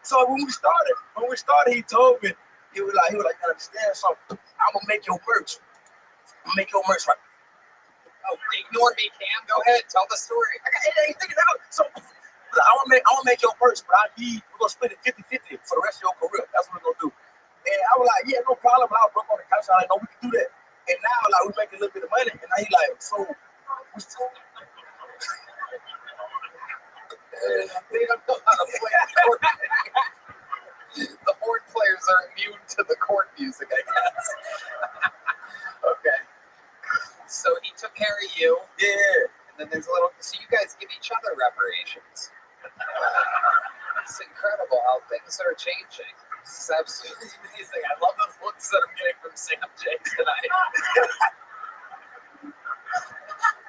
So when we started, he told me, he was like, you understand something? I'm gonna make your merch. I'm gonna make your merch right. Oh, ignore me, Cam. Go ahead, tell the story. So I'm gonna make your merch, but we're gonna split it 50-50 for the rest of your career. That's what we're gonna do. And I was like, yeah, no problem. I was broke on the couch. I was like, no, we can do that. And now, like, we making a little bit of money. And now he like, so we still. The horn players are immune to the chord music, I guess. Okay. So he took care of you. Yeah. And then there's a little. So you guys give each other reparations. It's incredible how things are changing. It's absolutely amazing. I love the looks that I'm getting from Sam J tonight.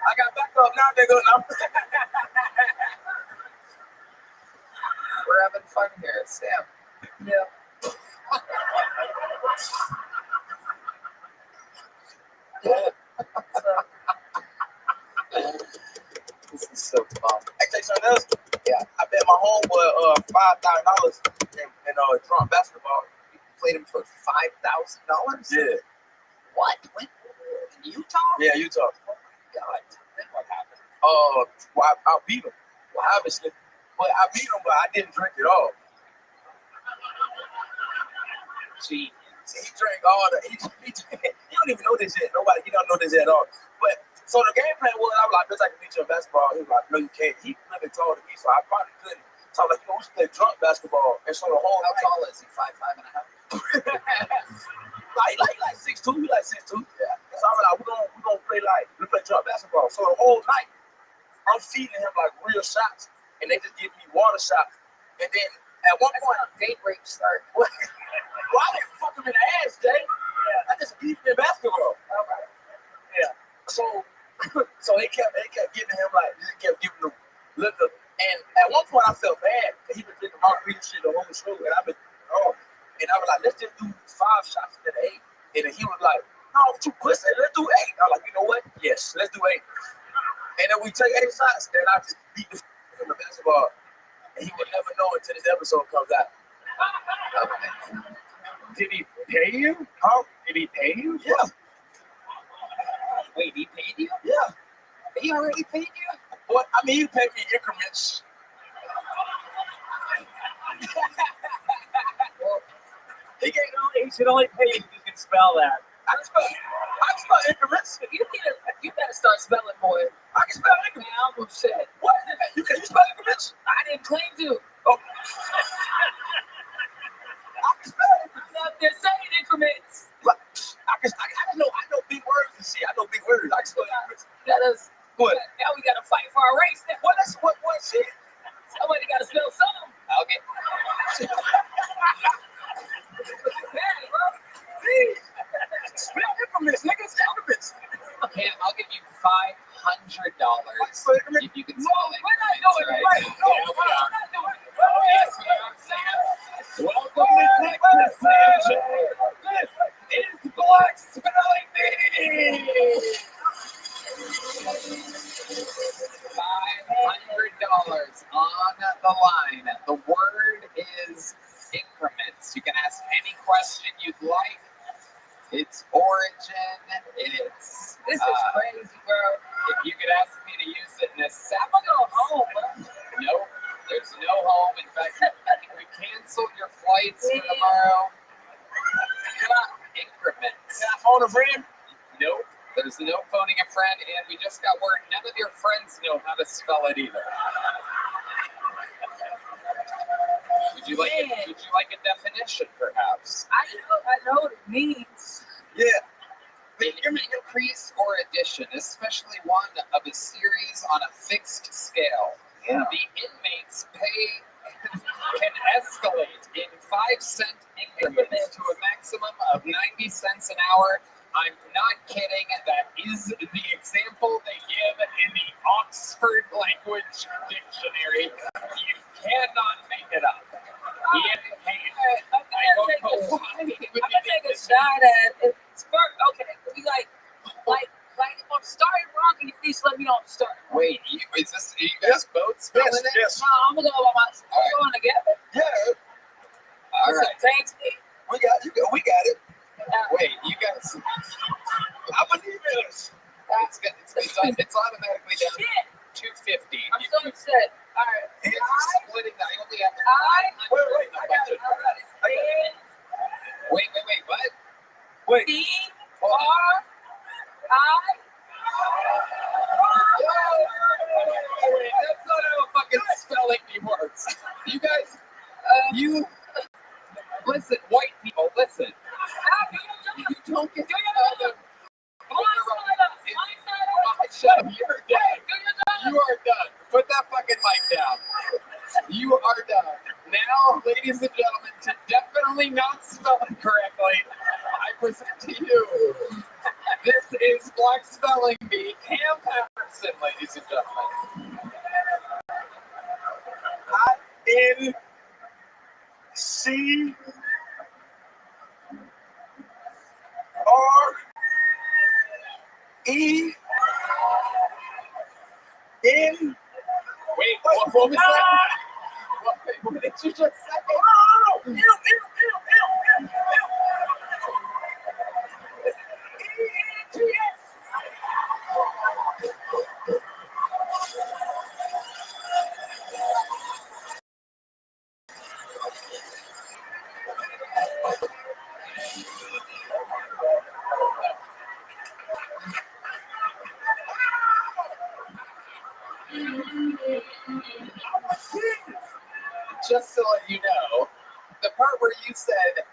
I got back up now, nigga. We're having fun here, Sam. Yeah. This is so fun. I tell you something else. Yeah, I bet my homeboy $5,000 in drunk basketball. You played him for $5,000? Yeah. What? When? In Utah? Yeah, Utah. Oh my God. Then what happened? Well, I beat him. Well, obviously, but I beat him, but I didn't drink it all. Gee. He drank all the. He don't even know this yet. He don't know this yet at all. But so the game plan was, I was like, "Bitch, I can beat you in basketball." He was like, "No, you can't." He really taller than me, so I probably couldn't. So I was like, we should play drunk basketball. And so the whole How tall is he? 5'5.5"? like 6'2". He like 6'2". Yeah. So I was like, we gonna play drunk basketball. So the whole night, I'm feeding him like real shots, and they just give me water shots. And then at one point, date rape start. Why didn't fuck him in the ass, Jay? Yeah. I just beat him in basketball. Okay. Yeah. So they kept getting him kept giving him liquor. And at one point I felt bad because he was drinking margarita shit the whole show, and and I was like, let's just do 5 shots instead of 8. And then he was like, no, too pussy, let's do 8. I was like, you know what? Yes, let's do 8. And then we take 8 shots, then I just beat the in the basketball. And he would never know until this episode comes out. Did he pay you? Huh? Did he pay you? Yeah. Wait, he paid you? Yeah. He already paid you? Well, I mean, he paid me in increments. He should only pay you if you can spell that. I can spell increments. You better start spelling, boy. I can spell increments. I almost said. What? You spell increments? I didn't claim to. Oh. I can spell increments. They're saying increments. But I know big words and shit. I know big words. I can spell increments. What? Now we gotta fight for our race. What? That's what shit. Somebody gotta spell something. Okay. Please. Spell increments, nigga. Increments. Okay, I'll give you $500 if you can spell it. We're not doing it right. No, we're not doing it. Yes, we are. Welcome to Texas, CJ. This is Black Spelling Bee. $500 on the line. The word is increments. You can ask any question you'd like. Its origin, This is crazy, bro. if you could ask me to use it in a I'm gonna go home, bro. No, there's no home. In fact, we canceled your flights for tomorrow. Increments. Can I phone a friend? Nope. There's no phoning a friend, and we just got word none of your friends know how to spell it either. Would you like a definition, perhaps? I know what it means. Yeah. An increase or addition, especially one of a series on a fixed scale. Yeah. The inmates' pay can escalate in 5-cent increments to a maximum of 90 cents an hour. I'm not kidding. That is the example they give in the Oxford Language Dictionary. You cannot make it up. I'm gonna take a shot at it. Okay, be like if I'm starting wrong, can you please let me know I'm starting wrong? Wait, are you guys both spelling it? Yes. No, I'm gonna go by myself. We're going together. Yeah. Thanks, me. We got it. Wait, you guys. I believe in us. It's automatically down to 250. I'm so upset. All right. It's splitting. I only have Wait. I got it. Wait. What? Wait. C-R-I. Wait, that's not how fucking spelling bee works. You guys, listen, white people, listen. You don't get to tell them. Shut up, you're done. You are done. Put that fucking mic down. You are done. Now, ladies and gentlemen, to definitely not spell it correctly, I present to you. This is Black Spelling Bee, Cam Patterson, ladies and gentlemen. INCREN. Wait, what was that? What did you just say? No. Just to let you know, the part where you said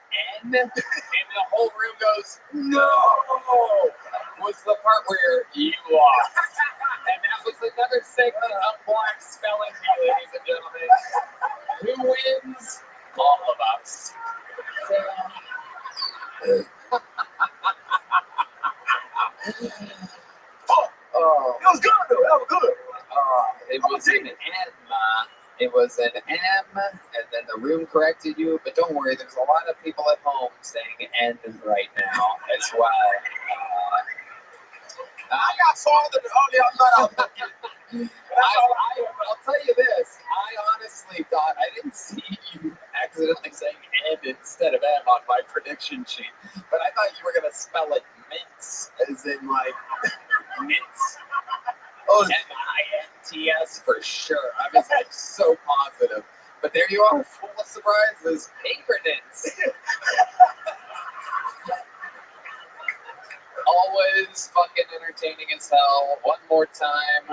N and the whole room goes, no, was the part where you lost. And that was another segment of Black Spelling Bee, ladies and gentlemen. Who wins? All of us. Oh. It was good though. That was good. It was an M. It was an M, and then the room corrected you. But don't worry, there's a lot of people at home saying N right now as well. I got farther than all y'all thought I was looking. I'll tell you this. I honestly thought I didn't see you accidentally saying N instead of M on my prediction sheet, but I thought you were gonna spell it mints, as in like mints. Oh, M-I-N-T-S for sure. I was like so positive. But there you are, full of surprises. Increments. Always fucking entertaining as hell. One more time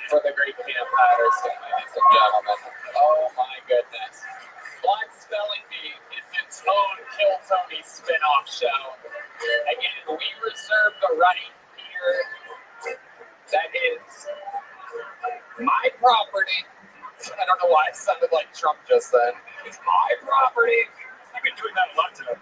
for the great Cam Patterson, ladies and gentlemen. Oh my goodness. Black Spelling Bee is its own Kill Tony spin-off show. Again, we reserve the right here. That is my property. I don't know why I sounded like Trump just then. It's my property. I've been doing that a lot today.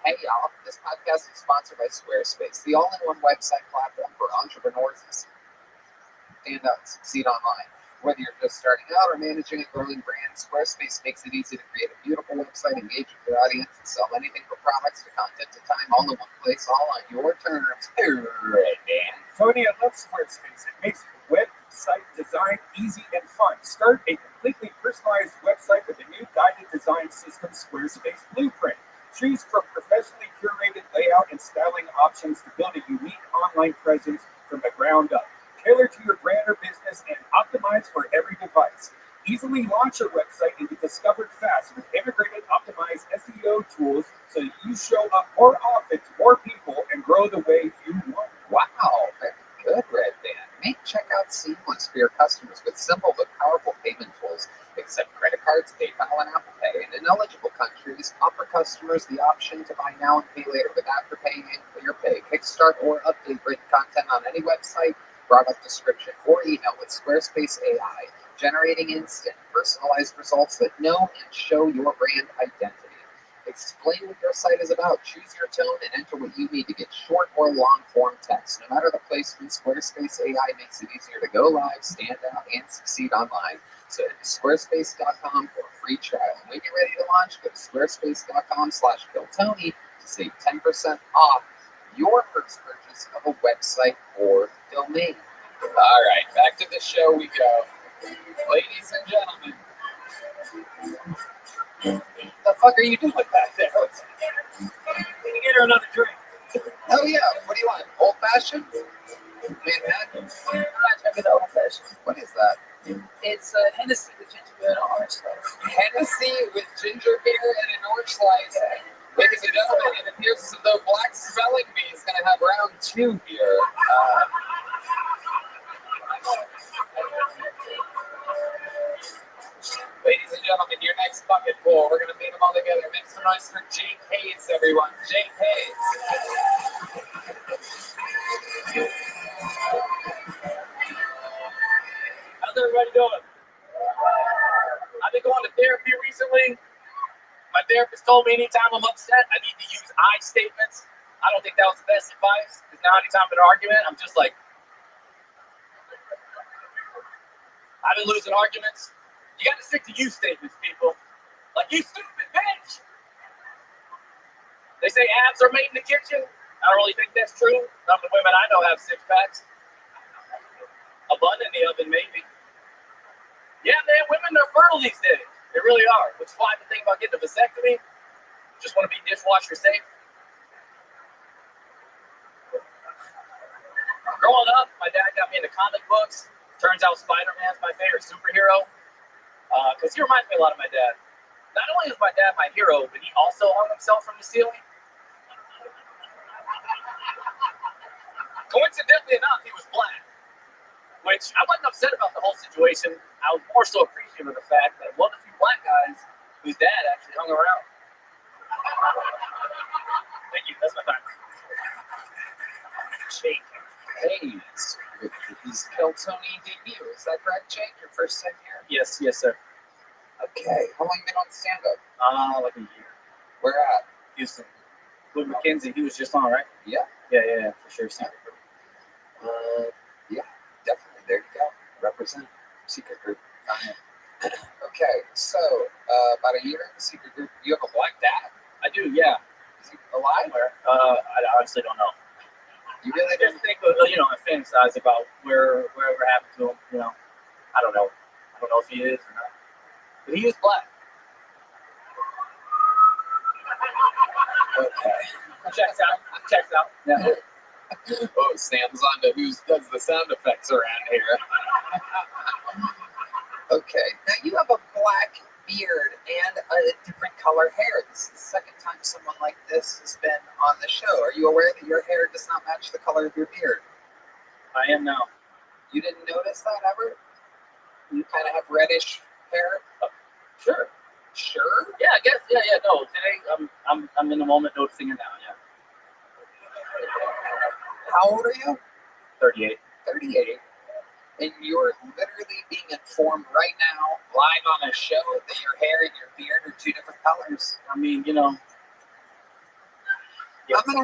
Hey y'all, this podcast is sponsored by Squarespace, the all-in-one website platform for entrepreneurs to stand out and succeed online. Whether you're just starting out or managing a growing brand, Squarespace makes it easy to create a beautiful website, engage with your audience, and sell anything from products to content to time, all in one place, all on your terms. Right, man. Tony, I love Squarespace. It makes website design easy and fun. Start a completely personalized website with the new guided design system, Squarespace Blueprint. Choose from professionally curated layout and styling options to build a unique online presence from the ground up. Tailor to your brand or business and optimize for every device. Easily launch your website and get discovered fast with integrated, optimized SEO tools so that you show up more often to more people and grow the way you want. Wow, very good, Red Band. Make checkout seamless for your customers with simple but powerful payment tools. Accept credit cards, PayPal, and Apple Pay. And in eligible countries, offer customers the option to buy now and pay later with Afterpay and Clear Pay. Kickstart or update written content on any website, product description, or email with Squarespace AI, generating instant, personalized results that know and show your brand identity. Explain what your site is about, choose your tone, and enter what you need to get short or long-form text. No matter the placement, Squarespace AI makes it easier to go live, stand out, and succeed online. So head to squarespace.com for a free trial. And when you're ready to launch, go to squarespace.com/KillTony to save 10% off your first purchase of a website or domain. All right, back to the show we go. Ladies and gentlemen, fuck are you doing back there? Can you get her another drink? Oh yeah, what do you want? Old fashioned? Manhattan? I'm not drinking the old fashioned. What is that? It's Hennessy with ginger beer and orange slice. Hennessy with ginger beer and an orange slice. Ladies and gentlemen, it appears as though Black Spelling Bee is going to have round 2 here. Ladies and gentlemen, your next bucket full. We're going to meet them all together. Make some noise for Jake Hayes, everyone. Jake Hayes. How's everybody doing? I've been going to therapy recently. My therapist told me anytime I'm upset, I need to use I statements. I don't think that was the best advice, because now anytime in an argument, I'm just like, I've been losing arguments. You got to stick to you statements, people. Like, you stupid bitch. They say abs are made in the kitchen. I don't really think that's true. Some of the women I know have 6 packs. A bun in the oven, maybe. Yeah, man, women are fertile these days. They really are. Which is why I've been thinking about getting a vasectomy. Just want to be dishwasher safe. Growing up, my dad got me into comic books. Turns out Spider-Man's my favorite superhero. Because he reminds me a lot of my dad. Not only is my dad my hero, but he also hung himself from the ceiling. Coincidentally enough, he was black. Which I wasn't upset about the whole situation. I was more so appreciative of the fact that one of the few black guys whose dad actually hung around. Thank you. That's my time. Jake Hayes with his Keltoni debut. Is that correct, Jake? Your first time here? Yes, sir. Okay. How long you been on stand-up? Like a year. Where at? Houston. Luke McKenzie, he was just on, right? Yeah. Yeah, for sure. Secret group. Yeah, definitely. There you go. Represent secret group. Okay, so about a year in the secret group. You have a black dad? I do, yeah. Is he alive? Or? I honestly don't know. You really I just think, I fantasize about wherever happened to him. I don't know. I don't know if he is or not. But he is black. Okay. Checks out. Yeah. Oh, Sam's on to who does the sound effects around here. Okay. Now you have a black beard and a different color hair. This is the second time someone like this has been on the show. Are you aware that your hair does not match the color of your beard? I am now. You didn't notice that ever? You kind of have reddish hair. Sure. Sure. Yeah, I guess. Yeah. No, today I'm in the moment noticing it now. Yeah. How old are you? 38. 38. And you're literally being informed right now, live on a show, that your hair and your beard are 2 different colors. I mean, I'm going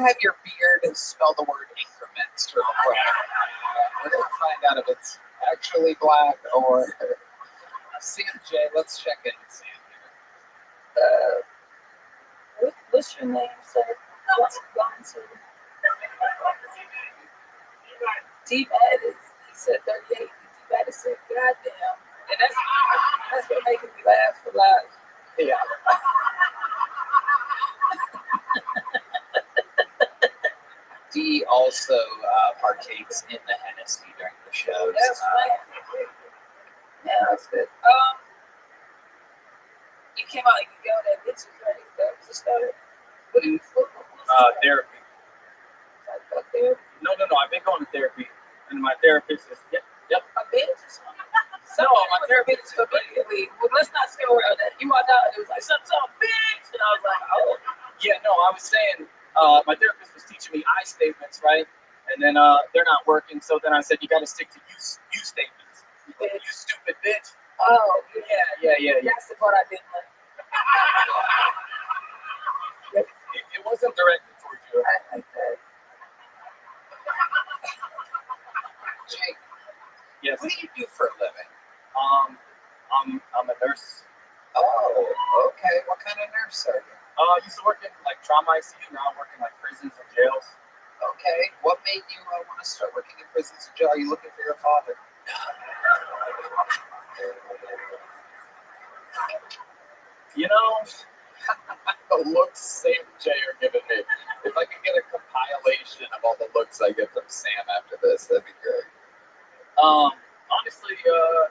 to have your beard spell the word increments real quick. We're going to find out if it's actually black or... Sam J, let's check in with Sam here. What's your name, sir? What's your line, sir? D-Bad is, he said 38. D-Bad is said, goddamn. And that's what making me laugh a lot. Yeah. D also partakes in the Hennessy during the shows. That's right. Yeah, that's good. You came out like you got that bitch, right? That was the start. What do you therapy. Therapy? No. I've been going to therapy, and my therapist is yep. A bitch or something? No, my therapist is immediately. Well, let's not stay around that. You walked out and it was like, some bitch. And I was like, oh. Yeah, no, I was saying, my therapist was teaching me I statements, right? And then they're not working, so then I said, you got to stick to you statements. You stupid bitch. Oh, yeah. That's the part I didn't like. It wasn't directed towards you. I like that. Jake, Yes. what do you do for a living? I'm a nurse. Oh, okay. What kind of nurse are you? I used to work in like trauma ICU. Now I'm working like prisons and jails. Okay. What made you want to start working in prisons and jail? Are you looking for your father? the looks Sam and Jay are giving me. If I could get a compilation of all the looks I get from Sam after this, that'd be great. Honestly,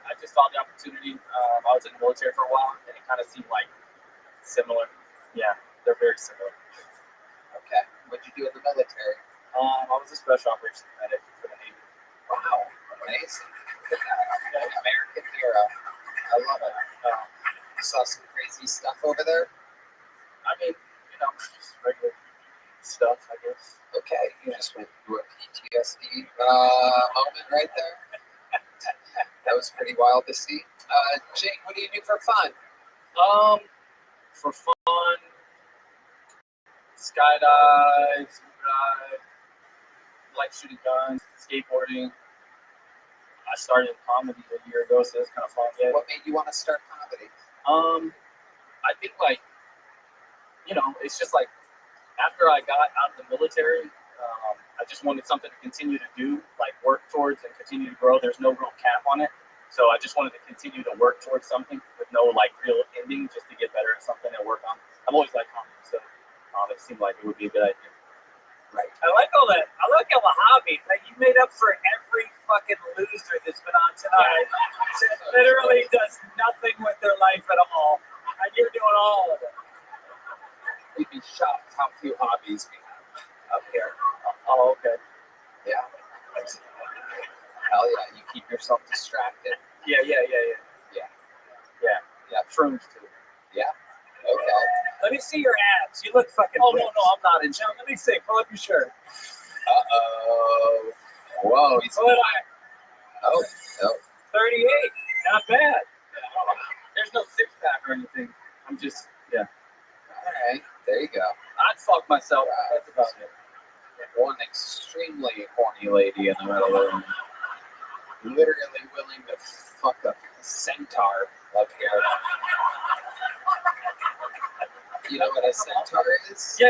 I just saw the opportunity. I was in the military for a while, and it kind of seemed like similar. Yeah, they're very similar. Okay. What'd you do in the military? I was a special operations medic for the Navy. Wow. Amazing. An American hero. I love it. You saw some crazy stuff over there? I mean, just regular stuff, I guess. Okay. You just went through a PTSD moment right there. That was pretty wild to see. Jake, what do you do for fun? For fun, skydive, scuba dive, like shooting guns, skateboarding. I started comedy a year ago, so it's kind of fun. Yeah. What made you want to start comedy? I think it's just like after I got out of the military, I just wanted something to continue to do, like work towards and continue to grow. There's no real cap on it. So I just wanted to continue to work towards something with no like real ending, just to get better at something and work on. I've always liked comedy, so it seemed like it would be a good idea. Right. I like all that. I like all the hobbies. Like you made up for every fucking loser that's been on tonight. That literally does nothing with their life at all. And you're doing all of it. You'd be shocked how few hobbies we have up here. Oh, okay. Yeah. Hell yeah, you keep yourself distracted. Yeah. Shrooms too. Yeah. Okay. Let me see your abs. You look fucking. Oh ripped. no, I'm not in shape. Let me see. Pull up your shirt. Uh-oh. Whoa. He's Pull it up. Oh, no. 38. Not bad. There's no six pack or anything. I'm just All right. There you go. I'd fuck myself. That's about it. One extremely horny lady in the middle of the room. Literally willing to fuck a centaur up here. You know what a centaur is? Yeah.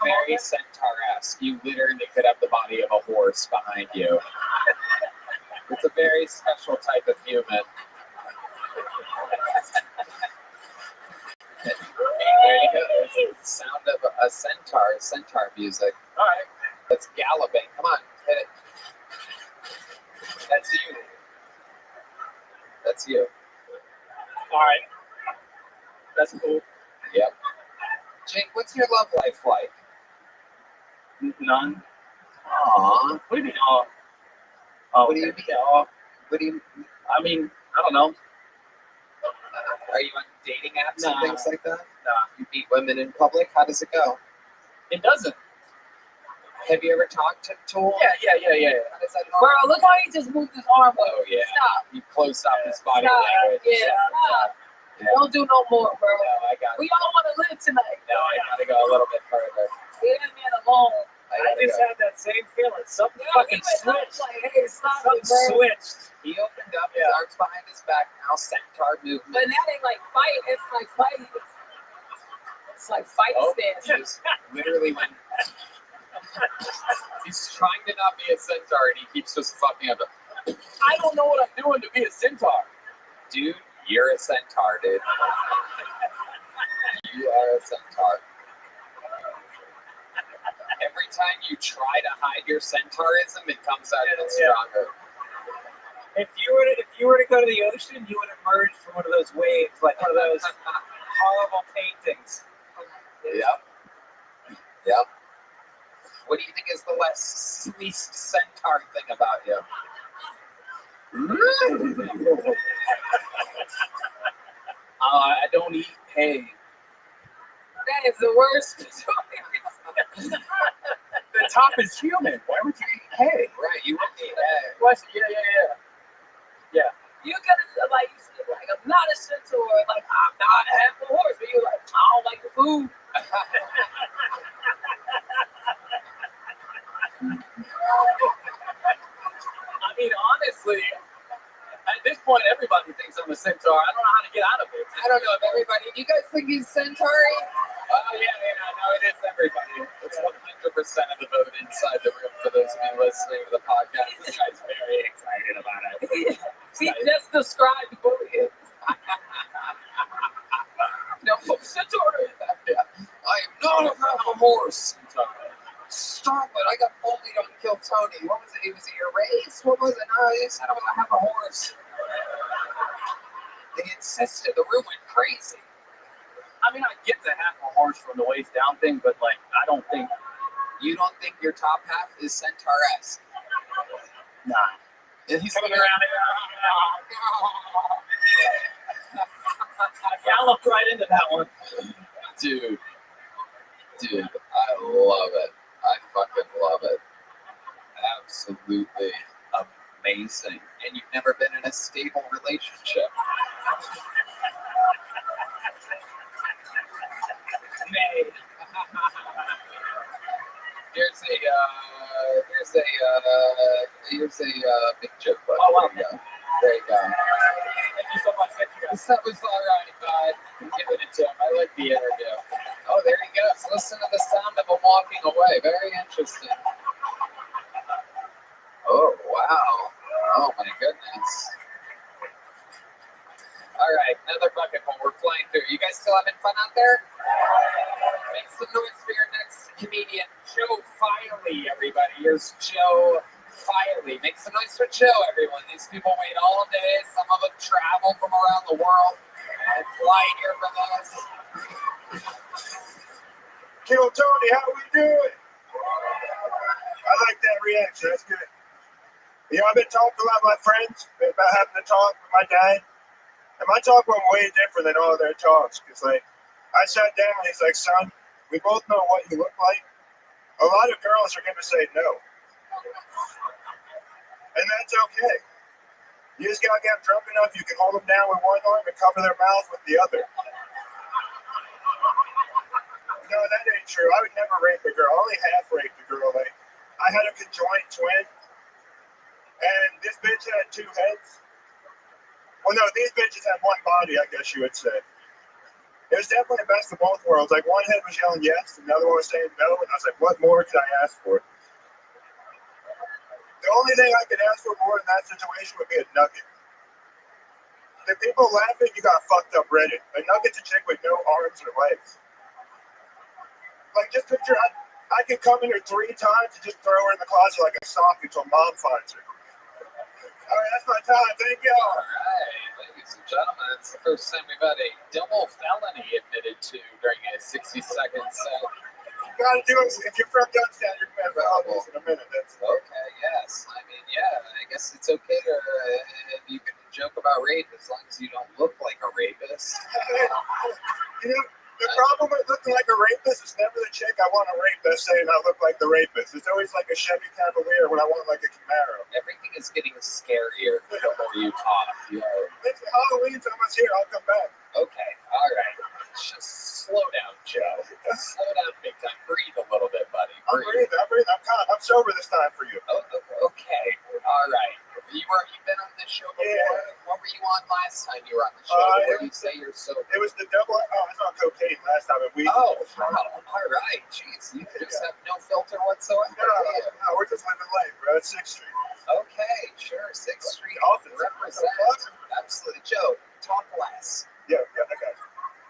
Very centaur-esque. You literally could have the body of a horse behind you. It's a very special type of human. There you go. There's the sound of a centaur music. All right. That's galloping. Come on, hit it. That's you. That's you. All right. That's cool. Yep. Jake, what's your love life like? None. Aww. What do you mean? Oh, What do you mean? Oh, What do you? I mean, I don't know. Are you on dating apps Nah. and things like that? Nah, You meet women in public? How does it go? it doesn't. Have you ever talked to one? Yeah. How does that go? Bro, look how he just moved his arm up. Oh yeah. Stop. You closed off his body Stop. language. Yeah, stop. Yeah. Don't do no more, bro. No, I got it. We all want to live tonight. No, I gotta go a little bit further. Leave that man alone. I just had that same feeling. Something Yeah, fucking he went switched. like, hey, stop Something it, bro. switched. He opened up his arms behind his back. Now centaur movement. But that ain't like fight. It's like fighting. It's like fight stance. Just literally when he's trying to not be a centaur and he keeps just fucking up. I don't know what I'm doing to be a centaur. Dude, you're a centaur, dude. You are a centaur. Every time you try to hide your centaurism, it comes out even stronger. If you were to go to the ocean, you would emerge from one of those waves, like one of those horrible paintings. Yep. What do you think is the least centaur thing about you? I don't eat hay. That is the worst. The top is human. Why would you eat hay? Right, you wouldn't eat egg. Question? Yeah. You gotta like, I'm not a centaur. Like I'm not half a horse, but you're like, I don't like the food. I mean, honestly, at this point, everybody thinks I'm a centaur. I don't know how to get out of it. I don't know if everybody. You guys think he's centaur? Oh yeah, no, it is everybody. It's 100% of the vote inside the room. For those of you listening to the podcast, this guy's very excited about it. He just described who he is. No, centaur. Yeah. I not have a horse. Stop it! I got bullied on Kill Tony. What was it? Was it your race? What was it? No, he said I was gonna have a horse. They insisted. The room went crazy. I mean, I get the half a horse from the waist down thing, but like, I don't think. You don't think your top half is Centaur-esque? Nah. And he's Coming around here. I galloped right into that one. Dude, I love it. I fucking love it. Absolutely amazing. And you've never been in a stable relationship. Nay. Here's a big joke. Buddy. Oh, wow. There you go. Thank you so much. Thank you guys. That was all right, bud. I'm giving it to him. I like the interview. Oh, there he goes. Listen to the sound of him walking away. Very interesting. Oh, wow. Oh, my goodness. All right, another bucket hole. We're flying through. You guys still having fun out there? Make some noise for your next comedian, Joe Filey, everybody. Here's Joe Filey. Make some noise for Joe, everyone. These people wait all day. Some of them travel from around the world and fly here for this. Kill Tony, how we doing? I like that reaction. That's good. You know, I've been talking to a lot of my friends about having to talk with my dad. And my talk went way different than all their talks. Because, like, I sat down and he's like, son, we both know what you look like. A lot of girls are going to say no. And that's okay. You just got to get drunk enough you can hold them down with one arm and cover their mouth with the other. No, that ain't true. I would never rape a girl. I only half raped a girl. Like, I had a conjoined twin. And this bitch had two heads. Well, no, these bitches had one body, I guess you would say. It was definitely the best of both worlds. Like, one head was yelling yes, and the other one was saying no, and I was like, what more could I ask for? The only thing I could ask for more in that situation would be a nugget. The people laughing, you got fucked up Reddit. A nugget's a chick with no arms or legs. Like, just picture, I could come in her 3 times and just throw her in the closet like a sock until mom finds her. All right, that's my time. Thank you. All right, ladies and gentlemen, it's the first time we've had a double felony admitted to during a 60-second set. You gotta do it. If you're from Youngstown, you're gonna have felonies in a minute. That's Okay, yes. I mean, yeah, I guess it's okay to, you can joke about rape as long as you don't look like a rapist. You know, the problem with looking like a rapist is never the chick I want to rape that's saying I look like the rapist. It's always like a Chevy Cavalier when I want like a Camaro. Everything is getting scarier the more you talk. It's Halloween's almost here. I'll come back. Okay, all right. Just slow down, Joe. Slow down big time. Breathe a little bit, buddy. I'm breathing. I'm calm. I'm sober this time for you. Oh, okay. All right. You've been on this show before? Yeah. What were you on last time you were on the show? Where you say you're sober? It was the double. Oh, I was on cocaine last time. And we. Oh, wow. All right. Jeez, you just have no filter whatsoever. No, we're just living life, bro. It's 6th Street. Okay, sure. 6th Street. Office. Represent. Absolutely. Joe, talk less. Yeah, I got you.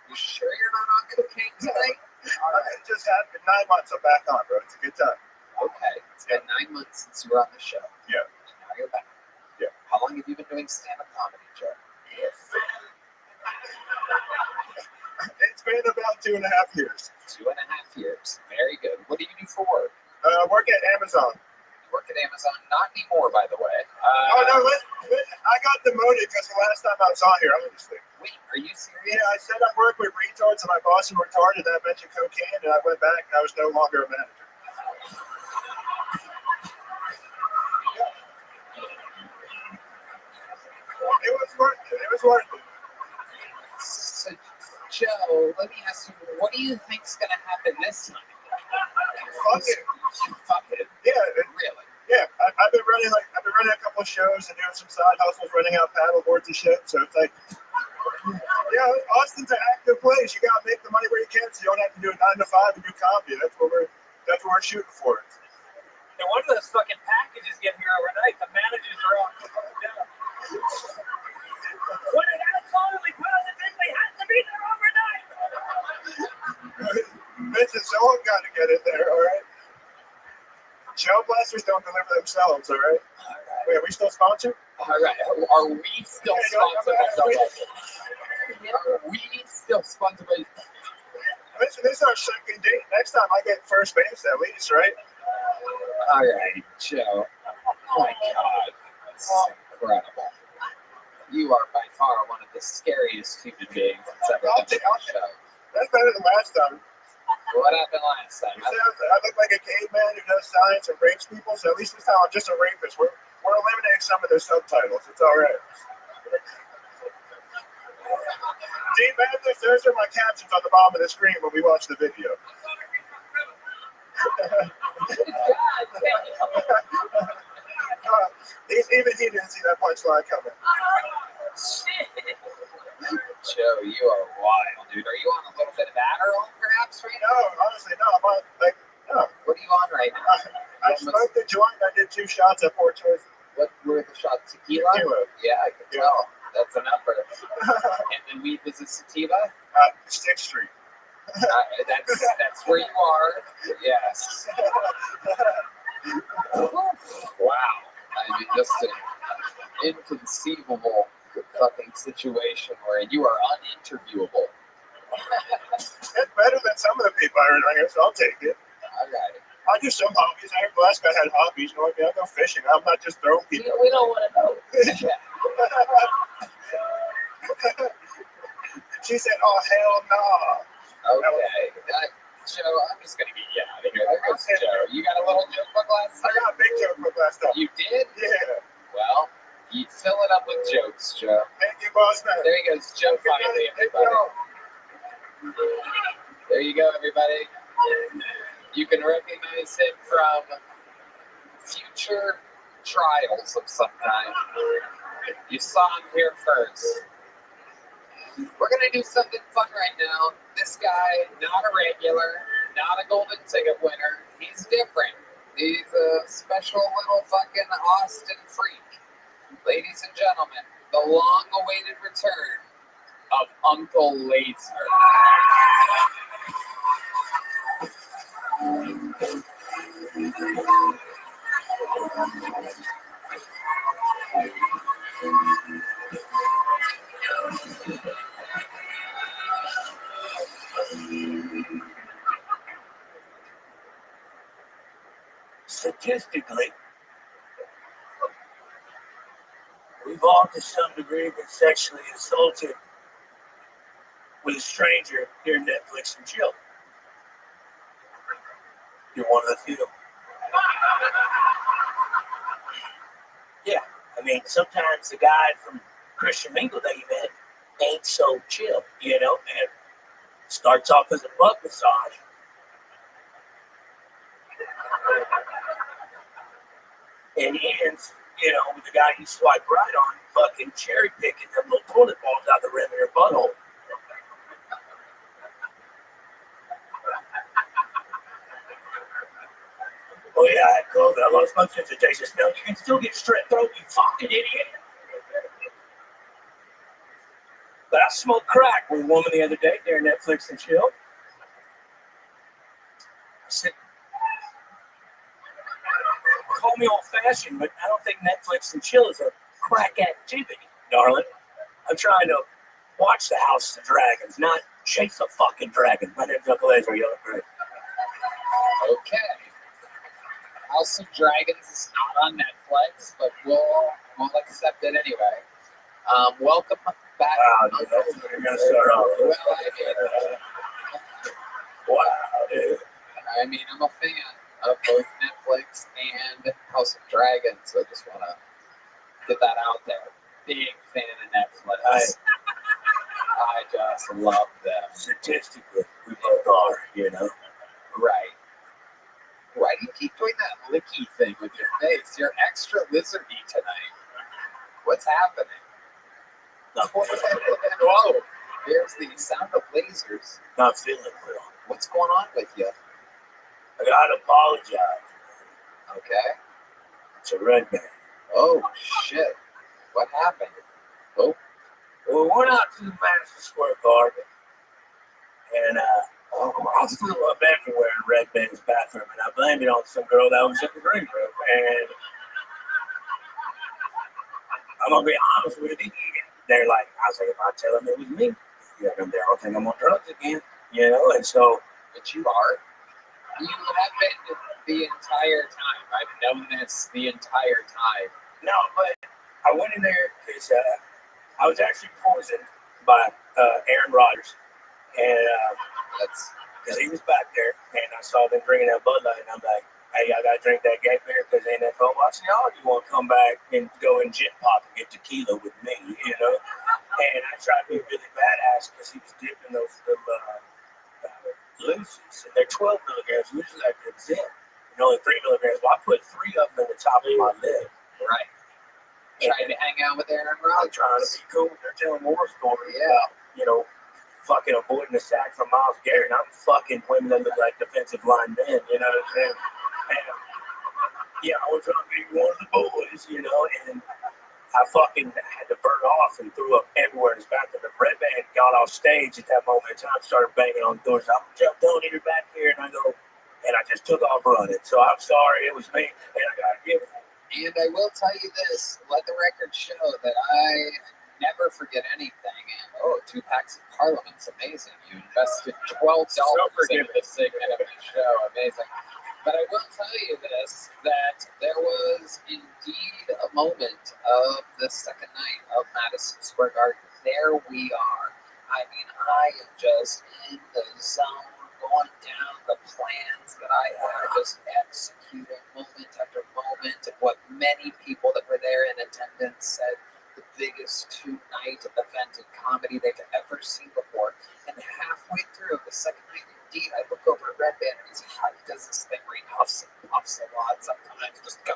You sure you're not on cocaine tonight? It just happened. 9 months. I'm back on, bro. It's a good time. Okay. It's been 9 months since you were on the show. Yeah. And now you're back. Yeah. How long have you been doing stand-up comedy, Joe? It's been about 2.5 years. 2.5 years. Very good. What do you do for work? Work at Amazon. You work at Amazon? Not anymore, by the way. Oh, no, listen, I got demoted because the last time I was on here, honestly. Wait, are you serious? Yeah, I said I work with retards and my boss is retarded, and I mentioned cocaine, and I went back and I was no longer a manager. It was worth it. It was worth it. So, Joe, let me ask you, what do you think's going to happen this time? Fuck it. Fuck it. Yeah, Really? yeah. I've been running a couple of shows and doing some side hustles, renting out paddle boards and shit. So it's like, yeah, Austin's an active place. You gotta make the money where you can, so you don't have to do a 9 to 5 and do comedy. That's what we're shooting for. And one of those fucking packages get here overnight. The managers are all down. When it absolutely positively has to be there overnight. This is Someone got to get it there, all right? Gel blasters don't deliver themselves, all right? Wait, are we still sponsored? All right. Are we still sponsored by Gel Blasters? Are we still sponsored by... Listen, this is our second date. Next time I get first base at least, right? All right, Joe. Oh my God. This is incredible. You are by far one of the scariest human beings that's ever been on the show. That's better than last time. What happened last time? I look like a caveman who does science and rapes people, so at least this time I'm just a rapist. We're eliminating some of their subtitles. It's all right. Dean Mathis, those are my captions on the bottom of the screen when we watch the video. Even he didn't see that punchline coming. Joe, you are wild, dude. Are you on a little bit of Adderall, perhaps, right now? No, honestly, no. I'm on, like, no. What are you on right now? I smoked the joint. I did 2 shots at Port Choice. What were the shots? Tequila? Yeah, I can tell. That's an upper. And the weed was a sativa? 6th Street. That's where you are. Yes. Wow. I mean, just an inconceivable fucking situation where you are uninterviewable. It's better than some of the people I heard on here, so I'll take it. All right. I do some hobbies. I heard the last guy had hobbies. You know what I mean? I go fishing. I'm not just throwing people. We don't want to know. She said, "Oh hell no." Okay. Joe, I'm just going to get you out of here. There goes Joe. You got a little joke book last I time? got a big joke book last time. You did? Yeah. Well, you fill it up with jokes, Joe. Thank you, boss man. There he goes, Joe, finally, everybody. There you go, everybody. You can recognize him from future trials of some kind. You saw him here first. We're going to do something fun right now. This guy, not a regular, not a golden ticket winner. He's different. He's a special little fucking Austin freak. Ladies and gentlemen, the long-awaited return of Uncle Laser. Statistically, we've all to some degree been sexually assaulted with a stranger near Netflix and chill. You're one of the few. Yeah, I mean, sometimes the guy from Christian Mingle that you met ain't so chill, you know, and starts off as a butt massage. And ends, you know, with the guy you swipe right on, fucking cherry picking them little toilet balls out the rim of your butthole. Oh yeah, I had COVID. I lost my sensitivity to smell. You can still get strep throat, you fucking idiot. But I smoked crack with a woman the other day during Netflix and chill. I said, call me old-fashioned, but I don't think Netflix and chill is a crack activity, darling. I'm trying to watch the House of Dragons, not chase a fucking dragon. My name's Uncle Laser. You look great. Okay. House of Dragons is not on Netflix, but we'll accept it anyway. Welcome back. Wow, dude, that's where you're gonna start off. Wow, dude. I mean, I'm a fan of both Netflix and House of Dragons, so I just want to get that out there. Big fan of Netflix. I just love them. Statistically, we both are, you know. Right. Why do you keep doing that licky thing with your face? You're extra lizardy tonight. What's happening? Whoa. Here's the sound of lasers. Not feeling well. What's going on with you? I gotta apologize. Okay. It's a red man. Oh, shit. What happened? Oh. Well, we went out to the Madison Square Garden, and Oh, I threw up everywhere in Red Ben's bathroom, and I blamed it on some girl that was in the green room. And I'm gonna be honest with you. They're like, I was like, if I tell them it was me, they're gonna think I'm on drugs again, you know. And so, But you are. You have been the entire time. I've known this the entire time. no, but I went in there because I was actually poisoned by Aaron Rodgers, and That's because he was back there, and I saw them drinking that Bud Light, and I'm like, hey, I gotta drink that gay beer because NFL watching y'all. You want to come back and go and jet pop and get tequila with me, you know? And I tried to be really badass because he was dipping those looses, and they're 12 milligrams. Usually I could zip, and only 3 milligrams. Well, I put 3 of them in the top of my lid. right. Trying to hang out with Aaron I'm Rodgers. trying to be cool. They're telling war stories Yeah. about, you know, fucking avoiding the sack from Myles Garrett. And I'm fucking women that look like defensive line men, you know what I'm saying? And, yeah, I was trying to be one of the boys, you know, and I fucking had to burn off and threw up everywhere in his bathroom. The Red Band got off stage at that moment in time, started banging on doors. I'm Tony, you're back here. And I go, and I just took off running. So I'm sorry, it was me. And I got to give it. And I will tell you this, let the record show that I never forget anything. And, 2 packs of Parliament's amazing. You invested $12 into this segment of the show. Amazing. But I will tell you this, that there was indeed a moment of the second night of Madison Square Garden. There we are. I mean, I am just in the zone, going down the plans that I had, just executing moment after moment of what many people that were there in attendance said the biggest 2-night event in comedy they've ever seen before. And halfway through the second night, indeed, I look over at Red Band and he does this thing where he huffs and puffs a lot sometimes, just go.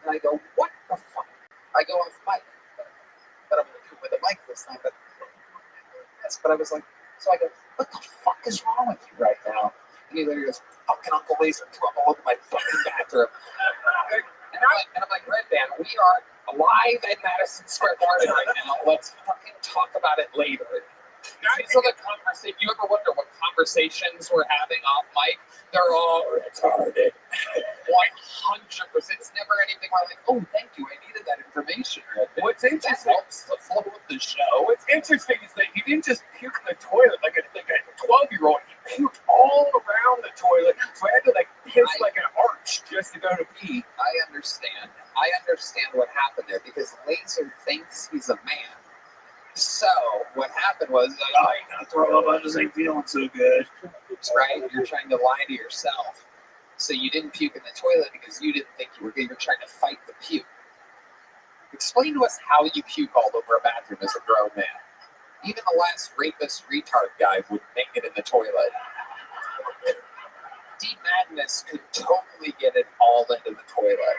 And I go, what the fuck? I go off mic, but I'm going to do it with a mic this time. But I was like, so I go, what the fuck is wrong with you right now? And he literally goes, fucking Uncle Laser threw up all over my fucking bathroom. And I'm like, Red Band, we are live at Madison Square Garden right now. Let's fucking talk about it later. So the conversation, if you ever wonder what conversations we're having off mic, they're all retarded. 100%. It's never anything where I'm like, oh, thank you, I needed that information. What's That interesting? helps the flow of the show. What's interesting is that he didn't just puke in the toilet like a 12-year-old. He puked all around the toilet, so I had to piss like an arch just to go to pee. I understand. I understand what happened there because Laser thinks he's a man. So what happened was, like, Oh, you're going to throw up. I just ain't feeling so good. right? You're trying to lie to yourself. So you didn't puke in the toilet because you didn't think you were good. You're trying to fight the puke. Explain to us how you puke all over a bathroom as a grown man. Even the last rapist retard guy would make it in the toilet. Deep Madness could totally get it all into the toilet.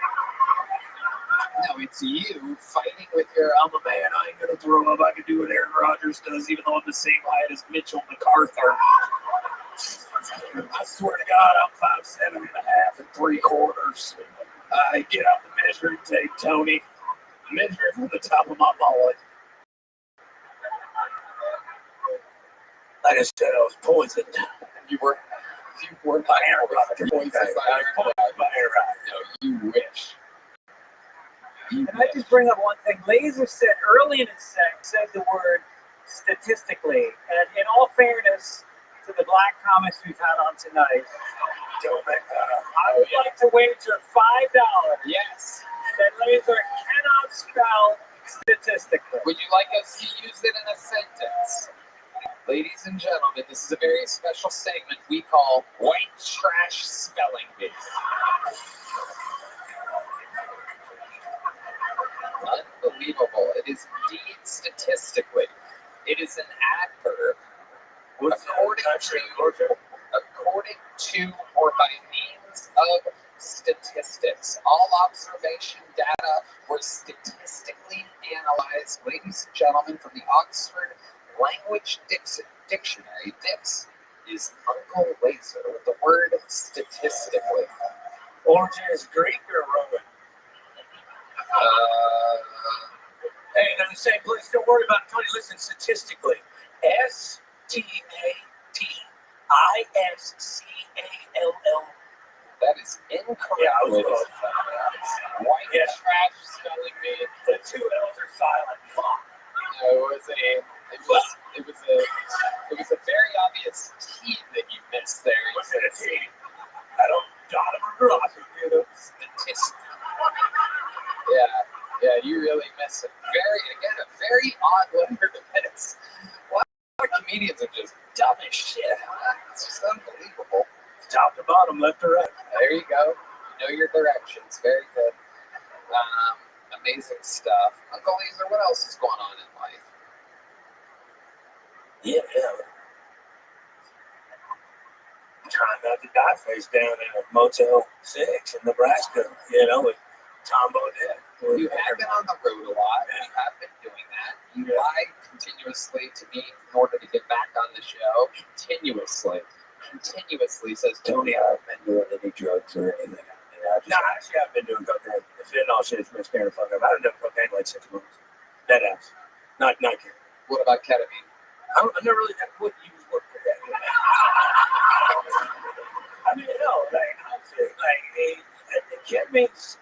No, it's you fighting with your I'm a man. I ain't going to throw up. I can do what Aaron Rodgers does, even though I'm the same height as Mitchell MacArthur. I swear to God, I'm 5'7" and a half and 3/4. Get out the measuring tape, Tony. Measure it from the top of my mullet. Like I said, I was poisoned. You were by Aaron Rodgers. Poisoned by Aaron Rodgers. By Aaron Rodgers. No, you wish. Can I just bring up one thing? Laser said early in his set, said the word statistically. And in all fairness to the black comics we've had on tonight, I would like to wager $5 Yes. that Laser cannot spell statistically. Would you like us to use it in a sentence? Ladies and gentlemen, this is a very special segment we call White Trash Spelling Bee. Unbelievable. It is indeed statistically. It is an adverb according to or by means of statistics. All observation data were statistically analyzed, ladies and gentlemen, from the Oxford Language Dictionary. This is Uncle Laser with the word statistically. Origin is Greek or Roman? Hey, they're the same place. Don't worry about it, Tony. Listen, statistically, STATISTICALLY. ISCALL. That is incorrect. Yeah, I was ladies wrong. and gentlemen. White Yeah. trash spelling bee. The two L's are silent. Fuck. No, it was a very obvious T that you missed there. You What's said it a T? I don't dot them or cross it, you know. statistic. Yeah, you really miss it. A very odd letter to miss. A lot of comedians are just dumb as shit. It's just unbelievable. Top to bottom, left to right. There you go. You know your directions. Very good. Amazing stuff. Uncle Laser, what else is going on in life? Yeah. Trying not to die face down in a Motel 6 in Nebraska, you know, with Tom Bodett. You have been on the road a lot. You have been doing that. You lie continuously to me in order to get back on the show. Continuously says Tony, I haven't been doing any drugs or anything. No, actually, I've been doing cocaine. The fentanyl shit's been scaring the fuck up. I've done cocaine like 6 months. Dead ass. Not kidding. What about ketamine? I never really wouldn't use what for that. I mean, no, like, honestly, the ketamine's,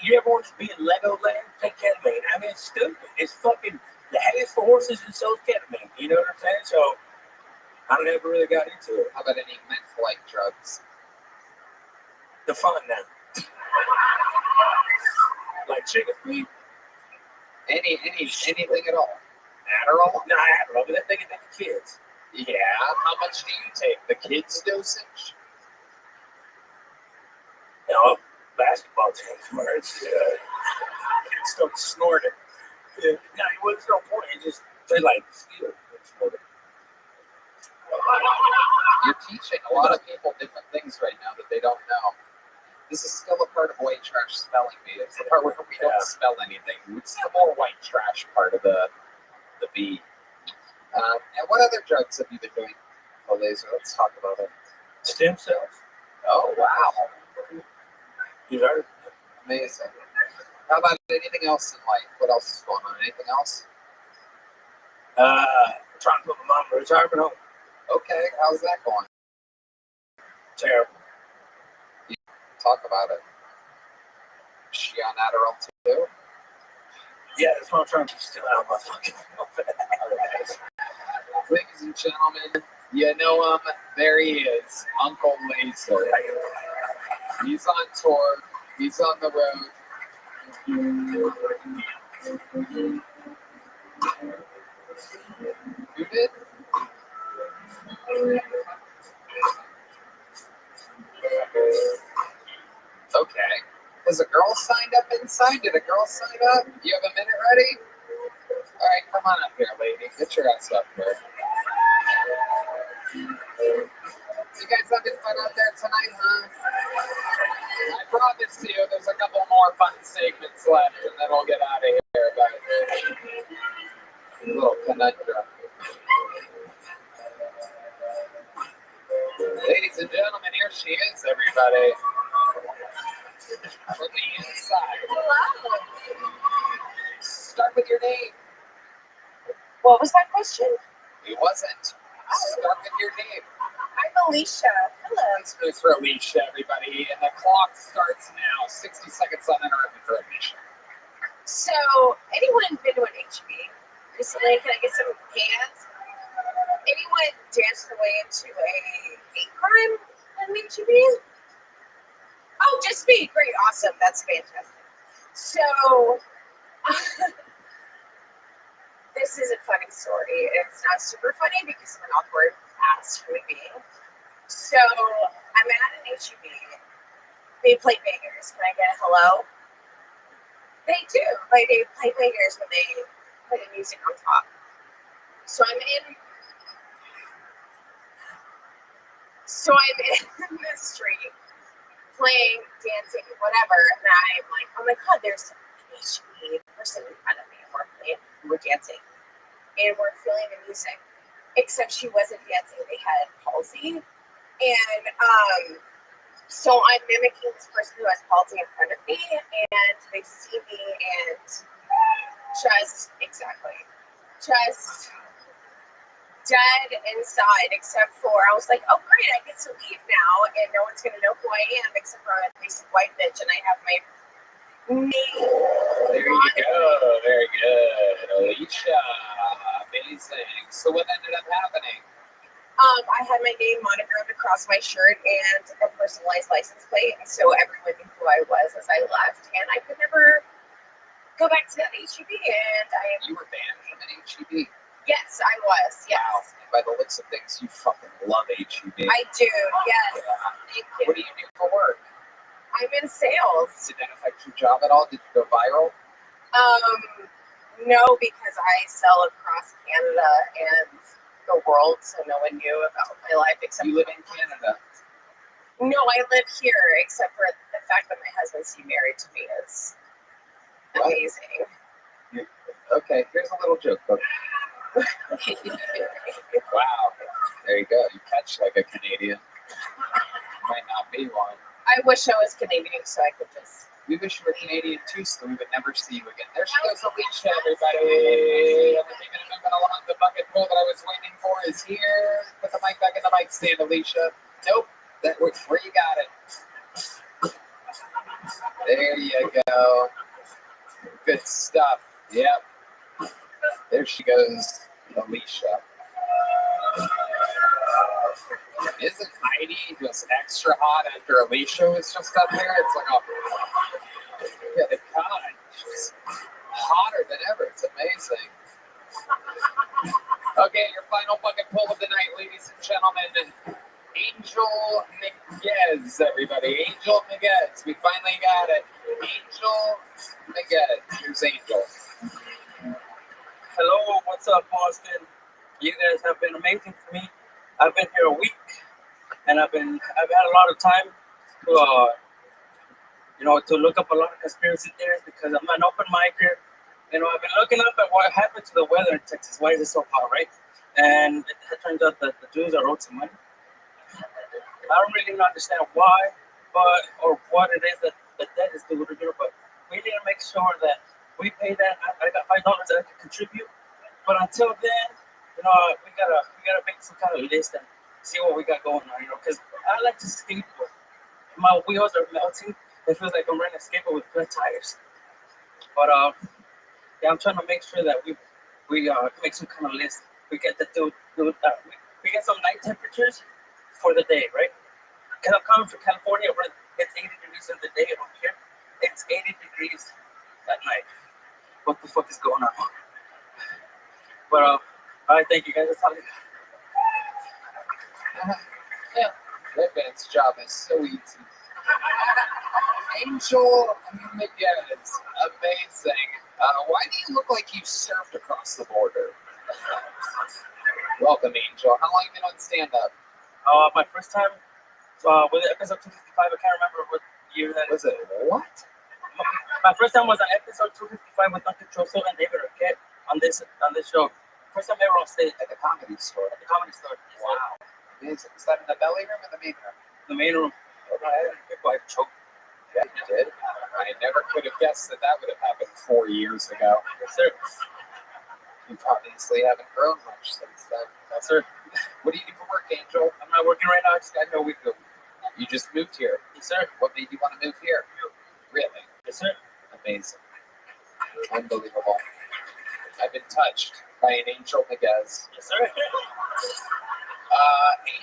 you ever want to be in Lego land? Take ketamine. I mean, it's stupid. It's fucking, the hay is for horses and so is ketamine. You know what I'm saying? So, I never really got into it. How about any meth-like drugs? The fun now. Like chicken feed? Anything at all? Adderall? No, Adderall, but they get that for kids. Yeah. How much do you take? The kids' dosage? You know, basketball teams where it's kids start snorting. Yeah, well, there's no point. It just they like steal and snort it. You're teaching a lot of people different things right now that they don't know. This is still a part of white trash spelling bee. It's the part where we don't spell anything. It's the more white trash part of the bee. And what other drugs have you been doing? Oh, Laser, let's talk about it. Stem cells. Oh, wow. You heard? Amazing. How about anything else in life? What else is going on? Anything else? Trying to put my mom in a retirement home. Okay, how's that going? Terrible. Talk about it. Is she on Adderall too? Yeah, that's what I'm trying to steal out of my fucking Ladies and gentlemen, you know him. There he is, Uncle Laser. He's on tour. He's on the road. You did? Okay. Has a girl signed up inside? Did a girl sign up? You have a minute ready? All right, come on up here, lady. Get your ass up here. You guys having fun out there tonight, huh? I promise you there's a couple more fun segments left, and then we'll get out of here. But a little conundrum. Ladies and gentlemen, here she is, everybody. From the inside. Hello. Start with your name. What was that question? It wasn't. Start with your name. I'm Alicia. Hello. It's news for Alicia, everybody. And the clock starts now. 60 seconds uninterrupted for admission. So, anyone been to an HB recently? Can I get some hands? Anyone danced their way into a hate crime at an HB? Oh, just me. Great. Awesome. That's fantastic. So, this is a funny story. It's not super funny because I'm an awkward ass human being. So, I'm at an HEB. They play bangers. Can I get a hello? They do. Like, they play bangers when they play the music on top. So, I'm in the street playing, dancing, whatever. And I'm like, oh my God, there's an HEB person in front of me. And we're playing, we're dancing. And we're feeling the music. Except she wasn't dancing. They had palsy. And so I'm mimicking this person who has palsy in front of me, and they see me and just dead inside, except for I was like, oh great, I get to leave now, and no one's gonna know who I am except for a basic white bitch, and I have my name. There you go. Very good, Alicia. Amazing. So what ended up happening? I had my name monogrammed across my shirt and a personalized license plate, so everyone knew who I was as I left, and I could never go back to HEB. And You were banned from an HEB. yes, I was. Yes, Wow. By the looks of things, you fucking love HEB. I do. Yes, thank you. What do you do for work? I'm in sales. Did that affect your job at all? Did you go viral? No, because I sell across Canada and the world, so no one knew about my life except You live in Canada. No, I live here, except for the fact that my husband seemed married to me is What? amazing. Okay, here's a little joke. Wow. There you go. You catch like a Canadian. Might not be one. I wish I was Canadian so I could just. We wish you were Canadian too, so we would never see you again. There she goes, Alicia, everybody. I'm moving along. The bucket pull that I was waiting for is here. Put the mic back in the mic stand, Alicia. Nope. Where you got it. There you go. Good stuff. Yep. There she goes, Alicia. Isn't Heidi just extra hot after Alicia was just up there? It's like, oh, yeah, the God, she's hotter than ever. It's amazing. Okay, your final bucket pull of the night, ladies and gentlemen. Angel Miguez, everybody. Angel Miguez. We finally got it. Angel Miguez. Here's Angel. Hello, what's up, Boston? You guys have been amazing to me. I've been here a week, and I've had a lot of time to to look up a lot of conspiracy theories because I'm an open micer. I've been looking up at what happened to the weather in Texas. Why is it so hot, right? And it turns out that the Jews are owed some money. I don't really understand why, or what it is that the debt is due, but we need to make sure that we pay that. I got $5 that I can contribute, but until then, we gotta make some kind of list and see what we got going on, because I like to skateboard. My wheels are melting. It feels like I'm riding a skateboard with flat tires. But yeah, I'm trying to make sure that we make some kind of list. We get we get some night temperatures for the day, right? Because I'm coming from California where it's 80 degrees in the day, and over here it's 80 degrees at night. What the fuck is going on? But all right, thank you guys. That's all I got. Yeah, that man's job is so easy. Angel Miguez, amazing. Why do you look like you surfed across the border? Welcome, Angel. How long have you been on stand-up? My first time was episode 255. I can't remember what year that Was it what? My first time was on episode 255 with Dr. Choso and David Arquette on this show. First time ever on stage At the Comedy Store. at the Comedy Store. Wow. Is that in the belly room or the main room? The main room. I choked. Yeah, you did. I never could have guessed that would have happened 4 years ago. Yes, sir. You obviously haven't grown much since then. Yes, sir. What do you do for work, Angel? I'm not working right now. I just got here a week ago. You just moved here. Yes, sir. What made you want to move here? Really? Yes, sir. Amazing. Unbelievable. I've been touched by an Angel Miguez. Yes, sir.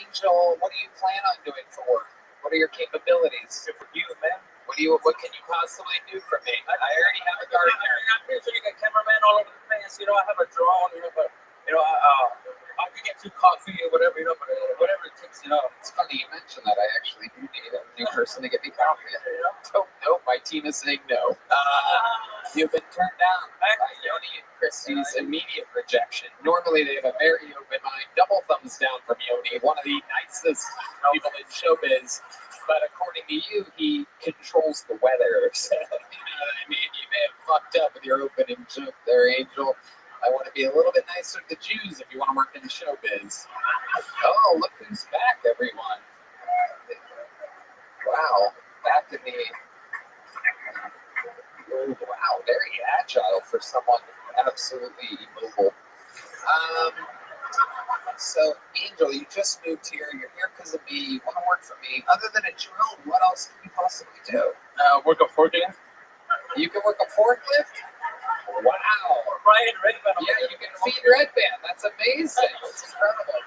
Angel, what do you plan on doing for work? What are your capabilities? For you, man. What can you possibly do for me? I already have a gardener. I'm pretty sure you got cameraman all over the place. I have a drone, but I can get you coffee or whatever, but whatever it takes, It's funny you mentioned that. I actually do need a new person to get me coffee. Nope, my team is saying no. You've been turned down by Yoni and Christie's immediate rejection. Normally they have a very open mind. Double thumbs down from Yoni, one of the nicest people in showbiz. But according to you, he controls the weather. So, you know what I mean? You may have fucked up with your opening joke there, Angel. I want to be a little bit nicer to the Jews if you want to work in showbiz. Oh, look who's back, everyone. Wow, back in the... Oh, wow, very agile for someone absolutely immobile. So, Angel, you just moved here. You're here because of me. You want to work for me. Other than a drone, what else can you possibly do? Work a forklift. You can work a forklift? Wow. Brian Redband. Yeah, you can feed Red Band. That's amazing. That's incredible.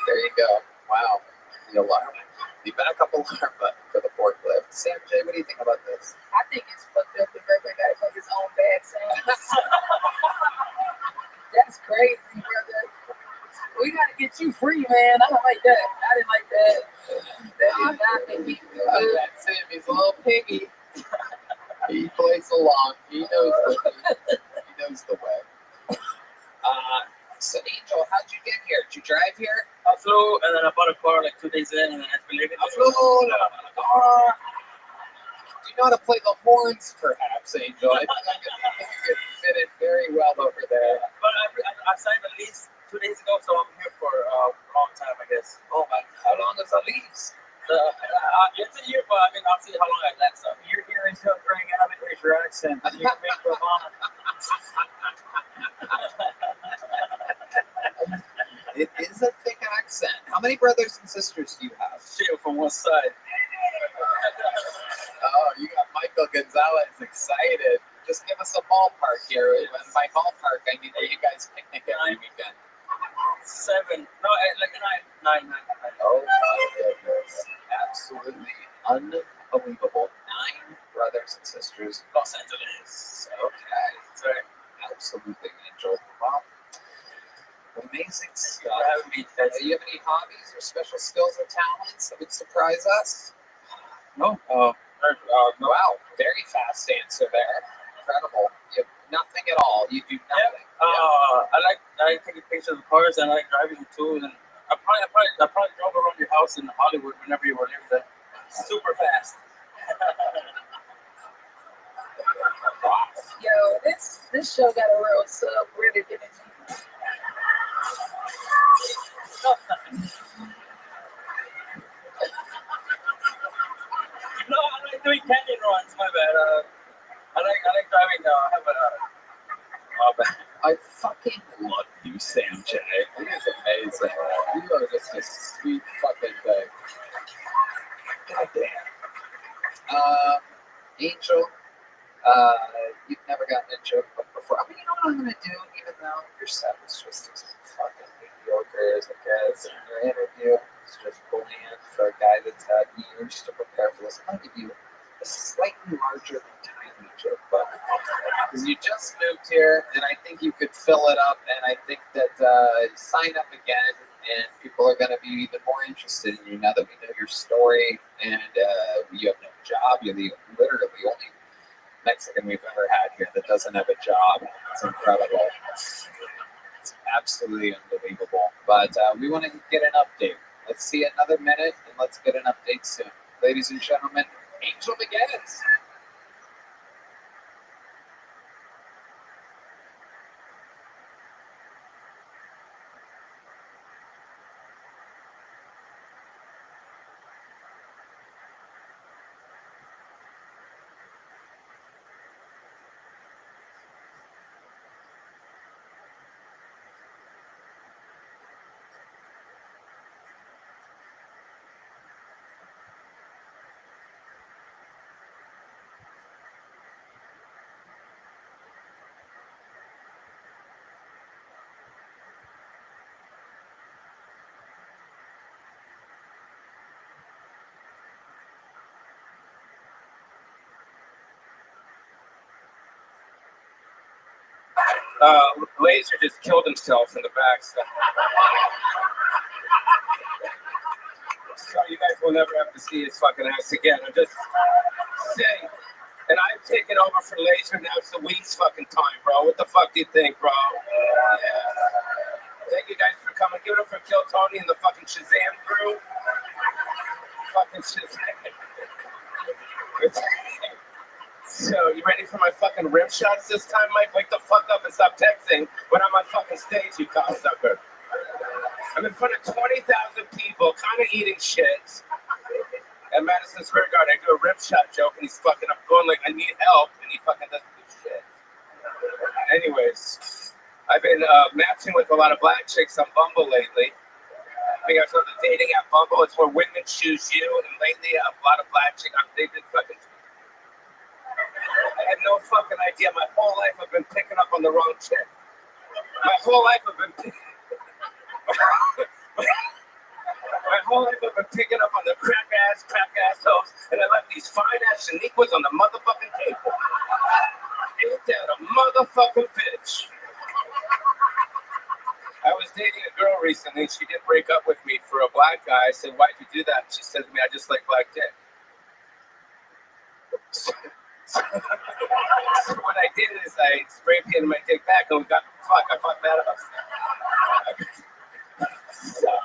There you go. Wow. The alarm. The backup alarm button for the forklift. Sam J, what do you think about this? I think it's fucked up that Red Bear gotta make his own bad sounds. That's crazy, brother. We gotta get you free, man. I don't like that. I didn't like that. That is not the beat. That's him. He's a little piggy. He plays along. He knows the way. So Angel, how'd you get here? Did you drive here? I flew and then I bought a car like 2 days in and then I believe it. I flew in a car. Do you know how to play the horns, perhaps, Angel? I think you could fit it very well over there. But I signed a lease 2 days ago, so I'm here for a long time, I guess. Oh my! How long is the lease? It's a year, but I mean, I'll see how long I last. So. You're here until Greg Abbott is your accent. You can make Obama. It is a thick accent. How many brothers and sisters do you have? Shit from one side. Oh, you got Michael Gonzalez excited. Just give us a ballpark here. And by ballpark, I mean, are you guys picnic every weekend? 7. No, like 9. Oh my goodness. Absolutely unbelievable. 9 brothers and sisters. Los Angeles. Okay. That's right. Absolutely, Angel. Wow. Amazing stuff. Do Do you have any hobbies or special skills or talents that would surprise us? No. Wow. Very fast answer there. Incredible. You have nothing at all. You do nothing. I like taking pictures of cars and I like driving them too. And I probably drove around your house in Hollywood whenever you were living there. Super fast. Yo, this show got a real subreddit energy. No, I like doing canyon runs. My bad. I like driving. I fucking love you, Sam J. It is amazing. You are just a sweet fucking thing. God damn. Angel, you've never gotten a joke before. I mean, you know what I'm gonna do, even though your set was just as fucking mediocre as it gets, and your interview is just bland for a guy that's had years to prepare for this. I'm gonna give you a slightly larger than tiny joke, but because you just moved here, and I think you could fill it up, and I think that sign up again, and people are going to be even more interested in you now that we know your story, and you have no job. You're literally the only Mexican we've ever had here that doesn't have a job. It's incredible. It's absolutely unbelievable. But we want to get an update. Let's see another minute, and let's get an update soon. Ladies and gentlemen, Angel begins. Laser just killed himself in the back. So you guys will never have to see his fucking ass again. I'm just saying. And I'm taking over for Laser now. It's the week's fucking time, bro. What the fuck do you think, bro? Yeah. Thank you guys for coming. Give it up for Kill Tony and the fucking Shazam crew. Fucking Shazam. So, you ready for my fucking rim shots this time, Mike? Wake the fuck up and stop texting when I'm on fucking stage, you cocksucker. I'm in front of 20,000 people, kind of eating shit. At Madison Square Garden, I do a rim shot joke, and he's fucking, I'm going like, I need help, and he fucking doesn't do shit. Anyways, I've been matching with a lot of black chicks on Bumble lately. I guess on the dating app Bumble, it's where women choose you, and lately a lot of black chicks. They've been fucking. I had no fucking idea. My whole life I've been picking up on the wrong chick. My whole life I've been picking up on the crack ass hoes, and I left these fine ass Shaniquas on the motherfucking table. Ain't that a motherfucking bitch? I was dating a girl recently. She did break up with me for a black guy. I said, "Why'd you do that?" She said to me, "I just like black dick." So what I did is I spray painted my dick back, and I fucked that up. So,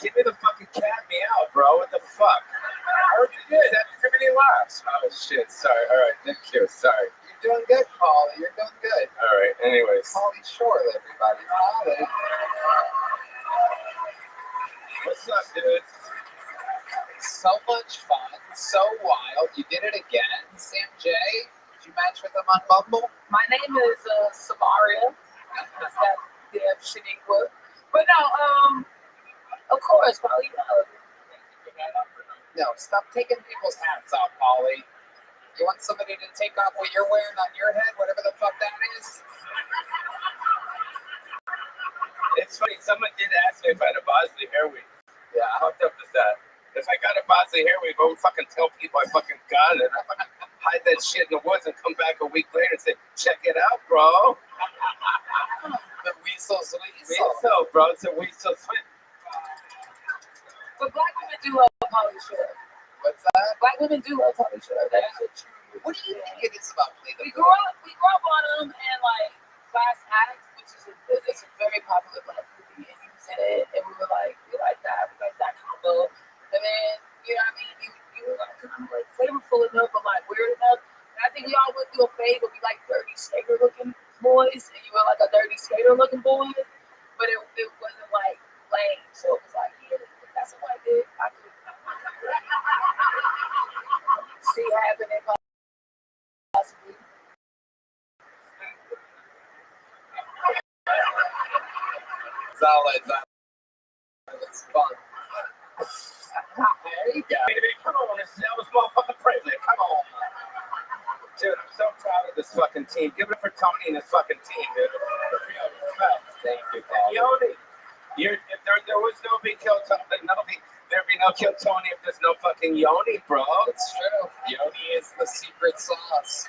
give me the fucking cat me out, bro. What the fuck? I already did. That's too many laughs. Oh shit. Sorry. All right. Thank you. Sorry. You're doing good, Paulie. You're doing good. All right. Anyways. Paulie Shore, everybody. Paulie. What's up, dude? So much fun. So wild. You did it again. Sam J. Did you match with him on Bumble? My name is Samaria. That's that damn Shaniqua. But no, of course, probably No, stop taking people's hats off, Paulie. You want somebody to take off what you're wearing on your head, whatever the fuck that is? It's funny. Someone did ask me if I had a Bosley hair weave. Yeah. How fucked up is that? If I got a Bosley hair weave, I would fucking tell people I fucking got it. I fucking hide that shit in the woods and come back a week later and say, "Check it out, bro." The weasel's weasel. Weasel, bro. It's a weasel swing. but black women do love Pauly Shore. What's that? Black women do love Pauly Shore. That's a true. What do you think it is about Play We the grew up on him and like Class Act, which is it's a very popular black movie, and he was in it, and we like that combo. And then, you know what I mean, you were like kind of like flavorful enough, but like weird enough. And I think we all went through a phase where we like dirty skater looking boys, and you were like a dirty skater looking boy, but it wasn't like lame. So it was like, yeah, that's what I did. I could see happening possibly. Solid. It's fun. There you go. Baby, come on. This is Elvis motherfucking Presley. Come on. Dude, I'm so proud of this fucking team. Give it for Tony and his fucking team, dude. For real respect. Thank you, Paul. Yoni. If there was no big kill Tony, there'd be no kill Tony if there's no fucking Yoni, bro. It's true. Yoni is the secret sauce.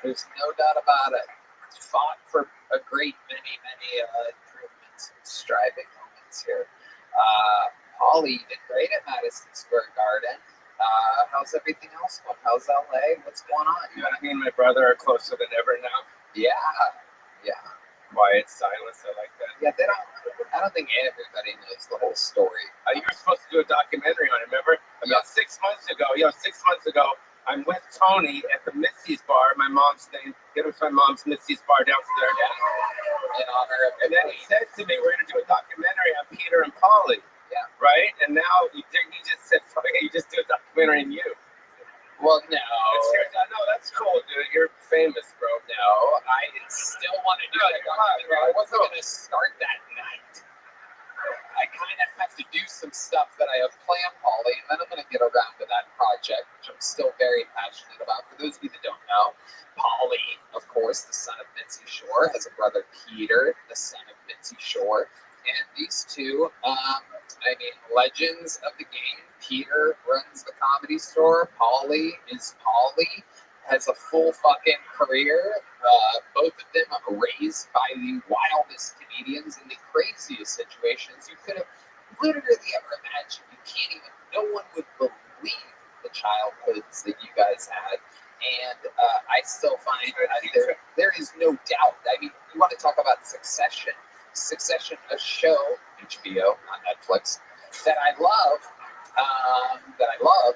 There's no doubt about it. Fought for a great many improvements and striving moments here. Paulie, you did great at Madison Square Garden. How's everything else going? How's LA? What's going on? You know what I mean? My brother are closer than ever now. Yeah. Quiet silence. I like that. Yeah, I don't think everybody knows the whole story. You were supposed to do a documentary on it, remember? About 6 months ago. 6 months ago, I'm with Tony at the Missy's bar, my mom's thing. It was my mom's Missy's bar downstairs. In honor of and then he said to me, "We're going to do a documentary on Peter and Paulie." Yeah. Right? And now he just said, "Fuck it, you just do a documentary on you." Well, no. No, that's cool, dude. You're famous, bro. No, I still want to do that documentary. I wasn't going to start that night. I kind of have to do some stuff that I have planned, Paulie, and then I'm going to get around to that project, which I'm still very passionate about. For those of you that don't know, Paulie, of course, the son of Mitzi Shore, has a brother, Peter, the son of Mitzi Shore. And these two, legends of the game. Peter runs the Comedy Store. Paulie is Paulie, has a full fucking career. Both of them are raised by the wildest comedians in the craziest situations you could have literally ever imagined. You can't even, no one would believe the childhoods that you guys had. And I still find there is no doubt. I mean, you want to talk about Succession, a show, HBO, on Netflix, that I loved.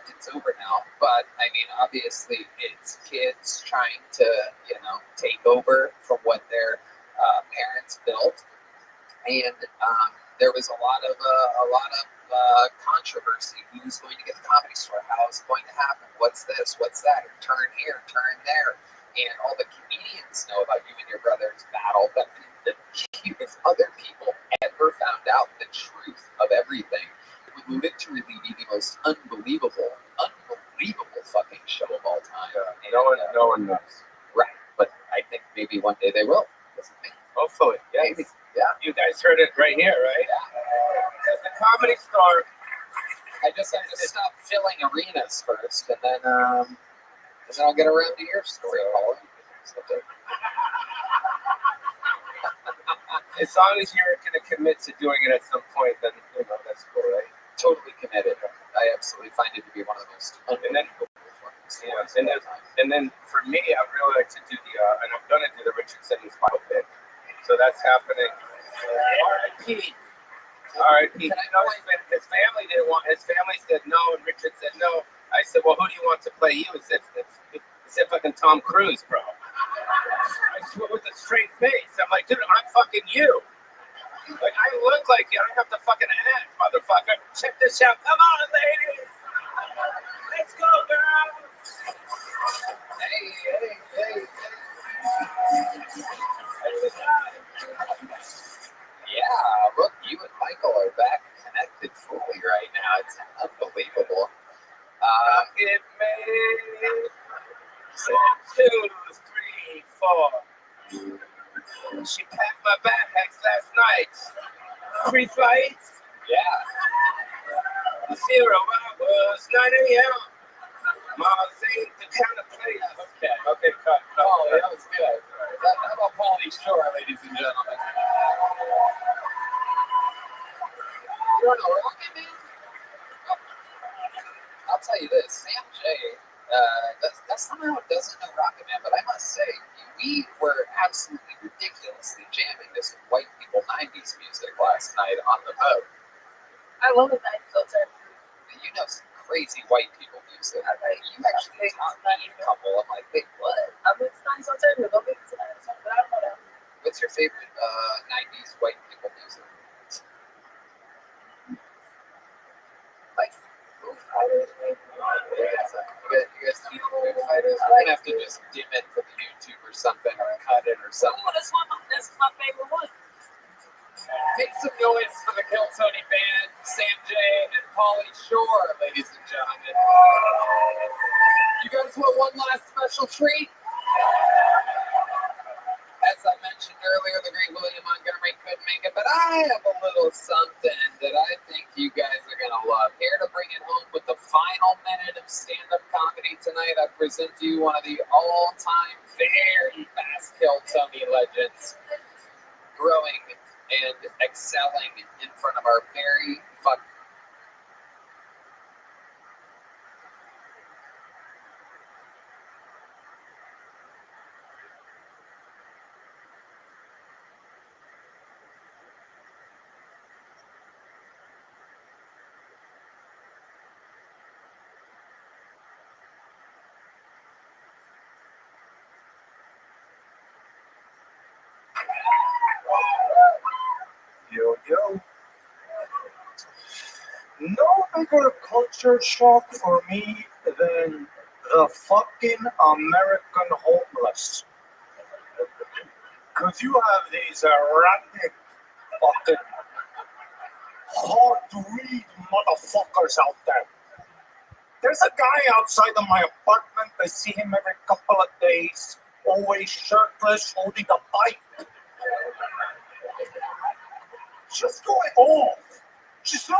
It's over now, but I mean, obviously, it's kids trying to, take over from what their parents built, and there was a lot of controversy. Who's going to get the Comedy Store? How is it going to happen? What's this? What's that? Turn here, turn there. and all the comedians know about you and your brother's battle, but the fewest other people ever found out the truth of everything. It would literally be the most unbelievable fucking show of all time. Yeah, no one knows. Right, but I think maybe one day they will. Hopefully, yes. Maybe. Yeah. You guys heard it right here, right? Yeah. Because the Comedy Store. I just have to stop filling arenas first, and then I'll get around to your story, Paul. As long as you're going to commit to doing it at some point, then that's cool, right? Totally committed. I absolutely find it to be one of the most unbelievable Yes, and then for me, I really like to do and I'm going to do the Richard Simmons biopic. So that's happening. R.I.P. R.I.P. His family didn't want. His family said no, and Richard said no. I said, well, who do you want to play you? He said fucking Tom Cruise, bro. I swear with a straight face. I'm like, dude, I'm fucking you. Like, I look like you. I don't have to fucking act, motherfucker. Check this out. Come on, ladies. Let's go, girl. Hey. Yeah, look, you and Michael are back connected fully right now. It's unbelievable. It made 2, 3, 4. She packed my bags last night. 3 flights. Yeah. 0 hours, 9 a.m. Mars ain't the kind of place. Okay, cut. Oh, that was good. How about Pauly Shore, ladies and gentlemen? You want to rock it, man? I'll tell you this, Sam J. That somehow doesn't know Rocket Man, but I must say, we were absolutely ridiculously jamming this white people 90s music last night on the boat. I love the night filter. You know some crazy white people music. You actually taught me a couple. I'm like, wait, what? I mean, it's nice alternative. Don't make it to that, but I don't know that. What's your favorite 90s white people music? Like Foo Fighters, maybe? You guys know Foo Fighters? We're going to have to just dim it for the YouTube or something, or cut it or something. Oh, this is my favorite one. Make some noise for the Kill Tony Band, Sam J. and Pauly Shore, ladies and gentlemen. You guys want one last special treat? As I mentioned earlier, the great William Montgomery couldn't make it, but I have a little something that I think you guys are going to love. Here to bring it home with the final minute of stand-up comedy tonight, I present to you one of the all-time very fast Kill Tony legends, growing and excelling in front of our very fucking Yo. No bigger culture shock for me than the fucking American homeless. Because you have these erratic, fucking, hard to read motherfuckers out there. There's a guy outside of my apartment. I see him every couple of days, always shirtless, holding a bike. Just going off. She's not.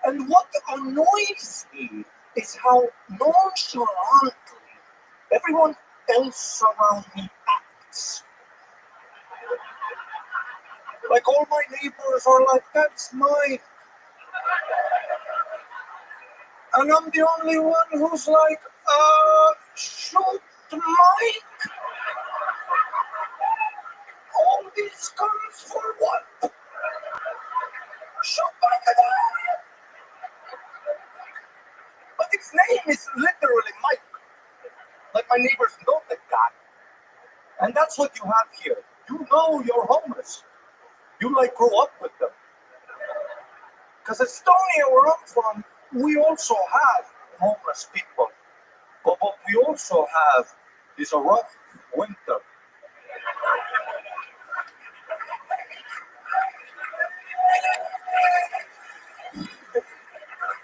And what annoys me is how nonchalantly everyone else around me acts. Like all my neighbors are like, that's mine. And I'm the only one who's like, shoot, Mike. All this comes for what? Shoot Mike again. But his name is literally Mike. Like my neighbors know the guy. And that's what you have here. You know you're homeless. You like grew up with them. Because Estonia, where I'm from, we also have homeless people. But what we also have is a rough winter.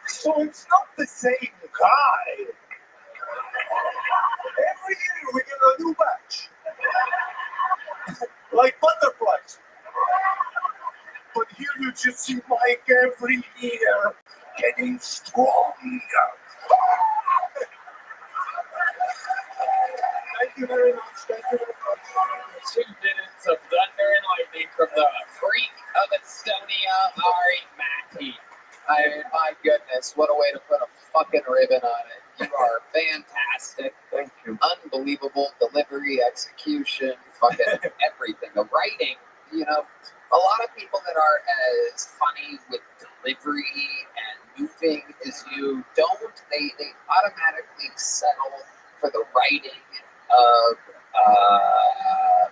So it's not the same guy. Every year we get a new batch. Like butterflies. But here you just see Mike every year getting stronger. Thank you very much. Thank you very much. 2 minutes of thunder and lightning from the freak of Estonia, Ari Matti. My goodness, what a way to put a fucking ribbon on it. You are fantastic. Thank you. Unbelievable delivery, execution, fucking everything. The writing, you know, a lot of people that are as funny with delivery and moving as you don't, they automatically settle for the writing of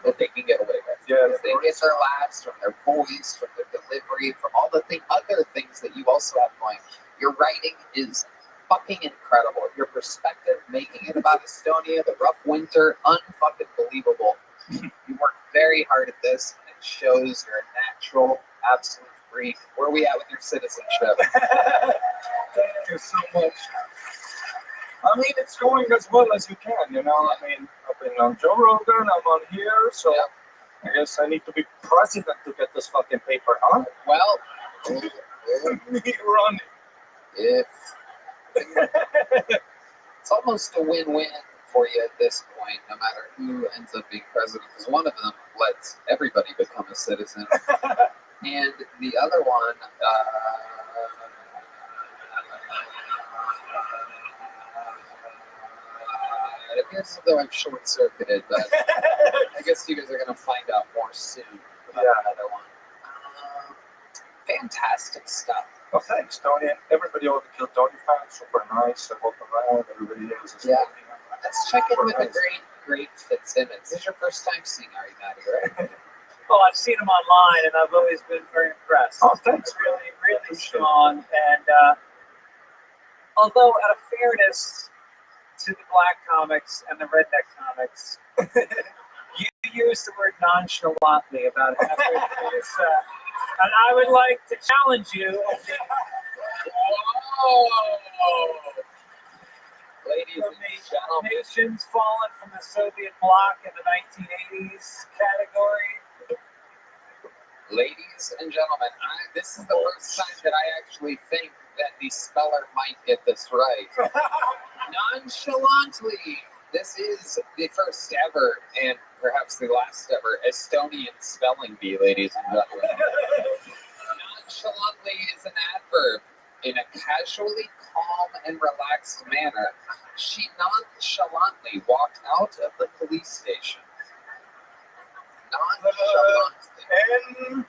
that they can get away with. Yeah, they get their laughs from their voice, from their delivery, from all the other things that you also have going. Your writing is fucking incredible. Your perspective, making it about Estonia, the rough winter, unfucking believable. You work very hard at this, and it shows you're a natural, absolute freak. Where are we at with your citizenship? Thank you so much. I mean, it's going as well as you can, you know. I mean, I've been on Joe Rogan, I'm on here, so I guess I need to be president to get this fucking paper, huh? Well, Me running. It's almost a win-win for you at this point, no matter who ends up being president, because one of them lets everybody become a citizen, and the other one, it appears as though I'm short-circuited, but I guess you guys are going to find out more soon about another one. Fantastic stuff. Well, thanks, Tony. And everybody over the Kill Tony fans, super nice. I walk around, everybody else is Let's check in with the great Fitzsimmons. This is your first time seeing Ari Matti, right? Well, I've seen him online, and I've always been very impressed. Oh, thanks. It's really strong. And although, out of fairness to the black comics and the redneck comics, you use the word nonchalantly about halfway through this. And I would like to challenge you. Ladies and gentlemen. Nations fallen from the Soviet bloc in the 1980s category. Ladies and gentlemen, this is the first time that I actually think that the speller might get this right. Nonchalantly, this is the first ever and perhaps the last ever Estonian spelling bee, ladies and gentlemen. Nonchalantly is an adverb. In a casually calm and relaxed manner, she nonchalantly walked out of the police station. Nonchalantly.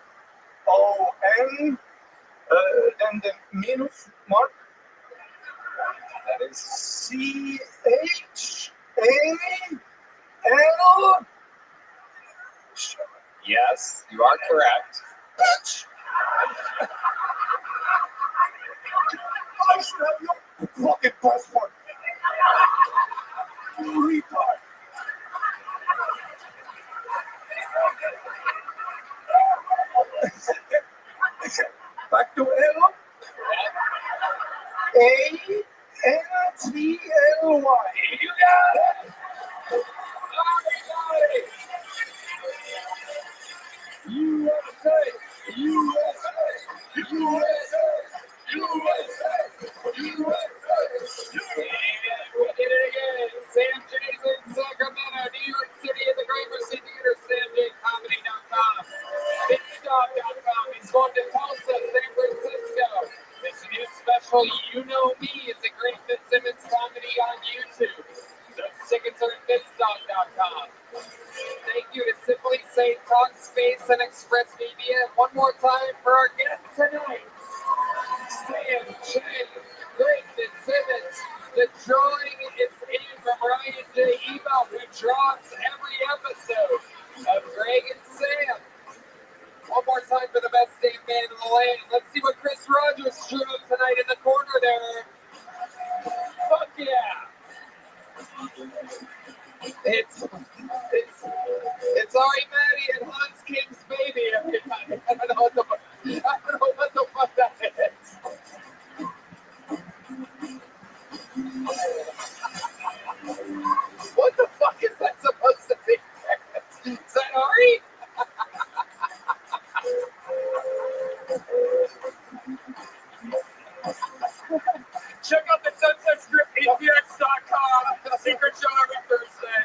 N-O-N, and the minus mark. That is C-H-A-L. Yes, you are correct. Bitch! I should have your fucking passport. You retard. Back to L. A-N-T-L-Y. You got it. USA, USA, USA, USA, USA. We did it again. Sam J's in Sacramento, New York City at the Gramercy Theater, SamJComedy.com, BitStop.com. He's going to Tulsa, San Francisco. This new special, You Know Me, is a great Fitzsimmons comedy on YouTube. Those tickets are at BitStop.com. Thank you to Simply Say Talk Space and Express Media. One more time for our guest tonight, Sam J. Great Fitzsimmons. The drawing is in from Ryan J. Ebel, who draws every episode of Greg and Sam. One more time for the best damn man in the land. Let's see what Chris Rogers drew up tonight in the corner there. Yeah. It's Ari Maddie and Hans King's baby, everybody. I don't know what the fuck that is. What the fuck is that supposed to be? Is that Ari? Check out the Sunset Strip, APX.com. Secret show every Thursday.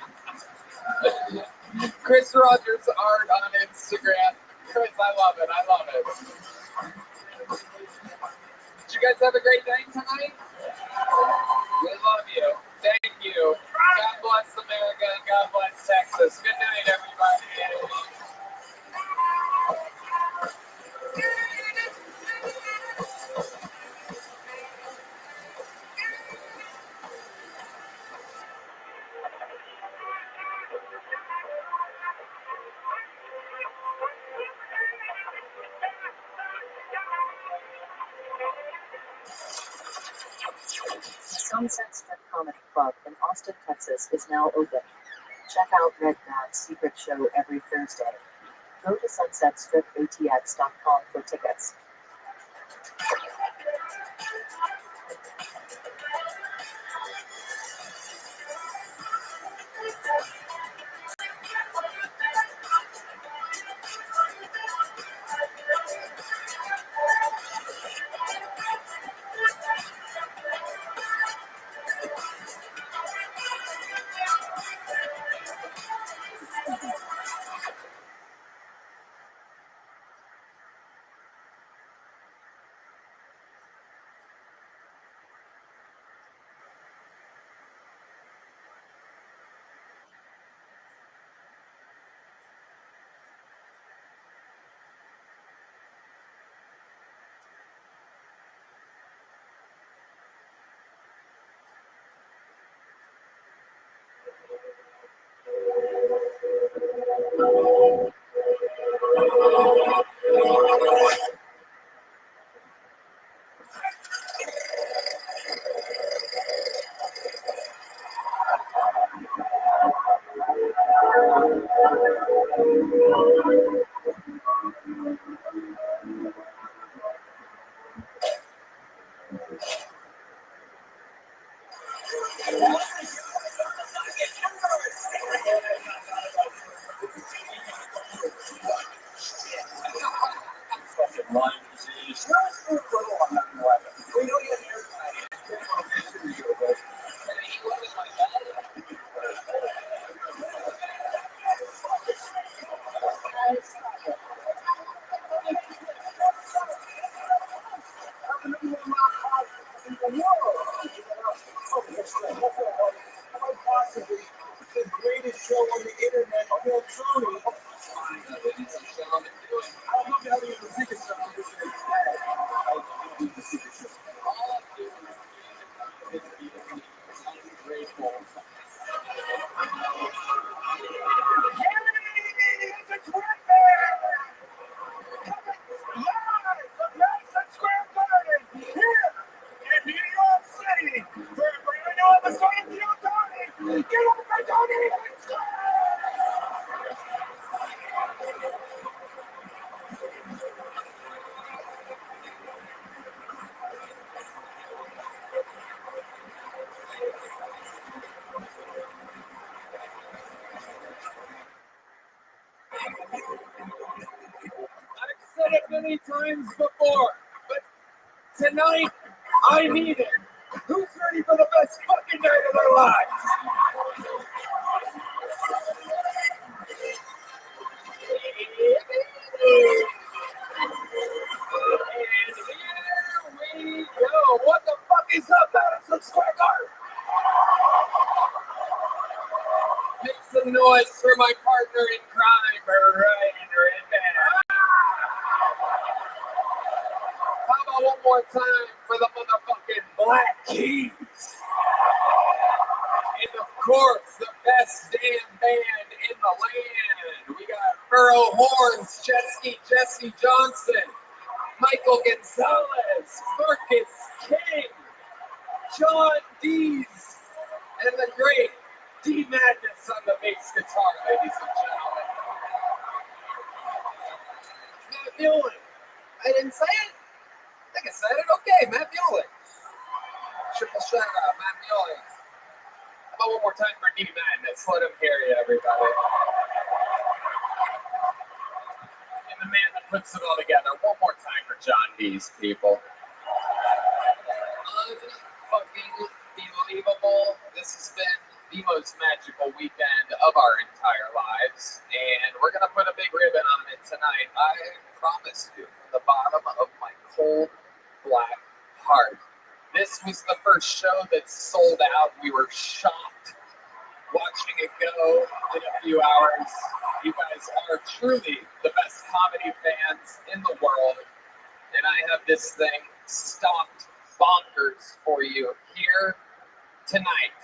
Chris Rogers art on Instagram. Chris, I love it. I love it. Did you guys have a great night tonight? We love you. Thank you. God bless America and God bless Texas. Good night, everybody. Sunset Strip Comedy Club in Austin, Texas is now open. Check out Red Bad's secret show every Thursday. Go to sunsetstripatx.com for tickets. Lyme disease. We know you the greatest show on the internet, called Tony. I'm not having the secret show. I've said it many times before, but tonight I mean it. Who's ready for the best fucking night of their lives? And here we go. What the fuck is up, Madison Square Garden? Make some noise for my partner in crime, Ryan Redman. How about one more time for the motherfucking Black Keys? And of course, the best damn band in the land. We got Earl Horns, Jesse Johnson, Michael Gonzalez, Marcus King, John Dees, And the great D Madness on the bass guitar, ladies and gentlemen. Matt Mueller. I didn't say it. I think I said it. Okay, Matt Mueller. Triple shout out, Matt Mueller. How about one more time for D Madness? Let him hear you, everybody. And the man that puts it all together. One more time for John D's people. Unfucking believable. This has been the most magical weekend of our entire lives, and we're gonna put a big ribbon on it tonight. I promise you, from the bottom of my cold black heart. This was the first show that sold out. We were shocked watching it go in a few hours. You guys are truly the best comedy fans in the world, and I have this thing stocked bonkers for you here tonight.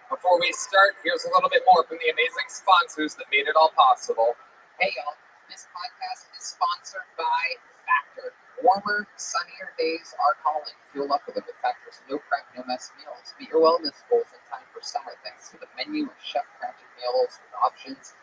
Before we start, here's a little bit more from the amazing sponsors that made it all possible. Hey y'all, this podcast is sponsored by Factor. Warmer, sunnier days are calling. Fuel up with it with Factor's no prep, no mess meals. Meet your wellness goals in time for summer thanks to the menu of chef-crafted meals with options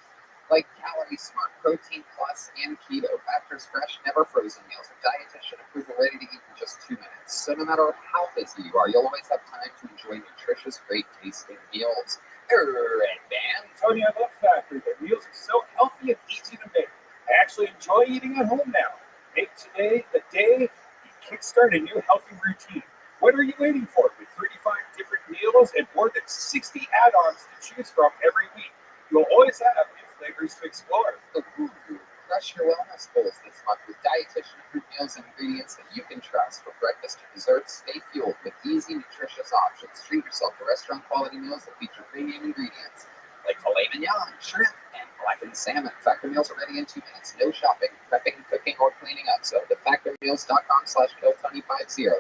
like Calorie Smart, Protein Plus, and Keto. Factor's fresh, never frozen meals with dietitian approval ready to eat in just 2 minutes. So no matter how busy you are, you'll always have time to enjoy nutritious, great tasting meals. Red Band. Tony, I love Factor. Their meals are so healthy and easy to make. I actually enjoy eating at home now. Make today the day you kickstart a new healthy routine. What are you waiting for? With 35 different meals and more than 60 add-ons to choose from every week, you'll always have new flavors to explore. Crush your wellness goals this month with dietitian-approved meals and ingredients that you can trust. From breakfast to dessert, stay fueled with easy, nutritious options. Treat yourself to restaurant-quality meals that feature premium ingredients like filet mignon, shrimp, and blackened salmon. Factor meals are ready in 2 minutes. No shopping, prepping, cooking, or cleaning up. So to factormeals.com/KillTony50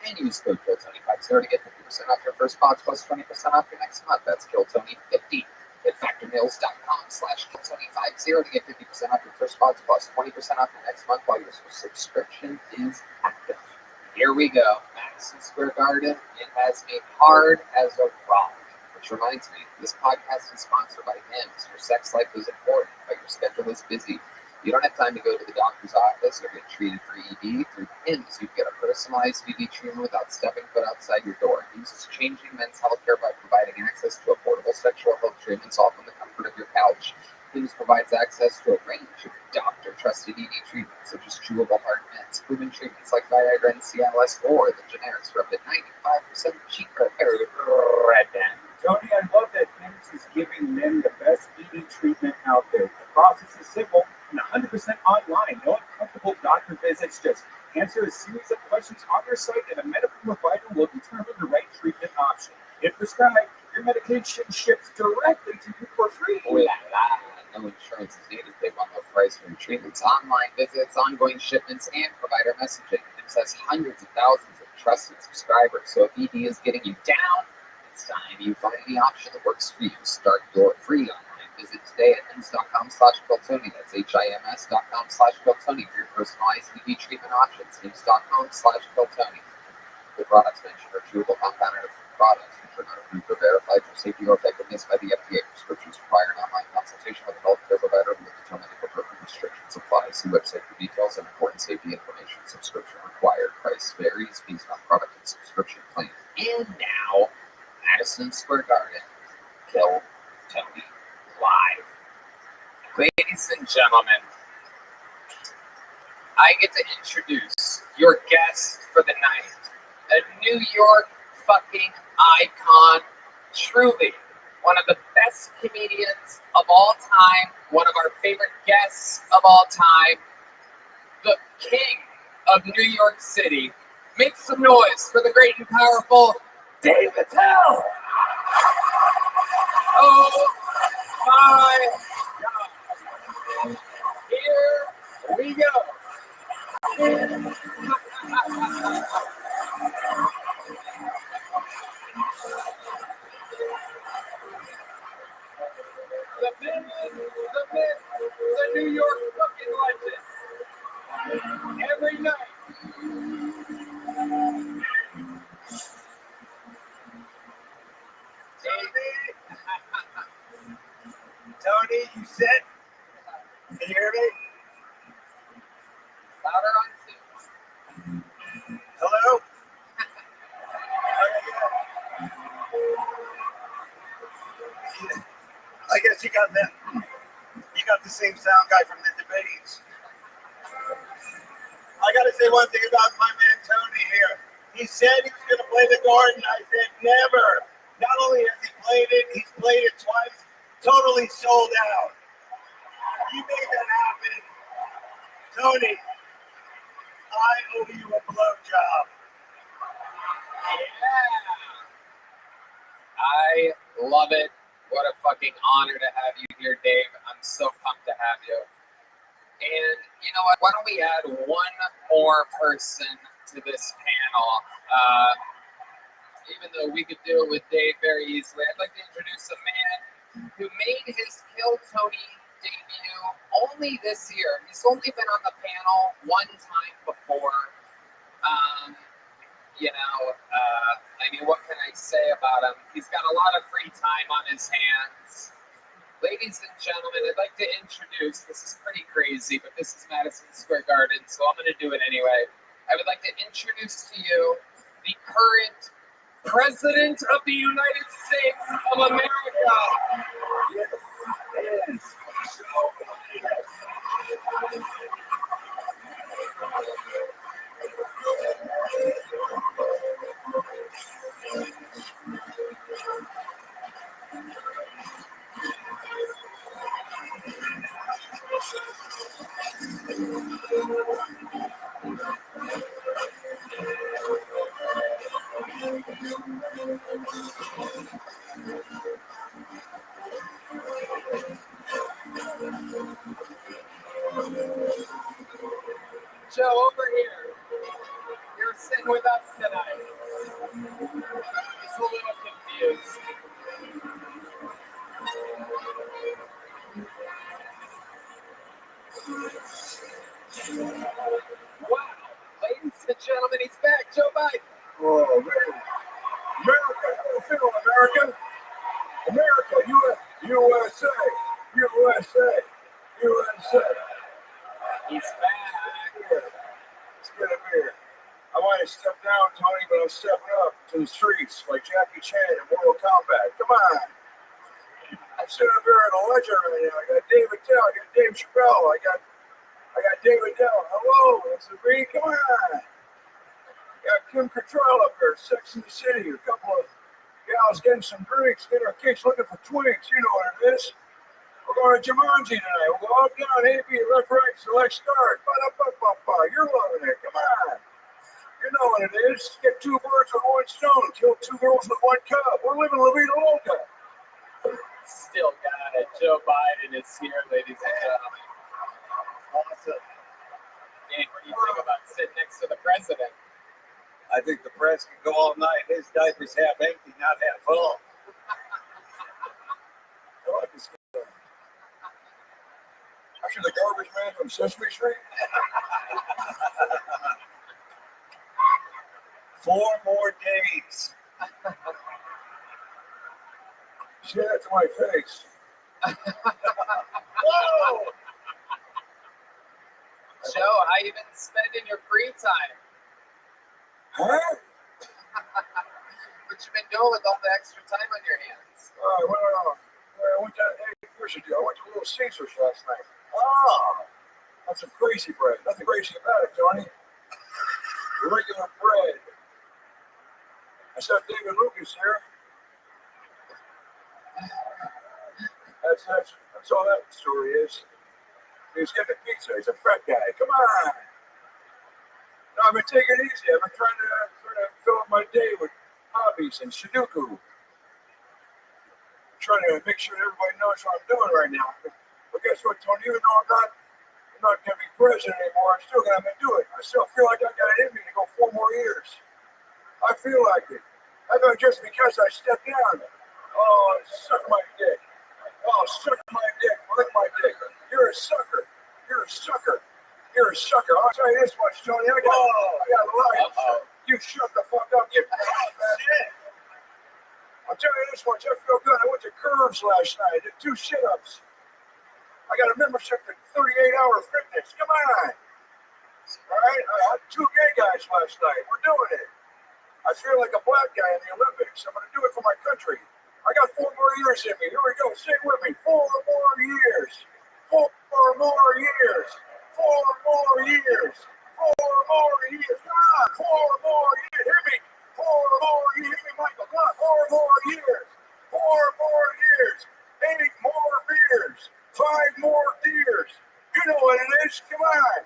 and use code KillTony50 to get 50% off your first box plus 20% off your next month. That's KillTony50. At factormeals.com/KillTony50 to get 50% off your first box plus 20% off your next month while your subscription is active. Here we go. Madison Square Garden. It has me hard as a rock. Which reminds me, this podcast is sponsored by Hims. Your sex life is important, but your schedule is busy. You don't have time to go to the doctor's office or get treated for ED. Through Hims, you get a personalized ED treatment without stepping foot outside your door. Hims is changing men's healthcare by providing access to affordable sexual health treatments all from the comfort of your couch. Hims provides access to a range of doctor-trusted ED treatments, such as chewable hard meds, proven treatments like Viagra and Cialis, or the generics for up to 95% cheaper. Red Band. Tony, I love that Hims is giving men the best ED treatment out there. The process is simple and 100% online. No uncomfortable doctor visits. Just answer a series of questions on their site, and a medical provider will determine the right treatment option. If prescribed, your medication ships directly to you for free. Oh la la. No insurance is needed. They want no price for your treatments, online visits, ongoing shipments, and provider messaging. Hims has hundreds of thousands of trusted subscribers. So if ED is getting you down, it's time you find the option that works for you. Start your free online visit today at hims.com/KillTony. That's HIMS.com/KillTony for your personalized ED treatment options. hims.com/KillTony. The products mentioned are chewable compounded products which are not approved or verified for safety or effectiveness by the FDA. Prescriptions require an online consultation with a healthcare provider who will determine if appropriate restrictions apply. See website for details and important safety information. Subscription required. Price varies based on product and subscription plan. And now, Madison Square Garden, Kill Tony Live. Ladies and gentlemen, I get to introduce your guest for the night, a New York fucking icon, truly one of the best comedians of all time, one of our favorite guests of all time, the king of New York City. Make some noise for the great and powerful Dave Attell. Oh my God. Here we go. The myth, the New York fucking legend. Every night. Dave Tony, you set? Can you hear me? Louder on two. Hello? I guess you got that. You got the same sound guy from the debates. I got to say one thing about my man Tony here. He said he was going to play the Garden. I said never. Not only has he played it, he's played it twice. Totally sold out. You made that happen. Tony, I owe you a blowjob. Yeah. I love it. What a fucking honor to have you here, Dave. I'm so pumped to have you. And you know what? Why don't we add one more person to this panel? Even though we could do it with Dave very easily, I'd like to introduce a man who made his Kill Tony debut only this year. He's only been on the panel one time before. I mean, what can I say about him? He's got a lot of free time on his hands. Ladies and gentlemen, I'd like to introduce, this is pretty crazy, but this is Madison Square Garden, so I'm going to do it anyway. I would like to introduce to you the current President of the United States of America. Yes. Joe, over here. You're sitting with us tonight. He's a little confused. Wow. Ladies and gentlemen, he's back. Joe Biden. Oh, man. America, how you feel, America? America, USA, USA, USA. He's back. It's good to be here. I want to step down, Tony, but I'm stepping up to the streets like Jackie Chan in Mortal Kombat. Come on. I'm sitting up here in a legend right now. I got David Tell, I got Dave Chappelle, I got David Dell. Hello, it's a me. Come on. I got Kim Cattrall up there, Sex in the City. A couple of gals getting some drinks, getting our kicks looking for twinks. You know what it is. We're going to Jumanji tonight. We'll go up, down, A, B, left, right, select, start. Ba-da-ba-ba-ba. You're loving it. Come on. You know what it is. Get two birds with one stone. Kill two girls with one cub. We're living La Vida Loca. Still got it. Joe Biden is here, ladies and gentlemen. Awesome. And what do you think about sitting next to the president? I think the press can go all night. His diaper's half empty, not half full. I like this guy. Actually, the garbage man from Sesame Street. 4 more days. Say that to my face. Whoa! Joe, how you been spending your free time? Huh? What you been doing with all the extra time on your hands? I went to Little Caesars last night. Oh, that's some crazy bread. Nothing crazy about it, Tony. Regular bread. I saw David Lucas here. That's all that story is. He's getting a pizza. He's a fat guy. Come on. No, I've been taking it easy. I've been trying to fill up my day with hobbies and Sudoku. Trying to make sure everybody knows what I'm doing right now. But guess what, Tony? Even though I'm not going to be president anymore, I'm still going to do it. I still feel like I got it in me to go 4 more years. I feel like it. I thought just because I stepped down. Oh, suck my dick. Oh, suck my dick. Lick my dick. You're a sucker. You're a sucker. You're a sucker. I'll tell you this much, Tony. I got a lie. You shut the fuck up, you shit. I'll tell you this much. I feel good. I went to Curves last night. I did 2 sit-ups. got a membership to 38-hour fitness. Come on. All right, I had 2 gay guys last night. We're doing it. I feel like a black guy in the Olympics. I'm going to do it for my country. I got 4 more years in me. Here we go. Say it with me. 4 more years. 4 more years. 4 more years. 4 more years. Come on. 4 more years. Hear me. 4 more years. Hear me, Michael. Come on. 4 more years. 4 more years. 8 more beers. 5 more deers. You know what it is. Come on.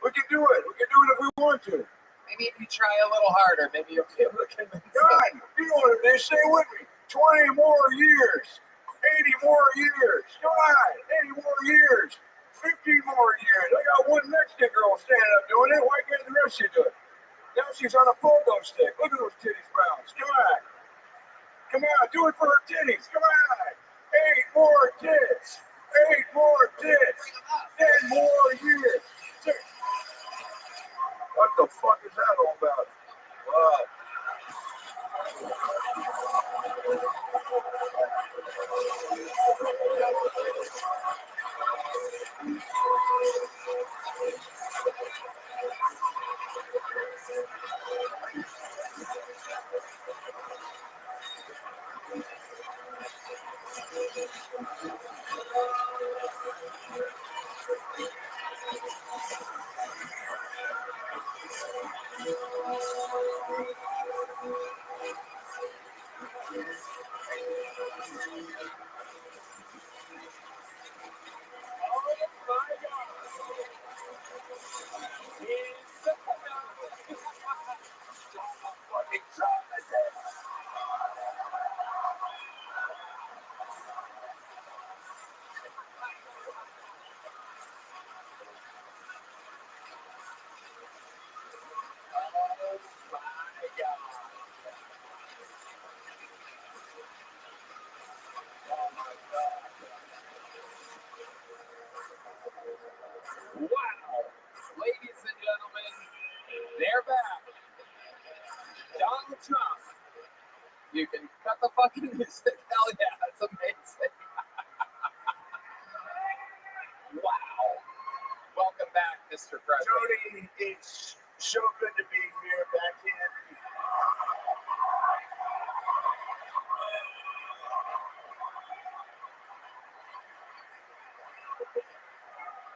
We can do it. We can do it if we want to. Maybe if you try a little harder, maybe you'll be able to convince them. God, you know what it is. Say it with me. 20 more years. 80 more years. Come on. 80 more years. 50 more years. I got one Mexican girl standing up doing it. Why can't the rest of you do it? Now she's on a pogo stick. Look at those titties bounce. Come on. Come on. Do it for her titties. Come on. 8 more tits. 8 more tits. 10 more years. What the fuck is that all about? Wow. Wow. Ladies and gentlemen, they're back. Donald Trump. You can cut the fucking music. Hell yeah, that's amazing. Wow. Welcome back, Mr. President. Tony, it's so good to be here back in.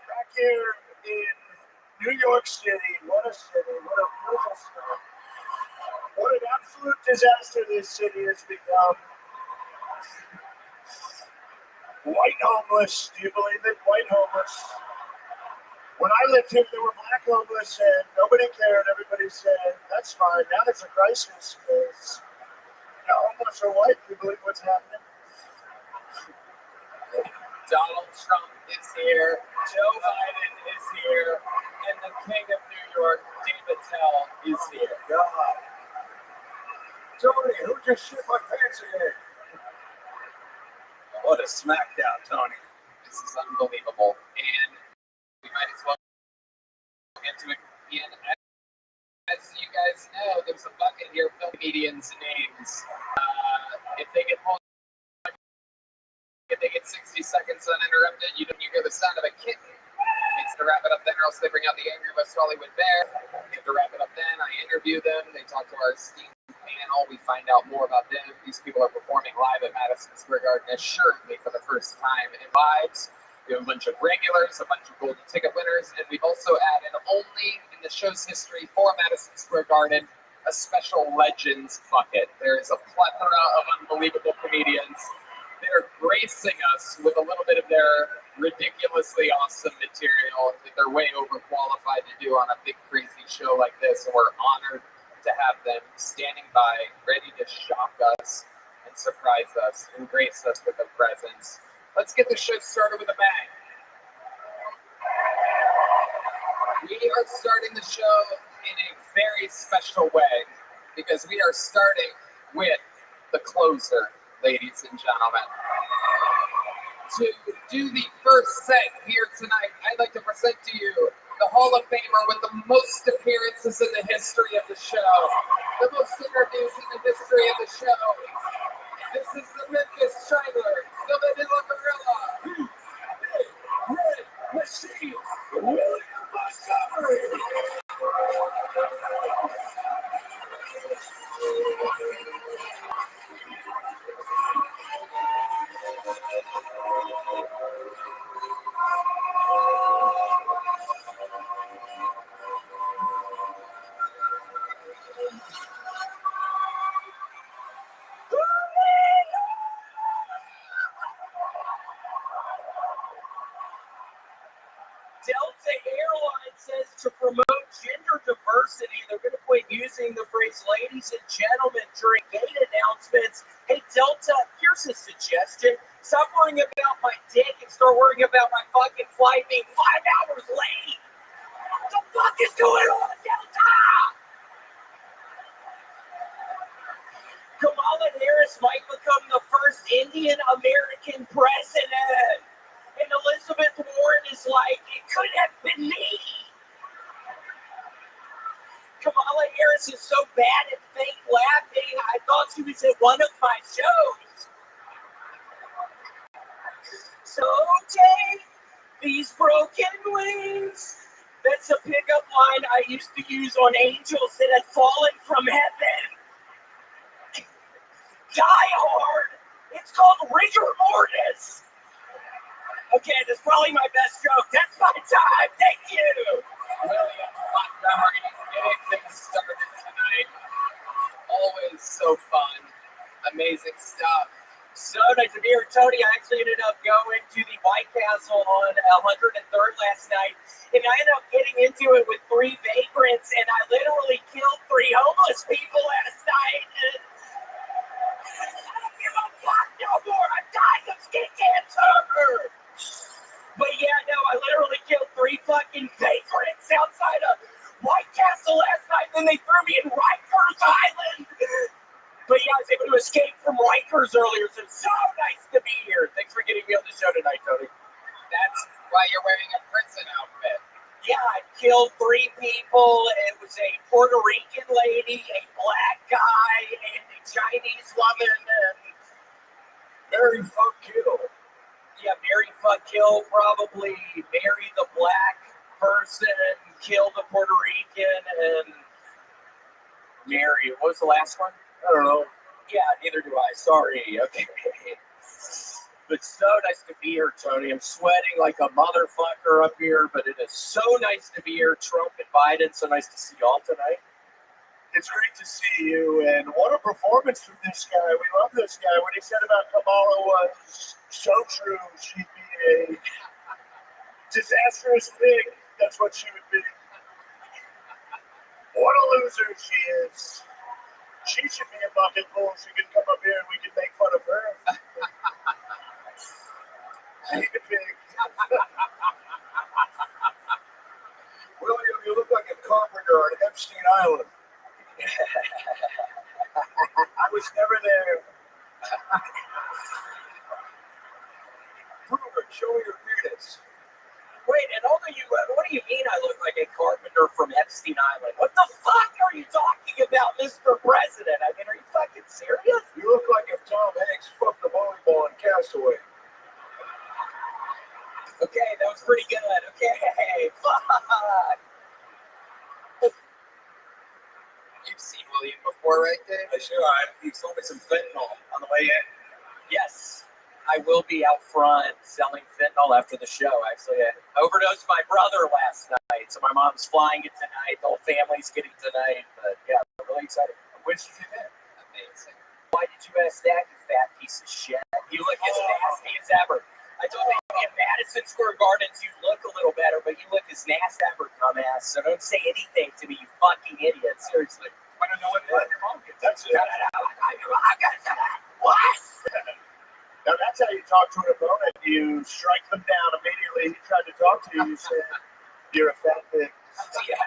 Back here in New York City. What a city. What a beautiful city. What an absolute disaster this city has become. White homeless. Do you believe it? White homeless. When I lived here, there were black homeless and nobody cared. Everybody said, that's fine. Now there's a crisis because homeless are white. Do you believe what's happening? Donald Trump is here. Joe Biden is here. And the king of New York, David Tell, is here. God. Tony, who just shit my pants again? What a smackdown, Tony. This is unbelievable. And we might as well get to it. And as you guys know, there's a bucket here of comedians' names. If they get 60 seconds uninterrupted, you hear the sound of a kitten. It's to wrap it up then, or else they bring out the Angry West Hollywood Bear. We have to wrap it up then. I interview them. They talk to our esteemed panel. We find out more about them. These people are performing live at Madison Square Garden, assuredly for the first time in lives. We have a bunch of regulars, a bunch of golden ticket winners, and we've also added, only in the show's history for Madison Square Garden, a special legends bucket. There is a plethora of unbelievable comedians. They're gracing us with a little bit of their ridiculously awesome material that they're way overqualified to do on a big crazy show like this, and we're honored to have them standing by, ready to shock us and surprise us and grace us with their presence. Let's get the show started with a bang. We are starting the show in a very special way because we are starting with the closer, ladies and gentlemen. To do the first set here tonight, I'd like to present to you the Hall of Famer with the most appearances in the history of the show, the most interviews in the history of the show. This is the Memphis Strangler, the Manila Gorilla, Big Red Delta Airlines says to promote gender diversity, they're going to quit using the phrase ladies and gentlemen during gate announcements. Hey, Delta, here's a suggestion. Stop worrying about my dick and start worrying about my fucking flight being 5 hours late. What the fuck is going on, Delta? Kamala Harris might become the first Indian American president. And Elizabeth Warren is like, it could have been me. Kamala Harris is so bad at fake laughing, I thought she was at one of my shows. So take these broken wings. That's a pickup line I used to use on angels that had fallen from heaven. Die hard. It's called rigor mortis. Okay, that's probably my best joke. That's my time. Thank you. William Montgomery getting things started tonight. Always so fun. Amazing stuff. So nice to be here, Tony. I actually ended up going to the White Castle on 103rd last night, and I ended up getting into it with 3 vagrants, and I literally killed 3 homeless people last night. And I don't give a fuck no more. I'm dying of skin cancer. But yeah, no, I literally killed 3 fucking vagrants outside of White Castle last night. Then they threw me in Rikers Island. But yeah, I was able to escape from Rikers earlier. So it's so nice to be here. Thanks for getting me on the show tonight, Tony. That's why you're wearing a prison outfit. Yeah, I killed 3 people. It was a Puerto Rican lady, a black guy, and a Chinese woman. And Mary fuck kill. yeah, Mary fuck kill, probably marry the black person, kill the Puerto Rican, and Mary. What was the last one? I don't know. Yeah, neither do I. Sorry. Okay. But so nice to be here, Tony. I'm sweating like a motherfucker up here, but it is so nice to be here. Trump and Biden, so nice to see y'all tonight. It's great to see you, and what a performance from this guy. We love this guy. What he said about Kamala was so true. She'd be a disastrous pig. That's what she would be. What a loser she is. She should be a bucket pool. She could come up here and we could make fun of her. She's a pig. William, you look like a carpenter on Epstein Island. I was never there. Prove it. Show me your penis. Wait, and although you, what do you mean I look like a carpenter from Epstein Island? What the fuck are you talking about, Mr. President? I mean, are you fucking serious? You look like if Tom Hanks fucked the volleyball in Castaway. Okay, that was pretty good. Okay, fuck. You've seen William before, right, Dave? I sure he sold me some fentanyl on the way in. Yes, I will be out front selling fentanyl after the show. Actually, I overdosed my brother last night, so my mom's flying it tonight. The whole family's getting tonight. But yeah, I'm really excited. When's she in? Amazing. Why did you ask that, you fat piece of shit? You look as nasty as ever. I told you in Madison Square Gardens you look a little better, but you look as nasty as ever, dumbass. So don't say anything to me, you fucking idiot. Seriously. I don't know what your mom gets. That's it. What? Now that's how you talk to an opponent. You strike them down immediately. He tried to talk to you. You said, "You're a fat pig." Yeah.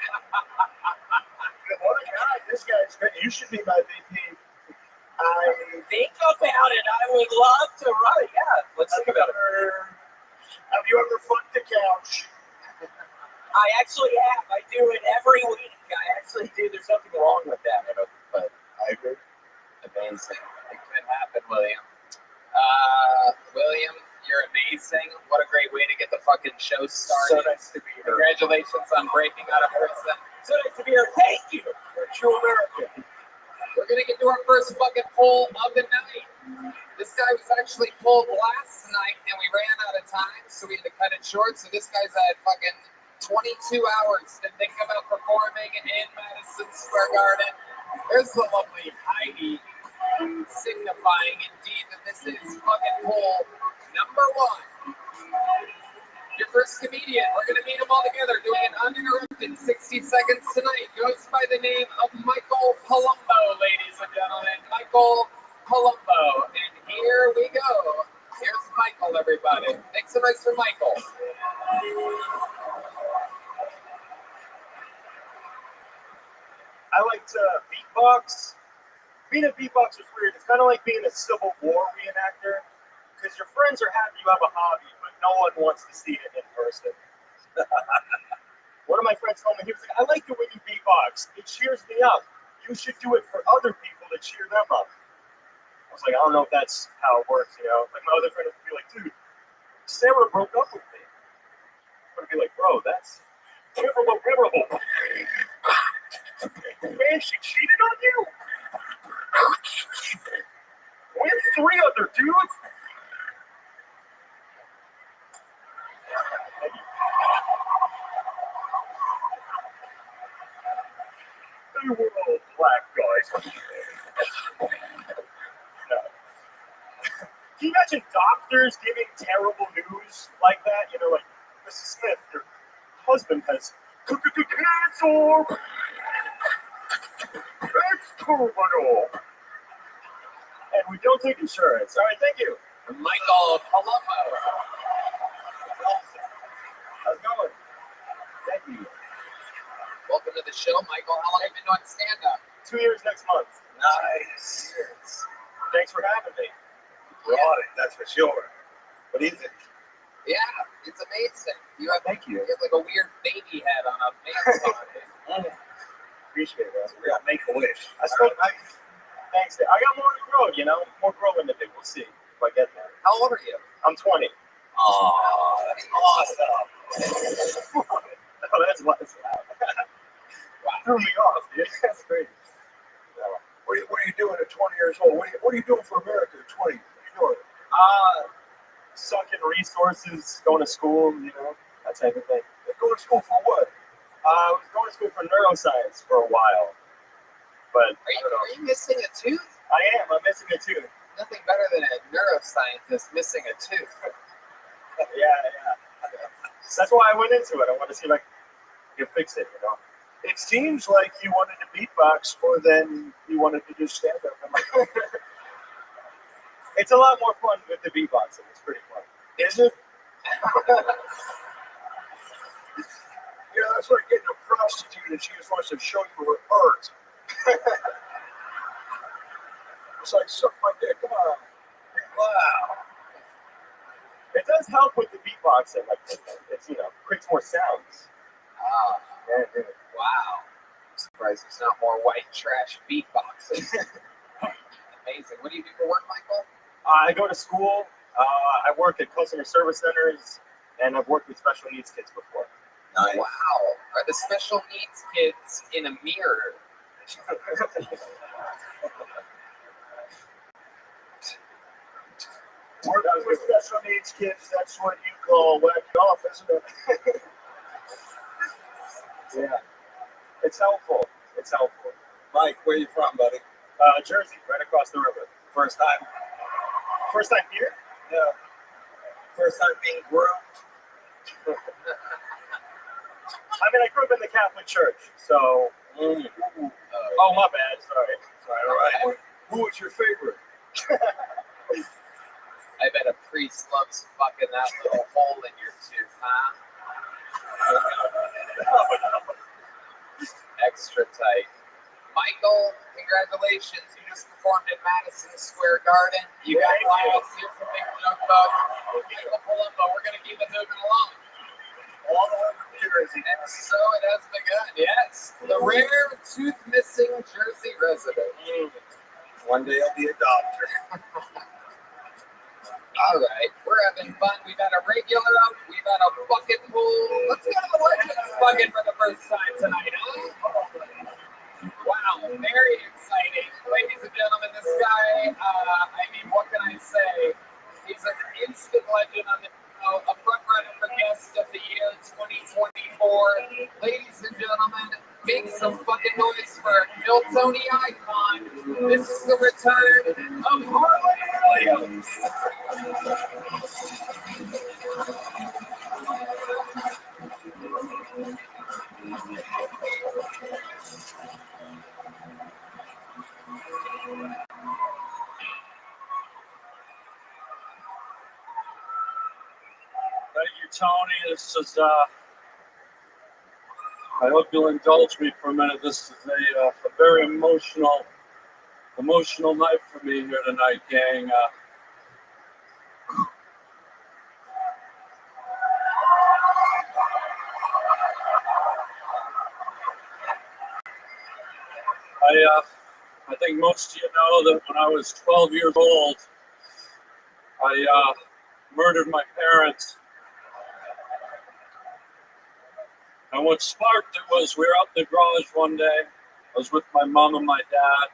What a guy! This guy's great. You should be my VP. I Think about it. I would love to run it. Yeah, let's think about it. Have you ever fucked the couch? I actually have. I do it every week. I actually do. There's nothing wrong with that. But I agree. Amazing. It could happen, William. William, you're amazing. What a great way to get the fucking show started. So nice to be here. Congratulations on breaking out of prison. so nice to be here. Thank you. You're a true American. We're going to get to our first bucket pull of the night. This guy was actually pulled last night, and we ran out of time, so we had to cut it short. So this guy's had fucking 22 hours to think about performing in Madison Square Garden. There's the lovely Heidi, signifying indeed that this is bucket pull number 1. Your first comedian. We're going to meet him them all together, doing an uninterrupted 60 seconds tonight. Goes by the name of Michael Palumbo, ladies and gentlemen. Michael Palumbo. And here we go. Here's Michael, everybody. Make some noise for Michael. I like to beatbox. Being a beatboxer is weird. It's kind of like being a Civil War reenactor, because your friends are happy you have a hobby, but no one wants to see it in person. One of my friends told me, he was like, I like it when you beatbox. It cheers me up. You should do it for other people to cheer them up. I was like, I don't know if that's how it works, you know? Like, my other friend would be like, dude, Sarah broke up with me. I would be like, bro, that's terrible. Man, she cheated on you? With 3 other dudes? They were all black guys. No. Can you imagine doctors giving terrible news like that? You know, like, Mrs. Smith, your husband has cancer. It's terminal. And we don't take insurance. All right, thank you. Michael Palumbo. How's it going? Thank you. Welcome to the show, Michael. How long have you been doing stand-up? 2 years next month. Nice. Thanks for having me. We're on it, that's for sure. What do you think? Yeah, it's amazing. You have Thank you. like a weird baby head on a man's body. Appreciate it. We got Make-A-Wish. Thanks. I got more to grow, you know? More growing to do. We'll see if I get there. How old are you? I'm 20. Oh, that's awesome. Oh, that's what's up. Wow. Threw me off, dude. That's great. What are you doing at 20 years old? What are you doing for America at 20? What are you doing? Sucking resources, going to school, you know, that type of thing. You're going to school for what? I was going to school for neuroscience for a while, but Are you missing a tooth? I am. I'm missing a tooth. Nothing better than a neuroscientist missing a tooth. Yeah. That's why I went into it. I wanted to see if I could fix it, you know. It seems like you wanted to beatbox more than you wanted to do stand-up. It's a lot more fun with the beatboxing. It's pretty fun. Is it? Yeah, that's like getting a prostitute and she just wants to show you her art. It's like, suck my dick, come on. Wow. It does help with the beatboxing. Like, it's, you know, creates more sounds. Yeah. Wow. I'm surprised there's not more white trash beatboxing. Amazing. What do you do for work, Michael? I go to school. I work at customer service centers, and I've worked with special needs kids before. Nice. Wow. Are the special needs kids in a mirror? Working with special needs kids, that's what you call whacked off, isn't it? Yeah. It's helpful. It's helpful. Mike, where you from, buddy? Jersey, right across the river. First time? First time here? Yeah. First time being groomed? I mean, I grew up in the Catholic Church, so. Oh, my bad. Sorry. All right. Who was your favorite? I bet a priest loves fucking that little hole in your tooth, huh? Extra tight. Michael, congratulations. You just performed at Madison Square Garden. You got laughs. Here's a big joke book. Michael Palumbo, we're going to keep it moving along. All over Jersey. And so it has begun, yes. The rare tooth-missing Jersey resident. One day I'll be a doctor. All right, we're having fun. We've had a regular out. We've had a bucket pool. Let's go to the Legends bucket for the first time tonight, huh? Wow, very exciting. Ladies and gentlemen, this guy, I mean, what can I say? He's an instant legend on the show, a front runner for guest of the year 2024. Ladies and gentlemen, make some fucking noise for Miltoni icon. This is the return of Harlan Williams. Thank you, Tony. This is, I hope you'll indulge me for a minute. This is a very emotional night for me here tonight, gang. I think most of you know that when I was 12 years old, I murdered my parents. And what sparked it was we were out in the garage one day. I was with my mom and my dad.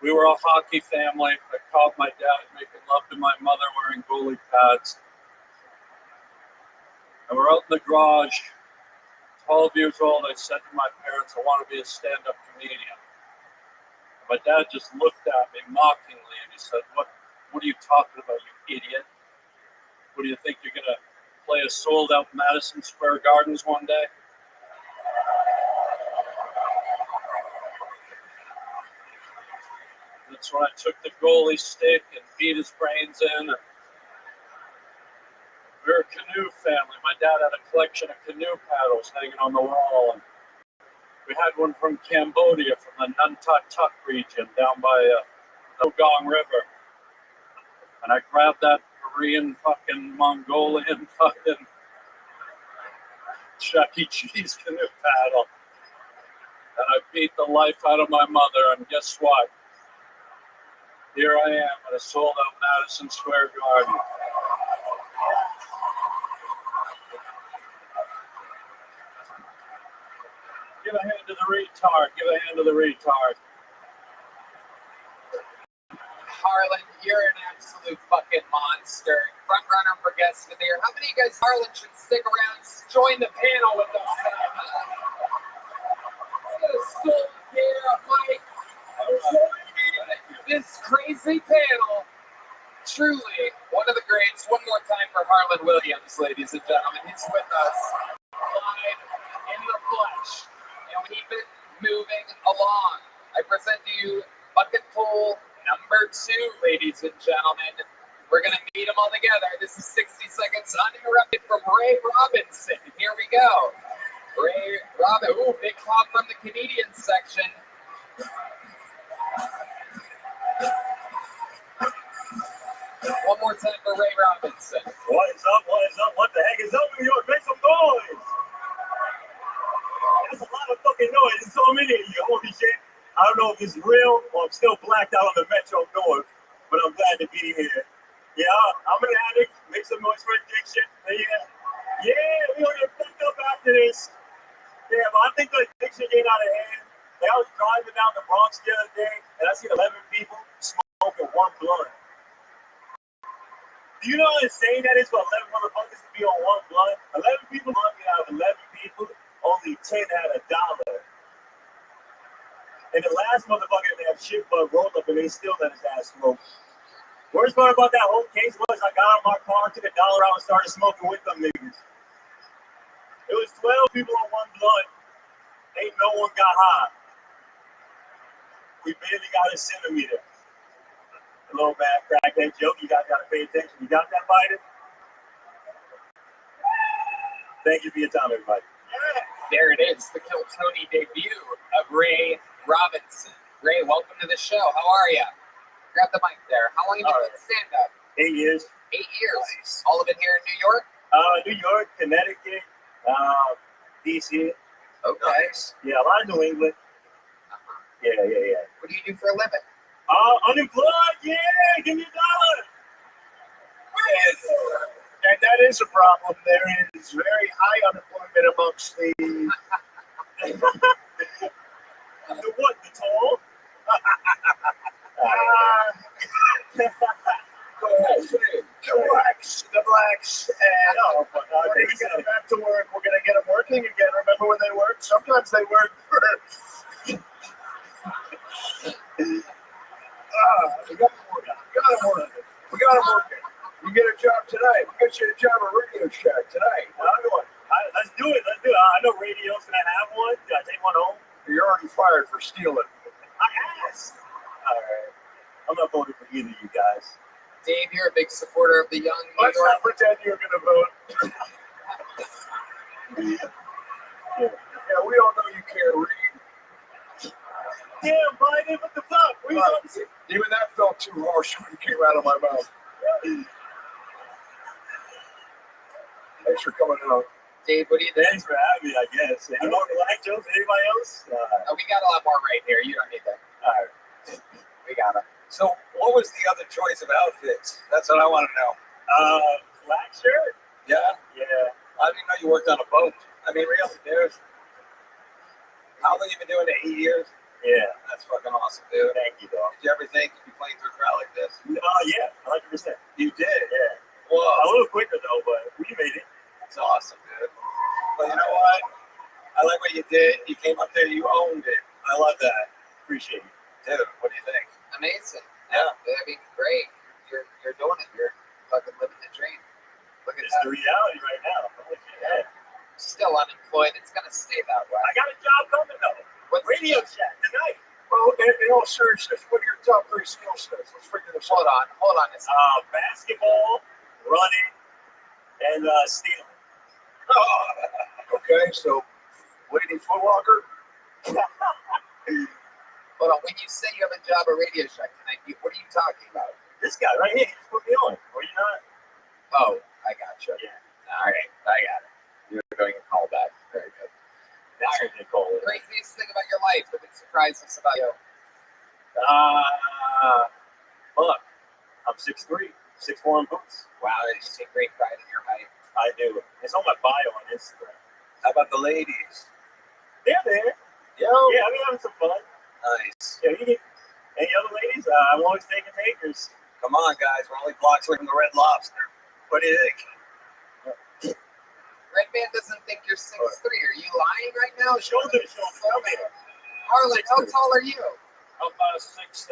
We were a hockey family. I caught my dad making love to my mother wearing goalie pads. And we're out in the garage. 12 years old, I said to my parents, I want to be a stand-up comedian. My dad just looked at me mockingly and he said, What are you talking about, you idiot? What do you think, you're going to play a sold-out Madison Square Gardens one day? That's when I took the goalie stick and beat his brains in. We were a canoe family. My dad had a collection of canoe paddles hanging on the wall. And we had one from Cambodia, from the Nuntatuk region down by the Gong River. And I grabbed that Korean fucking Mongolian fucking Chuck E. Cheese canoe paddle. And I beat the life out of my mother. And guess what? Here I am at a sold-out Madison Square Garden. Give a hand to the retard. Give a hand to the retard. Harlan, you're an absolute fucking monster. Front runner for guest of the year. How many of you guys, Harlan, should stick around, join the panel with us tonight, this crazy panel. Truly, one of the greats. One more time for Harlan Williams, ladies and gentlemen. He's with us live in the flesh. And we keep it moving along. I present to you bucket pool number 2, ladies and gentlemen. We're going to meet them all together. This is 60 seconds uninterrupted from Ray Robinson. Here we go. Ray Robin. Ooh, big clap from the Canadian section. One more time for Ray Robinson. What is up? What is up? What the heck is up, New York? Make some noise! That's a lot of fucking noise. There's so many of you. Holy shit. I don't know if it's real or I'm still blacked out on the Metro North, but I'm glad to be here. Yeah, I'm an addict. Make some noise for addiction. Yeah, we gonna get fucked up after this. Yeah, but I think the addiction getting out of hand. Like, I was driving down the Bronx the other day, and I seen 11 people smoking one blunt. Do you know how insane that is for 11 motherfuckers to be on one blunt? 11 people looking out of 11 people, only 10 had $1. And the last motherfucker that had shit but rolled up and they still let his ass smoke. Worst part about that whole case was I got out of my car, took $1 out and started smoking with them niggas. It was 12 people on one blunt. Ain't no one got high. We barely got a centimeter. A little bad crackhead joke. You guys got to pay attention. You got that, Biden? Thank you for your time, everybody. There it is, the Kill Tony debut of Ray Robinson. Ray, welcome to the show. How are you? Grab the mic there. How long have you been doing stand-up? 8 years. 8 years. Nice. All of it here in New York? New York, Connecticut, DC. Okay. Nice. Yeah, a lot of New England. Yeah. What do you do for a living? Unemployed, yeah, give me $1. And that is a problem. There is very high unemployment amongst the... The what, the tall? The blacks. And when we get them back to work, we're going to get them working again. Remember when they worked? Sometimes they work for... We got them working. You get a job tonight. We'll get you a job at Radio Shack tonight. Let's do it. I know Radio's going to have one. Did I take one home? You're already fired for stealing. I asked. All right. I'm not voting for either of you guys. Dave, you're a big supporter of the young New Let's York. not pretend you're going to vote. Yeah, we all know you can't read. Damn, Biden, what the fuck? Even that felt too harsh when it came out of my mouth. Thanks for coming out. Dave, what do you think? Thanks for having me, I guess. Any more black jokes? Anybody else? We got a lot more right here. You don't need that. All right. We got it. So, what was the other choice of outfits? That's what I want to know. Black shirt? Yeah? Yeah. I didn't know you worked on a boat. I mean, really, how long you been doing it? 8 years? Yeah. That's fucking awesome, dude. Thank you, dog. Did you ever think you'd be playing through a crowd like this? Yeah, 100%. You did? Yeah. Well, A little quicker, though, but we made it. it's awesome, dude. But you know what? I like what you did. You came up there, you owned it. I love that. Appreciate it. Dude, what do you think? Amazing. Yeah. I mean, great. You're doing it. You're fucking living the dream. Look at It's the that. reality right now. Holy shit. Yeah. Still unemployed. It's gonna stay that way. I got a job coming, though. What's Radio Shack tonight. Well, in all seriousness, what are your top 3 skill sets? Let's figure this Hold out. on. It's Basketball, running, and stealing. Okay, so Lady Foot Locker. hold on. When you say you have a job at Radio Shack tonight, what are you talking about? This guy right here, he just put me on. Or you not? Oh, I gotcha. Yeah. All right, I got it. You're doing a callback. Very good. That's what they call it. Craziest thing about your life that would surprise us about you. Look, I'm 6'3", 6'4" in boots. Wow, you take great pride in your height. I do. It's on my bio on Instagram. How about the ladies? They're there. Yo. Yeah, I mean, having some fun. Nice. Yeah, you get any other ladies? I'm always taking takers. Come on, guys. We're only blocks away from the Red Lobster. What do you think? Red Man doesn't think you're 6'3". Are you lying right now? Shoulder to shoulder. Tell me. Harlan, how tall are you? I'm about 6'7".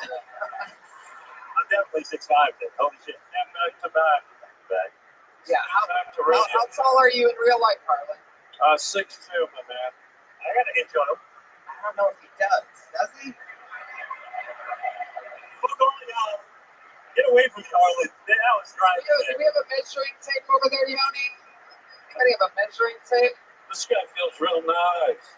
I'm definitely 6'5" then. Holy shit. And back to back. Back. Yeah. Back to radio. How tall are you in real life, Harlan? 6'2", my man. I got an inch on him. I don't know if he does. Does he? Fuck on, y'all. Get away from me, Harlan. That was right. Do we have a measuring tape over there, Yoni? Anybody have a measuring tape? This guy feels real nice.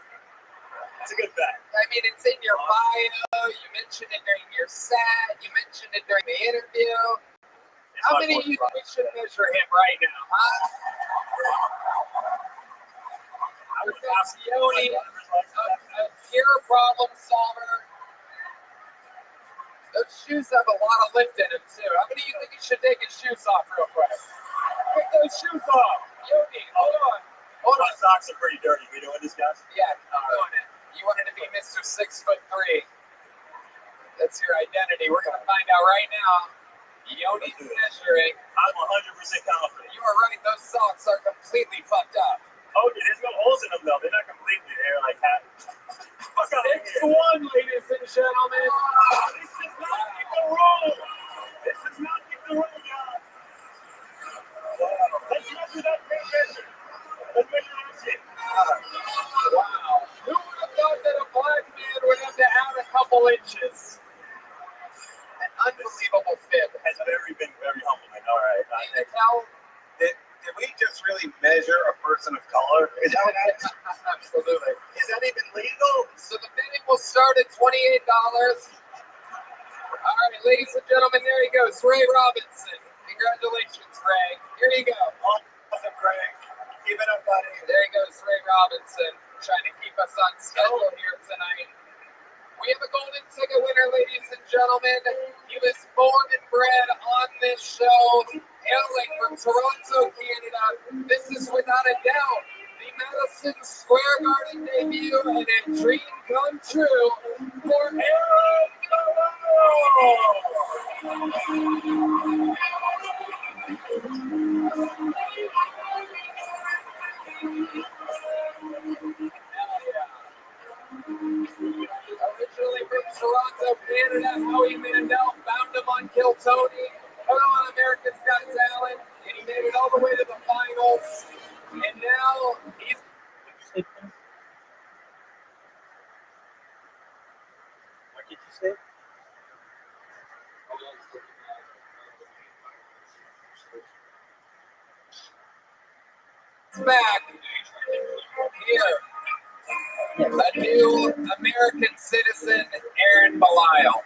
That's a good fact. I mean, it's in your bio. You mentioned it during your set. You mentioned it during the interview. How many of you think we should measure him right now, huh? I would ask Yoni, a pure problem solver. Those shoes have a lot of lift in them, too. How many of you think he should take his shoes off real quick? Take those shoes off. Yoni, hold on. Hold on. Socks are pretty dirty. We doing this, guys? Yeah, I'm doing it. You wanted to be Mr. 6'3". That's your identity. We're going to find out right now. Yoni's measuring. I'm 100% confident. You were right. Those socks are completely fucked up. Oh, yeah, there's no holes in them, though. They're not completely. They're like half. Fuck out of here. 6'1", ladies and gentlemen. This is not the rule. This is not the rule, y'all. Let's measure that measure. Let's measure that shit. Wow. Who would have thought that a black man would have to add a couple inches? An unbelievable fit. Has been very humbling. All right. Can you tell? Did we just really measure a person of color? Is that what happened? Absolutely. Is that even legal? So the bidding will start at $28. All right, ladies and gentlemen, there he goes, Ray Robinson. Congratulations, Ray. Here you go. Awesome, Greg. Keep it up, buddy. There he goes, Ray Robinson, trying to keep us on schedule here tonight. We have a golden ticket winner, ladies and gentlemen. He was born and bred on this show, hailing from Toronto, Canada. This is without a doubt the Madison Square Garden debut and a dream come true for Aaron Originally from Toronto, Canada, Howie Mandel found him on Kill Tony, put him on America's Got Talent, and he made it all the way to the finals. And now he's What did you say? It's back. Here. A new American citizen, Aaron Belial.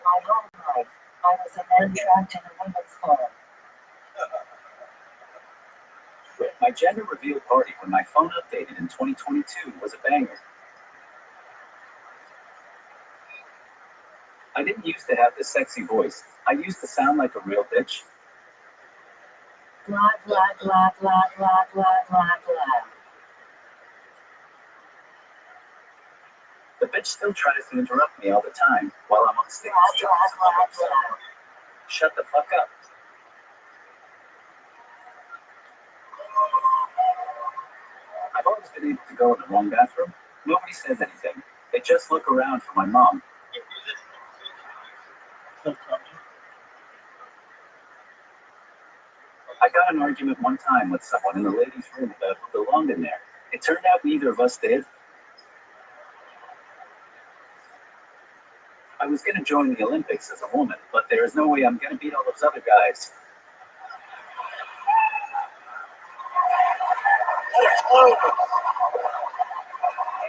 My home life. I was a man trapped in a women's home. My gender reveal party when my phone updated in 2022 was a banger. I didn't used to have this sexy voice. I used to sound like a real bitch. Blah, blah, blah, blah, blah, blah, blah, blah. The bitch still tries to interrupt me all the time while I'm on stage. Blah, blah, blah, blah. Shut the fuck up. I've always been able to go in the wrong bathroom. Nobody says anything. They just look around for my mom. I got in an argument one time with someone in the ladies' room about who belonged in there. It turned out neither of us did. I was going to join the Olympics as a woman, but there is no way I'm going to beat all those other guys.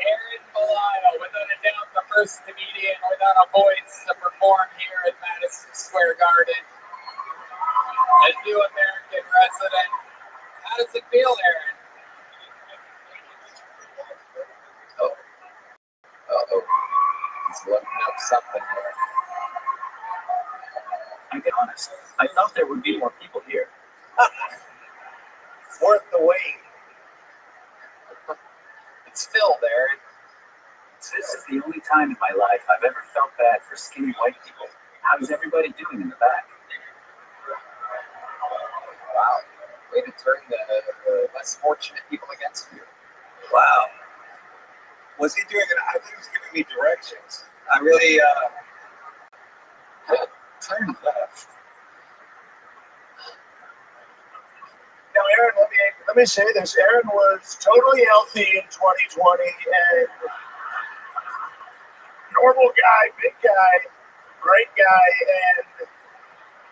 Aaron Belial, without a doubt, the first comedian without a voice to perform here at Madison Square Garden. A new American resident. How does it feel, Aaron? Uh-oh. He's looking up something here. I'll be honest. I thought there would be more people here. It's worth the wait. It's filled, Aaron. This is the only time in my life I've ever felt bad for skinny white people. How's everybody doing in the back? Wow. Way to turn the less fortunate people against you. Wow. Was he doing it? I think he was giving me directions. I really, Turn left. now, Aaron, let me say this. Aaron was totally healthy in 2020 and normal guy, big guy, great guy, and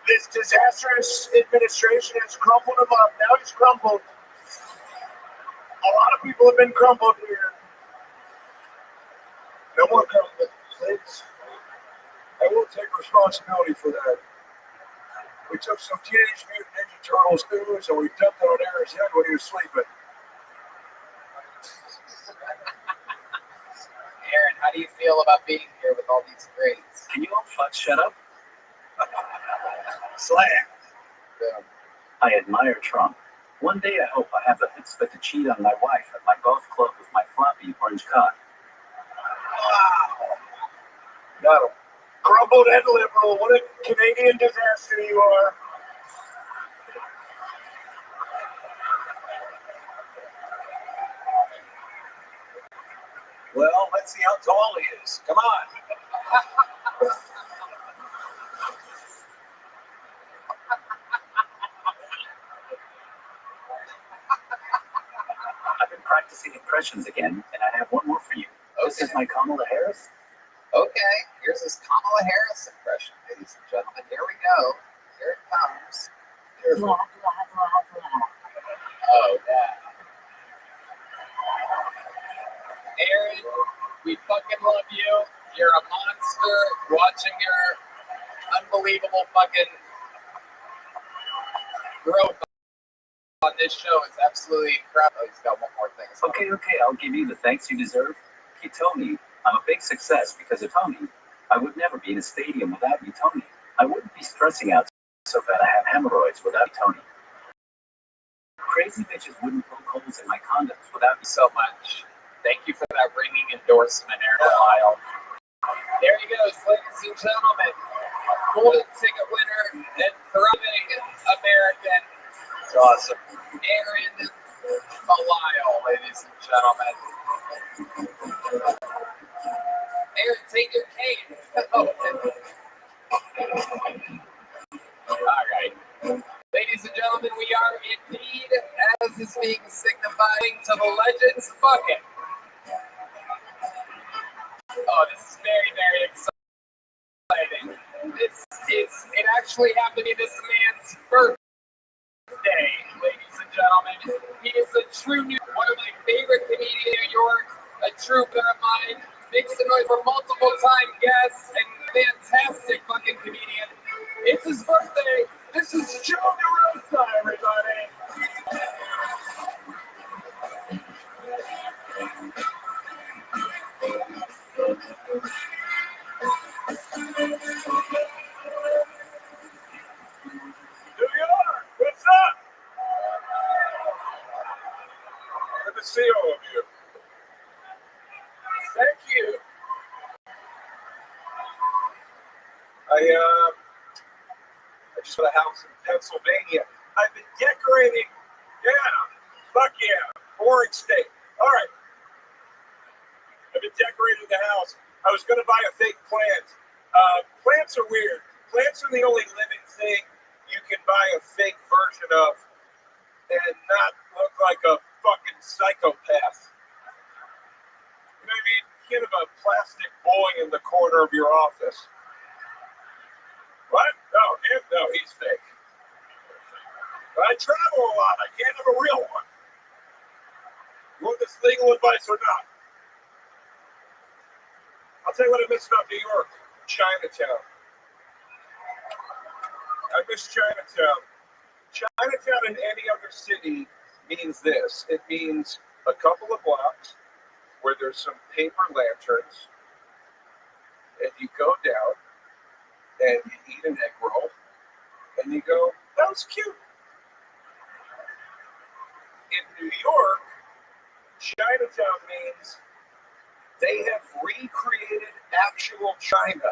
this disastrous administration has crumpled him up. Now he's crumpled. A lot of people have been crumpled here. No more crumpled, please. I will take responsibility for that. We took some Teenage Mutant Ninja Turtles ooze and we dumped it on Aaron's head when he was sleeping. Aaron, how do you feel about being here with all these grades? Can you all fuck shut up? Slam. I admire Trump. One day I hope I have the chutzpah to cheat on my wife at my golf club with my floppy orange cock. Wow. No. Crumbled and liberal. What a Canadian disaster you are. Well, let's see how tall he is. Come on. I've been practicing impressions again, and I have one more for you. This is my Kamala Harris. Okay, here's his Kamala Harris impression, ladies and gentlemen. Here we go. Here it comes. Blah, blah, blah, blah. Oh, yeah. Aaron, we fucking love you. You're a monster. Watching your unbelievable fucking growth on this show is absolutely incredible. He's got one more thing. Okay, I'll give you the thanks you deserve. Hey, Tony, I'm a big success because of Tony. I would never be in a stadium without you, Tony. I wouldn't be stressing out so bad I have hemorrhoids without Tony. Crazy bitches wouldn't poke holes in my condoms without you. So much. Thank you for that ringing endorsement, Aaron Belial. There he goes, ladies and gentlemen. Golden ticket winner and thriving American. It's awesome. Aaron Belial, ladies and gentlemen. Aaron, take your cane. All right. Ladies and gentlemen, we are indeed, as is being signified to the Legends Bucket. Oh, this is very, very exciting. actually happened to be this man's birthday, ladies and gentlemen. He is a true one of my favorite comedians in New York, a true friend of mine, makes some noise for multiple time guests, and fantastic fucking comedian. It's his birthday. This is Joe DeRosa, everybody. New York, what's up? Good to see all of you. Thank you. I just bought a house in Pennsylvania. I've been decorating. Yeah, fuck yeah. Boring state. All right. I've been decorating the house. I was going to buy a fake plant. Plants are weird. Plants are the only living thing you can buy a fake version of and not look like a fucking psychopath. You know what I mean? You can't have a plastic boy in the corner of your office. What? No, him? No, he's fake. But I travel a lot. I can't have a real one. You want this legal advice or not? I'll tell you what I miss about New York. Chinatown. I miss Chinatown. Chinatown in any other city means this. It means a couple of blocks where there's some paper lanterns, and you go down and you eat an egg roll, and you go, that was cute. In New York, Chinatown means they have recreated actual China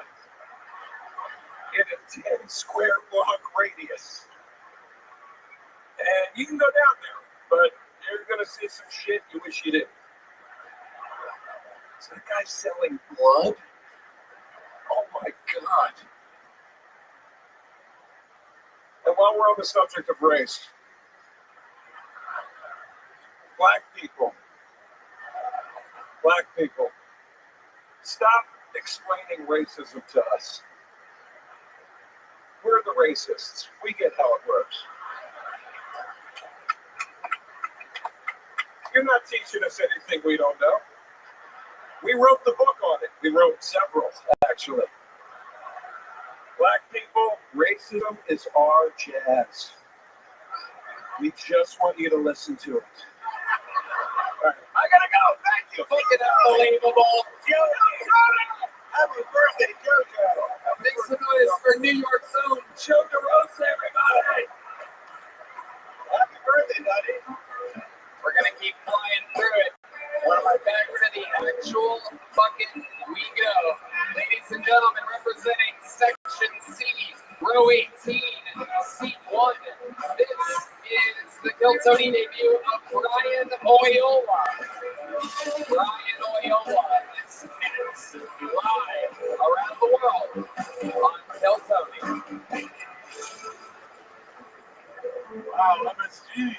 in a 10 square block radius. And you can go down there, but you're going to see some shit you wish you didn't. Is that guy selling blood? Oh my God. And while we're on the subject of race, black people, stop explaining racism to us. We're the racists. We get how it works. You're not teaching us anything we don't know. We wrote the book on it. We wrote several, actually. Black people, racism is our jazz. We just want you to listen to it. All right. I gotta go. Thank you. Fucking unbelievable. Happy birthday, Jojo. Make some noise for New York's own Joe DeRosa, everybody. Happy birthday, buddy. We're gonna keep flying through it. Back to the actual fucking we go. Ladies and gentlemen, representing Section C, Row 18, Seat 1. This is the Kiltony debut of Brian Oyola. Brian Oyola is next, live around the world on Kiltony. Wow, MSG.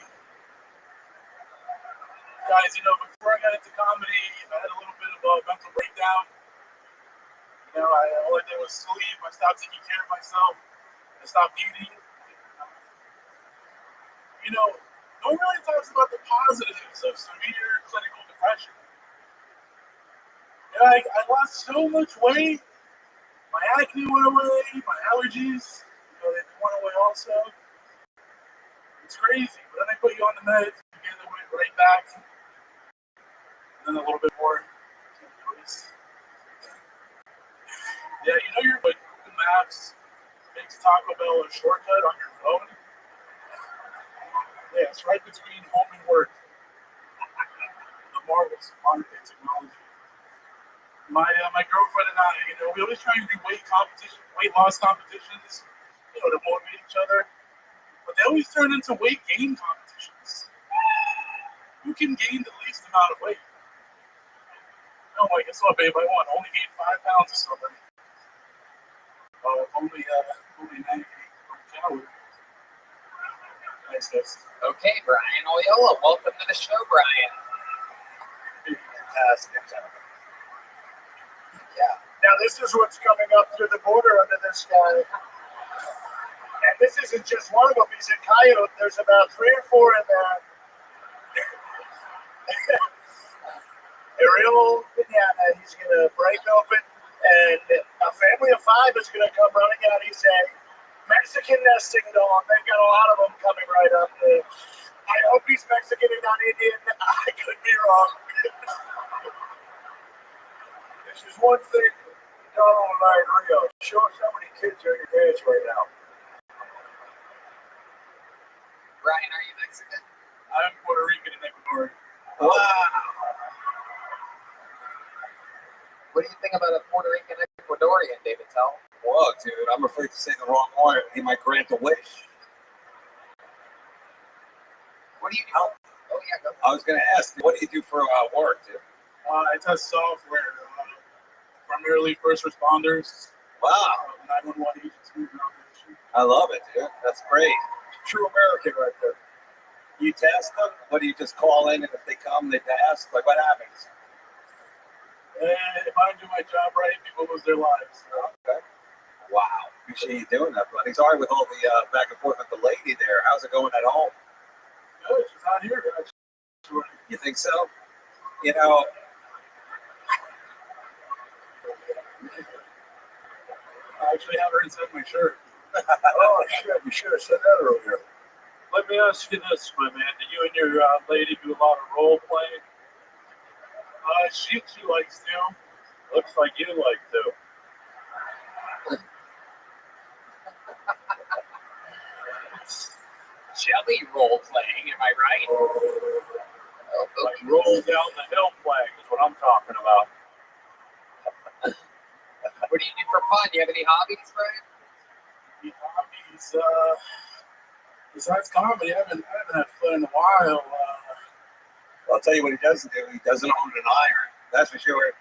Guys, before I got into comedy, I had a little bit of a mental breakdown. All I did was sleep. I stopped taking care of myself. I stopped eating. No one really talks about the positives of severe clinical depression. I lost so much weight. My acne went away. My allergies, they went away also. It's crazy. But then they put you on the meds. Again, they went right back. And then a little bit more. Yeah, your Google Maps makes Taco Bell a shortcut on your phone. Yeah, it's right between home and work. The marvels of modern day technology. My girlfriend and I, we always try and do weight loss competitions, to motivate each other. But they always turn into weight gain competitions. Who can gain the least amount of weight? Oh my, guess what, babe? I won. Only gained 5 pounds or something. Only 98 calories. Nice, guys. Okay, Brian Oyola, welcome to the show, Brian. Fantastic. Yeah. Now this is what's coming up through the border under this guy. And this isn't just one of them. He's a coyote. There's about 3 or 4 in there. They're real banana. He's going to break open, and a family of 5 is going to come running out. He's a Mexican nesting dog. They've got a lot of them coming right up. I hope he's Mexican and not Indian. I could be wrong. This is one thing Donald and I agree on. Show us how many kids are in your dance right now. Ryan, are you Mexican? I'm Puerto Rican and Ecuadorian. Wow. What do you think about a Puerto Rican Ecuadorian, David Tell? Whoa, dude, I'm afraid to say the wrong word. He might grant a wish. What do you do? Oh, yeah, go. I was going to ask, what do you do for work, dude? I test software, primarily first responders. Wow. 911 agencies. I love it, dude. That's great. True American right there. You test them? What do you just call in, and if they come, they pass? Like, what happens? And if I do my job right, people lose their lives. Okay. Wow. Appreciate you doing that, buddy. Sorry with all the back and forth with the lady there. How's it going at home? Good. She's not here. Actually. You think so? You know, I actually have her inside my shirt. Oh, shit. You should have said that earlier. Let me ask you this, my man. Do you and your lady do a lot of role playing? She likes to. Looks like you like to. Jelly role playing, am I right? Like roll down the hill playing is what I'm talking about. What do you do for fun? Do you have any hobbies, Brian? The hobbies, besides comedy, I haven't had fun in a while. I'll tell you what he doesn't do. He doesn't own an iron. That's for sure.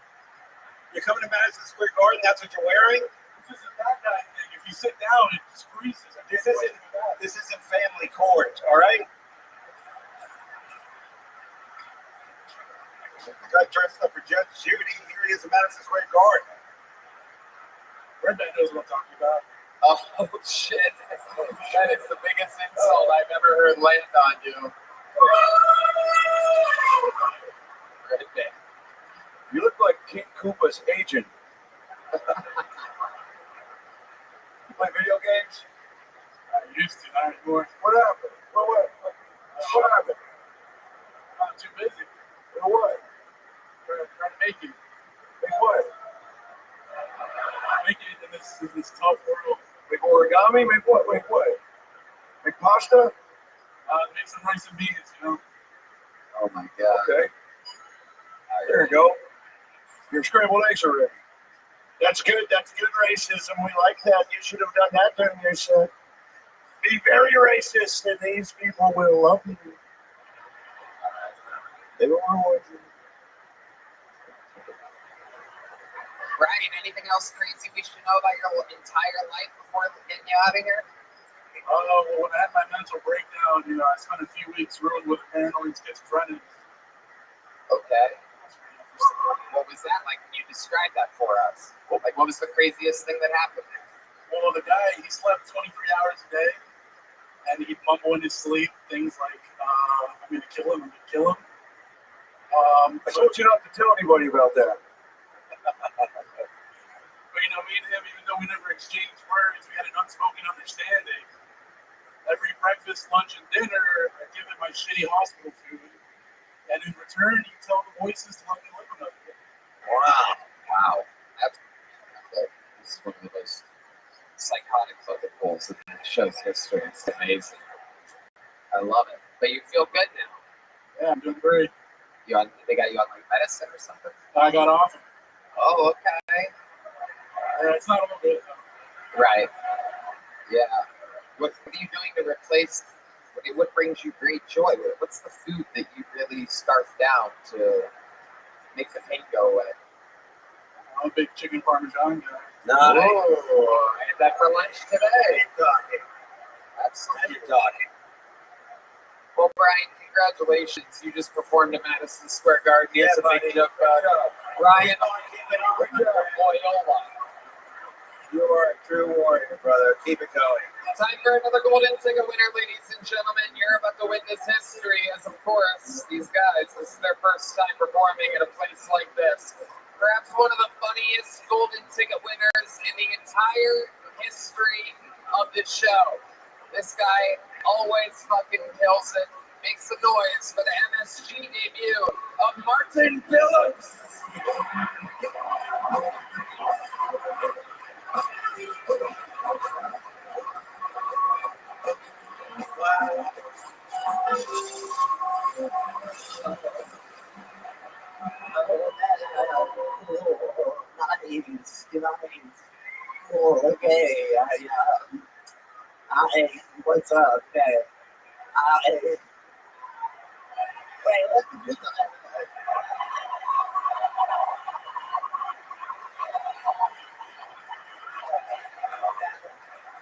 You're coming to Madison Square Garden, that's what you're wearing? This isn't that guy thing. If you sit down, it just creases. This isn't family court, all right? Got dressed up for Judge Judy. Here he is at Madison Square Garden. Red Man knows what I'm talking about. Oh, shit. That is the biggest insult I've ever heard land on you. Red Man. You look like King Koopa's agent. You play video games? I used to, not anymore. What happened? What happened? I'm too busy. For what? Trying to make it. Make what? Make it in this tough world. Make origami? Make what? Make what? Make pasta? Make some rice and beans, you know? Oh, my God. Okay. There you go. Your scrambled eggs are ready. That's good. That's good racism. We like that. You should have done that during your set. Be very racist, and these people will love you. They will reward you. Brian, anything else crazy we should know about your entire life before getting you out of here? Well, when I had my mental breakdown, I spent a few weeks ruined with a paranoid schizophrenic. Okay. What was that like? Can you describe that for us? Like, what was the craziest thing that happened? Well, the guy, he slept 23 hours a day, and he'd mumble in his sleep things like, I'm going to kill him, I'm going to kill him. I told you not to tell anybody about that. But, me and him, even though we never exchanged words, we had an unspoken understanding. Every breakfast, lunch, and dinner, I'd give him my shitty hospital food. And in return, he'd tell the voices to let me live another day. Wow. This is one of the most psychotic fucking pulls in the show's history. It's amazing. I love it. But you feel good now. Yeah, I'm doing great. They got you on like medicine or something? I got off. Oh, okay. It's not all good, though. Right. Yeah. What are you doing to replace? What brings you great joy? What's the food that you really scarf down to make the pain go away? I'm a big chicken parmesan guy. Nice. I had that for lunch today. Keep talking. Absolutely. Keep talking. Well, Brian, congratulations. You just performed at Madison Square Garden. Yeah, It's a big joke. Ryan, Loyola. You are a true warrior, brother. Keep it going. Time for another golden ticket winner, ladies and gentlemen. You're about to witness history, as of course, these guys, this is their first time performing at a place like this. Perhaps one of the funniest golden ticket winners in the entire history of this show. This guy always fucking kills it. Make some noise for the MSG debut of Martin Phillips. Nice. Oh, okay. What's up? Okay. Wait, let's do that.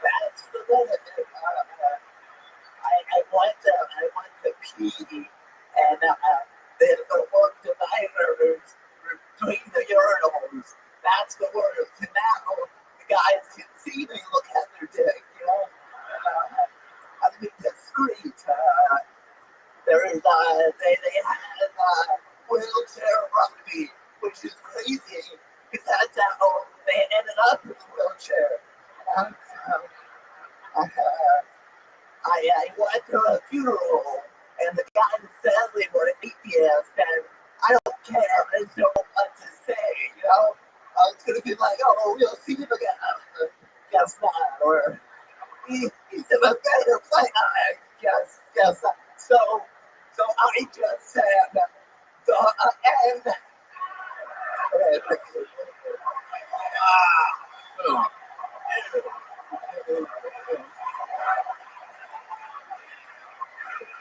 That's the limit. I want to pee, and there's the one divider between the urinals. That's the word. So now the guys can see me look at their dick, you know? I think that's great. There is, they had wheelchair rugby, which is crazy, because that's how they ended up in the wheelchair. I went to a funeral, and the guy who sadly was an atheist, and I don't care, I just don't know what to say, you know? I was going to be like, oh, we'll see you again. Guess not. Or he's in a better place. Guess not. So I just said, the end.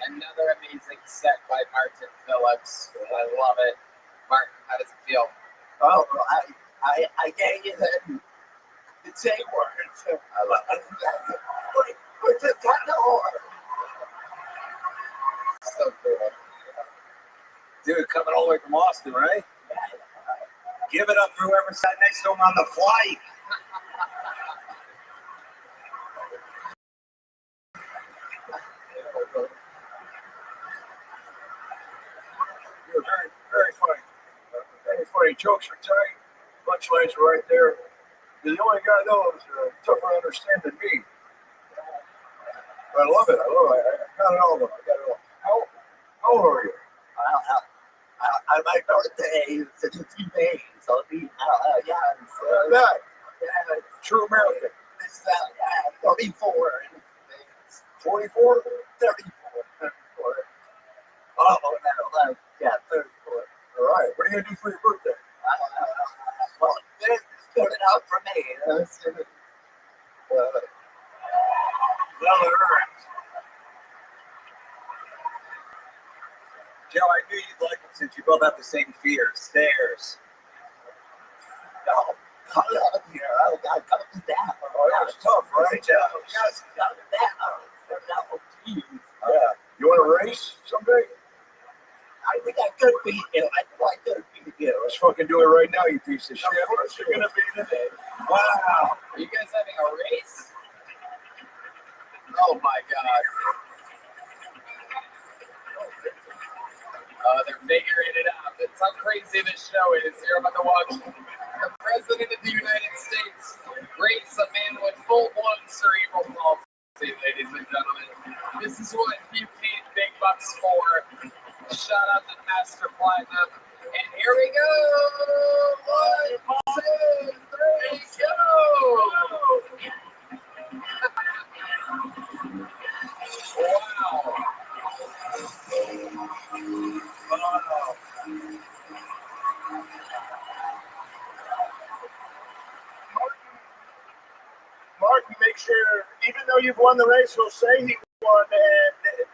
Another amazing set by Martin Phillips. I love it. Martin, how does it feel? Oh, I gave you the same words. I love it. We're just kind of hard. So cool. Dude, coming all the way from Austin, right? Give it up for whoever sat next to him on the flight. You're very funny. Very funny. Jokes are tight. Punchlines are right there. You're the only guy though who's tougher to understand than me. But I love it. I got it all. How old are you? My birthday is in 2 days. I'll be, true American. It's 34. 44? 34. Oh, no, yeah, 34. All right. What are you going to do for your birthday? Well, this is good enough for me. Well earned. Joe, I knew you'd like it since you both have the same fear, stairs. No, come up here. I got to down. Oh, that was tough, right, Joe? Yes, got it down. No, geez. Yeah. You want to race someday? I think I could beat you. I know I could beat you. Let's fucking do it right now, you piece of shit. Of course you're going to beat today. Wow. Are you guys having a race? Oh my God. They're figuring it out. That's how crazy this show is. You're about to watch the President of the United States race a man with full-blown cerebral palsy, ladies and gentlemen. This is what you paid big bucks for. Shout out to Master Platinum. And here we go. 1, 2, 3, go. Wow. Martin, make sure, even though you've won the race, he'll say he won, and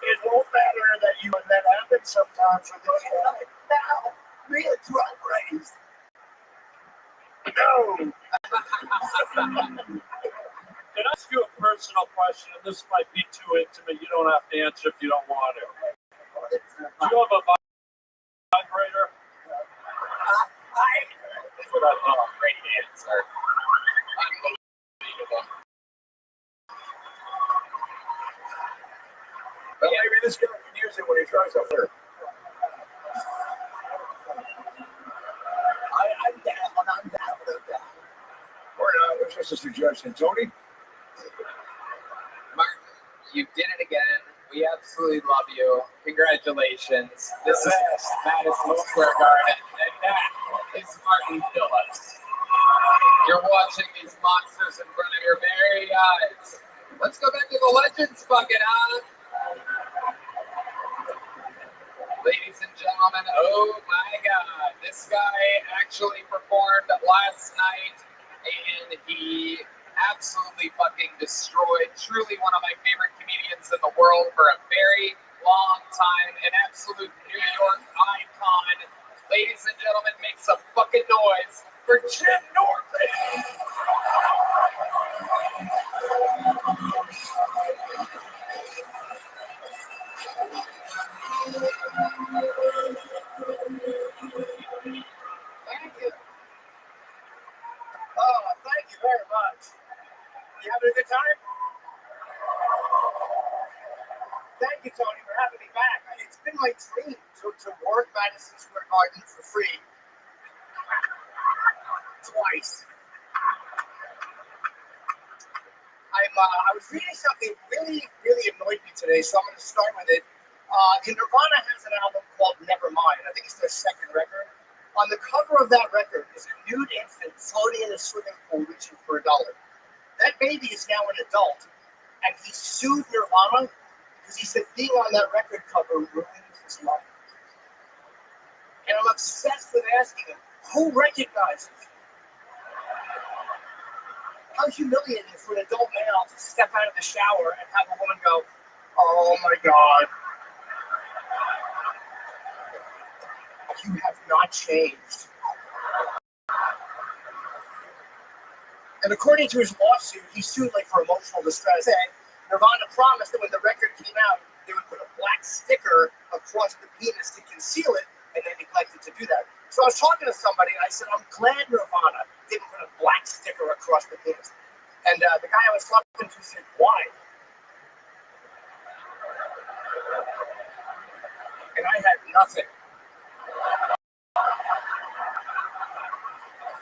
it won't matter that happens sometimes with this guy. Now, real drug race. No. Can I ask you a personal question? And this might be too intimate. You don't have to answer if you don't want to. Do you have a vibrator? Great answer. Unbelievable. Well, maybe this guy can use it when he tries out there. I'm down with that. Or not, it's just a suggestion. Tony? Martin, you did it again. We absolutely love you. Congratulations. This is Madison Square Garden, and that is Martin Phillips. You're watching these monsters in front of your very eyes. Let's go back to the Legends bucket, huh? Ladies and gentlemen, oh my God, this guy actually performed last night, and he absolutely fucking destroyed. Truly one of my favorite comedians in the world for a very long time, an absolute New York icon. Ladies and gentlemen, make some fucking noise for Jim Norton. Thank you. Oh, thank you very much. You having a good time? Thank you, Tony, for having me back. It's been my dream to work Madison Square Garden for free. Twice. I was reading something really annoyed me today, so I'm going to start with it. Nirvana has an album called Nevermind. I think it's their second record. On the cover of that record is a nude infant floating in a swimming pool reaching for $1. That baby is now an adult, and he sued Nirvana because he said being on that record cover ruined his life. And I'm obsessed with asking him, who recognizes? How humiliating for an adult male to step out of the shower and have a woman go, oh my God, you have not changed. And according to his lawsuit, he sued for emotional distress. And Nirvana promised that when the record came out, they would put a black sticker across the penis to conceal it, and they neglected to do that. So I was talking to somebody, and I said, I'm glad Nirvana didn't put a black sticker across the penis. And the guy I was talking to said, why? And I had nothing.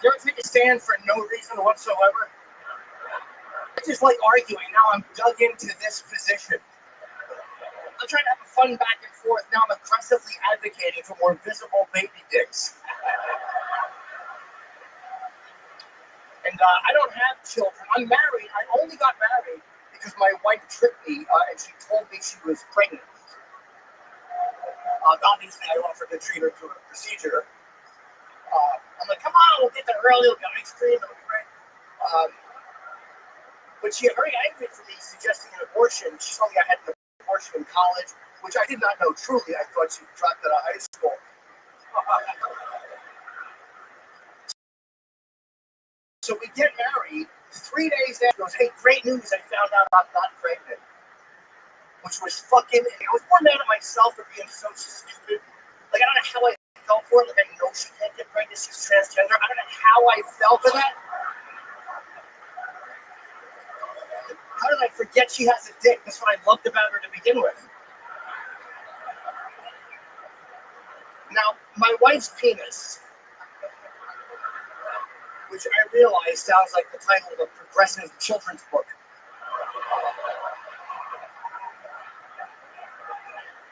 You ever take a stand for no reason whatsoever? I just like arguing. Now I'm dug into this position. I'm trying to have a fun back and forth. Now I'm aggressively advocating for more visible baby dicks. And I don't have children. I'm married. I only got married because my wife tricked me and she told me she was pregnant. Obviously, I offered to treat her to a procedure. I'm like, come on, we'll get there early, we'll get ice cream, it'll be great. But she got very angry for me suggesting an abortion. She told me I had an abortion in college, which I did not know truly. I thought she dropped out of high school. So we get married. 3 days after, she goes, hey, great news, I found out I'm not pregnant. Which was fucking, I was more mad at myself for being so stupid. I don't know how I felt for it. I know she can't get pregnant, she's transgender. I don't know how I felt for that. How did I forget she has a dick? That's what I loved about her to begin with. Now, my wife's penis, which I realize sounds like the title of a progressive children's book.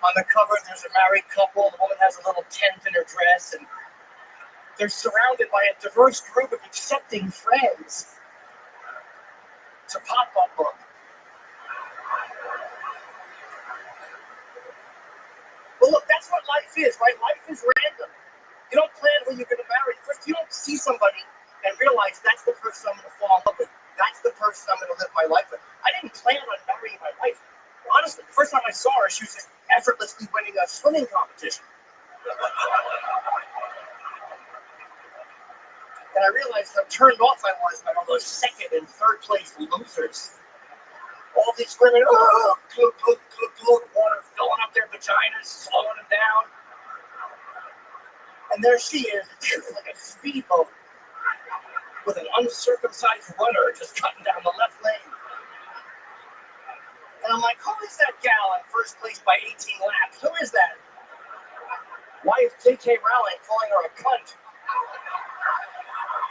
On the cover, there's a married couple. The woman has a little tent in her dress, and they're surrounded by a diverse group of accepting friends. It's a pop-up book. Well, look, that's what life is, right? Life is random. You don't plan who you're going to marry. First, you don't see somebody and realize that's the person I'm going to fall in love with. That's the person I'm going to live my life with. I didn't plan on marrying my wife. Honestly, the first time I saw her, she was just effortlessly winning a swimming competition. And I realized how turned off I was by all those second and third place losers. All these women, water filling up their vaginas, slowing them down. And there she is, like a speedboat with an uncircumcised runner just cutting down the left lane. And I'm like, who is that gal in first place by 18 laps? Who is that? Why is J.K. Rowling calling her a cunt?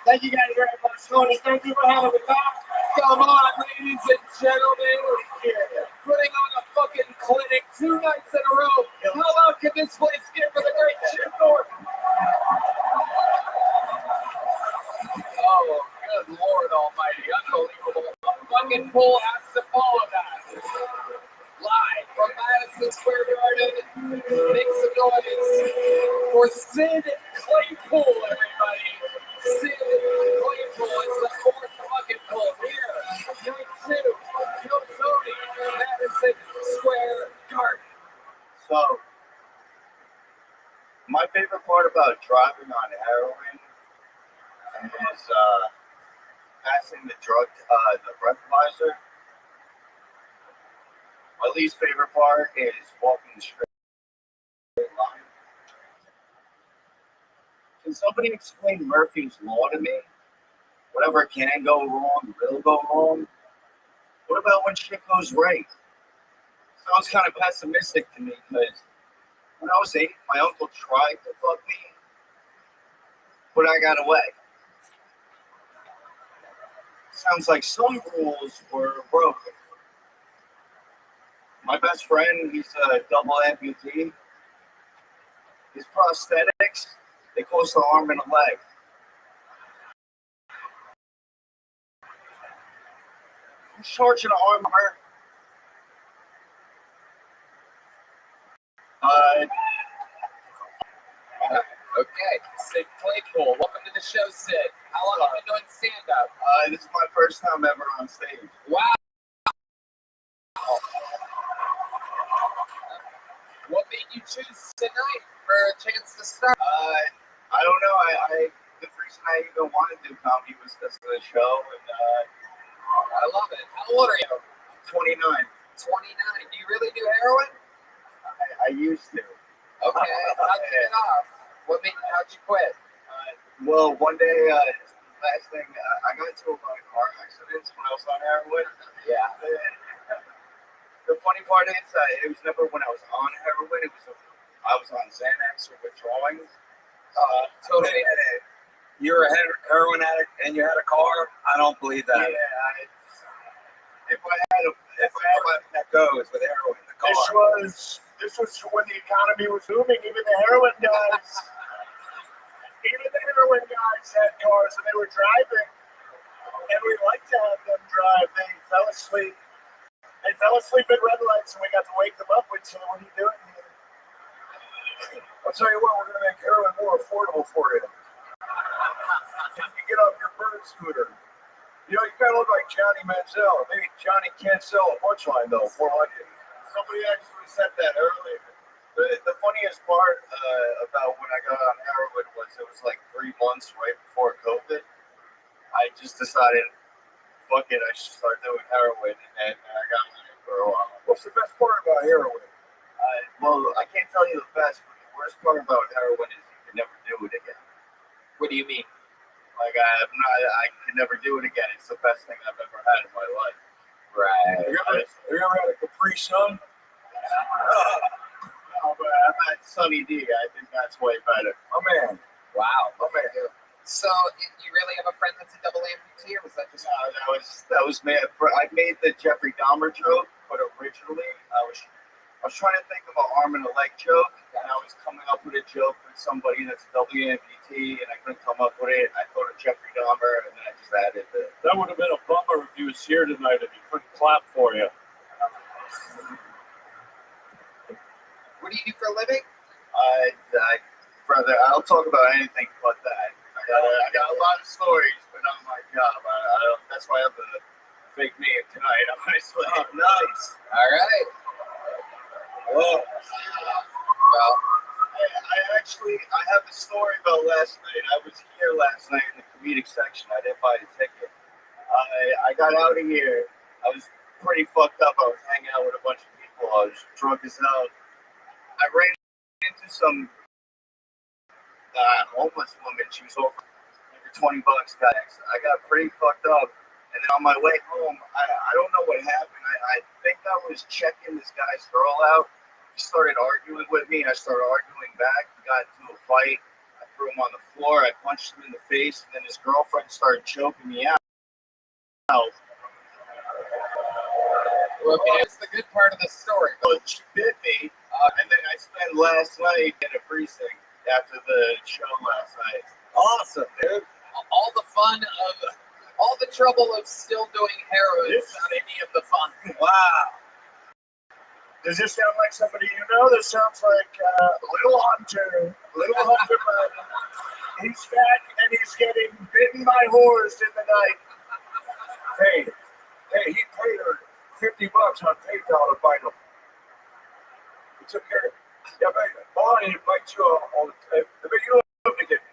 Thank you guys very much, Tony. Thank you for having me back. Come on, ladies and gentlemen. Putting on a fucking clinic 2 nights in a row. How long can this place get for the great Jim Norton? Oh, good Lord almighty. Unbelievable. Fucking pool has to follow that. Live from Madison Square Garden. Make some noise for Sid Claypool, everybody. Sid Claypool is the 4th fucking pull here. Night 2. No Tony. Madison Square Garden. So, my favorite part about driving on heroin is passing the breathalyzer. My least favorite part is walking the straight line. Can somebody explain Murphy's Law to me? Whatever can go wrong will go wrong. What about when shit goes right? Sounds kind of pessimistic to me because when I was 8, my uncle tried to fuck me, but I got away. Sounds like some rules were broken. My best friend, he's a double amputee. His prosthetics, they cost an arm and a leg. Who's charging an arm her? Okay, Sid Claypool. Welcome to the show, Sid. How long have you been doing stand-up? This is my first time ever on stage. Wow. What made you choose tonight for a chance to start? I don't know. The reason I even wanted to do comedy was because of the show, and I love it. How old are you? 29. 29. Do you really do heroin? I used to. Okay. How'd you get off? How'd you quit? Well, one day, last thing, I got into a lot of car accidents when I was on heroin. Yeah. The funny part is, it was never when I was on heroin. I was on Xanax or withdrawing. Totally. You're a heroin addict and you had a car? I don't believe that. Yeah. If I had That goes with heroin, the car. This was when the economy was booming. Even the heroin guys had cars and they were driving, and we liked to have them drive. They fell asleep. They fell asleep at red lights, and we got to wake them up and say, "What are you doing here?" I'll tell you what, we're going to make heroin more affordable for you. You can get off your bird scooter. You know, you kind of look like Johnny Manziel. Maybe Johnny can't sell a punchline, though. More like it. Somebody actually said that earlier. The funniest part about when I got on heroin was it was like 3 months right before COVID. I just decided, fuck it, I should start doing heroin, and I got on it for a while. What's the best part about heroin? Well, I can't tell you the best, but the worst part about heroin is you can never do it again. What do you mean? Like, I can never do it again. It's the best thing I've ever had in my life. Right. Have you ever had a Capri Sun? No, but I've had Sunny D. I think that's way better. Oh, man. Wow. Oh, man. So, you really have a friend that's a double amputee, or was that just... That was me. I made the Jeffrey Dahmer joke, but originally I was trying to think of an arm and a leg joke, and I was coming up with a joke with somebody that's a double amputee, and I couldn't come up with it. I thought of Jeffrey Dahmer, and then I just added it. That would have been a bummer if he was here tonight if he couldn't clap for you. What do you do for a living? Brother, I'll talk about anything but that. I got a lot of stories, but not my job. That's why I have the fake name tonight, honestly. Oh, nice. All right. Well, I have a story about last night. I was here last night in the comedic section. I didn't buy a ticket. I got out of here. I was pretty fucked up. I was hanging out with a bunch of people. I was drunk as hell. I ran into some homeless woman. She was over $20, guys. I got pretty fucked up. And then on my way home, I don't know what happened. I think I was checking this guy's girl out. He started arguing with me. I started arguing back. We got into a fight. I threw him on the floor. I punched him in the face. And then his girlfriend started choking me out. Well, here's the good part of the story. So she bit me. And then I spent last night in a precinct after the show last night. Awesome, dude. All the fun of, all the trouble of still doing heroin is not any of the fun. Wow. Does this sound like somebody you know? This sounds like Little Hunter. Little Hunter, man. He's fat and he's getting bitten by whores in the night. Hey, he paid her $50 on PayPal to find him. He took care of it. Yeah, but Bonnie invites you all the time. But you don't have to get it.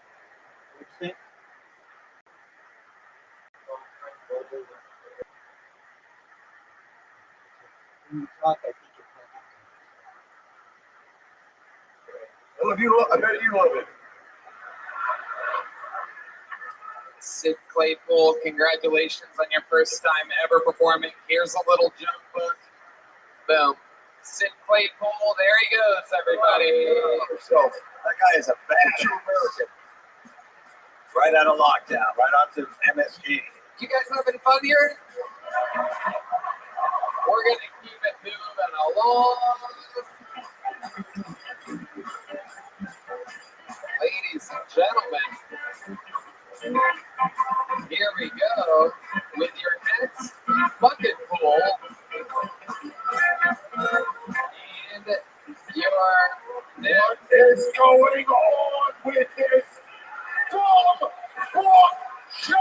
I bet you love it. Sid Claypool, congratulations on your first time ever performing. Here's a little joke book. Boom. Sid Claypool, there he goes, everybody. So, that guy is a bad American. Right out of lockdown, right onto MSG. You guys having fun here? We're going to keep it moving along. Ladies and gentlemen, here we go with your next bucket pool. And What is going on with this dumb fuck show?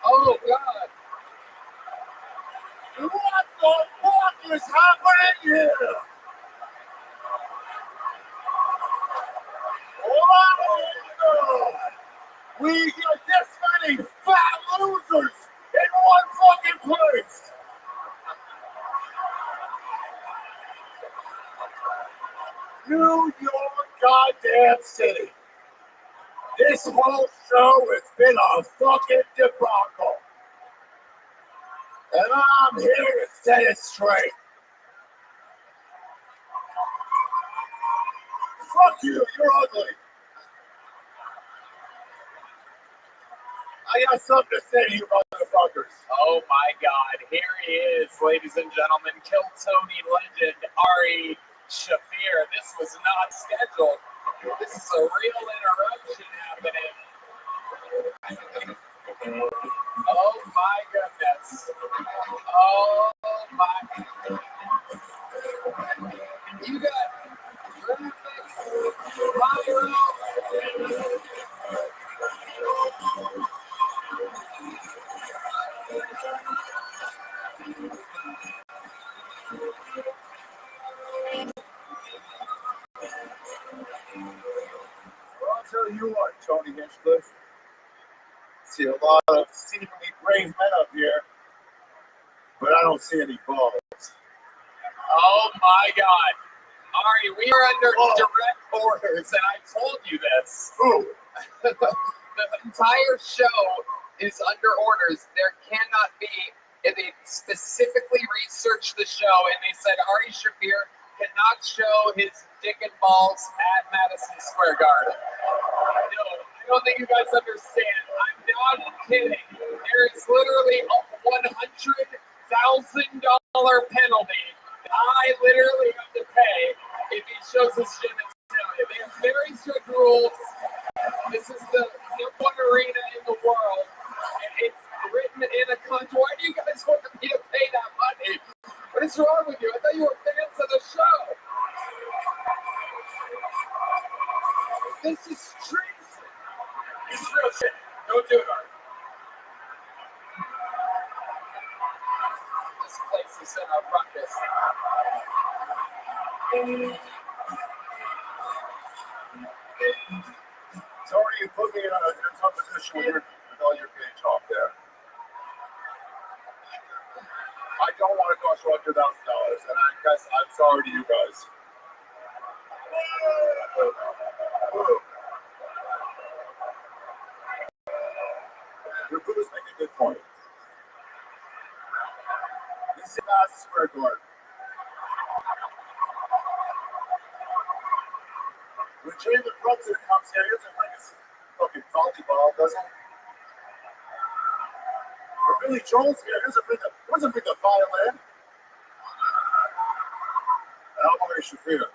Oh, God. What the fuck is happening here? Oh, we get this many fat losers in one fucking place. New York goddamn city. This whole show has been a fucking debacle. And I'm here to set it straight. Fuck you, you're ugly. I got something to say to you motherfuckers. Oh, my God. Here he is, ladies and gentlemen. Kill Tony legend, Ari Shafir. This was not scheduled. This is a real interruption happening. Oh my goodness. Oh my. You got graphics, viral. Well, I'll tell you what, Tony Hinchcliffe. See a lot of seemingly brave men up here, but I don't see any balls. Oh my God. Ari, we are under direct orders, and I told you this. Ooh. The entire show is under orders. There cannot be, if they specifically researched the show and they said Ari Shafir cannot show his dick and balls at Madison Square Garden. No, I don't think you guys understand. I'm not kidding. There is literally a $100,000 penalty that I literally have to pay if he shows his genitalia. They have very strict rules. This is the number one arena in the world, and it's written in a contract. Why do you guys want me to pay that money? What is wrong with you? I thought you were fans of the show. This is treason. This is real shit. Don't do it, Art. This place is in a ruckus. Tony, you put me in a tough position with all your being talk there. I don't want to cost you $100,000, and I guess I'm sorry to you guys. Your booze make a good point. This is not square door. When Jalen Brunson comes here, he doesn't bring his fucking volleyball, does he? When Billy Joel's here, he doesn't bring a violin. Elmore Shafir.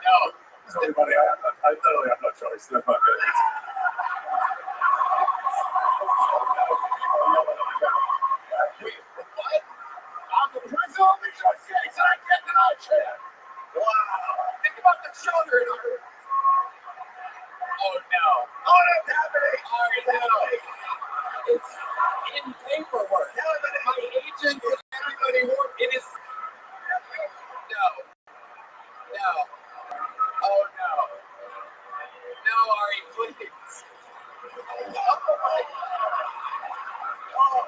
No. Sorry, buddy. I literally have no choice. They're fucking. Wait, what? I'm the president of the United States and I can't deny shit. Wow. Think about the children. Oh no. Oh, that's happening. Ari, no. It's in paperwork. My agents and everybody work. It is. No. No. Oh no. No, Ari, please. Oh my God. Oh.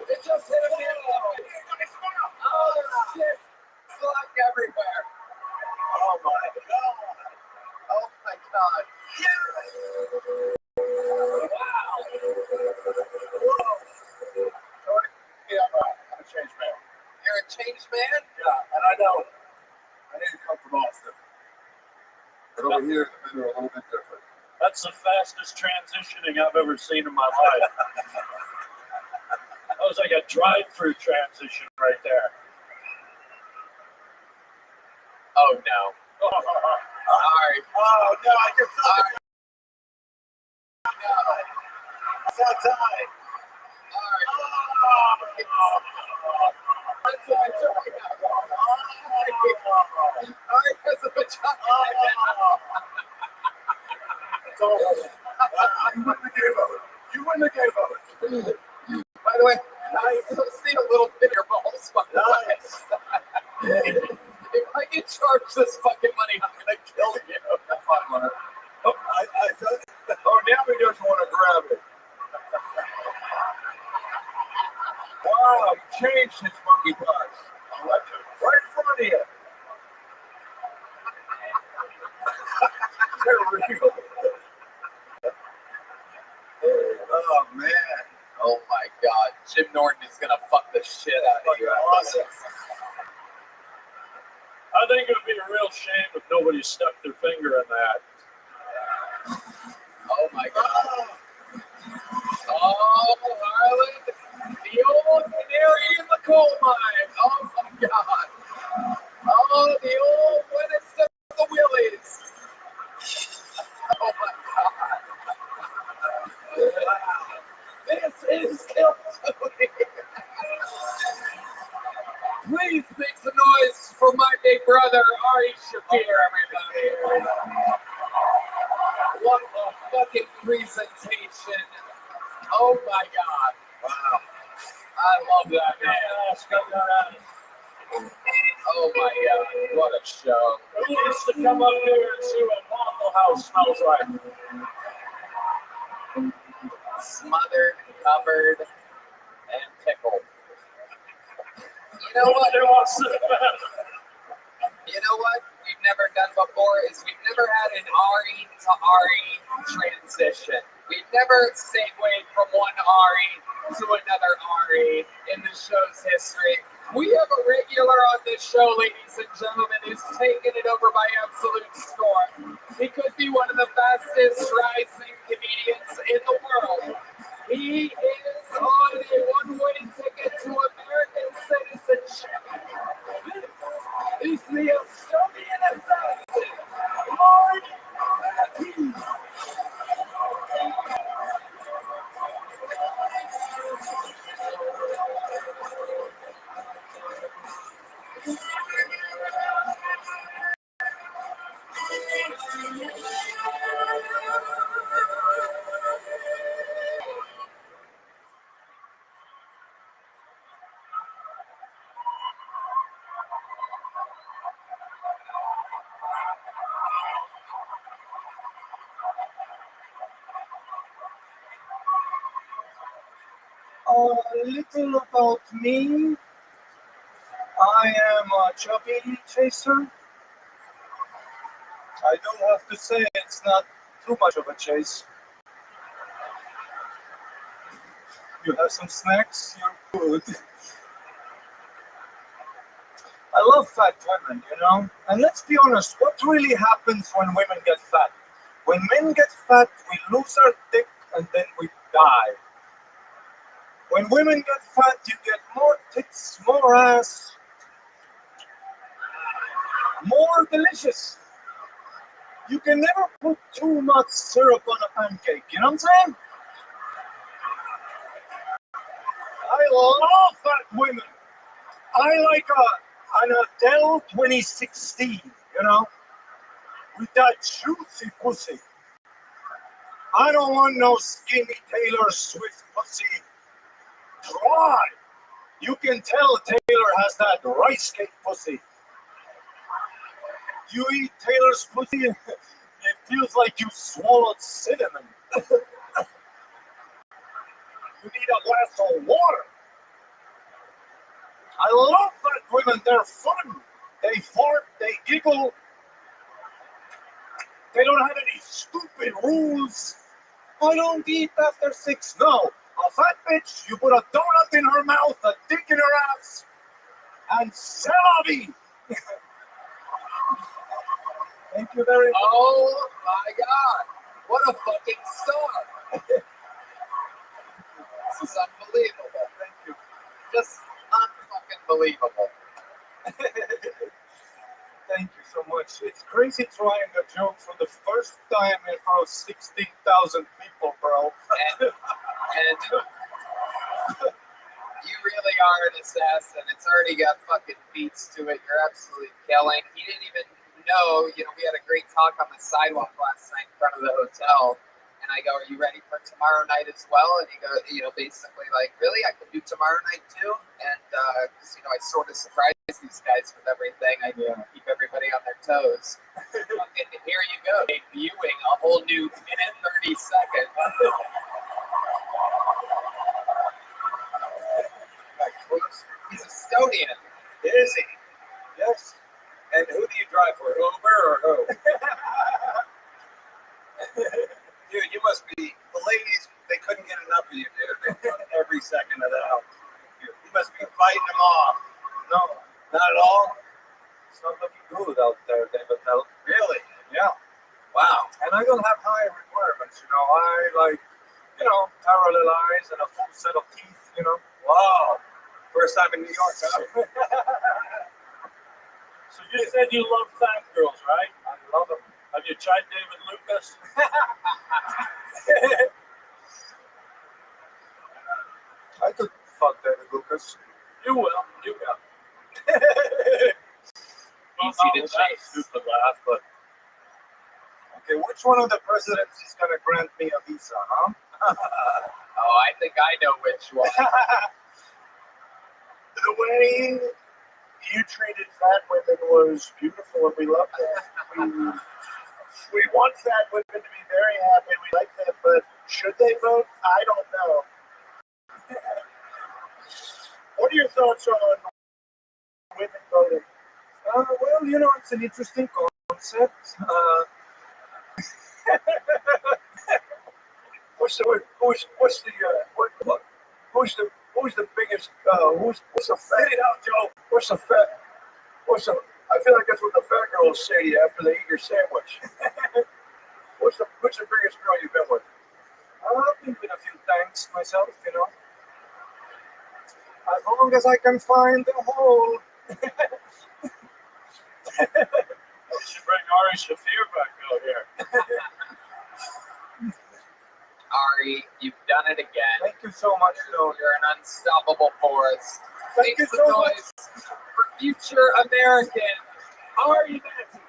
It just hit me. Oh shit. Slug everywhere. Oh my God. Oh my God. Yes. Wow. Whoa. Jordan, yeah, I'm a changed man. You're a changed man? Yeah, and I know I need to come from Austin. But over here, the men are a little bit different. That's the fastest transitioning I've ever seen in my life. That was like a drive-through transition right there. Oh no. Sorry. Oh no, I just saw Sorry. No. it's outside. Sorry. That's a vagina. Ari has a vagina. It's all over. You wouldn't have gave up. You wouldn't have gave up. By the way, I still see a little bit of your balls. By the way. If I get charged this fucking money, I'm gonna kill you. Oh, oh, now he doesn't want to grab it. Wow, he changed his monkey bars. Oh, that's it. Right in front of you. They're real. Oh, man. Oh my God, Jim Norton is gonna fuck the shit out of you. Awesome. I think it would be a real shame if nobody stuck their finger in that. Oh my God. Oh, Harlan, the old canary in the coal mine. Oh my God. Oh, the old Winston of the Willies. Oh my God. This is Kill Tony. Please make some noise for my big brother, Ari Shafir, everybody. What a fucking presentation. Oh my God. Wow. I love that, man. Oh my God. What a show. Who wants to come up here and see what Waffle House smells like? Smothered, covered, and pickled. You know what? You know what we've never done before is we've never had an Ari to Ari transition. We've never segued from one Ari to another Ari in the show's history. We have a regular on this show, ladies and gentlemen, who's taken it over by absolute storm. He could be one of the fastest rising comedians in the world. He is on a one-way ticket to American citizenship. This is the Estonian assassin, Lord Matthews. A little about me. I am a chubby chaser. I do have to say it's not too much of a chase. You have some snacks, you're good. I love fat women, you know? And let's be honest, what really happens when women get fat? When men get fat, we lose our dick and then we die. When women get fat, you get more tits, more ass, more delicious. You can never put too much syrup on a pancake, you know what I'm saying? I love fat women. I like an Adele 2016, you know, with that juicy pussy. I don't want no skinny Taylor Swift pussy. Dry. You can tell Taylor has that rice cake pussy. You eat Taylor's pussy, it feels like you swallowed cinnamon. You need a glass of water. I love fat women. They're fun. They fart, they giggle. They don't have any stupid rules. I don't eat after 6. No. A fat bitch, you put a donut in her mouth, a dick in her ass, and c'est la vie. Thank you very much. Oh my God. What a fucking star. This is unbelievable. Thank you. Just unfucking believable. Thank you so much. It's crazy trying a joke for the first time in front of 16,000 people, bro. And you really are an assassin. It's already got fucking beats to it. You're absolutely killing. He didn't even know, we had a great talk on the sidewalk last night in front of the hotel. And I go, are you ready for tomorrow night as well? And he goes, basically like, really? I can do tomorrow night too? And, because, I sort of surprise these guys with everything. I keep everybody on their toes. And here you go, debuting a whole new minute 30 seconds. He's Estonian. Is he? Yes. And who do you drive for, Uber or who? Dude, you must be, the ladies, they couldn't get enough of you, dude. They want every second of that out. You must be fighting them off. No, not at all. It's not looking good out there, David. Really? Yeah. Wow. And I don't have high requirements, I like, parallel eyes and a full set of teeth, Wow. First time in New York, huh? So you said you love fat girls, right? I love them. Have you tried David Lucas? I could fuck David Lucas. You will. You will. Easy to chase. Stupid laugh, but Okay, which one of the presidents is going to grant me a visa, huh? Oh, I think I know which one. The way you treated fat women was beautiful, and we loved it. We want fat women to be very happy. We like them, but should they vote? I don't know. What are your thoughts on women voting? Well, it's an interesting concept. What's the biggest? What's the fat? Get it out, Joe. What's the fat? I feel like that's what the fat girls say to you after they eat your sandwich. What's the biggest girl you've been with? I've been with a few times myself, As long as I can find the hole. we should bring Ari Shafir back out here. Ari, you've done it again. Thank you so much, Joe. You're an unstoppable force. Thank you Make some so much. noise for future American Ari Nancy.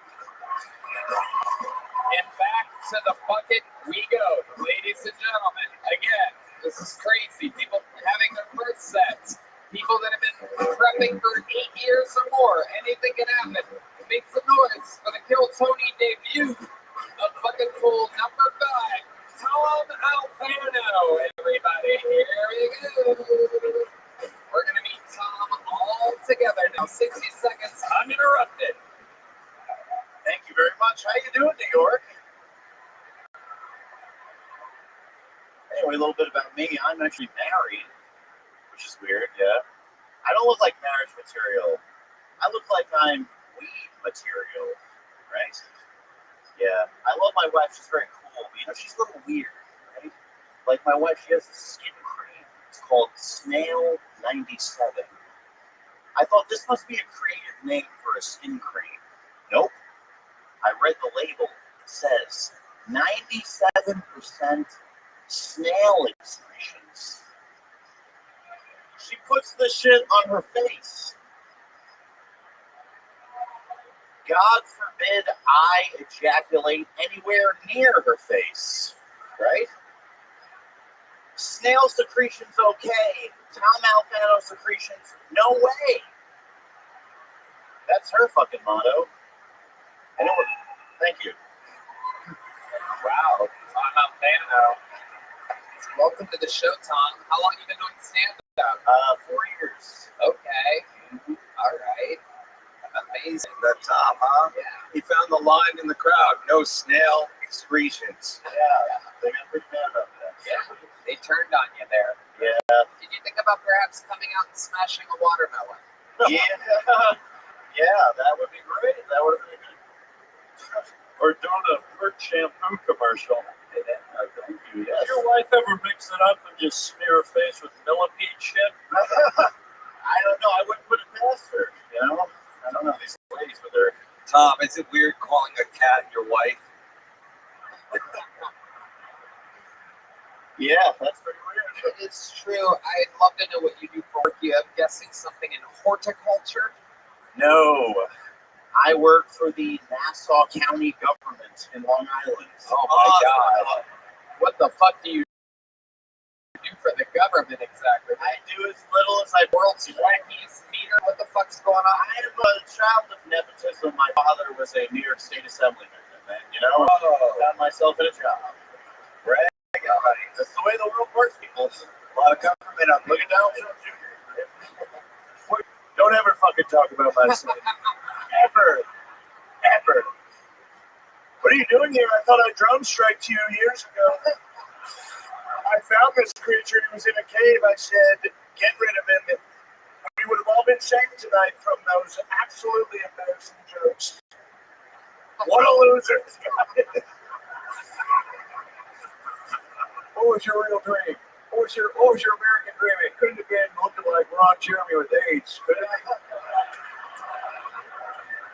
And back to the bucket we go, ladies and gentlemen. Again, this is crazy. People having their first sets. People that have been prepping for 8 years or more. Anything can happen. Make some noise for the Kill Tony debut of bucket pool number 5. Tom Alfano, everybody. Here we go. We're going to meet Tom all together now. 60 seconds uninterrupted. Thank you very much. How you doing, New York? Anyway, a little bit about me. I'm actually married, which is weird, yeah. I don't look like marriage material. I look like I'm weed material, right? Yeah. I love my wife. She's very cool. You know, she's a little weird, right? Like my wife, she has a skin cream. It's called Snail 97. I thought this must be a creative name for a skin cream. Nope. I read the label. It says 97% snail excretions. She puts the shit on her face. God forbid I ejaculate anywhere near her face, right? Snail secretions okay. Tom Alfano secretions, no way. That's her fucking motto. Anyway, thank you. Wow, Tom Alfano. Welcome to the show, Tom. How long you been doing stand-up? 4 years. Okay. All right. Amazing. That Tom, huh? Yeah. He found the line in the crowd. No snail excretions. Yeah. They got pretty mad about that. Yeah. They turned on you there. Yeah. Did you think about perhaps coming out and smashing a watermelon? Yeah. Yeah, that would be great. That would have been good. Or doing a Pert shampoo commercial. Thank you. Yes. Does your wife ever mix it up and just smear her face with millipede shit? I don't know. I wouldn't put it past her. You know? I don't know these ladies with their. Tom, is it weird calling a cat your wife? Yeah, that's pretty weird. It is true. I'd love to know what you do for work. I'm guessing something in horticulture? No. I work for the Nassau County government in Long Island. Oh my God. What the fuck do you do for the government exactly? I do as little as I World's wankiest meter? What the fuck's going on? I am a child of nepotism. My father was a New York State Assemblyman, and you know, found myself in a job. Right? That's the way the world works, people. A lot of government. I'm looking down on Junior. Don't ever fucking talk about my son. Ever. What are you doing here? I thought I drone striked you years ago. I found this creature. He was in a cave. I said, get rid of him. We would have all been shamed tonight from those absolutely embarrassing jokes. What a loser. What was your real dream? What was your American dream? It couldn't have been looking like Ron Jeremy with AIDS, could it?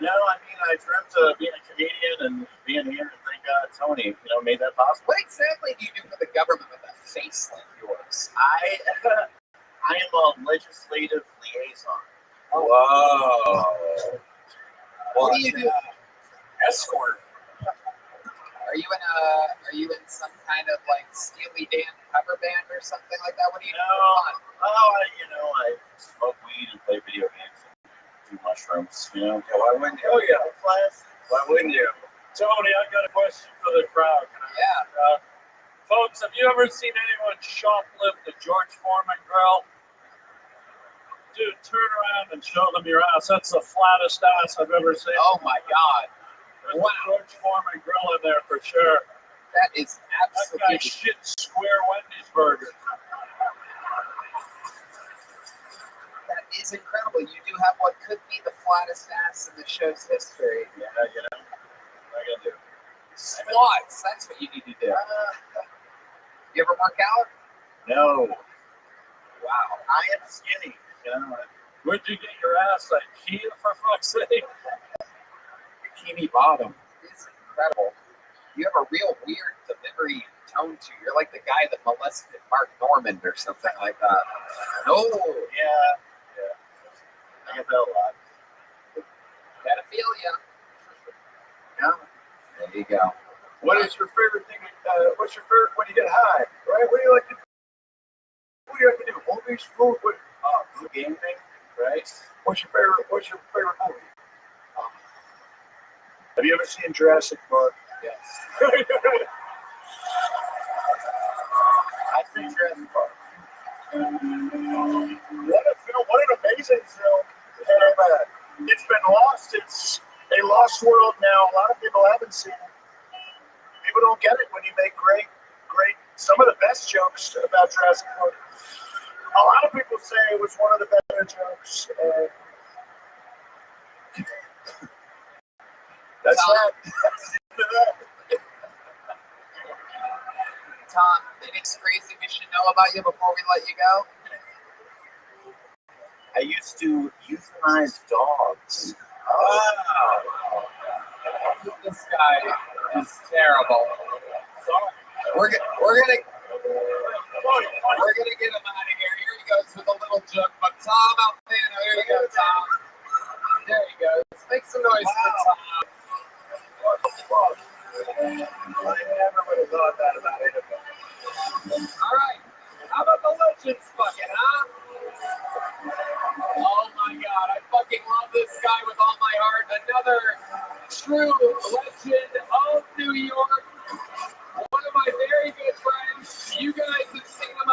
No, I mean, I dreamt of being a comedian and being here, and thank God Tony, made that possible. What exactly do you do for the government with a face like yours? I am a legislative liaison. Whoa. What do you do? Escort. Are you in some kind of like Steely Dan cover band or something like that? What do you do for fun? I smoke weed and play video games and do mushrooms, Yeah, why wouldn't you? Oh, yeah. Class. Why wouldn't you? Tony, I've got a question for the crowd. Yeah. Folks, have you ever seen anyone shoplift a George Foreman grill? Dude, turn around and show them your ass. That's the flattest ass I've ever seen. Oh my God. There's a George Foreman grill in there for sure. That is That guy absolutely. shit square Wendy's burger. That is incredible. You do have what could be the flattest ass in the show's history. Yeah, what I gotta do? Squats. That's what you need to do. You ever work out? No. Wow. I am skinny. Where'd you get your ass? IKEA, for fuck's sake? Bikini Bottom. It's incredible. You have a real weird delivery tone to you. You're like the guy that molested Mark Norman or something like that. No. Yeah. I get that a lot. Pedophilia. Yeah. There you go. What is your favorite thing? What's your favorite when you get high? Right? What do you like to do? What do you like to do? Movies, food, game thing, right? What's your favorite movie? Have you ever seen Jurassic Park? Yes. I've seen Jurassic Park. What a film! What an amazing film! World now, a lot of people haven't seen it. People don't get it when you make great, some of the best jokes about Jurassic Park. A lot of people say it was one of the better jokes. That's that. Tom, anything crazy we should know about you before we let you go? I used to euthanize dogs. This guy is terrible. We're gonna get him out of here. Here he goes with a little joke. But Tom Alfano, here you go, Tom. There he goes. Make some noise for Tom. I never would have thought that about it. All right. How about the Legends bucket, huh? Oh my God, I fucking love this guy with all my heart. Another true legend of New York. One of my very good friends. You guys have seen him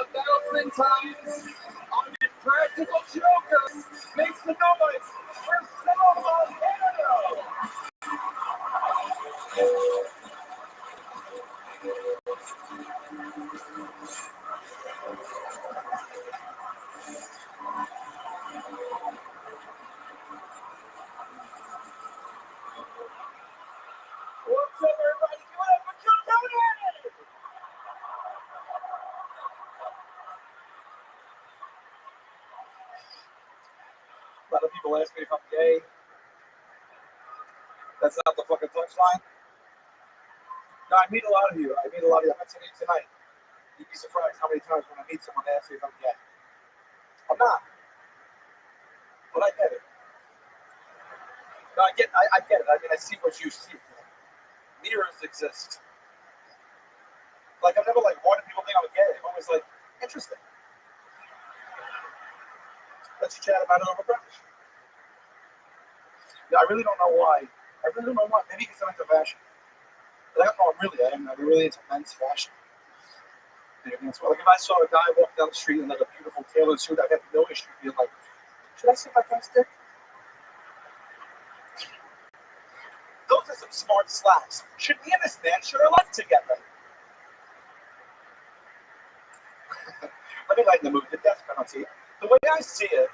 1,000 times on Impractical Jokers. Make some noise for Tom Alfano. What's up, everybody? Give it up for Joe Tony! A lot of people ask me if I'm gay. That's not the fucking punchline. No, I meet a lot of you. I'm meeting you tonight. You'd be surprised how many times when I meet someone they ask me if I'm gay. I'm not. But I get it. No, I get it. I mean, I see what you see. Mirrors exist. Like, I've never, wanted people to think I'm gay. I'm always like, interesting. Let's chat about it over breakfast. No, I really don't know why. Maybe because I'm into fashion. But I don't know, I'm really into men's fashion. Like, if I saw a guy walk down the street in, a beautiful tailored suit, I'd have no issue being like, should I sit my guy's dick? Those are some smart slacks. Should me and this man share a life together? Let me lighten the mood. The death penalty. The way I see it,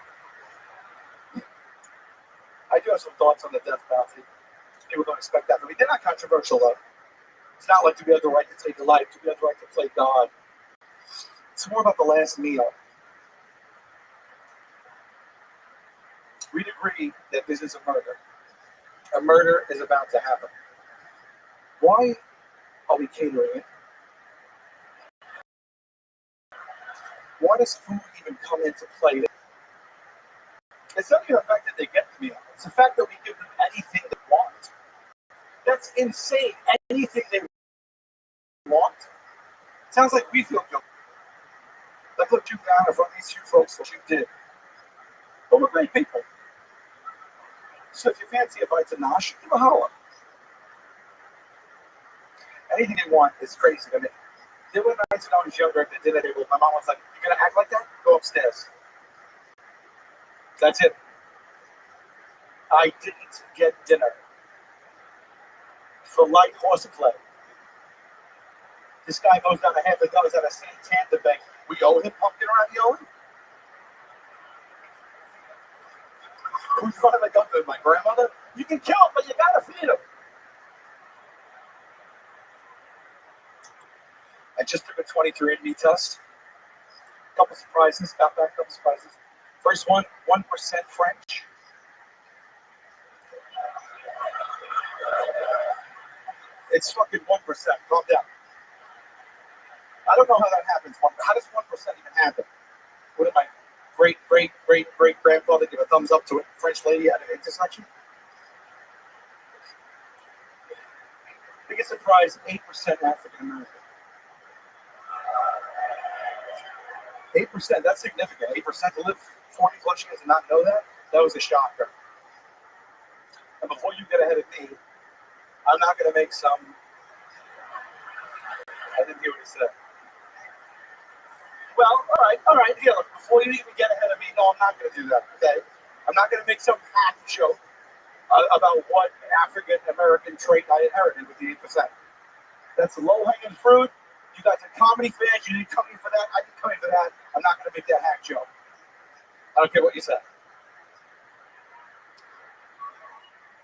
I do have some thoughts on the death penalty. People don't expect that from me. They're not controversial, though. It's not like, do we have the right to take a life? Do we have the right to play God? It's more about the last meal. We'd agree that this is a murder. A murder is about to happen. Why are we catering it? Why does food even come into play? It's not even the fact that they get the meal. It's the fact that we give them anything they want. That's insane. Anything they want. It sounds like we feel guilty. Let's look you down in front of these few folks what you did. But we're great people. So if you fancy a bite to nosh, give a holler. Anything they want is crazy to me. There were nights when I was younger at the dinner table. My mom was like, "You're gonna act like that? Go upstairs." That's it. I didn't get dinner for light horseplay. This guy goes down a half a dozen at a St. Tanta bank. We owe him pumpkin ravioli? Who's running the gun? My grandmother? You can kill him, but you gotta feed him. I just took a 23andMe test. Couple surprises. Got back a couple surprises. First one, 1% French. It's fucking 1%. Calm down. I don't know how that happens. How does 1% even happen? What did my great grandfather give a thumbs up to a French lady at an intersection? Biggest surprise, 8% African American. 8%, that's significant. 8% to live 40 plus years and not know that? That was a shocker. And before you get ahead of me, I'm not going to make some... I didn't hear what he said. Well, all right. Here, look, before you even get ahead of me, no, I'm not going to do that, okay? I'm not going to make some hack joke about what African American trait I inherited with the 8%. That's the low-hanging fruit. You guys are comedy fans. You didn't come in for that. I didn't come in for that. I'm not going to make that hack joke. I don't care what you say.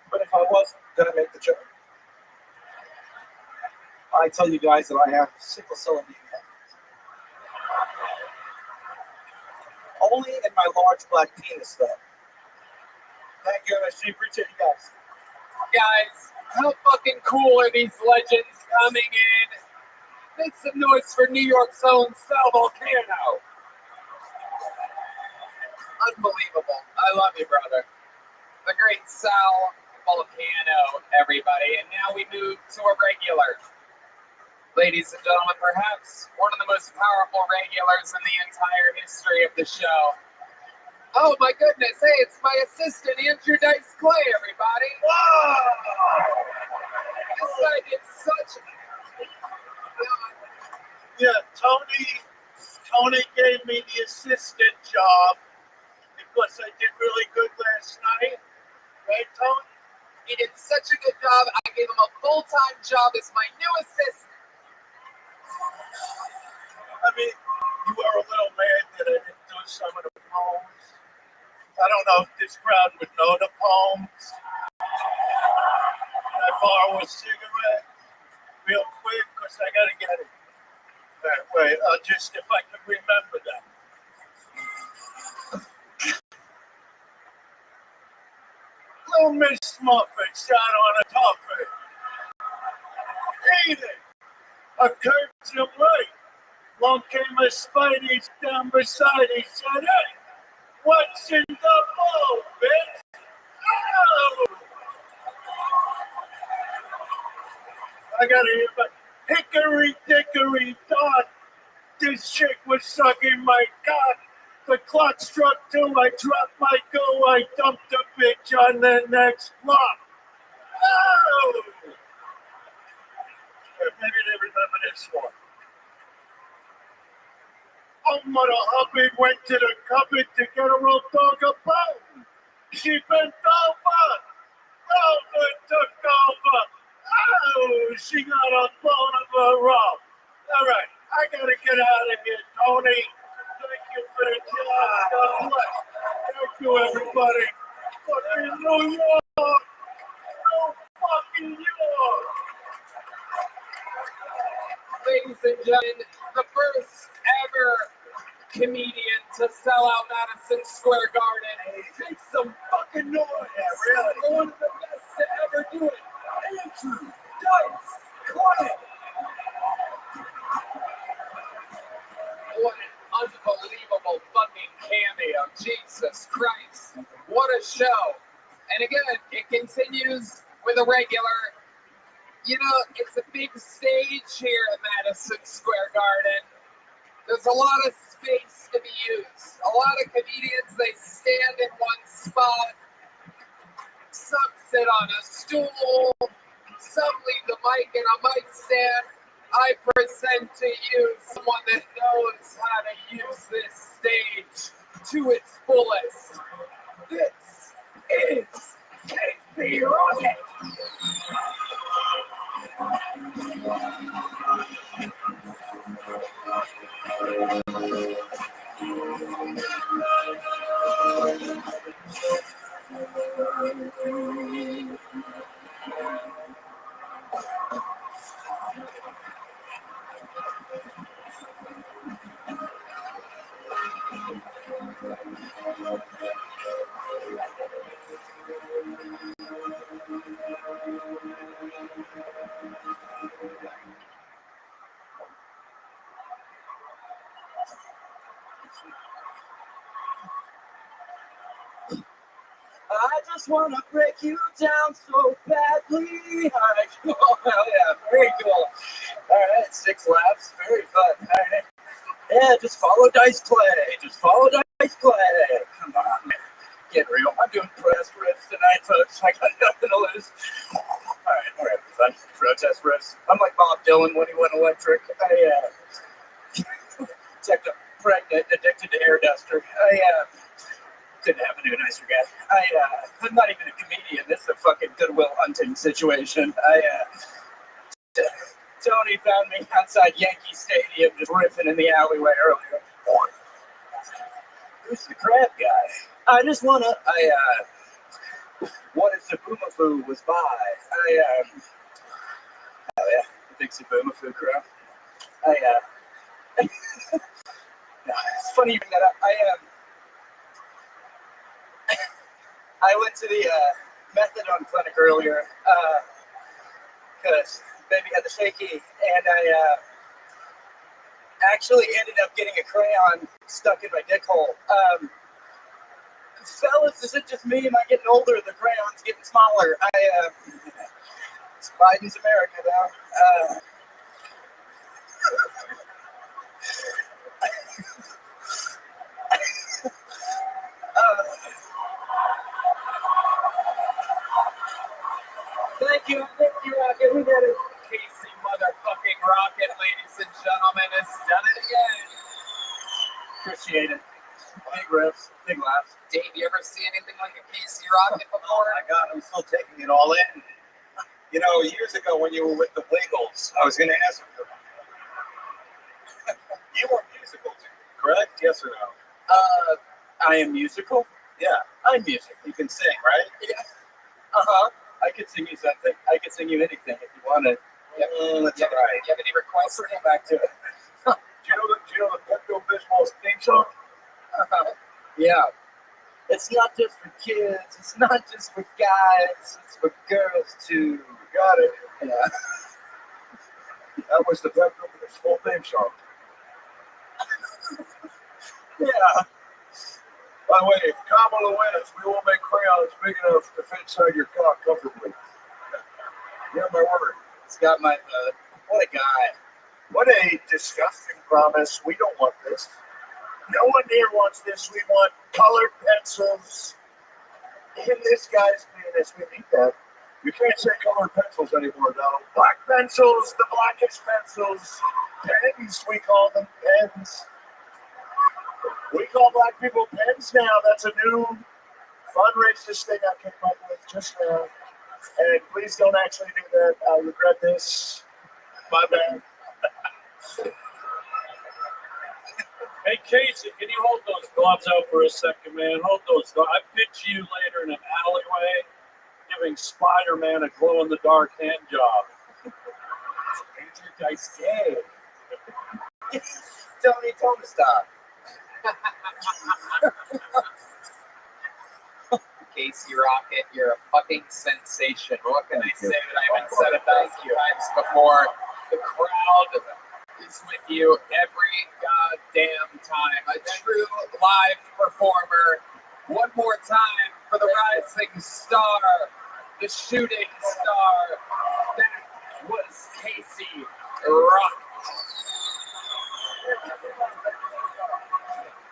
But if I was going to make the joke, I tell you guys that I have sickle cell anemia. Only in my large black penis, though. Thank you, MSG. Appreciate you guys. Guys, how fucking cool are these legends coming in? Make some noise for New York's own Sal Volcano. Unbelievable. I love you, brother. The great Sal Volcano, everybody. And now we move to a regular. Ladies and gentlemen, perhaps one of the most powerful regulars in the entire history of the show. Oh my goodness, hey, it's my assistant, Andrew Dice Clay, everybody. Whoa! This guy did such... Yeah, Tony gave me the assistant job because I did really good last night. Right, Tony? He did such a good job, I gave him a full-time job as my new assistant. I mean, you were a little mad that I didn't do some of the poems. I don't know if this crowd would know the poems. Can I borrow a cigarette real quick? Because I got to get it. That way, just if I could remember them. Little Miss Muffet sat on a toffee. Eating a curtain of light. Long came a Spidey down beside. He said, "Hey, what's in the bowl, bitch?" Oh! I gotta hear about hickory dickory dock. This chick was sucking my cock. The clock struck 2. I dropped my go. I dumped the bitch on the next block. Oh! Maybe they remember this one. Oh, Mother Hubbard went to the cupboard to get her old dog a bone. She bent over. Rover took over. Oh, she got a bone of her own. All right, I gotta get out of here, Tony. Thank you for the job. God bless. Thank you, everybody. Fucking New York. No fucking York. Ladies and gentlemen, the first ever comedian to sell out Madison Square Garden. Make some fucking noise. Yeah, really. One of the best to ever do it. Andrew Dice Clay. What an unbelievable fucking cameo. Jesus Christ. What a show. And again, it continues with a regular. You know, it's a big stage here at Madison Square Garden. There's a lot of space to be used. A lot of comedians, they stand in one spot. Some sit on a stool. Some leave the mic in a mic stand. I present to you someone that knows how to use this stage to its fullest. This is Casey Rocket. I just want to break you down so badly. Oh, hell yeah, very cool. All right, 6 laps, very fun. All right. Yeah, just follow Dice Clay. Just follow Dice Clay. Come on, man. Get real. I'm doing press riffs tonight, folks. I got nothing to lose. All right, we're having fun. Protest riffs. I'm like Bob Dylan when he went electric. Checked up pregnant, addicted to air duster. Couldn't happen to a nicer guy. I'm not even a comedian. This is a fucking Goodwill Hunting situation. Tony found me outside Yankee Stadium just riffing in the alleyway earlier. Who's the crab guy? I just wanna. What if Zaboomafoo was by? Oh yeah, the big Zaboomafoo crowd. It's funny you bring that up. I went to the methadone clinic earlier because baby had the shaky, and I actually ended up getting a crayon stuck in my dick hole. Fellas, is it just me? Am I getting older? The crayon's getting smaller. It's Biden's America now. Thank you, Rocket. We got it. Casey motherfucking Rocket, ladies and gentlemen, has done it again. Appreciate it. Big riffs, big laughs. Dave, you ever see anything like a Casey Rocket before? Oh my God, I'm still taking it all in. You know, years ago when you were with the Wiggles, I was going to ask you. You were musical, correct? Yes or no? I am musical. Yeah, I'm musical. you can sing, right? Yeah. I could sing you something. I could sing you anything if you wanted. That's all right. You have any requests? Let's get back to it. Do you know the Pepto-Bismol's theme song? Yeah. It's not just for kids. It's not just for guys. It's for girls too. Got it. Yeah. That was the Pepto-Bismol theme song. Yeah. By the way, if Kamala wins, we will make crayons big enough to fit inside your cock comfortably. Yeah, my word. It's got my. What a guy. What a disgusting promise. We don't want this. No one here wants this. We want colored pencils in this guy's penis. We need that. You can't say colored pencils anymore, Donald. Black pencils, the blackest pencils. Pens, we call them pens. We call black people pens now. That's a new fun racist thing I came up with just now. And please don't actually do that. I regret this. My bad. Hey, Casey, can you hold those gloves out for a second, man? Hold those gloves. I picture you later in an alleyway giving Spider-Man a glow-in-the-dark hand job. Major Dice Gay. Tony, tell me stop. Casey Rocket, you're a fucking sensation. What can I say that I haven't said 1,000 times before? The crowd is with you every goddamn time. A true live performer. One more time for the rising star, the shooting star. That was Casey Rocket.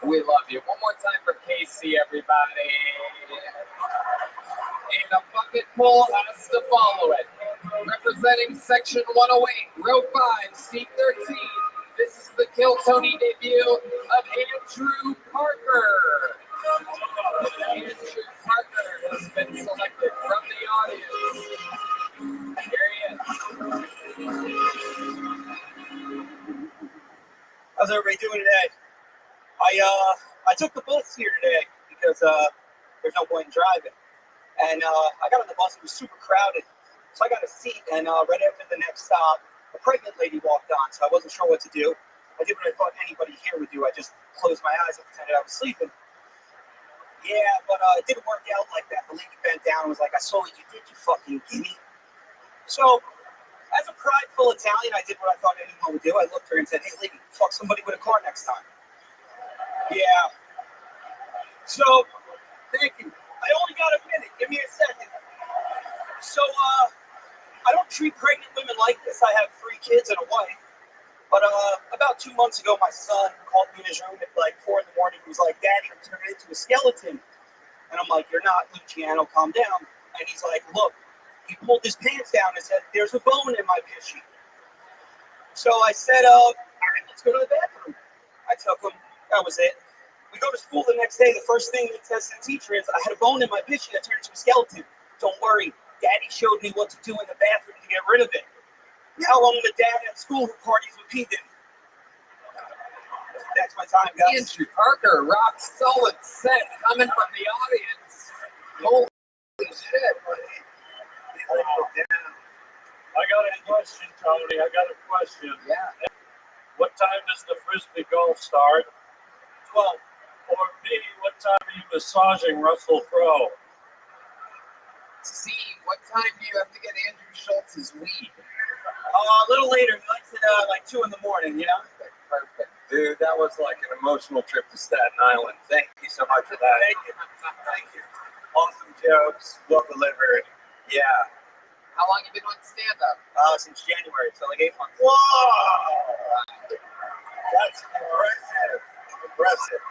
We love you. One more time for Casey, everybody. And a bucket full has to follow it. Representing section 108, row 5, seat 13. This is the Kill Tony debut of Andrew Parker. Andrew Parker has been selected from the audience. Here he is. How's everybody doing today? I took the bus here today because there's no point in driving. And I got on the bus, it was super crowded. So I got a seat, and right after the next stop, a pregnant lady walked on, so I wasn't sure what to do. I did what I thought anybody here would do. I just closed my eyes and pretended I was sleeping. Yeah, but it didn't work out like that. The lady bent down and was like, I saw what you did, you fucking gimme. So, as a prideful Italian, I did what I thought anyone would do. I looked at her and said, hey, lady, fuck somebody with a car next time. Yeah. So, thank you. I only got a minute. Give me a second. So, I don't treat pregnant women like this. I have 3 kids and a wife. But about 2 months ago, my son called me in his room at like 4 in the morning. He was like, Daddy, I'm turning into a skeleton. And I'm like, you're not, Luciano, calm down. And he's like, look, he pulled his pants down and said, there's a bone in my pishy. So I said, all right, let's go to the bathroom. I took him. That was it. We go to school the next day. The first thing that says to the teacher is, I had a bone in my bitch and it turned into a skeleton. Don't worry. Daddy showed me what to do in the bathroom to get rid of it. How long the dad at school who parties with P. Diddy? That's my time, guys. Andrew Parker, rock solid set coming from the audience. Holy shit. I got a question, Tony. I got a question. Yeah. What time does the frisbee golf start? 12. Or B, what time are you massaging Russell Crowe? C, what time do you have to get Andrew Schultz's weed? A little later. He likes it like 2 in the morning, you know? Perfect. Dude, that was like an emotional trip to Staten Island. Thank you so much for that. Thank you. Thank you. Awesome jokes, well delivered. Yeah. How long have you been doing stand-up? Since January, so like 8 months. Whoa! That's impressive. Impressive.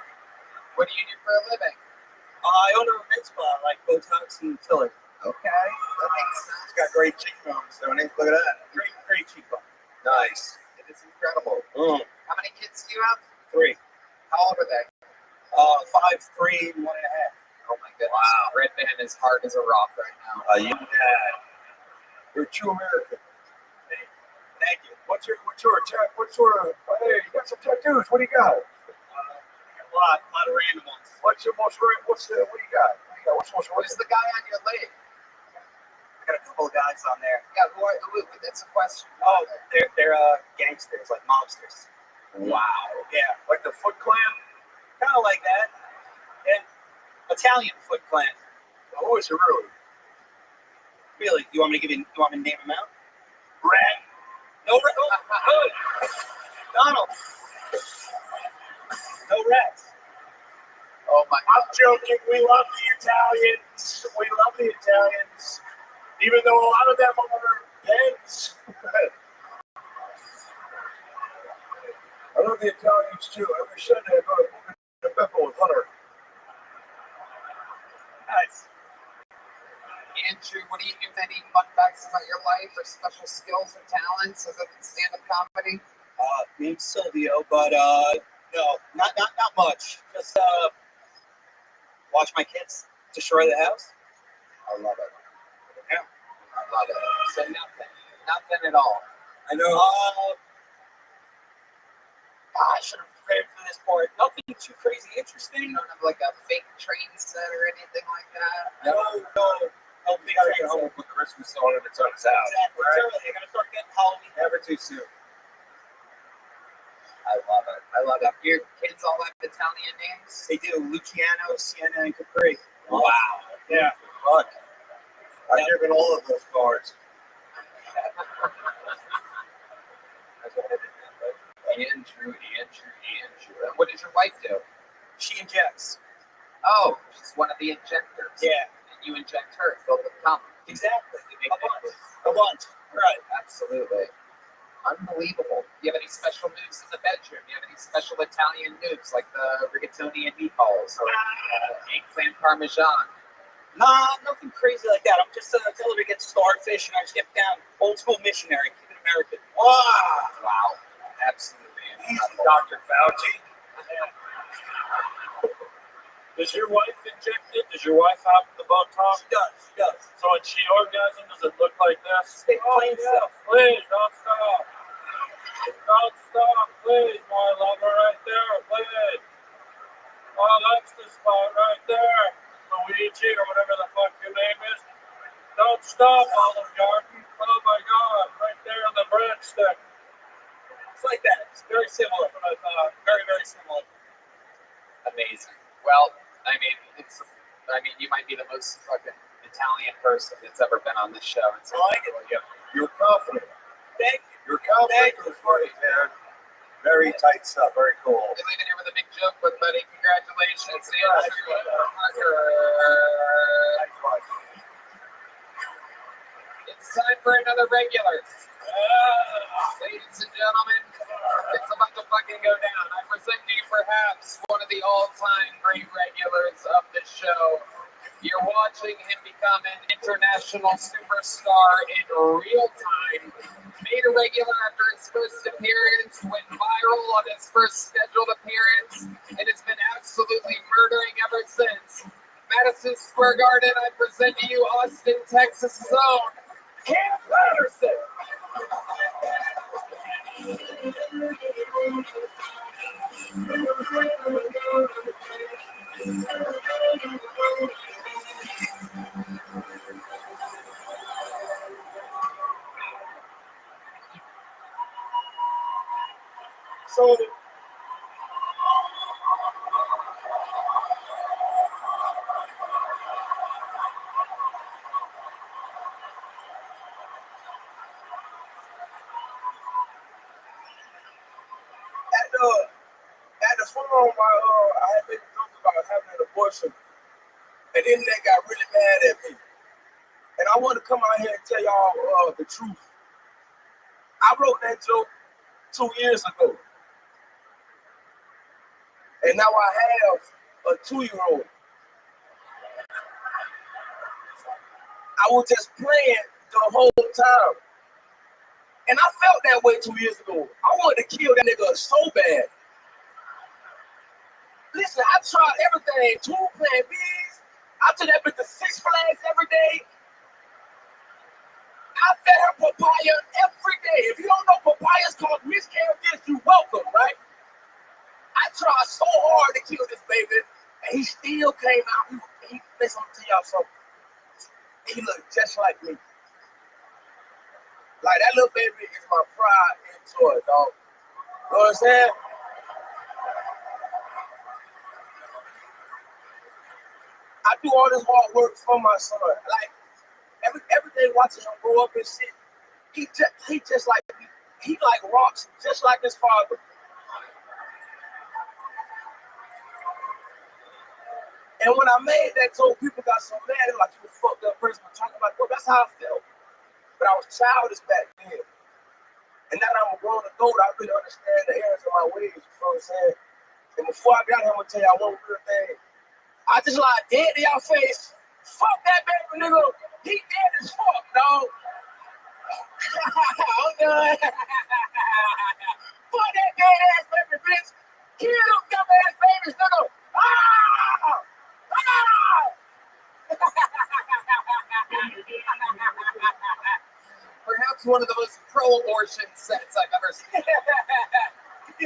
What do you do for a living? I own a mitzvah, like Botox and filler. Okay. That makes sense. It's got great cheekbones, Tony. Look at that. Great cheekbone. Nice. It is incredible. How many kids do you have? 3. How old are they? 5, 3, 1.5. Oh my goodness. Wow. Red Man is hard as a rock right now. You dad. You're a true American. Thank you. Hey, you got some tattoos. What do you got? A lot of random ones. What do you got? What's the Who's the guy on your leg? I got a couple of guys on there. Yeah, who? That's a question. Oh, they're gangsters, like mobsters. Wow. Yeah, like the Foot Clan? kind of like that. And Italian Foot Clan. Who is it really? Really? You want me to name them out? Rat. No rat. Oh, Donald. No rats. Oh my I'm joking. We love the Italians. Even though a lot of them are pigs. I love the Italians too. Every Sunday I go to Beppo with Hunter. Nice. Andrew, what do you do with any fun facts about your life or special skills or talents other than stand-up comedy? Name's Silvio, but no, not much. Just watch my kids destroy the house. I love it. Yeah. I love it. So nothing at all. I know. I should have prepared for this part. Nothing too crazy interesting. You don't have like a fake train set or anything like that? No. You gotta get home and put Christmas on if it's on his house. Exactly. It's early. You're gonna start getting Halloween. Never too soon. I love it. Your kids all have Italian names? They do. Luciano, Sienna, and Capri. Wow. Yeah. Fuck. I've given all of those cards. Andrew. And what does your wife do? She injects. Oh, she's one of the injectors. Yeah. And you inject her, filled with cum. Exactly. You make A bunch. Right. Absolutely. Unbelievable. Do you have any special moves in the bedroom? Do you have any special Italian moves like the rigatoni and meatballs or eggplant parmesan? Nah, nothing crazy like that. I'm just tell her to get starfish and I just get down old school missionary, keep it American. Wow. Absolutely. Easy, Dr. Fauci. Does your wife inject it? Does your wife have the Botox? She does. So when she orgasms, does it look like this? Stay plain stuff. Please, don't stop. Don't stop, please, my lover, right there, please. Oh, that's the spot right there. Luigi, or whatever the fuck your name is. Don't stop, Olive Garden. Oh my God, right there on the breadstick. It's like that. It's very similar. That's what I thought. Very, very similar. Amazing. Well, you might be the most fucking Italian person that's ever been on this show. It's You're confident. Thank you. You're confident. It was funny, man. Very tight stuff. Very cool. We're leaving here with a big joke, but buddy, congratulations. It's time for another regular. Ladies and gentlemen, it's about to fucking go down. I present to you perhaps one of the all-time great regulars of the show, You're watching him become an international superstar in real time. Made a regular after his first appearance, went viral on his first scheduled appearance, and has been absolutely murdering ever since. Madison Square Garden, I present to you Austin, Texas' own Cam Patterson. So at the forum, I had been talking about having an abortion, and then they got really mad at me. And I want to come out here and tell y'all the truth. I wrote that joke 2 years ago, and now I have a 2-year-old. I was just playing the whole time, and I felt that way 2 years ago. I wanted to kill that nigga so bad. Listen, I tried everything, 2 Plan Bs. I took that bitch to Six Flags every day. I fed her papaya every day. If you don't know papayas cause miscarriages, you welcome, right? I tried so hard to kill this baby, and he still came out. Listen, I'm gonna tell y'all something. He looked just like me. Like, that little baby is my pride and joy, dog. You know what I'm saying? I do all this hard work for my son. Like, every day watching him grow up and shit, he just like me. He like rocks, just like his father. And when I made that joke, people got so mad. They're like, you a fucked up person. I'm talking about, well, that's how I felt. But I was childish back then. And now that I'm a grown adult, I really understand the errors of my ways. You know what I'm saying? And before I got here, I'm gonna tell y'all one real thing. I just like dead to y'all face. Fuck that baby, nigga. He dead as fuck, dog. I'm done. Fuck that dead ass baby, bitch. Kill them dumb ass babies, nigga. Ah! Ah! Perhaps one of the most pro-abortion sets I've ever seen.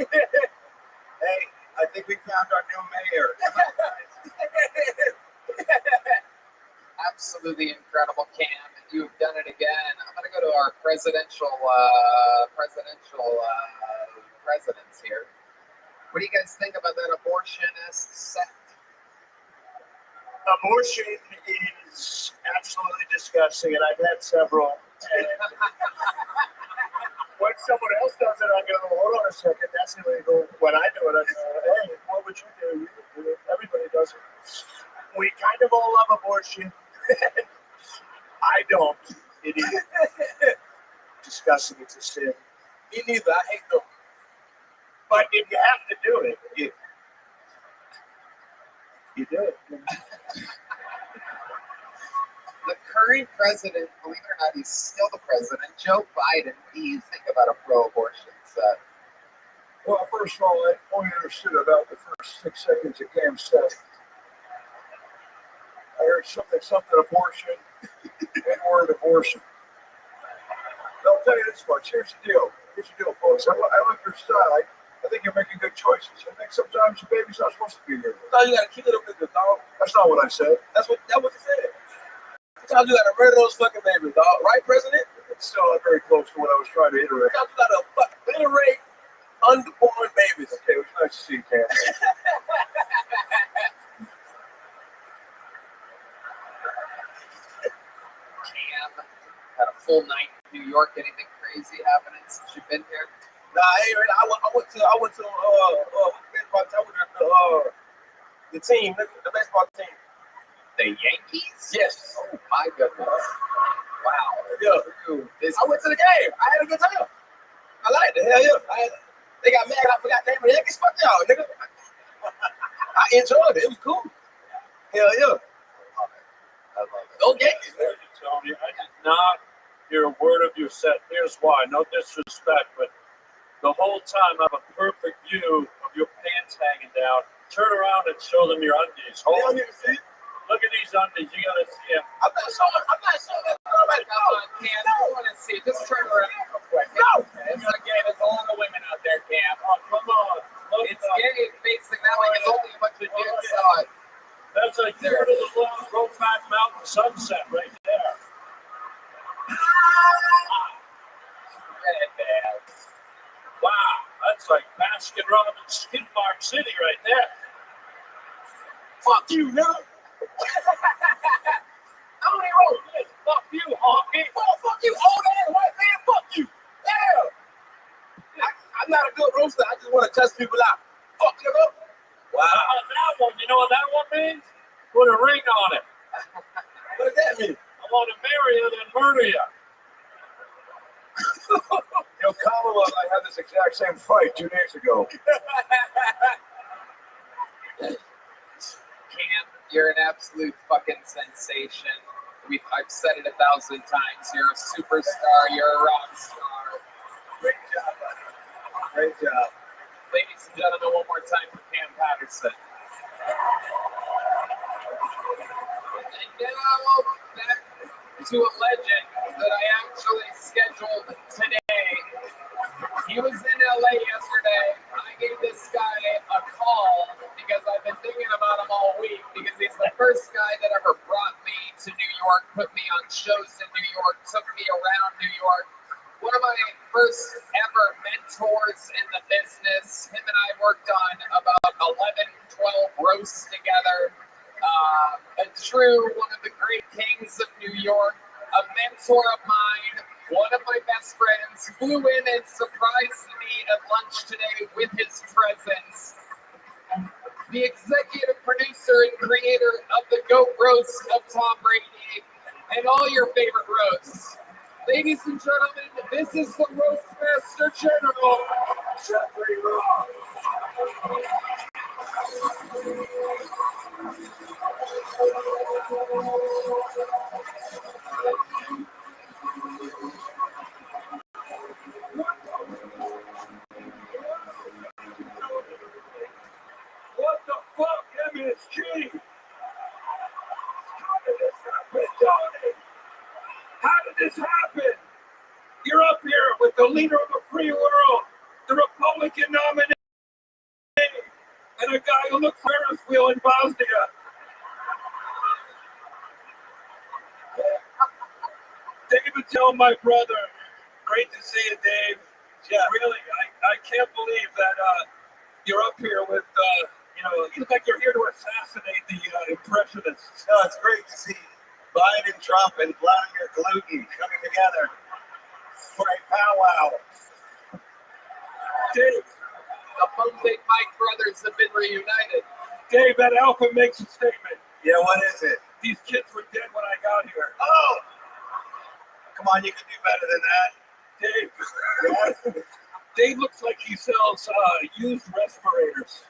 Hey, I think we found our new mayor. Absolutely incredible, Cam. You've done it again. I'm going to go to our presidential presidents here. What do you guys think about that abortionist sect? Abortion is absolutely disgusting, and I've had several. And when someone else does it, I go, hold on a second, that's illegal. When I do it, I go, hey, what would you do? You do it. Everybody does it. We kind of all love abortion. I don't. It is disgusting. It's a sin. Me neither. I hate them. But if you have to do it, you do it. The current president, believe it or not, he's still the president, Joe Biden. What do you think about a pro-abortion set? Well, first of all, I only understood about the first 6 seconds of Cam said. I heard something abortion, and word abortion. I'll tell you this much. Here's the deal, folks. I like your style. I think you're making good choices. I think sometimes the baby's not supposed to be here. Sometimes you gotta kill them niggas, dog. That's not what I said. That's what you said. Sometimes you gotta murder those fucking babies, dog. Right, President? It's still not very close to what I was trying to iterate. Sometimes you gotta obliterate unborn babies. Okay, it was nice to see you, Cam. Cam had a full night in New York. Anything crazy happening since you've been here? Nah, I went to the team, the baseball team. The Yankees? Yes. Oh my goodness. Wow. Yeah. I went to the game. I had a good time. I liked it. Hell yeah. They got mad. I forgot the name of the Yankees. Fuck y'all, nigga. I enjoyed it. It was cool. Hell yeah. go Yankees, man. Tony, I did not hear a word of your set. Here's why. No disrespect, but the whole time I have a perfect view of your pants hanging down. Turn around and show them your undies. You don't even see it? Look at these undies. You gotta see them. I'm not showing that girl right Come on, Cam. I want to see. Just turn around real quick. No. It's not gay. There's a lot of women out there, Cam. Oh, come on. Look It's gay facing that way. It's only a bunch of dudes on. That's a third of the long Brokeback Mountain sunset right there. Red man. Wow, that's like Baskin Robbins Skid Mark City right there. Fuck you, no. I don't even know this. Fuck you, honky. Oh, fuck you, old ass white man. Fuck you. Yeah. I'm not a good roaster. I just want to test people out. Fuck you up. Wow. That one, you know what that one means? Put a ring on it. What does that mean? I want to marry you, then murder you. You know, Kamala and I had this exact same fight 2 days ago. Cam, you're an absolute fucking sensation. I've said it 1,000 times. You're a superstar. You're a rock star. Great job, buddy. Great job. Ladies and gentlemen, one more time for Cam Patterson. And now back to a legend that I actually scheduled today. He was in LA yesterday. I gave this guy a call because I've been thinking about him all week because he's the first guy that ever brought me to New York, put me on shows in New York, took me around New York. One of my first ever mentors in the business. Him and I worked on about 11, 12 roasts together. A true one of the great kings of New York, a mentor of mine, one of my best friends, flew in and surprised me at lunch today with his presence. The executive producer and creator of the GOAT roast of Tom Brady and all your favorite roasts. Ladies and gentlemen, this is the Roastmaster General, Jeffrey Ross. What the fuck, MSG? How did this happen, Johnny? How did this happen? You're up here with the leader of the free world, the Republican nominee, and a guy who looked Ferris wheel in Bosnia. David, tell my brother. Great to see you, Dave. Yeah, really, I can't believe that you're up here with, you look like you're here to assassinate the impressionists. No, it's great to see Biden, Trump, and Vladimir Gluten coming together for a powwow. Dave, The Bombay Mike brothers have been reunited. Dave, that alpha makes a statement. Yeah, what is it? These kids were dead when I got here. Oh! Come on, you can do better than that. Dave, Dave looks like he sells used respirators.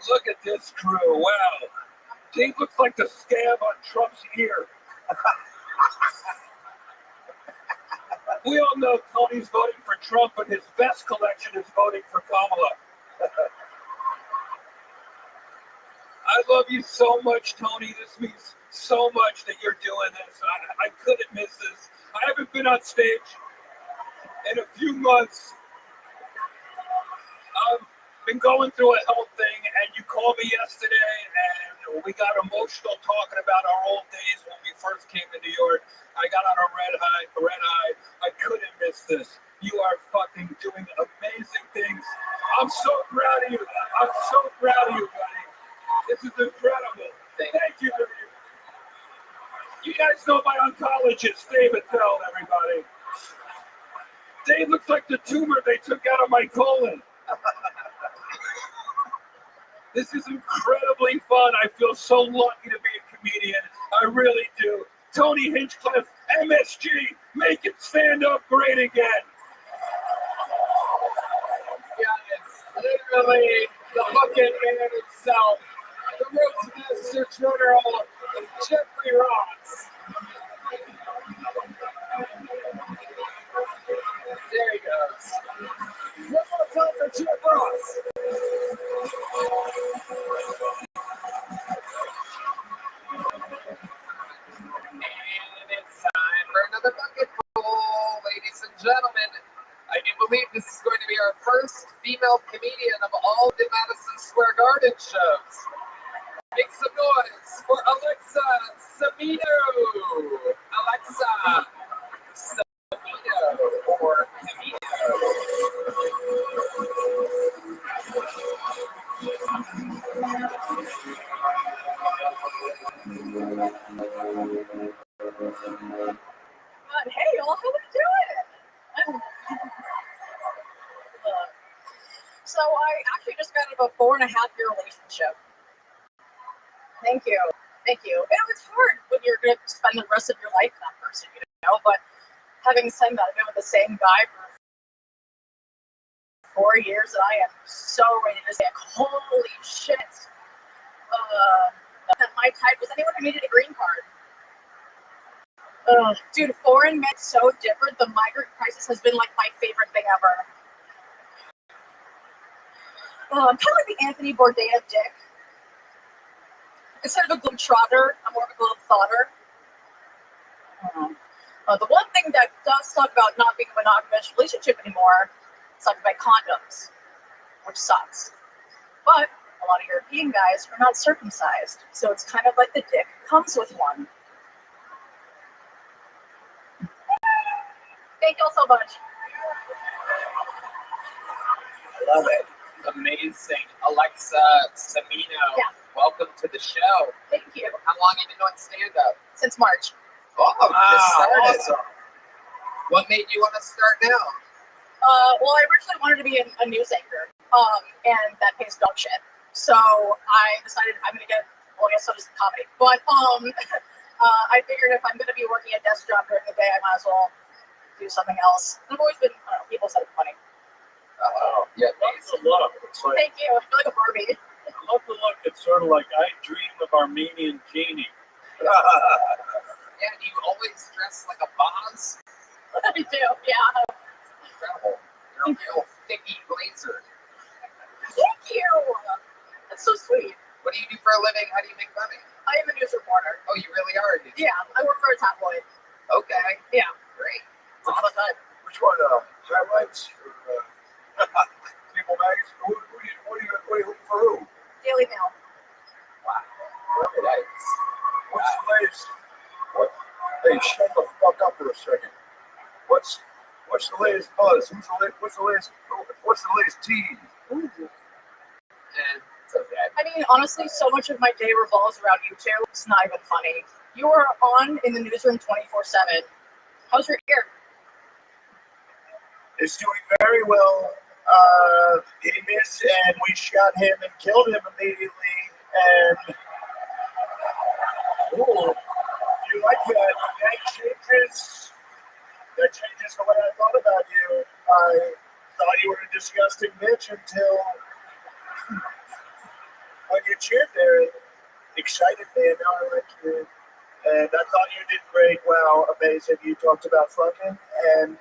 Look at this crew. Wow. Dave looks like the scab on Trump's ear. We all know Tony's voting for Trump, but his vest collection is voting for Kamala. I love you so much, Tony. This means so much that you're doing this. I couldn't miss this. I haven't been on stage in a few months. I've been going through a health thing, and you called me yesterday, and we got emotional talking about our old days when we first came to New York. I got on a red eye. I couldn't miss this. You are fucking doing amazing things. I'm so proud of you. I'm so proud of you, buddy. This is incredible. Thank you. You guys know my oncologist, Dave Attell, everybody. Dave looks like the tumor they took out of my colon. This is incredibly fun. I feel so lucky to be a comedian. I really do. Tony Hinchcliffe, MSG, make it stand up great again. Yeah, it's literally the fucking in itself. the Roastmaster General, Jeffrey Ross. There he goes. One more time for Jeff Ross. And it's time for another bucket full, ladies and gentlemen. I do believe this is going to be our first female comedian of all the Madison Square Garden shows. Make some noise for Alexa Samino. Alexa Samino or Camino. Hey y'all, how we doing? So I actually just got out of a 4.5-year relationship. Thank you. Thank you. You know, it's hard when you're going to spend the rest of your life with that person, you know, but having said that, I've been with the same guy for 4 years and I am so ready to say, holy shit. That my type was anyone who needed a green card. Dude, foreign men so different. The migrant crisis has been like my favorite thing ever. I'm kind of like the Anthony Bourdain of dick. Instead of a globetrotter, I'm more of a globethoughter. The one thing that does talk about not being a monogamous relationship anymore is talking about condoms, which sucks. But a lot of European guys are not circumcised, so it's kind of like the dick comes with one. Thank you all so much. I love it. Amazing. Alexa Samino, welcome to the show. Thank you. How long have you been doing stand-up? Since March. Oh, just started. Awesome. What made you want to start now? Well, I originally wanted to be a news anchor, and that pays dog shit. So I decided I'm going to get, well, I guess so does comedy. But I figured if I'm going to be working a desk job during the day, I might as well do something else. I've always been, I don't know, people said it's funny. Yeah, That's a look. It's like, Thank you. I feel like a Barbie. I love the look. It's sort of like I dream of Armenian genie. Yeah, do you always dress like a boss? I do, yeah. Incredible. You're a real thicky blazer. Thank you. That's so sweet. What do you do for a living? How do you make money? I am a news reporter. Oh, you really are? Yeah, I work for a tabloid. Okay. Yeah. Great. It's a lot of time. Which one? Highlights? Or, People Magazine? What are you looking for who? Daily Mail. Wow. Nice. What's the latest? What? Hey, shut the fuck up for a second. What's the latest buzz? What's the latest tea? And it's okay. I mean, honestly, so much of my day revolves around you two. It's not even funny. You are on in the newsroom 24/7. How's your ear? Is doing very well. He missed, and we shot him and killed him immediately. And ooh, you like that? That changes the way I thought about you. I thought you were a disgusting bitch until when you cheered there, it excited me, and now I like you. And I thought you did great. Wow, amazing. You talked about fucking, and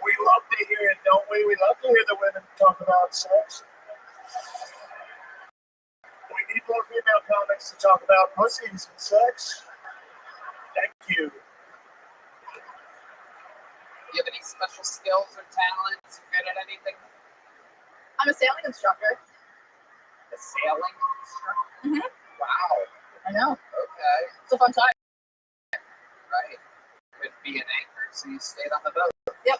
we love to hear it, don't we? We love to hear the women talk about sex. We need more female comics to talk about pussies and sex. Thank you. Do you have any special skills or talents? You good at anything? I'm a sailing instructor. A sailing instructor? Mm-hmm. Wow. I know. Okay. It's a fun time. Right. Could be an anchor, so you stayed on the boat. Yep.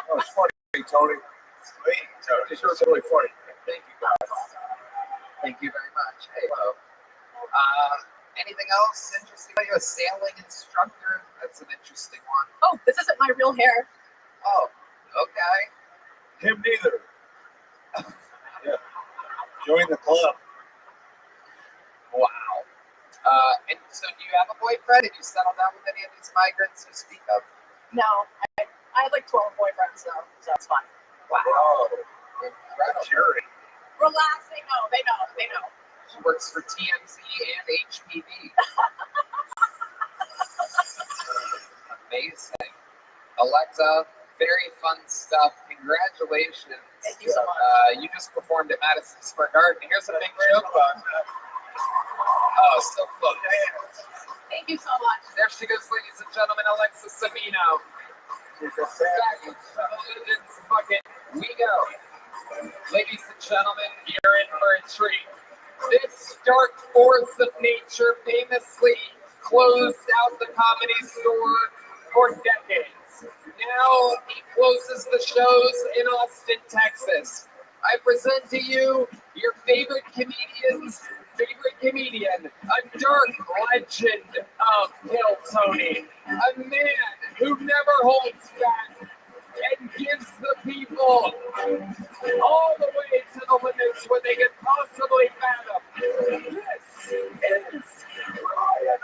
Oh, it's funny, Tony. Sweet, Tony. It's really funny. Thank you, guys. Thank you very much. Hey, hello. Anything else interesting? Are you a sailing instructor? That's an interesting one. Oh, this isn't my real hair. Oh, okay. Him neither. Yeah. Join the club. Wow. And so do you have a boyfriend? Did you settle down with any of these migrants to speak of? No, I had like 12 boyfriends though, so it's fun. Wow. Incredible. Jury. Relax. They know. They know. They know. She works for TMZ and HPV. Amazing. Alexa, very fun stuff. Congratulations. Thank you so much. You just performed at Madison Square Garden. Here's a big joke on that. Oh, still close. Thank you so much. There she goes, ladies and gentlemen, Alexa Sabino. Back in Legends bucket we go. Ladies and gentlemen, you're in for a treat. This dark force of nature famously closed out the Comedy Store for decades. Now he closes the shows in Austin, Texas. I present to you your favorite comedian's favorite comedian, a dark legend of Hill Tony, a man who never holds back and gives the people all the way to the limits where they can possibly fathom. This is Brian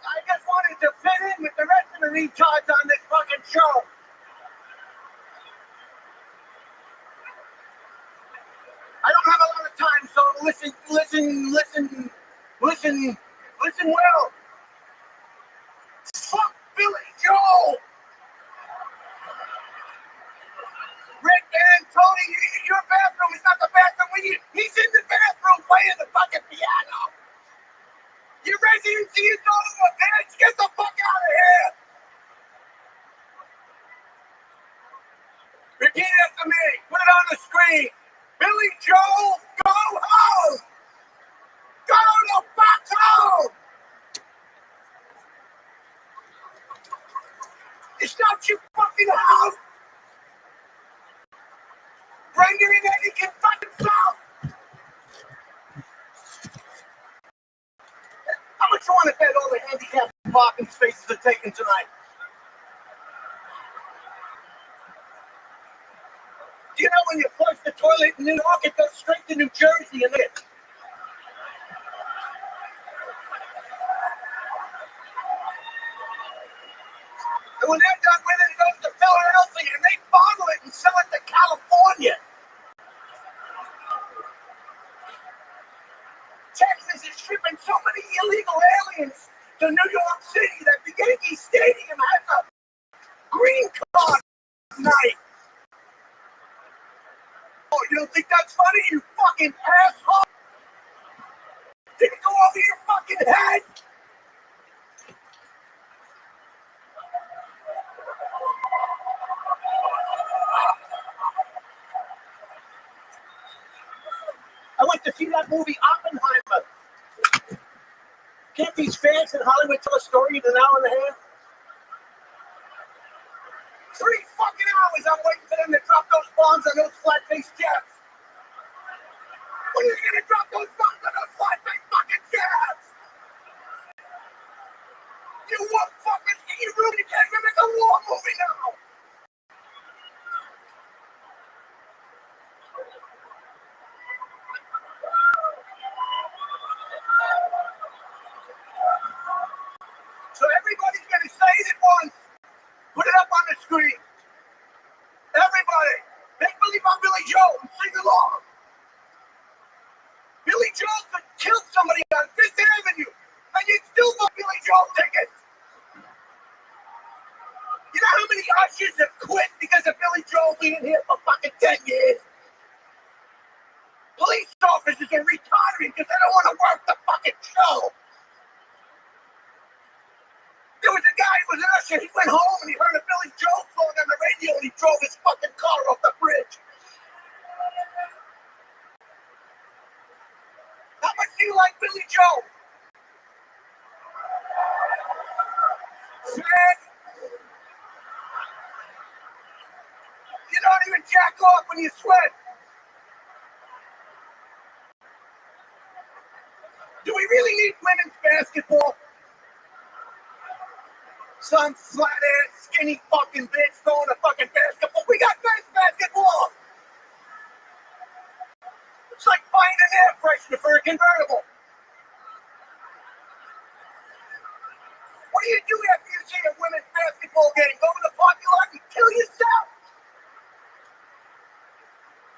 I just wanted to fit in with the rest of the retards on this fucking show. I don't have a lot of time, so listen well. Fuck Billy Joel! Rick and Tony, your bathroom is not the bathroom we need. He's in the bathroom playing the fucking piano. Your residency is over, bitch! Get the fuck out of here! Repeat after me. Put it on the screen. Billy Joel, go home! Go the fuck home! It's not your fucking house! Bring it in and you can fucking stop! How much you want to bet all the handicapped parking spaces are taken tonight? Do you know when you flush the toilet in New York, it goes straight to New Jersey and it? And when they're done with it, it goes to Philadelphia and they bottle it and sell it to California. Texas is shipping so many illegal aliens to New York City that the Yankee Stadium has a green card night. Oh, you don't think that's funny, you fucking asshole? Did it go over your fucking head? I went to see that movie Oppenheimer. Can't these fans in Hollywood tell a story in an hour and a half? 3 fucking hours I'm waiting for them to drop those bombs on those flat-faced jets. When are you gonna drop those bombs on those flat-faced fucking jets? You won't fucking you really can't even make a war movie now. So everybody's gonna say it once. Put it up on the screen. Everybody, make believe I'm Billy Joel and sing along. Billy Joel could kill somebody on Fifth Avenue, and you'd still want Billy Joel tickets. You know how many ushers have quit because of Billy Joel being here for fucking 10 years? Police officers are retiring because they don't want to work the fucking show. There was a guy who was an usher, he went home and he heard a Billy Joel song on the radio and he drove his fucking car off the bridge. How much do you like Billy Joel? Fred? You don't even jack off when you sweat. Do we really need women's basketball? Some flat ass, skinny fucking bitch throwing a fucking basketball. We got nice basketball. It's like buying an air freshener for a convertible. What do you do after you see a women's basketball game? Go to the parking lot and kill yourself?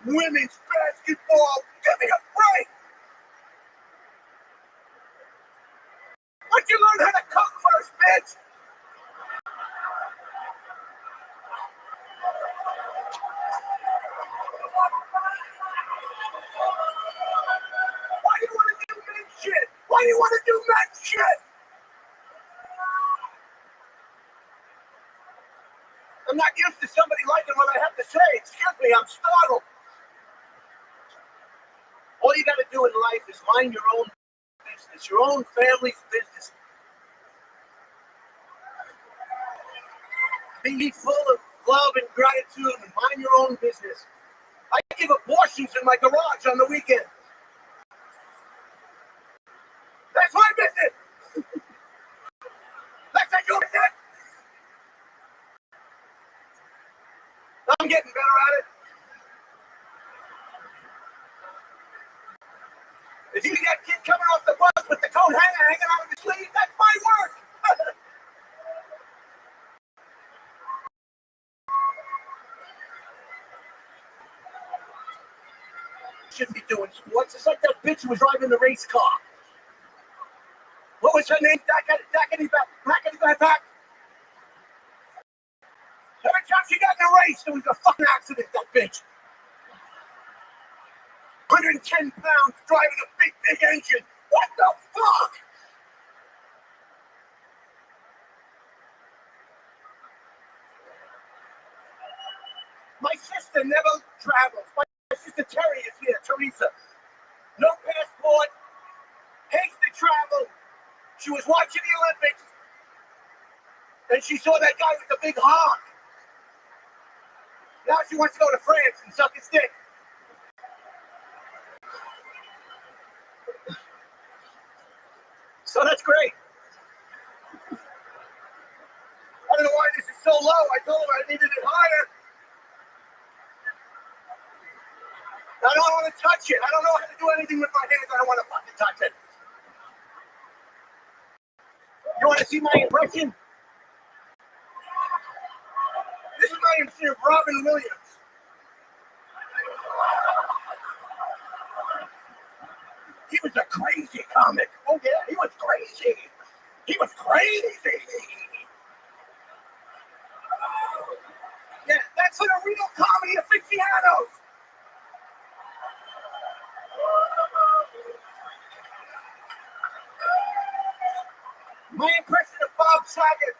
Women's basketball, give me a break. Why'd you learn how to cook first, bitch? Why do you want to do men shit? Why do you want to do men shit? I'm not used to somebody liking what I have to say. Excuse me, I'm startled. All you got to do in life is mind your own business, your own family's business. Be full of love and gratitude and mind your own business. I give abortions in my garage on the weekend. That's my business. That's not your business. I'm getting better at it. If you got a kid coming off the bus with the coat hanger hanging out of his sleeve, that's my work. Shouldn't be doing sports. It's like that bitch who was driving the race car. What was her name? Dackety back. Every time she got in a race, there was a fucking accident, that bitch. 110 pounds driving a big engine. What the fuck? My sister never travels. My sister Terry is here, Teresa. No passport, hates to travel. She was watching the Olympics, and she saw that guy with the big hog. Now she wants to go to France and suck his dick. So that's great. I don't know why this is so low. I told her I needed it higher. I don't want to touch it. I don't know how to do anything with my hands. I don't want to fucking touch it. You want to see my impression? This is my impression of Robin Williams. He was a crazy comic. Oh yeah, he was crazy. He was crazy. Yeah, that's for the real comedy aficionados. My impression of Bob Saget.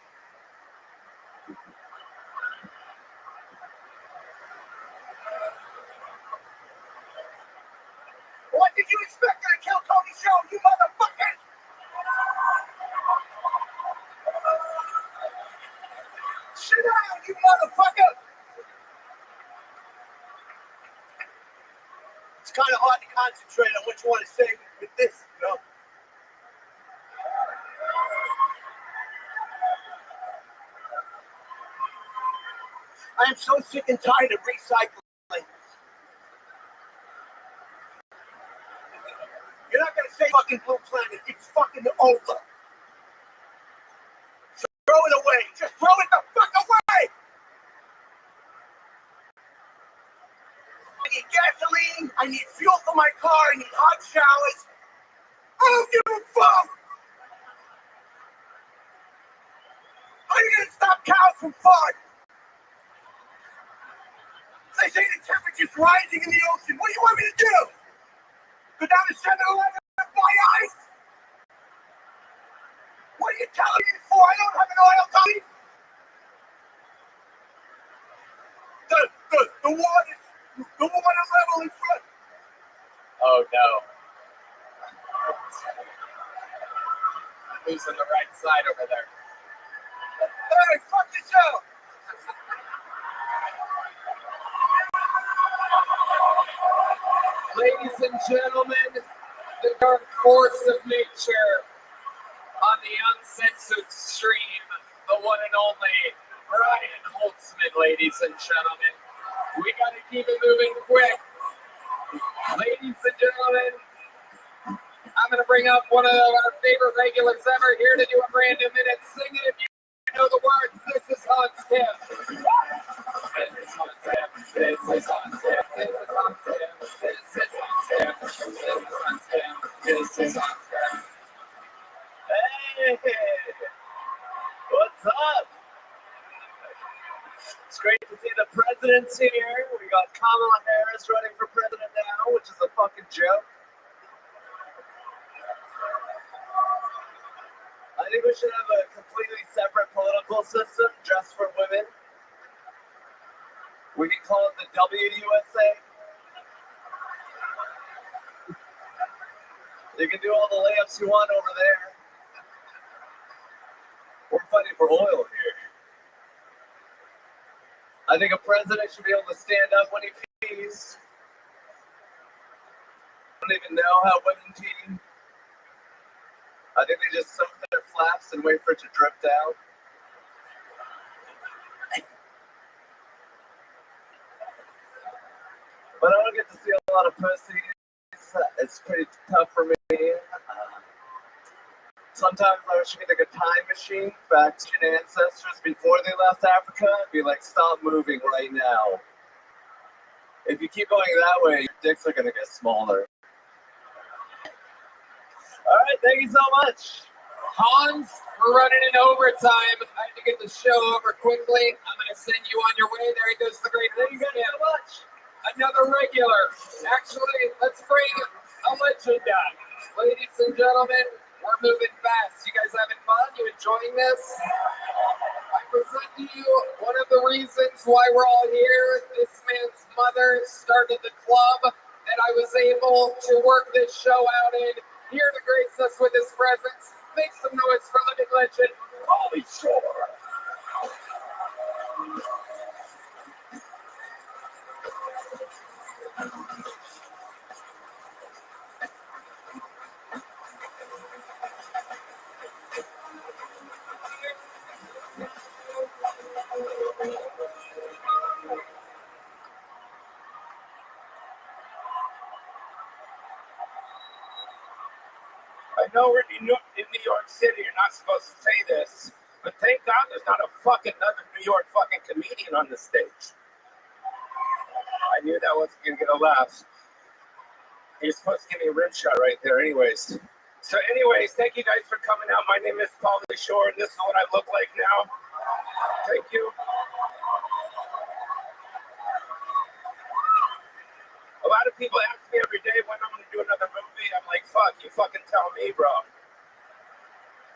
What did you expect to kill Tony Show, you motherfuckers? Sit down, you motherfucker! It's kind of hard to concentrate on what you want to say with this, you know? I am so sick and tired of recycling. You're not going to say fucking Blue Planet. It's fucking over. Throw it away. Just throw it the fuck away. I need gasoline. I need fuel for my car. I need hot showers. I don't give a fuck. How are you going to stop cows from farting? They say the temperature's rising in the ocean. What do you want me to do? Go down to 7-Eleven and buy ice? What are you telling me for? I don't have an oil company. The water level is good. Oh no. Who's on the right side over there? Hey, fuck yourself. Ladies and gentlemen, the dark force of nature on the uncensored stream the one and only Brian Holtzman, ladies and gentlemen. We gotta keep it moving quick. Ladies and gentlemen, I'm gonna bring up one of our favorite regulars ever here to do a brand new minute. Sing it if you know the words. This is Hans Tim. This is Hans Tim. This is Hans Tim. This is Hans Tim. This is Hans Tim. This is Hans Tim. This is Hans Tim. Hey, what's up? It's great to see the president's here. We got Kamala Harris running for president now, which is a fucking joke. I think we should have a completely separate political system just for women. We can call it the WUSA. You can do all the layups you want over there. We're fighting for oil here. I think a president should be able to stand up when he pees. I don't even know how women pee. I think they just soak their flaps and wait for it to drip down. But I don't get to see a lot of pussy. It's pretty tough for me. Sometimes I wish I could take a time machine back to your ancestors before they left Africa and be like, stop moving right now. If you keep going that way, your dicks are going to get smaller. All right, thank you so much. Hans, we're running in overtime. I have to get the show over quickly. I'm going to send you on your way. There he goes, the great thing. Thank you so much. Another regular. Actually, let's bring a legend on. Ladies and gentlemen, we're moving fast. You guys having fun? You enjoying this? I present to you one of the reasons why we're all here. This man's mother started the club that I was able to work this show out in. Here to grace us with his presence. Make some noise for living legend, Pauly Shore. I know we're in New York City, you're not supposed to say this, but thank God there's not a fucking another New York fucking comedian on the stage. I knew that wasn't gonna get a laugh. You're supposed to give me a rim shot right there anyways. So anyways, thank you guys for coming out. My name is Pauly Shore, and this is what I look like now. Thank you. A lot of people ask me every day when I'm going to do another movie. I'm like, fuck, you fucking tell me, bro.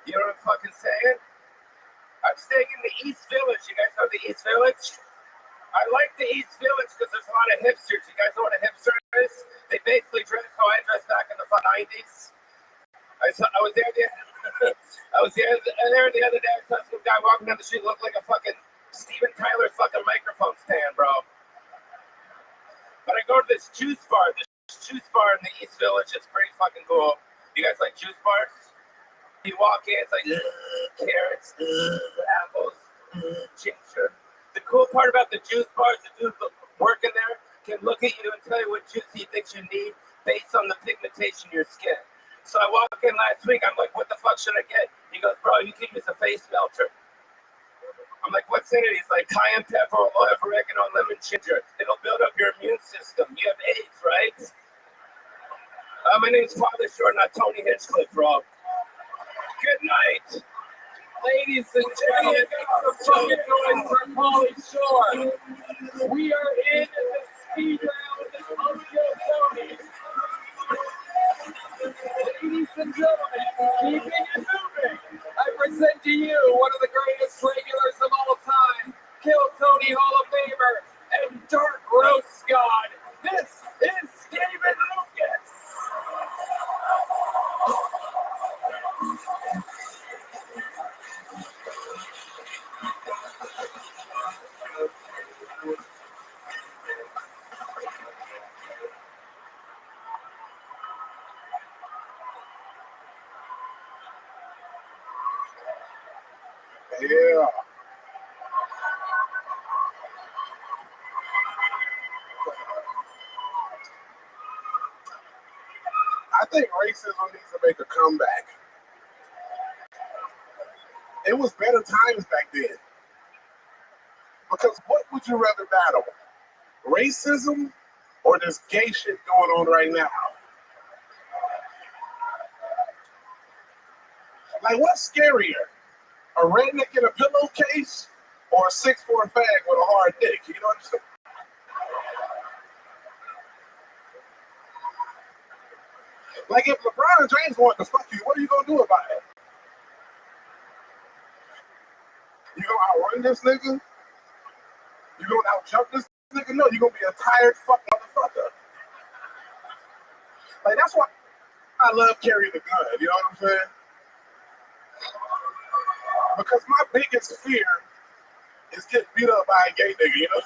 You know what I'm fucking saying? I'm staying in the East Village. You guys know the East Village? I like the East Village because there's a lot of hipsters. You guys know what a hipster is? They basically dress how I dressed back in the 90s. I was there the other day. I saw some guy walking down the street looked like a fucking Steven Tyler fucking microphone stand, bro. But I go to this juice bar. This juice bar in the East Village. It's pretty fucking cool. You guys like juice bars? You walk in, it's like carrots, apples, ginger. The cool part about the juice bars, the dude working there can look at you and tell you what juice he thinks you need based on the pigmentation of your skin. So I walked in last week. I'm like, what the fuck should I get? He goes, bro, you can use a face melter. I'm like, what's in it? He's like, cayenne pepper, oregano, lemon, ginger. It'll build up your immune system. You have AIDS, right? My name's Pauly Shore, not Tony Hinchcliffe, bro. Good night. Ladies and gentlemen, make some fucking noise for Pauly Shore. We are in the speed round of Kill Tony. Ladies and gentlemen, keeping it moving, I present to you one of the greatest regulars of all time, Kill Tony Hall of Famer and Dark Roast God. This is David Lucas. Yeah. I think racism needs to make a comeback. It was better times back then. Because what would you rather battle? Racism or this gay shit going on right now? Like, what's scarier? A redneck in a pillowcase or a 6'4" fag with a hard dick? You know what I'm saying? Like, if LeBron James wanted to fuck you, what are you gonna do about it? You gonna outrun this nigga? You gonna outjump this nigga? No, you're gonna be a tired fuck motherfucker. Like, that's why I love carrying the gun, you know what I'm saying? Because my biggest fear is getting beat up by a gay nigga, you know?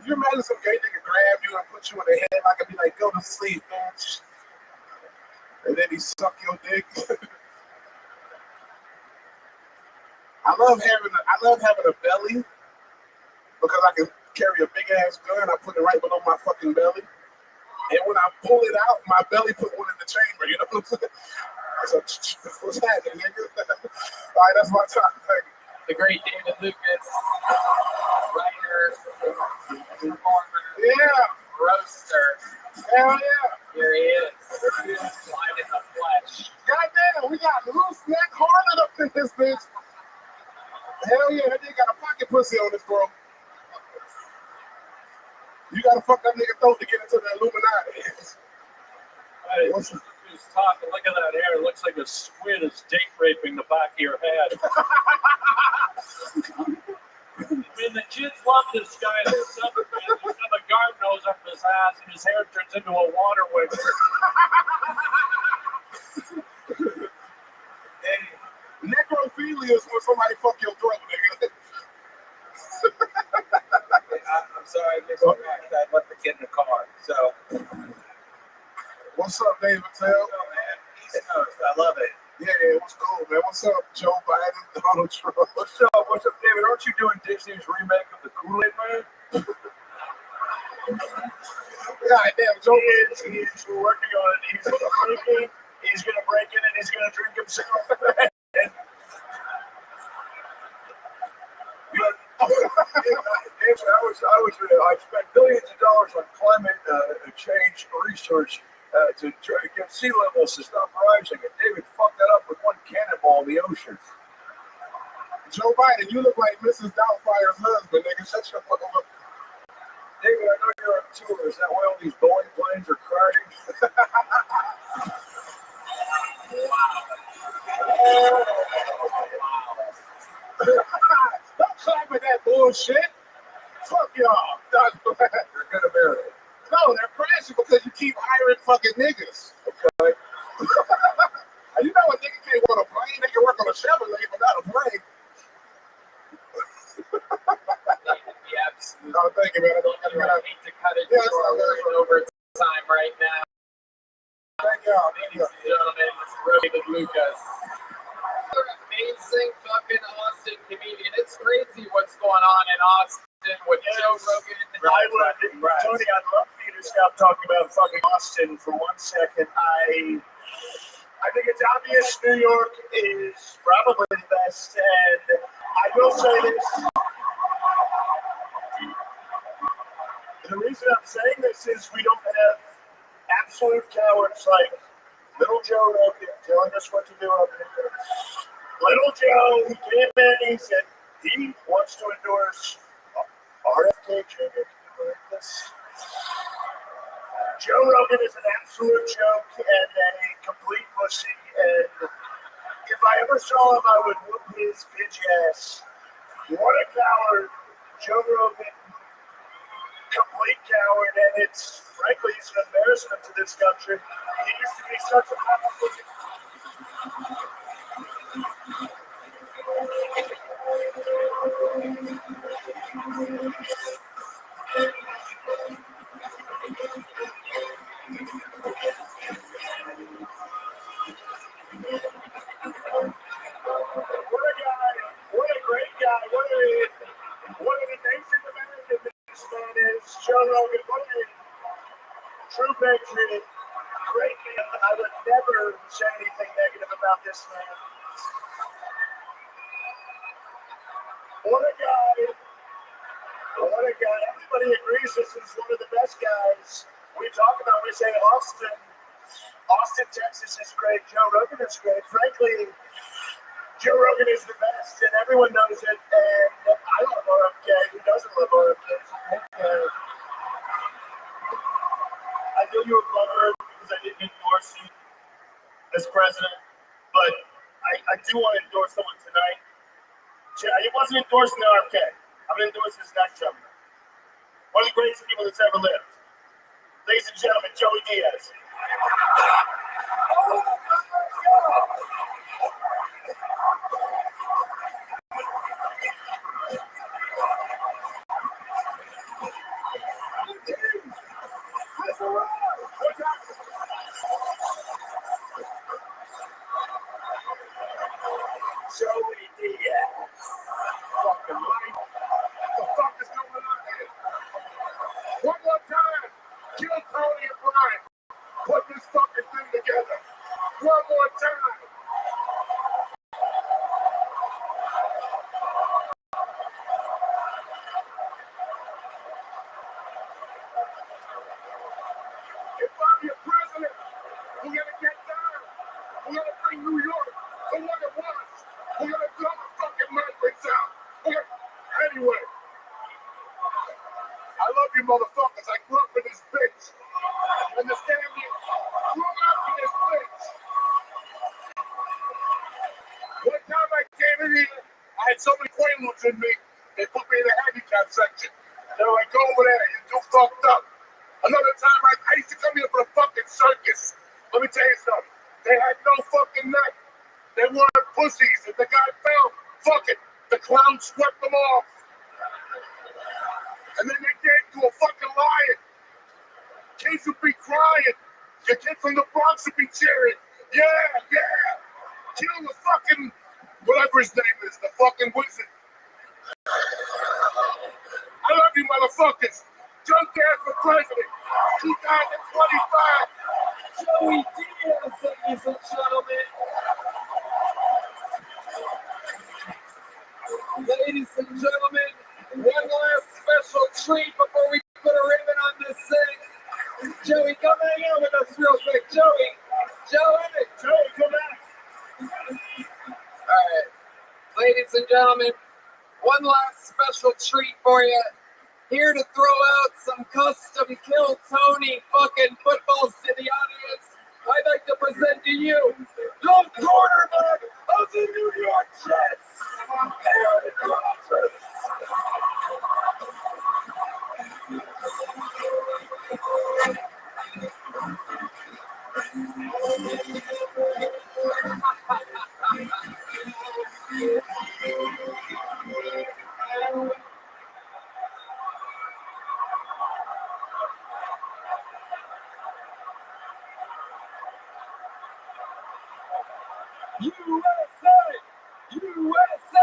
You imagine some gay nigga grab you and put you in the head like and be like, go to sleep, bitch. And then he suck your dick. I love having a belly because I can carry a big ass gun. I put it right below my fucking belly. And when I pull it out, my belly put one in the chamber, you know what I'm saying? So, what's happening, nigga? All right, that's my top thing. The great David Lucas, writer, performer, roaster. Hell yeah. Here he is. Live in the flesh. Goddamn, we got loose neck harlot up in this bitch. Hell yeah, that nigga got a pocket pussy on this, bro. You gotta fuck that nigga throat to get into the Illuminati. Hey, who's talking? Look at that hair. It looks like a squid is date raping the back of your head. I mean, the kids love this guy. There's a guard nose up his ass, and his hair turns into a water wig. Hey, necrophilia is when somebody fuck your throat, nigga. I'm sorry, I missed I left the kid in the car. So, what's up, David Tell? Man, East Coast, I love it. Yeah, what's cool, man? What's up, Joe Biden, Donald Trump? What's up? What's up, David? Aren't you doing Disney's remake of the Kool-Aid Man? God damn, Joe He is working on it. He's thinking he's going to break in and he's going to drink himself. I spent billions of dollars on climate change research to try to get sea levels to stop rising, and David fucked that up with one cannonball in the ocean. Joe Biden, you look like Mrs. Doubtfire's husband, nigga. Shut your fuck up. David, I know you're on tour. Is that why all these Boeing planes are crashing? Don't clap at that bullshit. Fuck y'all. You're good American. No, they're crashing because you keep hiring fucking niggas. Okay. You know a nigga can't want a plane. They can work on a Chevrolet, but not a plane. Yes. Oh, thank you, man. I hate to cut it short. We're over time right now. Thank y'all. Ladies and gentlemen, Rabbi Lucas. Amazing fucking Austin comedian. It's crazy what's going on in Austin with Joe Rogan. Tony, I'd love for you to stop talking about fucking Austin for 1 second. I think it's obvious New York is probably the best, and I will say this. The reason I'm saying this is we don't have absolute cowards like Little Joe Rogan telling us what to do up here. Little Joe, he came in, he said he wants to endorse RFK Jr. Joe Rogan is an absolute joke and a complete pussy, and if I ever saw him, I would whoop his bitch ass. What a coward. Joe Rogan, complete coward, and it's, frankly, it's an embarrassment to this country. He used to be such a powerful. True patriot, great man. I would never say anything negative about this man. What a guy. What a guy. Everybody agrees this is one of the best guys. We talk about, we say Austin, Texas is great. Joe Rogan is great. Frankly, Joe Rogan is the best, and everyone knows it. And I love RFK. Who doesn't love RFK? I know you were bummed because I didn't endorse you as president, but I do want to endorse someone tonight. He wasn't endorsing RFK. I'm going to endorse this next gentleman. One of the greatest people that's ever lived. Ladies and gentlemen, Joey Diaz. Oh my God! Joey Diaz. Fucking right. What the fuck is going on here? One more time. Kill Tony and Brian. Put this fucking thing together. One more time. If I'm your president, we're gonna get down. We're gonna bring New York to what it was. We're gonna blow the fucking migrants out. Anyway, I love you motherfuckers. I grew up in this bitch. Understand me? Grew up in this bitch. One time I came in here, I had so many Quaaludes in me, they put me in the handicap section. They were like, go over there, you're too fucked up. Another time I used to come here for the fucking circus. Let me tell you something. They had no fucking neck. They weren't pussies. If the guy fell, fuck it. The clown swept them off. And then they gave to a fucking lion. Kids would be crying. Your kid from the Bronx would be cheering. Yeah, yeah. Kill the fucking, whatever his name is, the fucking wizard. I love you motherfuckers. Junk ass for president. 2025. Joey Diaz, ladies and gentlemen. Ladies and gentlemen, one last special treat before we put a ribbon on this thing. Joey, come hang out with us real quick. Joey, come back. All right, ladies and gentlemen, one last special treat for you. Here to throw out some custom Kill Tony fucking footballs to the audience. I'd like to present to you the quarterback of the New York Jets, Aaron Rodgers. USA!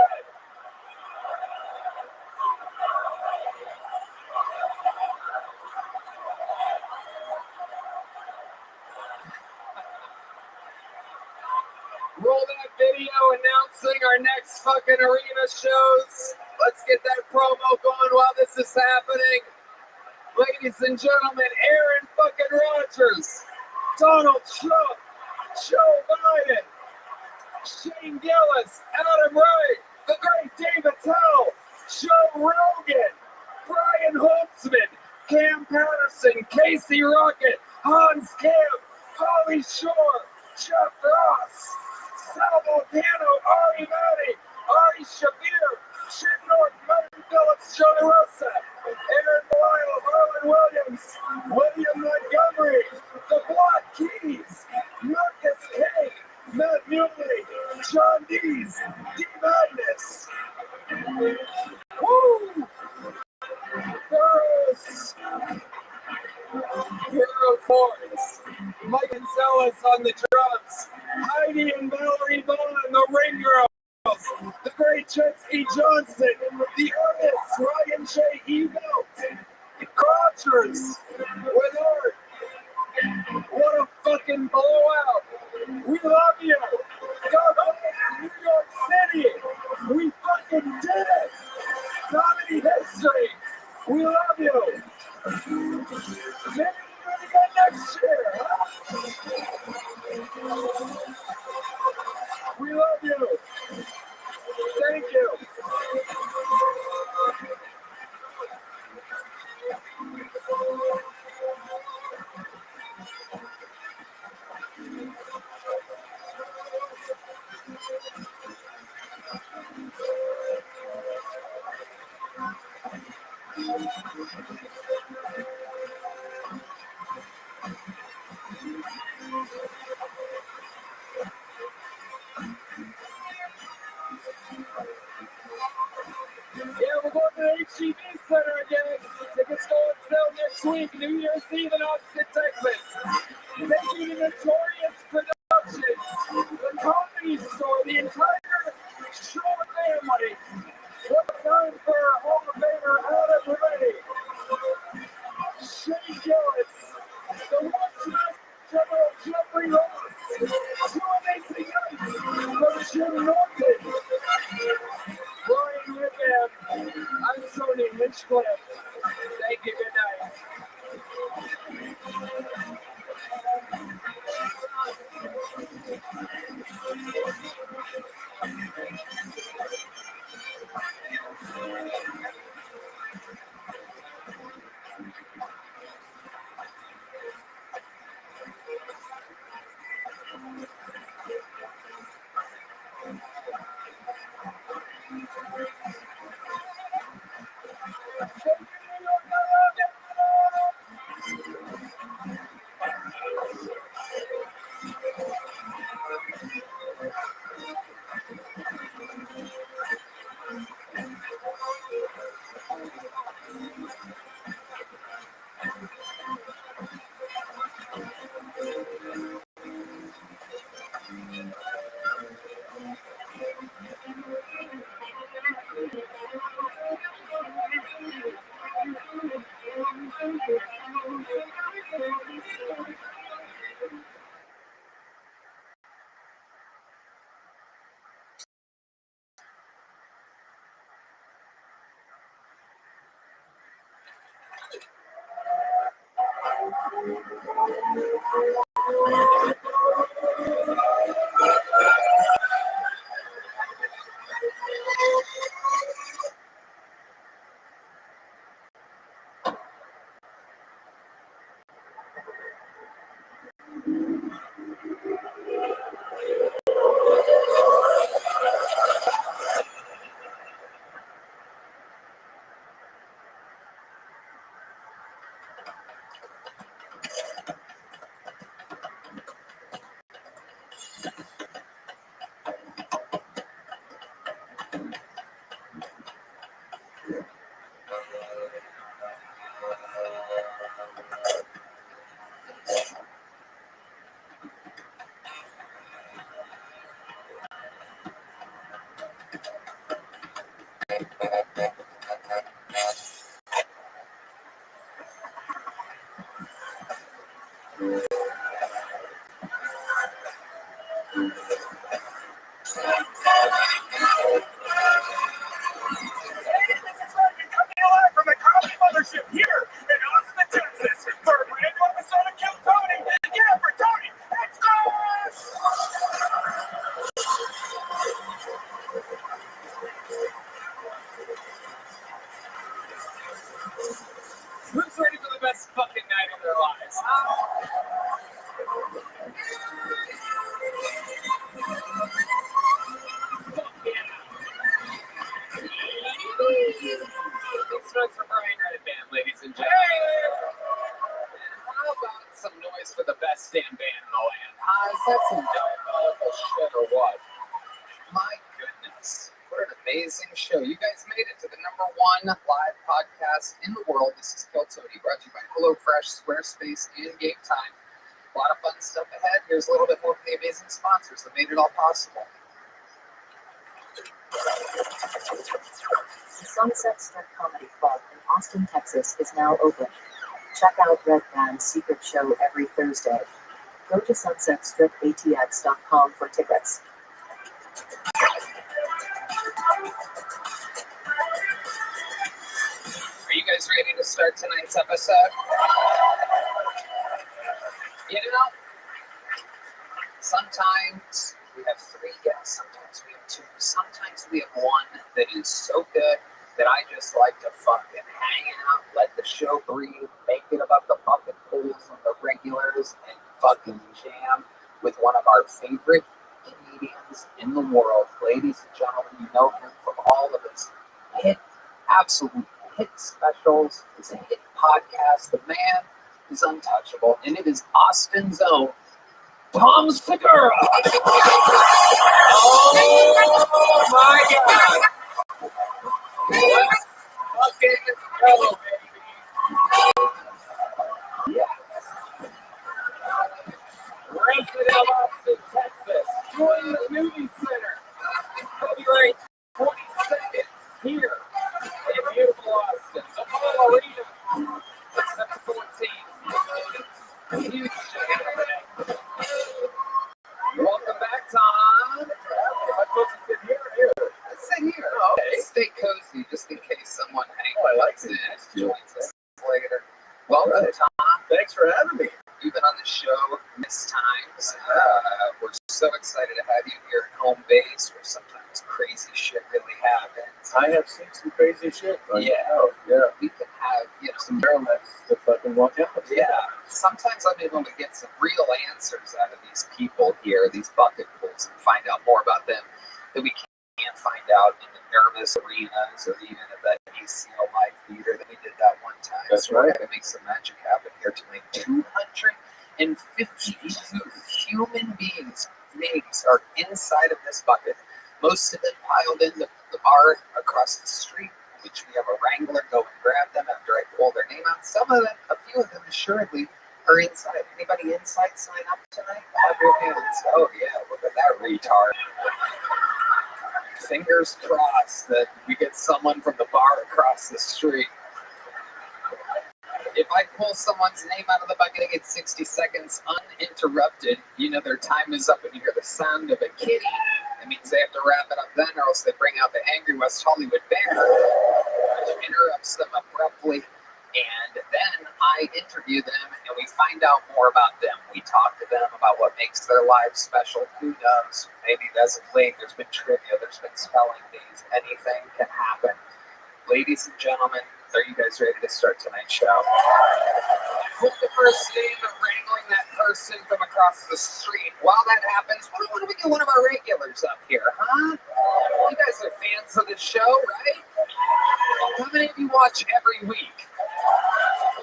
Roll that video announcing our next fucking arena shows. Let's get that promo going while this is happening. Ladies and gentlemen, Aaron fucking Rodgers, Donald Trump, Joe Biden, Shane Gillis, Adam Wright, the great David Tell, Joe Rogan, Brian Holtzman, Cam Patterson, Casey Rocket, Hans Camp, Pauly Shore, Jeff Ross, Sal Volcano, Ari Matty, Ari Shabir, Shin Norton, Martin Phillips, Joey Rosa, Aaron Belial, Harlan Williams, William Montgomery, The Block Keys, Marcus K, Matt Muley, John Dees, D Madness. Woo! Girls! Hero Force, Mike and Zealous on the drums, Heidi and Valerie Vaughn, the Ring Girls, the great Chetsky Johnson, the artists Ryan J. Evo, Rogers with art, fucking blowout. We love you. Go New York City. We fucking did it. Comedy history. We love you. Maybe we'll do it again next year. We love you. Thank you. Yeah, we're going to the HGV Center again. Tickets go on sale next week, New Year's Eve in Austin, Texas. Thank you to Notorious Productions, the Comedy Store, the entire Shore family. What time for Hall of Famer Adam Reddy, Shane Gillis, the Rothschild General Jeffrey Ross, two amazing nights from Jim Norton, Brian Whitman, I'm Tony Hinchcliffe. Thank you, good night. Who's ready for the best fucking night of their lives? Fuck yeah. It's noise for Brian Redband, ladies and gentlemen. How about some noise for the best damn band in the land? Is that some diabolical shit or what? My goodness. What an amazing show. You guys made it to the #1 live podcast in the world. This is Kill Tony, brought to you by HelloFresh, Squarespace, and Game Time. A lot of fun stuff ahead. Here's a little bit more from the amazing sponsors that made it all possible. The Sunset Strip Comedy Club in Austin, Texas is now open. Check out Red Band's secret show every Thursday. Go to sunsetstripatx.com for tickets. Are you guys ready to start tonight's episode? You know, sometimes we have 3 guests, sometimes we have 2, sometimes we have 1 that is so good that I just like to fucking hang out, let the show breathe, make it about the bucket pools and the regulars, and fucking jam with one of our favorite comedians in the world. Ladies and gentlemen, you know him from all of his absolute hit specials. It's a hit podcast. The man is untouchable, and it is Austin's own Tom Segura. Oh my God! Let's fucking go, baby! Yes. Resident of Austin, Texas, join the movie center, February 22nd, here in beautiful Austin. The Ball Arena, 714. Huge show today. Welcome back, Tom. Am I supposed to sit here or here? Let's sit here. Oh, okay. Stay cozy, just in case someone hangs in and joins us later. Welcome, Tom. Thanks for having me. You've been on the show many times. We're so excited to have you here at home base, where sometimes crazy shit really happens. I have seen some crazy shit. Yeah. We can have some Parallax that fucking walk out. Yeah. Sometimes I'm able to get some real answers out of these people here, these bucket pools, and find out more about them that we can't find out in the nervous arenas or even at that ACL Live Theater that we did that one time. That's so we're right. going to make some magic happen here tonight. 252 human beings names are inside of this bucket. Most of them piled in the bar across the street, which we have a wrangler go and grab them after I pull their name out. Some of them, a few of them assuredly, are inside. Anybody inside sign up tonight? Clap your hands. Oh yeah, look at that retard. Fingers crossed that we get someone from the bar across the street. If I pull someone's name out of the bucket, I get 60 seconds uninterrupted. You know their time is up and you hear the sound of a kitty. That means they have to wrap it up then, or else they bring out the angry West Hollywood Bear, which interrupts them abruptly. And then I interview them and we find out more about them. We talk to them about what makes their lives special. Who knows? Maybe as of late, there's been trivia, there's been spelling bees. Anything can happen. Ladies and gentlemen, are you guys ready to start tonight's show? Put the first name of wrangling that person from across the street. While that happens, why don't we get one of our regulars up here, huh? You guys are fans of the show, right? How many of you watch every week?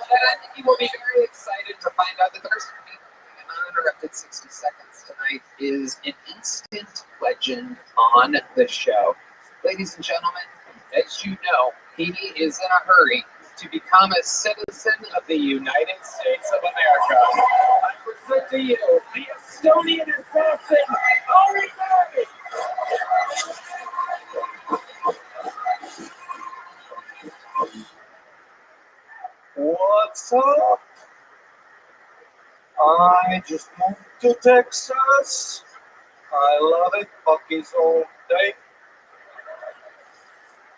And I think you will be very excited to find out that the first an uninterrupted 60 seconds tonight is an instant legend on the show. Ladies and gentlemen, as you know, he is in a hurry to become a citizen of the United States of America. I present to you the Estonian assassin, Ari Berry. What's up? I just moved to Texas. I love it. Bucky's all day.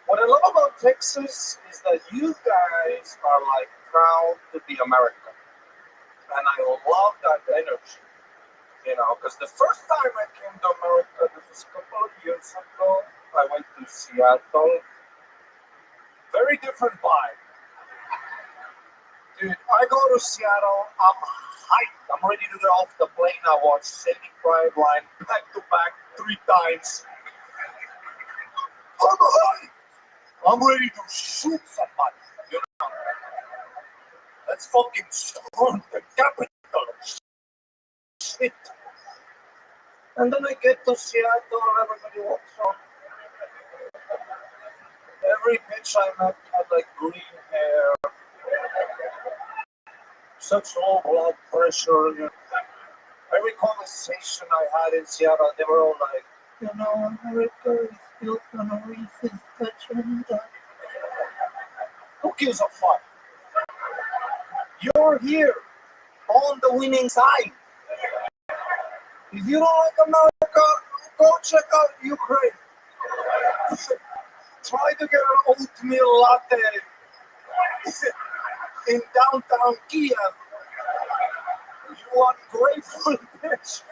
What I love about Texas is that you guys are like proud to be American. And I love that energy. You know, because the first time I came to America, this was a couple of years ago, I went to Seattle. Very different vibe. Dude, I go to Seattle, I'm hyped. I'm ready to get off the plane. I watch Saving Private Ryan back to back 3 times. I'm hyped. I'm ready to shoot somebody, you know. Let's fucking storm the Capitol. Shit. And then I get to Seattle, everybody walks on. Every bitch I met had like green hair. Such low blood pressure. You know. Every conversation I had in Seattle, they were all like, you know, America is built on a racist agenda. Who gives a fuck? You're here on the winning side. If you don't like America, go check out Ukraine. Try to get an oatmeal latte in downtown Kiev. You ungrateful bitch.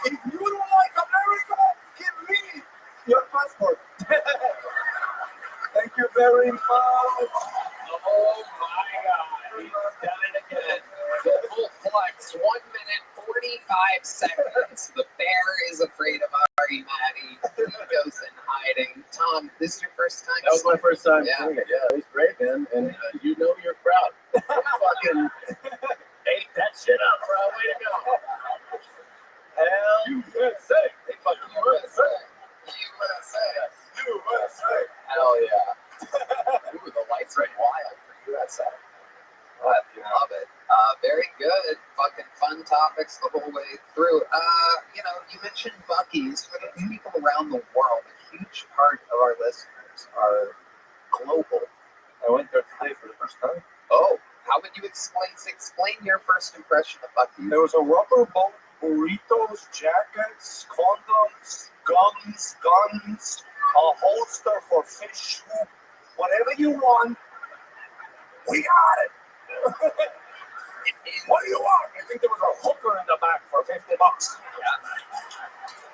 If you don't like America, give me your passport. Thank you very much. Oh my God, he's done it again. The full flex, 1 minute, 45 seconds. The bear is afraid of Ari Matty. He goes in hiding. Tom, this is your first time? That was my first time Yeah. seeing it. Yeah, it was great, man. And you know you're proud. Fucking ate that shit up, bro. Way to go. Hell USA. They fucking USA. USA. Hell yeah. Ooh, the lights are wild for USA. I love it. Very good. Fucking fun topics the whole way through. You mentioned Buc-ee's. For the people around the world, a huge part of our listeners are global. I went there today for the first time. Oh, how would you explain your first impression of Buc-ee's? There was a rubber boat, burritos, jackets, condoms, guns, a holster for fish soup, whatever you want. We got it. What do you want? I think there was a hooker in the back for $50. Yeah.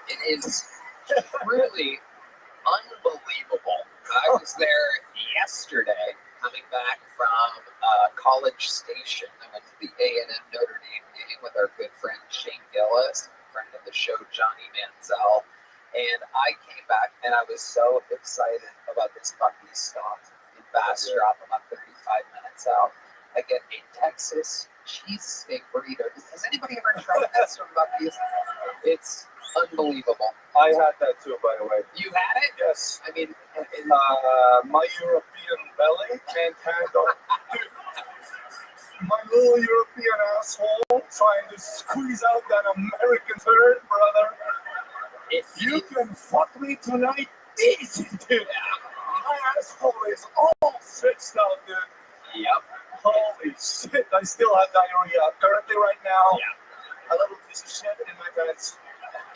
It is truly unbelievable. I was there yesterday, coming back from College Station. I went to the A&M Notre Dame game with our good friend Shane Gillis, friend of the show Johnny Manziel, and I came back and I was so excited about this Buc-ee's stop in Bastrop, about 35 minutes out. I get a Texas cheesesteak burrito. Has anybody ever tried that from Buc-ee's? It's unbelievable. I had that too, by the way. You had it? Yes. I mean, my European belly can't handle. My little European asshole trying to squeeze out that American turd, brother. If you can fuck me tonight, easy, dude. My asshole is all stretched out, dude. Yep. Holy shit, I still have diarrhea currently right now. Yeah. A little piece of shit in my pants.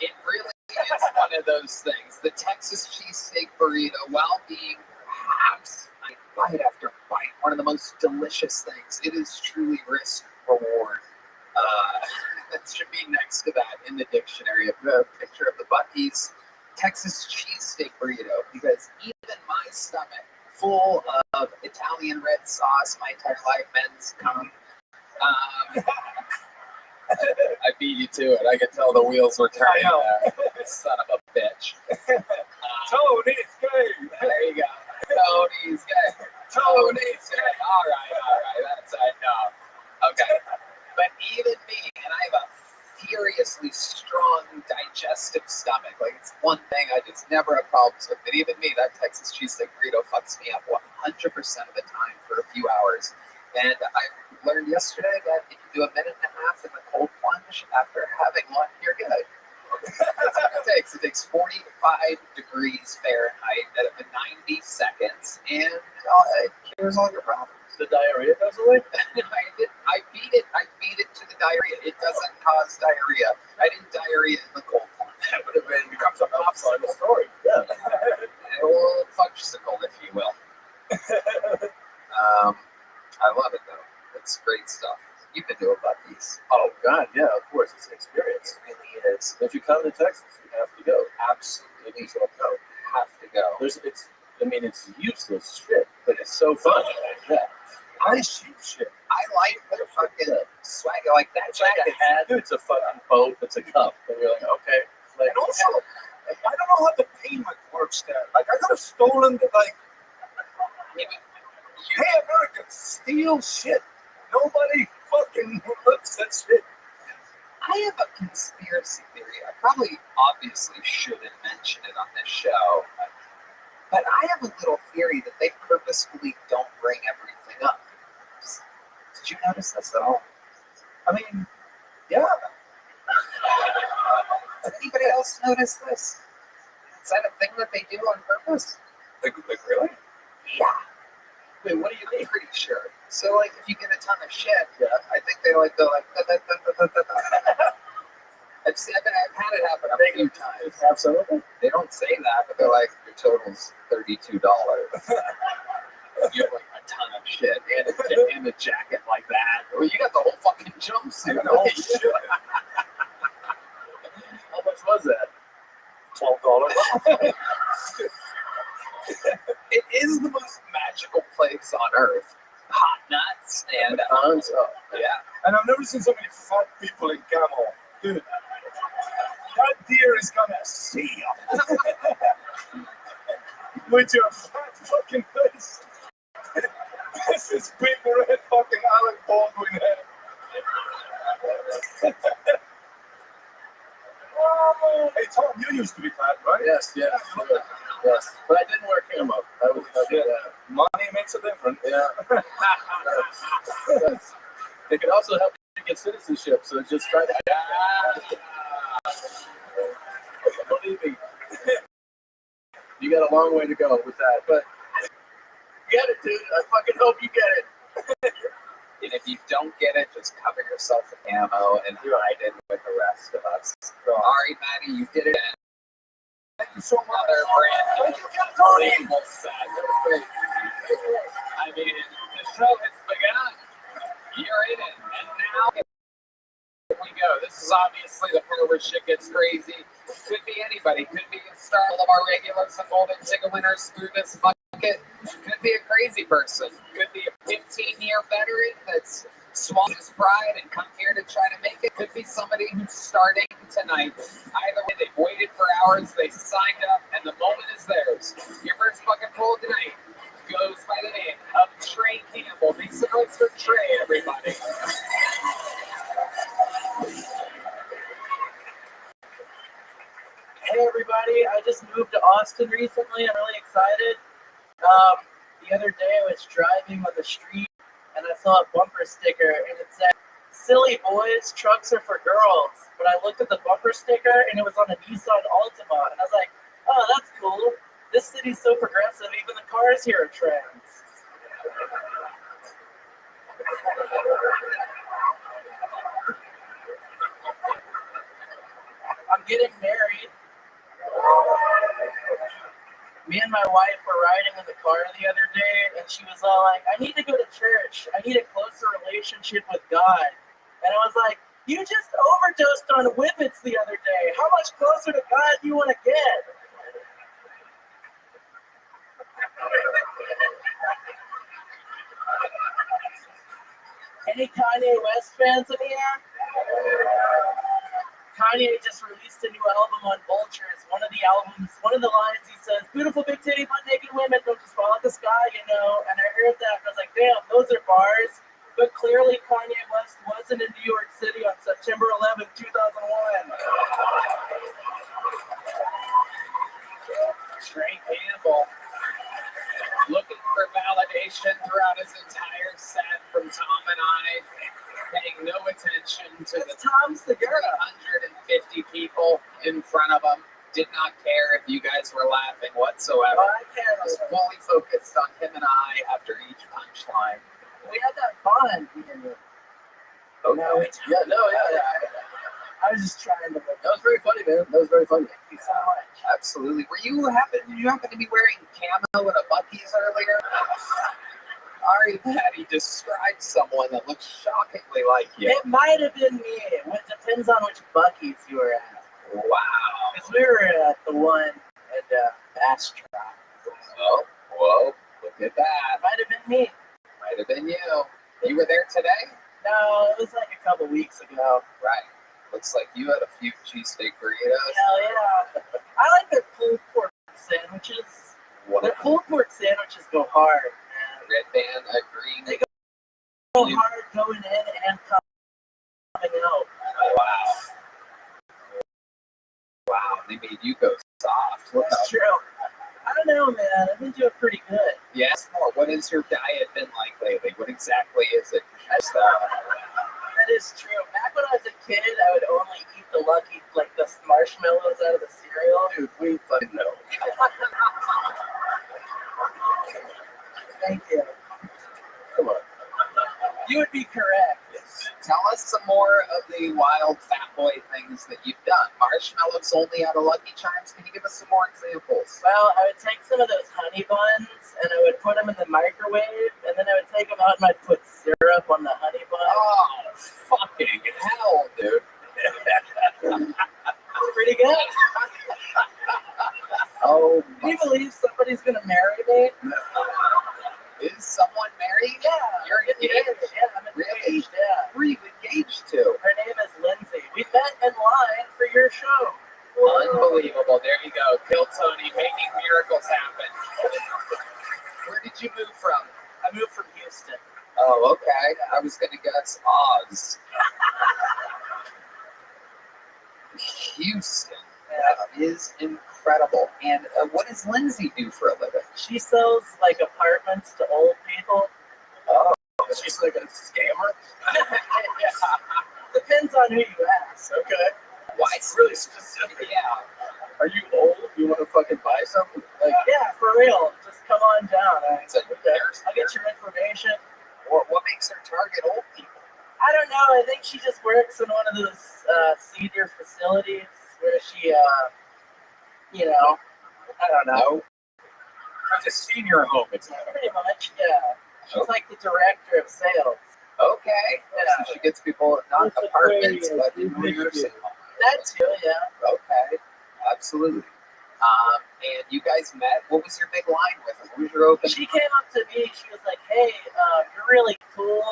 It really is one of those things. The Texas cheesesteak burrito, while being perhaps bite after bite, one of the most delicious things, it is truly risk reward. That should be next to that in the dictionary. A picture of the Buc-ee's Texas cheesesteak burrito, because even my stomach, full of Italian red sauce, my entire life men's cum. I beat you to it. I could tell the wheels were turning there. Son of a bitch. Tony's gay. There you go. Tony's gay. Tony's gay. All right. That's enough. Okay. But even me, and I have a furiously strong digestive stomach. Like, it's one thing I just never have problems with. But even me, that Texas cheesesteak burrito fucks me up 100% of the time for a few hours. And I learned yesterday that if you do a minute and a half in the cold plunge after having one, you're good. That's what it takes. It takes 45 degrees Fahrenheit at 90 seconds, and it cures all your problems. The diarrhea goes away? I beat it to the diarrhea. It doesn't cause diarrhea. I didn't diarrhea in the cold plunge. That would have becomes a popsicle story. Yeah. A little fudgesicle, if you will. I love it though. It's great stuff. You can do a Buc-ee's. Oh God, yeah, of course. It's an experience. It really is. If you come to Texas, you have to go. Absolutely. You have to go. It's useless shit, but it's so fun. Yeah. I shoot shit. I like the fucking swag. Like that It's like a hat. It's a fucking boat. It's a cup. And you're like, okay. Like, And also, I don't know how the payment works there. Like, I could have stolen the, hey, Americans, steal shit. Nobody fucking looks at shit. I have a conspiracy theory. I probably obviously shouldn't mention it on this show, but I have a little theory that they purposefully don't bring everything up. Did you notice this at all? I mean, yeah. Did anybody else notice this? Is that a thing that they do on purpose? Like really? Yeah. Wait, what do you mean? Pretty sure. So like, if you get a ton of shit, I think they like go like. I've had it happen a few times. Have some of them. They don't say that, but they're like, your total's $32. You have like a ton of shit and a jacket like that. Well, you got the whole fucking jumpsuit. The whole shit. How much was that? $12. It is the most magical place on earth. Hot nuts and yeah. And I've never seen so many fat people in camo. Dude, that deer is gonna see you. With your fat fucking face. This is big red fucking Alec Baldwin head. Hey Tom, you used to be fat, right? Yes. But I didn't wear camo. Money makes a difference. Yeah. It can also help you get citizenship. So just try to. Believe me, you got a long way to go with that. But get it, dude. I fucking hope you get it. And if you don't get it, just cover yourself with ammo and hide in with the rest of us. Ari, Maddie, you did it. Thank you so much. Another brand new unbelievable set. I mean, the show has begun. You're in it. And now here we go. This is obviously the part where shit gets crazy. Could be anybody. Could be a star of our regulars and golden ticket winners through this bucket. Could be a crazy person. Could be a 15-year veteran that's swallowed his pride and come here to try to make it. Could be somebody who's starting tonight. Either way, they've waited for hours, they signed up, and the moment is theirs. Your first bucket pull tonight goes by the name of Trey Campbell. Make some noise for Trey, everybody. Hey everybody, I just moved to Austin recently. I'm really excited. The other day I was driving on the street and I saw a bumper sticker and it said, "Silly boys, trucks are for girls." But I looked at the bumper sticker and it was on a Nissan Altima and I was like, oh, that's cool. This city's so progressive, even the cars here are trans. I'm getting married. Me and my wife were riding in the car the other day, and she was all like, I need to go to church. I need a closer relationship with God. And I was like, you just overdosed on Whippets the other day. How much closer to God do you want to get? Any Kanye West fans in here? Kanye just released a new album on Vultures. One of the lines he says, "Beautiful big titty, butt naked women don't just fall out the sky, you know." And I heard that and I was like, damn, those are bars. But clearly Kanye West wasn't in New York City on September 11th, 2001. Trey Campbell looking for validation throughout his entire set from Tom and I, paying no attention to the Tom's the girl. 350 people in front of him. Did not care if you guys were laughing whatsoever. Oh, I care. Was fully focused on him and I after each punchline. We had that fun. Okay. No, Yeah. I was just trying to. That was very funny, man. That was very funny. Thank you so much. Absolutely. Did you happen to be wearing camo at a Buc-ee's earlier? Ari Patty described someone that looks shockingly like you. It might have been me. It depends on which Buc-ee's you were at. Wow. Because we were at the one at Bastrop. Whoa, look at that. Might have been me. Might have been you. You were there today? No, it was like a couple weeks ago. Right. Looks like you had a few cheesesteak burritos. Hell yeah. I like their pulled pork sandwiches. Their pulled pork sandwiches go hard, man. Red Band agreeing. They go hard going in and coming out. Wow, they made you go soft. That's true. I don't know, man. I've been doing pretty good. Yes, more. What has your diet been like lately? What exactly is it? That is true. Back when I was a kid, I would only eat the marshmallows out of the cereal. Dude, we fucking know. Thank you. Come on. You would be correct. Tell us some more of the wild fat boy things that you've done. Marshmallows only out of Lucky Charms. Can you give us some more examples? Well, I would take some of those honey buns and I would put them in the microwave, and then I would take them out and I'd put syrup on the honey bun. Oh, fucking hell, dude. Pretty good. Oh, can you believe somebody's gonna marry me? Is someone married? Yeah. You're engaged? Yeah, I'm engaged. Yeah. Who are you engaged to? Her name is Lindsay. We met in line for your show. Unbelievable. There you go. Kill Tony, making miracles happen. Where did you move from? I moved from Houston. Oh, okay. I was going to guess Oz. Houston. That is incredible. And what does Lindsay do for a living? She sells like apartments to old people. Oh, she's like a scammer? Yeah. Depends on who you ask. Okay. Why? It's really specific. Yeah. Are you old? You want to fucking buy something? Like, yeah, for real. Just come on down. I'll get your information. What makes her target old people? I don't know. I think she just works in one of those senior facilities where she, you know, I don't know. It's a senior home. It's pretty much, yeah. She's like the director of sales. Okay. Yeah. So she gets people not apartments, but in nursing homes. That too, yeah. Okay. Absolutely. And you guys met. What was your big line with her? What was your open? She came up to me. She was like, "Hey, you're really cool.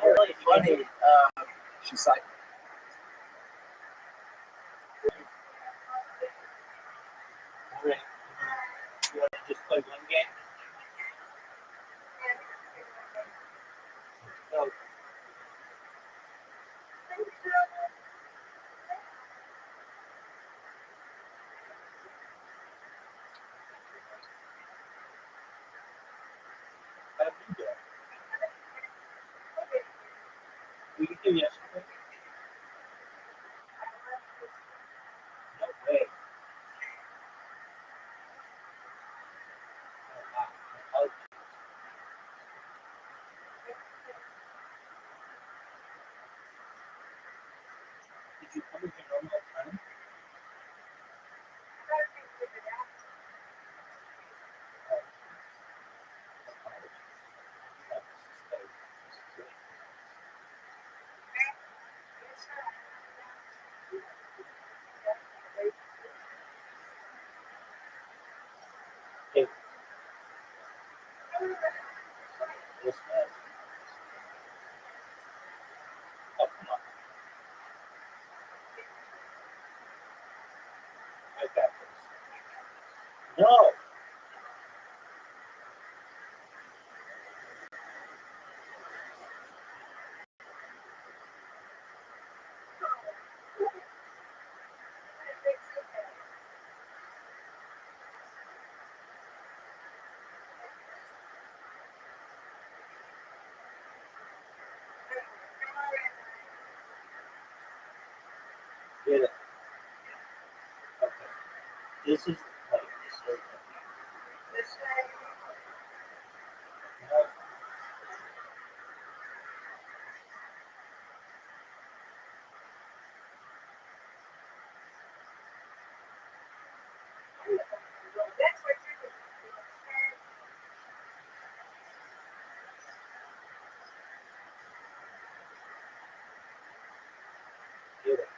You're really funny." She's like, You want to just play one game? No. We can do yesterday. No way. Did you come with your normal time? Hey. What's that? Oh, come on. I got this. No. Get it. Okay. This is like this way. This way. No. That's what you're doing. Get it.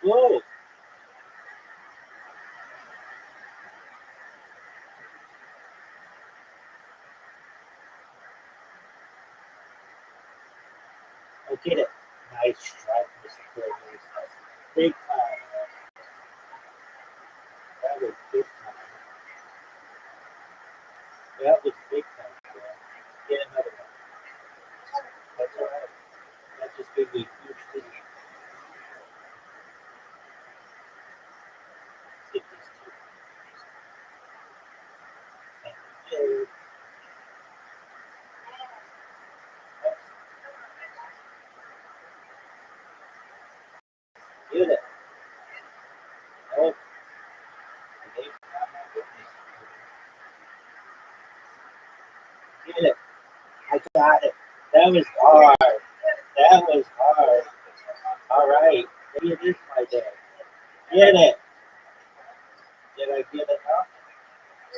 Whoa. I get it. Nice strike, Mr. Cornelius. Big time. That was big time. That was big time. Bro. Get another one. That's all right. That just gave me a huge lead. Get these two. Thank you. Get it. Oh, they got my goodness. Get it. I got it. That was hard. That was hard. All right. Maybe it is my day. Get it. Did I get enough? I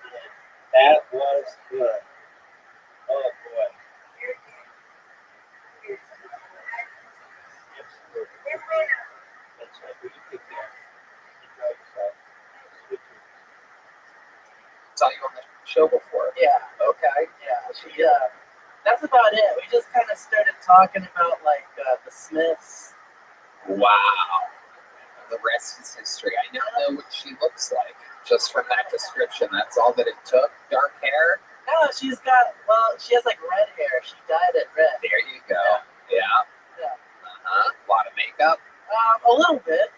did. That was good. Oh boy. Absolutely. That's right. You take care. Enjoy yourself. Sweet dreams. Saw you on the show before. Yeah. Okay. Yeah. That's about it. We just kind of started talking about like the Smiths. Wow. The rest is history. I now know what she looks like just from that description. That's all that it took. Dark hair. No, she has like red hair. She dyed it red. There you go. Yeah. Yeah. A lot of makeup. A little bit.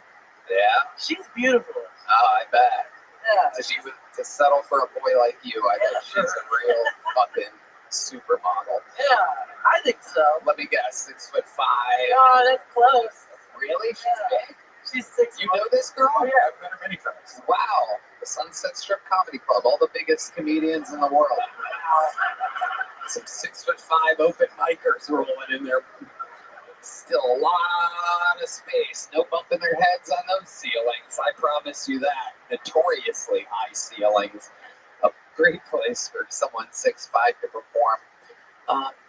Yeah. She's beautiful. Oh, I bet. Yeah. To settle for a boy like you, I bet she's a real fucking supermodel. Yeah, I think so. Let me guess, 6'5". Oh, that's close. Really? She's big? She's 6'1". You know this girl? Oh, yeah, I've met her many times. Wow. The Sunset Strip Comedy Club, all the biggest comedians in the world. Some 6'5" open micers rolling in there. Still a lot of space. No bumping their heads on those ceilings. I promise you that. Notoriously high ceilings. A great place for someone 6'5" to perform.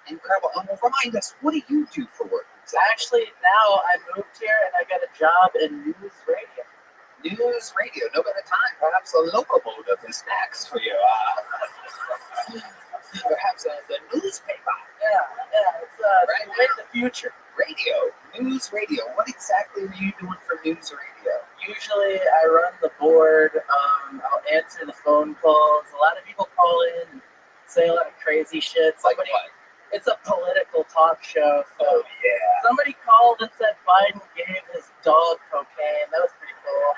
Incredible. Remind us, what do you do for work? Actually, now I moved here and I got a job in news radio. News radio, no better time. Perhaps a locomotive is next for you. Perhaps the newspaper. Yeah, it's right way in the future. Radio, news radio. What exactly are you doing for news radio? Usually I run the board. I'll answer the phone calls. A lot of people call in and say a lot of crazy shit. Like what? It's a political talk show. So oh, yeah. Somebody called and said Biden gave his dog cocaine. That was pretty cool.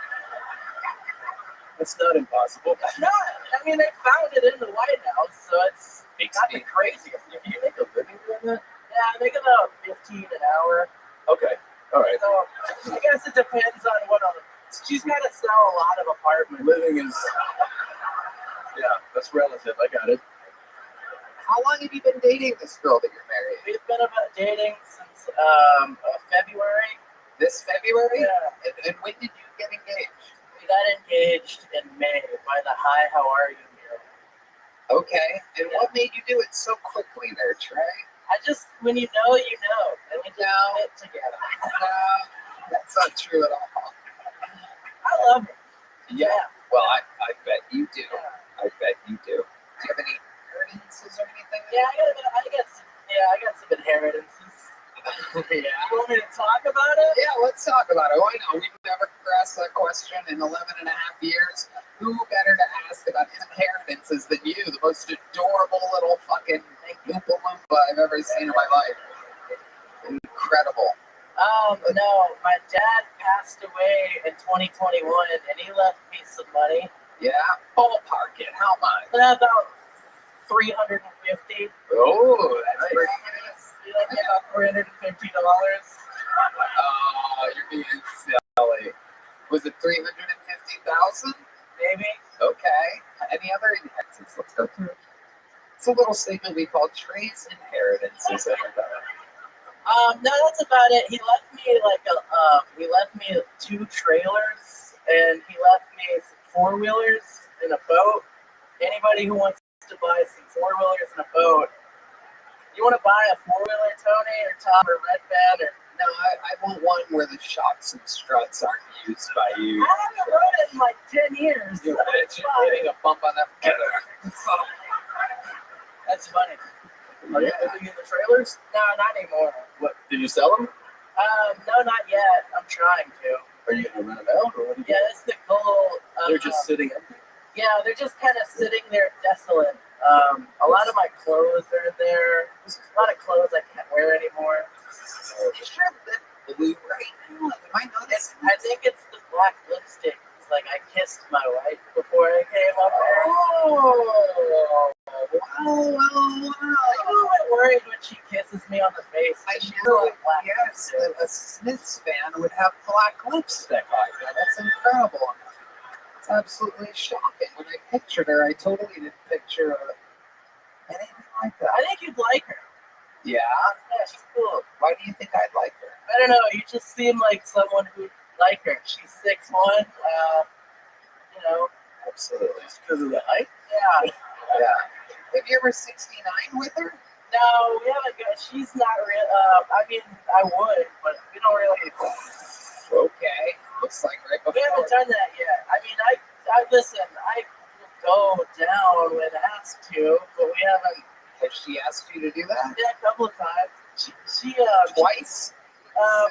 It's not impossible. It's not. I mean, they found it in the White House, so it's not the craziest. Do you make a living doing that? Yeah, I make about $15 an hour. Okay. All right. So I guess it depends on what other. She's got to sell a lot of apartments. Living is. Yeah, that's relative. I got it. How long have you been dating this girl that you're married? We've been about dating since February. This February? Yeah. And when did you get engaged? We got engaged in May by the Hi, How Are You mural. Okay. And what made you do it so quickly there, Trey? When you know, you know. And we just fit together. That's not true at all. I love her. Yeah. Well, I bet you do. I bet you do. Do you have any inheritances or anything? Yeah, I got some inheritances. Yeah. You want me to talk about it? Yeah, let's talk about it. Why not? We've never asked that question in 11 and a half years. Who better to ask about inheritances than you, the most adorable little fucking Oompa Loompa I've ever seen in my life. Incredible. No, my dad passed away in 2021, and he left me some money. Yeah, ballpark it. How much? About $350. Oh, that's pretty nice. About $350. Oh, you're being silly. Was it 350,000? Maybe. Okay. Any other inheritances? Let's go through. It's a little segment we call Trey's Inheritances. No, that's about it. He left me 2 trailers, and he left me some 4-wheelers and a boat. Anybody who wants to buy some 4-wheelers and a boat, you want to buy a 4-wheeler, Tony, or Tom, or Red Band, or No, I want one where the shocks and struts aren't used by you. I haven't rode it in like 10 years. You're getting a bump on that. That's funny. Are you living in the trailers? No, not anymore. What, did you sell them? No, not yet. I'm trying to. Are you going to rent them out? Or what do you Yeah, that's the goal. They're just sitting empty? Yeah, they're just kind of sitting there desolate. A lot of my clothes are in there. There's a lot of clothes I can't wear anymore. You sure that blue right now? Am I noticing? I think it's the black lipstick. It's like I kissed my wife before I came up there. Oh, wow. I'm a little bit worried when she kisses me on the face. I She's never like black guessed lipstick. that a Smiths fan would have black lipstick like that. That's incredible. It's absolutely shocking. When I pictured her, I totally didn't picture anything like that. I think you'd like her. Yeah? Yeah, she's cool. Why do you think I'd like her? I don't know. You just seem like someone who'd like her. She's 6'1". You know. Absolutely. Just because of the height? Yeah. Yeah. Have you ever 69 with her? No, we haven't got. She's not real. I mean, I would, but we don't really. Okay. Looks like right before. We haven't done that yet. I mean, I listen. I will go down when asked to, but we haven't. Has she asked you to do that? Yeah, a couple of times. She Twice?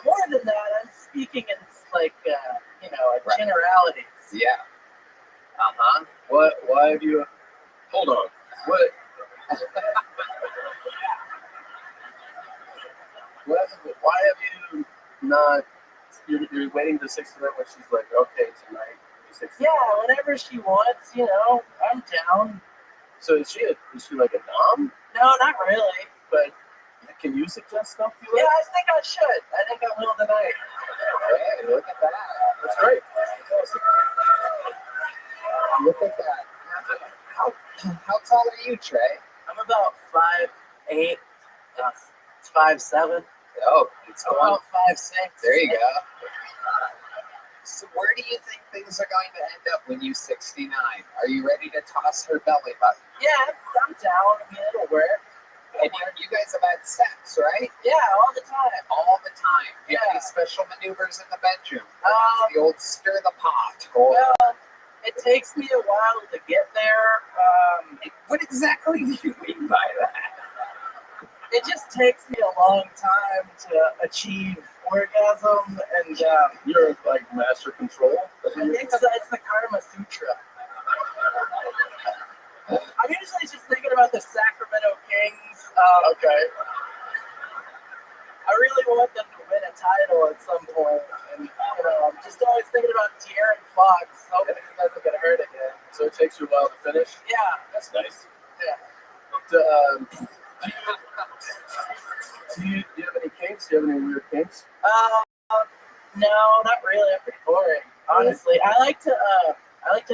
more than that. I'm speaking in like generalities. Yeah. Uh-huh. Why have you... Hold on. What? Why have you not... You're waiting to 69 when she's like, okay, tonight. Yeah, whenever she wants, I'm down. So is she like a dom? No, not really. But can you suggest stuff to Yeah, her? I think I should. I think I will tonight. Hey, look at that. That's great. That's awesome. Look at that. How tall are you, Trey? I'm about 5'8", 5'7". Oh, it's I'm going. about 5'6". There you go. So where do you think things are going to end up when you're 69? Are you ready to toss her belly button? Yeah, I'm down. I mean, it'll work. And you guys have had sex, right? Yeah, all the time. All the time. Do you have Yeah. any special maneuvers in the bedroom? The old stir the pot. Well, it takes me a while to get there. What exactly do you mean by that? It just takes me a long time to achieve orgasm, and You're like master control? I think it's the Karma Sutra. I'm usually just thinking about the Sacramento Kings. Okay. I really want them to win a title at some point, and I'm just always thinking about De'Aaron Fox, hoping he doesn't get hurt again. So it takes you a while to finish? Yeah, That's nice. yeah. Do you have any kinks? Do you have any weird kinks? No, not really. I'm pretty boring, honestly. I like to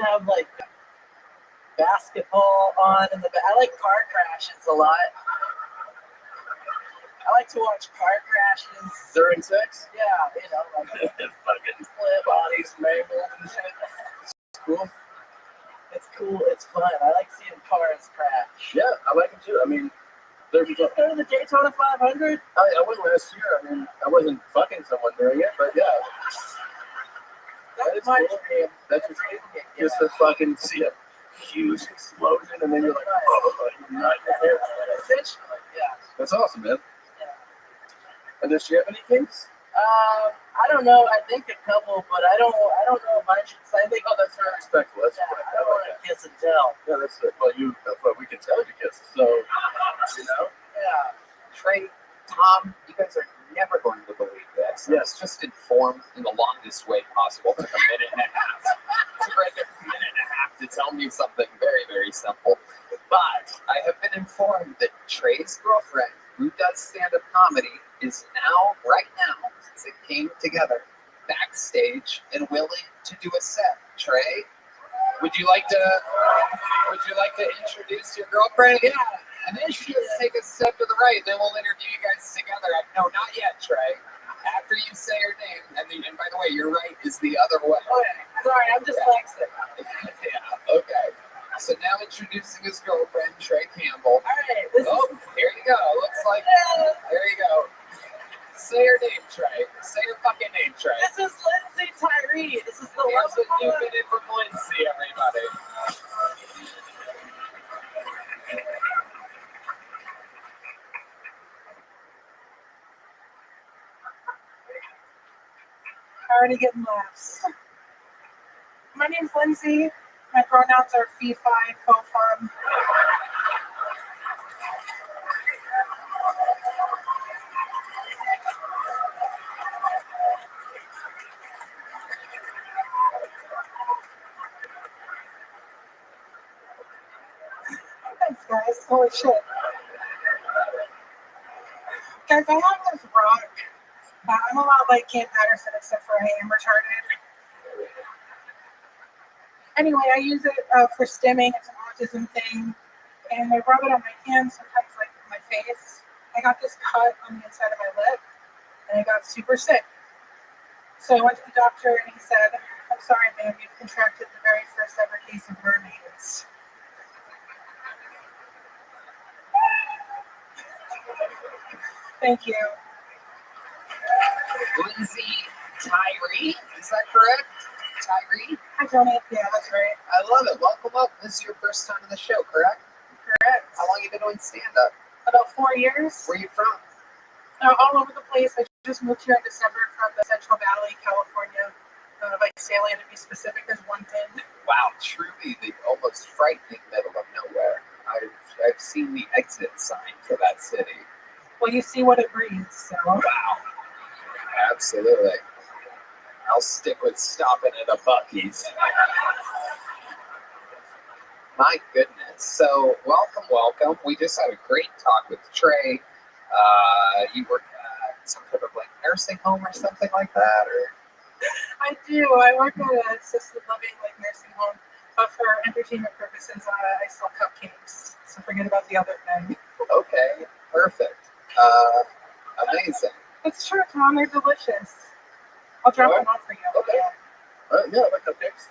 have like basketball on in the. I like car crashes a lot. I like to watch car crashes. During sex? Yeah, like Fucking flip. bodies mangled and shit. It's cool. It's cool. It's fun. I like seeing cars crash. Yeah, I like it too. I mean, there's Did you just go to the Daytona 500? I went last year. I mean, I wasn't fucking someone during it, but yeah. That's my dream. That's your dream? Just to fucking see a huge explosion and then you're like, oh, you're not here. Essentially, yeah. That's awesome, man. Yeah. And does she have any kinks? I don't know. I think a couple, but I don't know if I should say. I think, Oh, that's very respectful. That's yeah, right. I don't want to kiss and tell. Yeah, that's it. Well, we can tell you kiss. So, Yeah. Trey, Tom, you guys are never going to believe this. Yes. Just informed in the longest way possible. It took a minute and a half. It took a minute and a half to tell me something very, very simple. But I have been informed that Trey's girlfriend, who does stand-up comedy, is now, right now, since it came together, backstage and willing to do a set. Trey, would you like to introduce your girlfriend? Yeah. And then you just take a step to the right, then we'll interview you guys together. No, not yet, Trey. After you say her name, and by the way, your right is the other way. Okay. Sorry, I'm dyslexic. Yeah, okay. So now introducing his girlfriend, Trey Campbell. All right. Here you go. Looks like, there you go. Say your name, Trey. Say your fucking name, Trey. This is Lindsay Tyree. This is the Here's love of what my you've life. been in from Lindsay, everybody. Already getting laughs. My name's Lindsay. My pronouns are fee, fi, fo, fum. Thanks, guys. Holy shit. Guys, I have this rock. I'm a lot like Kim Patterson, except for I am retarded. Anyway, I use it for stimming. It's an autism thing. And I rub it on my hands, sometimes like my face. I got this cut on the inside of my lip, and I got super sick. So I went to the doctor, and he said, I'm sorry, ma'am, you've contracted the very first ever case of mermaids. Thank you. Lindsay Tyree, is that correct? Tyree? Hi, Tony. Yeah, that's right. I love it. Welcome up. This is your first time on the show, correct? Correct. How long have you been doing stand-up? About 4 years. Where are you from? All over the place. I just moved here in December from the Central Valley, California. Visalia, to be specific. There's one thing. Wow, truly the almost frightening middle of nowhere. I've seen the exit sign for that city. Well, you see what it breeds, so. Wow. Absolutely. I'll stick with stopping at a Buc-ee's. My goodness. So, welcome. We just had a great talk with Trey. You work at some kind of like nursing home or something like that, or? I do. I work at an assisted living, like nursing home, but for entertainment purposes, I sell cupcakes. So forget about the other thing. Okay, perfect. Amazing. It's true, Tom. They're delicious. I'll drop them off for you. Okay. Yeah, I like cupcakes.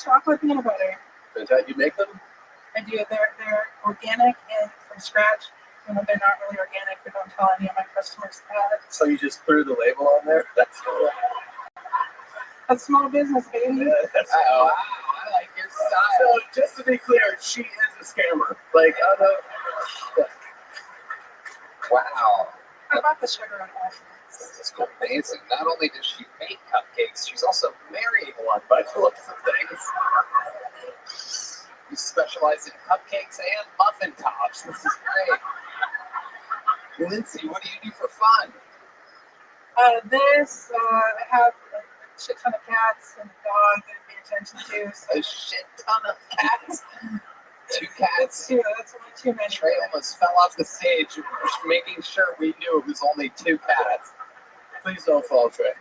Chocolate peanut butter. Is that you make them? I do. They're organic and from scratch. You know, they're not really organic, but don't tell any of my customers that. So you just threw the label on there? That's cool. A small business, baby. Yeah, that's cool. Wow, I like your style. So just to be clear, she is a scammer. Like, wow. I bought the sugar on Whole Foods. That's amazing. Not only does she make cupcakes, she's also marrying one by the looks of things. You specialize in cupcakes and muffin tops. This is great. Lindsay, what do you do for fun? I have a shit ton of cats and a dog that I pay attention to. So. A shit ton of cats? 2 cats? That's only too many. Trey almost fell off the stage, just making sure we knew it was only 2 cats. Please don't fall, Trey.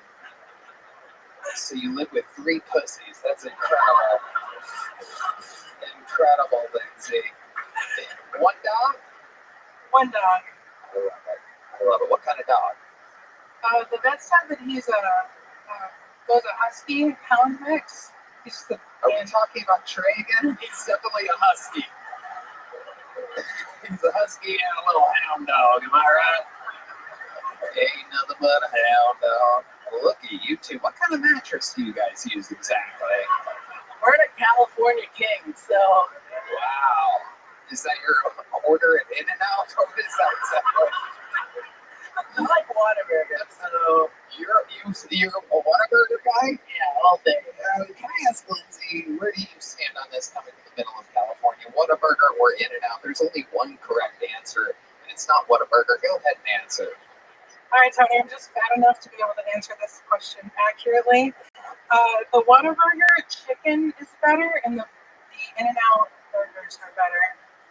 So you live with 3 pussies. That's incredible. Incredible, Lindsay. 1 dog? 1 dog. I love it. What kind of dog? The vet said that he's a husky hound mix. Are we talking about Trey again? He's definitely a husky. He's a husky and a little hound dog. Am I right? Ain't nothing but a hound dog. Look at you two. What kind of mattress do you guys use exactly? We're the California King, so. Wow. Is that your order at In-N-Out? Or is that I like Whataburger, so. You're a Whataburger guy? Yeah, all day. Can I ask Lindsay, where do you stand on this coming to the middle of California? Whataburger or In-N-Out? There's only one correct answer, and it's not Whataburger. Go ahead and answer. All right, Tony, I'm just fat enough to be able to answer this question accurately. The Whataburger chicken is better, and the In-N-Out burgers are better.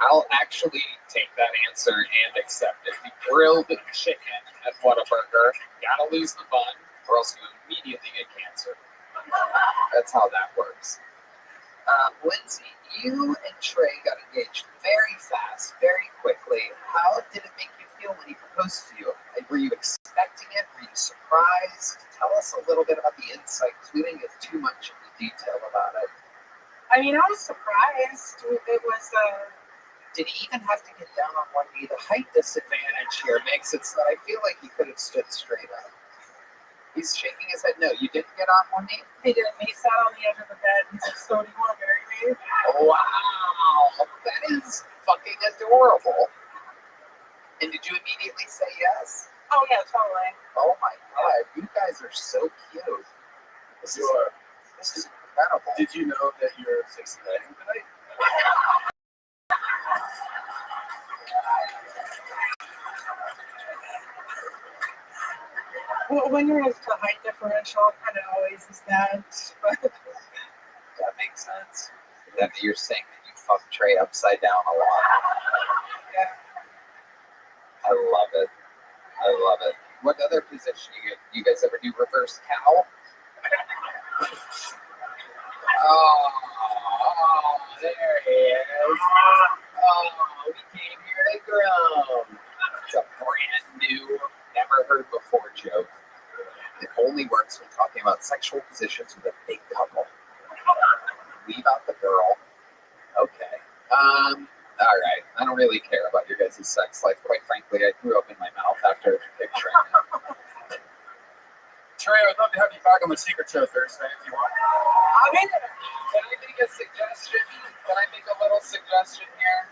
I'll actually take that answer and accept it. The grilled chicken at Whataburger, gotta lose the bun, or else you immediately get cancer. That's how that works. Lindsay, you and Trey got engaged very fast, very quickly. How did it make you feel when he proposed to you? Like, were you expecting it? Were you surprised? Tell us a little bit about the insight, because we didn't get too much into detail about it. I mean, I was surprised. It was Did he even have to get down on one knee? The height disadvantage here makes it so that I feel like he could have stood straight up. He's shaking his head. No, you didn't get on one knee? He didn't. He sat on the edge of the bed and said, "So do you want to marry me?" Wow, that is fucking adorable. And did you immediately say yes? Oh yeah, totally. Oh my god, you guys are so cute. This is incredible. Did you know that you're 69 tonight? Well, when you're into the height differential, it kind of always is that. But that makes sense. That you're saying that you fuck Trey upside down a lot. yeah. I love it. I love it. What other position you guys ever do reverse cow? Oh, there he is. Oh, we came here to grow. It's a brand new, never heard before joke. It only works when talking about sexual positions with a big couple. Leave out the girl. Okay. All right. I don't really care about your guys' sex life. Quite frankly, I threw up in my mouth after picturing it. Trey, I'd love to have you back on the Secret Show Thursday if you want. I mean, can I make a suggestion? Can I make a little suggestion here?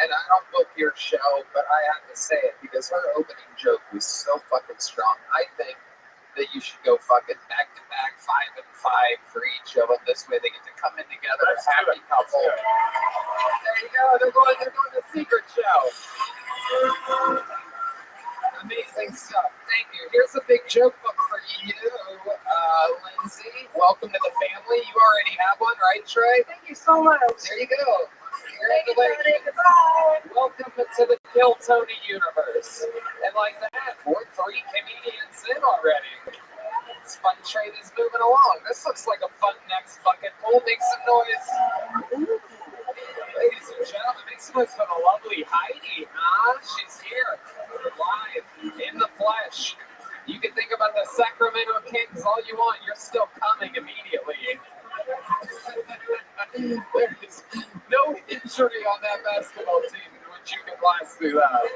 And I don't book your show, but I have to say it because her opening joke was so fucking strong. I think that you should go fucking back to back 5 and 5 for each of them. This way they get to come in together as a happy couple. There you go. They're going to Secret Show. Amazing stuff. Thank you. Here's a big joke book for you, Lindsay. Welcome to the family. You already have one, right, Trey? Thank you so much. There you go. Welcome to the Kill Tony universe. And like that, we're 3 comedians in already. This fun train is moving along. This looks like a fun next bucket pool. Make some noise. Ooh. Ladies and gentlemen, make some noise for the lovely Heidi. She's here, live, in the flesh. You can think about the Sacramento Kings all you want. You're still coming immediately. There's no injury on that basketball team in which you can blast through that.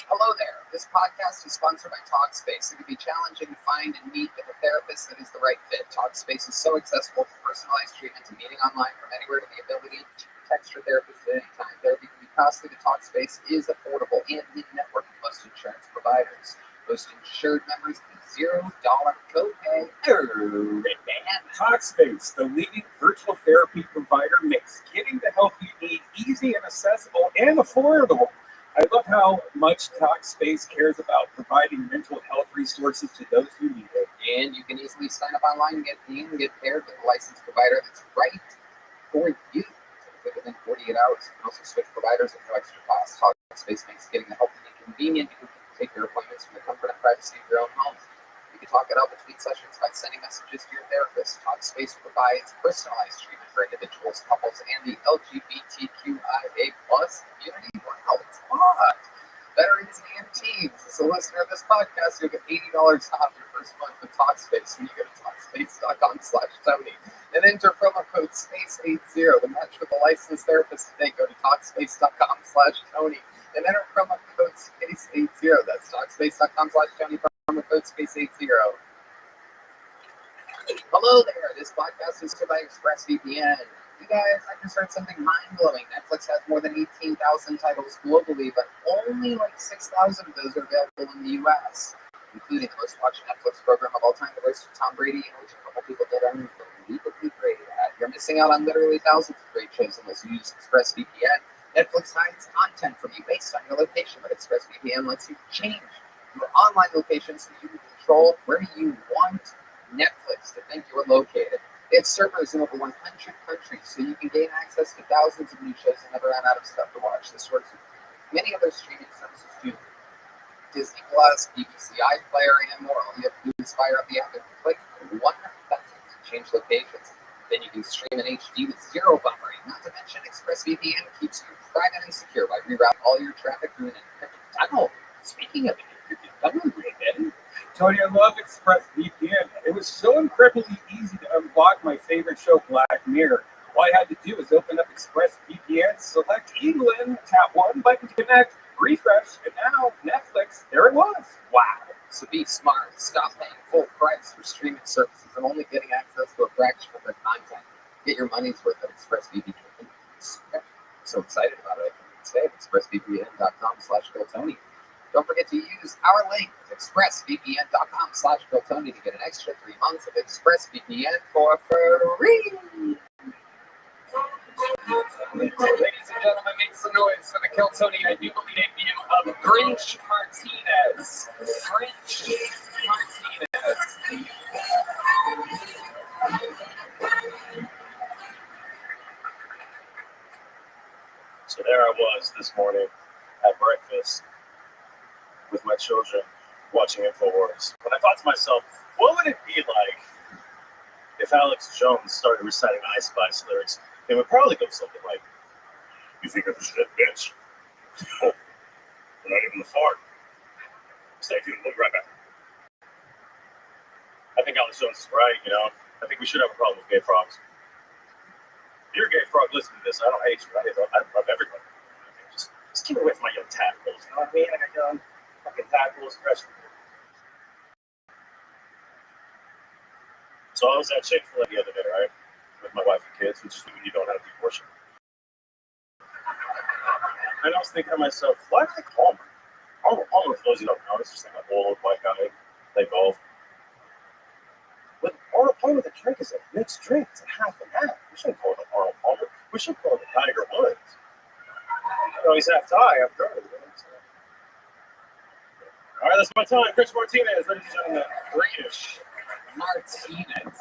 Hello there. This podcast is sponsored by Talkspace. It can be challenging to find and meet with a therapist that is the right fit. Talkspace is so accessible for personalized treatment to meeting online from anywhere to the ability to text your therapist at any time. Therapy can be costly, but Talkspace is affordable and in-network with most insurance providers. Most insured members get $0 copay. Talkspace, the leading virtual therapy provider, makes getting the help you need easy and accessible and affordable. I love how much Talkspace cares about providing mental health resources to those who need it. And you can easily sign up online and get paired with a licensed provider that's right for you. Typically within 48 hours. You can also switch providers at no extra cost. Talkspace makes getting the help you need convenient. You can take your appointments from the comfort and privacy of your own home. You can talk it out between sessions by sending messages to your therapist. Talkspace provides personalized treatment for individuals, couples, and the LGBTQIA+ community. Wow, it's hot. Veterans and teens. As a listener of this podcast, you'll get $80 off your first month with Talkspace when you go to Talkspace.com/Tony and enter promo code SPACE80 to match with a licensed therapist today. Go to Talkspace.com/Tony and enter promo code SPACE80. That's Talkspace.com/Tony. Promo code SPACE80. Hello there. This podcast is hosted by ExpressVPN. You guys, I just heard something mind-blowing. Netflix has more than 18,000 titles globally, but only like 6,000 of those are available in the U.S., including the most watched Netflix program of all time, The Roast of Tom Brady, in which a couple people did unbelievably great at. You're missing out on literally thousands of great shows unless you use ExpressVPN. Netflix hides content from you based on your location, but ExpressVPN lets you change your online location so you can control where you want Netflix to think you are located. It's servers in over 100 countries, so you can gain access to thousands of new shows and never run out of stuff to watch. This works with many other streaming services too. Disney Plus, BBC iPlayer, and more. All you have to do is fire up the app and click one button to change locations. Then you can stream in HD with zero buffering. Not to mention, ExpressVPN keeps you private and secure by rerouting all your traffic through an encrypted tunnel. Speaking of encrypted tunnel, Tony, I love ExpressVPN. It was so incredibly easy to unlock my favorite show, Black Mirror. All I had to do was open up ExpressVPN, select England, tap one button to connect, refresh, and now Netflix, there it was. Wow. So be smart. Stop paying full price for streaming services and only getting access to a fraction of their content. Get your money's worth at ExpressVPN. So excited about it. Today at expressvpn.com/GoTony. Don't forget to use our link, expressvpn.com/GoTony, to get an extra 3 months of ExpressVPN for free. Ladies and gentlemen, make some noise for the Kiltonian jubilee debut of Grinch Martinez. Grinch Martinez. So there I was this morning at breakfast with my children watching InfoWars. When I thought to myself, what would it be like if Alex Jones started reciting Ice Spice lyrics? It would probably go something like, "You think of the shit, bitch? We're not even the fart. Stay tuned, we'll be right back." I think Alex Jones is right, you know. I think we should have a problem with gay frogs. If you're a gay frog, listen to this. I don't hate you. I love everybody. Just keep away from my young tadpoles. You know what I mean? I got young fucking tadpoles, fresh. So I was at Chick-fil-A the other day, right? With my wife and kids, which is when you don't have the abortion. And I was thinking to myself, why do they call me? All of those you don't know, it's just like an old white guy, they golf. But Arnold Palmer, the drink is a mixed drink. It's a half and half. We shouldn't call it an Arnold Palmer. We should call it a Tiger Woods. You know, he's half Thai, half dirty. All right, that's my time. Chris Martinez, ladies and gentlemen. British Martinez.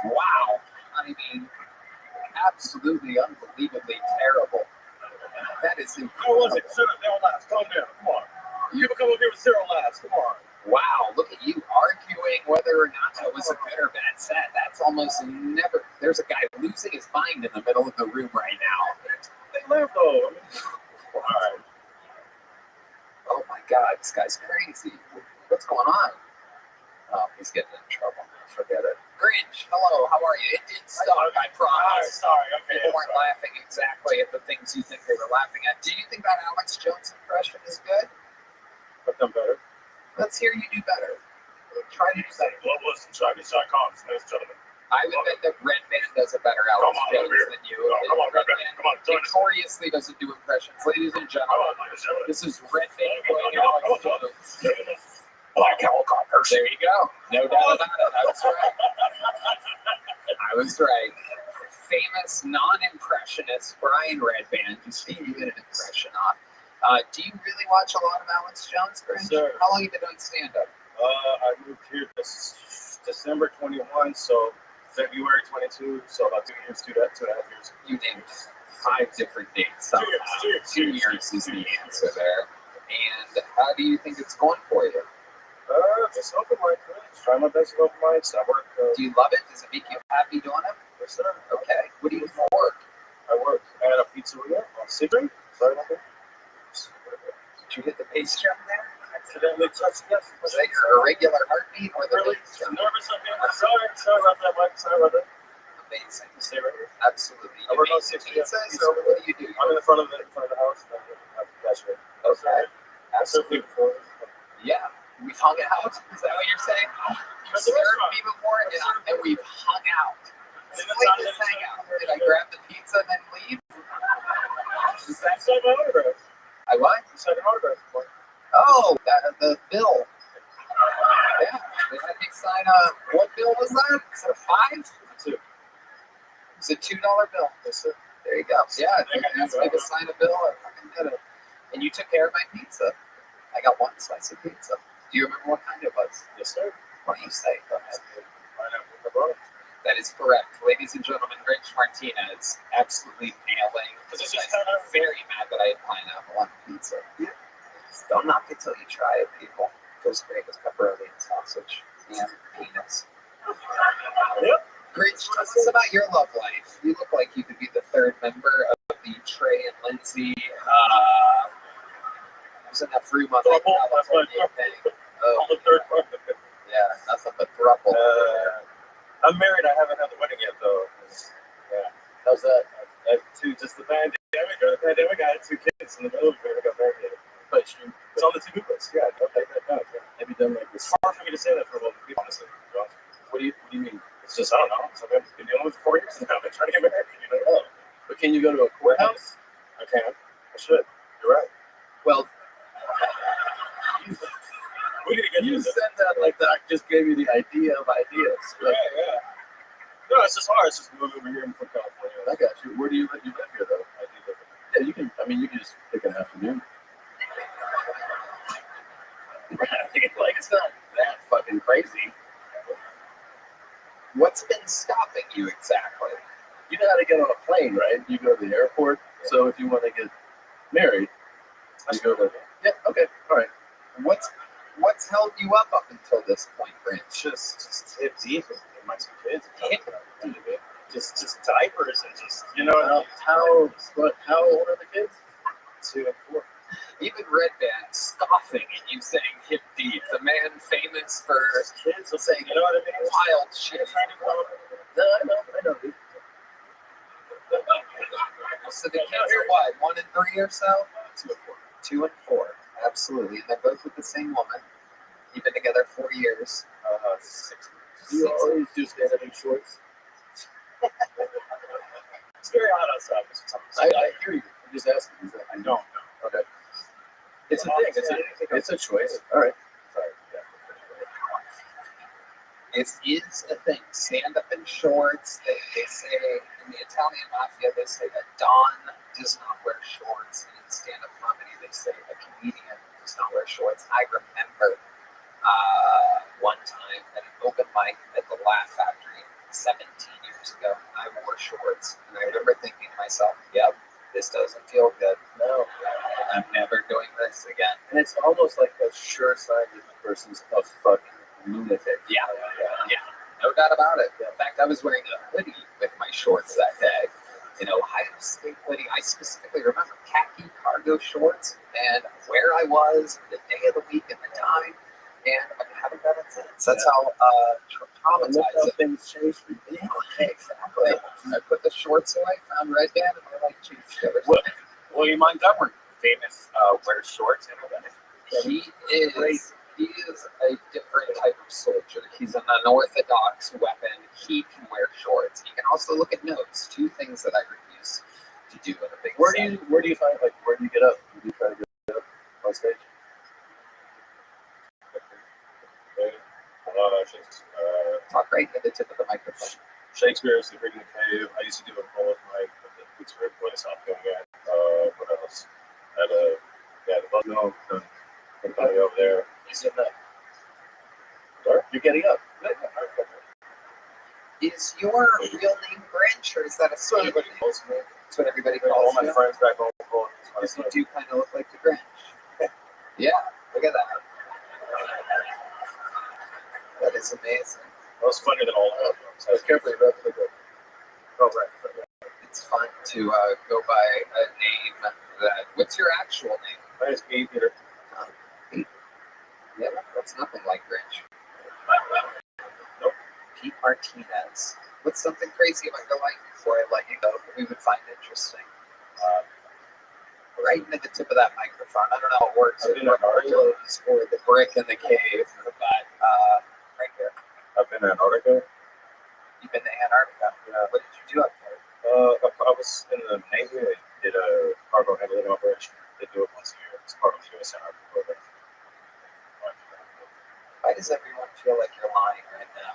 Wow. I mean, absolutely unbelievably terrible. That is incredible. How was it? Shut up, zero laughs. Calm down. Come on. You come up here with 0 laughs. Come on. Wow, look at you arguing whether or not that was a good or bad set. That's almost never. There's a guy losing his mind in the middle of the room right now. They laugh though. All right. Oh my God, this guy's crazy. What's going on? Oh, he's getting in trouble. Forget it. Grinch, hello, how are you? It didn't stop, I promise. Sorry, okay. People weren't laughing exactly at the things you think they were laughing at. Do you think that Alex Jones impression is good? I've done better. Let's hear you do better. Try to do better. Globalist.com, ladies and gentlemen. I would bet that Red Band does a better Alex Jones than you. Come on, Red Band. Come on, join us. Notoriously doesn't do impressions. Ladies and gentlemen, this is Red Band doing Alex Jones. Black helicopters. There you go. No doubt about it. I was right. I was right. Famous non-impressionist Brian Redband, who's even an impression on. Do you really watch a lot of Alex Jones, Grinch? Yes, sir. How long have you been doing stand-up? I moved here this December 21, so February 22, so about 2 years, 2.5 years. You named 5 different dates. 2 years is the answer there. And how do you think it's going for you? Just open mic, try my best at open mics. I work. Do you love it? Does it make you happy doing it? Yes, sir. Okay. What do you do for work? I work at a pizzeria on Secret. Sorry about that. Did you hit the bass drum there? Accidentally touched it. Was that your irregular heartbeat or the Really bass drum? nervous up here. Sorry about that, Mike. Sorry about that. Amazing. Stay right here. Absolutely. I work on 60 pizzas, or what do you do? I'm in the front of the house. That's right. Okay. Absolutely. Yeah. We've hung out. Is that what you're saying? You served me before, and we've hung out. Explain this hang out. Did I grab the pizza and then leave? Is that so my autograph? I what? You signed an autograph for me. Oh, the bill. Yeah. They had me sign what bill was that? Is it a 5? $2. It's a $2 bill. Yes, sir. There you go. Yeah, they asked me to sign a bill. I fucking did it. And you took care of my pizza. I got 1 slice of pizza. Do you remember what kind it was? Yes, sir. What do you say? Go ahead. That is correct. Ladies and gentlemen, Rich Martinez absolutely nailing. I'm very mad that I had pineapple on pizza. Yeah. Don't knock it till you try it, people. It goes great with pepperoni and sausage and peanuts. Yep. Grinch, tell us about your love life. You look like you could be the 3rd member of the Trey and Lindsay was in that room on the thing. Oh, the 3rd part. Yeah, nothing but throuple. I'm married. I haven't had the wedding yet, though. Yeah. How's that? Just the pandemic. Or the pandemic, I had 2 kids in the middle of it. I got married. But it's on the to-do list. Yeah, okay. Have you done like this? It's hard for me to say that for a lot of people, honestly. What do you mean? It's just, I don't know. So I've been dealing with it for 4 years now. I've been trying to get married, Oh. But can you go to a courthouse? I can. I should. You're right. Well, you said that like that. I just gave you the idea of ideas. Like, yeah. No, it's just hard. It's just moving over here from California. I got you. Where do you live? You live here, though. I do live here. Yeah, you can. I mean, you can just pick an afternoon. Like, it's not that fucking crazy. What's been stopping you exactly? You know how to get on a plane, right? You go to the airport. So if you want to get married, you go to. Yeah. Okay. All right. What's held you up until this point, Brent? Just hip deep in my 2 kids. Just diapers and just how old are the kids? 2 and 4. Even Red Band scoffing at you saying hip deep. The man famous for kids will saying, what I mean? Wild shit. No, I know. So the kids are what? 1 and 3 or so? 2 and 4. 2 and 4. Absolutely. And they're both with the same woman. You've been together 4 years. 6. You always do stand up in shorts. It's very hot outside. I hear you. I'm just asking. I don't know. Okay. It's a thing. It's a choice. All right. Sorry. Yeah. It is a thing. Stand up in shorts. They say in the Italian mafia, they say that Don does not wear shorts. And in stand-up comedy, they say a comedian does not wear shorts. I remember one time at an open mic at the Laugh Factory 17 years ago, I wore shorts. And I remember thinking to myself, yep, this doesn't feel good. No, I'm never doing this again. And it's almost like a sure sign that the person's a fucking lunatic. Yeah, no doubt about it. In fact, I was wearing a hoodie with my shorts that day. Ohio State hoodie. I specifically remember khaki cargo shorts and where I was, the day of the week and the time, and I haven't done it since. That's how traumatized things change for you. Exactly. I put the shorts away, found Red Band, and my life changed ever since. William Montgomery, famous wears shorts and all that. He is a different type of soldier. He's an unorthodox weapon. He can wear shorts. He can also look at notes. 2 things that I refuse to do in a big Where do you find, like, where do you get up? Do you try to get up on stage? Talk right to the tip of the microphone. Shakespeare's The Freaking Cave. I used to do a poet mic at the Pittsburgh Place Outfield again. What else? The Buffalo. Everybody over there. He's in that. You're getting up. Is your real name Grinch, or is that a stage name? That's what everybody calls all my friends back home. You do kind of look like the Grinch. Yeah, look at that. That is amazing. That was funnier than all that. I was careful about it. Oh, right. It's fun to go by a name that. What's your actual name? My name's Peter. Yeah, that's nothing like Grinch. Nope. Pete Martinez. What's something crazy about your life before I let you go that we would find interesting? Right into the tip of that microphone. I don't know how it works. Or the brick in the cave, but right here. I've been to Antarctica. You've been to Antarctica? Yeah. What did you do up there? I was in the Navy. They did a cargo handling operation. They do it once a year. It's part of the U.S. Antarctica program. Why does everyone feel like you're lying right now?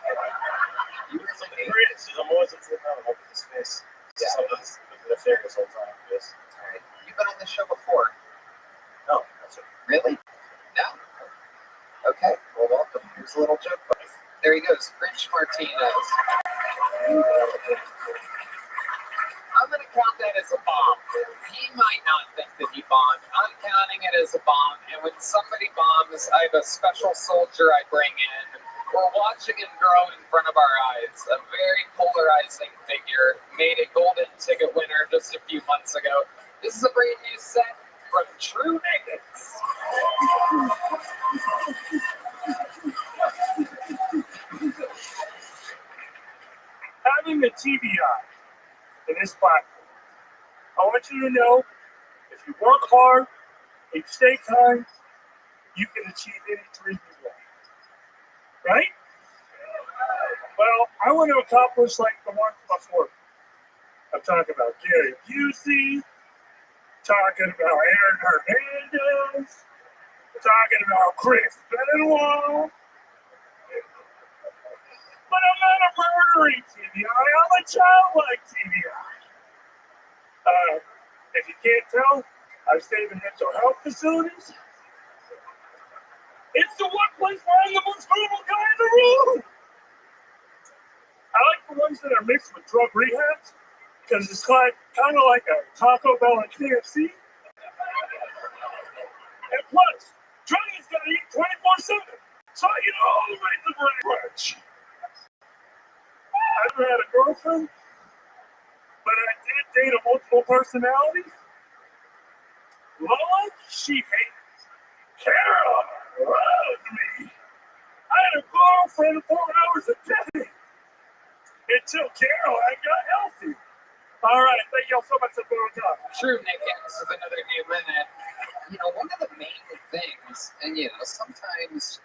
You were something crazy. I'm always looking around and his face. Yeah. Something's nefarious all the time. Yes. All right. You've been on this show before. No. That's it. Really? No? Okay. Well, welcome. Here's a little joke. There he goes. Grinch Martinez. I'm going to count that as a bomb. He might not think that he bombed. I'm counting it as a bomb. And when somebody bombs, I have a special soldier I bring in. We're watching him grow in front of our eyes. A very polarizing figure. Made a golden ticket winner just a few months ago. This is a brand new set from True Niggas. Having a TV on in this platform want you to know, if you work hard and stay kind, you can achieve any dream you want. Right? Well, I want to accomplish like the ones before. I'm talking about Gary Busey, talking about Aaron Hernandez, talking about Chris Benoit. But I'm not a murdering TBI, I'm a childlike TBI. If you can't tell, I've stayed in mental health facilities. It's the one place where I'm the most normal guy in the room. I like the ones that are mixed with drug rehabs, because it's kind of like a Taco Bell and KFC. And plus, druggies gotta eat 24/7, so I get all the way to the brain crunch. I never had a girlfriend, but I did date a multiple personality. Lola, she hated me. Carol loved me. I had a girlfriend 4 hours a day. Until Carol, I got healthy. All right, thank y'all so much for going on. True, Nick. This is another new minute. You know, one of the main things, and you know, sometimes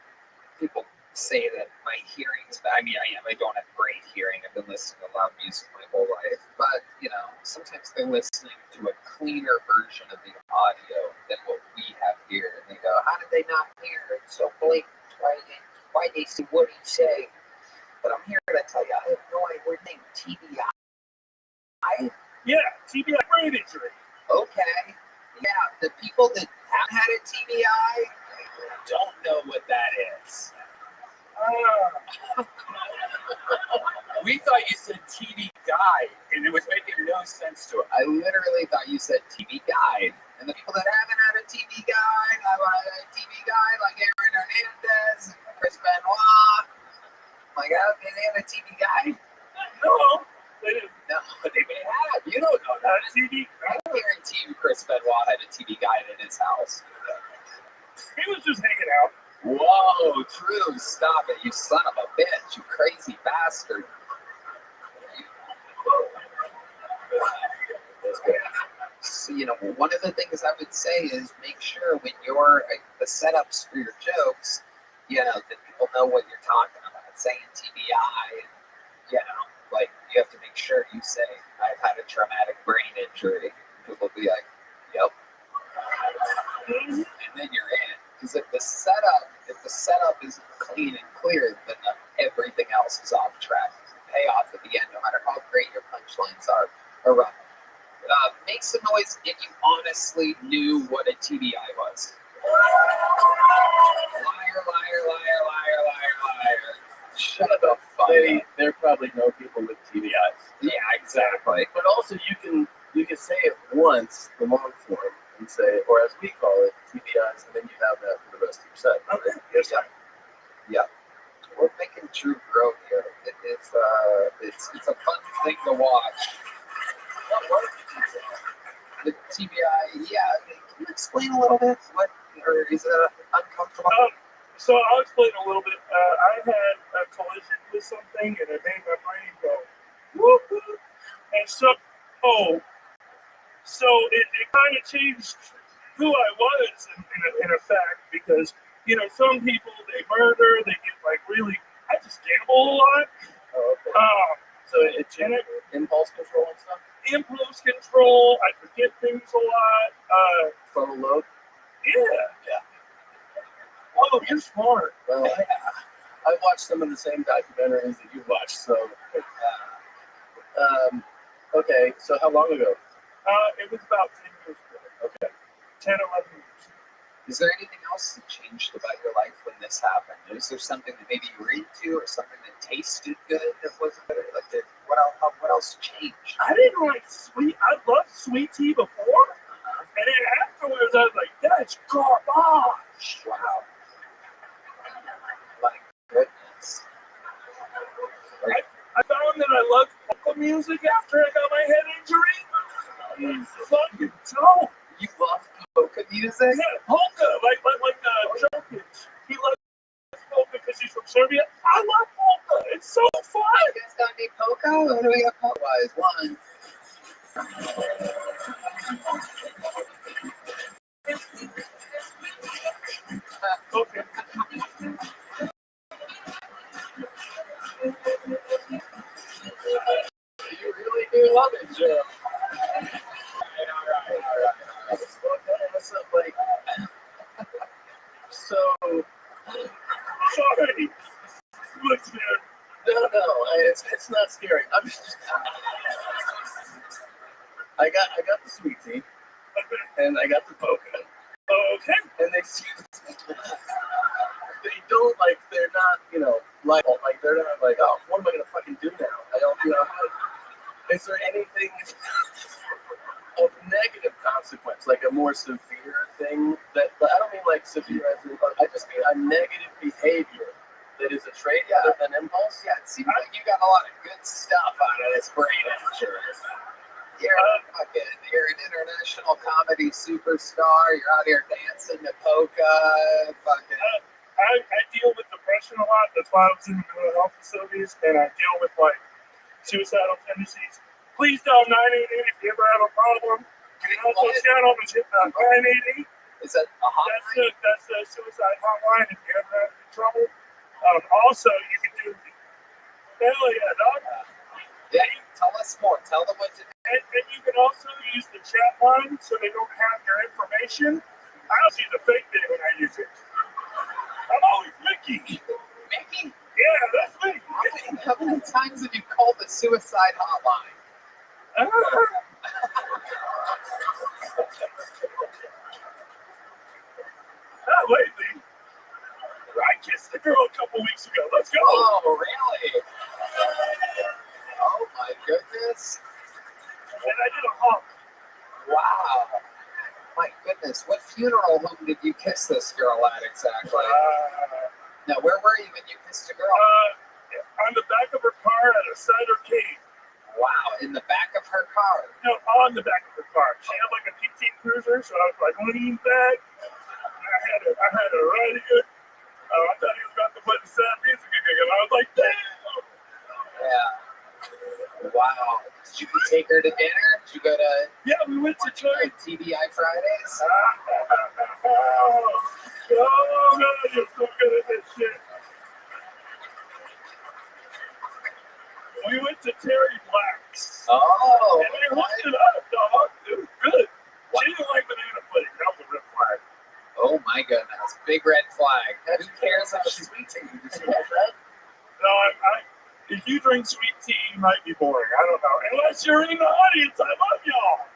people say that my hearing's bad. I mean, I don't have great hearing. I've been listening to loud music my whole life. But, you know, sometimes they're listening to a cleaner version of the audio than what we have here. And they go, how did they not hear it so blatant? Why they see what he say? But I'm here to tell you, I have no idea where named TBI. Yeah, TBI brain injury. Okay. Yeah, the people that have had a TBI don't know what that is. We thought you said TV guide, and it was making no sense to us. I literally thought you said TV guide. And the people that haven't had a TV guide, I want a TV guide like Aaron Hernandez and Chris Benoit. Like, they had a TV guide? No, they didn't. No, but they may have. You don't know that. TV. I guarantee you Chris Benoit had a TV guide in his house. He was just hanging out. Whoa, true. Stop it, you son of a bitch. You crazy bastard. So, you know, one of the things I would say is make sure when you're the setups for your jokes, you know, that people know what you're talking about. Saying TBI, and, you know, like, you have to make sure you say, I've had a traumatic brain injury. People will be like, yep. And then you're in. Because if the setup isn't clean and clear, then everything else is off track. Payoff at the end, no matter how great your punchlines are wrong. Make some noise if you honestly knew what a TBI was. Liar, liar, liar, liar, liar, liar. Shut the fuck up. There probably no people with TBIs. Yeah, exactly. But also you can say it once, the long form, and say, or as we call it, TBIs, and then you have that for the rest of your set. Okay. Yes, sir. Yeah. We're making true growth here. It's a fun thing to watch. The TBI, yeah. Can you explain a little bit? What, or is it uncomfortable? So I'll explain a little bit. I had a collision with something, and it made my brain go whoop whoop. And so it kind of changed who I was in effect, because you know, some people, they murder, they get like really. I just gamble a lot. Oh, okay. So it changed impulse control and stuff. Impulse control. I forget things a lot. Frontal lobe. Yeah. Oh, you're smart. Well, I watched some of the same documentaries that you watched. So, okay. So how long ago? It was about 10 years ago. Okay. 10, 11 years. Is there anything else that changed about your life when this happened? Is there something that maybe you were into, or something that tasted good that wasn't good? Like, what else changed? I didn't like sweet. I loved sweet tea before, and then afterwards I was like, that's garbage. Wow. My goodness. I found that I loved polka music after I got my head injury. Fucking dope. You love polka music? Yeah, polka, like Jokic. He loves polka because he's from Serbia. I love polka. It's so fun. You guys got any polka? What do we got polka-wise? One. What's up, like? So, Sorry. Look, man. no, it's not scary. I'm just, I got the sweet tea, and I got the polka. Okay. And they don't like, they're not, like they're not like, oh, what am I gonna fucking do now? I don't, is there anything of negative consequence, like a more severe thing that, but I don't mean like severe as in, I just mean a negative behavior that is a trait rather than impulse? Yeah, it seems like you got a lot of good stuff out of this brain insurance. You're an international comedy superstar. You're out here dancing to polka. I deal with depression a lot. That's why I was in the mental health facilities, and I deal with like suicidal tendencies. Please dial 988 if you ever have a problem. You can also shout on the 988. Is that a hotline? That's the suicide hotline if you ever have trouble. Also, you can do hell yeah, dog. Yeah, tell us more. Tell them what to do. And you can also use the chat line so they don't have your information. I also use a fake name when I use it. I'm always Mickey. Mickey? Yeah, that's me. How many times have you called the suicide hotline? Not lately. I kissed the girl a couple weeks ago. Let's go. Oh, really? Oh, my goodness. And I did a hump. Wow. My goodness. What funeral home did you kiss this girl at exactly? Now, where were you when you kissed a girl? On the back of her car at a cider cave. Wow, in the back of her car? No, on the back of her car. She had like a 15 Cruiser, so I was like leaning back. I had her right here. I thought he was about to play the sad music again. I was like, damn! Yeah. Wow. Did you take her to dinner? Did you go to... Yeah, we went to church. TBI Fridays? Oh, man, you're so good at this shit. We went to Terry Black's. Oh. And they hooked it up, dog. It was good. She didn't like banana pudding. That was a red flag. Oh, my goodness. Big red flag. Who cares about sweet tea? No, if you drink sweet tea, you might be boring. I don't know. Unless you're in the audience, I love y'all.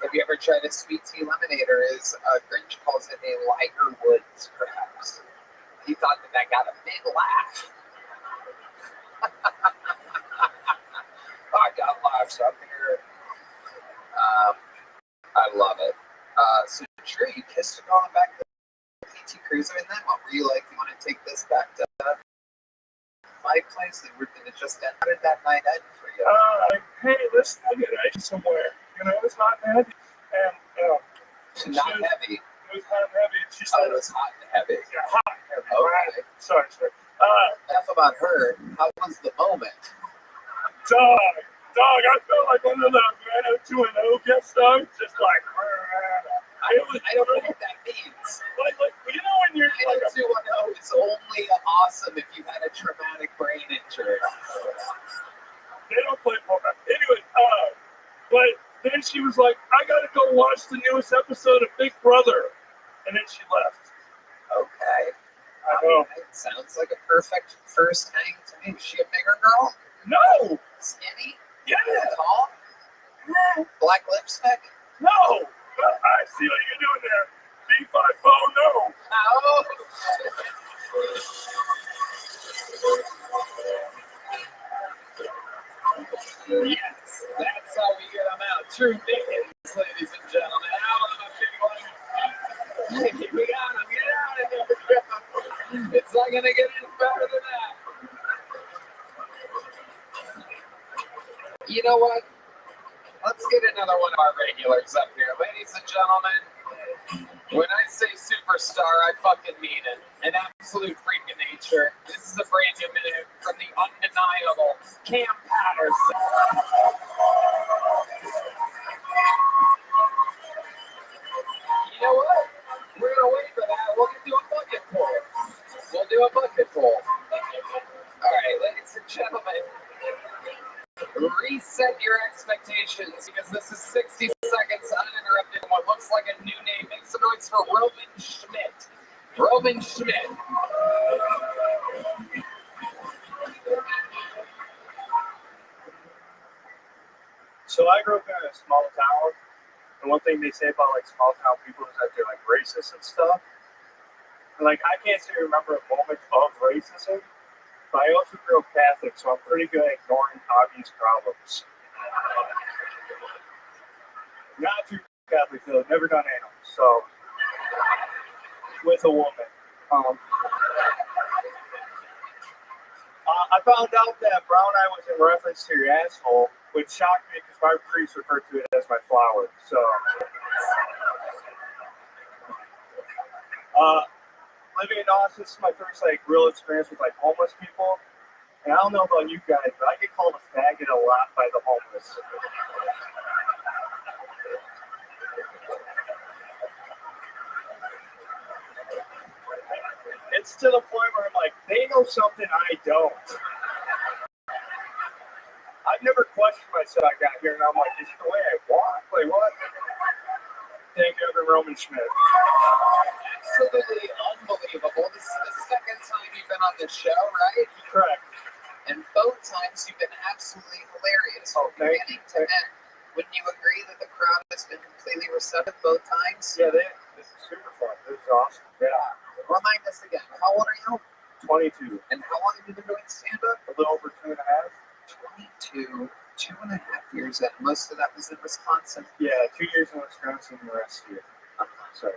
Have you ever tried a sweet tea lemonade, or as Grinch calls it, a Liger Woods, perhaps? He thought that got a big laugh. I got laughs up here. I love it. So sure, you kissed a girl on the back of the PT Cruiser, and then what were you like? You want to take this back to my place? And we're gonna just end. How did that night end for you? Hey, let's get ice somewhere. It's not heavy. And not heavy. It was hot and heavy. She said it was hot and heavy. Yeah, hot and heavy. Okay. Sorry. Enough about her. How was the moment? Dog, I felt like one of those 90210 guest stars, just like. I don't know what that means. Like when you're like 90210 is only awesome if you had a traumatic brain injury. They don't play poker. Anyway, but then she was like, I gotta go watch the newest episode of Big Brother. And then she left. Okay. It sounds like a perfect first hang to me. Was she a bigger girl? No! Skinny? Yeah. Tall? Black lipstick? No! I see what you're doing there. B5 phone, no. Oh. Yes, that's how we get them out. True Dickens, ladies and gentlemen. Out of the big one. We got him. Get out of here. It's not going to get any better than that. You know what? Let's get another one of our regulars up here. Ladies and gentlemen, when I say superstar, I fucking mean it. An absolute freak of nature. This is a brand new minute from the undeniable Cam Patterson. You know what? We're going to wait for that. We're going to do a bucket pull. We'll do a bucket pull. All right, ladies and gentlemen. Reset your expectations because this is 60 seconds it's for Roman Schmidt. Roman Schmidt. So I grew up in a small town, and one thing they say about like small town people is that they're like racist and stuff. And like I can't say I remember a moment of racism, but I also grew up Catholic, so I'm pretty good at ignoring obvious problems. Not too Catholic though, never done anal, so with a woman. I found out that brown eye was in reference to your asshole, which shocked me because my priest referred to it as my flower. So, living in Austin, this is my first like real experience with like homeless people. And I don't know about you guys, but I get called a faggot a lot by the homeless. It's to the point where I'm like, they know something I don't. I've never questioned myself. I got here and I'm like, is it the way I walk? Like what? Thank you, Roman Schmidt. Absolutely unbelievable. This is the second time you've been on this show, right? Correct. And both times you've been absolutely hilarious from beginning to end. Wouldn't you agree that the crowd has been completely receptive both times? Yeah, this is super fun. This is awesome. Yeah. Remind us again, how old are you? 22. And how long have you been doing stand-up? A little over 2.5. 22, 2.5 years, and most of that was in Wisconsin. Yeah, 2 years in Wisconsin, the rest here. So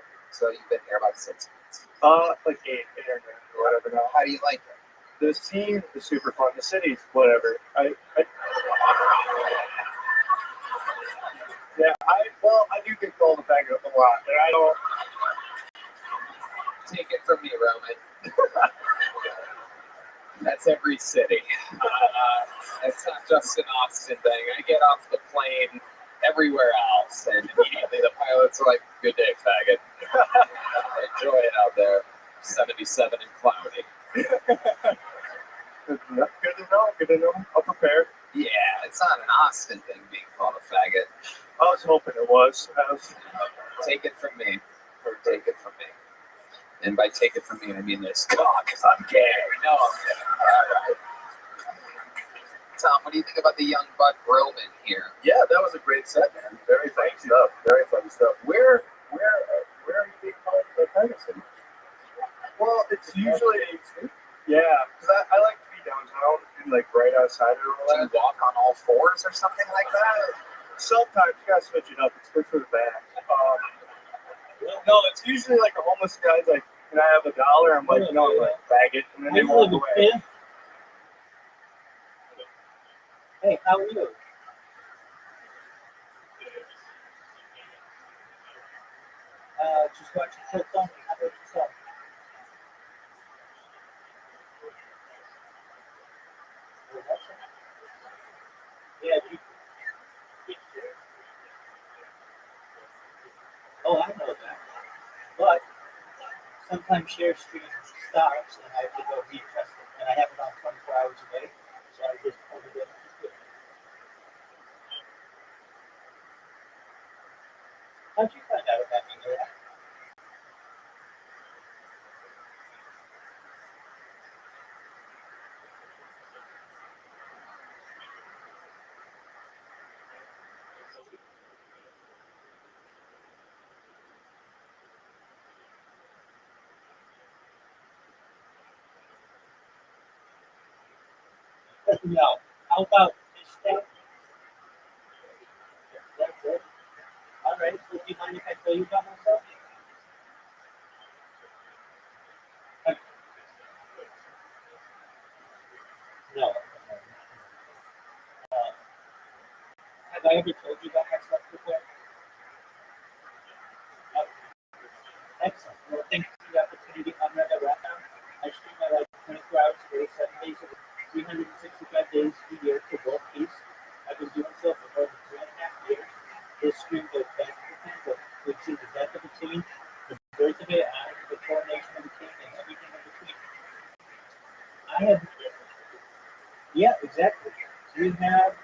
you've been here about 6 months. Like 8 or 9 or whatever now. How do you like it? The scene is super fun. The city's whatever. I do get called a faggot a lot, and I don't. Take it from me, Roman. That's every city. It's not just an Austin thing. I get off the plane everywhere else, and immediately the pilots are like, "Good day, faggot." Enjoy it out there. 77 and cloudy. Good to know. I'll prepare. Yeah, it's not an Austin thing being called a faggot. I was hoping it was. Take it from me. Or take it from me. And by take it from me, I mean this cock, because I'm gay. No, I'm kidding. All right. Tom, what do you think about the young buck Roman here? Yeah, that was a great set, man. Very fun stuff. Very fun stuff. Where are you being called the Ferguson? Well, it's usually because I like to be downtown and like right outside of all that. Do you walk on all fours or something like that? Sometimes you gotta switch it up. It's good for the back. No, it's usually like a homeless guy's like, "Can I have $1?" I'm like, "No," I'm like, "Faggot," and then they walk away. Hey, how are you? Just watching Kill Tony. How about yourself? Yeah, I know that. But sometimes share stream stops and I have to go retest it. And I have it on 24 hours a day. So I just pulled it in. How'd you find out about me? No. How about this step? That's it. All right. So do you mind if I tell you about myself? No. Have I ever told you about myself before? No. Excellent. Well, thank you for the opportunity. I'm Rabbi. I stream my life 24 hours a day, 7 days a week, 365 days a year for world peace. I've been doing so for more than 3.5 years. This stream goes back to the pandemic, which is the death of a king, the birth of AI, the coronation of a king, and everything in between. Yeah, exactly. We have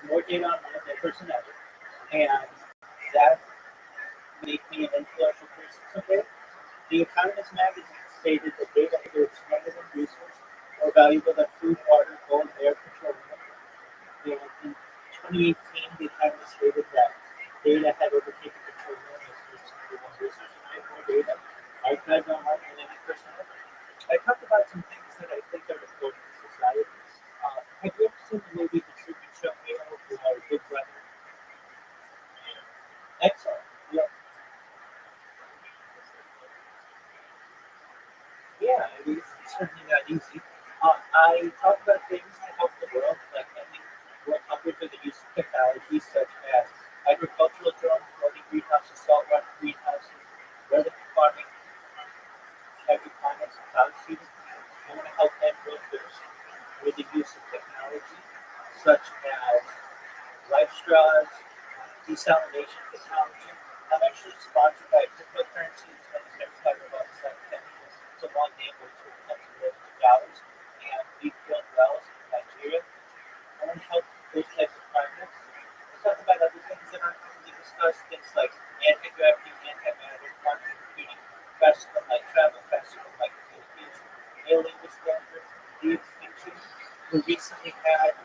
more data on that than person ever. And that make me an influential person someday. The Economist magazine stated that data is stronger than resource, more valuable than food, water, gold, air, petroleum. In 2018, the Economist stated that data had overtaken petroleum as the number one resource. And I have more data archived online than any person ever. I talked about some things that I think are important to society. Have you ever seen the movie The Truman Show, or Big Brother? Excellent. Yeah. Yeah, it is certainly not easy. I talk about things that help the world, like ending world hunger through the use of technology such as agricultural drones, floating greenhouses, saltwater greenhouses, vertical farming, hydroponics, cloud seeding. I want to help end world thirst with the use of technology such as life straws, desalination technology. I'm actually sponsored by cryptocurrency. It's known as $75 It's a long name, which will come to millions of dollars. And we've built wells in Nigeria. I want to help those types of projects. We talk about other things that aren't commonly discussed, things like anti-gravity, antimatter, quantum computing, classical light travel, classical light communication, alien disclosure, de-extinction. We recently had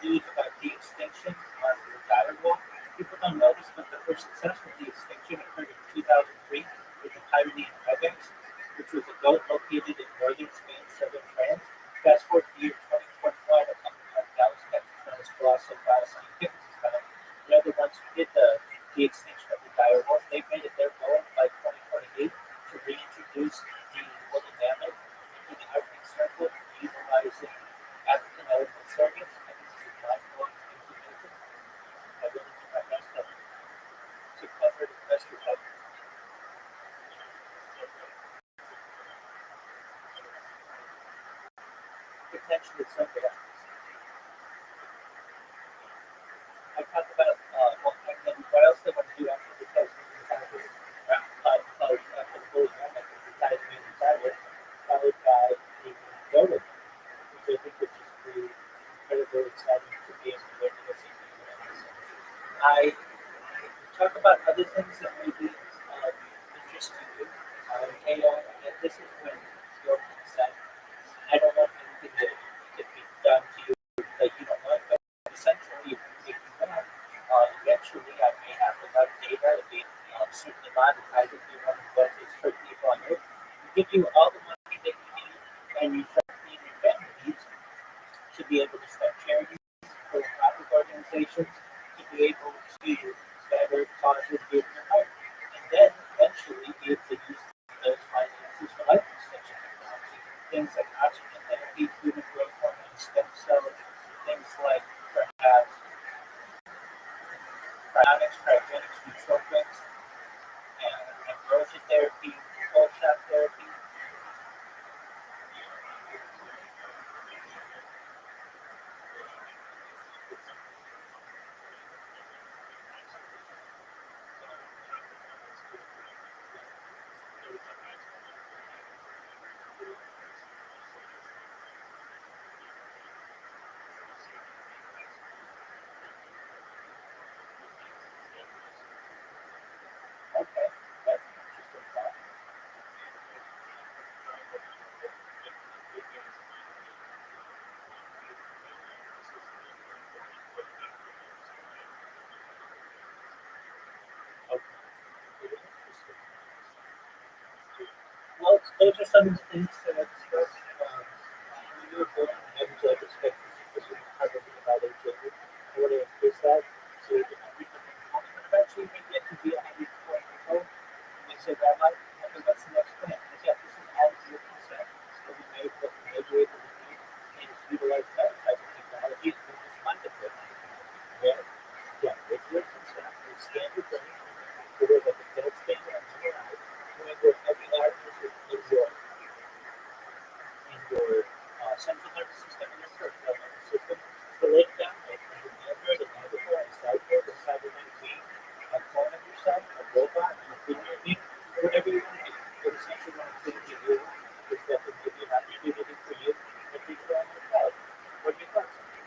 news about de-extinction on the dire wolf. People don't know this, but the first successful de-extinction occurred in 2003 with the Pyrenean ibex, which was a goat located in northern Spain, southern France. Fast forward to the year 2021, a company out of Dallas, Texas, known as Colossal Bioscientific, they're the ones who did the extinction of the dire wolf. They've made it their goal by 2028 to reintroduce the woolly mammoth into the Arctic Circle, utilizing African elephant surrogates. I think this is mind-blowing information. I really do my best to cover it as best we can. Potentially someday. I talked about and then what else they want to do after the test after the bully mammoth, the tiger, followed by the dodo, which I think would just be incredibly exciting to be able to witness. I talk about other things that may be interesting to you. And this is when you're said, I don't want anything to be done to you that you don't want, but essentially, if you want, eventually I may have enough data to be certainly monetized if you want to go to certain people on Earth. Give you all the money that you need and you need your family needs to be able to start charities, philanthropic organizations, to be able to better causes good in your heart. And then eventually be able to use those finances for life extension technology. Things like oxygen therapy, human growth hormone, stem cells, things like perhaps cryogenics, nootropics, and ambrosia therapy, cold shot therapy. Okay, that's an interesting thought. Well, those are some of the things that I discussed. When you were born, average life expectancy was probably about 8 years. I want to increase that to 100. Eventually, we get to be 120 years old. And they say, Rabbi, okay, what's the next plan? And yeah, this is all your consent that we made, what we may be able to do and utilize that type of technology and just fund it with. Where, yeah, with your consent, we scan your brain, so there's like a dead scan on your eye, remember every avenue in your central nervous system and your peripheral nervous system. So lay it down, like an Android, an Avatar, a cyborg, a cybernetic being, a clone of yourself, a robot, a figure being, whatever you want to do. But essentially what I'm saying to you is that there may be an opportunity for you to be on the cloud. What are your thoughts on it?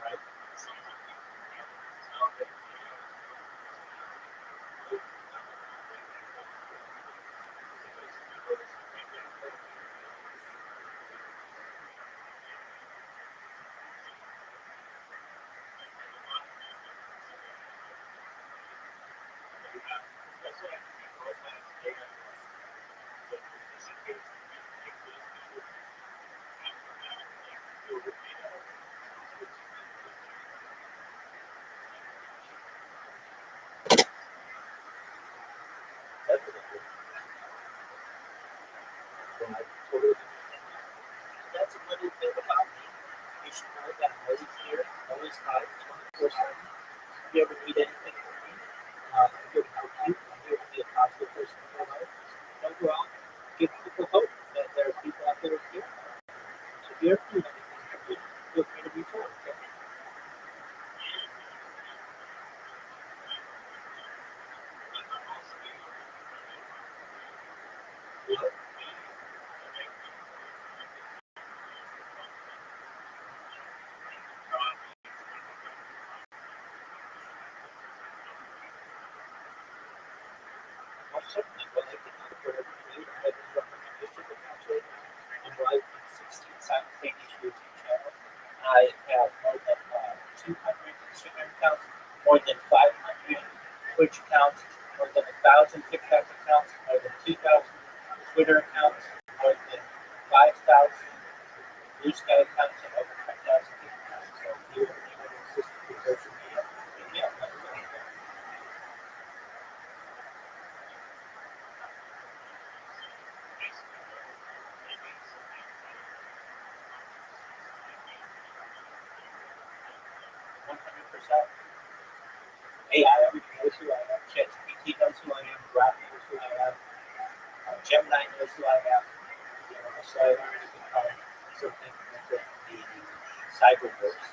Right? again, I'm always here, always live, 24/7. If you ever need anything from me, I'm here to help you. I'm here to be a positive person in your life. Don't go out, give people hope that there are people out there who care. So if you ever need anything from me, feel free to reach out, okay? Most certainly, well, I can help wherever you need. I have been running my district accounts right now. I'm live on 16 simultaneous YouTube channels. I have more than 200 Instagram accounts, more than 500 Twitch accounts, more than 1,000 TikTok accounts, more than 2,000 Twitter accounts, more than 5,000 Blue Sky accounts, and over 10,000 different accounts. So if you ever need any assistance with social media, hit me up. Let me know. AI already knows who I am. ChatGPT knows who I am. Rabbi knows who I am. Gemini knows who I am. You know, so I've already become something within the cyberverse.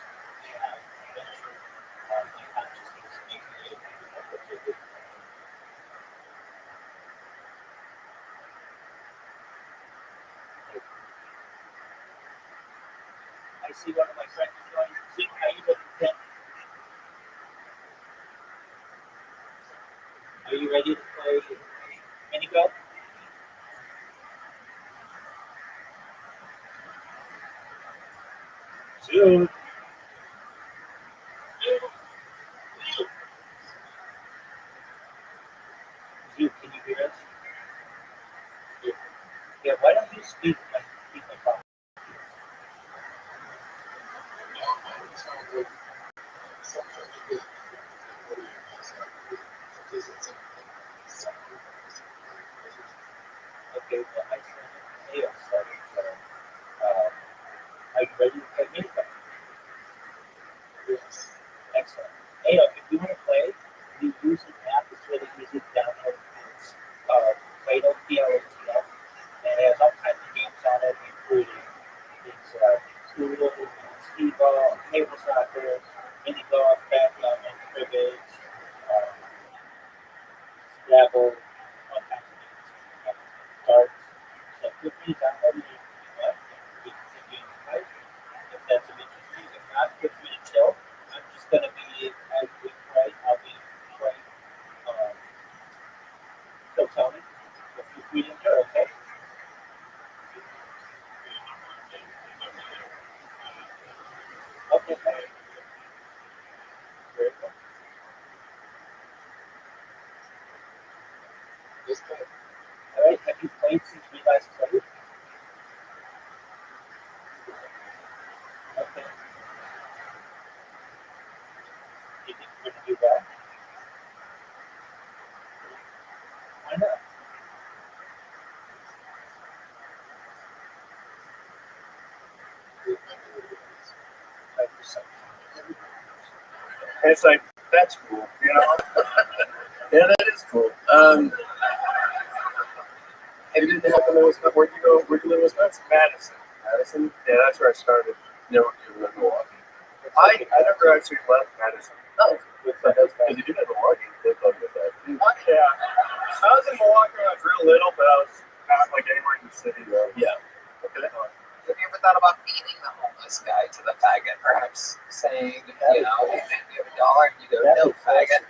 And eventually, my consciousness may create what they do. I see one of my friends join. See how you look at. Are you ready to play mini golf? Zoom. Zoom, can you hear us? Yeah, why don't you speak my phone? Okay, well, I sent an AO setting, so are you ready to play mini golf? Yes. Excellent. AO, if you want to play, you use an app that's really easy to download. It's Play-Doh, PLATL, and it has all kinds of games on it, including these pool, skee-ball, table soccer, mini golf, backgammon, cribbage, Scrabble, all kinds of games. Darts. So feel free to download it if you want, and we can continue to play if that's of interest to you. If not, feel free to chill. I'm just going to be, as we play, I'll be playing Kill Tony. So feel free to enjoy, okay? Okay, thanks. Very good. All right, have you played since we last played? Okay. Do you think you're going to do well? Why not? It's like, that's cool, you know? Yeah, that is cool. It didn't happen in Wisconsin. Where'd you go? Where'd you live in Wisconsin? Madison. Madison? Yeah, that's where I started. You know, you live in Milwaukee. I never actually left Madison. Oh. Because if you live in Milwaukee, they love you with that. Yeah. I was in Milwaukee when I was real little, but I was not like anywhere in the city though. Yeah. Okay. Have you ever thought about feeding the homeless guy to the faggot? Perhaps saying, you know, hey man, you have $1, and you go, no, faggot.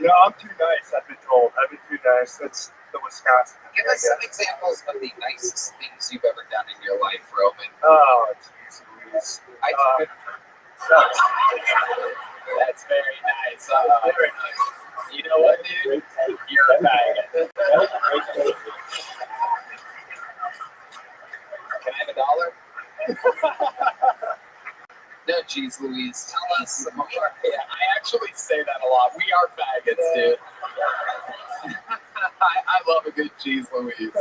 No, I'm too nice. I've been told. I've been too nice. That's the Wisconsin. Give us some examples of the nicest things you've ever done in your life, Roman. Oh, jeez, Louise. That's very nice. Very nice. You know what, dude? You're a faggot. Can I have $1? No, geez, Louise, tell us some more. Yeah, I actually say that a lot. We are faggots, dude. I love a good cheese, Louise.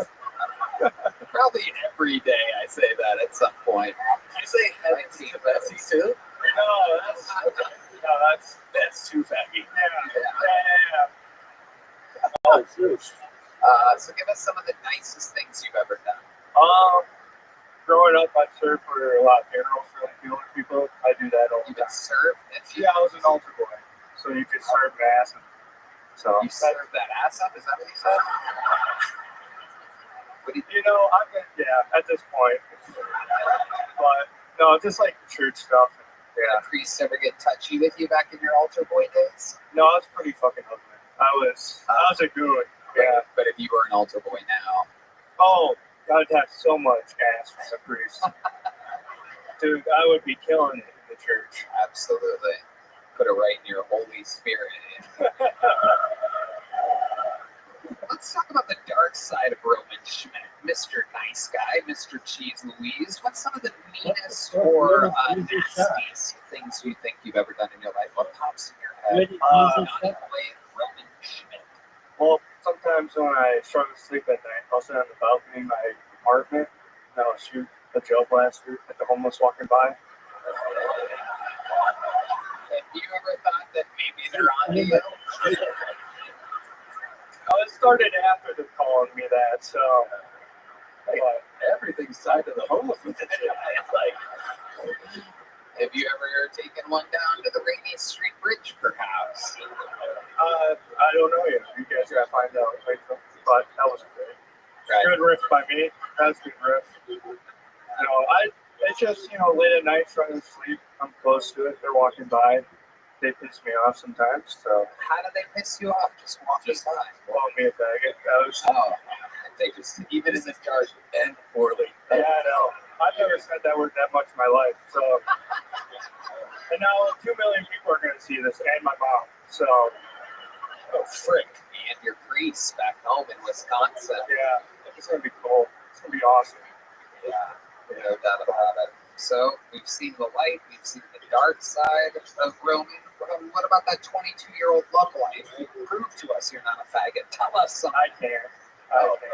Probably every day I say that at some point. You say heavens to Bessie too? No, that's too faggy. Yeah. Oh, huge. So give us some of the nicest things you've ever done. Growing up, I served for a lot of funerals for like the older people. I do that all the time. Serve? Yeah, I was an altar boy, so you could serve mass. And so you serve that ass up? Is that what you said? At this point. But no, just like church stuff. Did the priests ever get touchy with you back in your altar boy days? No, I was pretty fucking ugly. I was a goon. Yeah. But if you were an altar boy now, I'd have so much ass from the priest. Dude, I would be killing it in the church. Absolutely. Put it right in your Holy Spirit. Let's talk about the dark side of Roman Schmidt. Mr. Nice Guy, Mr. Cheese Louise. What's some of the meanest or nastiest things you think you've ever done in your life? What pops in your head? Roman Schmidt. Well, sometimes when I struggle to sleep at night, I'll sit on the balcony of my apartment and I'll shoot a gel blaster at the homeless walking by. Have you ever thought that maybe they're on to you? It started after them calling me that, so. Everything's tied to the homeless with it. Have you ever taken one down to the Rainy Street Bridge, perhaps? I don't know yet. You guys gotta find out later. But that was good. Right. Good riff by me. That's a good riff. It's just, late at night trying to sleep. I'm close to it. They're walking by. They piss me off sometimes, so. How do they piss you off? Just walking by. Call me a faggot. They just, even in the dark, end poorly. Yeah, I know. I've never said that word that much in my life, so. And now 2 million people are going to see this, and my mom, so. Oh, frick. And your priest back home in Wisconsin. Yeah, it's going to be cool. It's going to be awesome. Yeah, no doubt about it. So, we've seen the light, we've seen the dark side of Roman. What about that 22-year-old love life? Prove to us you're not a faggot. Tell us something. I can't. Okay.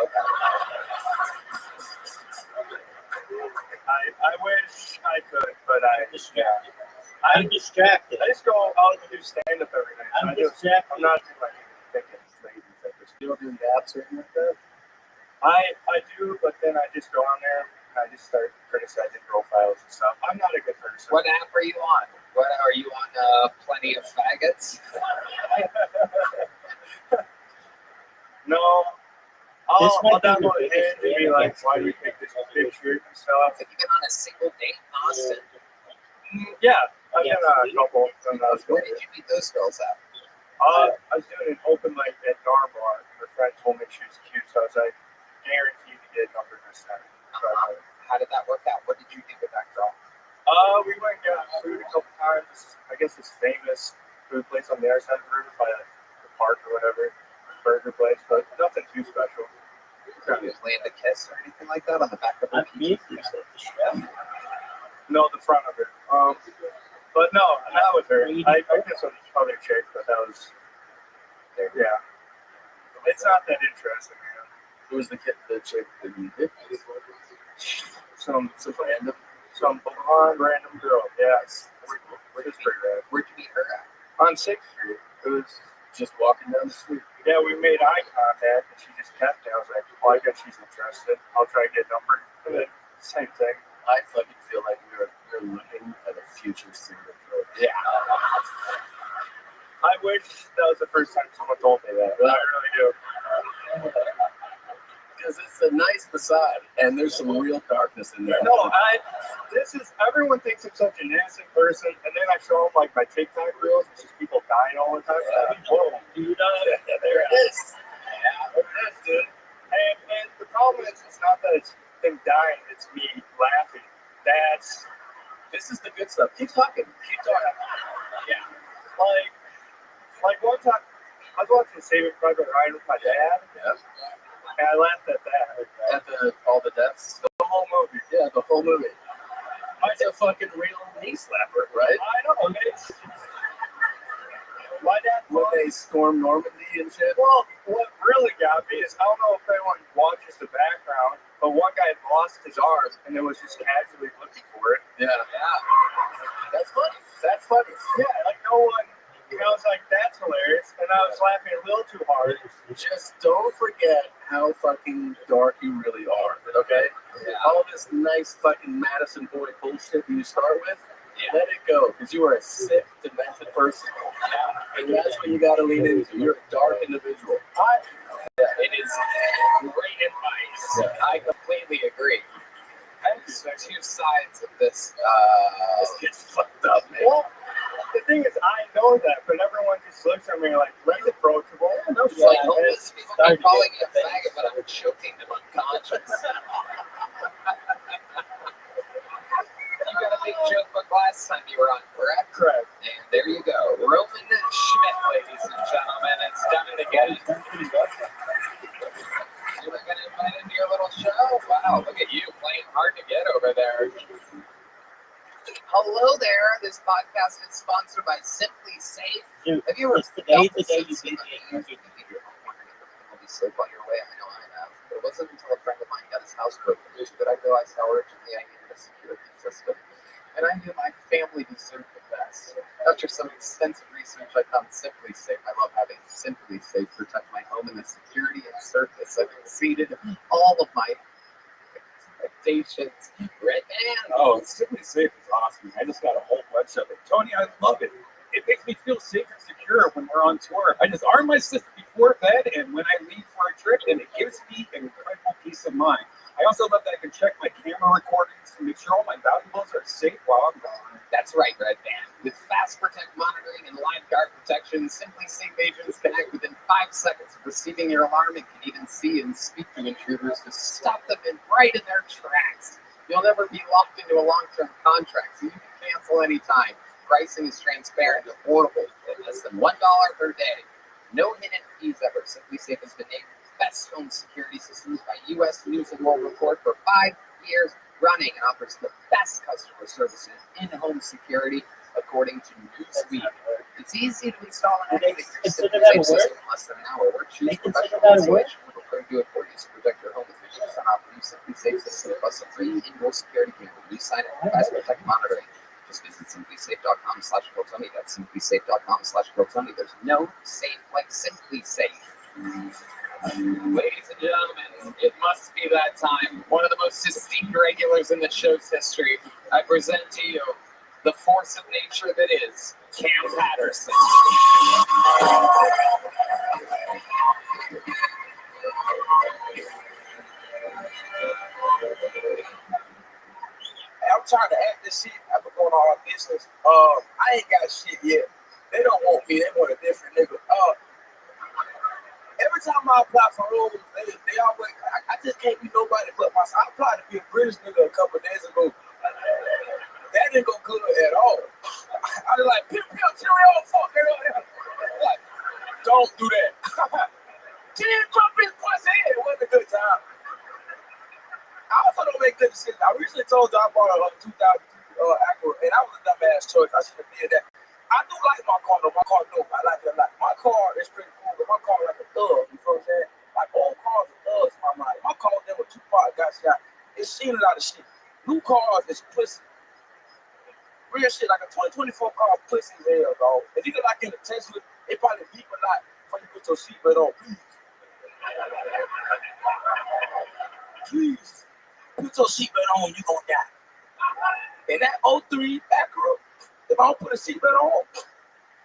I wish I could, but I'm distracted. I just go out and do stand-up every night. I'm distracted. I'm not doing thinking ladies at this. You don't do naps or anything like that? I do, but then I just go on there and I just start criticizing profiles and stuff. I'm not a good person. What app are you on? What are you on? Plenty of Faggots? No. I'll download it and be like, why do we pick this picture and stuff? Have you been on a single date in Austin? Yeah, I've been on a couple. Where did you meet those girls at? I was doing an open mic at Narbar. My friend told me she was cute, so I was like, guaranteed to get a number this time. How did that work out? What did you do with that girl? We went and got food a couple times. I guess this famous food place on the other side of the river by the park or whatever. Burger place, but nothing too special. Did you plan to kiss or anything like that on the back of her pizza? No, the front of it. But no, not with her. I guess some other chick, but that was. Yeah. It's not that interesting, man. Who was the chick that you did? Some blonde random girl. Yes. Which is pretty rad. Where'd you meet her at? On 6th Street. It was just walking down the street. Yeah, we made eye contact, and she just kept me. I was like, well, I guess she's interested. I'll try to get a number. And then, same thing. I fucking feel like you're looking at a future serial killer. Yeah. I wish that was the first time someone told me that. I really do. Because it's a nice facade, and there's some real darkness in there. No, everyone thinks I'm such an innocent person, and then I show them like my TikTok reels, it's just people dying all the time. Whoa, dude, there it is. Yeah, it is, dude. And the problem is, it's not that it's them dying, it's me laughing. This is the good stuff. Keep talking. Yeah. Like one time, I was watching Saving Private Ryan with my dad. Yeah. And I laughed at that. At all the deaths? The whole movie. Yeah, the whole movie. It's a fucking real knee slapper, right? I know. My dad. When they storm Normandy and shit. Well, what really got me is, I don't know if anyone watches the background, But one guy had lost his arm and it was just casually looking for it. Yeah. That's funny. That's funny. Yeah, like no one, you know, it's like, that's hilarious. And I was laughing a little too hard. Just don't forget how fucking dark you really are, okay? Yeah. All this nice fucking Madison boy bullshit you start with, let it go, because you are a sick, demented person. And that's what you got to lean into. You're a dark individual. It is great advice. I completely agree. There's two sides of this. This kid's fucked up, man. Well, the thing is, I know that, but everyone just looks at me like, Red's approachable. It's like, homeless people keep calling me a faggot, but I'm choking them unconscious. You got a big joke book last time you were on, correct? Correct. And there you go. Roman Schmidt, ladies and gentlemen. It's done it again. You were going to invite into your little show? Wow, look at you playing hard to get over there. Hello there. This podcast is sponsored by Simply Safe. Have you ever felt the sense of unease? You'll be safe on your way. I know I have. But it wasn't until a friend of mine got his house broken into that I realized how urgently I needed a security system. And I knew my family deserved the best. After some extensive research, I found Simply Safe. I love having Simply Safe protect my home and the security and surface. I've exceeded all of my expectations. Red man. Oh, Simply Safe is awesome. I just got a whole bunch of it. Tony, I love it. It makes me feel safe and secure when we're on tour. I just arm my system before bed and when I leave for a trip, and it gives me an incredible peace of mind. I also love that I can check my camera recordings to make sure all my valuables are safe while I'm gone. That's right, Red Band. With Fast Protect monitoring and Live Guard protection, Simply Safe agents can act within 5 seconds of receiving your alarm and can even see and speak to intruders to stop them right in their tracks. You'll never be locked into a long-term contract, so you can cancel anytime. Pricing is transparent and affordable at less than $1 per day. No hidden fees ever. Simply Safe has been named Best Home Security Systems by U.S. News and World Report for 5 years running and offers the best customer service in in-home security, according to Newsweek. It's easy to install and activate your Simply Safe system in less than an hour. Or choose professional installation. We'll do it for you. So protect your home with 50% off new Simply Safe system plus a free indoor security camera. You sign up for Fast Protect monitoring. Just visit simplysafe.com/GrowTony. That's simplysafe.com/GrowTony. There's no safe like Simply Safe. Ladies and gentlemen, it must be that time. One of the most esteemed regulars in the show's history. I present to you the force of nature that is Cam Patterson. I'm trying to act this shit. I've been going on business. I ain't got shit yet. They don't want me. They want a different nigga. Every time I apply for roles, they always, I just can't be nobody but myself. I applied to be a British nigga a couple of days ago. That didn't go good at all. I was like, pimp, cheerio, fuck it up. Like, don't do that. Can't drop his pussy. It wasn't a good time. I also don't make good decisions. I recently told you I bought a 2002 Acura, and that was a dumbass choice. I should have did that. I do like my car, though. My car dope. I like it a lot. My car is pretty cool, but my car is like a thug. You know what I'm saying? Like old cars are thugs in my mind. My car there with Tupac got shot. It's seen a lot of shit. New cars is pussy. Real shit, like a 2024 car, pussy as hell, dog. If you get like in a Tesla, it probably beep a lot before you put your seatbelt on. Please. Put your seatbelt on, you gonna die. And that 03 Acura, if I don't put a seatbelt on,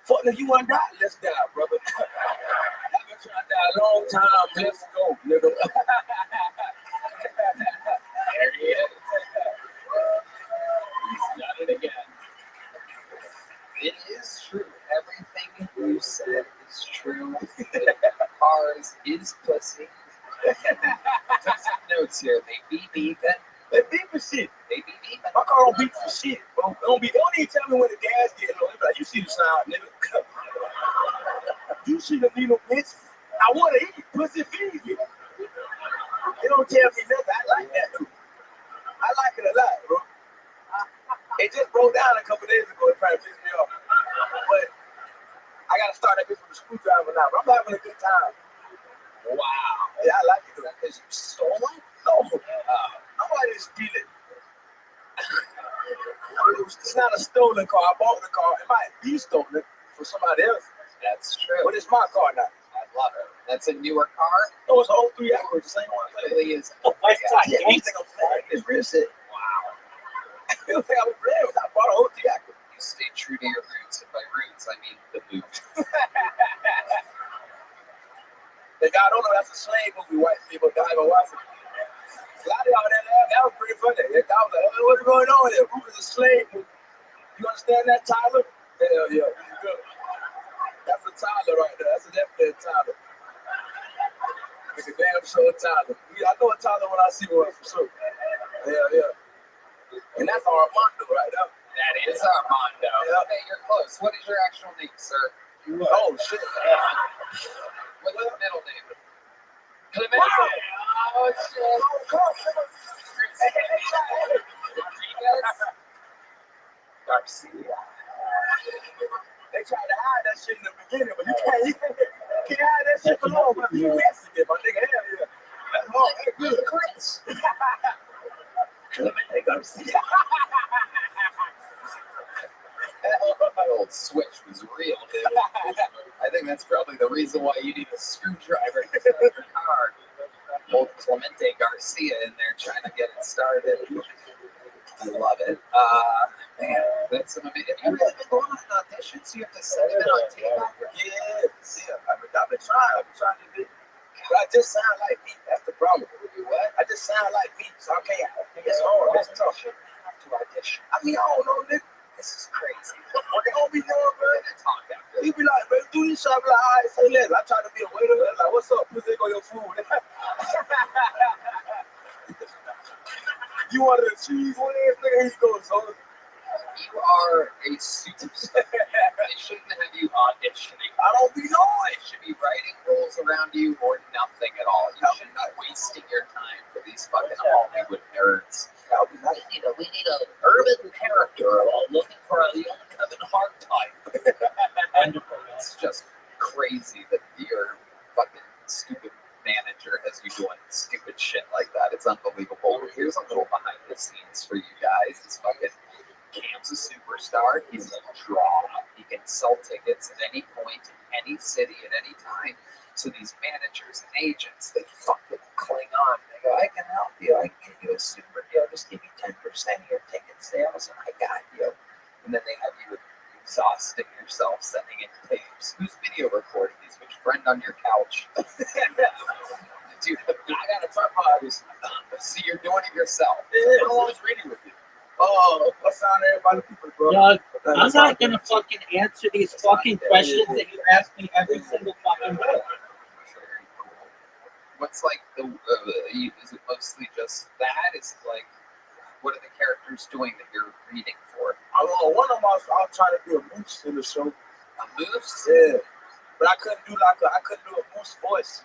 fuck if you wanna die, let's die, brother. I've been trying to die a long time. Let's go, nigga. There he is. He's done it again. It is true. Everything you said is true. Cars is pussy. Notes here. They be beeping. They beep for shit. They be beeping. My car don't beep for shit. Don't even tell me when the gas getting low. Like, you see the sound, nigga. You see the needle, bitch. I want to eat pussy feed you. They don't tell me nothing. I like that, dude. I like it a lot, bro. It just broke down a couple days ago. It probably pissed me off. But I got to start that bitch with a screwdriver now. But I'm having a good time. Wow. Yeah, I like it. Is that because you stole it? No, stole. Nobody steal it. It's not a stolen car. I bought the car. It might be stolen for somebody else. That's true. But it's my car now. I love it. That's a newer car? No, it's an 03 Acura. The same one. It really is. Oh, my God. Yeah, you think I'm playing? It's real shit. Wow. You think I was playing? I bought an 03 Acura. You stay true to your roots. And by roots, I mean the boot. The guy, I don't know, that's a slave movie, white people die and watch it. A lot of y'all that was pretty funny. That guy was like, oh, what's going on here? Who is a slave movie? You understand that, Tyler? Hell yeah, you good. That's a Tyler right there. That's a definite Tyler. Like a damn show Tyler. I know a Tyler when I see one for sure. Hell yeah. And that's Armando right there. That is Armando. Yeah. Hey, you're close. What is your actual name, sir? Oh, shit. What's your middle name? Clemente. Oh, shit. Garcia. They tried to hide that shit in the beginning, but you can't hide that shit for long. But you Mexican, my nigga. Hell yeah. That's all. Hey, good. Chris. Clemente Garcia. That old switch was real, dude. I think that's probably the reason why you need a screwdriver to start your car. Old Clemente Garcia in there trying to get it started. I love it. Man, that's an amazing. Have you really been going on auditions? You have to send them on tape out here? Yes. Yeah. I've been trying to do. But I just sound like me. That's the problem. What? I just sound like me, so I can't. It's hard. It's tough. You shouldn't have to audition. I mean, I don't know, nigga. This is crazy. What they gonna be doing, man? We're gonna talk after. He be like, man, do this shit. I be like, all right, say less. I try to be a waiter. Like, what's up? Please take on your food. You wanted a cheese wings, nigga? Here you go, son. You are a superstar. They shouldn't have you auditioning. I don't be knowing. They should be writing roles around you or nothing at all. You should not be wasting your time for these fucking Hollywood nerds. We need a urban character looking for a young Kevin Hart type. It's just crazy that your fucking stupid manager has you doing stupid shit like that. It's unbelievable. Here's a little behind the scenes for you guys. It's fucking Cam's a superstar. He's a draw. He can sell tickets at any point in any city at any time. So these managers and agents, they fucking cling on. They go, I can help you. I can give you a super deal. Just give me 10% of your ticket sales and I got you. And then they have you exhausting yourself sending in tapes. Who's video recording these? Which friend on your couch? Dude, I got a front bodies. See, you're doing it yourself. Yeah, how long is reading with you? Oh, what's on everybody? Bro? Doug, I'm not gonna fucking answer these fucking questions that you ask me every single fucking day. What's like the? Is it mostly just that? Is it like, what are the characters doing that you're reading for? I don't know. One of them I was trying to do a moose in the show. A moose? Yeah, but I couldn't do a moose voice.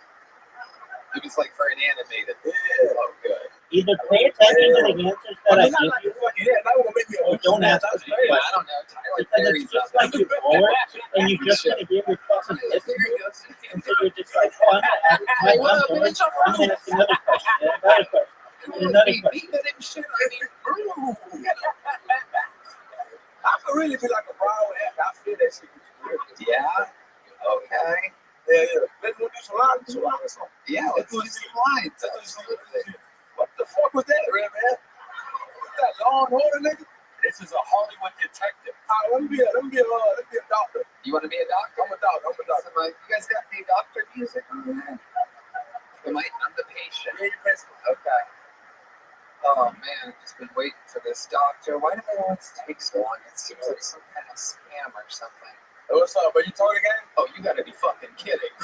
It was like for an animated. Yeah. Oh, good. Either pay attention to the answers that I give you, or don't ask me Well, I questions. don't know. Tyler Because Perry's it's just like you're bored and you just want to give your fucking answers. And so you're just like, oh, I'm bored. I'm going to ask another question, and another question, and another question. I could really be like a brown act. I feel that shit. Yeah. Okay. Yeah. Let's do some lines. Yeah, let's do some lines. What the fuck was that, Red Man? What's that long holder nigga? This is a Hollywood detective. Let me be a doctor. You want to be a doctor? I'm a doctor. So, you guys got the doctor music on there? I'm the patient. Okay. Oh man, I've just been waiting for this doctor. Why do they always take so long? It seems like some kind of scam or something. Hey, what's up? Are you talking again? Oh, you gotta be fucking kidding.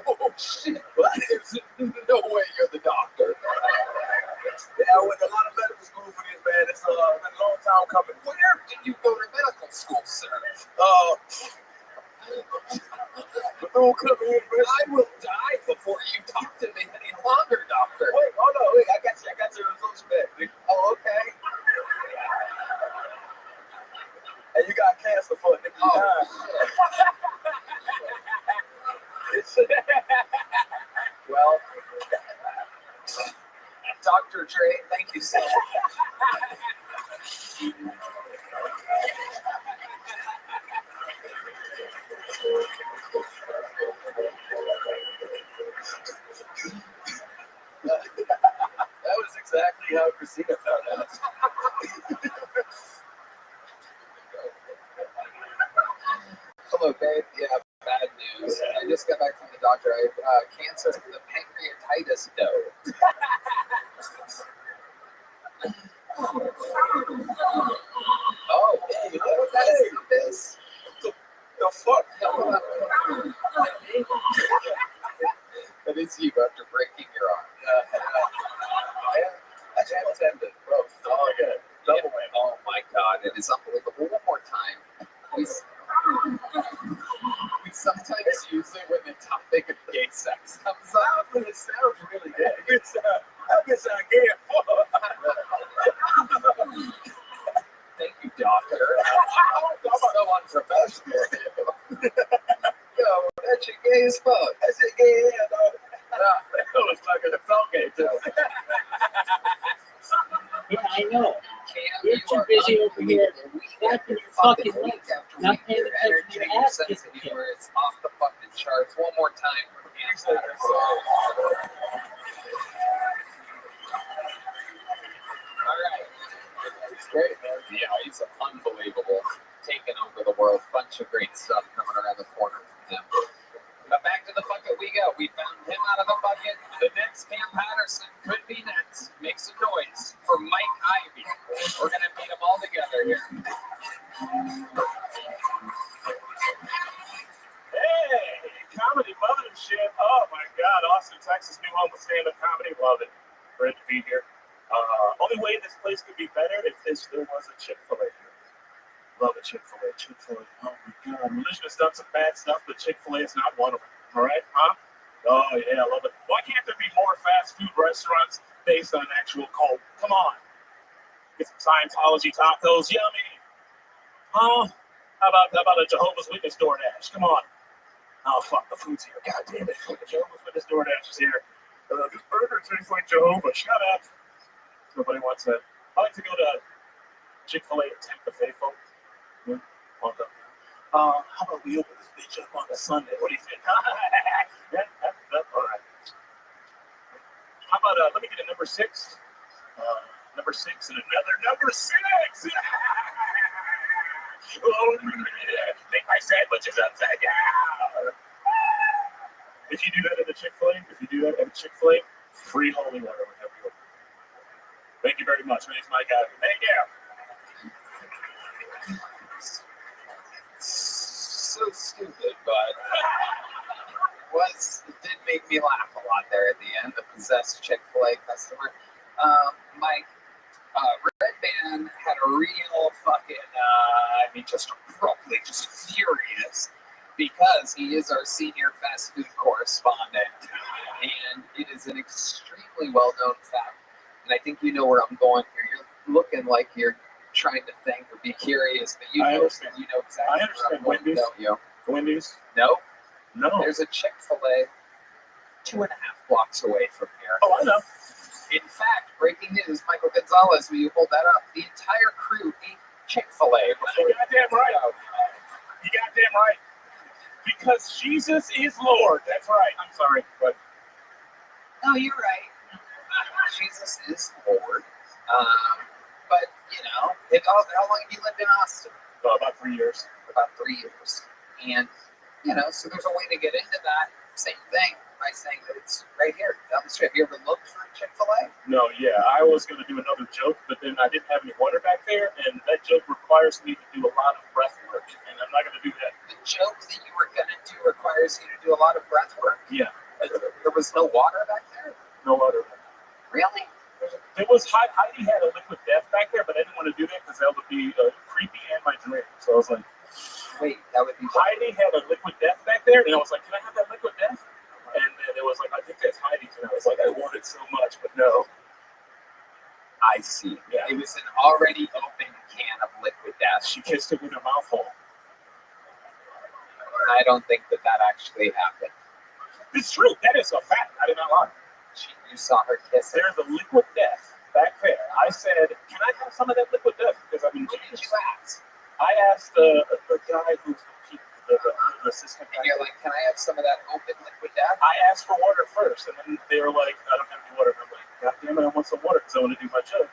Oh shit. What? No way you're the doctor. Yeah, I went to a lot of medical school for this, man. It's been a long time coming. Where did you go to medical school, sir? Don't come here, man. I will die before you talk to me any longer, doctor. Wait, hold on, wait. I got your results back. Oh, okay. And you got cancer for it, nigga. Oh, Dr. Dre, thank you so much. That was exactly how Christina found out. Hello, babe. Yeah, bad news. I just got back from the doctor. I have cancer of the pancreatitis node. Oh, hey, you know what that stuff is? The fuck? That is you after breaking your arm. I had tendon, bro. Oh, yeah. Double whammy. Oh my god, it is unbelievable. One more time. We sometimes use it when the topic of gay sex comes up, But it sounds really good. I guess I can't. thank you, doctor. So unprofessional. Yo, that shit gay as fuck. That shit gay as hell, dog. That was fucking, it felt gay, too. Yeah, I know. Cam, You're you too are busy over here unbelievable. flapping your fucking legs, After not week, paying your attention to energy, your your ass sense of kicking. humor, it's off the fucking charts. One more time for Cam Patterson. All right. It's great, man. Yeah, he's unbelievable. Taking over the world. Bunch of great stuff coming around the corner from him. But back to the bucket we go. We found him out of the bucket. The next Cam Patterson could be next. Make some noise for Mike Ivy. We're going to meet them all together here. Hey, comedy mothership. Oh my God, Austin, Texas, new home of stand-up comedy. Love it. Great to be here. Only way this place could be better if there was a Chick-fil-A here. Love a Chick-fil-A. Chick-fil-A. Oh my God. Religion has done some bad stuff, but Chick-fil-A is not one of them. All right, huh? Oh yeah, I love it. Why can't there be more fast food restaurants based on an actual cult? Come on. Get some Scientology tacos. Yummy. Huh? How about a Jehovah's Witness DoorDash? Come on. Oh, fuck, the food's here. God damn it. Fuck, the Jehovah's Witness DoorDash is here. This burger tastes like Jehovah. Shut up. Nobody wants that. I like to go to Chick-fil-A and tempt the faithful. Welcome. How about we open this bitch up on a Sunday? What do you think? Yeah, all right. How about, let me get a number 6. Number 6 and another number 6. Oh, make my sandwiches upside down. If you do that at a Chick-fil-A, free holy water whenever you open. Thank you very much. My name's Mike Ivy. Thank you. So stupid, but it did make me laugh a lot there at the end. The possessed Chick-fil-A customer. Mike, Redman had a real fucking, just abruptly, just furious, because he is our senior fast food correspondent, and it is an extremely well-known fact, and I think you know where I'm going here. You're looking like you're trying to think or be curious, but you know exactly where I'm going, don't you? Wendy's? No. No. There's a Chick-fil-A 2.5 blocks away from here. Oh, I know. In fact, breaking news, Michael Gonzalez, will you hold that up? The entire crew ate Chick-fil-A. You goddamn right. You goddamn right. Because Jesus is Lord. That's right. I'm sorry, but no, you're right. Jesus is Lord. But, how long have you lived in Austin? About 3 years. About 3 years. And, so there's a way to get into that same thing by saying that it's right here down the street. Have you ever looked for Chick-fil-A? No, yeah. I was going to do another joke, but then I didn't have any water back there, and that joke requires me to do a lot of breath work, and I'm not going to do that. The joke that you were going to do requires you to do a lot of breath work? Yeah. There was no water back there? No water. Really? There was Heidi had a liquid death back there, but I didn't want to do that because that would be creepy and my dream. So I was like, wait, that would be Heidi had a liquid death back there, and I was like, can I have that liquid death? And then it was like, I think that's Heidi's, and I was like, I want it so much, but no. I see. Yeah. It was an already open can of liquid death. She kissed it with her mouth hole. I don't think that actually happened. It's true. That is a fact. I did not lie. You saw her kiss it. There's a liquid death back there. I said, can I have some of that liquid death? Because I'm What did you ask? I asked the guy who's the assistant. And you're like, can I have some of that open liquid death? I asked for water first, and then they were like, I don't have any water. And I'm like, God damn it, I want some water because I want to do my job.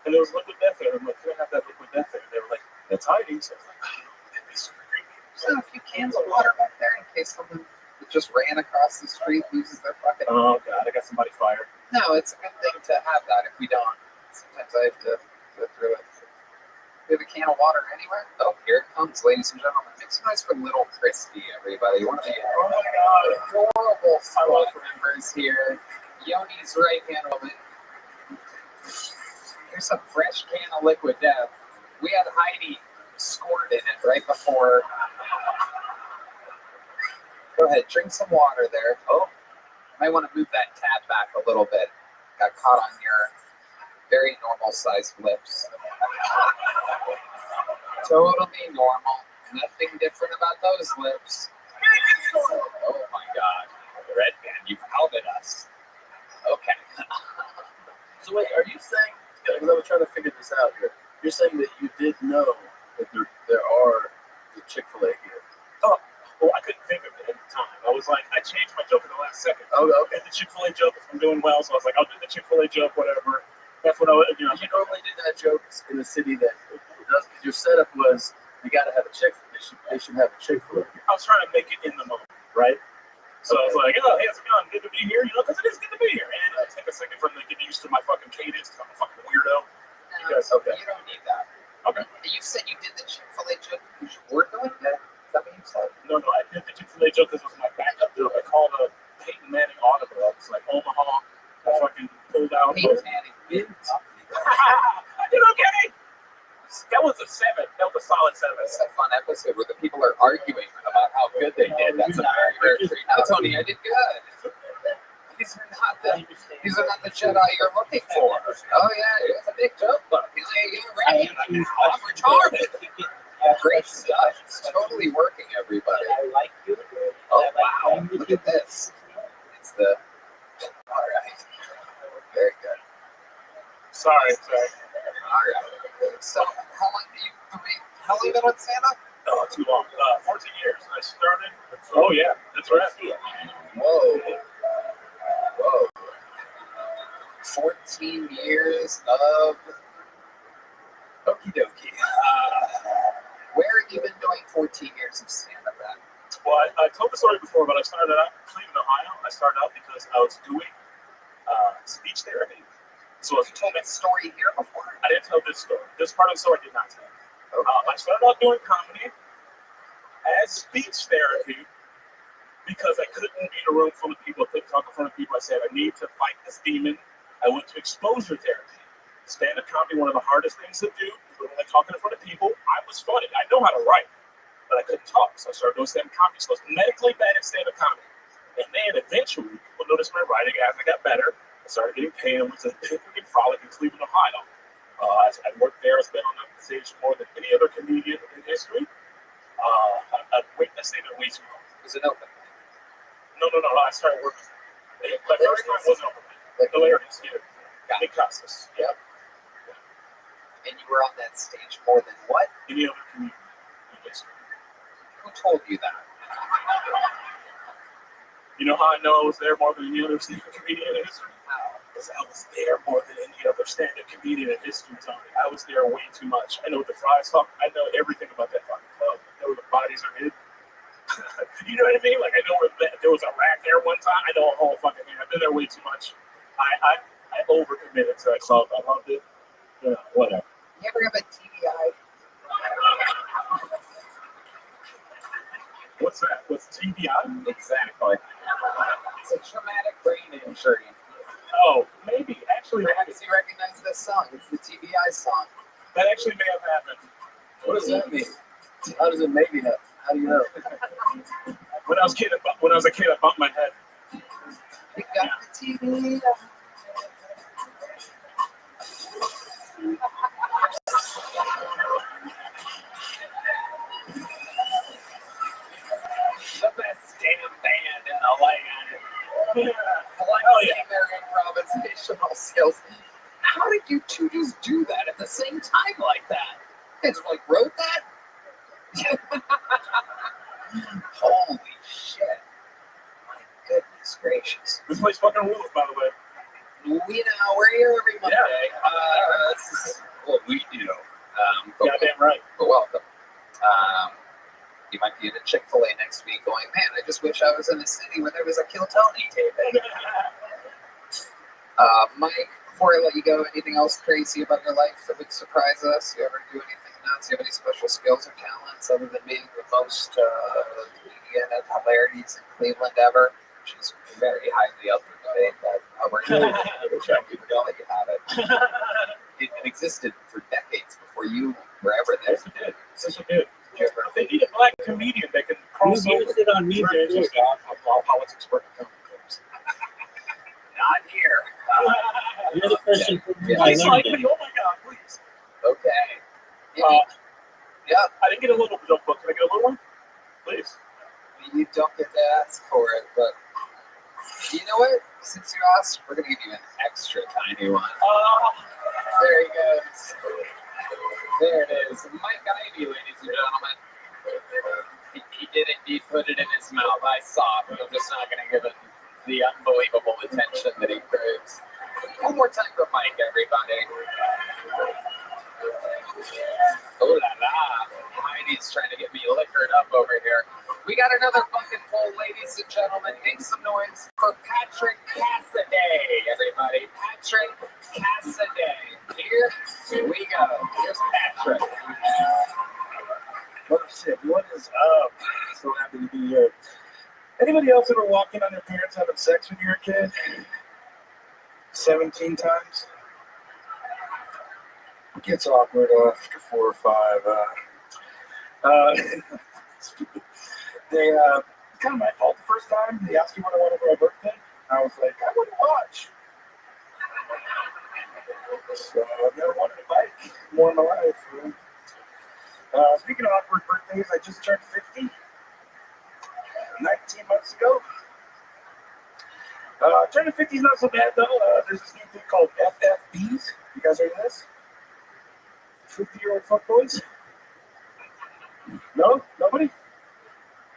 And there was liquid death there. I'm like, can I have that liquid death there? And they were like, it's hiding. So I was like, oh, that'd be super creepy. So a few cans of water back there in case someone that just ran across the street loses their fucking. Oh God, I got somebody fired. No, it's a good thing to have that. If we don't, sometimes I have to go through it. We have a can of water anywhere? Oh, here it comes, ladies and gentlemen. Make some noise for Little Christy, everybody. One of the adorable squad members here. Yoni's right-hand woman. Here's a fresh can of liquid death. We had Heidi scored in it right before. Go ahead, drink some water there. Oh, might want to move that tab back a little bit. Got caught on your very normal-sized lips. Totally normal. Nothing different about those lips. Oh my God. Red Man, you've outed us. Okay. So wait, are you saying, because I was trying to figure this out here, you're saying that you did know that there are the Chick-fil-A here? Oh, well, I couldn't think of it at the time. I was like, I changed my joke at the last second. Oh, okay. And the Chick-fil-A joke is I'm doing well, so I was like, I'll do the Chick-fil-A joke, whatever. That's what I would do. You normally do that joke in a city that does, because your setup was, you got to have a Chick-fil-A. They should have a Chick-fil-A. I was trying to make it in the moment, right? So I was like, oh, hey, how's it going? Good to be here, because it is good to be here. And I take a second for them to get used to my fucking cadence, because I'm a fucking weirdo. Because, You don't need that. Okay. You said you did the Chick-fil-A joke because you were doing that? Is that what you said? No, I did the Chick-fil-A joke because it was my backup joke. I called a Peyton Manning audible. I was like, Omaha. I fucking pulled out. Peyton Manning didn't. I did okay. That was a 7. That was a solid 7. It's a fun episode where the people are arguing about how good they did. That's a very rare treat. No, Tony, I did good. These are not the Jedi you're looking for. Oh yeah, it was a big joke, but you're right. I'm retarded. Great stuff. It's totally working, everybody. I like you. Oh wow, look at this. It's the. All right. Very good. Sorry. All right. So how long you been on stand-up? Oh, too long. 14 years. I started. Oh yeah, that's right. Whoa. 14 years of okie dokie. Where have you been doing 14 years of stand-up at? Well, I told the story before, but I started out in Cleveland, Ohio. I started out because I was doing speech therapy. So You told that story here before. I didn't tell this story. This part of the story I did not tell. I started out doing comedy as speech therapy because I couldn't be in a room full of people. I couldn't talk in front of people. I said, I need to fight this demon. I went to exposure therapy. Stand-up comedy, one of the hardest things to do. When I talk in front of people, I was funny. I know how to write, but I couldn't talk. So I started doing stand-up comedy. So I was medically bad at stand-up comedy. And then eventually, people noticed my writing as I got better. I started getting paid. I went to Picnic and Frolic in Cleveland, Ohio. I worked there. I've been on the stage more than any other comedian in history. I stayed there way too long. Was it open? No. I started working. My first time wasn't open. Like hilarious, yeah. In Casas. Yeah. And you were on that stage more than what? Any other comedian in history. Who told you that? You know how I know I was there more than any other stand-up comedian in history? Because I was there more than any other stand-up comedian in history, Tony. I was there way too much. I know what the fries talk. I know everything about that fucking club. I know where the bodies are hid. You know what I mean? Like, I know where there was a rack there one time. I know a whole fucking thing. I've been there way too much. I overcommitted to that club. I loved it. Yeah, whatever. You ever have a TBI? What's that? What's TBI? Exactly. It's a traumatic brain injury. Oh, maybe. Actually, perhaps you recognize this song. It's the TBI song. That actually may have happened. What does that mean? How does it maybe happen? How do you know? When I was a kid, I bumped my head. You got the TBI. The best damn band in the land. Oh, yeah. Their skills. How did you two just do that at the same time like that? You guys like wrote that? Holy shit. My goodness gracious. This place fucking rules, by the way. We're here every Monday. This is what we do. Damn right. But welcome. You might be in a Chick-fil-A next week going, man, I just wish I was in a city where there was a Kill Tony taping. Mike, before I let you go, anything else crazy about your life that would surprise us? You ever do anything nuts? You have any special skills or talents other than being the most comedian of hilarities in Cleveland ever? Which is very highly up for debate, but we're going to show people know that you have it. It existed for decades before you were ever there. Yes, it did. Yes, it did. They need a black comedian that can cross over. Used it on me too. All politics work. Not here. You're the person who Please like me. Oh my God, please. Okay. Yeah. I didn't get a little joke book. Can I get a little one? Please. You don't get to ask for it, but you know what? Since you asked, we're going to give you an extra tiny one. There he goes. There it is. Mike Ivy, ladies and gentlemen. He did indeed put it in his mouth. I saw it, but I'm just not going to give it the unbelievable attention that he craves. One more time for Mike, everybody. Oh la la. Heidi's trying to get me liquored up over here. We got another bucket full, ladies and gentlemen. Make some noise for Patrick Cassidy, everybody. Patrick Cassidy. Here we go. Here's Patrick. What shit? What is up? So happy to be here. Anybody else ever walk in on their parents having sex when you were a kid? 17 times? It gets awkward after 4 or 5. They kind of my fault the first time. They asked me what I wanted for my birthday. I was like, I want to watch. So I've never wanted a bike more in my life. Speaking of awkward birthdays, I just turned 50. 19 months ago. Turning 50 is not so bad though. There's this new thing called FFBs. You guys heard of this? 50-year-old fuckboys? No? Nobody?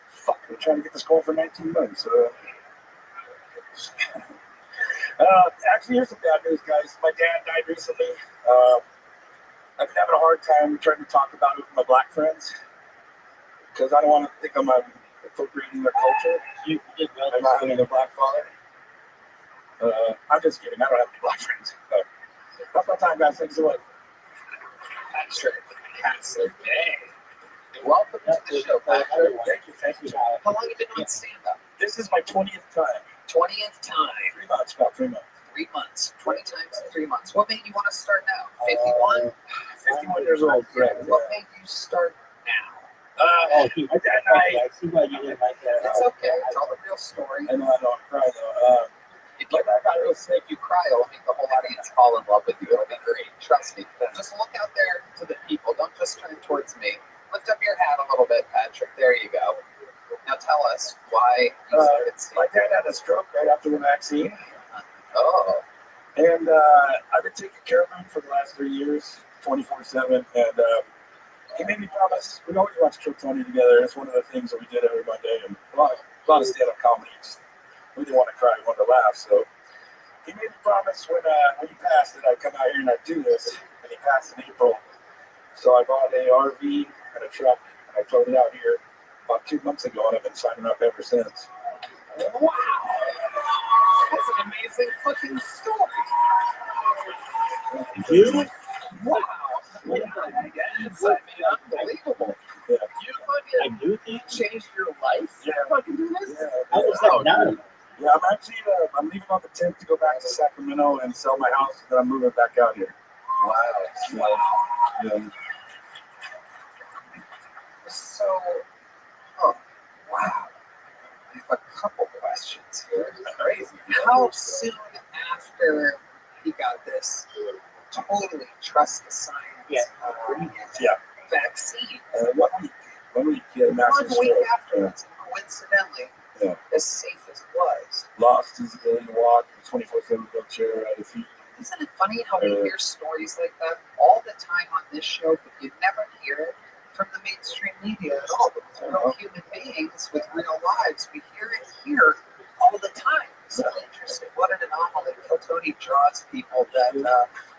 Fuck, we're trying to get this going for 19 months. Actually, here's some bad news, guys. My dad died recently. I've been having a hard time trying to talk about it with my black friends because I don't want to think I'm appropriating their culture. I'm not having a black father. I'm just kidding. I don't have any black friends. That's my time, guys. Thanks so much. Patrick Cassidy. Welcome to the show, Patrick. Thank you. How long have you been on stand-up? This is my 20th time. 20th time. 3 months, about 3 months. 3 months. 20 times in 3 months. What made you want to start now? 51? 51 years old, correct. What made you start now? My dad and I see why you didn't like that. It's okay. Tell the real story. I know, I'm crying though. If you if you cry, it'll make the whole audience fall in love with you. It'll be great. Trust me. Just look out there to the people. Don't just turn towards me. Lift up your hat a little bit, Patrick. There you go. Now tell us why you started stand-up. My dad had a stroke right after the vaccine. Oh. And I've been taking care of him for the last 3 years, 24/7. And he made me promise. We always watch Kill Tony together. It's one of the things that we did every Monday. And a lot of stand-up comedy. We didn't want to cry, we wanted to laugh. So he made me promise when he passed that I'd come out here and I'd do this. And he passed in April. So I bought an RV and a truck, and I towed it out here about 2 months ago, and I've been signing up ever since. Wow. That's an amazing fucking story. You? Wow. It's unbelievable. Yeah. You fucking changed your life? Yeah. You fucking do this? How was that done? Yeah, I'm actually I'm leaving on the 10th to go back to Sacramento and sell my house, and then I'm moving back out here. Wow. Yeah. So, wow. I have a couple questions here. Crazy. How soon after he got this totally trust the science vaccine? 1 week. 1 week, yeah, massive 1 week stroke. afterwards, coincidentally, as safe as it was. Lost his ability to walk, 24/7 wheelchair, had his feet Isn't it funny how we hear stories like that all the time on this show, but you never hear it from the mainstream media at all? Because we're all human beings with real lives. We hear it here all the time. So interesting. What an anomaly. Tony draws people that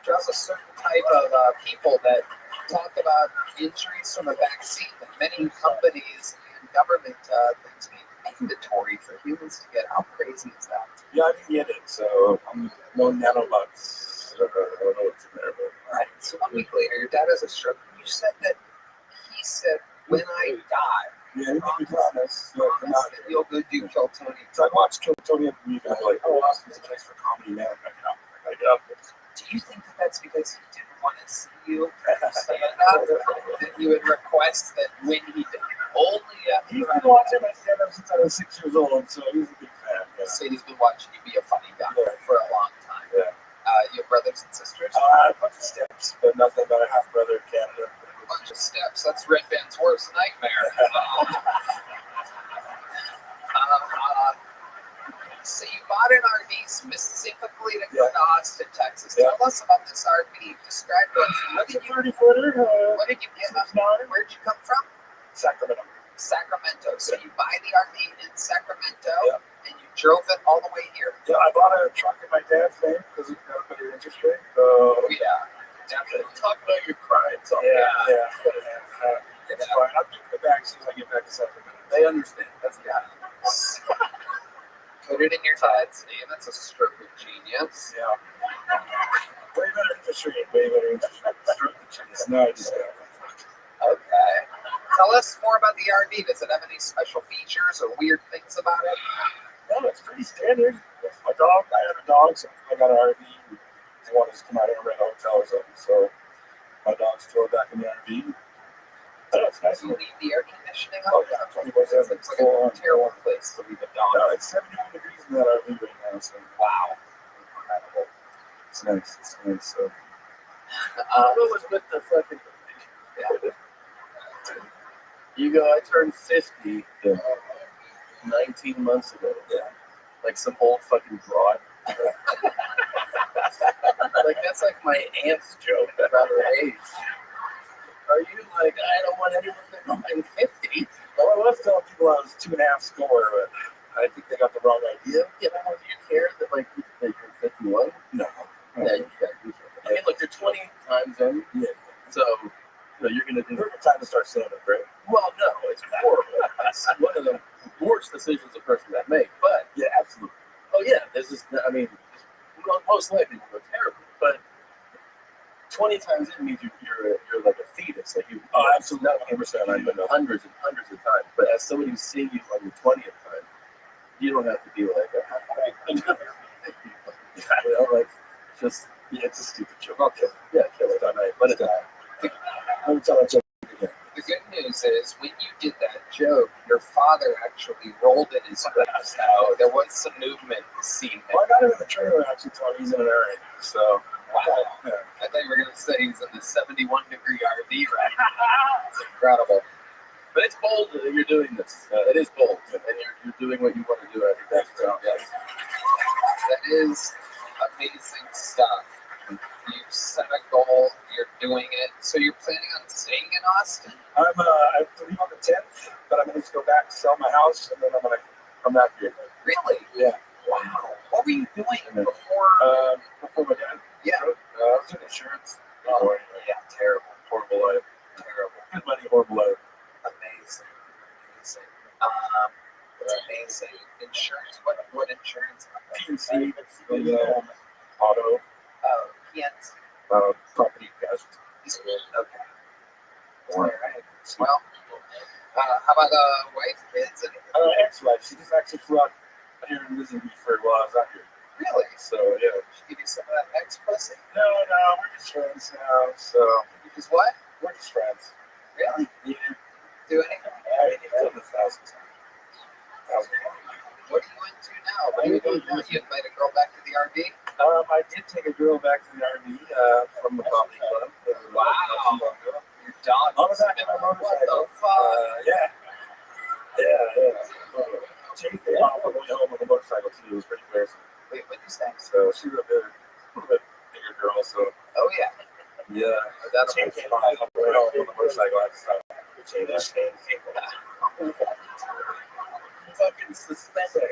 draws a certain type of people that talk about injuries from a vaccine that many companies and government things make mandatory for humans to get. How crazy is that? Yeah, I didn't get it, so I'm no nanobots. I don't know what's in there, but. Right. So 1 week later, your dad has a stroke. You said that he said, when I die, Yeah, he made me promise that you'll go do Kill Tony. So I watched Kill Tony at the movie. I'm like, oh, Austin's a place for comedy now. I gotta get up. Do you think that that's because he didn't want to see you stand up? That you would request that when he did, only after he's been watching my stand up since I was 6 years old, so he's a big fan. Yeah. So he's been watching you be a funny guy for a long time. Yeah. You have brothers and sisters? A bunch of steps, but nothing but a half brother in Canada. A bunch of steps. That's Red Band's worst nightmare. So you bought an RV specifically to go to Austin, Texas. Tell us about this RV. Describe it. What did you 30-footer. What did you get? Where did you come from? Sacramento. Sacramento. So you buy the RV in Sacramento, and you drove it all the way here. Yeah, I bought a truck in my dad's name because it got a better interest rate. Yeah, definitely. Talk about your crimes. It's fine. I'll give it back as soon as I get back to Sacramento. They understand. That's Put it in your dad's name. That's a stroke of genius. Yeah. Way better interest rate. Way better interest rate. Stroke of genius. No, I just Okay. Tell us more about the RV. Does it have any special features or weird things about it? No, it's pretty standard. It's my dog. I have a dog, so I got an RV. They want us to come out here and rent a hotel or something. So my dog's thrown back in the RV. Oh, it's nice. You leave the air conditioning on? Oh, yeah, 24/7. It's like a terrible place to leave a dog. No, it's 71 degrees in that RV right now. So wow. Incredible. It's nice. It's nice. So. What was with the fucking. Yeah. You go, I turned 50 19 months ago. Yeah. Like some old fucking broad. Like, that's like my aunt's joke about her age. Are you like, I don't want anyone to know I'm 50? Well, I was telling people I was 2.5 score, but I think they got the wrong idea. You know, do you care that, like, that you're 51? No. Yeah, you gotta do something. I mean, look, you're 20 times in. Yeah. So, you know, you're going to do perfect time to start stand up, right? Well, no, it's horrible. It's one of the worst decisions a person can make. But, yeah, absolutely. Oh, yeah, this is, I mean, most likely will go terrible. But 20 times in means you're like a fetus. Like you, absolutely. Not 100%. I've been hundreds and hundreds of times. But as somebody who's seeing you on your 20th time, you don't have to be like, you know, like, just, yeah, it's a stupid joke. Okay. Yeah, kill it. Let it die. Let me tell that joke again. The good news is, when you did that joke, your father actually rolled in his grave. So there was some movement seen there. Well, I got him in the trailer actually, Tony. He's in an area. So, wow. Yeah. I thought you were going to say he's in the 71-degree RV right now. It's incredible. But it's bold that you're doing this. It is bold. And you're doing what you want to do. I think that's yes. That is amazing stuff. You set a goal, you're doing it. So you're planning on staying in Austin? I have to leave on the 10th, but I'm going to go back, sell my house, and then I'm going to come back here. Really? Yeah. Wow. What were you doing before? Before my dad? Yeah. I was in insurance. Oh, yeah, terrible. Horrible life. Terrible. Good money, horrible life. Amazing. Amazing. It's amazing. Insurance. What insurance? PNC, auto. Yes. Property casualty. Okay. All right. Well, how about wife, kids? Ex-wife. She just actually flew out here and visited me for a while I was out here. Really? So, yeah. She give you some of that ex-pussy? No, we're just friends now. So. You just what? We're just friends. Really? Yeah. Do anything? I mean, you've done 1,000 times. What are you into now? What are you doing now? You invite a girl back to the RV? I did take a girl back to the RV from the comedy club. Wow. Your dog. On the back of my motorcycle. What the fuck? Yeah. She came off on the way home on the motorcycle too. It was pretty embarrassing. Wait, what did you say? So she was a little bit girl, so Oh yeah. yeah. That's Chain came off on the motorcycle. I decided to chain that chain came off. Fucking suspended.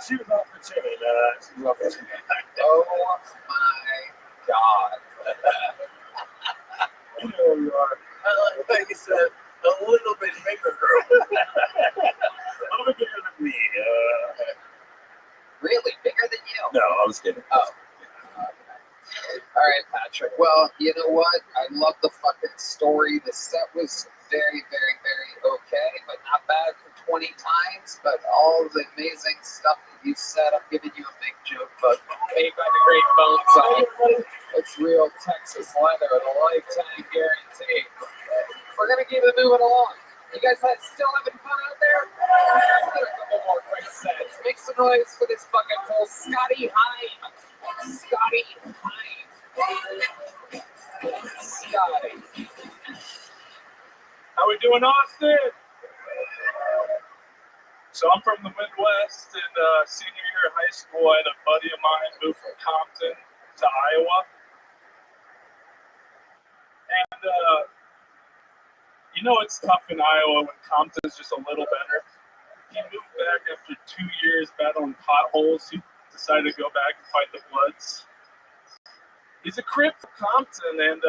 She was off for Jimmy. She was off for Jimmy. Oh my god. You know who you are. Like you said, a little bit bigger girl. A little bit bigger than me. Really? Bigger than you? No, I was kidding. Oh. All right, Patrick. Well, you know what? I love the fucking story. The set was very, very, very okay, but not bad for 20 times. But all the amazing stuff that you said, I'm giving you a big joke, but made by the great Bones on. It's real Texas leather, the lifetime guarantee. We're gonna keep it moving along. You guys still having fun out there? Let's get a couple more quick sets. Make some noise for this fucking fool, Scotty Heim. Scotty Heim. Scotty. How we doing, Austin? So I'm from the Midwest, and senior year of high school, I had a buddy of mine move from Compton to Iowa. And, you know it's tough in Iowa when Compton's just a little better. He moved back after 2 years battling potholes. He decided to go back and fight the Bloods. He's a Crip from Compton, and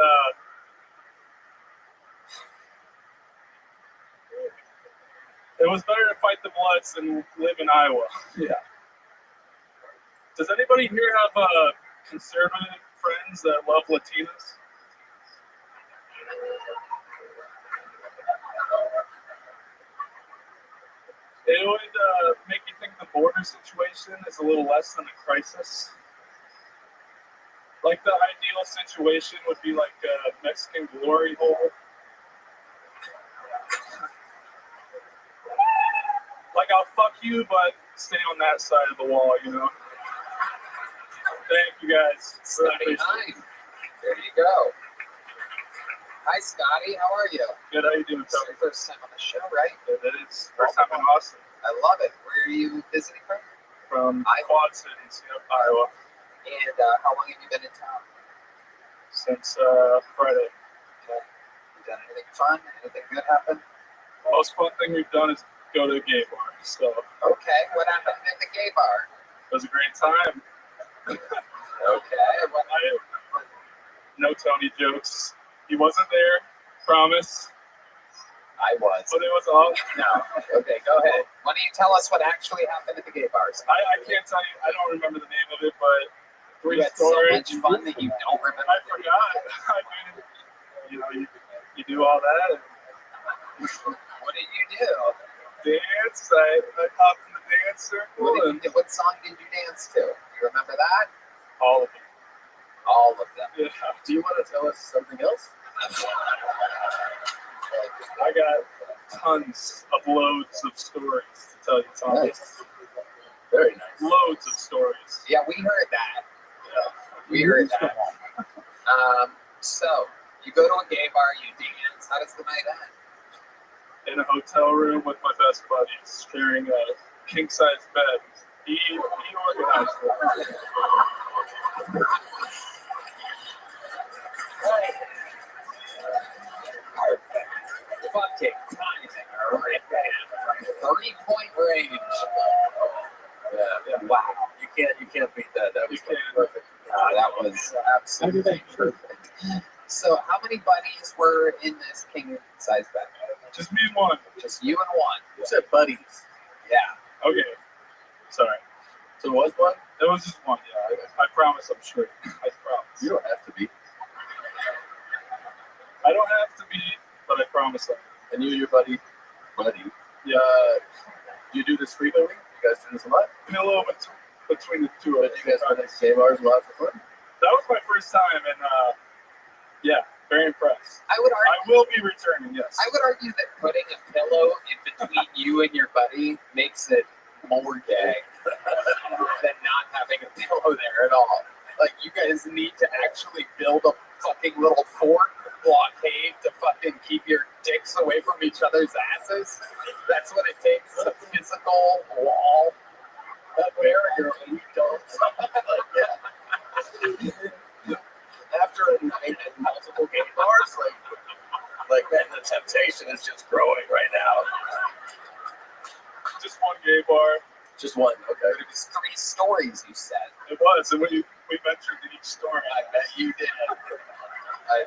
it was better to fight the Bloods than live in Iowa. Yeah. Does anybody here have conservative friends that love Latinas? It would make you think the border situation is a little less than a crisis. Like the ideal situation would be like a Mexican glory hole. Like I'll fuck you, but stay on that side of the wall, you know? Thank you guys. Scotty Heim. There you go. Hi, Scotty. How are you? Good. How you doing, It's Tony? your first time on the show, right? It is. First time in Austin. I love it. Where are you visiting from? From Quad Cities, Iowa. And how long have you been in town? Since Friday. Okay. You done anything fun? Anything good happen? Most fun thing we've done is go to a gay bar. So Okay. What happened at the gay bar? it was a great time. Okay. What, No Tony jokes. He wasn't there. Promise. I was. But it was all. No. Okay, go ahead. Why don't you tell us what actually happened at the gay bars? I can't tell you. I don't remember the name of it, but You had so much fun that you don't remember. I forgot. I mean, you know, you do all that. What did you do? Dance. I hopped in the dance circle. What song did you dance to? You remember that? All of them. All of them. Yeah. Do you want to tell us something else? I got tons of loads of stories to tell you, Tom. Nice. Very nice. Loads of stories. Yeah, we heard that. Yeah. We heard that. So, you go to a gay bar, you dance. How does the night end? In a hotel room with my best buddies, sharing a king-size bed. He organized it. Fucking timing, right? 3-point range. Yeah. Wow. You can't beat that. That was perfect. That was absolutely perfect. So, how many buddies were in this king size bed? Just me and one. Just you and one. You said buddies. Yeah. Okay. Sorry. So it was one? It was just one, yeah. I promise I'm straight. I promise. You don't have to be. I don't have to be, but I promise I am. And you and your buddy, Yeah. you do this frequently? You guys do this a lot? Pillow between the two of us. You guys go to gay bars a lot for fun? That was my first time, and yeah, very impressed. I would argue. I will be returning, yes. I would argue that putting a pillow in between you and your buddy makes it more gay than not having a pillow there at all. Like, you guys need to actually build a fucking little fort blockade to fucking keep your dicks away from each other's asses. That's what it takes, a physical wall, a barrier, and we don't. Like, yeah. local gay bars. Like man, the temptation is just growing right now. Just one gay bar. Just one, okay. It was 3 stories, you said. It was, and we ventured in each story. I bet you did.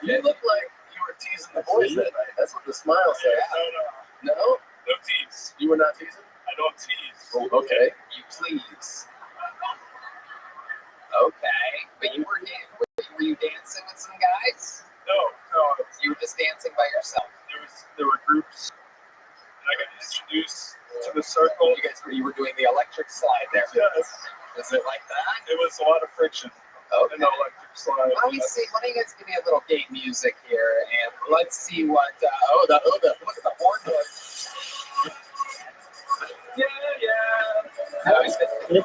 You look like you were teasing the boys that night. That's what the smile said. No. No? No tease. You were not teasing? I don't tease. Oh, okay. You please. Okay, but were you dancing with some guys? No. You were just dancing by yourself. There were groups. And I got introduced to the circle. You were doing the electric slide there. Yes. Is it like that? It was a lot of friction. Okay. In the electric slide. Why don't you guys give me a little gay music here, and let's see what. Look at the horn noise. Yeah. No,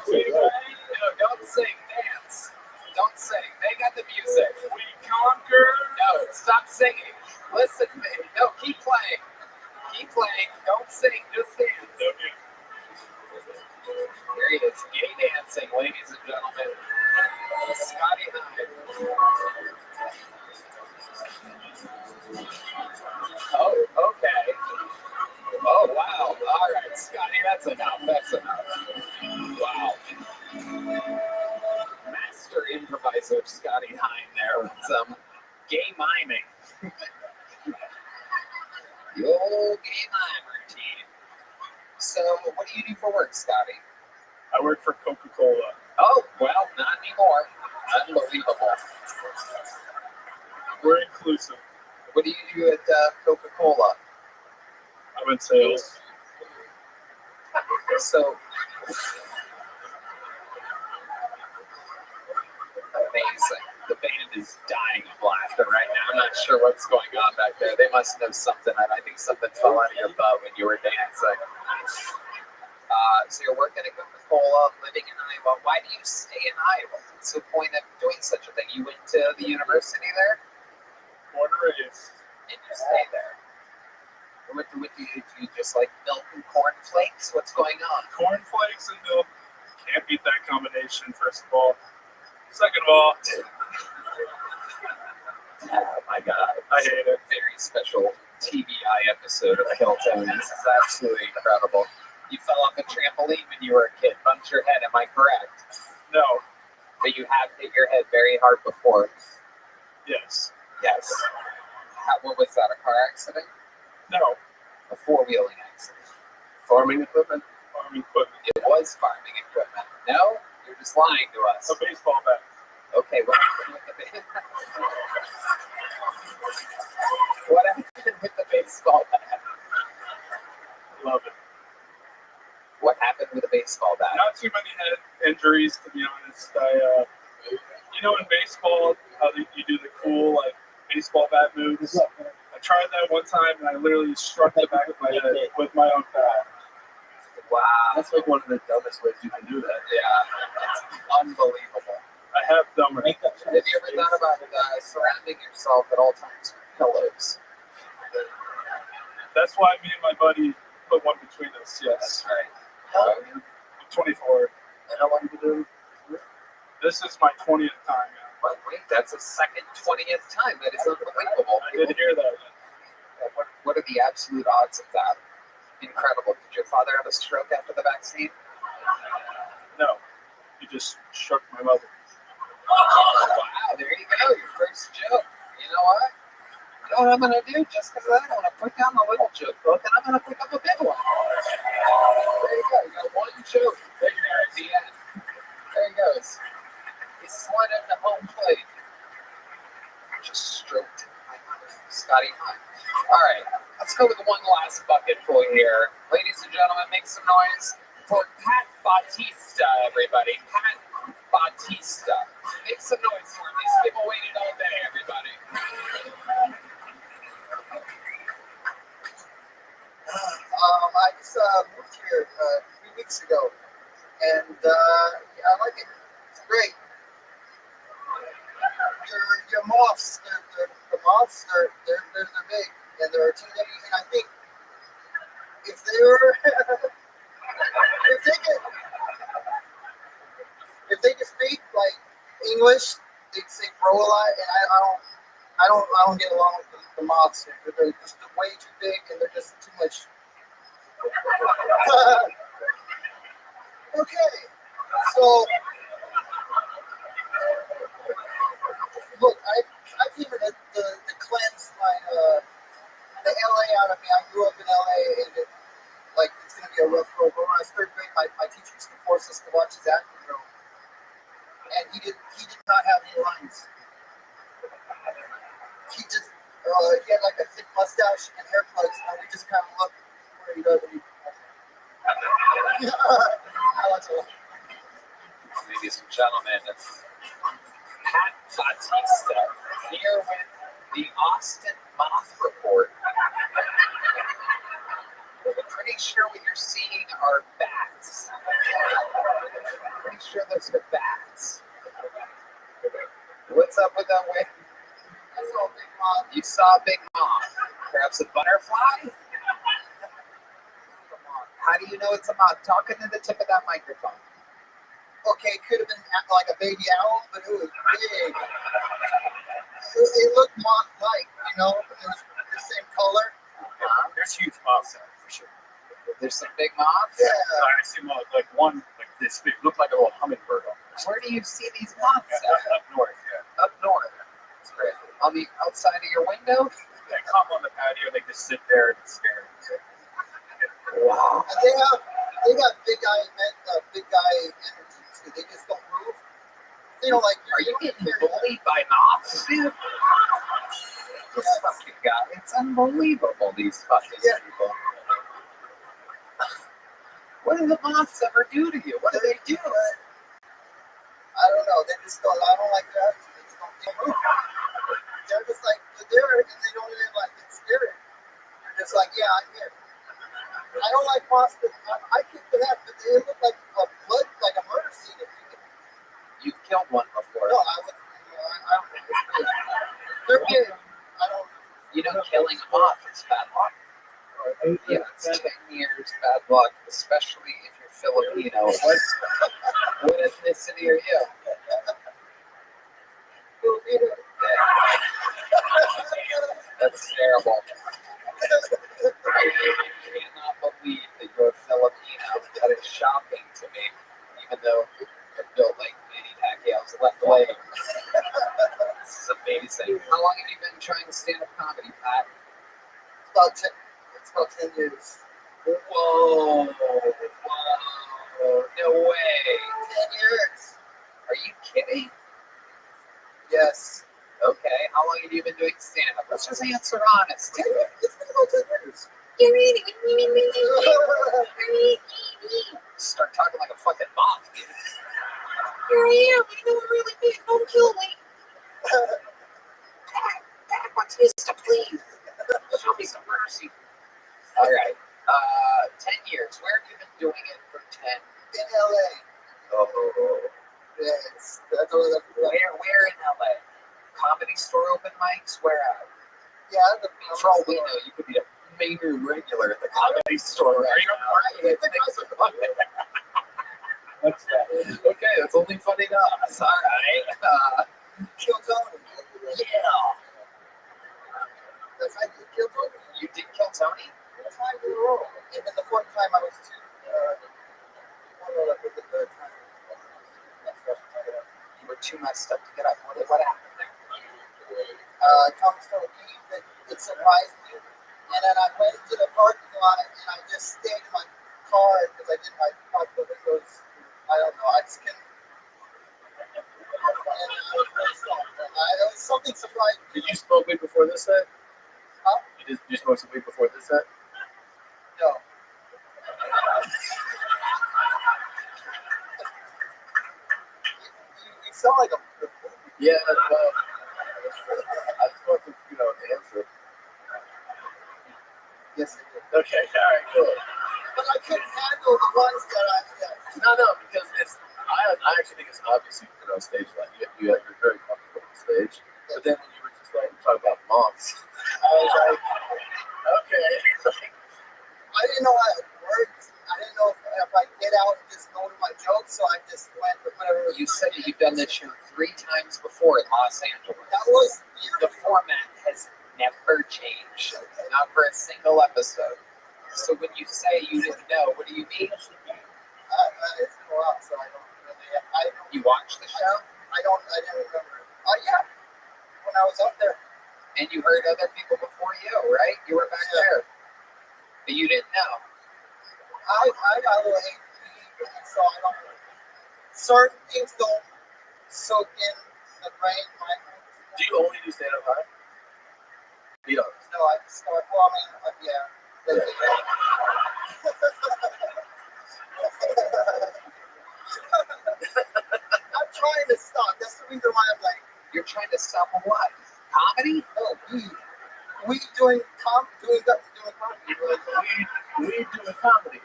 don't sing, dance. Don't sing. They got the music. We conquer. No, stop singing. Listen to me. No, keep playing. Keep playing. Don't sing. Just dance. Okay. Here he is, gay dancing, ladies and gentlemen. Scotty Hyde. Oh, okay. Oh, wow. All right, Scotty, that's enough. That's enough. Wow. Master improviser Scotty Hyde there with some gay miming. The old gay mime routine. So, what do you do for work, Scotty? I work for Coca-Cola. Oh, well, not anymore. Unbelievable. We're inclusive. What do you do at Coca-Cola? I'm in sales. So, amazing. The band is dying of laughter right now. I'm not sure what's going on back there. They must know something, and I think something fell out of your butt when you were dancing. So you're working at Coca-Cola, living in Iowa. Why do you stay in Iowa? What's the point of doing such a thing? You went to the university there? Born and raised. And you stay there. What do you just like milk and cornflakes? What's going on? Cornflakes and milk. Can't beat that combination, first of all. Second of all, oh my God. I hate it. Very special TBI episode of Hilton. This is absolutely incredible. You fell off a trampoline when you were a kid, bumped your head, am I correct? No. But you have hit your head very hard before. Yes. Yes. What was that, a car accident? No. A 4-wheeling accident. Farming equipment? Farming equipment. It was farming equipment. No? You're just lying to us. A baseball bat. Okay, what happened with the What happened with the baseball bat? Love it. What happened with the baseball bat? Not too many head injuries, to be honest. In baseball, how you do the cool, baseball bat moves. I tried that one time, and I literally struck the back of my head with my own bat. Wow. That's like one of the dumbest ways you can do that. Yeah, it's unbelievable. I have dumber. Have you ever thought about surrounding yourself at all times with pillows? That's why me and my buddy put one between us, yes. That's right. I'm 24. And how long have you been doing? This is my 20th time now. Wait, that's a second 20th time. That is unbelievable. I did hear that. What are the absolute odds of that? Incredible. Did your father have a stroke after the vaccine? No. He just shook my mother. Wow, there you go. Your first joke. You know what? You know what I'm going to do? Just because I'm going to put down the little joke book and I'm going to pick up a big one. There you go. You got one joke right there at the end. There he goes. He slid into home plate. Just stroked my mother. Scotty Hunt. All right. Let's go with one last bucket full here. Ladies and gentlemen, make some noise for Pat Bautista, everybody. Pat Bautista. Make some noise for him. These people waited all day, everybody. I just moved here 3 weeks ago, and I like it. It's great. Your moths, the moths, they're big, and they're teenagers, and I think if they can speak like English, they'd say bro a lot, and I I don't get along with the moths here. They're just way too big and they're just too much. Okay, so look, I came here to cleanse my the LA out of me. I grew up in LA and it's gonna be a rough road. But when I was third grade, my teacher used to force us to watch his acting film, and he did not have any lines. He just he had like a thick mustache and hair plugs, and we just kind of looked where he does. Ladies and gentlemen, Pat Bautista here with the Austin Moth Report. We're pretty sure what you're seeing are bats. Pretty sure those are bats. What's up with that way? I saw a big moth. You saw a big moth. Perhaps a butterfly? How do you know it's a moth? Talk into the tip of that microphone. Okay, it could have been like a baby owl, but it was big. It looked moth-like, you know? It was the same color. There's huge moths out for sure. There's some big moths? Yeah. I see one, like one like this big, looked like a little hummingbird. Where do you see these moths? Up north, yeah. Up north. That's great. On the outside of your window? They come on the patio, they just sit there and stare. Wow. And they got big guy energy too. They just don't move. They don't like. Are you getting bullied by moths, dude? This fucking guy. It's unbelievable, these fucking people. What do the moths ever do to you? What do they do? I don't know. They just don't. I don't like their attitude. They just don't move. They're just like they're there, and they don't even like get scared. They're just like, yeah, I'm here. I don't like moths. I kicked the heck, but they look like a blood, like a murder scene. You've killed one before. No, I don't think it's crazy. They're big. I don't. You know, killing a moth is bad luck. Yeah, it's 10 years bad luck, especially if you're Filipino. What ethnicity are you? Filipino. That's terrible. I cannot believe that you're Filipino. That is shocking to me, even though you're built like Manny Pacquiao's left leg. This is amazing. How long have you been trying stand-up comedy, Pat? It's about 10 years. Whoa. No way. 10 years. Are you kidding? Yes. Okay. How long have you been doing stand-up? Let's just answer honestly. It's been about 10 years. Start talking like a fucking moth. Here I am. I know I'm really big. Don't kill me. Pat Bautista, please. Show me some mercy. All right. 10 years. Where have you been doing it for 10? In LA. Oh. Yes. Where in LA? Comedy store open mics? Where at? Yeah, for all we know, you could be a major regular at the comedy store right now. What's that? Okay, that's only funny to us. All right. Kill Tony. Yeah. That's how you kill Tony. You did kill Tony? 5 in a row. And then the fourth time I was too. You were too messed up to get up. What happened there? Thomas Philippines, it surprised me. And then I went into the parking lot and I just stayed in my car because I didn't like the windows. I don't know. I just couldn't. And I was really soft. It was something surprising. Did you smoke weed before this set? Huh? Did you smoke some weed before this set? No. You sound like a. Yeah, I just want to, answer. Yes, I did. Okay, all right, cool. But I couldn't handle the ones that I. No, because I actually think it's obviously stage like you're very comfortable on stage. But then when you were just like talking about moms, I was like, okay. I didn't know how it worked. I didn't know if I get out and just go to my jokes, so I just went with whatever. You said that you've done this your 3 times before in Los Angeles. That was The format has never changed, not for a single episode. So when you say you didn't know, what do you mean? it's been a while, so I don't really. You watched the show? I didn't remember. Oh yeah, when I was up there. And you heard other people before you, right? You were back there. But you didn't know. I got a little ADD, so I don't. Certain things don't soak in the brain. Do you only do stand-up live? Be honest. No, I just start. Well, I mean, yeah. I'm trying to stop. That's the reason why I'm like. You're trying to stop what? Comedy? No, we doing comedy. We doing comedy.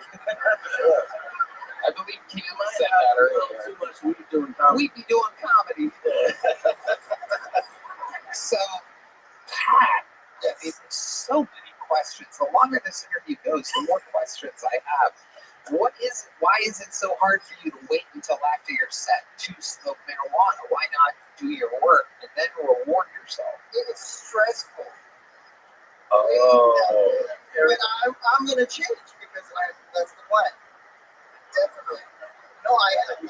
I believe Kim said that earlier. Too much we doing comedy. We be doing comedy. So, Pat, it's so many questions. The longer this interview goes, the more questions I have. Why is it so hard for you to wait until after your set to smoke marijuana? Why not do your work and then reward yourself? It's stressful. Oh. But I'm going to change because that's the plan. Definitely. No, you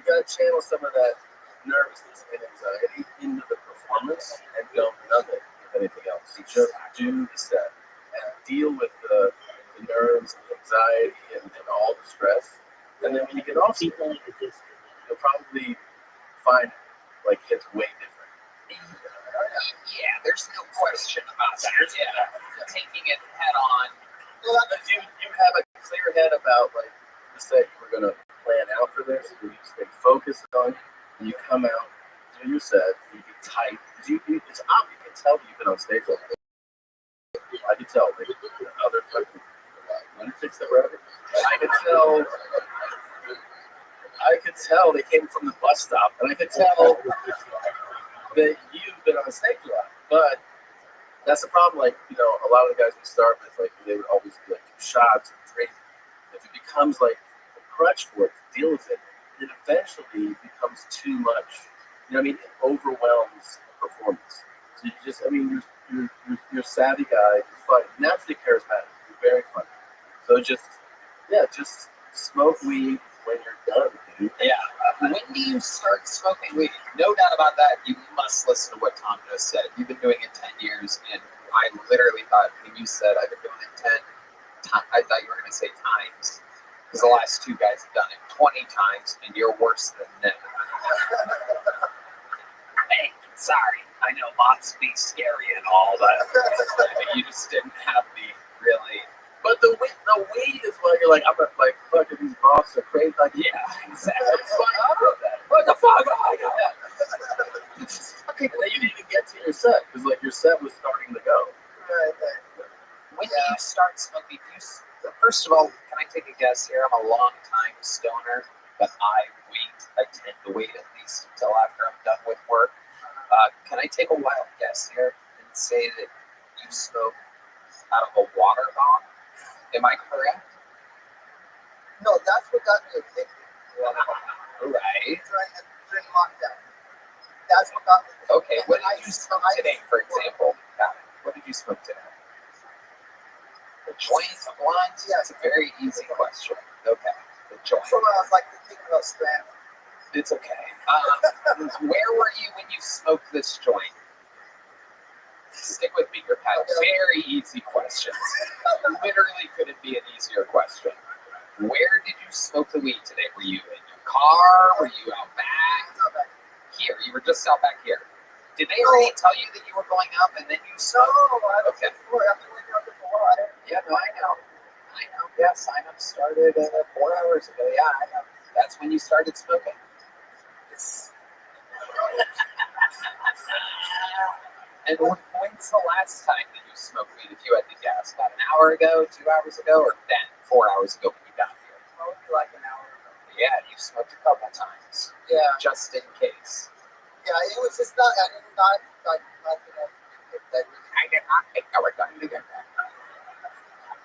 gotta channel some of that nervousness and anxiety into the performance and don't nothing with anything else. You just do the set and deal with the nerves and the anxiety and all the stress. And then when you get off, you'll probably find like it's way different. Yeah, there's no question about that. Yeah, taking it head on. Well, you have a clear head about like the set you were gonna plan out for this, where you stay focused on it, and you come out, do your set, you be tight. It's obvious, you can tell you've been on stage all day. I can tell like other fucking lunatics that were out there. I could tell they came from the bus stop, and I could tell that you've been on stage a lot, but that's the problem. Like, a lot of the guys we start with, like, they would always be like shots and drink. If it becomes like a crutch for it to deal with it, then eventually it becomes too much. It overwhelms the performance. So you're a savvy guy. You're fun, naturally charismatic. You're very funny. So just smoke weed when you're done, dude. Yeah. When do you start smoking weed? No doubt about that. You must listen to what Tom just said. You've been doing it 10 years, and I literally thought when you said I've been doing it 10 times, I thought you were going to say times. Because the last 2 guys have done it 20 times, and you're worse than them. Hey, sorry. I know lots be scary and all, but you just didn't have the really... But the weed is why you're like, I'm not like, fucking these bosses are crazy. Like, yeah, exactly. That's why I wrote that. What the fuck? Oh my God. And then you didn't even get to your set, because like your set was starting to go. When do you start smoking? First of all, can I take a guess here? I'm a long-time stoner, but I tend to wait at least until after I'm done with work. Can I take a wild guess here and say that you smoke out of a water bottle? Am I correct? No, that's what got me addicted. Right. During lockdown. That's what got me addicted. Okay, what did you smoke today, for example? What did you smoke today? The joint, a blunt? Yeah, it's a very easy question. Okay, the joint. So I was like thinking about Strand. It's okay. Where were you when you smoked this joint? Stick with me, your pal. Very easy questions. Literally couldn't be an easier question. Where did you smoke the weed today? Were you in your car? Were you out back? Here. You were just out back here. Did they already tell you that you were going up and then you smoked? No, okay. Yeah, no, I know. Yeah, sign up started 4 hours ago. Yeah, I know. That's when you started smoking. And when's the last time that you smoked weed? If you had to guess, about an hour ago, 2 hours ago, or then 4 hours ago when you got here? Probably like an hour ago. Yeah, you smoked a couple times. Yeah. Just in case. Yeah, it was just not. I did not like nothing else. I did not think I was going to get that.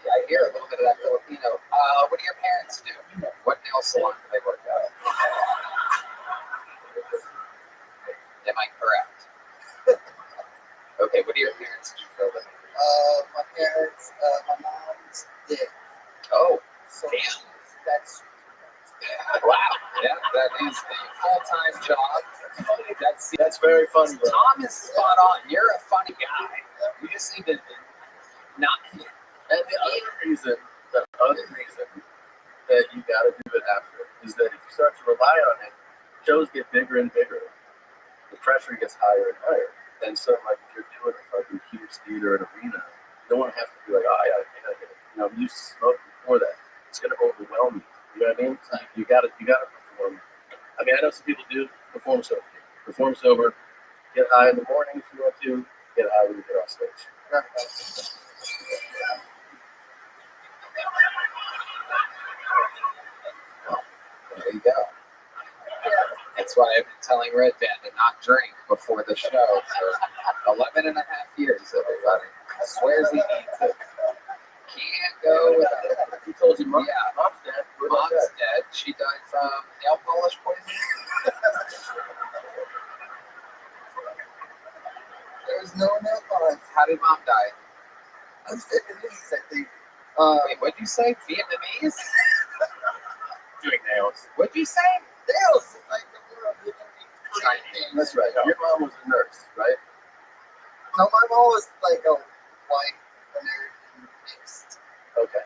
Yeah, I hear a little bit of that Filipino. What do your parents do? What nail salon do they work at? My parents, my mom's dead. Oh, So damn. that's Wow. Yeah, that is a full-time job. That's very funny, bro. Tom is spot on. You're a funny guy. You just need to not. And the other reason that you got to do it after is that if you start to rely on it, shows get bigger and bigger. The pressure gets higher and higher. And so, like, if you're doing a fucking huge theater and arena, you don't want to have to be like, oh, I gotta get it. You know, I'm used to smoking before that. It's gonna overwhelm you. You know what I mean? So you gotta perform. I mean, I know some people do perform sober. Perform sober. Get high in the morning if you want to. Get high when you get off stage. There you go. That's why I've been telling Red Band to not drink before the show for 11 and a half years, everybody. Swears he needs it. Can't go without it. He told you, Mom? Yeah. Mom's dead. Mom's dead. She died from nail polish poisoning. there's no nail polish. How did Mom die? I'm Vietnamese, I think. Wait, what'd you say? Vietnamese? Doing nails. What'd you say? Nails, like the world Vietnamese. That's right. Your mom was a nurse, right? No, my mom was like a white American mixed. Okay.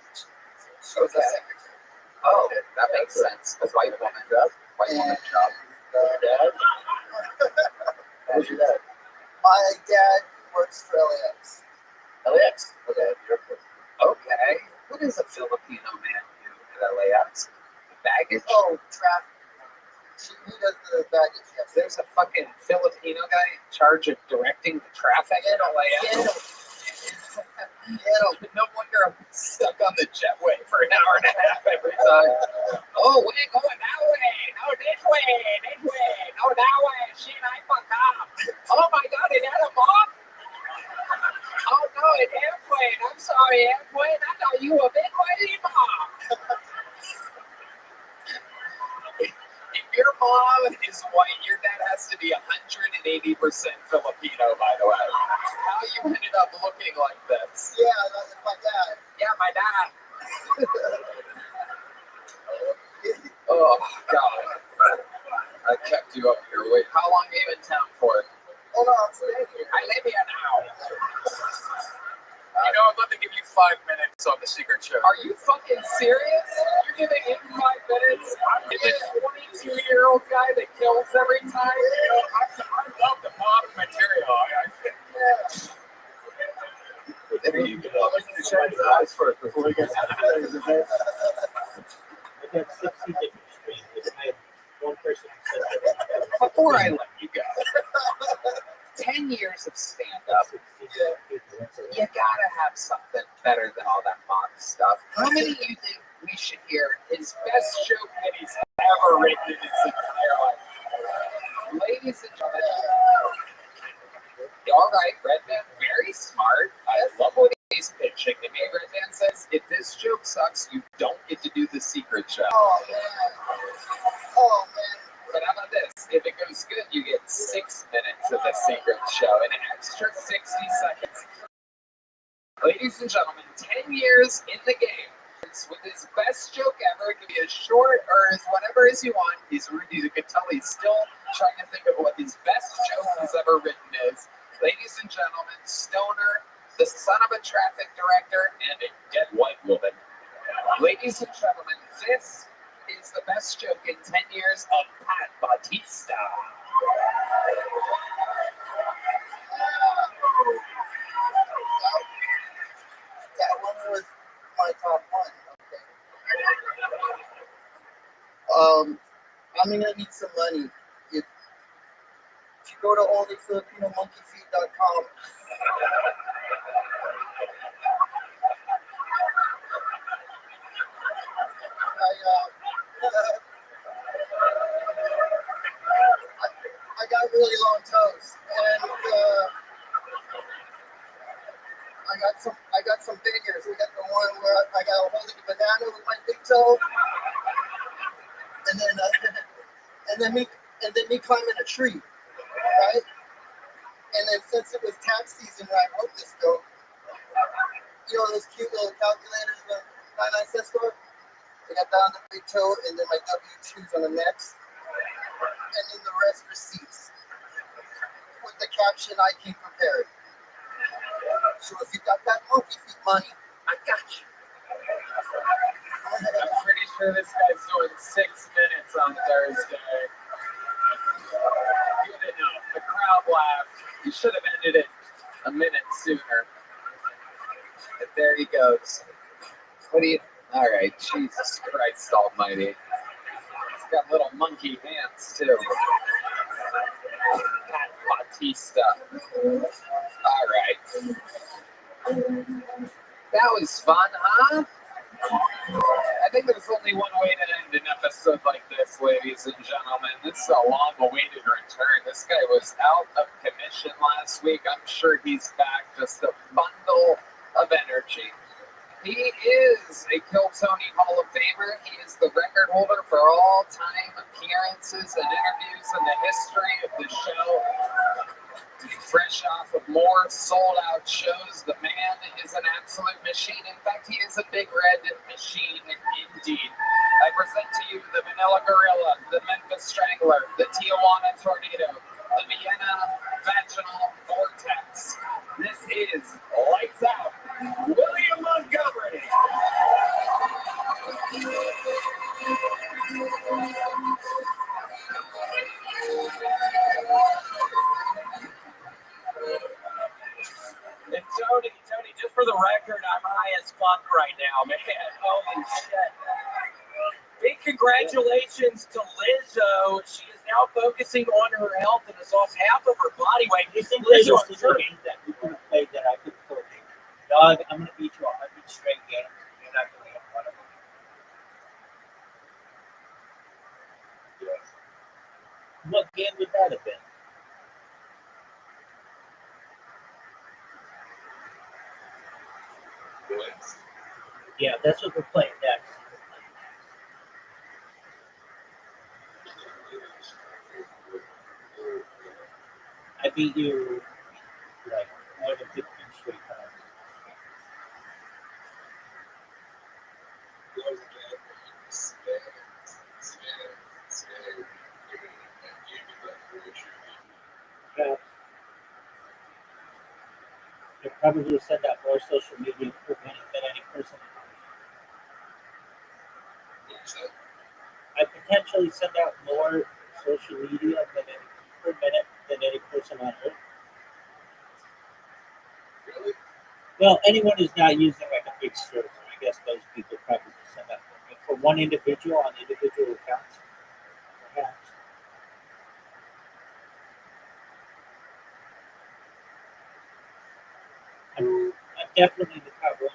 She was a secretary. Oh, that makes sense. A white woman job. White woman job. Your dad? How's your dad? My dad works for LAX. LAX. Okay. Okay. What does a Filipino man do at LAX? Baggage? Oh, traffic. He does the baggage. Yes. There's a fucking Filipino guy in charge of directing the traffic at LAX. No wonder I'm stuck on the jetway for an hour and a half every time. Oh, we're going that way. No, this way. This way. No, that way. Shit, I fucked up. Oh my God, is that a bomb? Oh no, it's airplane. I'm sorry, airplane. I thought you were a big lady mom. If your mom is white, your dad has to be 180% Filipino, by the way. How you ended up looking like this? Yeah, that's my dad. Yeah, my dad. Oh, God. I kept you up here. Wait, how long are you in town for? Oh, no, I'm staying here. I live here now. You know, I'm about to give you 5 minutes on the secret show. Are you fucking serious? You're giving him 5 minutes? I'm the 22-year-old guy that kills every time? You know, I love the modern material. There you go. I'm looking to check his eyes first before we get to his event. I got 60 different streams. I had one person who said Before I let you go, 10 years of stand-up. You gotta have something better than all that mock stuff. How many do you think we should hear his best joke that he's ever written in his entire life? Ladies and gentlemen, all right, Redman, very smart. I love what he's pitching to me. Redman says, if this joke sucks, you don't get to do the secret show. Oh, man. Oh, man. But how about this? If it goes good, you get 6 minutes of the secret show, an extra 60 seconds. Ladies and gentlemen, 10 years in the game. With his best joke ever, it can be as short or as whatever as you want. You can tell he's still trying to think of what his best joke he's ever written is. Ladies and gentlemen, Stoner, the son of a traffic director, and a dead white woman. Ladies and gentlemen, this is the best joke in 10 years of Pat Bautista. That one was my top one. Okay. I'm gonna need some money. If you go to onlyfilipinomonkeyfeed.com, I got really long toes, and I got some figures. We got the one where I got a holding a banana with my big toe, and then me climbing a tree, right? And then since it was tax season when I wrote this joke, You know those cute little calculators in the 99-cent store? I got that on the big toe, and then my W-2s on the next, and then the rest receipts with the caption "I came prepared." So if you got that monkey feet money, I got you. I'm pretty sure this guy's doing 6 minutes on Thursday. Good enough. The crowd laughed. You should have ended it a minute sooner. But there he goes. What do you? All right, Jesus Christ Almighty. He's got little monkey hands too. Pat Batista. All right. That was fun, huh? I think there's only one way to end an episode like this, ladies and gentlemen. This is a long-awaited return. This guy was out of commission last week. I'm sure he's back, just a bundle of energy. He is a Kill Tony Hall of Famer. He is the record holder for all-time appearances and interviews in the history of the show. Fresh off of more sold-out shows, the man is an absolute machine. In fact, he is a big red machine indeed. I present to you the Manila Gorilla, the Memphis Strangler, the Tijuana Tornado, the Vienna Vaginal Vortex. This is Lights Out, William Montgomery. And Tony, just for the record, I'm high as fuck right now, man. Holy shit. Big congratulations to Lizzo. She is now focusing on her health and has lost half of her body weight. You think Lizzo, Lizzo is a game that we could have played that I could have told you, dog, I'm going to beat you 100 straight games. You're not going to get one of them. Yes. What game would that have been? Yes. Yeah, that's what we're playing next. I beat you like more than 15 straight times. Yeah. You probably send out more social media per minute than any person. I potentially send out more social media per minute than any person on earth. Really? Well, anyone who's not using like a big server, I guess those people probably send out for one individual on individual accounts. Perhaps. I'm definitely the top 1%.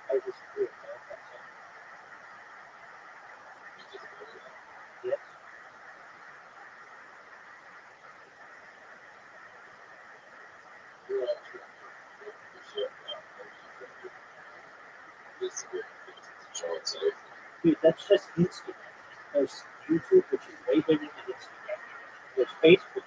I disagree. Yes. Dude, that's just Instagram. There's YouTube, which is way bigger than Instagram. There's Facebook,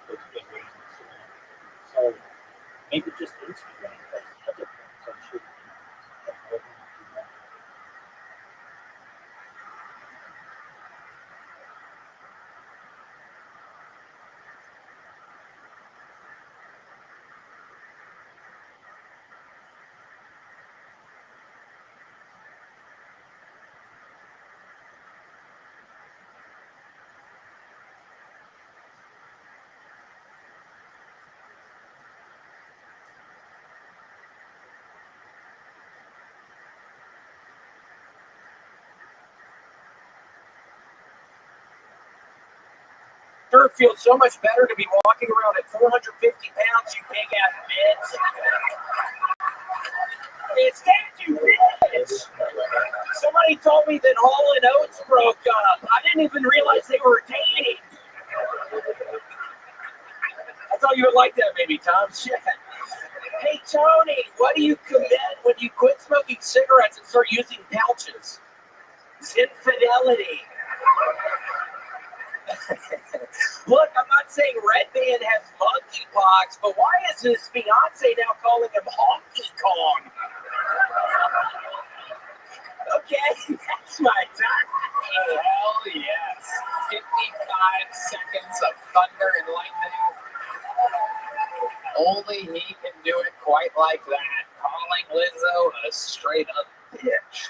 Sure, it feels so much better to be walking around at 450 pounds, you big ass bitch. It's that, you bitch. Somebody told me that Hall and Oates broke up. I didn't even realize they were dating. I thought you would like that, maybe, Tom. Shit. Hey, Tony, what do you commit when you quit smoking cigarettes and start using pouches? Infidelity. Look, I'm not saying Red Band has monkeypox, but why is his fiance now calling him Honky Kong? Okay, that's my time. Oh, hell yes. 55 seconds of thunder and lightning. Only he can do it quite like that. Calling Lizzo a straight up bitch.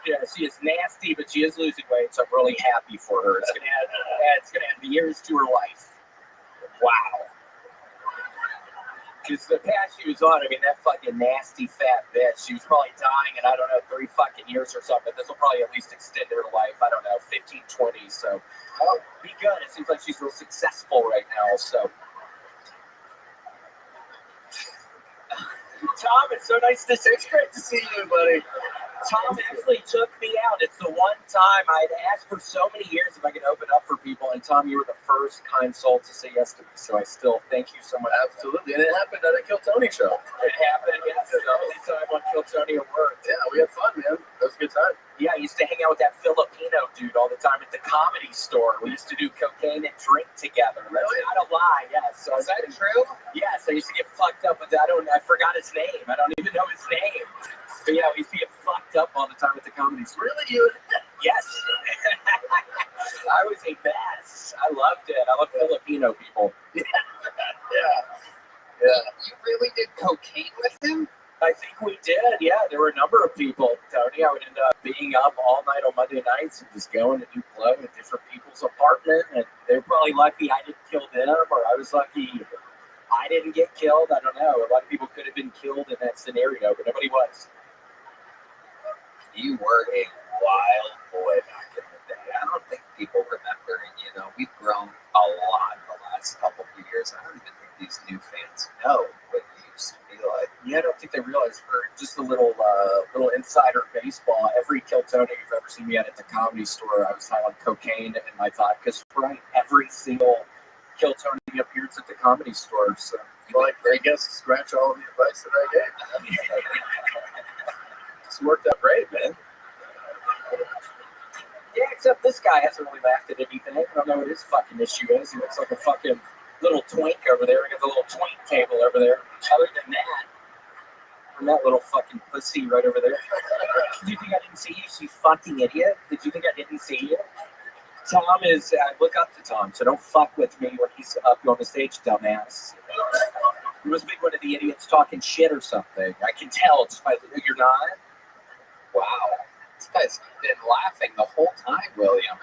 Yeah, she is nasty, but she is losing weight, so I'm really happy for her. It's gonna add years to her life. Wow. Because the path she was on, I mean, that fucking nasty fat bitch, she was probably dying in, I don't know, 3 fucking years or something. This will probably at least extend her life, I don't know, 15, 20. So, be good. It seems like she's real successful right now, so. Tom, it's so nice to see you. It's great to see you, buddy. Tom actually took me out. It's the one time I'd asked for so many years if I could open up for people, and Tom, you were the first kind soul to say yes to me. So I still thank you so much. Absolutely, and it happened at a Kill Tony show. It happened, yes. The only time on Kill Tony it worked. Yeah, we had fun, man. That was a good time. Yeah, I used to hang out with that Filipino dude all the time at the Comedy Store. We used to do cocaine and drink together. That's not a lie, yes. So is that true? Yes, I used to get fucked up with that. I forgot his name. I don't even know his name. But yeah, we used to get fucked up all the time at the Comedy Store. Really? You? Yes. I was a mess. I loved it. I love Filipino people. Yeah. You really did cocaine with him? I think we did, yeah. There were a number of people, Tony. I would end up being up all night on Monday nights and just going to do blow at different people's apartment. And they were probably lucky I didn't kill them, or I was lucky I didn't get killed. I don't know. A lot of people could have been killed in that scenario, but nobody was. You were a wild boy back in the day. I don't think people remember. We've grown a lot the last couple of years. I don't even think these new fans know what you used to be like. Yeah, I don't think they realize. For just a little insider baseball, every Kill Tony you've ever seen me at the Comedy Store, I was high on cocaine and my vodka Sprite. Every single Kill Tony appearance at the Comedy Store. So, well, I guess scratch all of the advice that I gave. It's worked out great, man. Yeah, except this guy hasn't really laughed at anything. I don't know what his fucking issue is. He looks like a fucking little twink over there. He got the little twink table over there. Other than that, and that little fucking pussy right over there. Did you think I didn't see you, you fucking idiot? Did you think I didn't see you? Tom is, I look up to Tom, so don't fuck with me when he's up on the stage, dumbass. He must be one of the idiots talking shit or something. I can tell just by the, you're not? Wow. This guy's been laughing the whole time, William.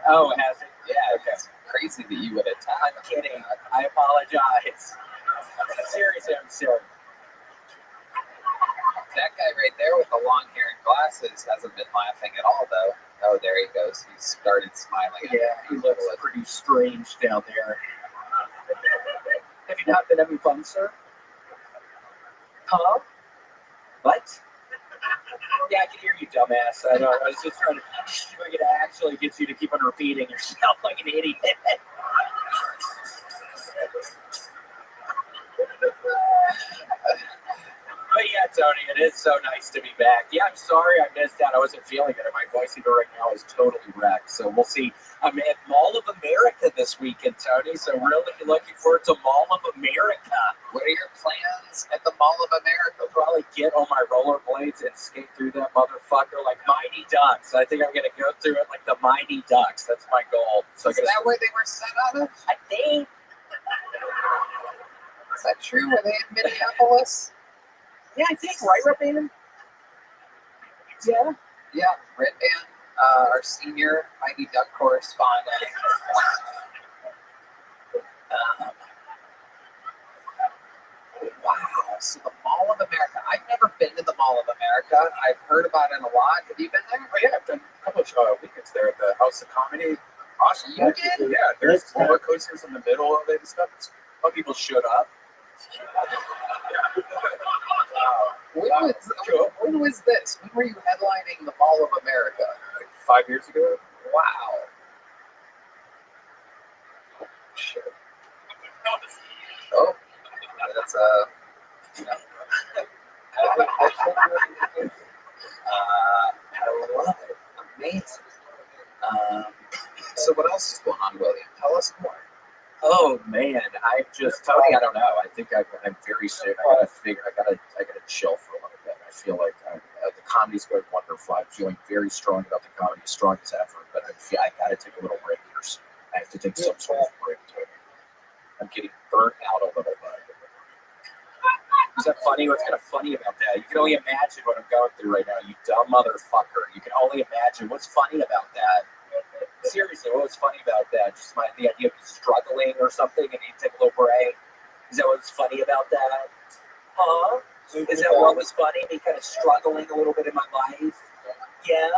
Oh, has it? Yeah, it's crazy that you would attack. I'm kidding. I apologize. Seriously, I'm silly. That guy right there with the long hair and glasses hasn't been laughing at all, though. Oh, there he goes. He started smiling. Yeah, he looks pretty strange down there. Have you not been having fun, sir? Huh? What? Yeah, I can hear you, dumbass. I know. I was just trying to see if I could actually get you to keep on repeating yourself like an idiot. But yeah, Tony, it is so nice to be back. Yeah, I'm sorry I missed out. I wasn't feeling it. My voice even right now is totally wrecked. So we'll see. I'm at Mall of America this weekend, Tony. So really looking forward to Mall of America. What are your plans at the Mall of America? I'll probably get on my rollerblades and skate through that motherfucker like Mighty Ducks. I think I'm going to go through it like the Mighty Ducks. That's my goal. So is that where they were set out of? I think. Is that true? Were they in Minneapolis? Yeah, I think, right, Red Band? Yeah. Yeah, Red Band, our senior Mighty Duck correspondent. Wow, so the Mall of America. I've never been to the Mall of America. I've heard about it a lot. Have you been there? Oh, yeah, I've done a couple of weekends there at the House of Comedy. Awesome. You did? Yeah, there's roller coasters in the middle of it and stuff. Some people showed up. When was this? When were you headlining the Mall of America? Like 5 years ago. Wow. Shit. Oh, that's I love it. Amazing. So what else is going on, William? Tell us more. Oh man, Tony. I don't know. I think I'm very sick. I gotta chill for a little bit. I feel like the comedy's going wonderful. I'm feeling very strong about the comedy, strong as ever. But I gotta take a little break here soon. I have to take some sort of break. I'm getting burnt out a little bit. Is that funny? What's kind of funny about that? You can only imagine what I'm going through right now, you dumb motherfucker. You can only imagine. What's funny about that? Seriously, what was funny about that? Just the idea of struggling or something and you take a little break? Is that what's funny about that? Huh? Is that what was funny? Me kind of struggling a little bit in my life? Yeah?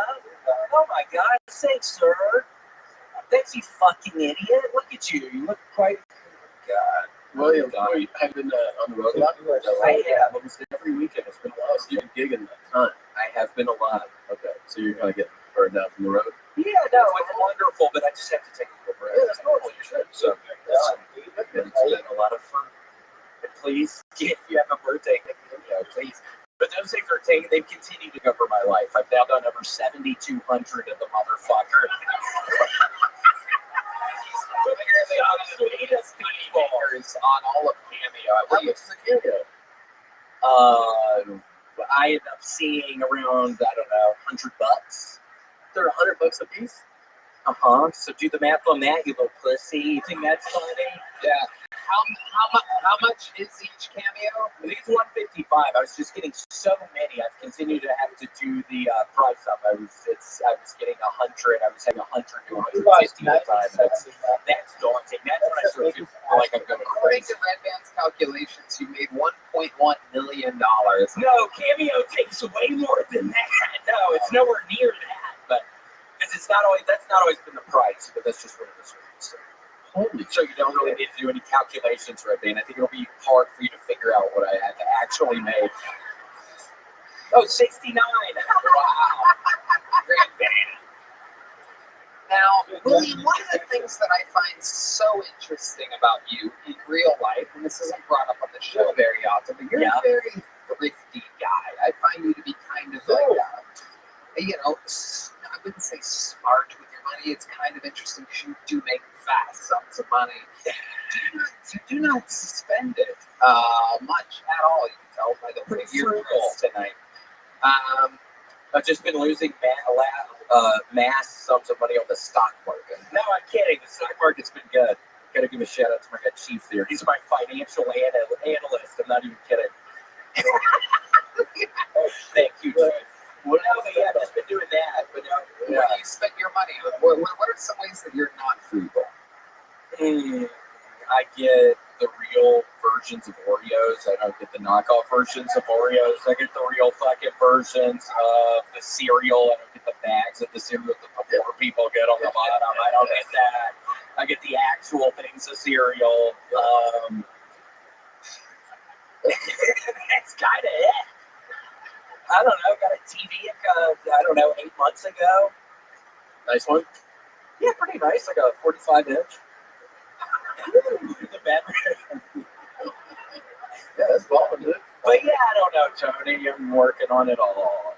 Oh my God, thanks, sir. Thanks, you fucking idiot. Look at you. You look quite... God. William, I've been on the road a lot. I have. Almost every weekend. It's been a lot. You've been gigging a ton. I have been a lot. Okay, so you're kind of getting burned out from the road? Yeah, no, it's wonderful, but I just have to take a little break. Yeah, that's normal. You should. So, it's been a lot of fun. And please, if you have a birthday, please. But those things they've continued to go for my life. I've now done over 7,200 of the motherfucker. So you're the sweetest people on all of Cameo. How much is a cameo? I end up seeing around, I don't know, $100. They're $100 a piece? So do the math on that, you little pussy. You think that's funny? Yeah. How much is each cameo? I think it's $155. I was just getting so many. I've continued to have to do the price up. I was getting 100. I was having 100 to 150 at the time. That's daunting. That's when I sort of feel like I'm going According crazy. to Red Band's calculations, you made $1.1 million. No, Cameo takes way more than that. No, it's nowhere near that. But because that's not always been the price. But that's just what it is. Holy. So you don't really need to do any calculations, Rabbi. And I think it'll be hard for you to figure out what I had actually made. Oh, 69. Wow. Red Band. Now, William, one of the things that I find so interesting about you in real life, and this isn't brought up on the show very often, but you're a very thrifty guy. I find you to be kind of like, I wouldn't say smart with your money. It's kind of interesting because you do make fast sums of money. Do not spend it much at all. You can tell by the way you're tonight. I've just been losing mass sums of money on the stock market. No, I'm kidding. The stock market's been good. Got to give a shout out to my head chief there. He's my financial analyst. I'm not even kidding. Thank you, Chief. Well, no, but yeah, I've just been doing that. But where do you spend your money? What are some ways that you're not frugal? I get the real versions of Oreos. I don't get the knockoff versions of Oreos. I get the real fucking versions of the cereal. I don't get the bags of the cereal that the poor people get on the bottom. I don't get that. I get the actual things of cereal. That's kind of it. I don't know. Got a TV, 8 months ago. Nice one? Yeah, pretty nice. Like a 45-inch. The bedroom. Yeah, that's balling, dude. But yeah, I don't know, Tony. I'm working on it all.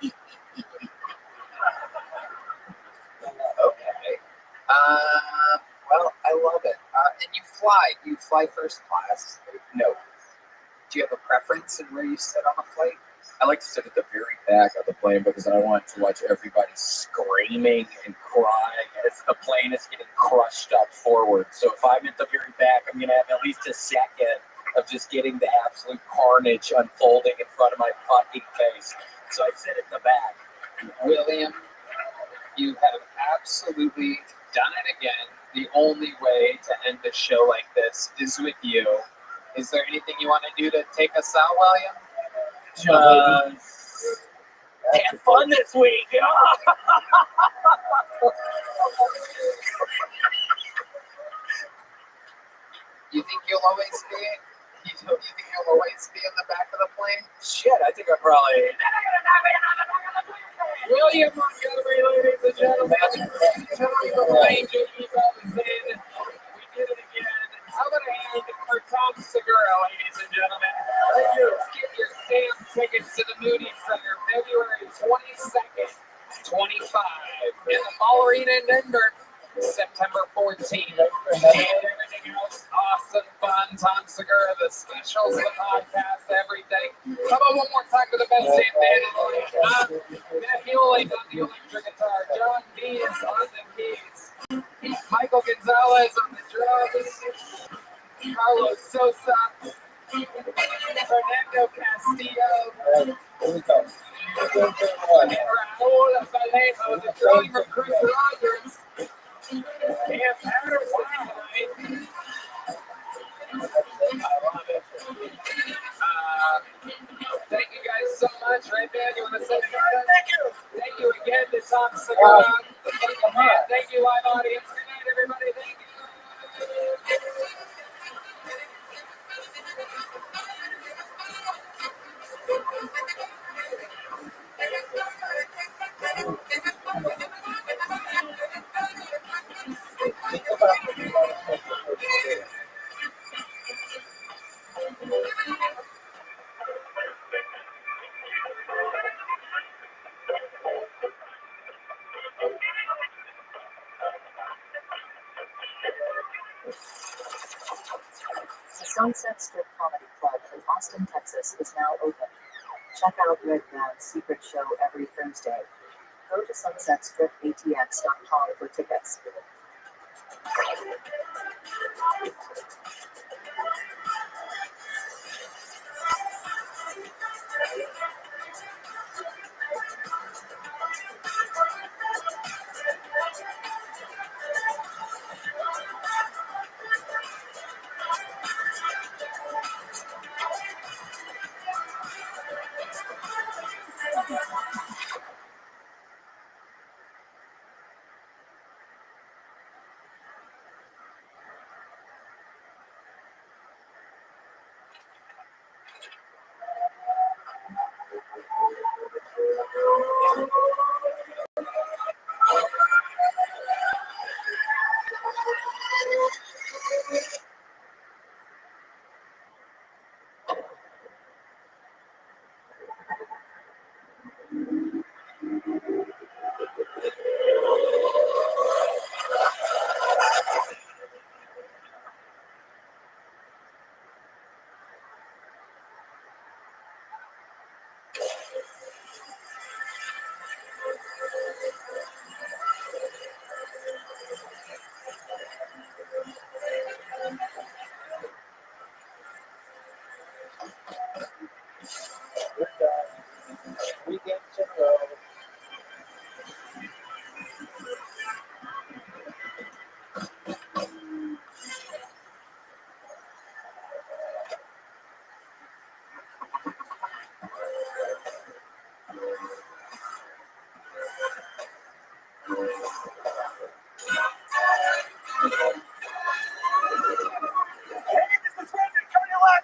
Okay. Well, I love it. And you fly. Do you fly first class? No. Do you have a preference in where you sit on a flight? I like to sit at the very back of the plane because I want to watch everybody screaming and crying as the plane is getting crushed up forward. So if I'm at the very back, I'm going to have at least a second of just getting the absolute carnage unfolding in front of my fucking face. So I sit at the back. William, you have absolutely done it again. The only way to end a show like this is with you. Is there anything you want to do to take us out, William? Had fun this week. You think you'll always be? You think you'll always be in the back of the plane? Shit, I think I probably. William Montgomery, ladies and gentlemen. Tony the Ranger Evo is in. We did it again. How about a hand for Tom Segura, ladies and gentlemen? Get your damn tickets to the Moody Center, February 22nd, 25, in the Ball Arena in Denver, September 14th. And everything else, awesome fun. Tom Segura, the specials, the podcast, everything. How about one more time for the best damn band in the land? Matt Hewlett on the electric guitar, John Dees on the keys, Michael Gonzalez on the drums, Carlos Sosa, Fernando Castillo, and Raul Vallejo, the drummer Chris Rogers, Cam Patterson tonight. Thank you guys so much. Right there, you want to say something? Thank you again to Tom Segura. Thank you, live audience. Good night, everybody. Thank The Sunset Strip Comedy Club in Austin, Texas is now open. Check out Red Bad's secret show every Thursday. Go to sunsetstripatx.com for tickets.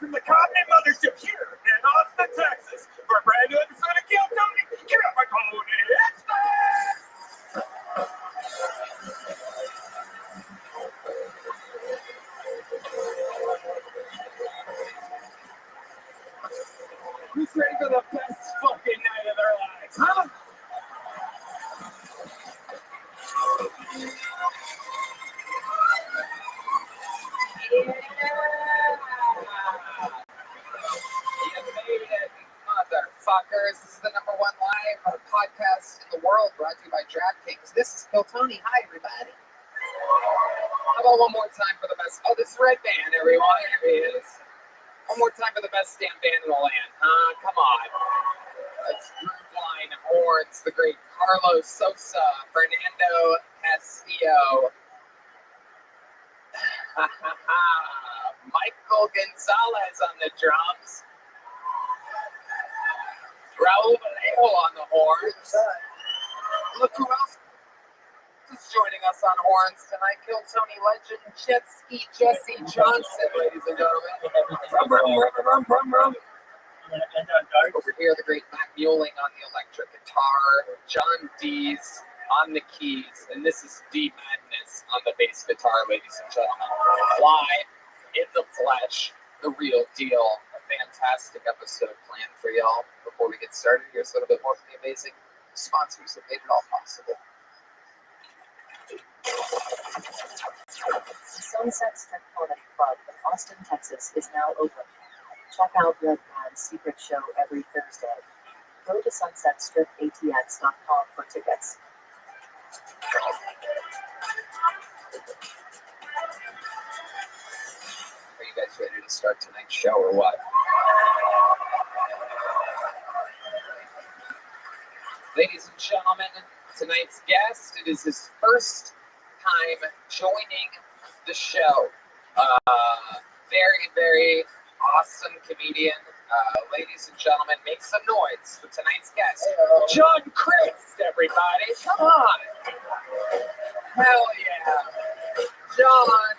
From the Continent Mothership here in Austin, Texas, for a brand new episode of Kill Tony. Give it up for Tony. Who's ready for the best fucking night of their lives, huh? Motherfuckers, this is the #1 live podcast in the world, brought to you by DraftKings. This is Kill Tony. Hi, everybody. How about one more time for the best? Oh, this is Red Band, everyone. Here he is. One more time for the best damn band in the land, huh? Come on. That's Groove Horns, the great Carlos Sosa, Fernando Castillo, Michael Gonzalez on the drums, Raul Vallejo on the horns. Look who else is joining us on horns tonight. Kill Tony legend Jet Ski Jesse Johnson, ladies and gentlemen. Over here, the great Matt Mueling on the electric guitar, John Dees on the keys, and this is D Madness on the bass guitar, ladies and gentlemen. Live in the flesh, the real deal. A fantastic episode planned for y'all. Before we get started, here's a little bit more from the amazing sponsors that made it all possible. The Sunset Strip Comedy Club in Austin, Texas is now open. Check out Red Band's secret show every Thursday. Go to sunsetstripatx.com for tickets. Are you guys ready to start tonight's show or what? Ladies and gentlemen, tonight's guest, it is his first time joining the show. Very, very awesome comedian. Ladies and gentlemen, make some noise for tonight's guest, John Christ, everybody. Come on. Hell yeah. John.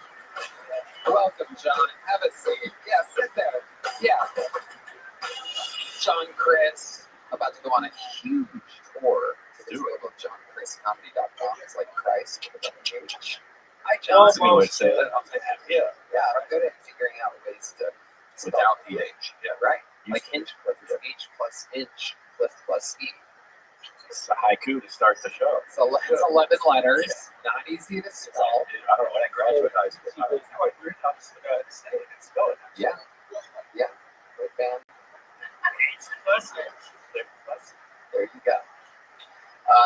Welcome, John. Have a seat. Yeah, sit there. Yeah. John Christ, about to go on a huge tour. It's available at johnchriscomedy.com. It's like Christ with a H. Hi, John. That's a good way to say that. I'll say that. Yeah. Yeah, I'm good at figuring out ways to Without the H. Yeah. right? Like Hinchcliffe is H plus Inch, Cliff plus E. It's a haiku to start the show. It's 11 letters, not easy to spell. Dude, I don't know when I graduated high school. I was like, we're not just going to say it and spell it. Yeah. Yeah. Right, man. There you go.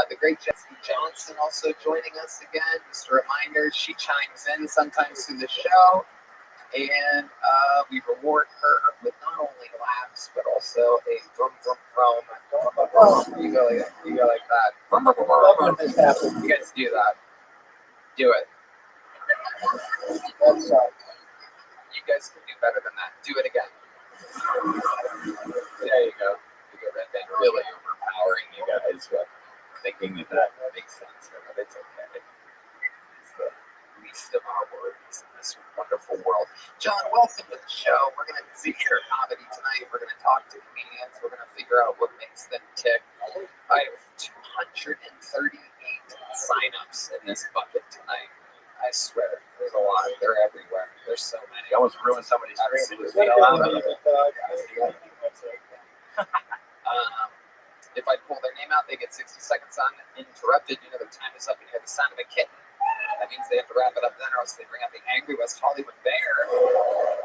The great Jesse Johnson also joining us again. Just a reminder, she chimes in sometimes through the show, and we reward her with not only laughs but also a vroom vroom vroom. You go like that. You guys do that. Do it. You guys can do better than that. Do it again. There you go. You get that thing really overpowering you guys with thinking that makes sense, but it's okay. It's the least of our worries in this wonderful world. John, welcome to the show. We're going to see your comedy tonight. We're going to talk to comedians. We're going to figure out what makes them tick. I have 238 signups in this bucket tonight. I swear, there's a lot. They're everywhere. There's so many. I almost ruined somebody's dream. If I pull their name out, they get 60 seconds uninterrupted. You know, their time is up. You hear the sound of a kitten. That means they have to wrap it up then, or else they bring out the angry West Hollywood bear,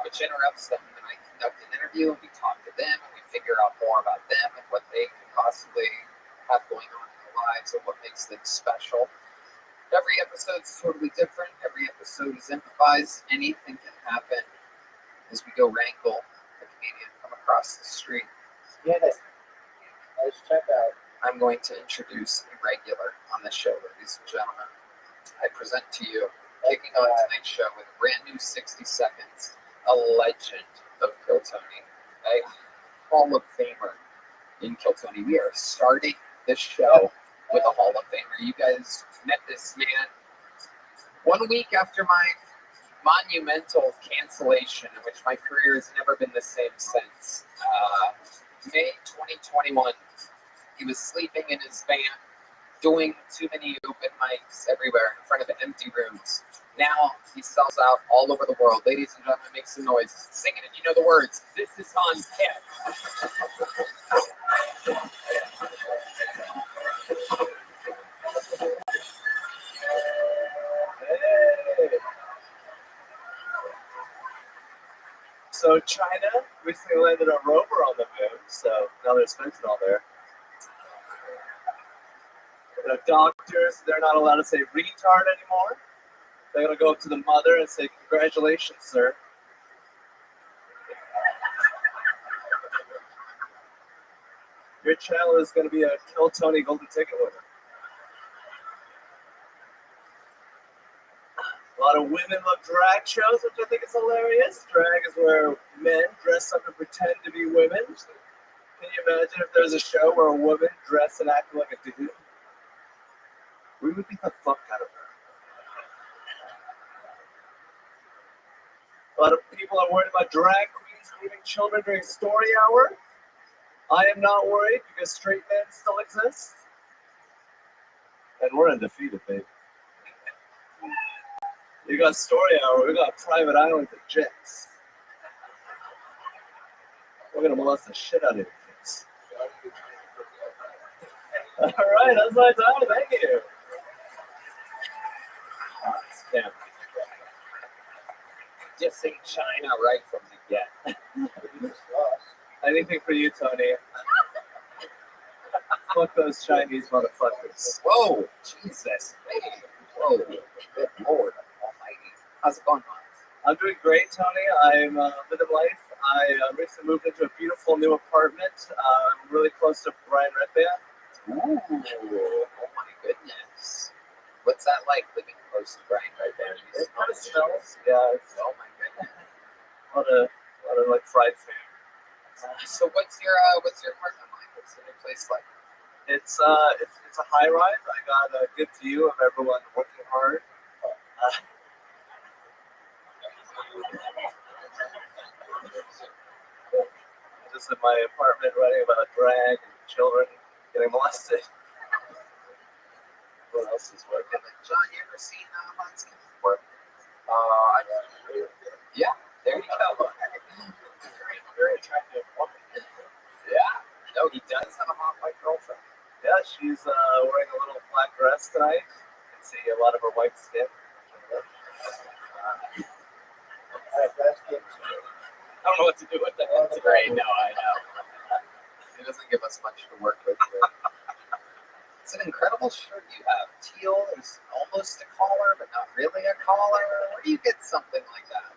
which interrupts them. And I conduct an interview, and we talk to them, and we figure out more about them and what they can possibly have going on in their lives and what makes them special. Every episode is totally different. Every episode is improvised. Anything can happen as we go wrangle a comedian from across the street. Get it. Let's check out. I'm going to introduce a regular on the show, ladies and gentlemen. I present to you, kicking on tonight's show with a brand new 60 seconds, a legend of Kill Tony, a Hall of Famer in Kill Tony. We are starting this show with a Hall of Famer. You guys met this man 1 week after my monumental cancellation, in which my career has never been the same since. May 2021, he was sleeping in his van, doing too many open mics everywhere in front of empty rooms. Now he sells out all over the world. Ladies and gentlemen, make some noise. Sing it if you know the words. This is Hans Kemp. So China recently landed a rover on the moon, so now there's fentanyl there. The doctors, they're not allowed to say retard anymore. They're going to go up to the mother and say, congratulations, sir. Your child is going to be a Kill Tony Golden Ticket winner. A lot of women love drag shows, which I think is hilarious. Drag is where men dress up and pretend to be women. Can you imagine if there's a show where a woman dressed and acted like a dude? We would beat the fuck out of her. A lot of people are worried about drag queens leaving children during story hour. I am not worried because straight men still exist. And we're undefeated, babe. You got story hour, we got private islands and jets. We're gonna molest the shit out of your kids. Alright, that's my time, thank you. Yeah. Dissing China right from the get. Anything for you, Tony. Fuck those Chinese motherfuckers. Whoa, Jesus. Hey. Whoa, good Lord Almighty. How's it going, man? I'm doing great, Tony. I'm living life. I recently moved into a beautiful new apartment. I'm really close to Brian Redband. Ooh, oh my goodness. What's that like, living close to Brian Redband? It kind of smells. Yeah, it's Oh my goodness. a lot of like fried food. So what's your apartment like? What's the new place like? It's a high rise. I got a good view of everyone working hard. Just in my apartment, writing about drag and children getting molested. What else is working? John, you ever seen Hans before? Yeah, there you go. Very attractive woman. Yeah. No, he does have a hot white girlfriend. Yeah, she's wearing a little black dress tonight. You can see a lot of her white skin. I don't know what to do with that. It's great. No, I know. He doesn't give us much to work with. It's an incredible shirt you have. Teal is almost a collar, but not really a collar. Where do you get something like that?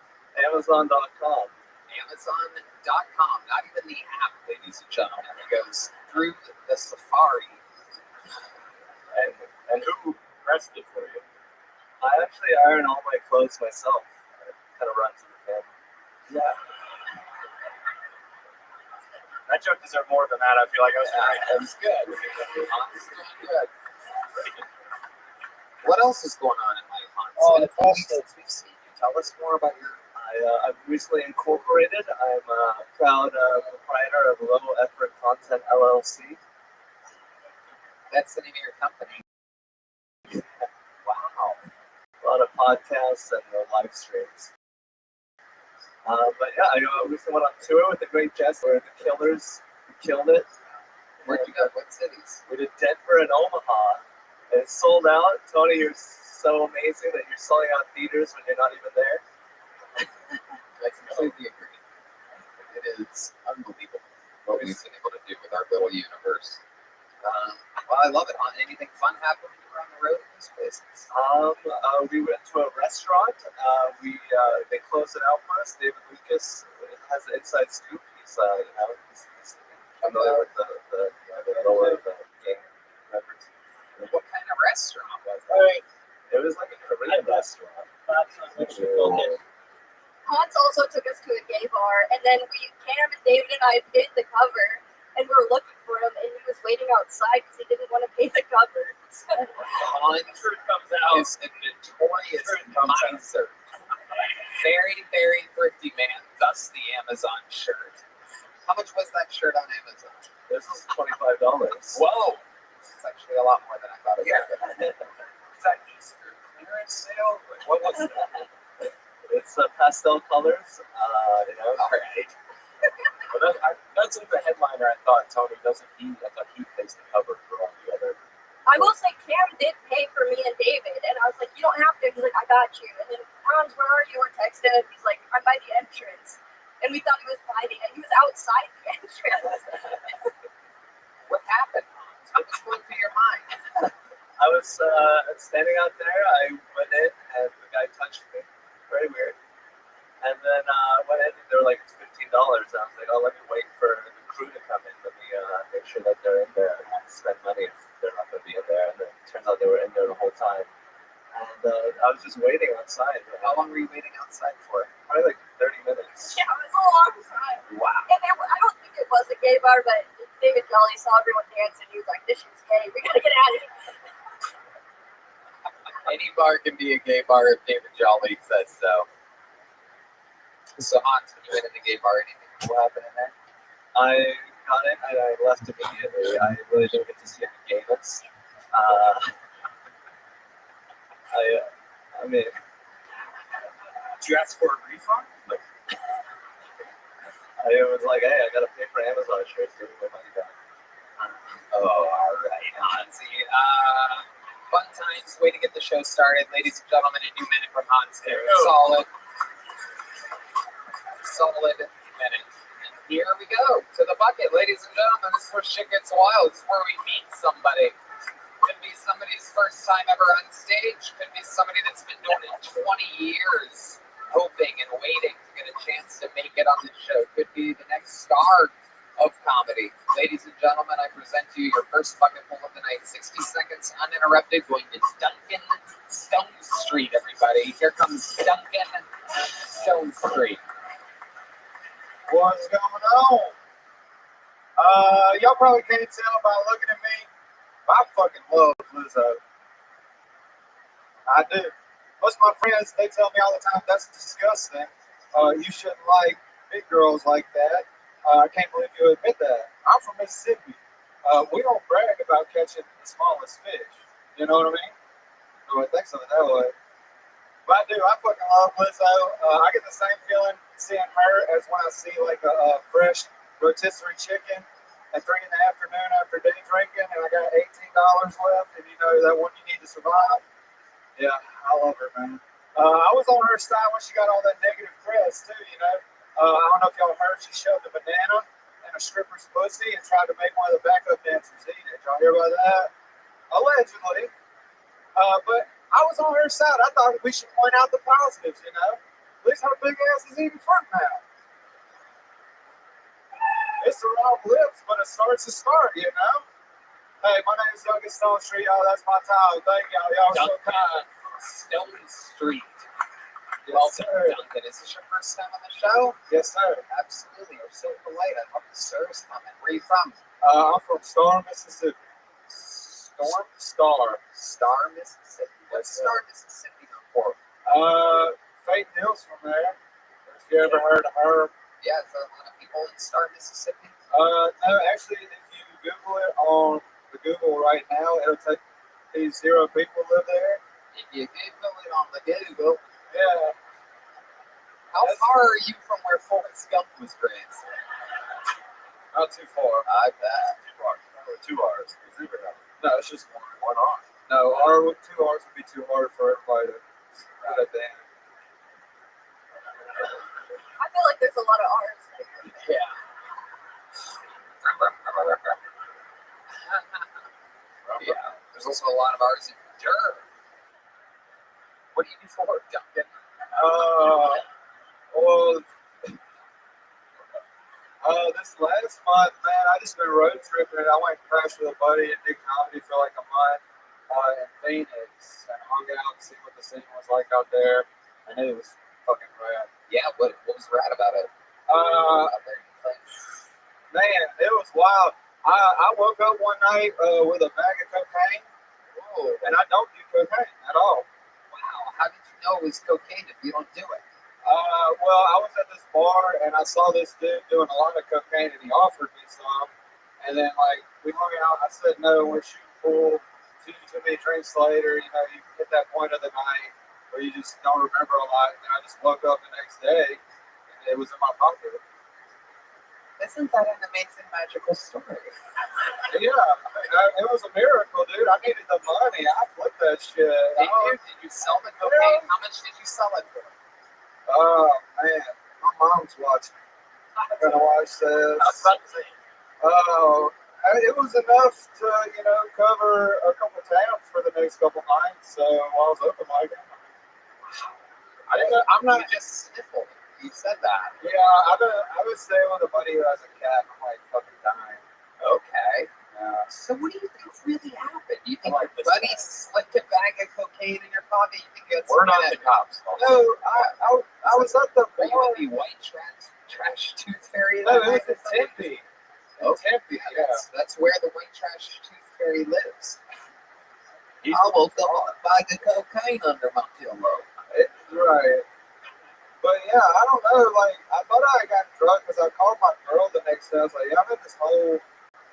Amazon.com. Amazon.com. Not even the app, ladies and gentlemen. It goes through the Safari. And who pressed it for you? I actually iron all my clothes myself. It kind of runs in the family. Yeah. That joke deserved more than that. I feel like I was right. That was good. Honestly, good. What else is going on in life, Hans? Oh, What episodes we've seen? Tell us more about your. I've recently incorporated. I'm a proud proprietor of Low Effort Content LLC. That's the name of your company. Wow. A lot of podcasts and live streams. But yeah, I recently went on tour with the Great Jets. We're the Killers. We killed it. Where'd you go? What cities? We did Denver and Omaha. And it's sold out. Tony, you're so amazing that you're selling out theaters when you're not even there. I completely agree. It is unbelievable what we've been able to do with our little universe. Well, I love it. Anything fun happened when you were on the road in these places? We went to a restaurant. They closed it out for us. David Lucas has the inside scoop. He's familiar with the lower of the game records. What kind of restaurant was it? Right. It was like a Korean restaurant. Hans also took us to a gay bar, and then Cam and David and I did the cover, and we were looking for him, and he was waiting outside because he didn't want to pay the cover. Hans is a notorious miser. Very, very thrifty man, thus the Amazon shirt. How much was that shirt on Amazon? This is $25. Whoa! This is actually a lot more than I thought it was. Is that Easter clearance sale? What was that? It's pastel colors. All right. Well, that's like the headliner. I thought Tony doesn't. I thought he pays the cover for all the other. I will say Cam did pay for me and David, and I was like, you don't have to. He's like, I got you. And then, Hans, where are you? We're texting. He's like, I'm by the entrance. And we thought he was by the he was outside the entrance. What happened, Hans? What was going through your mind? I was standing out there. I went in, and the guy touched me. Very weird. And then I went in, and they were like, it's $15. And I was like, oh, let me wait for the crew to come in. Let me make sure that they're in there and not spend money if they're not going to be in there. And then it turns out they were in there the whole time. And I was just waiting outside. How long were you waiting outside for? Probably like 30 minutes. Yeah, it was a long time. Wow. And I don't think it was a gay bar, but David Jolly saw everyone dancing. He was like, "This shit's gay. We gotta get out of here." Any bar can be a gay bar if David Jolly says so. So Hans, when you went in the gay bar, anything cool happened in there? I got it and I left immediately. I really didn't get to see any gayness. I mean, Did you ask for a refund? Like, I was like, hey, I gotta pay for Amazon shirts. Give me my money back. Oh, all right, Hansi. Fun times. Way to get the show started, ladies and gentlemen. A new minute from Hans here. Solid minute. And here we go to the bucket, ladies and gentlemen. This is where shit gets wild. This is where we meet somebody. Could be somebody's first time ever on stage. Could be somebody that's been doing it 20 years, hoping and waiting to get a chance to make it on the show. Could be the next star of comedy. Ladies and gentlemen, I present to you your first bucket full of the night. 60 seconds uninterrupted, going to Duncan Stone Street, everybody. Here comes Duncan Stone Street. What's going on? Y'all probably can't tell by looking at me. I fucking love Lizzo. I do. Most of my friends, they tell me all the time, that's disgusting. You shouldn't like big girls like that. I can't believe you admit that. I'm from Mississippi. We don't brag about catching the smallest fish. You know what I mean? No one thinks of it that way. But I do. I fucking love Lizzo. I get the same feeling seeing her as when I see like a fresh rotisserie chicken at 3 in the afternoon after day drinking, and I got $18 left, and you know that one you need to survive. Yeah, I love her, man. I was on her side when she got all that negative press too. You know, I don't know if y'all heard she shoved a banana in a stripper's pussy and tried to make one of the backup dancers eat it. Y'all hear about that? Allegedly. But I was on her side. I thought we should point out the positives, you know. At least her big ass is eating fruit now. It's the wrong lips, but it starts to start, you know. Hey, my name is Duncan Stone Street, y'all. That's my time. Thank y'all. Y'all are so kind. Stone Street. Well, Duncan, is this your first time on the show? Yes, sir. Absolutely. You're so polite. I love the service comment. Where are you from? I'm from Star, Mississippi. Star, Mississippi. What's Star, Mississippi for? Faith Hill's from there. If you ever heard of her. Yeah, is there a lot of people in Star, Mississippi? No, actually, if you Google it on the Google right now, it'll take these 0 people live there. If you Google it on the Google. Yeah. How far are you from where Forrest Gump was raised? Not too far. I bet. 2 hours. 2 hours. No, it's just one arm. No, 2 hours would be too hard for everybody to put it down. I feel like there's a lot of R's there. Yeah. Yeah. There's also a lot of R's in dirt. What do you do for work, Duncan? Well, this last month, man, I just been road tripping. I went and crashed with a buddy and did comedy for like a month in Phoenix and hung out to see what the scene was like out there. And it was fucking rad. Yeah, what was rad about it? Man, it was wild. I woke up one night with a bag of cocaine. Whoa. And I don't do cocaine at all. Wow, how did you know it was cocaine if you don't do it? Well, I was at this bar and I saw this dude doing a lot of cocaine and he offered me some. And then, like, we hung out. I said no, we're shooting pool. Too many drinks later, you know, you hit that point of the night where you just don't remember a lot. And then I just woke up the next day and it was in my pocket. Isn't that an amazing, magical story? Yeah, it was a miracle, dude. I needed the money. I flipped that shit. Did you sell the cocaine? How much did you sell it for? Oh, man. My mom's watching. I'm going to watch this. It was enough to, you know, cover a couple tabs for the next couple nights. So while I was open mic, I'm not just sniffled. You said that. Yeah, I was staying with a buddy who has a cat. I'm like fucking dying. Okay. So what do you think really happened? Do you think your buddy slipped a bag of cocaine in your pocket? You think it's We're not the cops. No, I was at the bar. Were you the white trash tooth fairy? No, it was a tippy. Okay, that's where the white trash tooth fairy lives. I woke up with a bag of cocaine under my pillow. Right. But yeah, I don't know. Like, I thought I got drunk because I called my girl the next day. I was like, yeah, I'm in this whole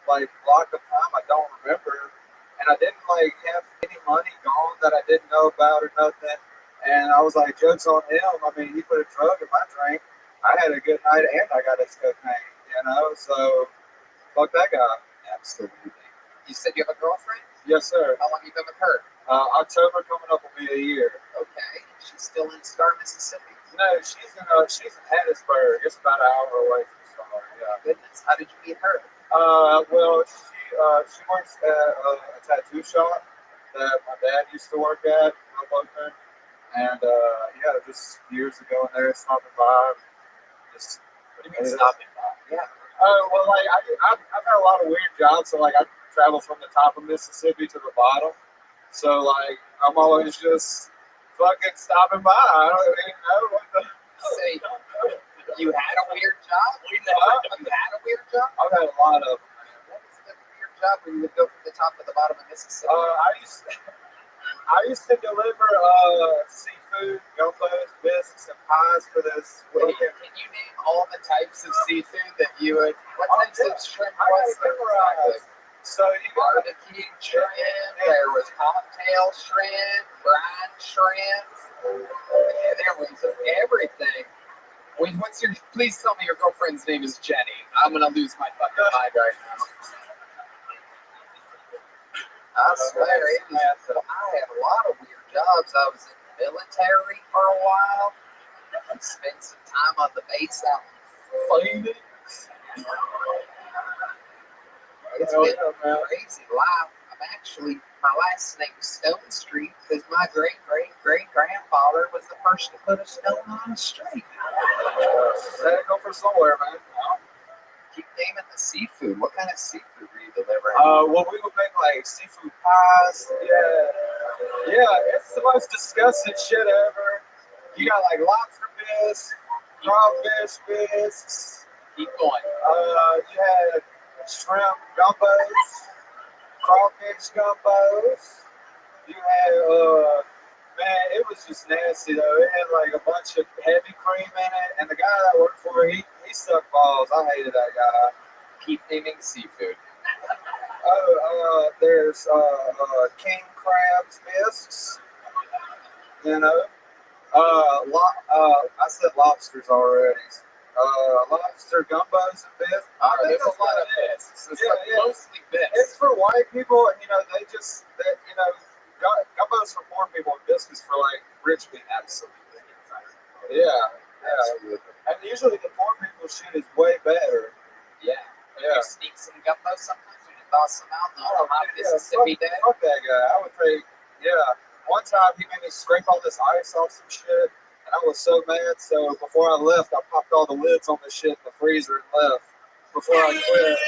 like block of time I don't remember, and I didn't like have any money gone that I didn't know about or nothing. And I was like, jokes on him. I mean, he put a drug in my drink. I had a good night and I got his cocaine. You know, so fuck that guy. Absolutely. You said you have a girlfriend? Yes, sir. How long have you been with her? October coming up will be a year. Okay. She's still in Star, Mississippi? No, she's in Hattiesburg. It's about an hour away from Star. Yeah. Goodness, how did you meet her? Well, she works at a tattoo shop that my dad used to work at in Hoboken, and yeah, just years ago in there, stopping by. Just what do you mean stopping by? Yeah. Well, like I've had a lot of weird jobs, so like I travel from the top of Mississippi to the bottom, so like I'm always just fucking stopping by. I don't even know what the. Say, you had a weird job? You had a weird job? I've had a lot of them. What was the weird job where you would go from the top to the bottom of Mississippi? I used to deliver seafood, gumbos, biscuits, and pies for this. Wait, can you name all the types of seafood that you would? What types of shrimp was there? So you got barbecue shrimp. There was cocktail shrimp, brine shrimp. There was everything. Wait, please tell me your girlfriend's name is Jenny. I'm gonna lose my fucking mind right now. I swear, I had a lot of weird jobs. I was in the military for a while. I spent some time on the base out in Phoenix. It's been a crazy life. My last name is Stone Street because my great-great-great-grandfather was the first to put a stone on a street. Gotta go for somewhere, man. Keep naming the seafood. What kind of seafood were you delivering? Well, we would make like seafood pies. Yeah, it's the most disgusting shit ever. You got like lobster bisques, crawfish bisques. Keep going. You had shrimp gumbos, crawfish gumbos. You had man, it was just nasty though. It had like a bunch of heavy cream in it, and the guy that I worked for, he sucked balls. I hated that guy. Keep naming seafood. There's king crabs bisques. You know, I said lobsters already. Lobster gumbos and bisques. There's a lot of bisques. It's mostly bisques. It's for white people, and you know gumbos for poor people and biscuits for like rich people. Absolutely. Yeah. Absolutely. And usually the poor people shit is way better. Yeah. You sneak some gumbos sometimes when you toss them out. Mississippi Day. Fuck that guy. I would think, one time he made me scrape all this ice off some shit, and I was so mad. So before I left, I popped all the lids on the shit in the freezer and left before I quit.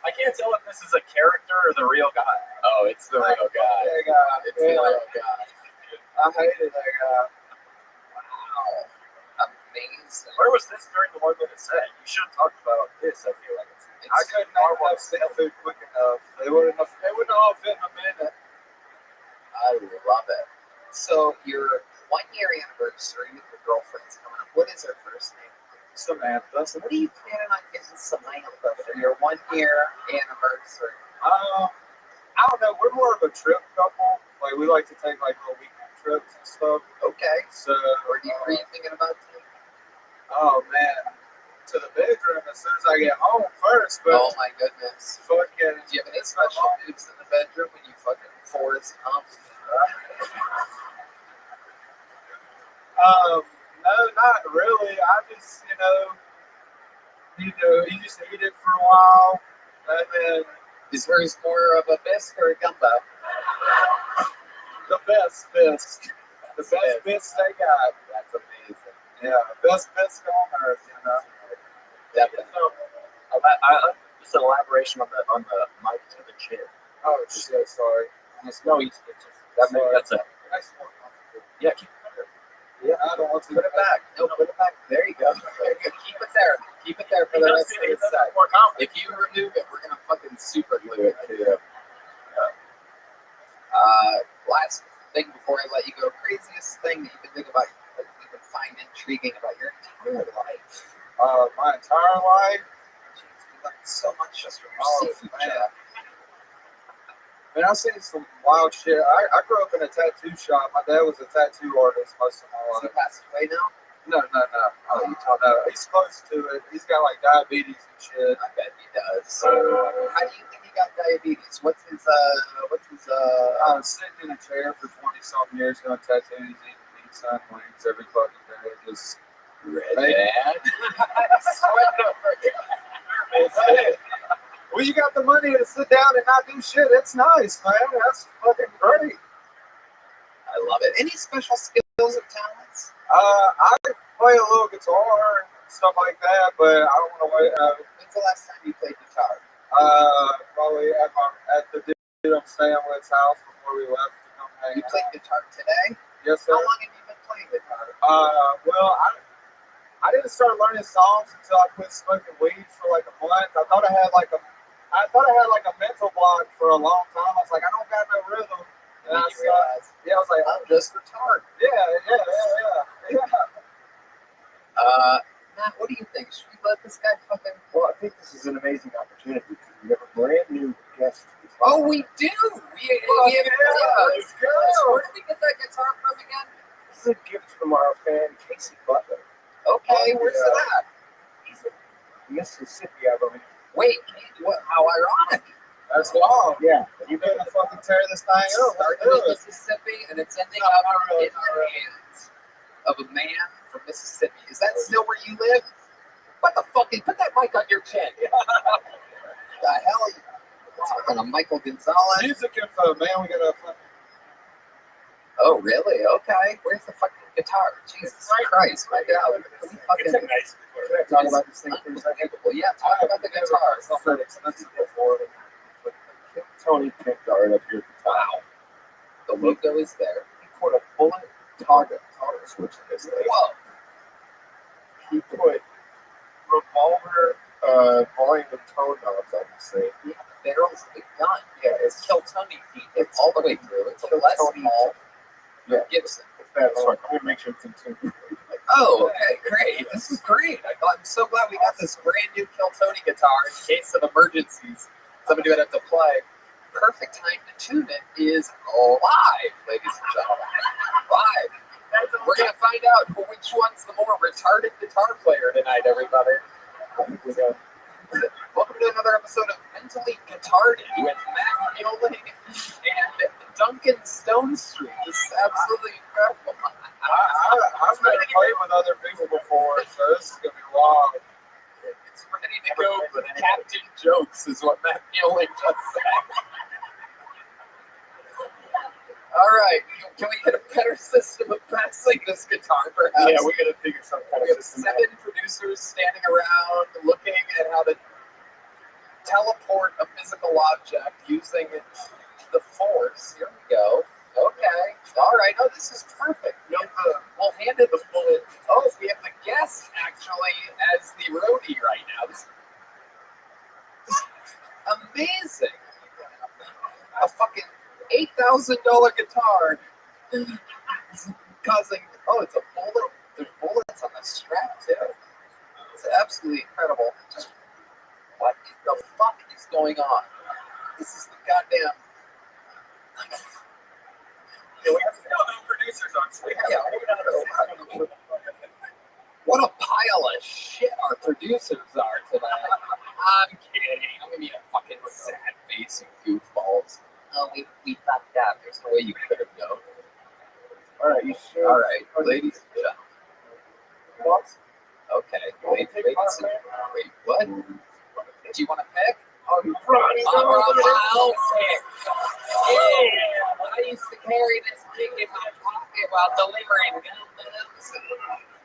I can't tell if this is a character or the real guy. Oh, it's the real guy. It's the real guy. I hated that guy. Wow. Amazing. Where was this during the 1 minute set? You should have talked about this. I feel like I couldn't name enough seafood quick enough. They wouldn't all fit in a minute. I love it. So your 1 year anniversary with your girlfriend's coming up. What is her first name? Samantha. So what are you planning on getting Samantha for your 1 year anniversary? I don't know. We're more of a trip couple. Like we like to take like little weekend trips and stuff. Okay. So where are you thinking about taking? Oh man, to the bedroom as soon as I get home first. But oh my goodness. Fucking. Do you have any special moves in the bedroom when you fucking force humps? No, not really. I just, you just eat it for a while, and then. Is hers more of a bisque or a gumbo? The best bisque. The best bisque they got. That's amazing. Yeah, best bisque on earth, Definitely. Just an elaboration on the mic to the chin. Oh shit, sorry. No, that's a nice one. Yeah, keep it there. Yeah, I don't want to. Put it back. No, put it back. There you go. Keep it there. Keep it there for the rest of the set. If you remove it, we're gonna fucking super glue it to you. Last thing before I let you go, craziest thing that you can think about, that you can find intriguing about your entire life. My entire life. Jeez, we learned so much just from your seafood chat. Man, I've seen some wild shit. I grew up in a tattoo shop. My dad was a tattoo artist most of my life. Is he passed away now? No. Oh, you talking about? He's close to it. He's got like diabetes and shit. I bet he does. How do you think he got diabetes? What's his sitting in a chair for 20-something years doing tattoos, eating pizza and wings every fucking day. Just Red Dad. Well, you got the money to sit down and not do shit. It's nice, man. That's fucking great. I love it. Any special skills or talents? I play a little guitar and stuff like that, but I don't want to wait. When's the last time you played guitar? Probably at the dude I'm staying with's house before we left to come hang out. You played guitar today? Yes, sir. How long have you been playing guitar? Well, I didn't start learning songs until I quit smoking weed for like a month. I thought I had like a mental block for a long time. I was like, I don't got no rhythm. And I realized, I was like, I'm just retarded. Yeah. Matt, what do you think? Should we let this guy fucking... Well, I think this is an amazing opportunity because we have a brand new guest. Oh, we do! Where did we get that guitar from again? This is a gift from our fan, Casey Butler. Okay, where's it at? He's in Mississippi, I believe. Wait, what? How ironic. That's wild. Yeah. You better fucking tear this thing up. Starting in Mississippi, and it's ending up in the hands of a man from Mississippi. Is that still where you live? What the fuck? Put that mic on your chin. The hell? Talking to Michael Gonzalez. Music info, man. We got a. Oh, really? Okay. Where's the fucking guitar? Jesus Christ, my God. Can we fucking talk about this thing for a second? Well, yeah, talk about the guitar. It's not that expensive before. Tony picked art up here. Wow. The logo is there. He put a bullet toggle switch in this thing. Whoa. He put revolver volume of tone knobs on this thing. Yeah, the barrel's the gun. Yeah, it's Kill Tony feet. It's all the way through. It's a Les Paul. Yeah. Gibson. Sorry, I'm going to make sure it's in tune. Oh, okay, great. This is great. I'm so glad we got this brand new Kill Tony guitar in case of emergencies. Somebody would have to play. Perfect time to tune it is live, ladies and gentlemen. Live. We're going to find out which one's the more retarded guitar player tonight, everybody. Welcome to another episode of Mentally Guitarded with Matt Mueling and Duncan Stone Street. This is absolutely incredible. I've never played with other people before, so this is going to be wild. It's ready to go for Captain Jokes, is what Matt Mueling just said. All right, can we get a better system of passing this guitar, perhaps? Yeah, we got to figure some kind of system out. We have 7 producers standing around looking at how to teleport a physical object using the force. Here we go. Okay. All right. Oh, this is perfect. We'll hand it the bullet. Oh, we have the guest actually as the roadie right now. This is amazing. A fucking $8,000 guitar causing. Oh, it's a bullet. There's bullets on the strap too. It's absolutely incredible. Just what the fuck is going on? This is the goddamn. Yeah, we have no producers on screen. Yeah, what a pile of shit our producers are tonight. I'm kidding. I'm gonna be a fucking sad face, you goofballs. Oh, we fucked up. There's no way you could have known. All right, you sure? All right, ladies and gentlemen. Okay, ladies and wait, what? Do you want to pick? Oh, you brought I'll pick. Yeah, I used to carry this pick in my pocket while delivering guns.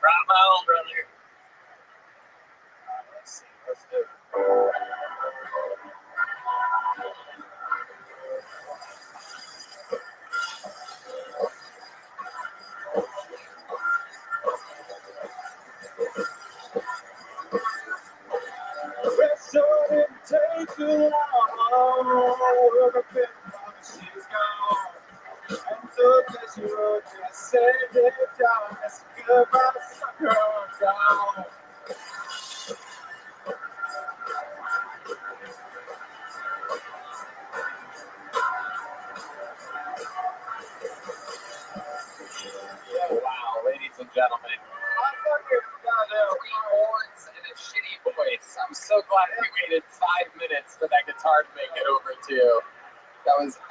Brought my own, brother. Let's do it. look as you wrote to say it down. Let's goodbye, sucker down. Wow, ladies and gentlemen. 3 horns and a shitty voice. I'm so glad we waited 5 minutes for that guitar to make it over to you. That was an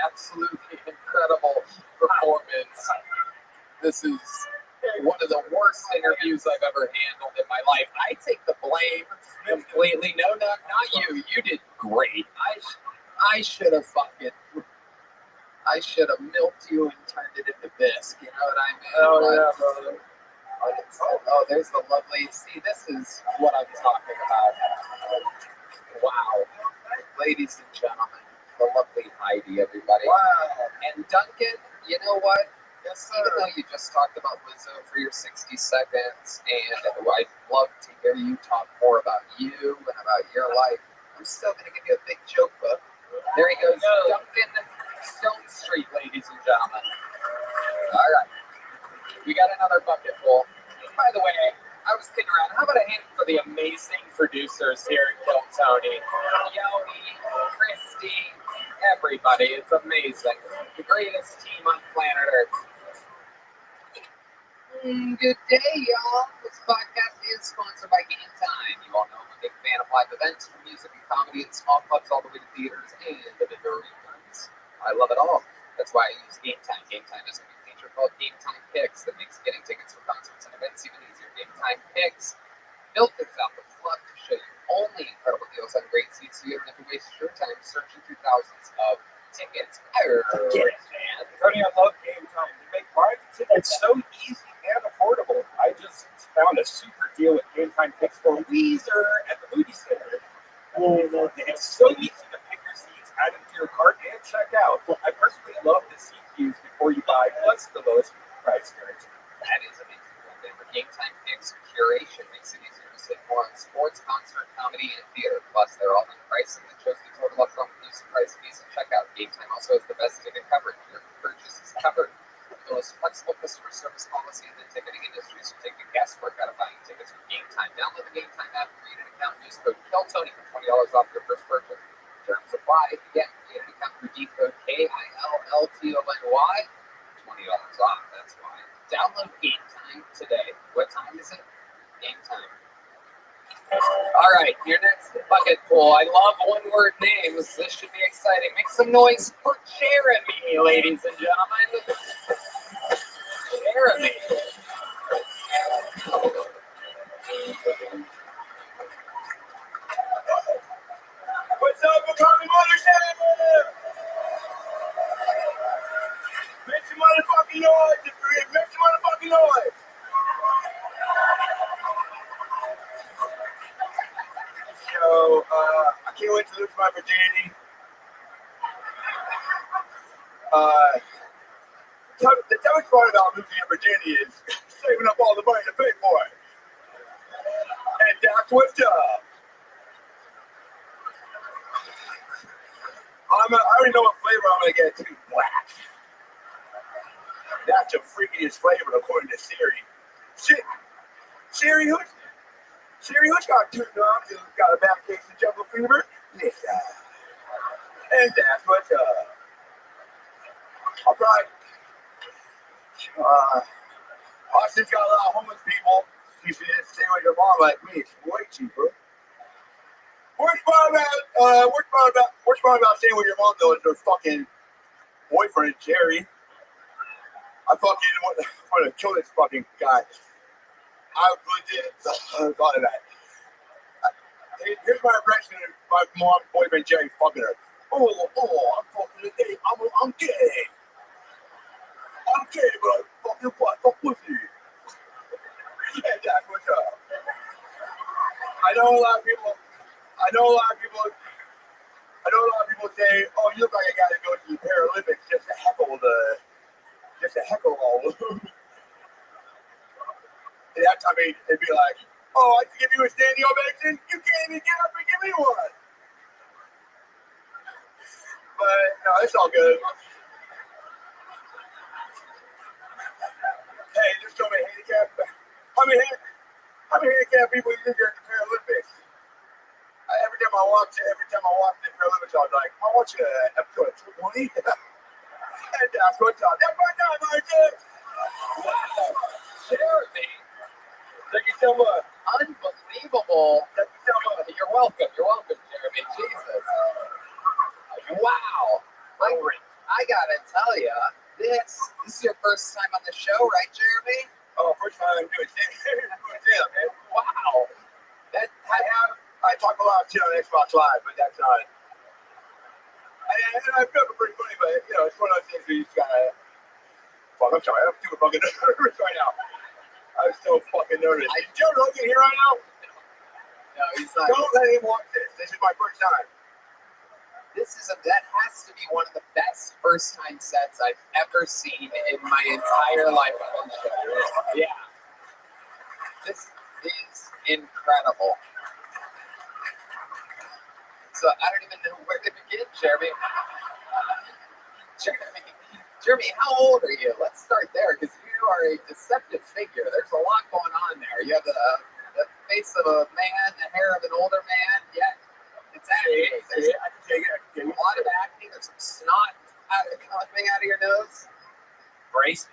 absolutely incredible performance. This is one of the worst interviews I've ever handled in my life. I take the blame completely. No, not you. You did great. I should have milked you and turned it into bisque. You know what I mean? Oh, yeah, brother. Oh, there's the lovely. See, this is what I'm talking about. Wow. Ladies and gentlemen, the lovely Heidi, everybody. Wow. And Duncan, you know what? Yes, even though you just talked about Lizzo for your 60 seconds, and I'd love to hear you talk more about you and about your life, I'm still going to give you a big joke book. There he goes, Duncan Stone Street, ladies and gentlemen. All right. We got another bucket full. By the way, I was kidding around. How about a hand for the amazing producers here at Kill Tony? Yoni, Christy, everybody. It's amazing. The greatest team on planet Earth. Good day, y'all. This podcast is sponsored by Game Time. You all know I'm a big fan of live events, from music and comedy and small clubs all the way to theaters and the bigger arenas. I love it all. That's why I use Game Time. Game Time has a new feature called Game Time Picks that makes getting tickets for concerts and events even easier. Game Time Picks built this out with love to show you only incredible deals on great seats so you don't have to waste your time searching through thousands of tickets. Tony, I love Game Time. They make buying tickets so easy and affordable. I just found a super deal with Game Time Picks for Weezer at the movie theater. It's so easy to pick your seats, add them to your cart, and check out. I personally love the seat views before you buy, plus the lowest price guarantee. That is amazing. Remember, Game Time Picks curation makes it easier to save more on sports, concert, comedy, and theater. Plus, they're all on pricing that shows the total upfront use price fees at checkout. Game Time also has the best ticket coverage. Your purchase is covered. The most flexible customer service policy in the ticketing industry, so take the guesswork out of buying tickets with Game Time. Download the Game Time app, create an account, use code KILLTONY for $20 off your first purchase. Terms apply. Again, create an account for code KILLTONY. $20 off. That's why. Download Game Time today. What time is it? Game Time. All right, your next bucket full. I love one-word names. This should be exciting. Make some noise for Jeremy, ladies and gentlemen. Jeremy. What's up, McCartney Mothership? Make some motherfucking noise, make some motherfucking noise. So, I can't wait to lose my virginity. The toughest part about losing your virginity is saving up all the money to pay for it. And that's what's up. I already know what flavor I'm going to get. It's going to be black. That's the freakiest flavor according to Siri. Siri, who's got 2 nuts and got a bad case of jungle fever? Yeah. And that's what's up. All right. Austin's got a lot of homeless people. You should just stay with your mom like me. It's way cheaper. Worst part about staying with your mom though is her fucking boyfriend Jerry. I fucking want to kill this fucking guy. I legit thought of that. Here's my impression of my mom's boyfriend Jerry fucking her. Oh, I'm fucking gay. I'm gay. I'm gay, but I'm fuck pussy. And that's what's up. I know a lot of people say, "Oh, you look like a guy that goes to the Paralympics just to heckle all of them." It'd be like, "Oh, I can give you a standing ovation. You can't even get up and give me one." But no, it's all good. How many handicapped people you think are at the Paralympics? Every time I watch the Paralympics, I was like, I want you to episode of 220. And that's what time. That's my time, my kid. Wow. Jeremy. Thank you so much. Unbelievable. Thank you so much. You're welcome. You're welcome, Jeremy. Jesus. Wow. I gotta tell you, this is your first time on the show, right, Jeremy? Oh, first time doing stand-up, man. Wow. I talk a lot of shit on Xbox Live, but that's not. I feel pretty funny, but it's one of those things where you just gotta. Fuck, I'm sorry, I'm too fucking nervous right now. I'm so fucking nervous. Is Joe Rogan here right now? No, he's not. Don't let him watch this. This is my first time. That has to be one of the best first time sets I've ever seen in my entire life on the show. Yeah. This is incredible. So I don't even know where to begin, Jeremy. Jeremy, how old are you? Let's start there, because you are a deceptive figure. There's a lot going on there. You have the face of a man, the hair of an older man. Yeah, it's acne. There's a lot of acne. There's some snot coming out of your nose. Braces.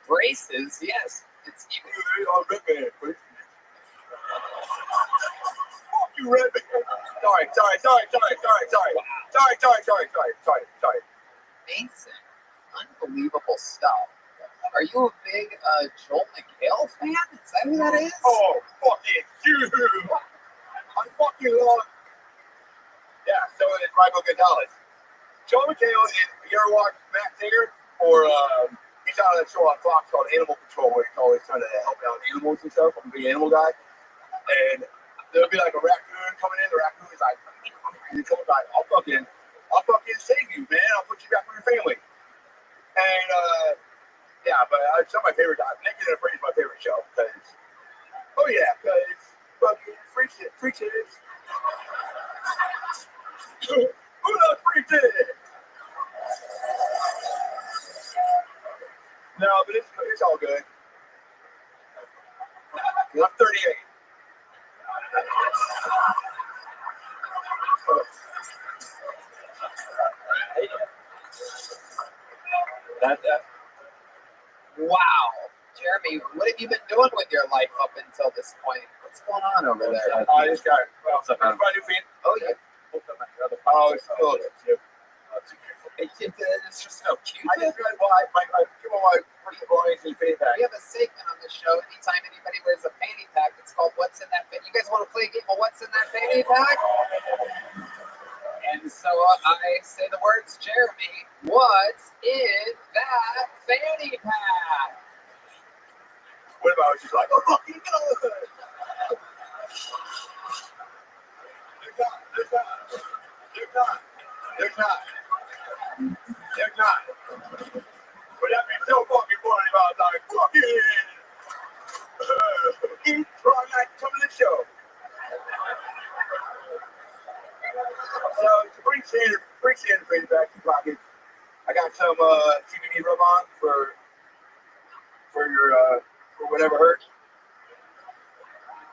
Braces, yes. It's even. Oh, good man. Fuck you, Red Man. Sorry. Amazing. Unbelievable stuff. Are you a big Joel McHale fan? Is that who that is? Oh, fucking dude. I fucking love. Yeah, so is Michael Gonzalez. Joel McHale, you ever watch Matt Singer? Or he's on a show on Fox called Animal Control, where he's always trying to help out animals and stuff. I'm a big animal guy. And there'll be like a raccoon coming in. The raccoon is like, I'll fucking save you, man. I'll put you back with your family. And yeah, but it's not my favorite. Naked and Afraid is my favorite show because fucking freak tits. Who loves freak tits? No, but it's all good. I'm 38. Wow. Jeremy, what have you been doing with your life up until this point? What's going on over there? I just got new feet. Oh, yeah. Oh, it's still It's just so cute. I just realized people like push the boys and fanny pack. We have a segment on the show. Anytime anybody wears a fanny pack, it's called What's in That Fanny. You guys want to play a game of What's in That Fanny Pack? And so I say the words, Jeremy, what's in that fanny pack? What if I was just like, oh, fucking good? There's not. But that'd be so fucking funny if I was like, fucking try not to come to the show. So it's a pretty standard fanny pack in pocket. I got some CBD rub-on for your for whatever hurts.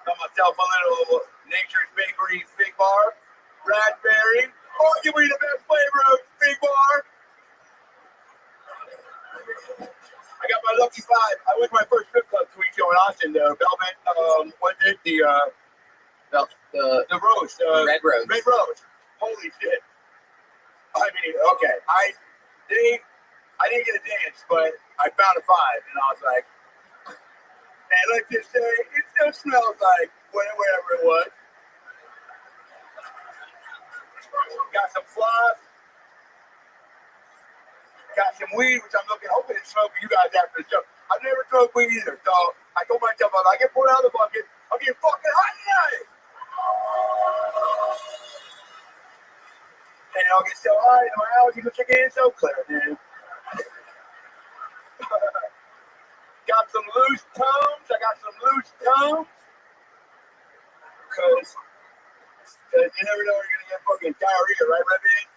Got myself a little Nature's Bakery Fig Bar, raspberry, arguably the best flavor of Fig Bar. I got my Lucky Five. I went to my first strip club 2 weeks ago in Austin. The Velvet, what's it? The Rose. Red Rose. Red Rose. Holy shit. I mean, okay. I didn't get a dance, but I found a five, and I was like, and let's just say, it still smells like whatever it was. Got some floss. Got some weed, which I'm hoping to smoke for you guys after the show. I've never smoked weed either, so I told myself, if I get pulled out of the bucket, I'll get fucking hot tonight. And I'll get so high, and my allergies will kick in so clear, dude. Got some loose tones. I got some loose tones. Because you never know when you're going to get fucking diarrhea, right, Rabbi?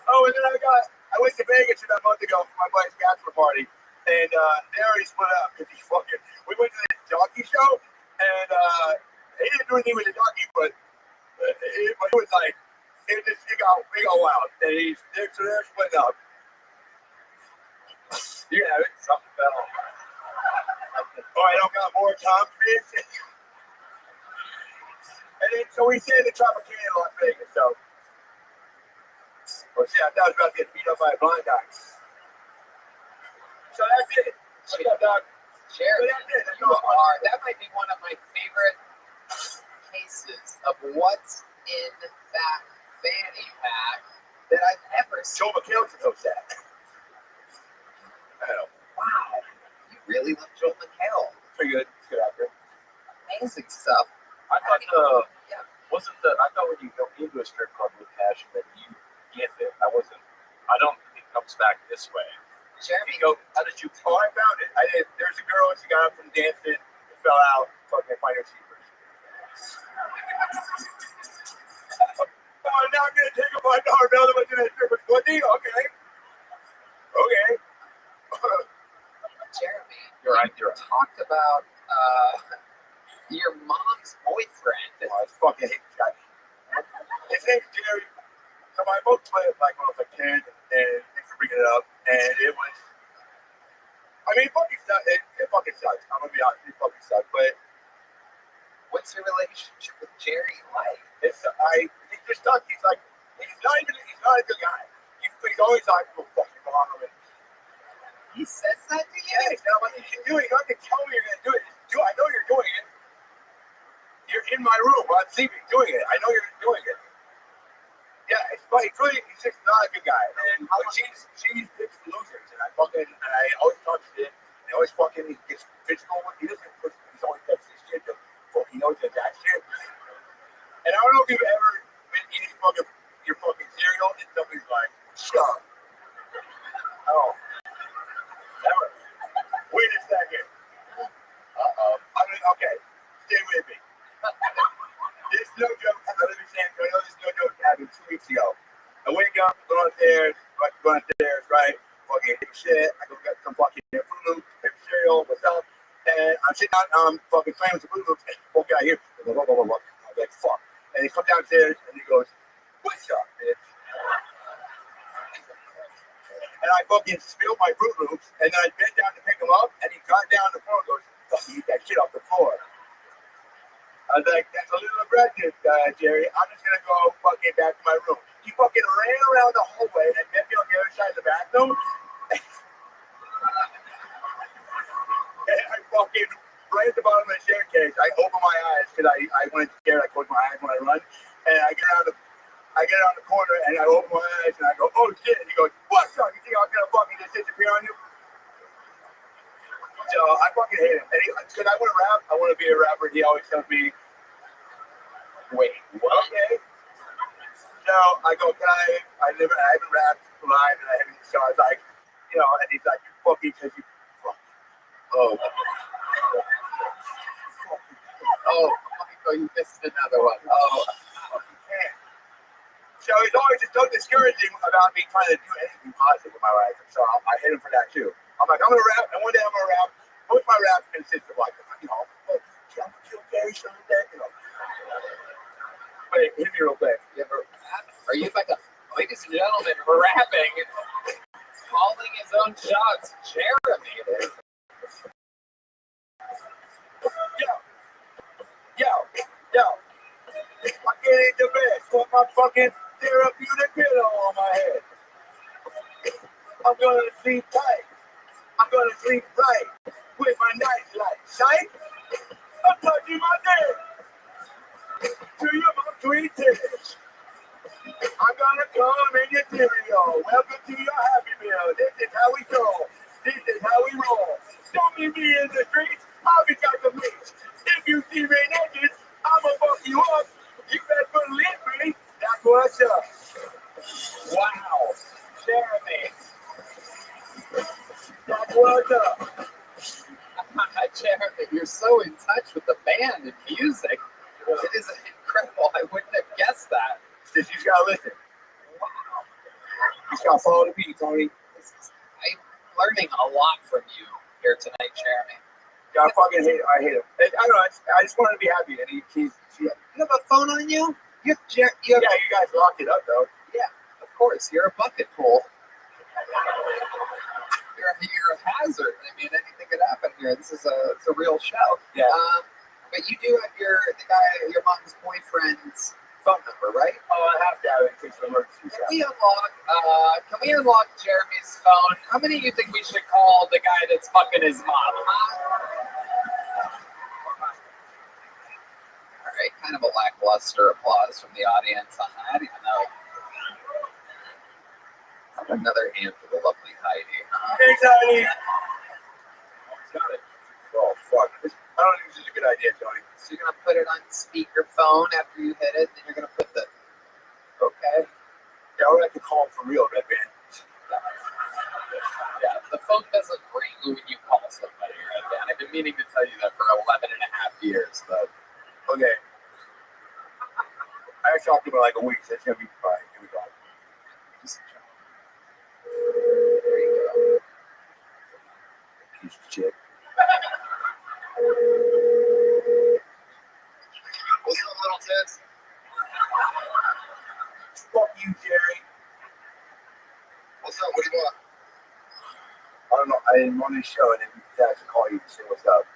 Oh, and then I went to Vegas about a month ago for my wife's bachelor party. And they already split up because he's fucking. We went to this jockey show, and he didn't do anything with the jockey, but it was like, it got wild. And they're splitting up. Yeah, something fell. Oh, I don't got more Tom fish. And then, so we stayed in the Tropicana in Las Vegas, so. Well, see, I thought I was about to get beat up by a blind guy. So that's it. What's up, dog? Jared, that might be one of my favorite cases of what's in that fanny pack that I've ever seen. Joe McHale's knows that. Oh, wow. You really love Joel McHale. Pretty good. Good actor. Amazing stuff. I thought I thought when you go into a strip club with passion that you get it. I don't think it comes back this way. Jeremy, how did you? Oh, I found it. I did. There's a girl. She got up from dancing, fell out. Fucking find her sleepers. I'm not gonna take a $5 bill to the stripper's pussy. Okay. Jeremy, you're right. Talked about your mom's boyfriend. Oh, I fucking hate this guy. His name's Jerry. So my boat played like when I was a kid, and thanks for bringing it up. And it was, I mean, it fucking sucks. It fucking sucks. I'm gonna be honest, it fucking sucks. But what's your relationship with Jerry like? He's just stuck. He's like, he's not a good guy. He's always like, well, fucking mom. He says that to you? Yeah, he's not like, you can do it. You don't have to tell me you're gonna do it. I know you're doing it. You're in my room while I'm sleeping doing it. I know you're doing it. Yeah, it's funny. He's just not a good guy. And she's picks losers, and I always talk shit. And I always fucking he gets physical. He doesn't. He's always does this shit. He knows that shit. And I don't know if you've ever been eating your fucking cereal, and somebody's like, "Stop." Oh, never. Wait a second. I mean, okay, stay with me. This no joke. I live in San Antonio. This no joke happened 2 weeks ago. I wake up, go upstairs, right? Fucking shit. I go get some fucking Fruit Loops, paper cereal, what's up? And I'm sitting out, fucking playing with some Fruit Loops, and one guy here, blah, blah, blah, blah, blah. I'm like, fuck. And he comes downstairs, and he goes, "What's up, bitch?" And I fucking spilled my Fruit Loops, and then I bent down to pick him up, and he got down the floor and goes, "Fucking eat that shit off the floor." I was like, "That's a little aggressive, Jerry. I'm just gonna go fucking back to my room." He fucking ran around the hallway and met me on the other side of the bathroom. And I fucking right at the bottom of the staircase. I open my eyes because I went scared. I close my eyes when I run, and I get around the corner and I open my eyes and I go, "Oh shit!" And he goes, "What's up? You think I'm gonna fucking just disappear on you?" So I fucking hate him. Because I want to rap. I want to be a rapper. He always tells me, "Wait, what?" Okay. So I go, I haven't rapped live, and I haven't. So I was like, and he's like, "You fucking," because you. Oh, you missed another one. Oh, man. So he's always just so discouraging about me trying to do anything positive in my life. And so I hate him for that too. I'm like, I'm going to rap, and one day I'm going to rap. Most of my raps consist of like, I'm going to kill Gary someday, But hit me real quick. Are you like ladies and gentlemen, rapping, calling his own shots, Jeremy? Yo. I get into bed, put my fucking therapeutic pillow on my head. I'm gonna sleep tight. I'm gonna sleep right with my nightlight. Sight? I'm touching my dick to your sweet titties. I'm gonna come in your cereal. Welcome to your Happy Meal. This is how we go. This is how we roll. Don't meet me in the streets. I'll be got the meat. If you see me naked, I'ma fuck you up. You better believe me. That's what's up. Wow, Jeremy. That's what's up. Jeremy, you're so in touch with the band and music. It is incredible. I wouldn't have guessed that. Just you gotta listen. Wow. You just gotta follow the beat, Tony. I learning a lot from you here tonight, Jeremy. Yeah, I fucking hate him. I don't know. I just wanted to be happy, and he's. You have a phone on you? You yeah, you guys locked it up though. Yeah, of course. You're a bucket pool. You're a hazard. I mean, anything could happen here. It's a real show. Yeah. But you do have your mom's boyfriend's phone number, right? Oh, I have to have it in case of emergency. Can we unlock Jeremy's phone? How many of you think we should call the guy that's fucking his mom? All right, kind of a lackluster applause from the audience on that, even though another hand for the lovely Heidi. Thanks, Heidi. Got it. Oh fuck! I don't think this is a good idea, Tony. So you're gonna put it on speakerphone after you hit it, then you're gonna put the. Okay. Yeah, we're gonna have to call him for real, Red Band. Yeah, the phone doesn't ring when you call somebody, Red Band. I've been meaning to tell you that for 11 and a half years, but. Okay. I talked to him in like a week, so it's gonna be fine. Here we go. There you go. Piece of shit. What's up, little tits? Fuck you, Jerry. What's up? What do you want? I don't know. I didn't want to show it, and he had to call you to say what's up.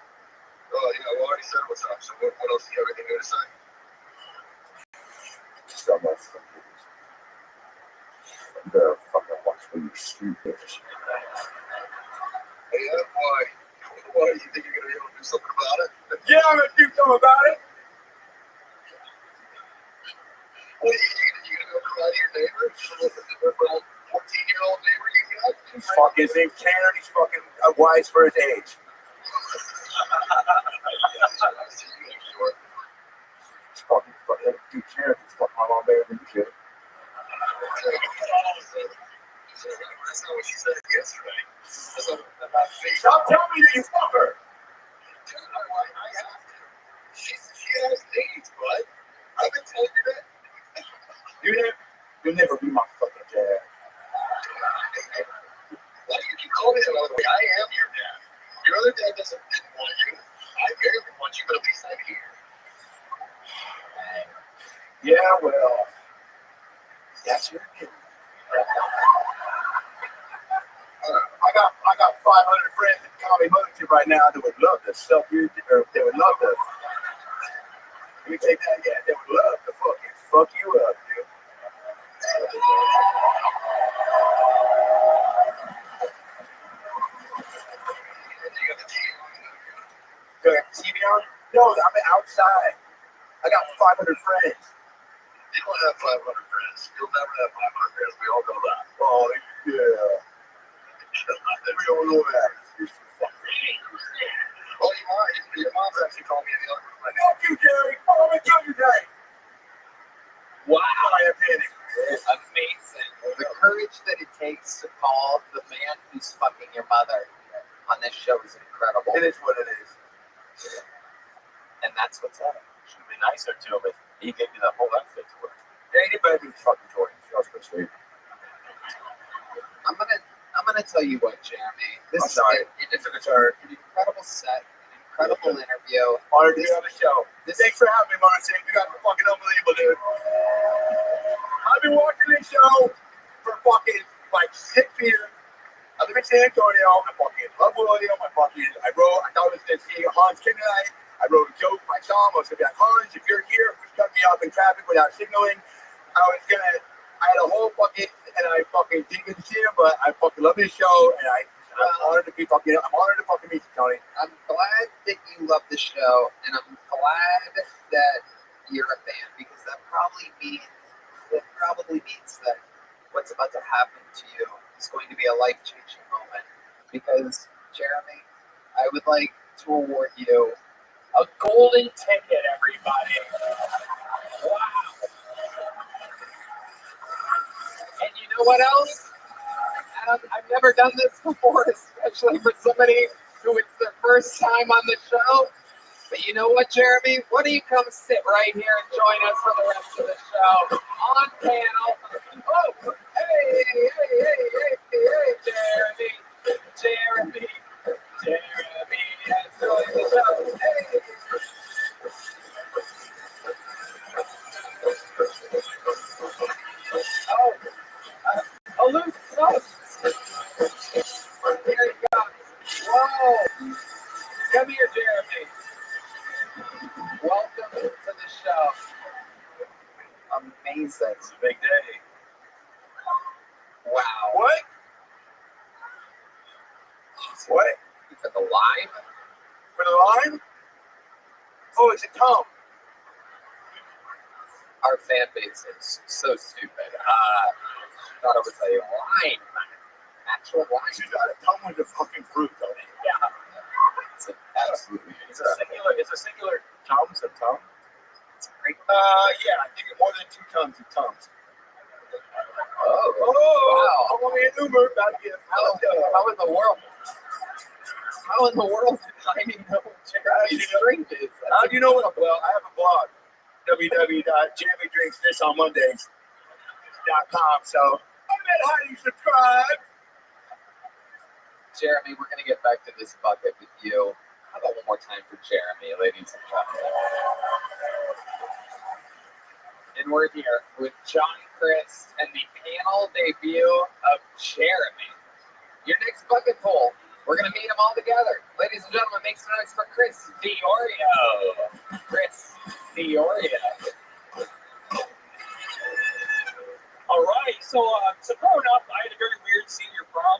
Oh, yeah, we already said what's up. So what else do you have anything new to say? Just don't know. You better fucking watch when you stupid. Hey, boy. What, you think you're going to be able to do something about it? Yeah, I'm going to do something about it. What are you going to go cry to your neighbor? The little 14-year-old neighbor you got? Fuck, his name's Tanner, and he's fucking wise for his age. It's fucking dude, Tanner can fuck my mom better than you should. That's not what she said yesterday. Stop telling me that you fuck her. She has needs, bud. I've been telling you that. You'll never be my fucking dad. Why do you keep calling me that other way? I am your dad. Your other dad didn't want you. I barely want you, but at least I'm here. Yeah, well, that's your kid. I got 500 friends in County Mothership right now that would love to suck you, or they would love to. Let me take that again. They would love to fucking fuck you up, dude. Do I have the TV on? No, I'm outside. I got 500 friends. You don't have 500 friends. You'll never have 500 friends. We all know that. Oh, yeah. We all know that. Oh, your mom's actually called me in the other room right now. Fuck you, Jerry. Oh, I'm going to kill you today. Wow. I am panic. Amazing. The courage that it takes to call the man who's fucking your mother on this show is incredible. It is what it is. And that's what's up. Should be nicer to him if he gave you the whole outfit to wear. Yeah, anybody who's fucking Jordan. Just for sleep. I'm gonna tell you what, Jeremy. This I'm sorry. It's an incredible set, an incredible interview. Honored to be on the show. Thanks for having me, Marcy. You guys are fucking unbelievable, dude. I've been watching this show for fucking like 6 years. I live in San Antonio. I fucking love William. I thought I was gonna see Hans tonight. I wrote a joke for my song. I was gonna be like, Hans, if you're here, just cut me off in traffic without signaling. I had a whole fucking, and I fucking didn't see him, but I fucking love this show, and I'm honored to be fucking, I'm honored to fucking meet you, Tony. I'm glad that you love the show, and I'm glad that you're a fan, because that probably means that what's about to happen to you is going to be a life-changing moment. Because, Jeremy, I would like to award you a golden ticket, everybody. Wow. And you know what else? I've never done this before, especially for somebody who it's their first time on the show. But you know what, Jeremy? Why don't you come sit right here and join us for the rest of the show on panel? Oh, hey, Jeremy. Jeremy has joined the show. Hey. Oh, Luke, no. Here he comes. Whoa. Come here, Jeremy. Welcome to the show. Amazing. It's a big day. Wow. What? What? For the lime? For the lime? Oh, it's a tongue. Our fan base is so stupid. Thought it was a lime. Actual lime. You got a tongue with the fucking fruit, though. Yeah. It's absolutely. It's a singular Tums of Tum. It's great. Yeah, I think more than 2 tons of tums. Oh, wow. I'm only an Uber about to get how in the world? How in the world did I even know what Jeremy's drink is? How do you know what? Well, I have a blog, www.jeremydrinksthis-on-Mondays.com. So, how do you subscribe? Jeremy, we're going to get back to this bucket with you. How about one more time for Jeremy, ladies and gentlemen? And we're here with John Chris and the panel debut of Jeremy. Your next bucket poll. We're going to meet them all together. Ladies and gentlemen, make some noise for Chris Diorio. Chris Diorio. All right, so growing up, I had a very weird senior prom,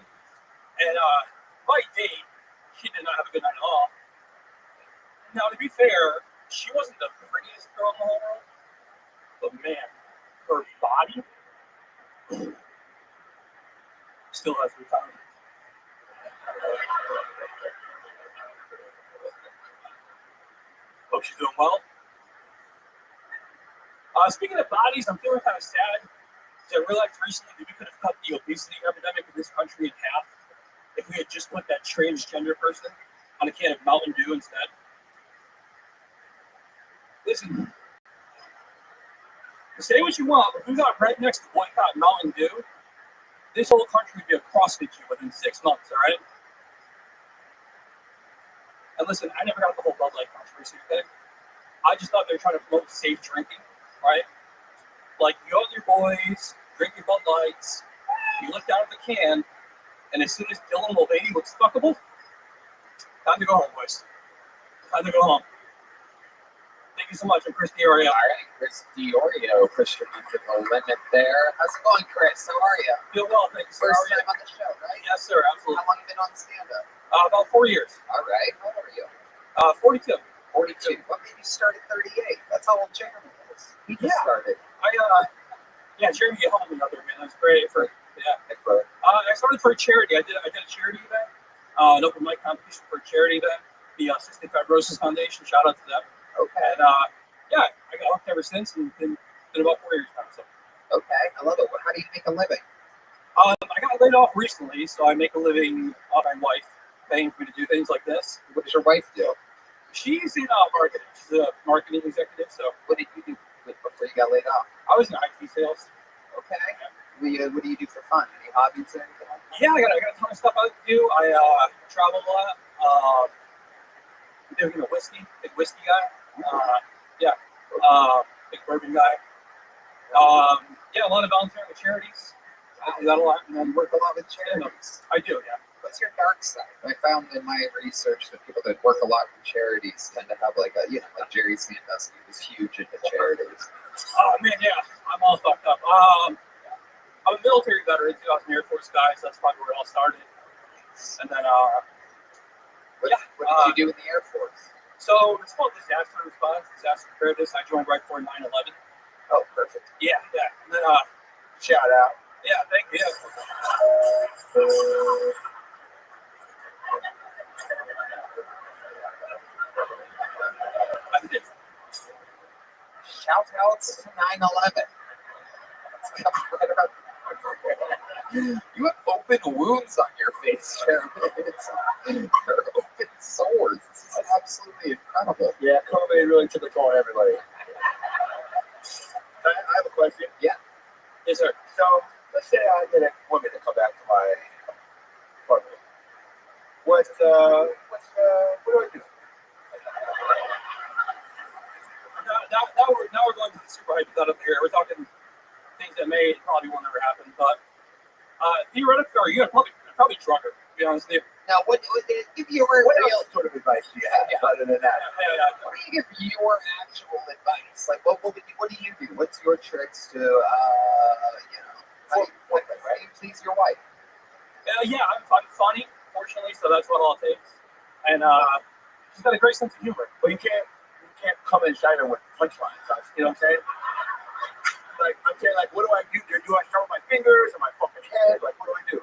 and my date, she did not have a good night at all. Now, to be fair, she wasn't the prettiest girl in the whole world, but man, her body still has to be found. Hope she's doing well. Speaking of bodies, I'm feeling kind of sad. I realized recently that we could have cut the obesity epidemic in this country in half if we had just put that transgender person on a can of Mountain Dew instead. Listen, say what you want, but if we got right next to boycott Mountain Dew, this whole country would be a CrossFit gym within 6 months, all right? And listen, I never got the whole Bud Light controversy thing. I just thought they were trying to promote safe drinking, right? Like, you go with your boys, drink your Bud Lights, you look down at the can, and as soon as Dylan Mulvaney looks fuckable, time to go home, boys. Time to go home. Thank you so much. I'm Chris Diorio. All right, Chris Diorio, pushed your to the limit there. How's it going, Chris? How are you? Feel well, thank you. First time on the show, right? Yes, sir, absolutely. How long have you been on stand-up? About 4 years. All right. How old are you? 42. 42. What made you start at 38? That's how old Jeremy is. He just started. Jeremy, you helped me out there, man. That's great. I started for a charity. I did a charity event, an open mic competition for a charity event, the Cystic Fibrosis Foundation. Shout out to them. Okay. And I got hooked ever since, and been about 4 years now. So. Okay, I love it. How do you make a living? I got laid off recently, so I make a living off my wife paying for me to do things like this. What does your wife do? She's in marketing. She's a marketing executive. So. What did you do before you got laid off? I was in IT sales. Okay. What do you do for fun? Any hobbies or anything? Yeah, I got a ton of stuff I do. I travel a lot. Whiskey, big whiskey guy. Big bourbon guy. A lot of volunteering with charities. I do that a lot. And then work a lot with charities. I do, yeah. What's your dark side? I found in my research that people that work a lot with charities tend to have like Jerry Sandusky was huge into charities. Oh man, yeah, I'm all fucked up. I'm a military veteran, 2000 Air Force guy, so that's probably where it all started. And then, what did you do in the Air Force? So it's called disaster response, disaster preparedness. I joined right before 9/11. Oh, perfect. Yeah. And then, shout out. Yeah, thank you. Shout outs to 9/11. You have open wounds on your face, Jeremy. They're open sores. This is absolutely incredible. Yeah, COVID really took a toll on everybody. I have a question. Yeah. Yes, sir. So let's say I get a woman to come back to my apartment. What do I do? Now we're going to the super hypothetical here. We're talking things that may probably won't ever happen, but theoretically, or you're probably trucker, to be honest with you. Now, what give your What real else sort of advice do you have other than that? What do you give your actual advice? Like, what do you do? What's your tricks to, how do you please your wife? Yeah, I'm funny, fortunately, so that's what all it takes. And she's got a great sense of humor. But you can't come inside her with punchlines. You know what I'm saying? Like, I'm saying, like, what do I do? Do I start with my fingers or my fucking head? Like, what do I do?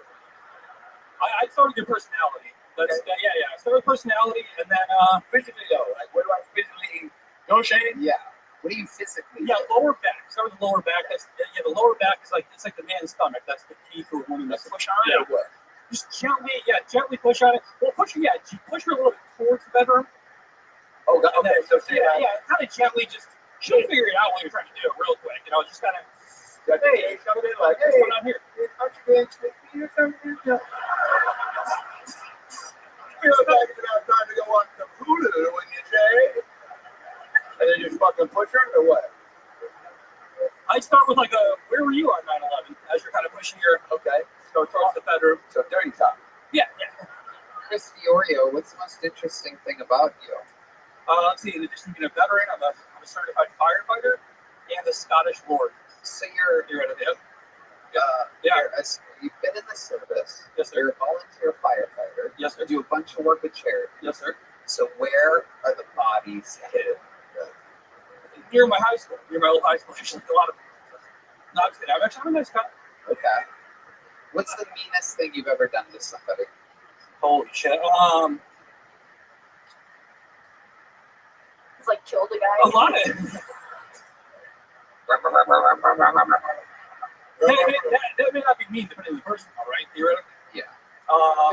I start with your personality. Yeah. I start with personality, and then physically though, like, what do I physically? You know what I'm saying? Yeah. What do you physically? Yeah, lower back. Start with the lower back. The lower back is like it's like the man's stomach. That's the key to a woman. That's push on it. Or what? Just gently push on it. Well, push her a little bit towards the bedroom. Oh, okay. So kind of gently. She'll figure it out what you're trying to do real quick. You know, just kind of. Hey, shove it in like, hey, what's going on here? Aren't you going to take me or something? Feel like it's about time to go watch some Hulu, wouldn't you say? And then just fucking push her or what? I start with like where were you on 9/11? As you're kind of pushing your so towards the bedroom. So dirty talk. Yeah. Chris Fiorio, what's the most interesting thing about you? Let's see. In addition to being a veteran, I'm a certified firefighter and a Scottish Lord. So you're at it. You've been in the service. Yes, sir. You're a volunteer firefighter. Yes, sir. You do a bunch of work with charity. Yes, sir. So where are the bodies hidden? Near my high school. Near my old high school. Actually, a lot of. Not kidding. I'm actually a nice guy. Okay. What's the meanest thing you've ever done to somebody? Holy shit. It's like killed a guy. A lot of it. That may not be mean depending on the person, all right? Theoretically. Yeah.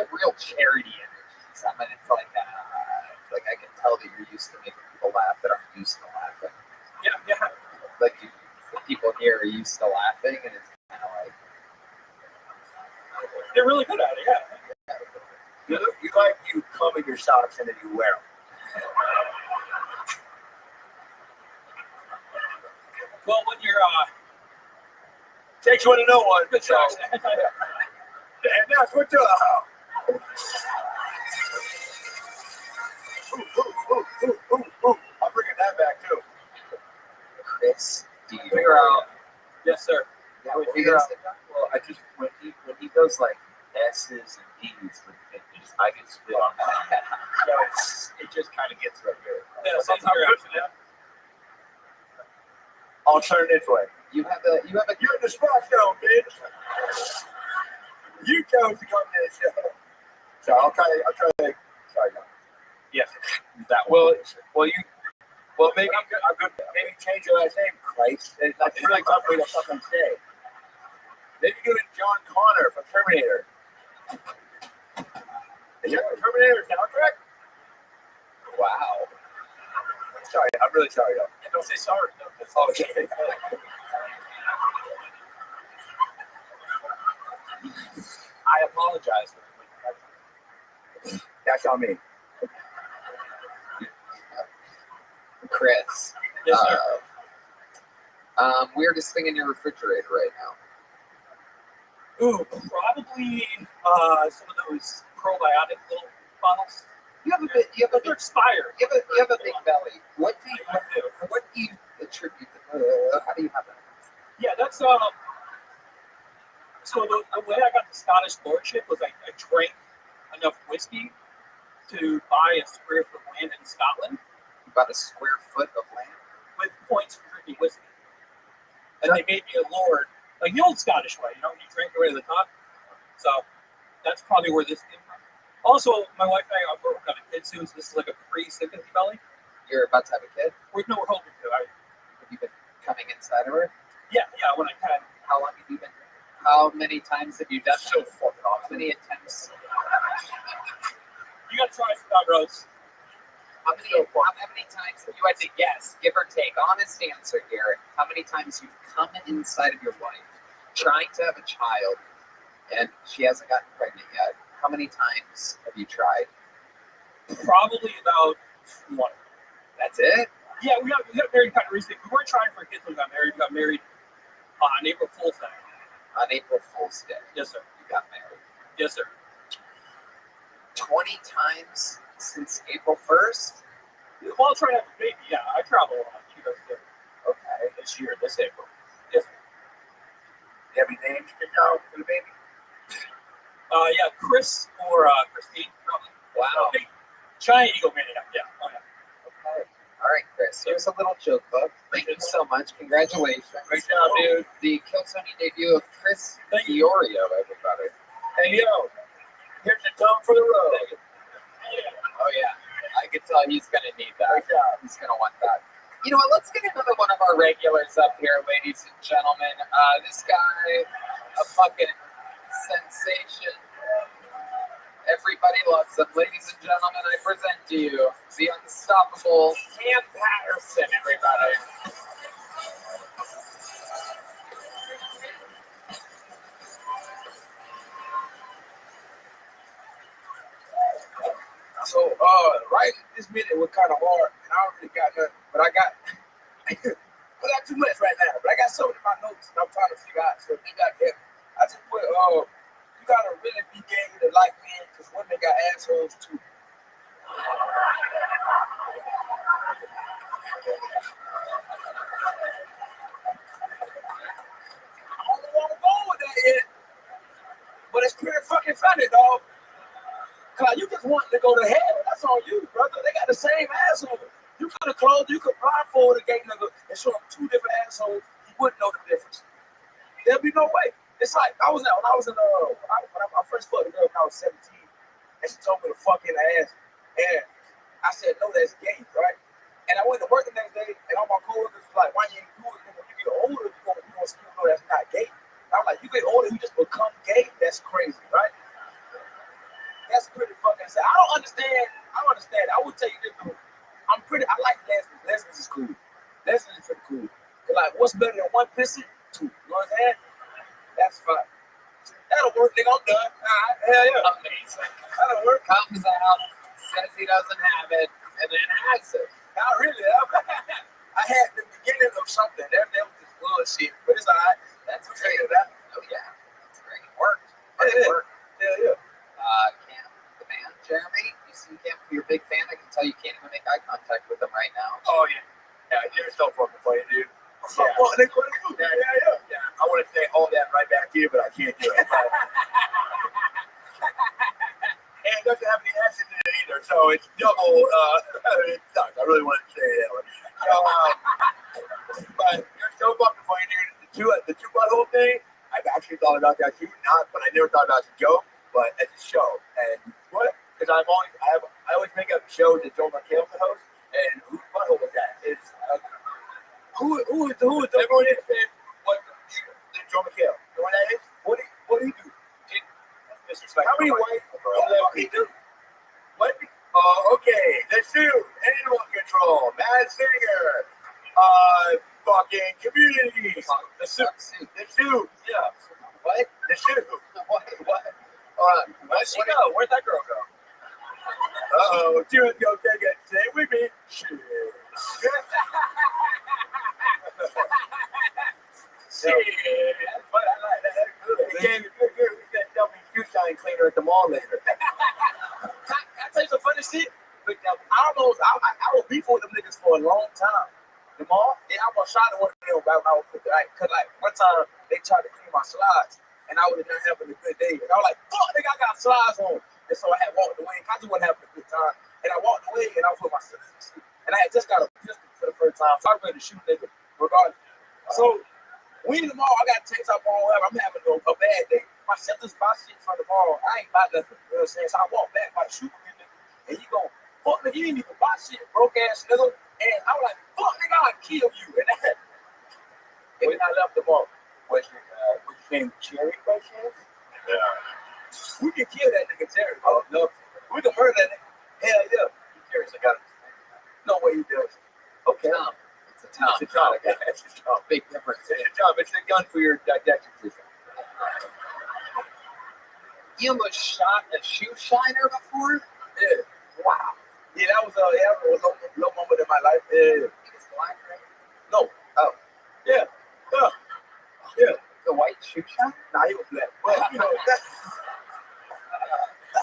Real charity energies. I mean, it's like I can tell that you're used to making people laugh that aren't used to laughing. Yeah. Like the people here are used to laughing, and it's kind of like they're really good at it. Yeah. You come in your socks and then you wear them. Well, when you're takes one to know one. Good so. And that's what I'm bringing that back too. Chris, do you figure out? Yes, sir. Yeah, figure out. Well, I just when he goes like S's and D's, I get split on that. So it just kind of gets right here. Yeah, same here. I'll turn this way. You have a. You're in the spot show, bitch. You chose to come to this show. So I'll try to. Sorry, no. Yes. That well, maybe I'm good. Maybe change your last name, Christ. It's really tough for you to fucking say. Maybe give it John Connor from Terminator. Is that Terminator soundtrack? Wow. Sorry, I'm really sorry, though. Yeah, don't say sorry, though. That's all okay. I apologize. That's on me. Chris. Yes, sir. Weirdest thing in your refrigerator right now? Ooh, probably some of those probiotic little bottles. They're expired. You have a big belly. What do you attribute? How do you have that? Yeah, that's so the way I got the Scottish lordship was I drank enough whiskey to buy a square foot of land in Scotland. About a square foot of land? With points for drinking whiskey. And they made me a lord, like the old Scottish way, you know, you drink your way to the top. So that's probably where this came from. Also, my wife and I are going to have a kid soon, so this is like a pre-sympathy belly. You're about to have a kid? We're hoping to. Have you been coming inside of her? Yeah, when I can. How long have you been? How many times have you done so fucking off? How many attempts? You got to try some dog roads. How many times have you had to guess, give or take, honest answer, Garrett? How many times you've come inside of your wife, trying to have a child, and she hasn't gotten pregnant yet? How many times have you tried? Probably about 1. That's it? Yeah, we got married kind of recently. We weren't trying for kids when we got married. We got married on April Fool's Day. On April Fool's Day? Yes, sir. You got married? Yes, sir. 20 times since April 1st? Well, I'll try to have a baby. Yeah, I travel a lot. She does too. Okay. This year, this April. Yes, sir. You have any names picked out for the baby? Yeah, Chris or Christine, probably. Wow. Big giant eagle maniac. Yeah. Oh, yeah. Okay. All right, Chris. Here's a little joke book. Thank you so much. Congratulations. Great job, dude. The Kill Tony debut of Chris Fiorio, everybody. Hey, yo, here's your tone for the road. Oh, yeah. I can tell he's going to need that. He's going to want that. You know what? Let's get another one of our regulars up here, ladies and gentlemen. This guy, a fucking sensation. Everybody loves him. Ladies and gentlemen, I present to you the unstoppable Cam Patterson, everybody. So, right this minute was kind of hard, and I don't really got nothing, but I got too much right now, but I got something in my notes, and I'm trying to figure out, so they got that. I just put, you gotta really be gay to like men, because women got assholes too. I don't want to go with that yet, but it's pretty fucking funny, dog. Cause you just want to go to hell. That's on you, brother. They got the same asshole. You could have closed, you could blindfold a gay nigga and show him 2 different assholes. You wouldn't know the difference. There'll be no way. It's like when I first fucked a girl when I was 17, and she told me to fuck in the ass, and I said no, that's gay, right? And I went to work the next day, and all my coworkers was like, "Why you ain't do it? When you get older, you gonna still know that's not gay." And I'm like, "You get older, you just become gay. That's crazy, right?" That's pretty fucking sad. I don't understand. I would tell you this, though. I like lesbians. Lesbians is cool. Lesbians is pretty cool. Cause like, what's better than 1 pissy? 2. You know what I'm saying? That's fine. That'll work, nigga. I'm done. All right. Hell yeah. Amazing. That'll work. Comes out, says he doesn't have it, and then has it. Not really. I had the beginning of something. That was just bullshit. But it's all right. That's okay. Oh, yeah. That's great. It worked. It worked. Hell yeah. Cam, the man, Jeremy, you see Cam, you're a big fan. I can tell you can't even make eye contact with him right now. Oh, yeah. Yeah, you're so fucking funny, dude. Yeah. Well, yeah. I want to say all that right back here, but I can't do it. And it doesn't have any acid in it either, so it's double. It sucks. I really want to say that one. So, but you're so fucking funny, dude. The two butthole thing, I've actually thought about that too, but I never thought about the joke. But as a show, and what? Because I always make up shows that Joe McHale the host, and whose butthole was that? It's who is everyone is saying what Joe McHale? You know what that is? What do he do? How many white what he do? What? Oh, okay. The Shoe, Animal Control, Mad Singer, fucking Community, the Shoe, yeah. What? The Shoe. What? Where'd she go? Where'd that girl go? Uh-oh, June, go take it. Stay with me. Shit. But I like that. That's good. It gave me good. We got dumping shoe shine cleaner at the mall later. Can I tell you some funny shit? I was beefing with them niggas for a long time. The mall? Yeah, I almost shot at one of them about my cause like one time they tried to clean my slides. And I was not having a good day. And I was like, fuck, nigga, I got slides on. And so I had walked away. I just wasn't having a good time. And I walked away and I was with my sisters. And I had just got a pistol for the first time. So I was ready to shoot nigga regardless. So we in the mall, I got tanks up on whatever. I'm having a bad day. My sisters buy shit from the mall. I ain't buy nothing. You know what I'm saying? So I walked back by the shoe nigga. And he go, fuck, nigga, you ain't even buy shit, broke ass nigga. And I was like, fuck, nigga, I'll kill you. And then I left the mall. What's your name? Jerry, by chance? Yeah. We can kill that nigga Jerry. Oh, no. We can murder that nigga. Hell yeah. Jerry's a gun. No way he does. Okay. It's a Tom. It's a Tom. It's a Tom. Big difference. It's a Tom. It's a gun for your digestive system. You almost shot a shoe shiner before? Yeah. Wow. Yeah, that was a low moment in my life. Yeah. He was black, right? No. Oh. Yeah. Yeah. The white shoe shiner? Nah, he was black. Well, you know, that's...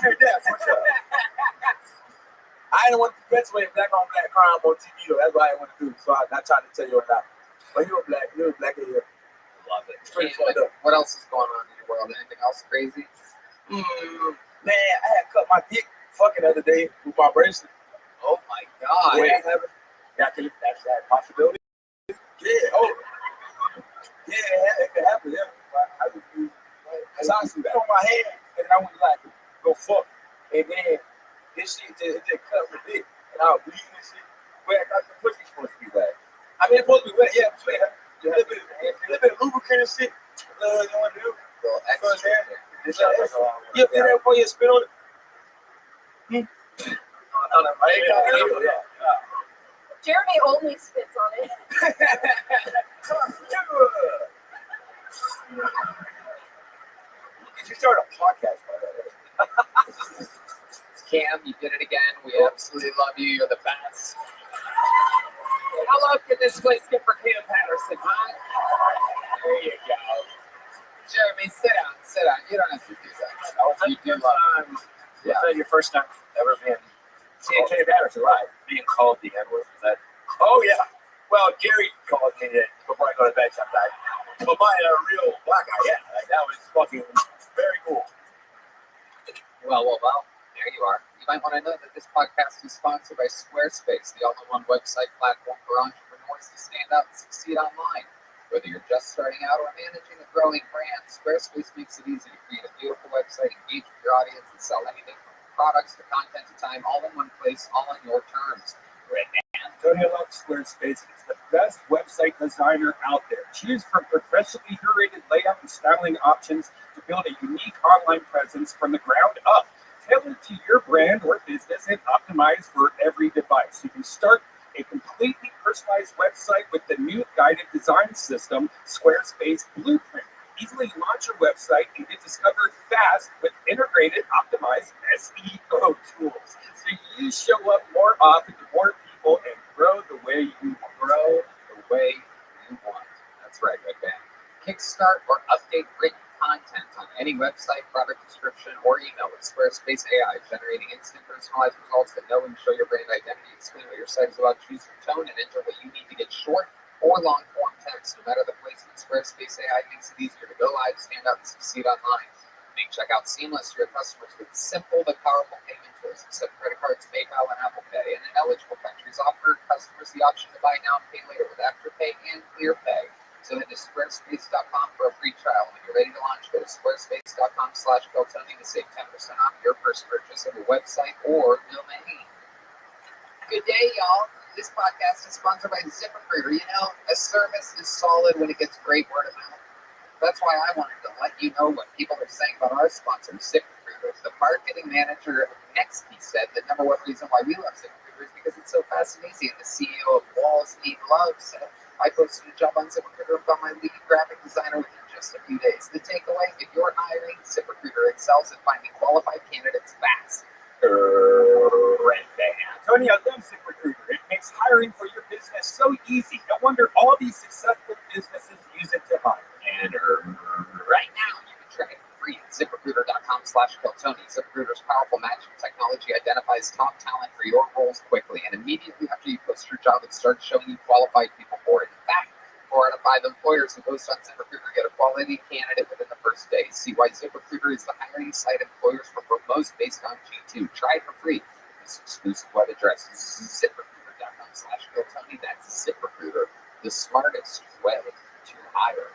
Hey, Dad, what's up? I didn't want to perpetuate black on black crime on TV, though. That's what I didn't want to do. So I'm not trying to tell you what not. But he was black. He was black in here. Love it. It's pretty fucked up. What else is going on in your world? Anything else crazy? Man, I had cut my dick fucking the other day with my bracelet. Oh my God. Wait, that's that possibility. Yeah, oh. Yeah, it could happen, yeah. I just do. Cause I was on my hand, and I was like, go fuck. And then this shit just cut my dick, and I was bleeding and shit. Where I got the pussy supposed to be wet. I mean, it's supposed to be wet, yeah, it's wet. A little bit of lubricant and shit. You know what to do? You up there before you spit on it? Jeremy only spits on it. You should start a podcast by the way. Cam, you did it again. We absolutely love you. You're the best. How low can this place get for Cam Patterson, huh? There you go. Jeremy, sit down. You don't have to do that. You do love it. Was that your first time ever being seeing Cam Patterson live? Being called the N-word? Was that? Oh, yeah. Well, Gary called me that before I go to bed sometime. But my real black guy, yeah. Like, that was fucking very cool. Well, there you are. You might want to know that this podcast is sponsored by Squarespace, the all-in-one website platform for entrepreneurs to stand out and succeed online. Whether you're just starting out or managing a growing brand, Squarespace makes it easy to create a beautiful website, engage with your audience, and sell anything from products to content to time, all in one place, all on your terms. Antonio loves Squarespace. It's the best website designer out there. Choose from professionally curated layout and styling options to build a unique online presence from the ground up. Tailored to your brand or business and optimized for every device. You can start a completely personalized website with the new guided design system, Squarespace Blueprint. Easily launch your website and get discovered fast with integrated, optimized SEO tools. So you show up more often to more people and grow the way you want. That's right, Red Band. Kickstart or update written content on any website, product description, or email with Squarespace AI, generating instant personalized results that know and show your brand identity. Explain what your site is about, choose your tone, and enter what you need to get short or long form text. No matter the placement, Squarespace AI makes it easier to go live, stand out, and succeed online. Make checkout seamless to your customers with simple but powerful payment tools. Accept credit cards, PayPal, and Apple Pay. And in eligible countries, offer customers the option to buy now and pay later with Afterpay and ClearPay. So head to squarespace.com for a free trial. When you're ready to launch, go to squarespace.com/Beltoni to save 10% off your first purchase of a website or domain. Good day, y'all. This podcast is sponsored by ZipRecruiter. You know, a service is solid when it gets great word of mouth. That's why I wanted to let you know what people are saying about our sponsor, ZipRecruiter. The marketing manager of Nextby said the number one reason why we love ZipRecruiter is because it's so fast and easy, and the CEO of Walls Need Love said, I posted a job on ZipRecruiter and found my lead graphic designer within just a few days. The takeaway, if you're hiring, ZipRecruiter excels at finding qualified candidates fast. Antonio loves ZipRecruiter. It makes hiring for your business so easy. No wonder all these successful businesses use it to hire. And right now, you can try it for free at ZipRecruiter.com/Beltoni. ZipRecruiter's powerful matching technology identifies top talent for your roles quickly, and immediately after you post your job, it starts showing you qualified people for it. In fact, 4 out of 5 employers who post on ZipRecruiter get a quality candidate within the first day. See why ZipRecruiter is the hiring site employers prefer most based on G2. Try it for free. This exclusive web address is ZipRecruiter.com/Beltoni. That's ZipRecruiter, the smartest way to hire.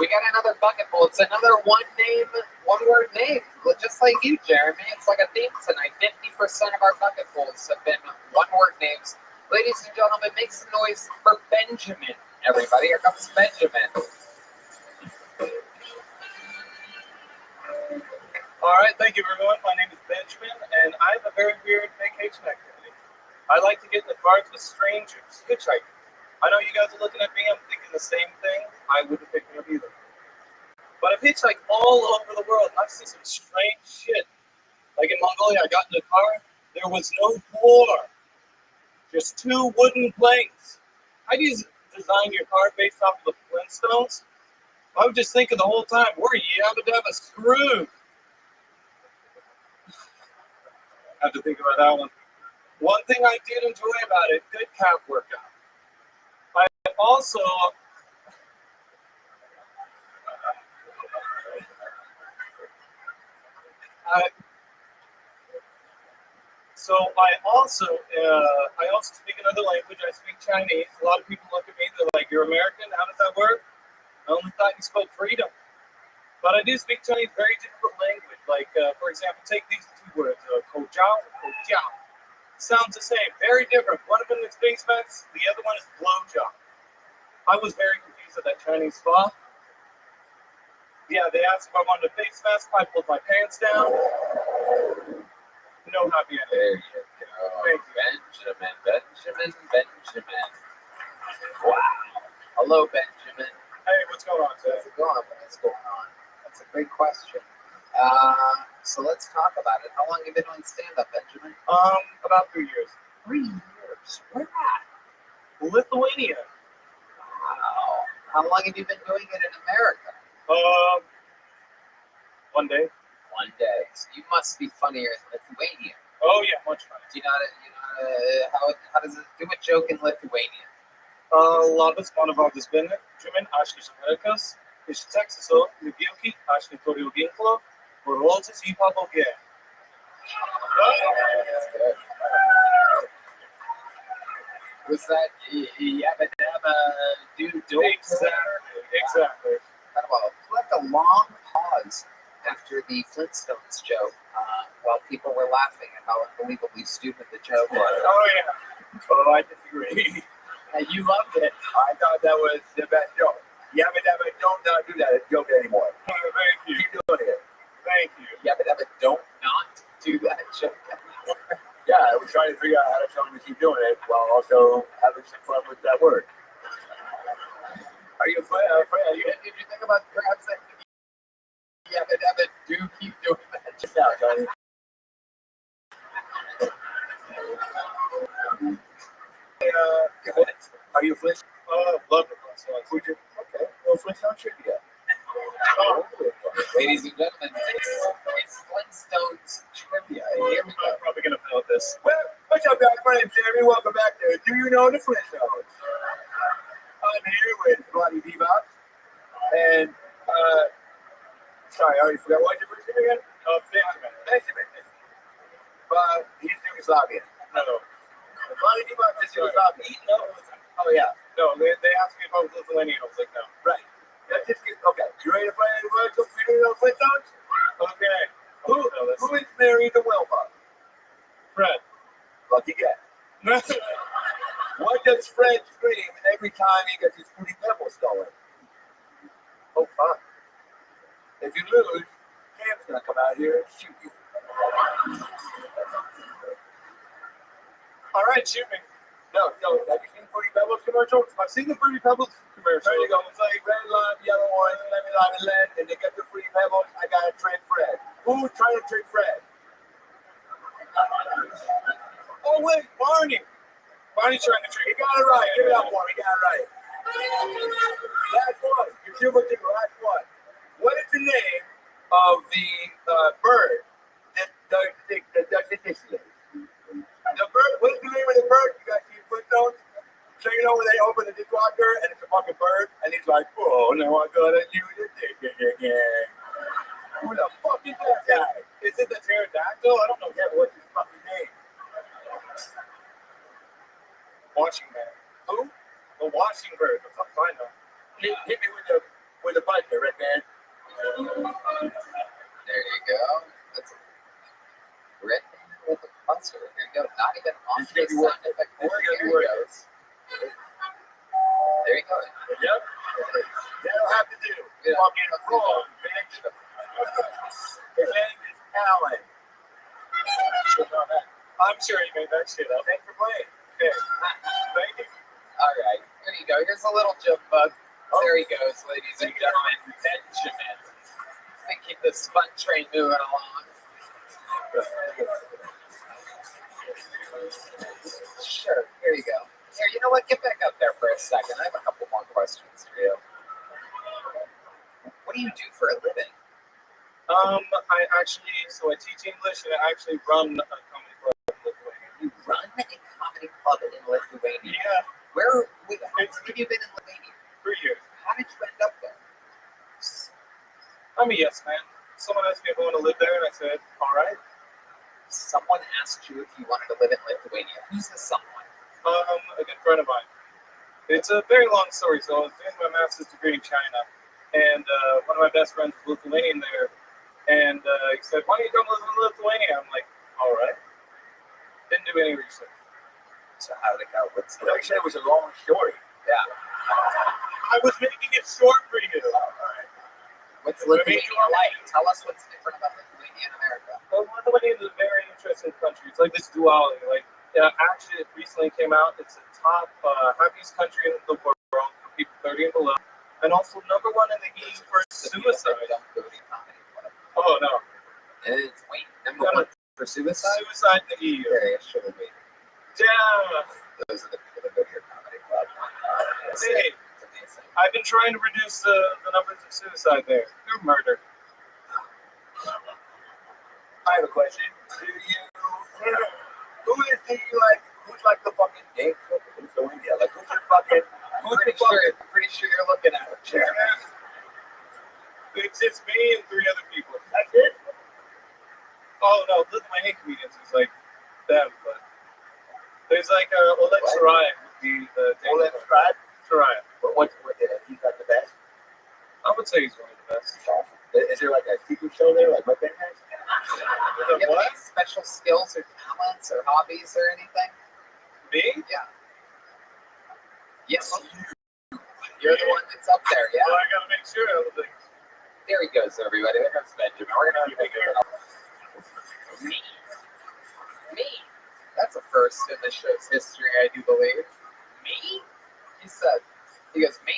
We got another bucket full. It's another one-word name. Just like you, Jeremy. It's like a theme tonight. 50% of our bucketfuls have been one-word names. Ladies and gentlemen, make some noise for Benjamin. Everybody, here comes Benjamin. All right, thank you, everyone. My name is Benjamin, and I have a very weird vacation activity. I like to get in the cars with strangers, hitchhiking. I know you guys are looking at me. I'm thinking the same thing. I wouldn't pick me up either. But I've hitchhiked all over the world. I've seen some strange shit. Like in Mongolia, I got in the car. There was no floor. Just two wooden planks. How do you design your car based off of the Flintstones? I would just think of the whole time, we're yabba dabba screwed. I have to think about that one. One thing I did enjoy about it, good calf workout. I also I also speak another language. I speak Chinese. A lot of people look at me, they're like, "You're American? How does that work?" I only thought you spoke freedom. But I do speak Chinese, very difficult language. Like, for example, take these two words, "kou jiao," "kou jiao." Sounds the same, very different. One of them is face mask, the other one is blowjob. I was very confused at that Chinese spa. Yeah, they asked if I wanted a face mask. I pulled my pants down. No happy ending. There you go. Thank you. Benjamin. Wow. Hello, Benjamin. Hey, what's going on, sir? How's it going? What's going on? That's a great question. So let's talk about it. How long have you been doing stand-up, Benjamin? About 3 years. 3 years. Where at? Lithuania. Wow. How long have you been doing it in America? 1 day. 1 day. So you must be funnier in Lithuania. Oh yeah, much funnier. Do you know how does it do a joke in Lithuania? Labas, mano vardas Benjamin, aš iš Amerikos, iš Teksaso, Lygiuki, aš neturiu ginklo, Rolls į pabalgę. That's good. Was that yabba dabba do? Exactly. Well, we left a long pause after the Flintstones joke while people were laughing at how unbelievably stupid the joke was. Oh yeah. Oh, I disagree. You loved it. I thought that was the best joke. Yabba dabba, don't not do that joke anymore. Thank you. Keep doing it. Thank you. Yabba dabba, don't not do that joke. Yeah, I was trying to figure out how to tell him to keep doing it while also having some fun with that word. Are you afraid? Did you think about perhaps that? Yabba dabba, do keep doing that joke. Yeah, Johnny. Are you Flintstone? Love the Flintstones. Would you? Okay. Well, Flintstone trivia. Ladies and gentlemen, it's Flintstones trivia. Here we go. I'm probably gonna fail this. Well, what's up, guys? My name's Jeremy. Welcome back to Do You Know the Flintstones? I'm here with Bloody Bebop. And, sorry, I already forgot. What's your first name again? Benjamin. But he's Yugoslavian. No. Bloody Bebop is Yugoslavian. No. Oh, yeah. No, they asked me if I was Lithuanian. I was like, no. Right. Let's just get, okay. You ready to play any words? You know the Flintstones? Okay. Who is Mary the Wilma? Fred. Lucky guess. What does Fred scream every time he gets his Fruity Pebbles stolen? Oh, fuck. If you lose, Cam's gonna come out here and shoot you. All right, shoot me. No. Have you seen Fruity Pebbles commercials? I've seen the Fruity Pebbles commercial. There you go. It's like red lime, yellow orange, lemon lime, and lead, and they get the Fruity Pebbles. I gotta trick Fred. Who's trying to trick Fred? Oh wait, Barney. Barney's trying to trick. He got it right. Give it up for him. He got it right. Last one. You're 2 for 2. Last one. What is the name of the bird that does the dishes? The bird. What is the name of the bird? You guys see Flintstones? So you know when they open the dishwasher and it's a fucking bird, and he's like, "Oh, now I gotta use the dish again." Who the fuck is that guy? Is it the pterodactyl? I don't know. Yeah, what's his fucking name? Washing man. Who? The washing bird. The fuck I know. Hit me with the buzzer, right, man? There you go. That's a red man with a buzzer. There you go. Not even on the sound effect. There he goes. There you go. Yep. That'll have to do. Fucking wrong, bitch. His name is Alan. I'm sure he made that shit up. Thanks for playing. Okay. Thank you. All right. Here you go. Here's a little joke bug. There he goes, ladies and gentlemen. Benjamin. me keep this fun train moving along. Sure, here you go. Here, you know what? Get back up there for a second. I have a couple more questions for you. What do you do for a living? I teach English and I actually run a comedy club in Lithuania. You run a comedy club in Lithuania? Yeah. How long have you been in Lithuania? 3 years. How did you end up there? I'm a yes man. Someone asked me if I want to live there, and I said, all right. Someone asked you if you wanted to live in Lithuania. Who's the someone? A good friend of mine. It's a very long story. So I was doing my master's degree in China, and one of my best friends was Lithuanian there, and he said, why don't you come live in Lithuania? I'm like, all right. Didn't do any research. So how did it go? Like I said, it was a long story. Yeah. I was making it short for you. All right. What's Lithuania like? Tell us what's different about Lithuania and America. Well, Lithuania is a very interesting country. It's like this duality. Actually, it recently came out. It's the top happiest country in the world for people 30 and below, and also #1 in the EU for suicide. Oh no. It's number one for suicide. Suicide in the EU. Yeah, should have been. Yeah. Those are the people that go to your comedy club. Hey, I've been trying to reduce the numbers of suicide there. Through murder. I have a question. Who's like the fucking dick of Lithuania? Like, who's your fucking... Pretty sure you're looking at it, Chairman. It's just me and 3 other people. That's it? Oh, no, Lithuanian comedians is like them, but there's like Oleg Sarai. Oleg Sarai? Sarai. What he's got the best? I would say he's one of the best. Is there like a secret show there, like what they have? Do you have any special skills or talents or hobbies or anything? Me? Yeah. Yes. You're the one that's up there, yeah? Well, I gotta make sure. There he goes, everybody. There comes Benjamin. We're gonna keep it going. Me? That's a first in the show's history, I do believe. Me? He goes, me?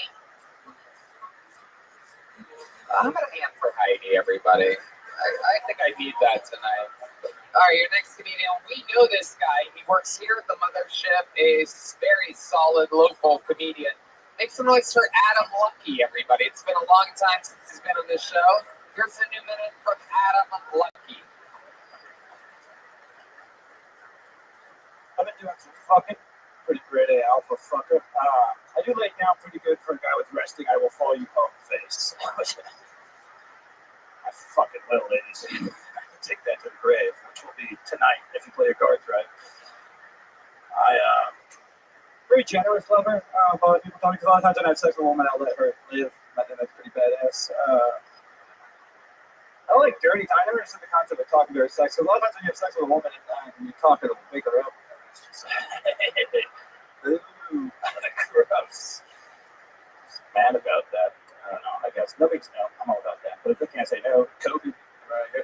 How about a hand for Heidi, everybody? I think I need that tonight. All right, your next comedian. We know this guy. He works here at the mothership, a very solid local comedian. Make some noise for Adam Lucky, everybody. It's been a long time since he's been on this show. Here's a new minute from Adam Lucky. I've been doing some fucking pretty great alpha fucker. I do lay down pretty good for a guy with resting. I will follow you home face. I fucking will, ladies. I can take that to the grave, which will be tonight if you play your cards right. Very generous lover. A lot of people tell me, because a lot of times when I have sex with a woman, I'll let her live. I think that's pretty badass. I don't like dirty. I never understood the concept of talking during sex. So a lot of times when you have sex with a woman and you talk, it'll wake her up. It's just ooh, gross. Just mad about that. I don't know. I guess nobody's no. I'm all about that. But if they can't say no, Kobe, right?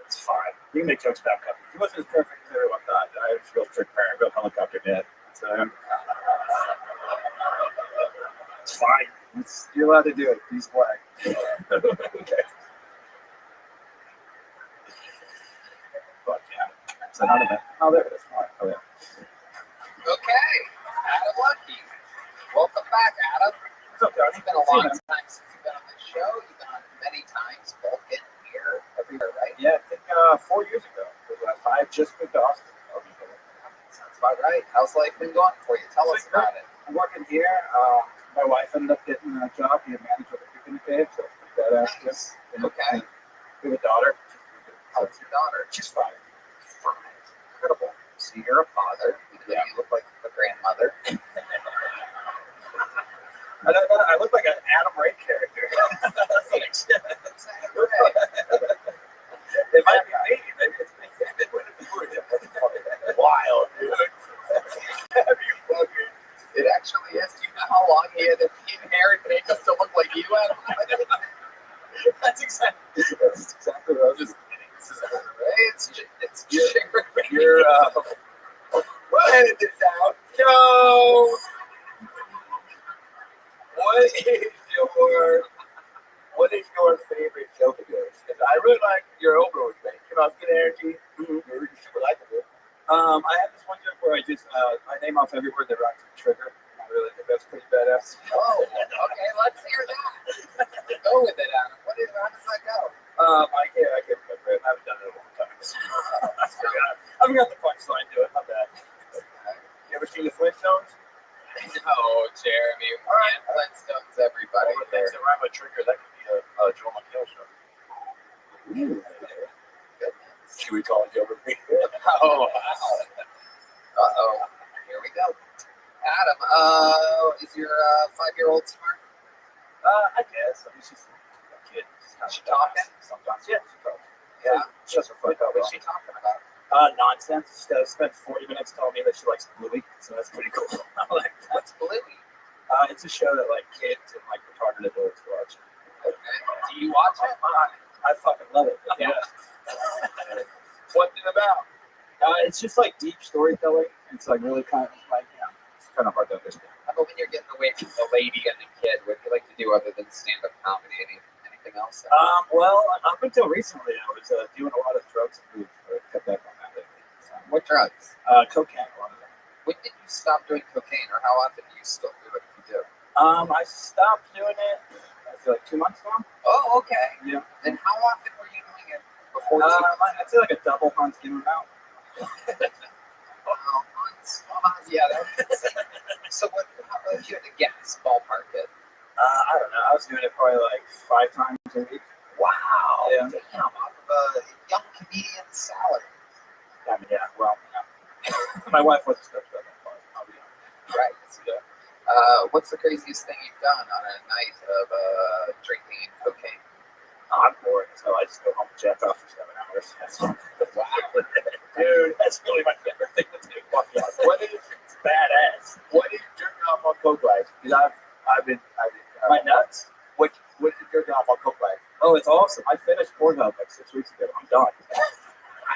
It's fine. You can make jokes about Kobe. He wasn't as perfect as everyone thought. I was a real trick parent, real helicopter dad. So it's fine. You're allowed to do it. He's black. Okay. Fuck yeah. Is that out of it? Oh, there it is. Oh, yeah. Okay, Adam Lucky. Welcome back, Adam. What's up, guys? It's been a long time since you've been on this show. You've been on many times, Vulcan, here, everywhere, right? Yeah, I think 4 years ago. I just moved to Austin. Sounds about right. How's life been going for you? Tell us about it. I'm working here. My wife ended up getting a job being manager of a cooking cave, so badass. Nice. Okay. We have a daughter. How's your daughter? She's 5. Incredible. So you're a father. Yeah. You look like a grandmother. I look like an Adam Ray character. It might be me. Maybe it's me. Wild, dude. It actually is. Do you know how long he had to keep hair and makeup to look like you, Adam? That's exactly what I was just kidding. This is it's You're we'll edit this out. So what is your What is your favorite joke of yours? Because I really like your overall thing. You know, good energy. You're super likable. I have this one joke where I just I name off every word that rhymes with trigger. I really think that's pretty badass. Oh, okay, let's hear that. Go with it, Adam. How does that go? I can't remember it. I haven't done it in a long time. I forgot the punchline to it. Not bad. You ever seen the Flintstones? No, Jeremy. And Flintstones, everybody. All the things that rhyme with trigger, that could be a Joel McHale show. Should we call it Joe with me? Oh, wow. Uh-oh. Here we go. Adam, is your 5-year-old smart? I guess. I mean, she's a kid. She talking? Sometimes, yeah, she talks. Yeah. She doesn't fuck up. What's she talking about? Nonsense. She spent 40 minutes telling me that she likes Bluey, so that's pretty cool. I like that. What's Bluey? It's a show that like kids and like retarded adults watch. Okay. Do you watch it? I fucking love it. Yeah. What's it about? It's just like deep storytelling. It's like really kind of like, it's kind of hard to understand. How about when you're getting away from the lady and the kid? What do you like to do other than stand-up comedy? Anything else? Well, up until recently, I was doing a lot of drugs and booze. But I've cut back on that lately. So. What drugs? Cocaine, a lot of them. When did you stop doing cocaine, or how often do you still do it? You do? I stopped doing it, I feel like 2 months now. Oh, okay. Yeah. And how often were you doing it before? I'd say like a double month given out. Yeah. So what? If you had to guess, ballpark it. I don't know. I was doing it probably like 5 times a week. Wow. Yeah. Damn, off of a young comedian salary. I mean, yeah. Well, my wife wasn't stoked about that part. I'll be honest. Right. Yeah. What's the craziest thing you've done on a night of drinking cocaine? I'm bored, so I just go home and jack off for 7 hours. Wow. Dude, that's really my favorite thing to do. Fuck yeah. It's badass. What is jerking off on coke like? Because I've been my nuts? What is jerking off on coke like? Oh, it's awesome. I finished Pornhub like 6 weeks ago. I'm done.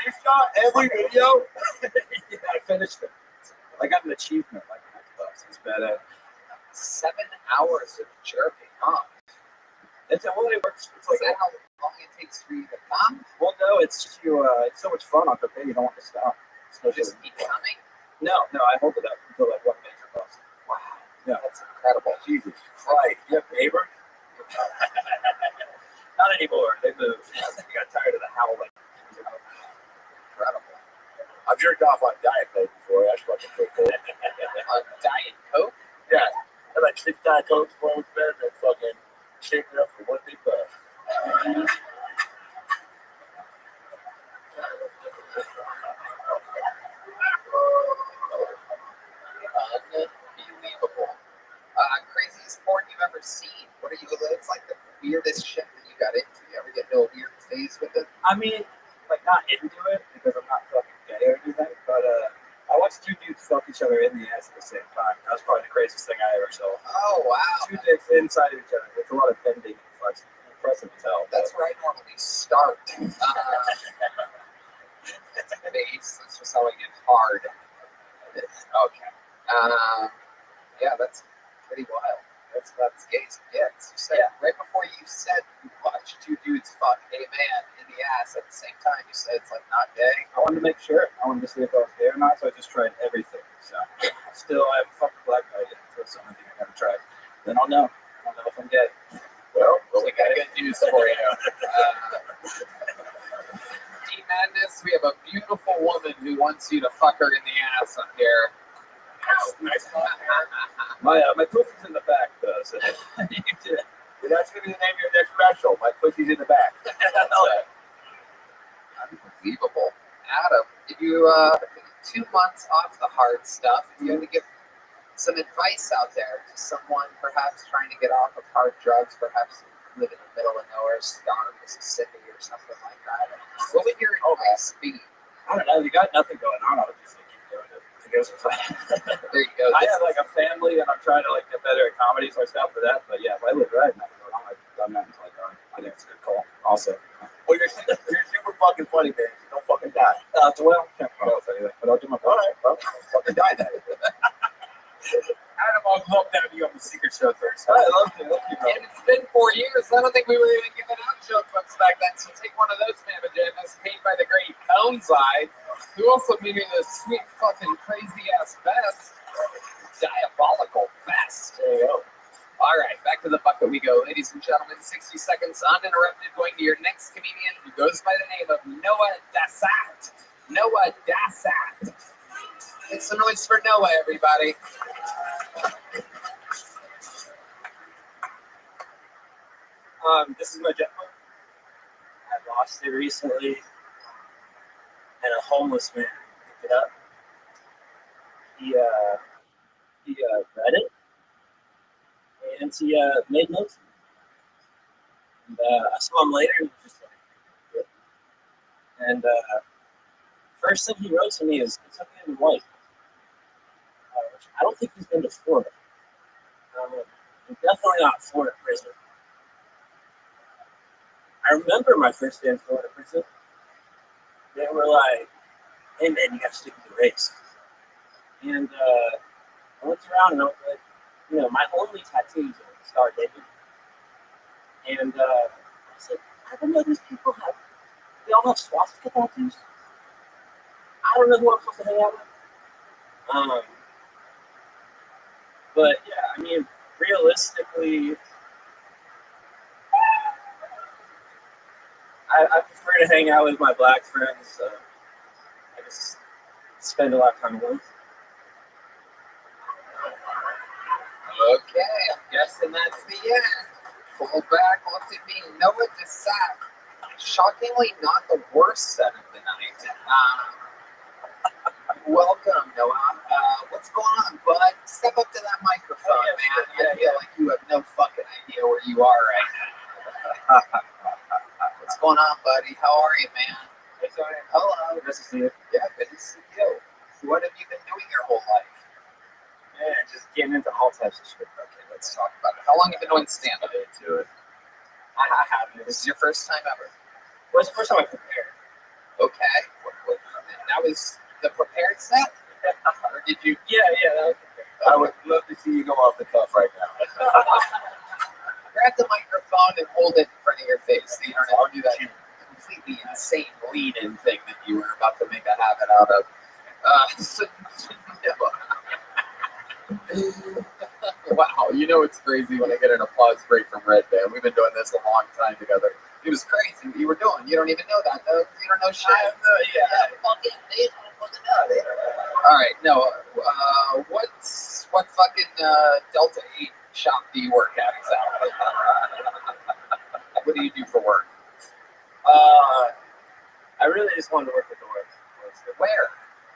You shot every video? Yeah, I finished it. I got an achievement like on Xbox. It's badass. 7 hours of jerking off. It's a it works. It's like Is that how long it takes for you to come? Well, no, it's just it's so much fun on cocaine. You don't want to stop. Just keep coming? No, I hold it up until like one major bust. Wow. Yeah, that's incredible. Jesus Christ. You have a neighbor? Not anymore. They moved. I got tired of the howling. Incredible. I've jerked off on Diet Coke before. That's fucking pretty cool. On Diet Coke? Yeah. I like 6 Diet Cokes before I went to bed and then fucking shake it up for one big puff. Unbelievable. Craziest porn you've ever seen? What are you? It's like the weirdest shit that you got into. You ever get into a weird phase with it? I mean, like not into it because I'm not fucking gay or anything, but I watched 2 dudes fuck each other in the ass at the same time. That was probably the craziest thing I ever saw. Oh wow! 2 dicks inside of each other. It's a lot of bending and flexing. Impressive as hell. That's where I normally start. That's a base. That's just how I get hard. Okay. Yeah, that's pretty wild. That's about as gay as it gets. You said right before you said you watched 2 dudes fuck a man in the ass at the same time. You said it's like not gay. I wanted to make sure. I wanted to see if I was gay or not, so I just tried everything. So still, I haven't fucked a black guy yet. So that's the only thing I haven't tried. Then I'll know. I'll know if I'm gay. Well, we got good news for you. Deep Madness, we have a beautiful woman who wants you to fuck her in the ass up here. Nice. My pussy's in the back, though. So That's going to be the name of your next special. My pussy's in the back. Unbelievable. Adam, if you 2 months off the hard stuff, if you had to give some advice out there to someone perhaps trying to get off of hard drugs, perhaps live in the middle of nowhere, Star, Mississippi, or something like that, what would your advice be? I don't know. You got nothing going on. I would just keep doing it. There you go. I have like a family, and I'm trying to like get better at comedy, so I stopped for that. But yeah, if I live right, nothing going on. I've done that until I die. I think it's a good call. Also, well, you're super fucking funny, man. Don't fucking die. Well, can't promise anything, but I'll do my best. All right, well, fucking die then. Adam, I'd love to have you on the Secret Show first. I love to. And it's been 4 years. I don't think we were even giving out joke books back then. So take one of those mamma jammas paid by the great Coneside, who also made me this sweet fucking crazy ass vest. Diabolical vest. There you go. All right, back to the bucket we go. Ladies and gentlemen, 60 seconds uninterrupted going to your next comedian who goes by the name of Noah Dassat. Noah Dassat. Make some noise for Noah, everybody. This is my jet phone. I lost it recently, and a homeless man picked it up. He read it, and he made notes. And I saw him later, and he was just like, yeah. And first thing he wrote to me is, "It's okay to be white." I don't think he's been to Florida. And definitely not Florida prison. I remember my first day in Florida prison. They were like, "Hey man, you gotta stick with the race." And I went around and I was like, my only tattoos are Star David. And I said, I don't know these people they all have swastika tattoos. I don't know who I'm supposed to hang out with. But yeah, I mean, realistically, I prefer to hang out with my black friends. I just spend a lot of time alone. Okay, I'm guessing that's the end. Pull back, look at me. Noah Dassat. Shockingly, not the worst set of the night. Welcome, Noah. What's going on, bud? Step up to that microphone, man. I feel like you have no fucking idea where you are right now. What's going on, buddy? How are you, man? Hello. Nice to see you. Yeah, good to see you. What have you been doing your whole life? Yeah, just getting into all types of shit. Okay, let's talk about it. How long have you been doing stand-up? Into it. I haven't. This is your first time ever? Well, it's the first time I prepared. Okay. That was the prepared set? Or did you? Yeah, that was prepared. I would love to see you go off the cuff right now. Grab the microphone and hold it in front of your face so you don't have to do that completely insane lead-in thing that you were about to make a habit out of. Wow, it's crazy when I get an applause break from Red Band. We've been doing this a long time together. It was crazy what you were doing. You don't even know that, though. You don't know shit. All right, no. What fucking Delta 8 shop do you work at exactly? What do you do for work? I really just wanted to work with the work. Where?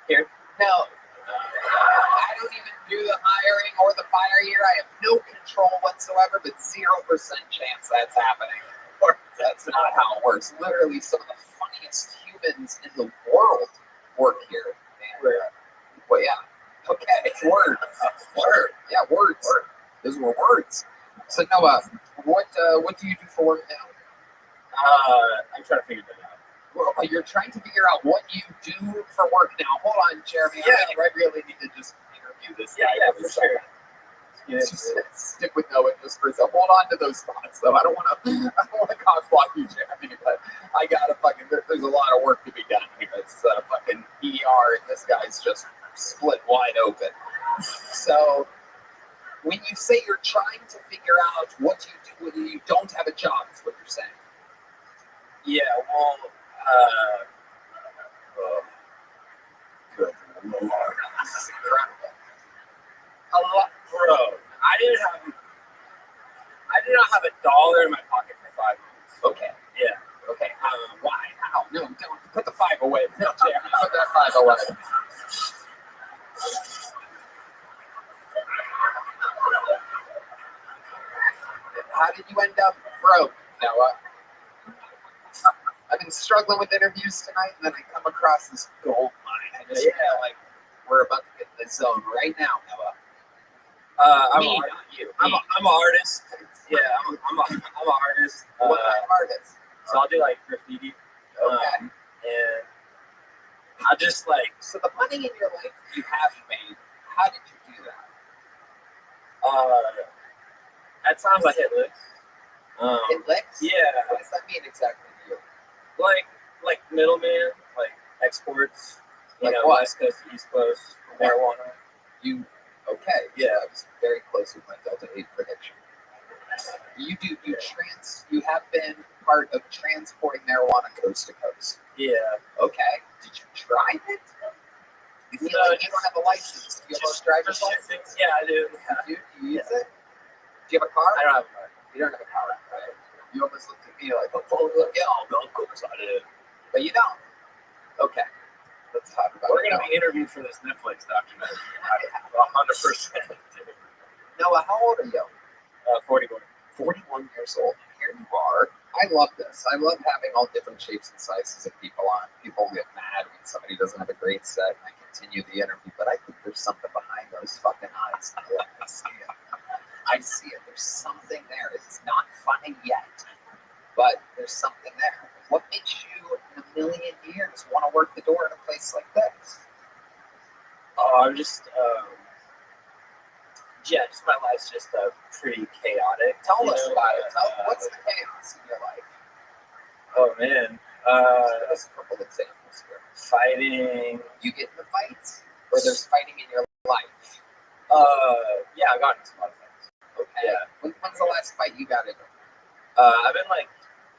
Here. No. I don't even do the hiring or the fire here. I have no control whatsoever, but 0% chance that's happening. Or that's not how it works. Literally, some of the funniest humans in the world work here. And, well, yeah. Okay. Word. Yeah, words. Those were words. So, Noah, what do you do for work now? I'm trying to figure that out. Well, you're trying to figure out what you do for work now. Hold on, Jeremy. I really need to just interview this guy. Yeah, for sure. Just stick with Noah just for a second. Hold on to those thoughts, though. I don't want to cock-block you, Jeremy, but I gotta fucking. There's a lot of work to be done here. It's fucking ER, and this guy's just split wide open. So, when you say you're trying to figure out what you do when you don't have a job, is what you're saying. Yeah, well, good Lord, this is incredible. Bro, I did not have $1 in my pocket for 5 months. Okay. Yeah. Okay. Why? How? No, don't put the 5 away. No, Jeremy, put that 5 away. How did you end up broke, Noah? I've been struggling with interviews tonight, and then I come across this gold mine. I just feel like we're about to get in the zone right now, Noah. I'm an artist. Yeah, I'm an artist. What kind of artist? So I'll do like graffiti. Okay. And I just like. So the money in your life you have made, how did you do that? At times I hit licks. Hit licks? Yeah. What does that mean exactly to you? Like middleman, like exports, Like know, what? West Coast, East Coast, marijuana. Okay? Yeah. I was very close with my Delta 8 prediction. You have been part of transporting marijuana coast to coast. Yeah. Okay. Did you drive it? You feel like you don't have a license. Do you have a driver's license? Yeah, I do. Yeah. Do you use it? Do you have a car? I don't have a car. You don't have a car, right? You almost looked at me like, oh, look, yeah, I'll go, of course I do. But you don't. Okay. Let's talk about We're it. going to be interviewed for this Netflix documentary. 100%. Noah, how old are you? 41. 41 years old. Here you are. I love this. I love having all different shapes and sizes of people on. People get mad when somebody doesn't have a great set and I continue the interview, but I think there's something behind those fucking eyes. I see it. I see it. There's something there. It's not funny yet, but there's something there. What makes you in a million years want to work the door in a place like this? Oh, I'm just, just my life's just pretty chaotic. Tell us about it. What's the chaos in your life? Oh, man. Give us a couple examples here. Fighting. You get in the fights? Or there's fighting in your life? Yeah, I've gotten into a lot of fights. Okay. Yeah. When's the last fight you got into? I've been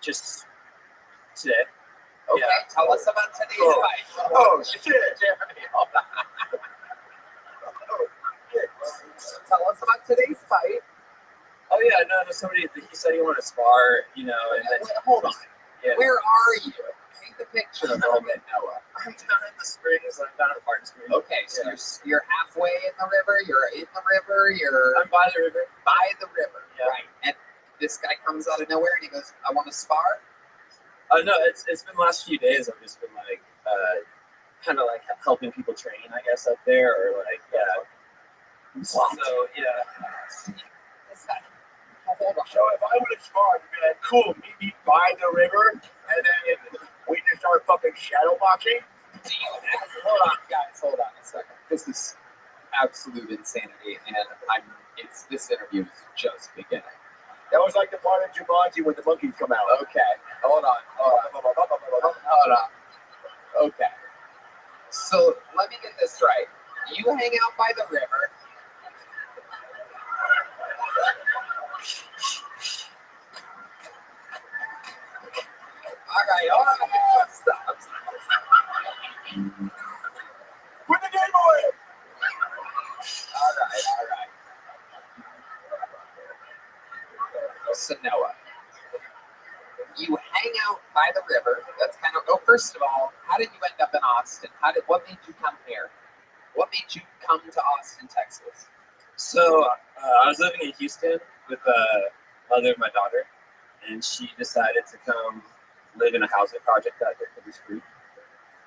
just today. Okay, yeah. Tell us about today's fight. Oh, shit. Jeremy, hold on. Tell us about today's fight. Oh, yeah, no, somebody, he said he wanted to spar, and then... Wait, hold on. Yeah. Where are you? Paint the picture a little bit, Noah. I'm down in the springs. I'm down at Martin Springs. Okay, so you're halfway in the river, you're in the river, I'm by the river. by the river. Yeah. Right. And this guy comes out of nowhere and he goes, I want to spar. No, it's been the last few days. I've just been kind of helping people train, I guess, up there, or So yeah. Hold on. So if I would have sparred, you'd be like, cool, meet me by the river, and then we just start fucking shadow boxing. Hold on, guys. Hold on a second. This is absolute insanity, and this interview is just beginning. That was like the part of Jumanji when the monkeys come out. Okay, hold on. Okay. So let me get this right. You hang out by the river. All right. Stop. Put the game away. All right. So Noah, you hang out by the river. That's kind of. Oh, first of all, how did you end up in Austin? What made you come here? What made you come to Austin, Texas? So I was living in Houston with the mother of my daughter, and she decided to come live in a housing project out there for this free.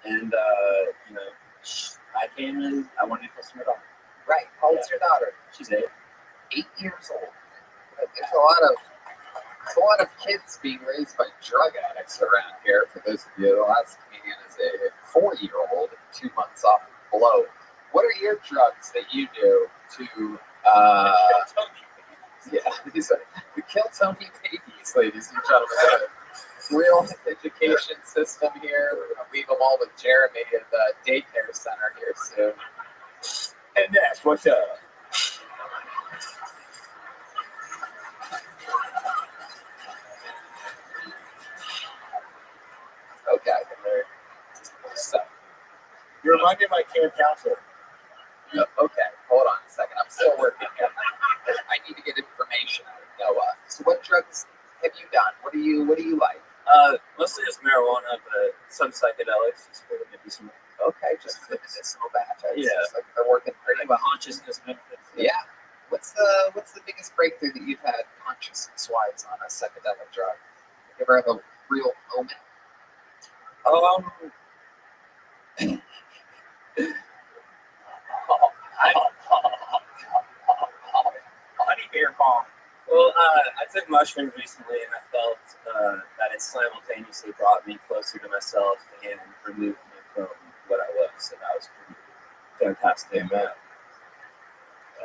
And I came and I wanted to close to my daughter. Right. How old's your daughter? She's 8. 8 years old. There's a lot of kids being raised by drug addicts around here. For those of you, the last comedian is a 4-year-old, 2 months off blow. What are your drugs that you do to these are the Kill Tony babies, ladies and gentlemen. Real education system here. We're gonna leave them all with Jeremy at the daycare center here soon. And that's what's up. Okay. So you remind me of my camp counselor. Okay, hold on a second. I'm still working here. I need to get information out of Noah. So what drugs have you done? What do you like? Mostly just marijuana, but some psychedelics. Just for maybe some. Okay, just for the medicinal benefits. Yeah. Like they're working pretty well. Consciousness benefits. Yeah. What's the biggest breakthrough that you've had consciousness-wise on a psychedelic drug? You ever have a real moment? Honey beer bomb. Well, I took mushrooms recently, and I felt that it simultaneously brought me closer to myself and removed me from what I was. So that was pretty fantastic. Amen.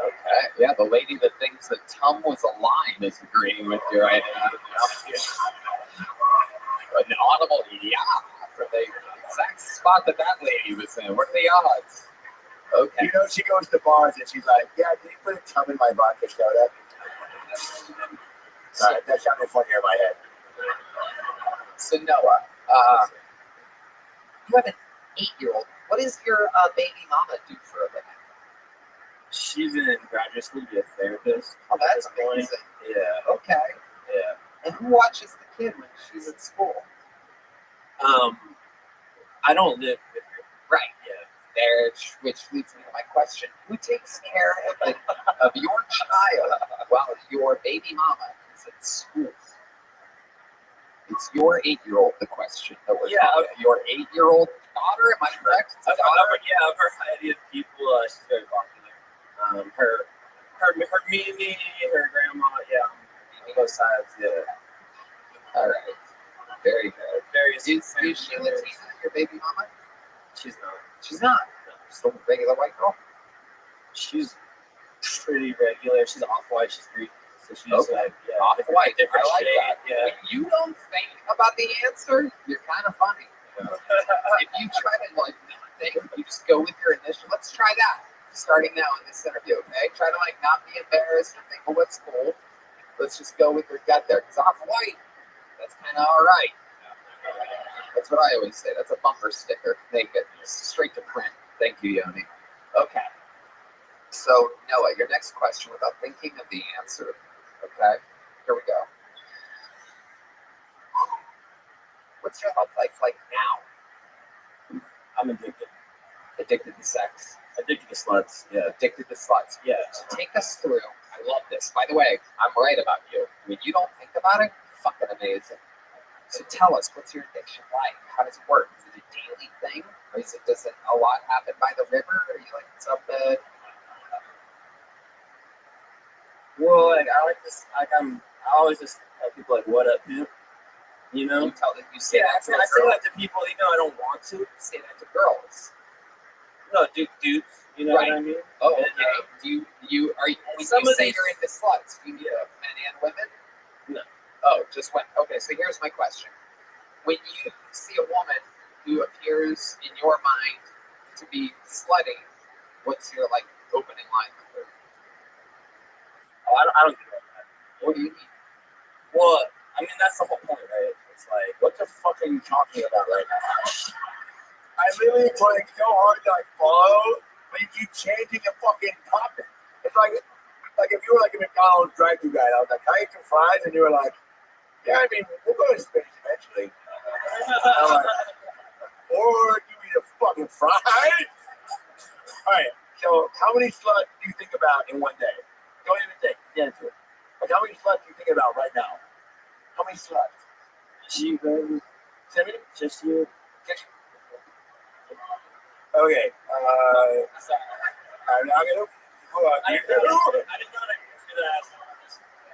Okay. Yeah, the lady that thinks that Tum was a line is agreeing with you right now. An audible yeah for the exact spot that lady was in. What are the odds? Okay. You know, she goes to bars and she's like, "Yeah, can you put a Tum in my vodka soda?" Sorry, that sounded funnier in my head. So Noah, you have an 8-year-old. What does your baby mama do for a living? She's in graduate school to be a therapist. Oh, that's amazing. Yeah. Okay. Yeah. And who watches the kid when she's at school? I don't live with her. Right. Yeah. There, which leads me to my question: who takes care of your child while your baby mama is at school? It's your 8-year-old. The question. Your 8-year-old daughter. Am I correct? It's a daughter. Yeah, a variety of people. She's very popular. Her Mimi, her grandma. Yeah. Both sides. Yeah. All right. Very good. Various. Is she Latina, your baby mama? She's not. She's not. Just a regular white girl. She's pretty regular. She's off-white. She's Greek. So she's like, yeah, off-white. different I like shade. that. Yeah. When you don't think about the answer, you're kind of funny. If you try to not think, you just go with your initial. Let's try that. Starting now in this interview, okay? Try to not be embarrassed or think, "Oh, what's cool?" Let's just go with your gut there. Because off-white, that's kind of all right. That's what I always say. That's a bumper sticker. Make it straight to print. Thank you, Yoni. Okay. So, Noah, your next question without thinking of the answer. Okay. Here we go. What's your love life like now? I'm addicted. Addicted to sex. Addicted to sluts. Yeah. Addicted to sluts. Yeah. So take us through. I love this. By the way, I'm right about you. When you don't think about it, fucking amazing. So tell us, what's your addiction like? How does it work? Is it a daily thing? Or does it a lot happen by the river? Or are you like, what's up, bud? Well, I always just tell people what up, dude? You know? You say that to I say that to people, even though I don't want to. You say that to girls. No, dudes. You know what I mean? Oh, okay. When you say you're into sluts, do you mean men and women? No. Oh, just when. Okay, so here's my question. When you see a woman who appears in your mind to be slutty, what's your opening line with her? Oh, I don't do that. What do you mean? Well, I mean, that's the whole point, right? It's like, what the fuck are you talking about right now? I literally trying so hard to follow, but you keep changing the fucking topic. It's like if you were like a McDonald's drive-thru guy, and I was like, "Can I eat some fries?" And you were like, "Yeah, I mean, we'll go to space eventually." I'm like, or give me the fucking fries. All right. So, how many sluts do you think about in one day? Don't even think. Get into it. Like, how many sluts do you think about right now? How many sluts? You, baby. 70? Just you. Okay. I'm not gonna. Hold on. I did not answer that.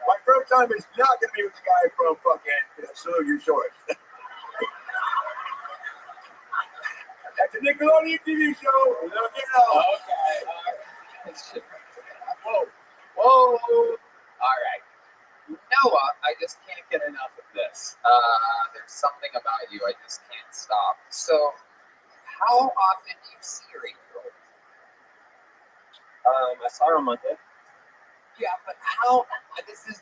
My first time is not gonna be with the guy from fucking Salute Your Shorts. That's a Nickelodeon TV show. Look it up. Okay. Whoa. All right. Noah, I just can't get enough of this. There's something about you I just can't stop. So, how often do you see your 8-year-old? I saw her on Monday. Yeah, but how?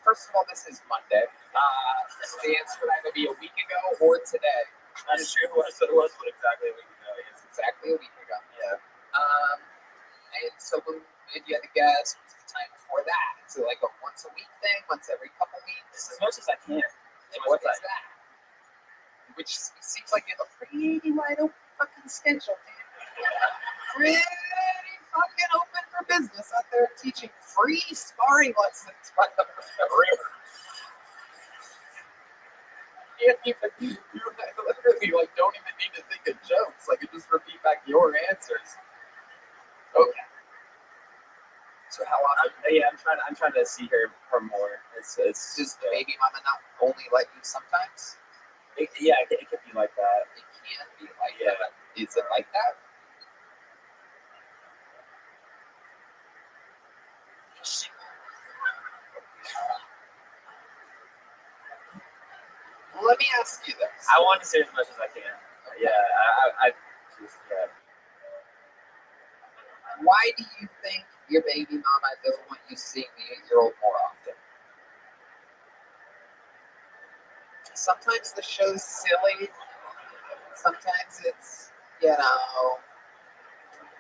First of all, this is Monday. The answer could either be a week ago or today. That's true. What I said it was, but exactly a week ago. It's exactly a week ago. Yeah. And so, if you had to guess, what's the time before that? Is it like a once a week thing? Once every couple weeks? As much as I can. And what is that? Which seems like you have a pretty wide open fucking schedule, man. Pretty fucking open for business out there teaching free sparring lessons by the river. You literally don't even need to think of jokes. You just repeat back your answers. Okay. So how often? I'm trying to see her more. It's just baby mama not only like you sometimes. It could be like that. It can be like that. Is it like that? let me ask you this. I want to say as much as I can. Yeah, I just, yeah. Why do you think your baby mama doesn't want you seeing the 8-year-old more often? Sometimes the show's silly. Sometimes it's,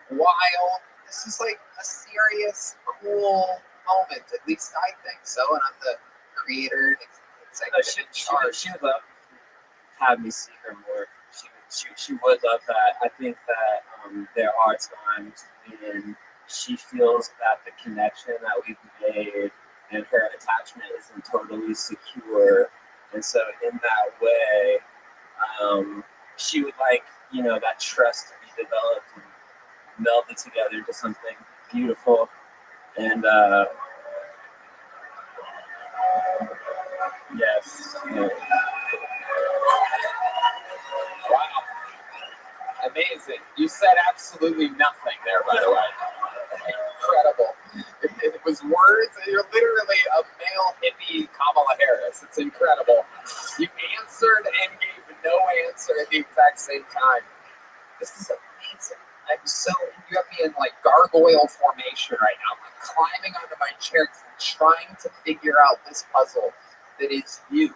wild. This is like a serious, cool moment. At least I think so. And I'm the creator and executive in charge. She would love to have me see her more. She would love that. I think that there are times when she feels that the connection that we've made and her attachment isn't totally secure. And so in that way, she would like, that trust to be developed and melded together into something beautiful. And yes. Yeah. Wow. Amazing. You said absolutely nothing there, by the way. Incredible. It was words. You're literally a male hippie Kamala Harris. It's incredible. You answered and gave no answer at the exact same time. This is amazing. You have me in like gargoyle formation right now. I'm climbing onto my chair trying to figure out this puzzle that is you.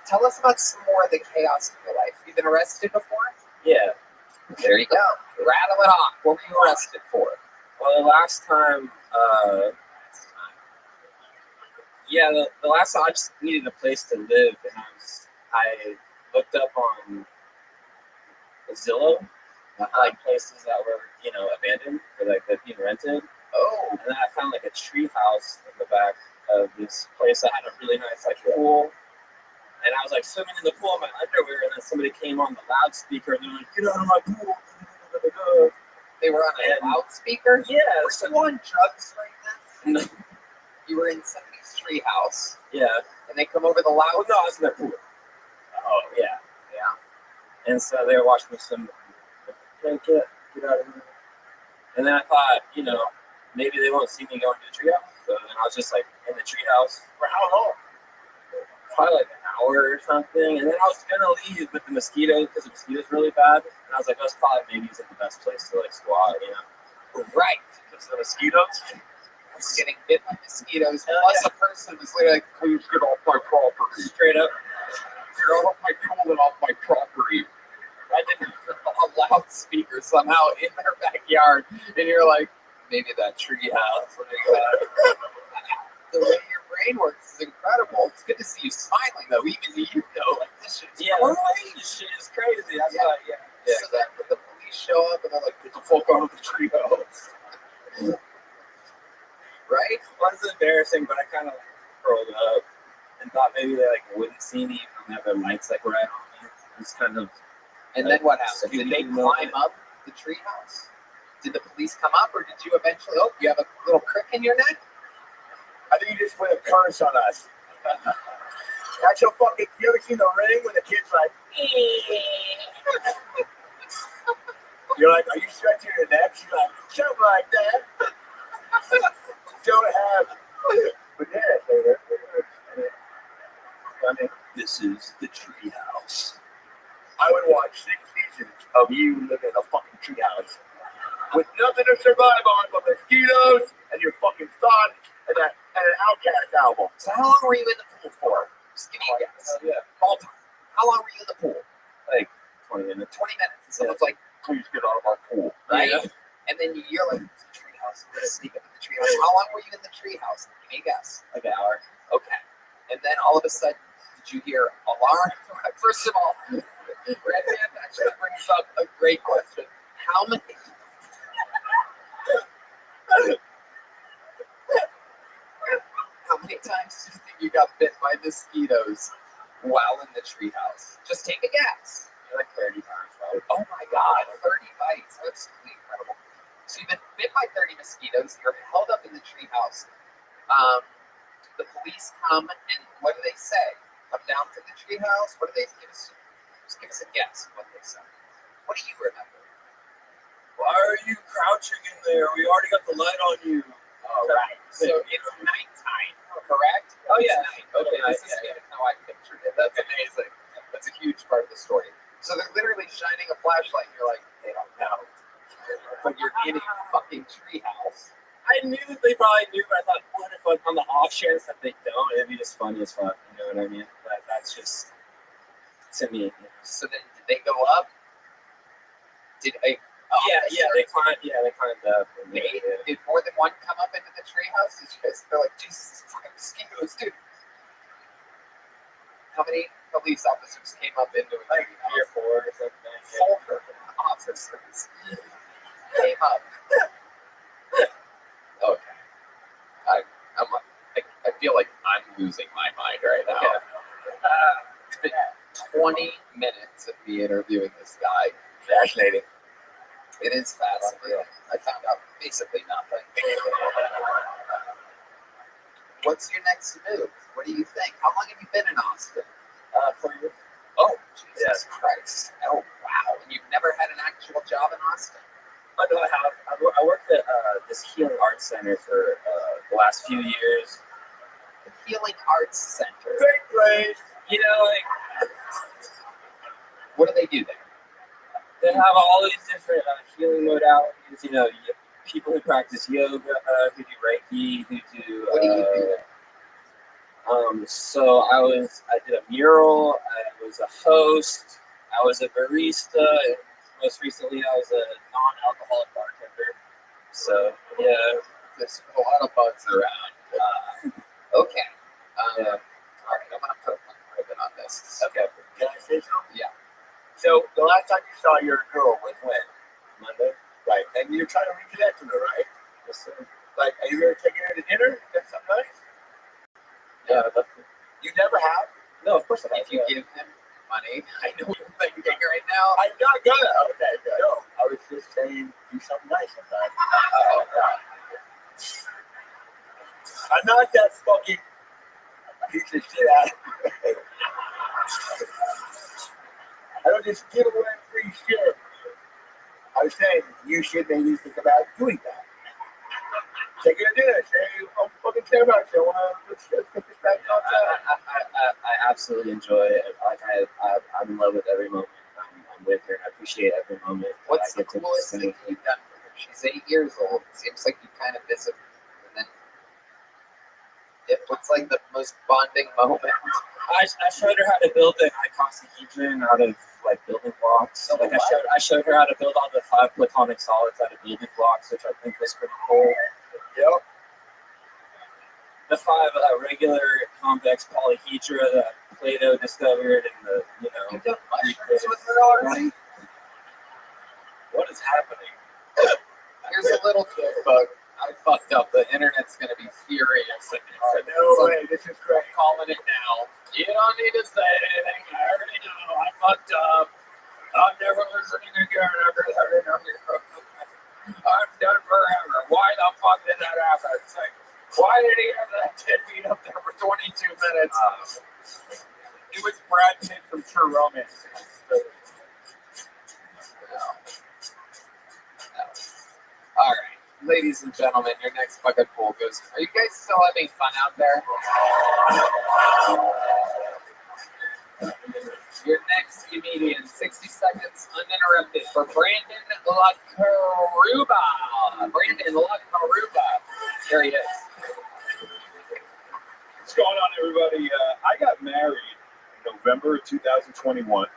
Tell us about some more of the chaos of your life. You've been arrested before? Yeah. There you go. Rattle it off. What were you arrested for? Well, the last time, the last time I just needed a place to live, and I looked up on Zillow, like places that were, abandoned or like that being rented. Oh. And then I found like a tree house in the back of this place that had a really nice like pool. And I was like swimming in the pool in my underwear, and then somebody came on the loudspeaker and they're like, "Get out of my pool!" They were on a loudspeaker? Yeah. Were you on drugs right now? No. You were in somebody's tree house. Yeah. And they come over the loud. Well, no, I was in their pool. Oh, yeah. Yeah. And so they were watching me swim. Get out of here. And then I thought, maybe they won't see me going to the treehouse. So then I was just like in the treehouse for how long? Probably like an hour or something. And then I was gonna leave with the mosquitoes because the mosquitoes really bad. And I was like, that's probably maybe isn't the best place to like squat, Right. Because the mosquitoes. Getting bit by mosquitoes. Plus a person was literally like, "Please get off my property." Straight up. Get off my pool and off my property. I didn't have a loudspeaker somehow in their backyard. And you're like, maybe that tree house. The way your brain works is incredible. It's good to see you smiling, though. Even you know, like, this shit's crazy. This shit is crazy. That's Yeah. why, So then when the police show up and they're like, "Get the fuck out of the tree house." Right? Well, it's embarrassing, but I kind of curled up and thought maybe they like wouldn't see me from have their lights like right on me. It's kind of. And then what happened? Did they climb up the treehouse? Did the police come up, or did you eventually? Oh, you have a little crick in your neck. I think you just put a curse on us. That's your fucking. You ever seen The Ring when the kid's like, you're like, are you stretching your neck? She's like, something like that. Don't have. But yeah, I mean, this is the treehouse. I would watch 6 seasons of you living in a fucking treehouse with nothing to survive on but mosquitoes and your fucking son and an Outcast album. So how long were you in the pool for? Just give me a guess. Yeah. All time. How long were you in the pool? Like 20 minutes. 20 minutes. And someone's like, "Please get out of our pool." Right? Yeah. And then you're like, "It's a treehouse. I'm gonna sneak up in the treehouse." How long were you in the treehouse? Give me a guess. Like an hour. Okay. And then all of a sudden, did you hear alarm? First of all, Red Man actually brings up a great question. How many? How many times do you think you got bit by mosquitoes while in the treehouse? Just take a guess. Like 30 times, probably. Oh my God, 30 bites. That's incredible. So you've been bit by 30 mosquitoes. You're held up in the treehouse. The police come, and what do they say? Come down to the treehouse. What do they give us? Just give us a guess of what they say. What do you remember? Why are you crouching in there? We already got the light on you. All right. So it's nighttime. correct? Oh, yeah. Okay, Yeah, this is how I pictured it. That's amazing. That's a huge part of the story. So they're literally shining a flashlight. You're like, they don't know. But you're in a fucking treehouse. I knew that they probably knew, but I thought, what if like on the off chance that they don't, it'd be just funny as fuck. You know what I mean? That's just to me. You know? So then, did they go up? Did they? They climbed up. And Did more than one come up into the treehouse? They're like, Jesus, this fucking mosquitoes, dude. How many police officers came up into it? Like 3 or 4 or something. 4 officers came up. Okay. I feel like I'm losing my mind right now. It's been 20 minutes of me interviewing this guy. Fascinating. It is fascinating. I found out basically nothing. What's your next move? What do you think? How long have you been in Austin? 4 years. Oh, Jesus Christ. Oh, wow. And you've never had an actual job in Austin? Oh, no, I have. I worked at this healing arts center for the last few years. The Healing Arts Center. Great place. You know, like, what do they do there? they have all these different healing modalities. You know, people who practice yoga, who do Reiki, who do. What do you do there? So I did a mural. I was a host. I was a barista. And most recently, I was a non-alcoholic bartender. So yeah, there's a lot of bugs around. Okay. All right, I'm gonna put a ribbon on this. Okay. Can I say something? Yeah. So the last time you saw your girl was when? Monday. Right. And you're trying to reconnect with her, right? Yes, sir. Like, are you going to take her to dinner? That's something nice? Yeah, I'd love to. You never have? No, of course not. If you give him money, I know you're thinking right now. I'm not gonna. Okay, good. No, I was just saying, do something nice sometimes. I'm not that fucking piece of shit out. I don't just give away free shit. I was saying you should maybe think about doing that. Take her to dinner. Say, oh, fucking care about you. Let's put this back on time. I absolutely enjoy it. Like I'm in love with every moment I'm with her, and I appreciate every moment. What's the coolest thing you've done for her? She's 8 years old. Seems like you kind of visit, and then what's like the most bonding moment? I showed her how to build an icosahedron out of like building blocks. Like I showed her how to build all the 5 platonic solids out of building blocks, which I think was pretty cool. Yep. The 5 regular convex polyhedra that Plato discovered in the You've done mushrooms with her already? What is happening? Here's a little joke, bug. I fucked up. The internet's gonna be furious. No way. This is great. I'm calling it now. You don't need to say anything. I already know. I fucked up. I'm never listening again. I'm done forever. Why the fuck did that happen? It's like, why did he have that kid beat up there for 22 minutes? It was Brad Pitt from True Romance. All right, ladies and gentlemen, your next bucket pool goes. Are you guys still having fun out there? Your next comedian, 60 seconds uninterrupted for Brandon LaCaruba. Brandon LaCaruba. There he is. What's going on, everybody? I got married in November of 2021.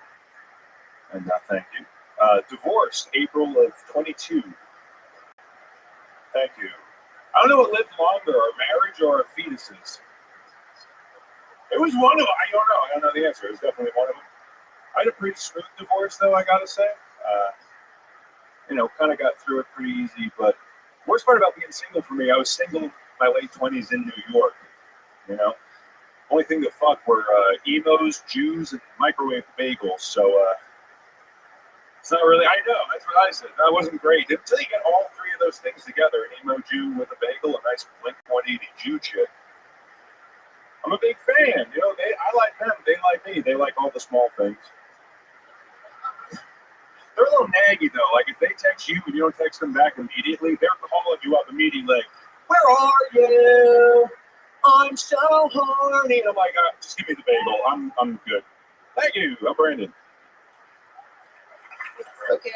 And thank you. Divorced April of 22. Thank you. I don't know what lived longer, a marriage or fetuses. It was one of them. I don't know the answer. It was definitely one of them. I had a pretty smooth divorce, though, I gotta say. Kind of got through it pretty easy. But worst part about being single for me, I was single in my late 20s in New York. Only thing to fuck were emos, Jews, and microwave bagels. So it's not really. I know that's what I said. That wasn't great until you get all 3 of those things together: an emo Jew with a bagel, a nice Blink 180 Jew chick. I'm a big fan. I like them. They like me. They like all the small things. They're a little naggy, though. Like, if they text you and you don't text them back immediately, they're calling you up immediately. Like, where are you? I'm so horny. I'm like, just give me the bagel. I'm good. Thank you. I'm Brandon. Okay.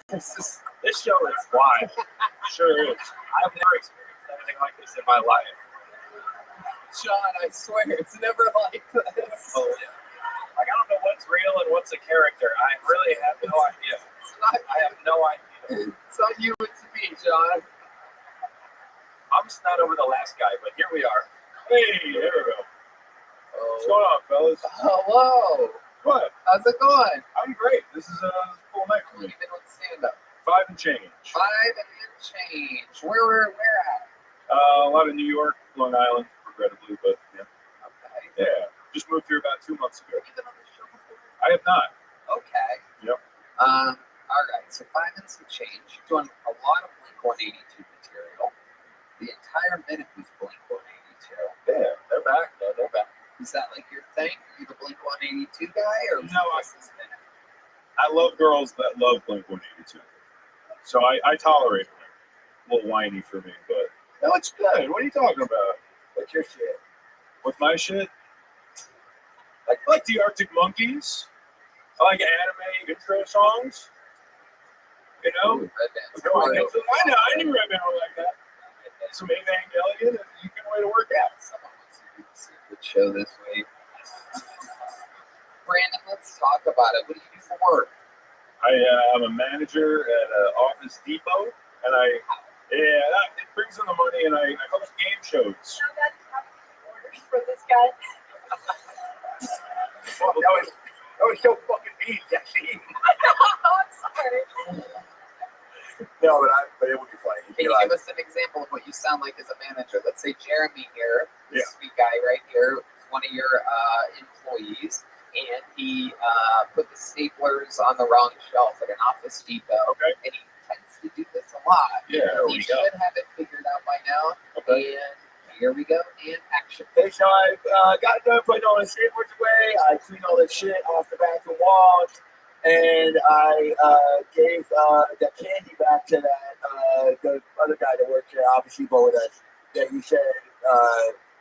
This show is wild. Sure is. I've never experienced anything like this in my life. John, I swear, it's never like this. Oh, yeah. Like, I don't know what's real and what's a character. I really have no idea. I have no idea. It's not you, it's me, John. I'm just not over the last guy, but here we are. Hey, there we go. What's going on, fellas? Hello. What? How's it going? I'm great. This is a cool night for me. You've been on stand-up. 5 and change. 5 and change. Where at? A lot of New York, Long Island, regrettably, but yeah. Okay. Yeah. Just moved here about 2 months ago. Have you been on the show before? I have not. Okay. Yep. All right. So 5 and some change. Doing a lot of Blink-182 material. The entire minute was Blink-182. Yeah, they're back, though. They're back. Is that like your thing? Are you the Blink-182 guy, or no? I love girls that love Blink-182, so I tolerate them. A little whiny for me, but no, it's good. What are you talking about? What's your shit? What's my shit? I like the Arctic Monkeys. I like anime intro songs. You know? I know. I knew Red Band would like that. Some Evangelion, and you can way to work out. Someone wants to do the secret show this week. Brandon, let's talk about it. What do you do for work? I'm a manager at Office Depot, and it brings in the money, and I host game shows. Orders for this guy. Well, that was so fucking mean, Jesse. I'm sorry. No, but it would be funny. Can you give us an example of what you sound like as a manager? Let's say Jeremy here, this sweet guy right here, is one of your employees, and he put the staplers on the wrong shelf at an Office Depot, and he tends to do this a lot. Yeah, there he we go. should have it figured out by now. Okay. And here we go, and action. Hey, so I got done putting all the staplers away. I cleaned all the shit off the bathroom walls, and I gave the candy back to the other guy that works at Office Depot with us. That you said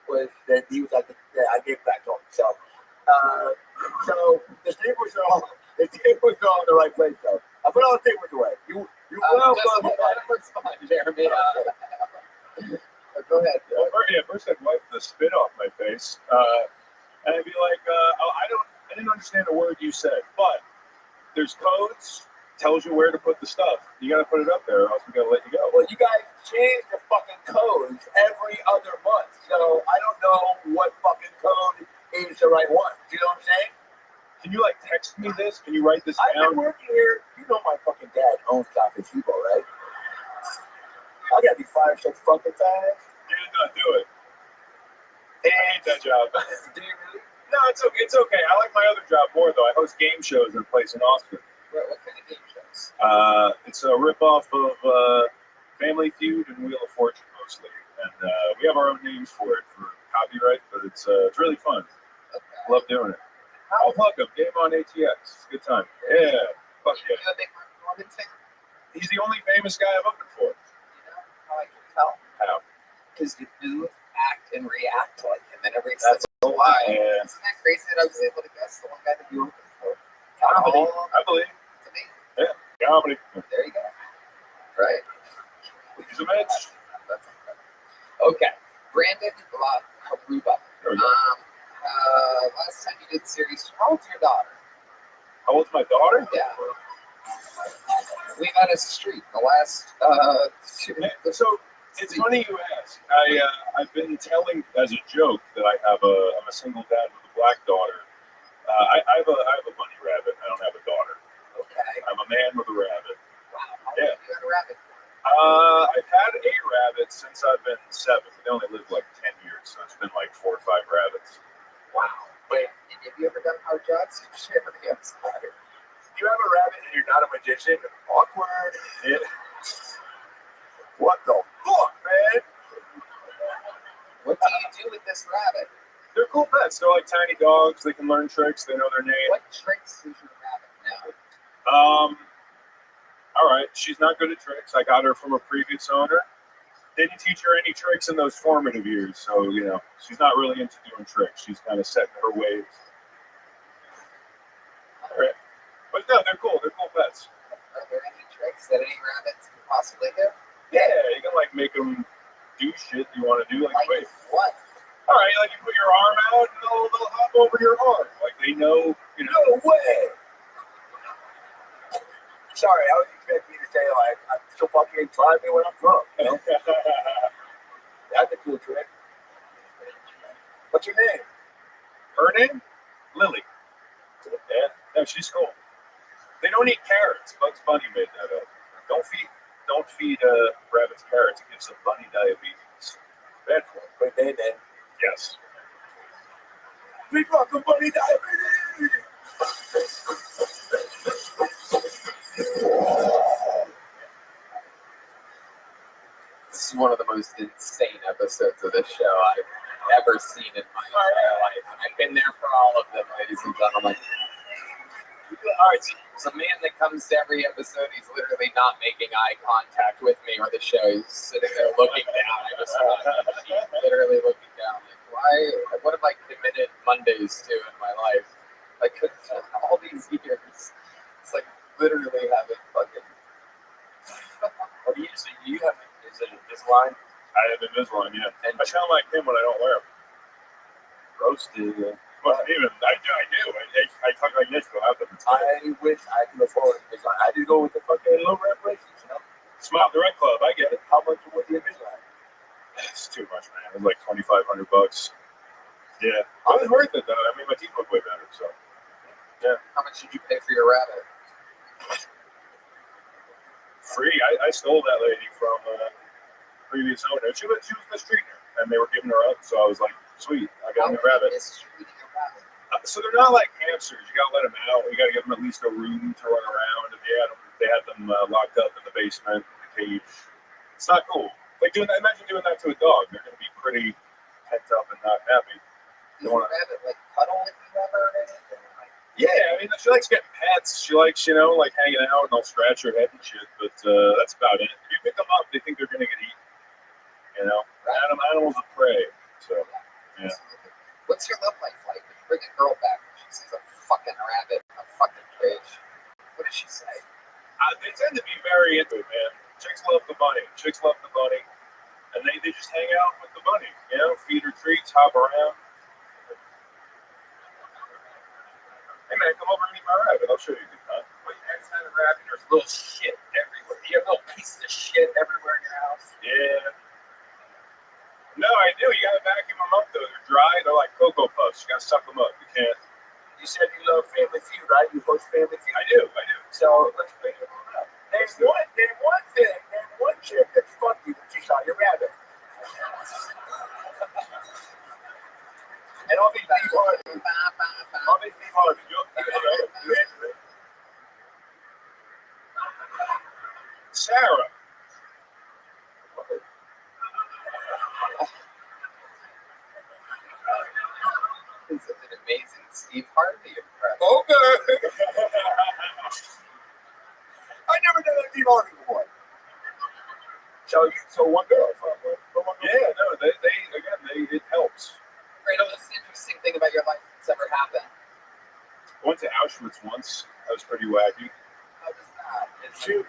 was that he was like, I gave back to him. So the staplers are all in the right place though. I put all the staplers away. You welcome. Jeremy. Go ahead. First I'd wipe the spit off my face, and I'd be like, I didn't understand a word you said, but there's codes, tells you where to put the stuff. You got to put it up there, or else we got to let you go. Well, you guys change the fucking codes every other month, so I don't know what fucking code is the right one. Do you know what I'm saying? Can you text me this? Can you write this down? I've been working here. You know my fucking dad owns Office Depot, right? I gotta be fired so fucking fast. Dude, no, do it. I hate that job. Do you really? No, it's okay. It's okay. I like my other job more though. I host game shows in a place in Austin. What kind of game shows? It's a ripoff of Family Feud and Wheel of Fortune mostly, and we have our own names for it for copyright, but it's really fun. Okay. Love doing it. I'll plug him. Game on ATX. It's a good time. Yeah. Fuck yeah. You a big Norman fan? He's the only famous guy I've opened for. How I can tell? How? Because you move, act, and react like him in every sense of the line. Yeah. Isn't that crazy that I was able to guess the one guy that you opened for? Comedy. I believe. It's amazing. Yeah. Comedy. There you go. Right. He's a bitch. That's incredible. Okay. Brandon Karuba. Last time you did series, how old's your daughter? How old's my daughter? Yeah. We've had a streak. The last. So it's funny you ask. I've been telling as a joke that I'm a single dad with a black daughter. I have a bunny rabbit. I don't have a daughter. Okay. I'm a man with a rabbit. Wow. How long have you had a rabbit? I've had a rabbit since I've been 7. They only lived 10 years, so it's been 4 or 5 rabbits. Wow. Wait, have you ever done hard jobs? Shit, I'm sorry. You have a rabbit and you're not a magician? Awkward. Yeah. What the fuck, man? What do you do with this rabbit? They're cool pets. They're like tiny dogs. They can learn tricks. They know their name. What tricks does your rabbit know? All right. She's not good at tricks. I got her from a previous owner. Didn't teach her any tricks in those formative years, so she's not really into doing tricks. She's kind of set in her ways. All right, but no, they're cool. They're cool pets. Are there any tricks that any rabbits can possibly do? Yeah, you can make them do shit you want to do. Wait, what? All right, you put your arm out and they'll hop over your arm. They know. No way. Sorry, I was expecting you to say I'm so fucking drive me when I'm drunk. That's a cool trick. What's your name? Her name? Lily. Yeah, no, she's cool. They don't eat carrots. Bugs Bunny made that up. Don't feed rabbits carrots. It gives them bunny diabetes. Bad for them. But then. Yes. Big fucking bunny diabetes. This is one of the most insane episodes of this show I've ever seen in my entire life. And I've been there for all of them, ladies and gentlemen. All right, so the man that comes to every episode, he's literally not making eye contact with me or the show. He's sitting there looking down. He's literally looking down. Why? What have I committed Mondays to in my life? I couldn't all these years. It's literally having fucking. What do you say? You have is it Invisalign? I have Invisalign, yeah. And I sound like him when I don't wear them. Roasted. Well, even I do. I talk like this without them. I wish I could afford Invisalign. I just go with the fucking low rent braces, Smile Direct Club, I get it. How much was the Invisalign? It's too much, man. It was like $2,500. Yeah, it was worth it though. I mean, my teeth look way better. So, yeah. How much did you pay for your rabbit? Free. I stole that lady from previous owner. She was mistreating her, and they were giving her up. So I was like, sweet, I got a rabbit. So they're not like hamsters. You gotta let them out. You gotta give them at least a room to run around. And they had them locked up in the basement in the cage. It's not cool. Imagine doing that to a dog. They're gonna be pretty pent up and not happy. Does your rabbit cuddle with you ever or anything? Yeah, I mean, she likes getting pets. She likes, hanging out and they'll scratch her head and shit. But that's about it. If you pick them up, they think they're gonna get eaten. Animals of prey. So, yeah. What's your love life like? When you bring a girl back and she sees a fucking rabbit in a fucking cage, what does she say? They tend to be very into it, man. Chicks love the bunny. And they just hang out with the bunny. Feed her treats, hop around. Hey man, come over and meet my rabbit. I'll show you a good time. When you next time a rabbit, there's little shit everywhere. You have little pieces of shit everywhere in your house. Yeah. No, I do. You gotta vacuum them up though. They're dry. They're like Cocoa Puffs. You gotta suck them up. You can't. You said you love Family Feud, right? You host Family Feud. I do. So let's bring it up. Name one chick that fucked you when she saw your rabbit. And I'll be Hardy. Sarah. It's an amazing Steve Harvey impression. Okay. I never done a Steve Harvey before. So one girl. Yeah, no, it helps. Right, what's the interesting thing about your life that's ever happened? I went to Auschwitz once. That was pretty wacky. How was that? Shoot.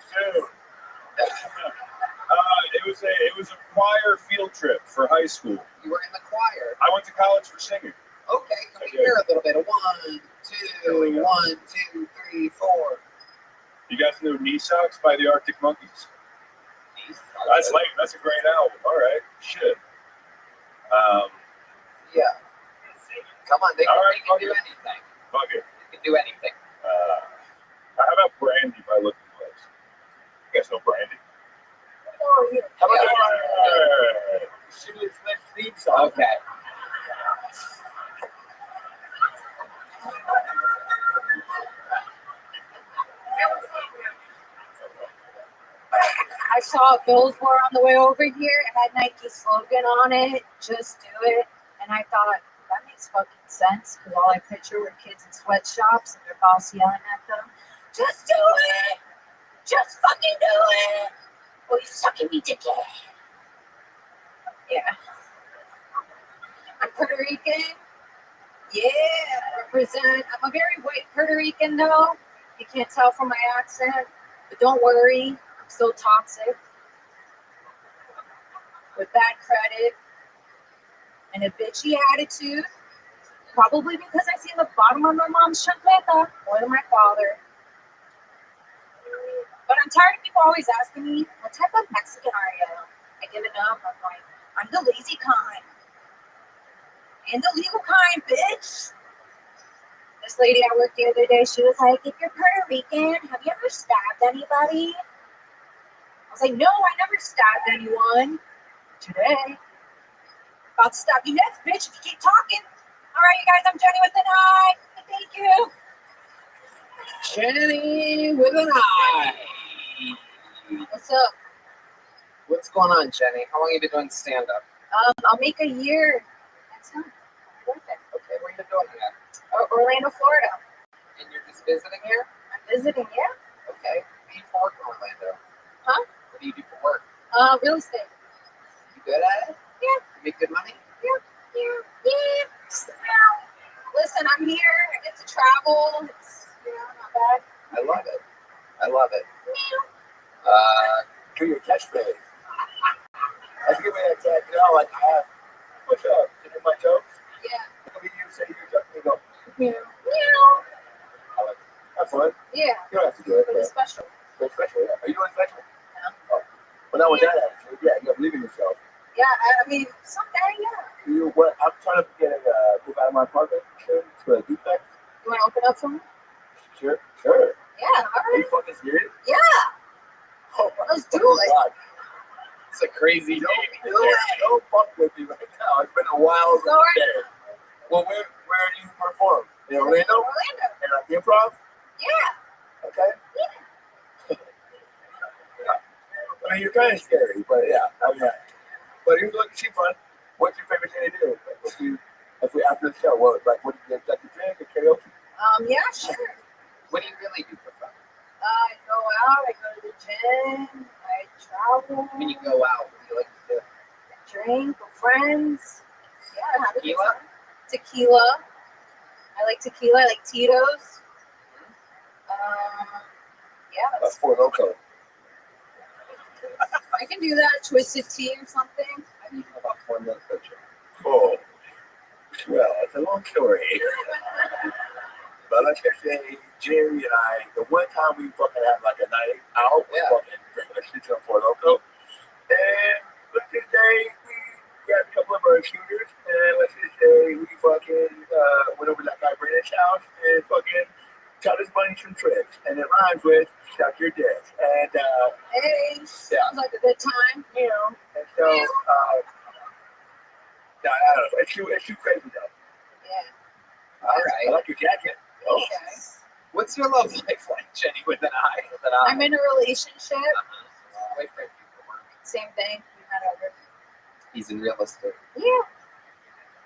It was a choir field trip for high school. You were in the choir. I went to college for singing. Okay, can we hear a little bit of 1, 2, 1, 2, 3, 4? You guys know Knee Socks by the Arctic Monkeys? That's late. That's a great album. All right. Shit. Yeah. Come on, they can do anything. Fuck it. They can do anything. How about Brandy by Looking Glass? You guys know Brandy? Oh, yeah. How about theme song? Okay. I saw a billboard on the way over here. It had Nike's slogan on it, just do it. And I thought, that makes fucking sense, because all I picture were kids in sweatshops and their boss yelling at them, just do it! Just fucking do it! Oh, you sucking me dickhead. Yeah. I'm Puerto Rican. Yeah, represent. I'm a very white Puerto Rican though. You can't tell from my accent, but don't worry, I'm still toxic. With bad credit and a bitchy attitude. Probably because I see the bottom of my mom's chancleta more than my father. But I'm tired of people always asking me, what type of Mexican are you? I give it up. I'm like, I'm the lazy kind. And the legal kind, bitch. This lady I worked the other day, she was like, if you're Puerto Rican, have you ever stabbed anybody? I was like, no, I never stabbed anyone. Today. About to stab you next, bitch, if you keep talking. All right, you guys, I'm Jenny with an I. Thank you. Jenny with an I. What's up? What's going on, Jenny? How long have you been doing stand-up? I'll make a year next month. Okay, where are you doing that? Orlando, Florida. And you're just visiting here? I'm visiting, yeah. Okay. What do you do for work in Orlando? Huh? What do you do for work? Real estate. You good at it? Yeah. You make good money? Yeah. Listen, I'm here. I get to travel. It's, not bad. I love it. I love it. Do your catchphrase. Let's give me that tag. Like I have. What's up? Can you do my jokes? Yeah. Let me you say your joke and you go. Meow. I like it. Have fun. Yeah. You don't have to do it. But it's special. It's special, yeah. Are you doing special? No. Oh. Well, not with that attitude. Yeah, you believe in yourself. Yeah, I mean, someday, yeah. I'm trying to get move out of my apartment to a duplex. You want to open up for me? Sure. Yeah, all Are you right. fucking serious? Yeah. Oh, Let's do it. God. It's a crazy day. Don't fuck with me right now. It's been a while since Sorry. day. Well, where do you perform? In Orlando? Orlando. And at the Improv? Yeah. Okay. I mean, you're kind of scary, but yeah. But you look cheap fun. What's your favorite thing to do? Like, if we after the show, what do you like to drink or karaoke? Yeah, sure. What do you really do for fun? I go out, I go to the gym, I travel. When you go out, what do you like to do? Drink with friends. Yeah, have a good Tequila? time. Tequila. I like tequila. I like Tito's. Yeah. That's Four Loko. I can do that. Twisted tea or something. How do you know about Four Loko? Oh, well, it's a long story. But let's just say, Jerry and I, the one time we fucking had like a night out, we fucking drank a shit ton of Four Loko. And let's just say we grabbed a couple of our shooters, and let's just say we fucking went over to that guy Brandon's house and fucking taught his money some tricks. And it rhymes with suck your dick. And Hey, yeah. sounds like a good time. And so, no, I don't know. It's too crazy though. Yeah. All right. I like your jacket. Oh. Okay. What's your love life like, Jenny, with an I? I'm in a relationship. Boyfriend for work. Same thing. We met over. He's in real estate. Yeah.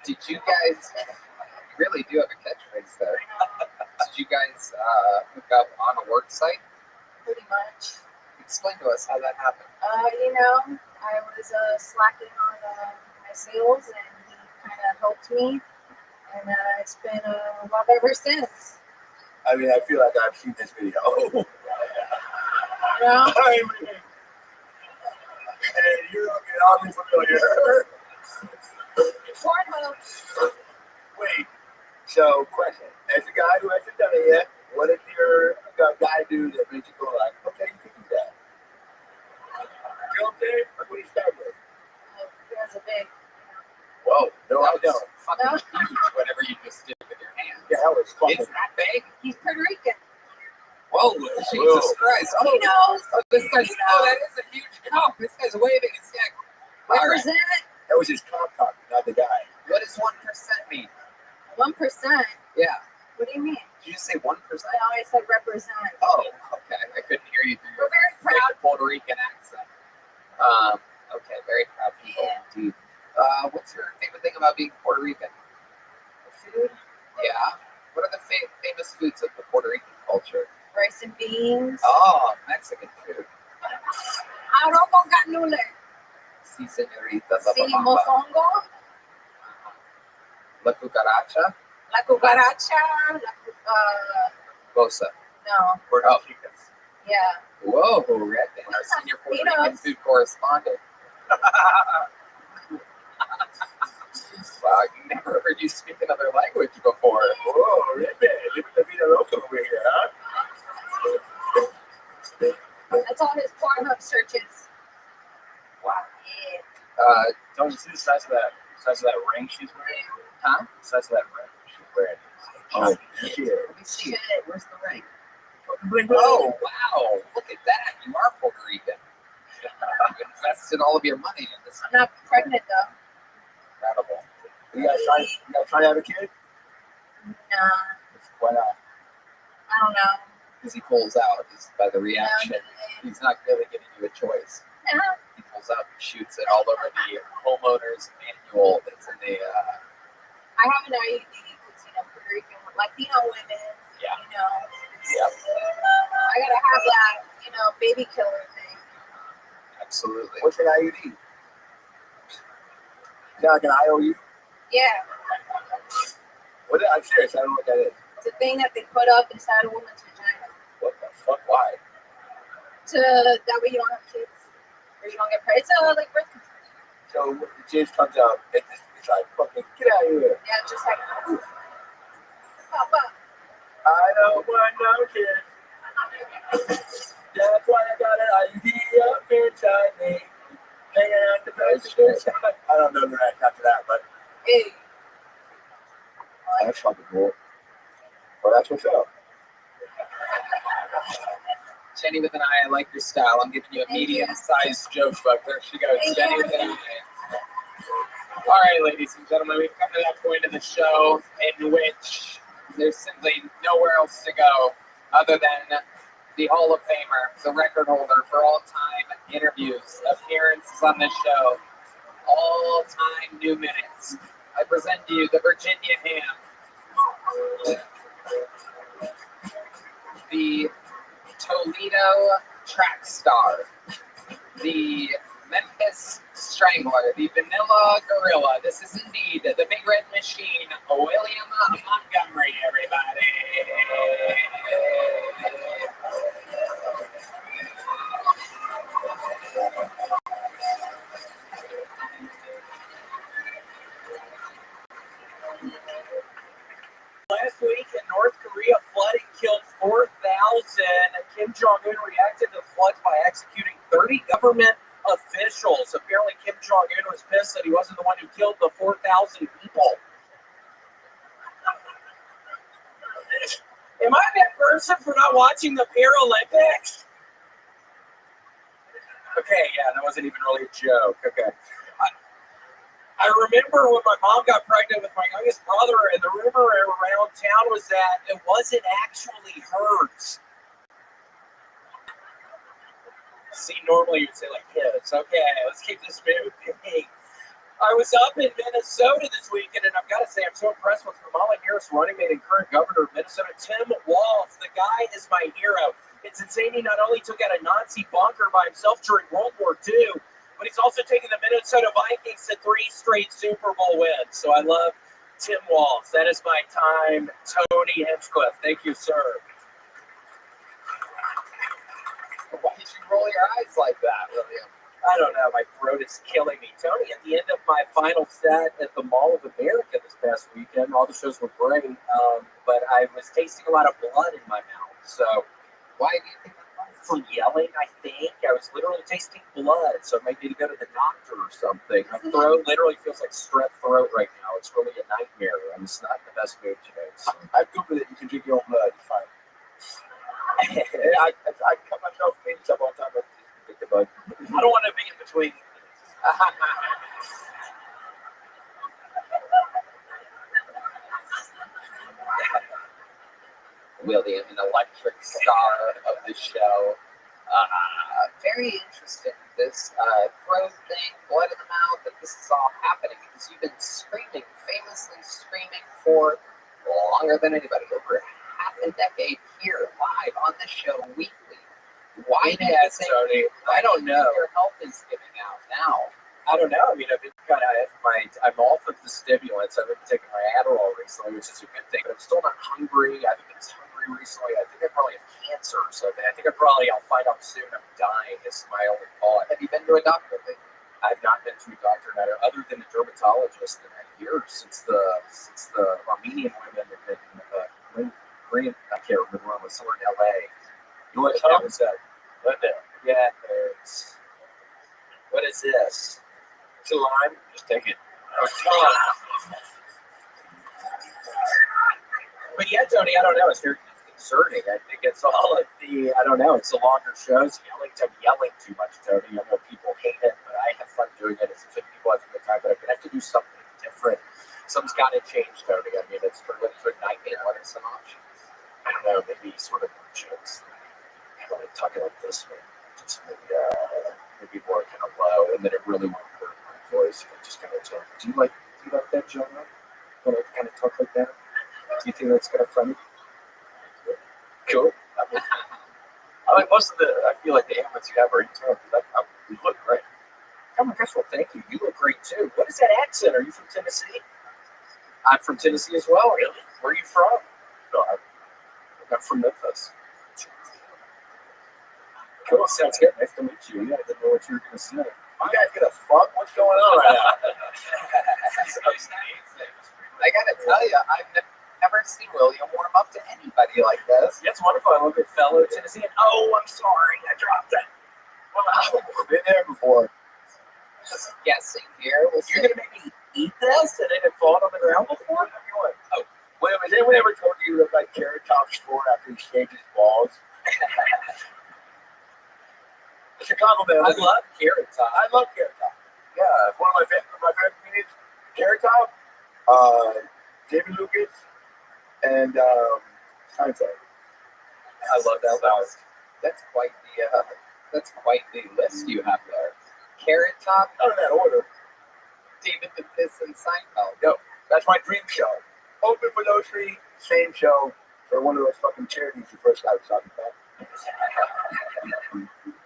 Did you guys really do have a catchphrase there? Did you guys hook up on a work site? Pretty much. Explain to us how that happened. I was slacking on my sales, and he kind of helped me, and it's been love ever since. I mean, I feel like I've seen this video. Yeah. I mean, and you're looking oddly familiar. Pornhub. Wait. So, question. As a guy who hasn't done it yet, what did your guy do that made you go like, okay, you can do that? You know what I'm saying? Like, what do you start with? He has a big. Whoa. No, I don't. Fucking huge, whatever you just did with your hands. Yeah, that was fucking. It's that big? He's Puerto Rican. Whoa, Jesus Christ. He knows. Oh, this guy's, that is a huge cup. This guy's waving his neck. All right. Represent. That was his top copy, not the guy. What does 1% mean? 1%. Yeah. What do you mean? Did you say 1%? No, I said represent. Oh, okay. I couldn't hear you through We're very proud. Puerto Rican accent. Okay, very proud people indeed. What's your favorite thing about being Puerto Rican? Food. Yeah. What are the famous foods of the Puerto Rican culture? Rice and beans. Oh, Mexican food. Arroz con ganule. Si, señorita. La Sí, papamba. mofongo, La cucaracha. la cucaracha, Bosa. no, Oh, yeah. whoa, Redman, our senior Puerto Rican Latinos. food correspondent. Wow, I never heard you speak another language before. Whoa, Redman, living the vida loca over here, huh? That's all his Pornhub searches. Wow. Yeah. Don't you see the size of that ring she's wearing? Huh? The size of that ring she's wearing. Oh, shit. Let me see. Where's the ring? Oh, wow. Look at that. You are Puerto Rican. You invested all of your money in this. I'm not pregnant though. Incredible. You guys try to have a kid? Nah, Why not? I don't know. Because he pulls out just by the reaction. He's not really giving you a choice. Nah. He pulls out and shoots it all over the homeowner's manual that's in the. I have an IUD because, Puerto Rican, Latino women, Yeah. Yep. I gotta have that, baby killer thing. Absolutely. What's an IUD? Is that like an IOU? Yeah. I'm serious, I don't know what that is. It's a thing that they put up inside a woman's vagina. What the fuck? Why? That way you don't have kids. Or you don't get pregnant. It's like birth control. So when the jizz comes out, it's like, fucking, get out of here. Yeah, just like, oof. Pop up. I don't want no kids. That's why I got an IUD up inside me. Hanging out the best. I don't know the rest after that, but Hey. that's fucking cool. Well, that's what's up. Jenny with an eye, I like your style. I'm giving you a medium-sized joke, but there she goes. Jenny with an eye. All right, ladies and gentlemen, we've come to that point of the show in which there's simply nowhere else to go other than the Hall of Famer, the record holder for all-time interviews, appearances on this show, all-time new minutes. I present to you the Virginia Ham, the Toledo track star, the Memphis Strangler, the Vanilla Gorilla. This is indeed the Big Red Machine, William Montgomery, everybody. Last week in North Korea, flooding killed 4,000. Kim Jong-un reacted to the floods by executing 30 government officials. Apparently, Kim Jong-un was pissed that he wasn't the one who killed the 4,000 people. Am I that person for not watching the Paralympics? Okay, yeah, that wasn't even really a joke. Okay. I remember when my mom got pregnant with my youngest brother, and the rumor around town was that it wasn't actually hers. See, normally you'd say, like, kids. Okay, let's keep this moving. I was up in Minnesota this weekend, and I've got to say, I'm so impressed with Kamala Harris, running mate and current governor of Minnesota, Tim Walz. The guy is my hero. It's insane he not only took out a Nazi bunker by himself during World War II, but he's also taken the Minnesota Vikings to 3 straight Super Bowl wins. So I love Tim Walz. That is my time, Tony Hinchcliffe. Thank you, sir. Why did you roll your eyes like that, William? I don't know. My throat is killing me. Tony, at the end of my final set at the Mall of America this past weekend, all the shows were great, but I was tasting a lot of blood in my mouth. So why do you think that was? From yelling, I think. I was literally tasting blood, so I might need to go to the doctor or something. My throat literally feels like strep throat right now. It's really a nightmare. I'm just not in the best mood today. So. I've Googled it. You can drink your own blood. It's fine. I cut myself clean stuff all the time, but drink the blood. I don't want to be in between. William, an electric star of the show. Very interesting. This throat thing, blood in the mouth, that this is all happening because you've been screaming, famously screaming for longer than anybody, over half a decade here, live on the show weekly. Why do you think, Tony, I don't know. Your health is giving out now? I don't know. I mean, I've been I'm off of the stimulants. I've been taking my Adderall recently, which is a good thing, but I'm still not hungry. I haven't been hungry recently. I think I probably have cancer or something. I think I'll find out soon I'm dying is my only thought. Have you been to a doctor? I've not been to a doctor other than a dermatologist in a year since the Armenian women have been Korean. I can't remember. I was somewhere in LA. You know what that was that? What the? Yeah, it's. What is this? It's a lime. Just take it. But yeah, Tony, I don't know. It's very concerning. I think it's all of the. I don't know. It's the longer shows. I'm yelling too much, Tony. I know people hate it, but I have fun doing it. It's good people have a good time, but I'm gonna have to do something different. Something's got to change, Tony. I mean, it's turned into a nightmare. What are some options? I don't know. Maybe sort of jokes. Like talking like this one. Just maybe more kind of low, and then it really won't hurt my voice. I just kind of talk. Do you like that genre? When I kind of talk like that? Do you think that's kind of funny? Cool. I like most of I feel like the elements you have are internal. You look great. Oh my gosh, well, thank you. You look great too. What is that accent? Are you from Tennessee? I'm from Tennessee as well. Really? Where are you from? No, I'm from Memphis. Cool, sounds good. Nice to meet you. Yeah, I didn't know what you were going to say. You guys gonna fuck? What's going on right now? I gotta tell you, I've never seen William warm up to anybody like this. Yeah, it's wonderful. I love your fellow Tennessean. Oh, I'm sorry, I dropped it. Wow, I've been there before. Just guessing here. You're gonna make me eat this and it had fallen on the ground before? Oh, wait, has anyone ever told you that like Carrot Top's sport after he shaved his balls? Chicago man. I love Carrot Top. I love Carrot Top. Yeah, one of my favorite comedians, Carrot Top, David Lucas, and Seinfeld. I love that list. That's quite the list you have there. Carrot Top. Not in that order. David Lucas and Seinfeld. No, that's my dream show. Open for those three, same show for one of those fucking charities you first got talking about.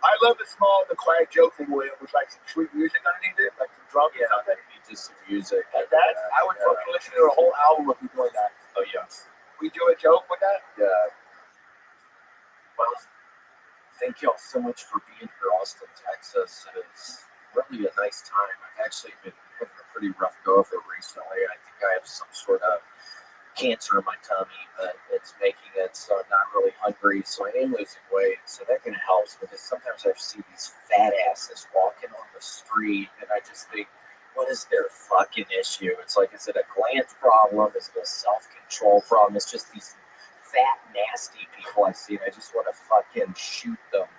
I love the quiet joke thing where it was like some sweet music underneath it, like some drums or something. Just some music. Like that, I would fucking listen to a whole album of you doing that. Oh, yeah. We do a joke with that? Yeah. Well, thank y'all so much for being here, Austin, Texas. It's really a nice time. I've actually been having a pretty rough go of it recently. I think I have some sort of cancer in my tummy, but it's making it so I'm not really hungry, so I am losing weight, so that kind of helps, because sometimes I see these fat asses walking on the street, and I just think, what is their fucking issue? It's like, is it a gland problem? Is it a self-control problem? It's just these fat, nasty people I see, and I just want to fucking shoot them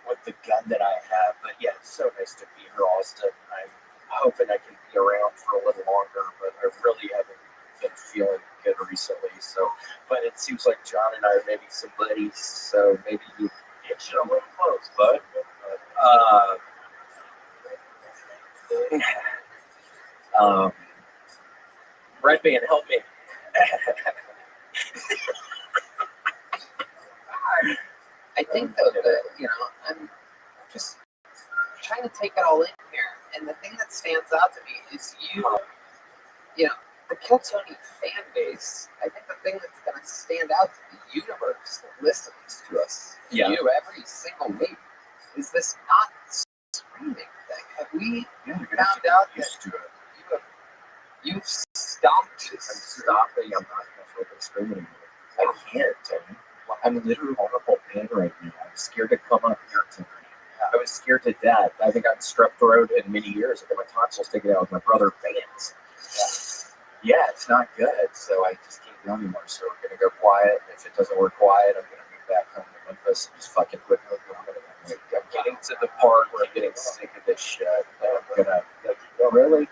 with the gun that I have. But yeah, it's so nice to be here, Austin. I'm hoping I can be around for a little longer, but I really haven't been feeling good recently. So, but it seems like John and I are maybe some buddies, so maybe you get you a little close, bud. Red Band, help me. I think though that I'm just trying to take it all in here, and the thing that stands out to me is the Kill Tony fan base. I think the thing that's going to stand out to the universe that listens to us, you every single week, is this not screaming thing. Have we found out that you've stopped? I'm stopping. I'm not going to fucking scream anymore. I can't, Tony. I'm literally on a whole pain right now. I'm scared to come up here tonight. I was scared to death. I think I've strep throat in many years. I got my tonsils taken out with my brother Vance. Yeah, it's not good, so I just can't go anymore. So we're gonna go quiet. If it doesn't work quiet, I'm gonna move back home to Memphis and just fucking quit moving on. I'm getting to the part where I'm getting sick of this shit. I'm gonna, really?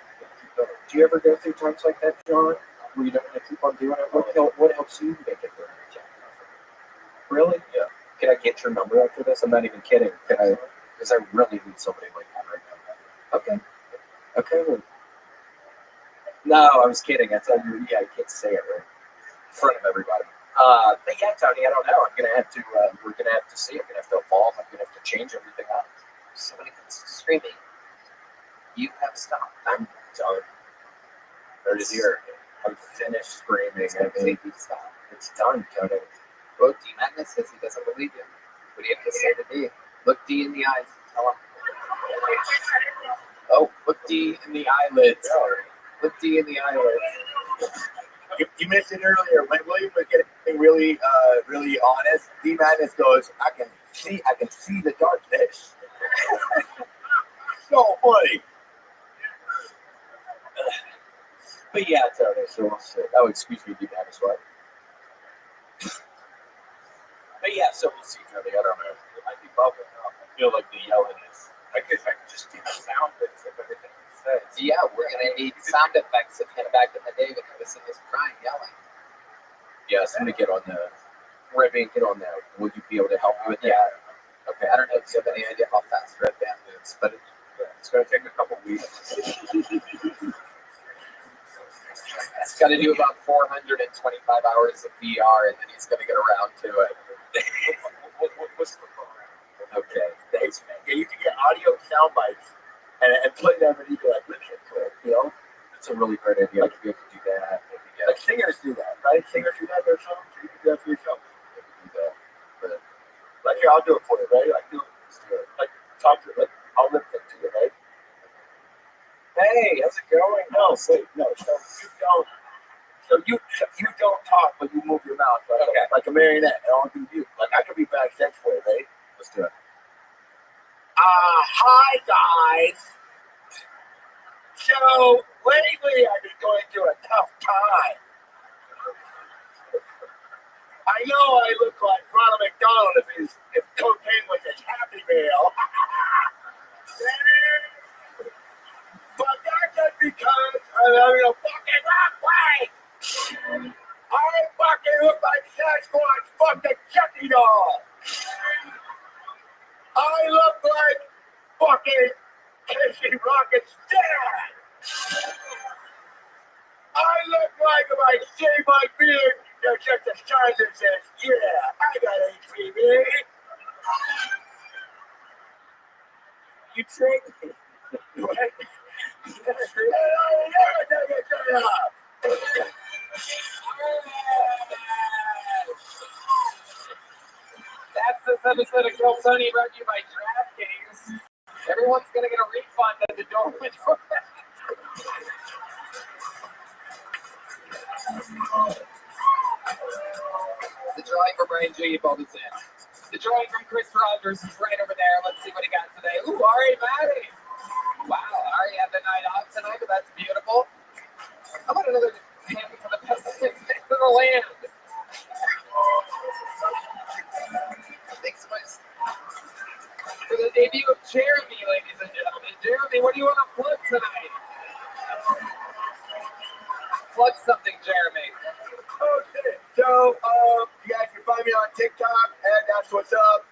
Do you ever go through times like that, John? Where you don't want to keep on doing it? What helps you make it through? Really? Yeah. Can I get your number after this? I'm not even kidding. Can I? Because I really need somebody like that right now. Okay. Well, no, I was kidding. I thought you. Yeah, I can't say it right in front of everybody. But yeah, Tony, I don't know. I'm gonna have to. We're gonna have to see. I'm gonna have to evolve. I'm gonna have to change everything up. Somebody screaming. You have stopped. I'm done. Heard it here. I'm finished screaming. It's done, Kevin. Well, D Madness says he doesn't believe you. What do you have to say to D? Look D in the eyes. Tell him. Oh, look D in the eyelids. Look D in the eyelids. You mentioned earlier when William was getting really, really honest. D Madness goes, I can see the darkness. So funny. But yeah, Tony. So we'll see. Oh, excuse me, D Madness. What? But yeah, so we'll see, Tony. I don't know. It might be bubbling up. I feel like the yelling is. I could just do the sound bits of everything he says. Yeah, we're gonna need sound effects of him back in the day when he was in his prime yelling. Yes, I'm gonna get on the. Rabbi, get on that. Would you be able to help me with that? Yeah. Okay. I don't know if you have any idea how fast Red Band moves, but it's gonna take a couple weeks. He's got to do about 425 hours of VR, and then he's going to get around to it. What's the program? Okay, thanks, man. Yeah, you can get audio sound bites and play them, and you can like listen to it. You know, it's a really great idea. Like to be able to do that. Like singers do that, right? Singers do that their songs. You can do that for yourself. You can do that. But like here, I'll do it for you, right? Like like talk to it. Like I'll lip sync to you, right? Hey, how's it going? No, wait, no. So you don't. So you don't talk, but you move your mouth like a marionette. And all you do, like I could be backstage for you, right? Let's do it. Hi guys. So lately I've been going through a tough time. I know I look like Ronald McDonald if cocaine was his happy meal. But that's just because I'm having a fucking rough way. I fucking look like Sasquatch fucking Chucky doll. I look like fucking Casey Rocket's dad. I look like if I shave my beard, there's just a sign that says, yeah, I got HPV. You tricked me. Right? That's this episode of Kill Tony brought to you by DraftKings. Everyone's going to get a refund at the door. The drawing for Brian G. Ball is in. The drawing from Chris Rogers is right over there. Let's see what he got today. Ooh, Ari Maddie. Wow, Ari had the night off tonight, but that's beautiful. How about another hand for the best thing for the land? Thanks so much for the debut of Jeremy, ladies and gentlemen. Jeremy, what do you want to plug tonight? Plug something, Jeremy. Okay, so you guys can find me on TikTok, and that's what's up.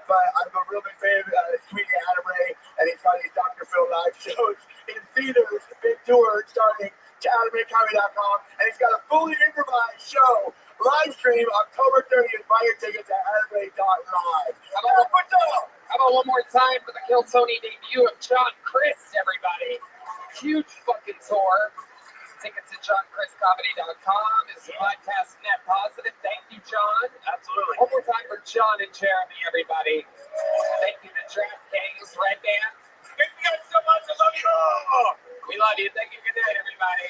But I'm a real big fan of Sweetie Adam Ray, and he's got these Dr. Phil live shows in theaters, big tour starting to AdamRayComedy.com, and he's got a fully improvised show live stream October 30th. Buy your tickets at AdamRay.live. How about one more time for the Kill Tony debut of John Chris, everybody? Huge fucking tour. Tickets at JohnChrisComedy.com. Is the podcast net positive? Thank you, John. Absolutely. One more time for John and Jeremy, everybody. Thank you to DraftKings, Red Band. Thank you guys so much. I love you all. We love you. Thank you. Good night, everybody.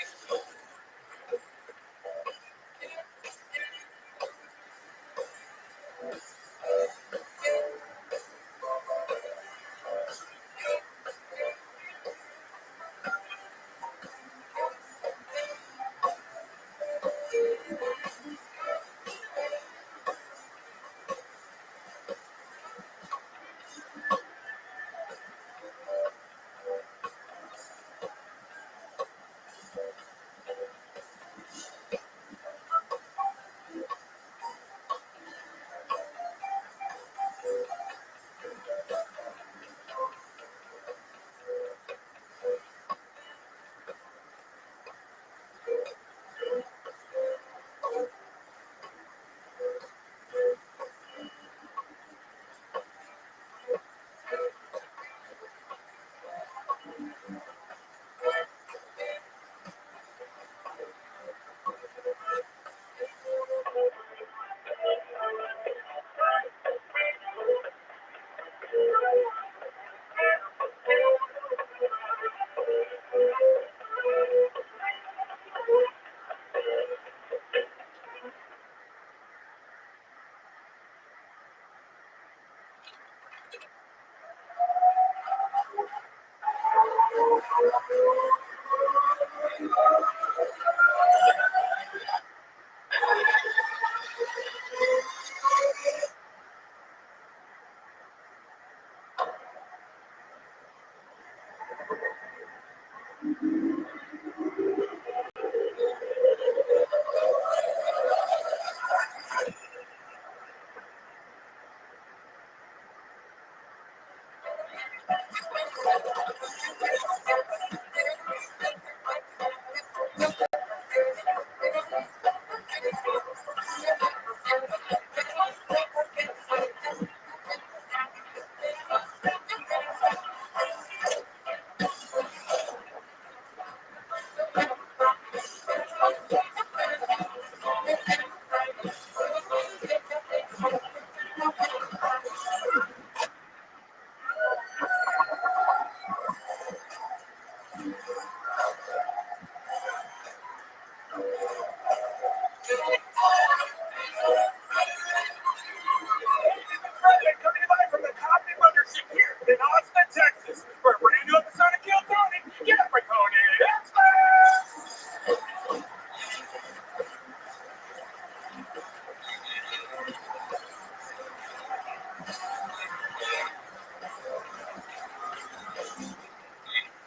Coming live from the Coffee Mothership here in Austin, Texas, for a brand new episode of Kill Tony. Get up, Tony.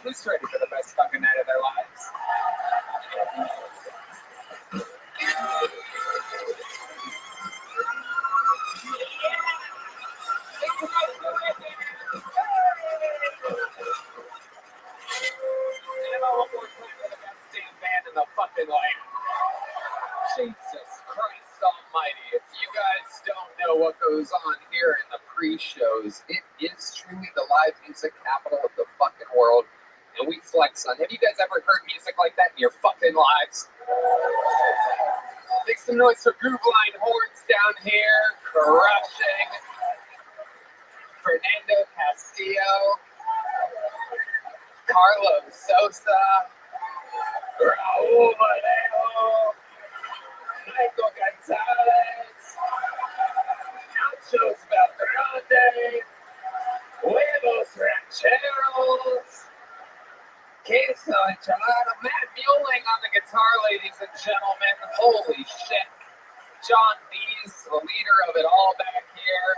Who's ready for the best fucking night of their lives? In the fucking land. Jesus Christ almighty. If you guys don't know what goes on here in the pre-shows, it is truly the live music capital of the fucking world, and we flex on. Have you guys ever heard music like that in your fucking lives? Make some noise for Groove Line horns down here, crushing. Fernando Castillo, Carlos Sosa, Raúl Vallejo, Michael Gonzalez, Nachos Belgrande, Huevos Rancheros, Queso Enchilada, Matt Mueling on the guitar, ladies and gentlemen. Holy shit. John Dees, the leader of it all back here.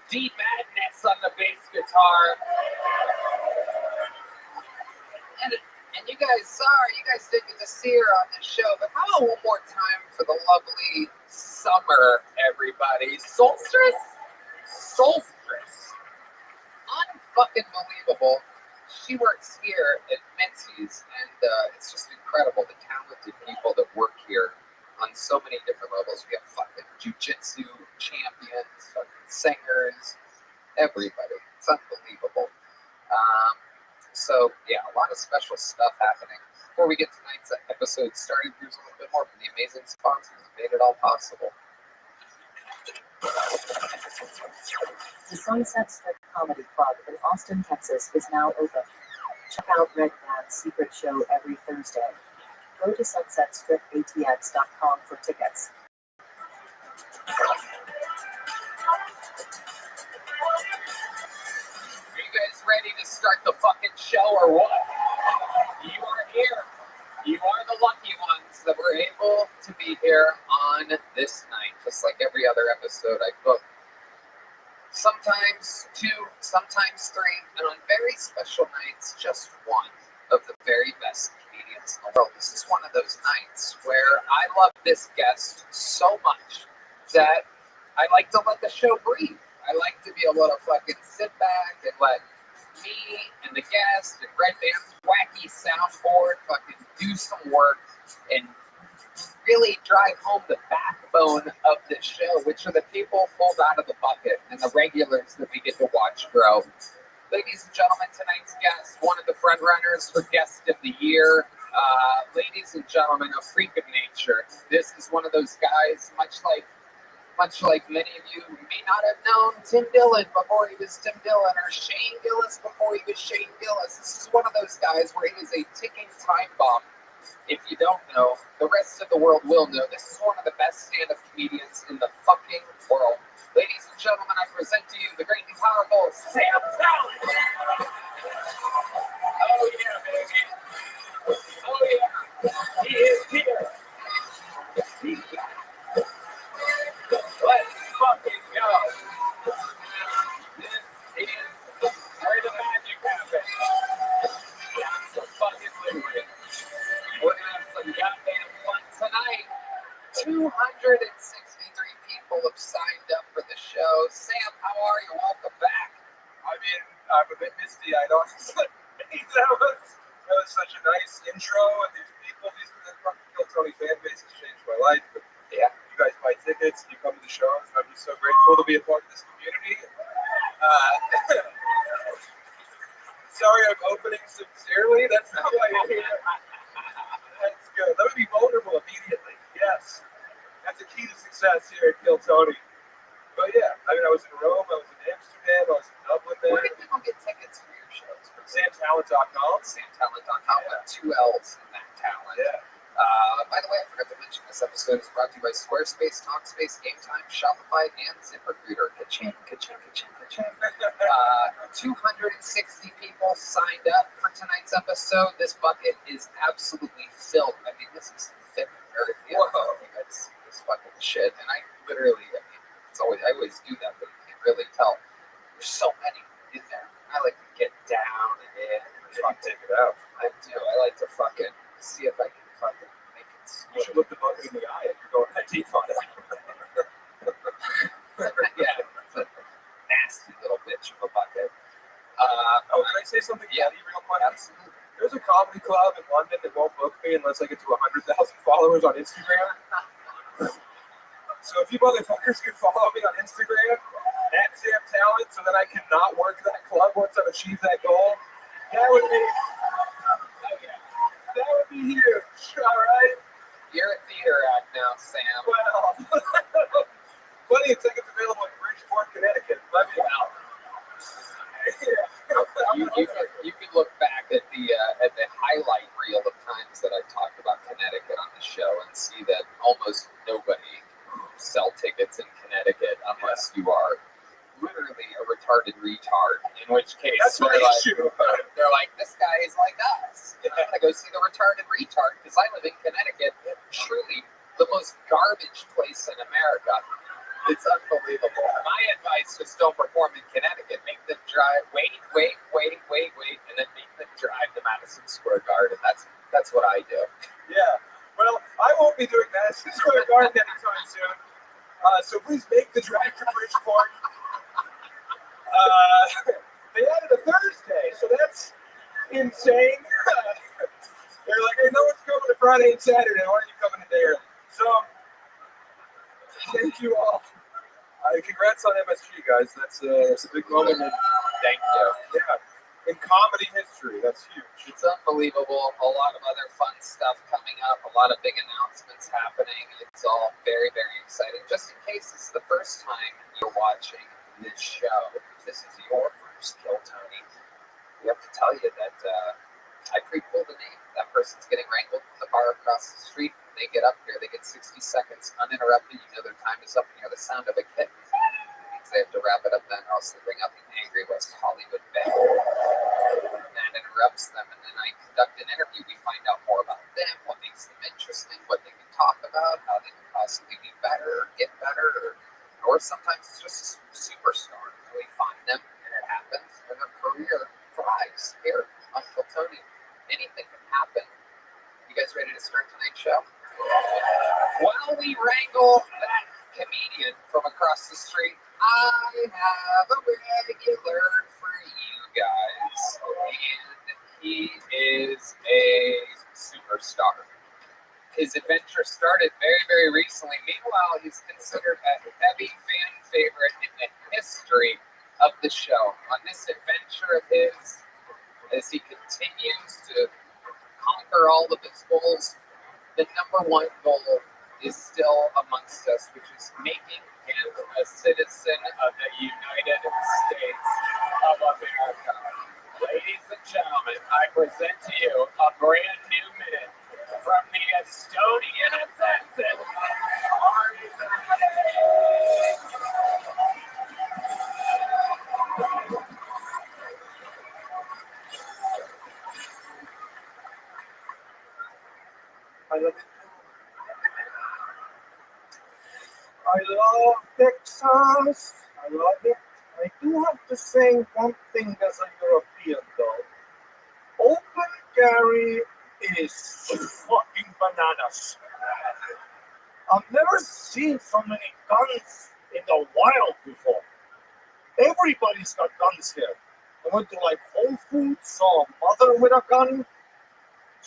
D Madness on the bass guitar. And you guys, sorry, you guys didn't get to see her on the show, but how about one more time for the lovely Summer, everybody? Solstice? Unfucking believable. She works here at Mitzi's, and it's just incredible, the talented people that work here on so many different levels. We have fucking jiu-jitsu champions, fucking singers, everybody. It's unbelievable. So, yeah, a lot of special stuff happening. Before we get tonight's episode started, here's a little bit more from the amazing sponsors that made it all possible. The Sunset Strip Comedy Club in Austin, Texas is now open. Check out Red Man's secret show every Thursday. Go to sunsetstripatx.com for tickets. Are you guys ready to start the fucking show or what? You are here. You are the lucky ones that were able to be here on this night, just like every other episode I book. Sometimes 2, sometimes 3, and on very special nights, just one of the very best comedians in the world. This is one of those nights where I love this guest so much that I like to let the show breathe. I like to be able to fucking sit back and let me and the guest and Red Band's wacky soundboard fucking do some work and really drive home the backbone of this show, which are the people pulled out of the bucket and the regulars that we get to watch grow. Ladies and gentlemen, tonight's guest, one of the front runners for Guest of the Year. Ladies and gentlemen, a freak of nature. This is one of those guys, much like many of you may not have known Tim Dillon before he was Tim Dillon, or Shane Gillis before he was Shane Gillis. This is one of those guys where he is a ticking time bomb. If you don't know, the rest of the world will know. This is one of the best stand-up comedians in the fucking world. Ladies and gentlemen, I present to you the great and powerful Sam Fallon. welcome back. I mean, I'm a bit misty-eyed, honestly. that was such a nice intro, and these people, these fucking Kill Tony fan base has changed my life. But Yeah. you guys buy tickets, you come to the shows. I'm just so grateful to be a part of this community. Sorry, I'm opening sincerely. That's not why I'm here. That's good. Let me be vulnerable immediately. Yes. That's a key to success here at Kill Tony. But yeah, I mean, I was in Rome, I was in Amsterdam, I was in Dublin there. Where can people get tickets for your shows? SamTalent.com. SamTalent.com with 2 L's in that talent. Yeah. By the way, I forgot to mention this episode is brought to you by Squarespace, Talkspace, Game Time, Shopify, and ZipRecruiter. Ka-ching, ka-ching, ka-ching, ka-ching. 260 people signed up for tonight's episode. This bucket is absolutely filled. I mean, this is thick earth. Whoa. That's fucking shit. And I literally, I always do that, but you can't really tell. There's so many in there. I like to get down and in. Take it out. I do. I like to fucking see if I can fucking make it split. You should look the bucket in the eye if you're going that deep on it. Yeah, it's a nasty little bitch of a bucket. Can I say something petty real quick? Absolutely. There's a comedy club in London that won't book me unless I get to 100,000 followers on Instagram. So if you motherfuckers could follow me on Instagram at Sam Talent, so that I cannot work that club once I've achieved that goal, that would be huge. All right. You're a theater act now, Sam. Well, plenty of tickets available in Bridgeport, Connecticut. Let me know. You can look back at the highlight reel of times that I've talked about Connecticut on the show and see that almost nobody sell tickets in Connecticut unless you are literally a retarded retard. In which case, that's my issue. They're like, this guy is like us. I'm gonna go see the retarded retard because I live in Connecticut, truly the most garbage place in America. It's unbelievable. My advice is don't perform in Connecticut. Make them drive, wait, and then make them drive to Madison Square Garden. That's what I do. Yeah. Well, I won't be doing Madison Square Garden anytime soon. So please make the drive to Bridgeport. They added a Thursday, so that's insane. They're like, hey, no one's coming to Friday and Saturday. Why are you coming today early? So, thank you all. Congrats on MSG, guys. That's a big moment. Thank you. Yeah. In comedy history, that's huge. It's unbelievable. A lot of other fun stuff coming up. A lot of big announcements happening. It's all very, very exciting. Just in case this is the first time you're watching this show, if this is your first Kill Tony, we have to tell you that I pre-pulled the name. That person's getting wrangled from the bar across the street. When they get up here, they get 60 seconds uninterrupted. You know their time is up, and you hear the sound of a kitten. It means they have to wrap it up then, or else they bring up an angry West Hollywood band. That interrupts them, and then I conduct an interview. We find out more about them, what makes them interesting, what they can talk about, how they can possibly be better, or get better, or sometimes it's just a superstar. We find them, and it happens, and their career thrives here on Kill Tony. Anything can happen. You guys ready to start tonight's show? While we wrangle that comedian from across the street, I have a regular for you guys, and he is a superstar. His adventure started very, very recently. Meanwhile, he's considered a heavy fan favorite in the history of the show. On this adventure of his, as he continues to conquer all of his goals, the number one goal is still amongst us, which is making him a citizen of the United States of America. Ladies and gentlemen, I present to you a brand new man from the Estonian assassin, Ari. I love Texas. I love it. I do have to say one thing as a European, though. Open carry is fucking bananas. I've never seen so many guns in the wild before. Everybody's got guns here. I went to like Whole Foods, saw a mother with a gun,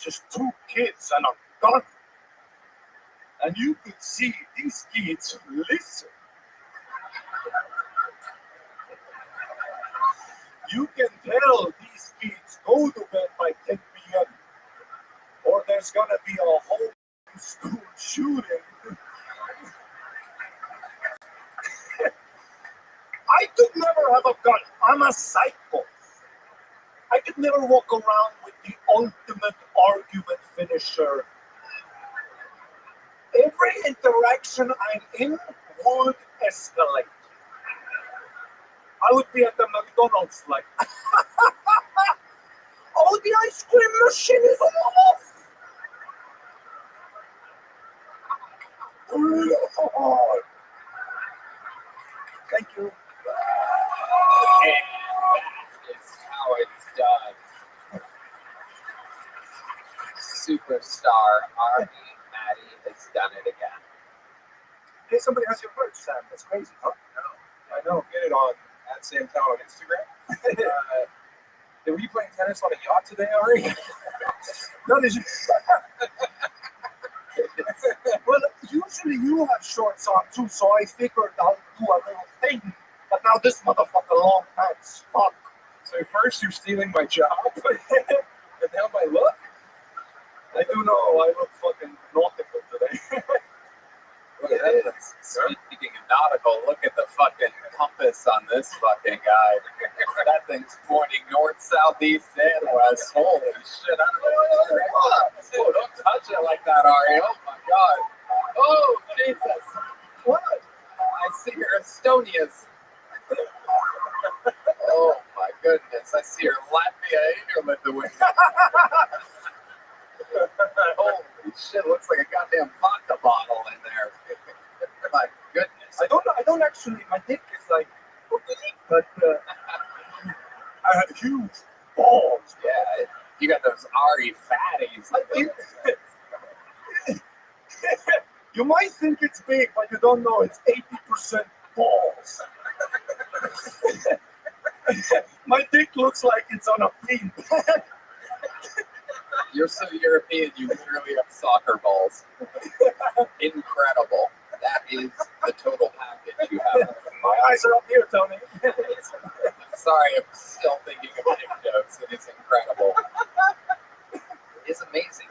just 2 kids and a gun. And you could see these kids listen. You can tell these kids go to bed by 10 p.m. or there's gonna be a whole school shooting. I could never have a gun. I'm a psycho. I could never walk around with the ultimate argument finisher. Every interaction I'm in would escalate. I would be at the McDonald's like, oh, the ice cream machine is off. Oh. Thank you. And that is how it's done. Superstar Army Maddie has done it again. Hey, somebody has your merch, Sam. That's crazy, huh? I know. Get it on @SamTown on Instagram. Were you playing tennis on a yacht today, Ari? That is. Well, usually you have shorts on too, so I figured I'll do a little thing. But now this motherfucker long pants. Fuck. So first you're stealing my job, and now my look? I do know I look fucking nautical today. Look at that. Speaking of nautical, look at the fucking compass on this fucking guy. That thing's pointing north, south, east, and west. Holy shit. I don't know. Oh, don't touch it like that, Ari. Oh my god. Oh, Jesus. What? I see your Estonias. Oh my goodness. I see your Latvia and your Lithuania. Holy shit, looks like a goddamn vodka bottle in there. My goodness. I don't actually, my dick is like, but I have huge balls. Yeah, you got those Ari fatties. You might think it's big, but you don't know it's 80% balls. My dick looks like it's on a bean pad. You're so European, you literally have soccer balls. Incredible. That is the total package you have. My eyes are up here, Tony. I'm sorry, I'm still thinking of dick jokes. It is incredible. It's amazing.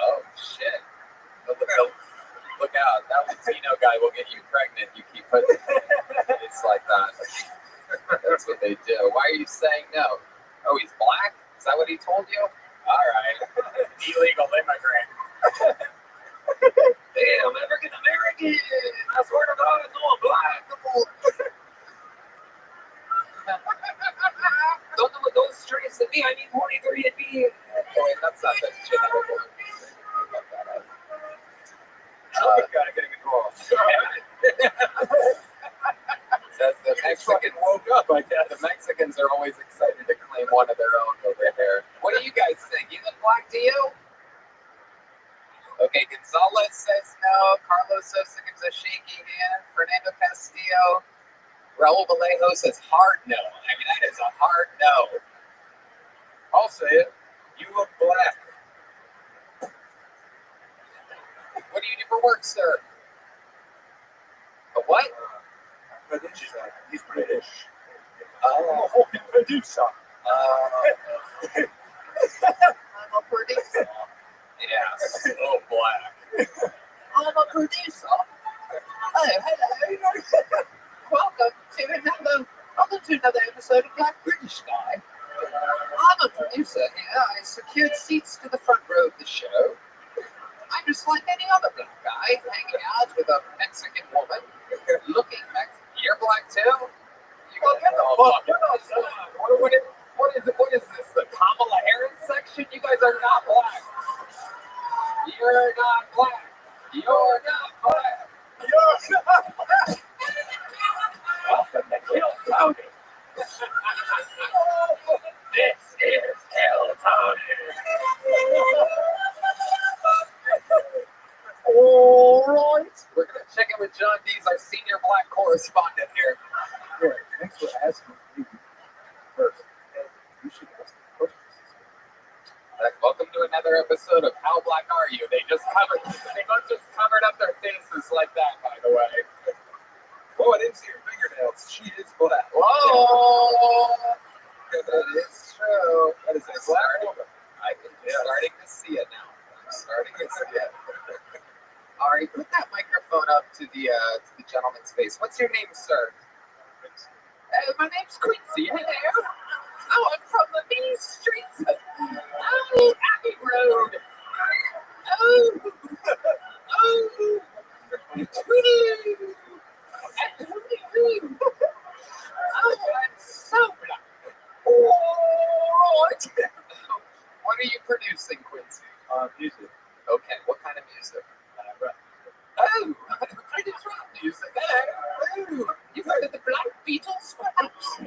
Oh, shit. Look out. That Latino guy will get you pregnant. You keep putting it's like that. That's what they do. Why are you saying no? Oh, he's black? Is that what he told you? All right. Illegal immigrant. Damn, African American. I swear to God, it's all black. Don't stress at me. I need 23 to be. Oh, wait, that's not the genetic one. Gotta get involved. The Mexican woke up, I guess. The Mexicans are always excited to claim one of their own over there. What do you guys think? You look black to you? Okay, Gonzalez says no. Carlos Sosa gives a shaky hand. Fernando Castillo. Raul Vallejo says hard no. I mean, that is a hard no. I'll say it. You look black. What do you do for work, sir? A what? He's British. I'm a fucking producer. I'm a producer. Yeah, so black. I'm a producer. Oh, hello. Welcome to another episode of Black British Guy. I'm a producer here. I secured seats to the front row of the show. I'm just like any other black guy, hanging out with a Mexican woman, looking Mexican. You're black too? You guys get the fuck out. What is this? The Kamala Harris section? You guys are not black. You're not black. You're not black. You're not black. Welcome to Kill Tony. This is Kill Tony. All right. We're going to check in with John Dees, our senior black correspondent here. Thanks for asking me first. You should ask me questions. Welcome to another episode of How Black Are You? They both just covered up their faces like that, by the way. Oh, I didn't see your fingernails. She is black. Whoa! That is true. That is a black woman. I'm starting to see it now. I'm starting to see it. Ari, put that microphone up to the gentleman's face. What's your name, sir? My name's Quincy. Hello. Oh, I'm from the mean streets of Abbey Road. Oh, I'm so black. What are you producing, Quincy? Music. Okay, what kind of music? Rap. Oh, British rap music. Oh, you've heard of the Black Beatles, perhaps?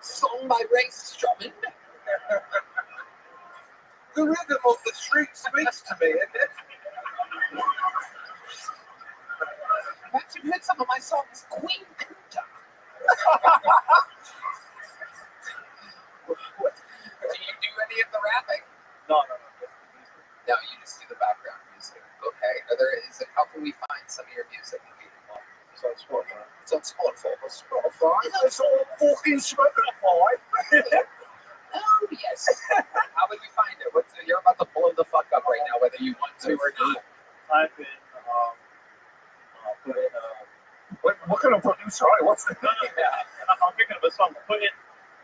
Song by Ray Strummond. The rhythm of the street speaks to me, isn't it? Perhaps you've heard some of my songs, Queen Kunta. What? Do you do any of the rapping? No. No, you just do the background music. Okay. How can we find some of your music? It's on Spotify. It's on Spotify. It's all fucking Spotify. Oh, yes. How would we find it? You're about to blow the fuck up right now, whether you want to or not. Type in, put in, what kind of producer are you? What's the name? Yeah. I'm thinking of a song. Put in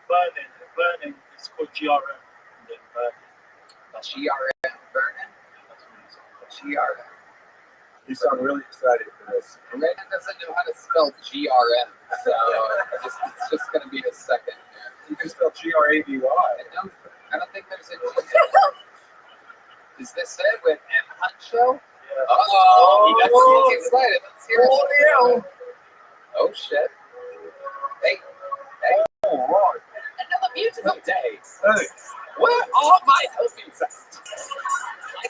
Burning. It's called GRM. And then Burning. GRM. Vernon? GRM. You sound really excited for this. Brandon doesn't know how to spell GRM, so it's just going to be a second. You can spell Gravy. I don't think there's a G. Is this it with M. Huncho? Yeah. Oh, he's excited. Let's hear it. Oh, shit. Hey. Oh, right. Another beautiful day. Hey. Where are my homies at?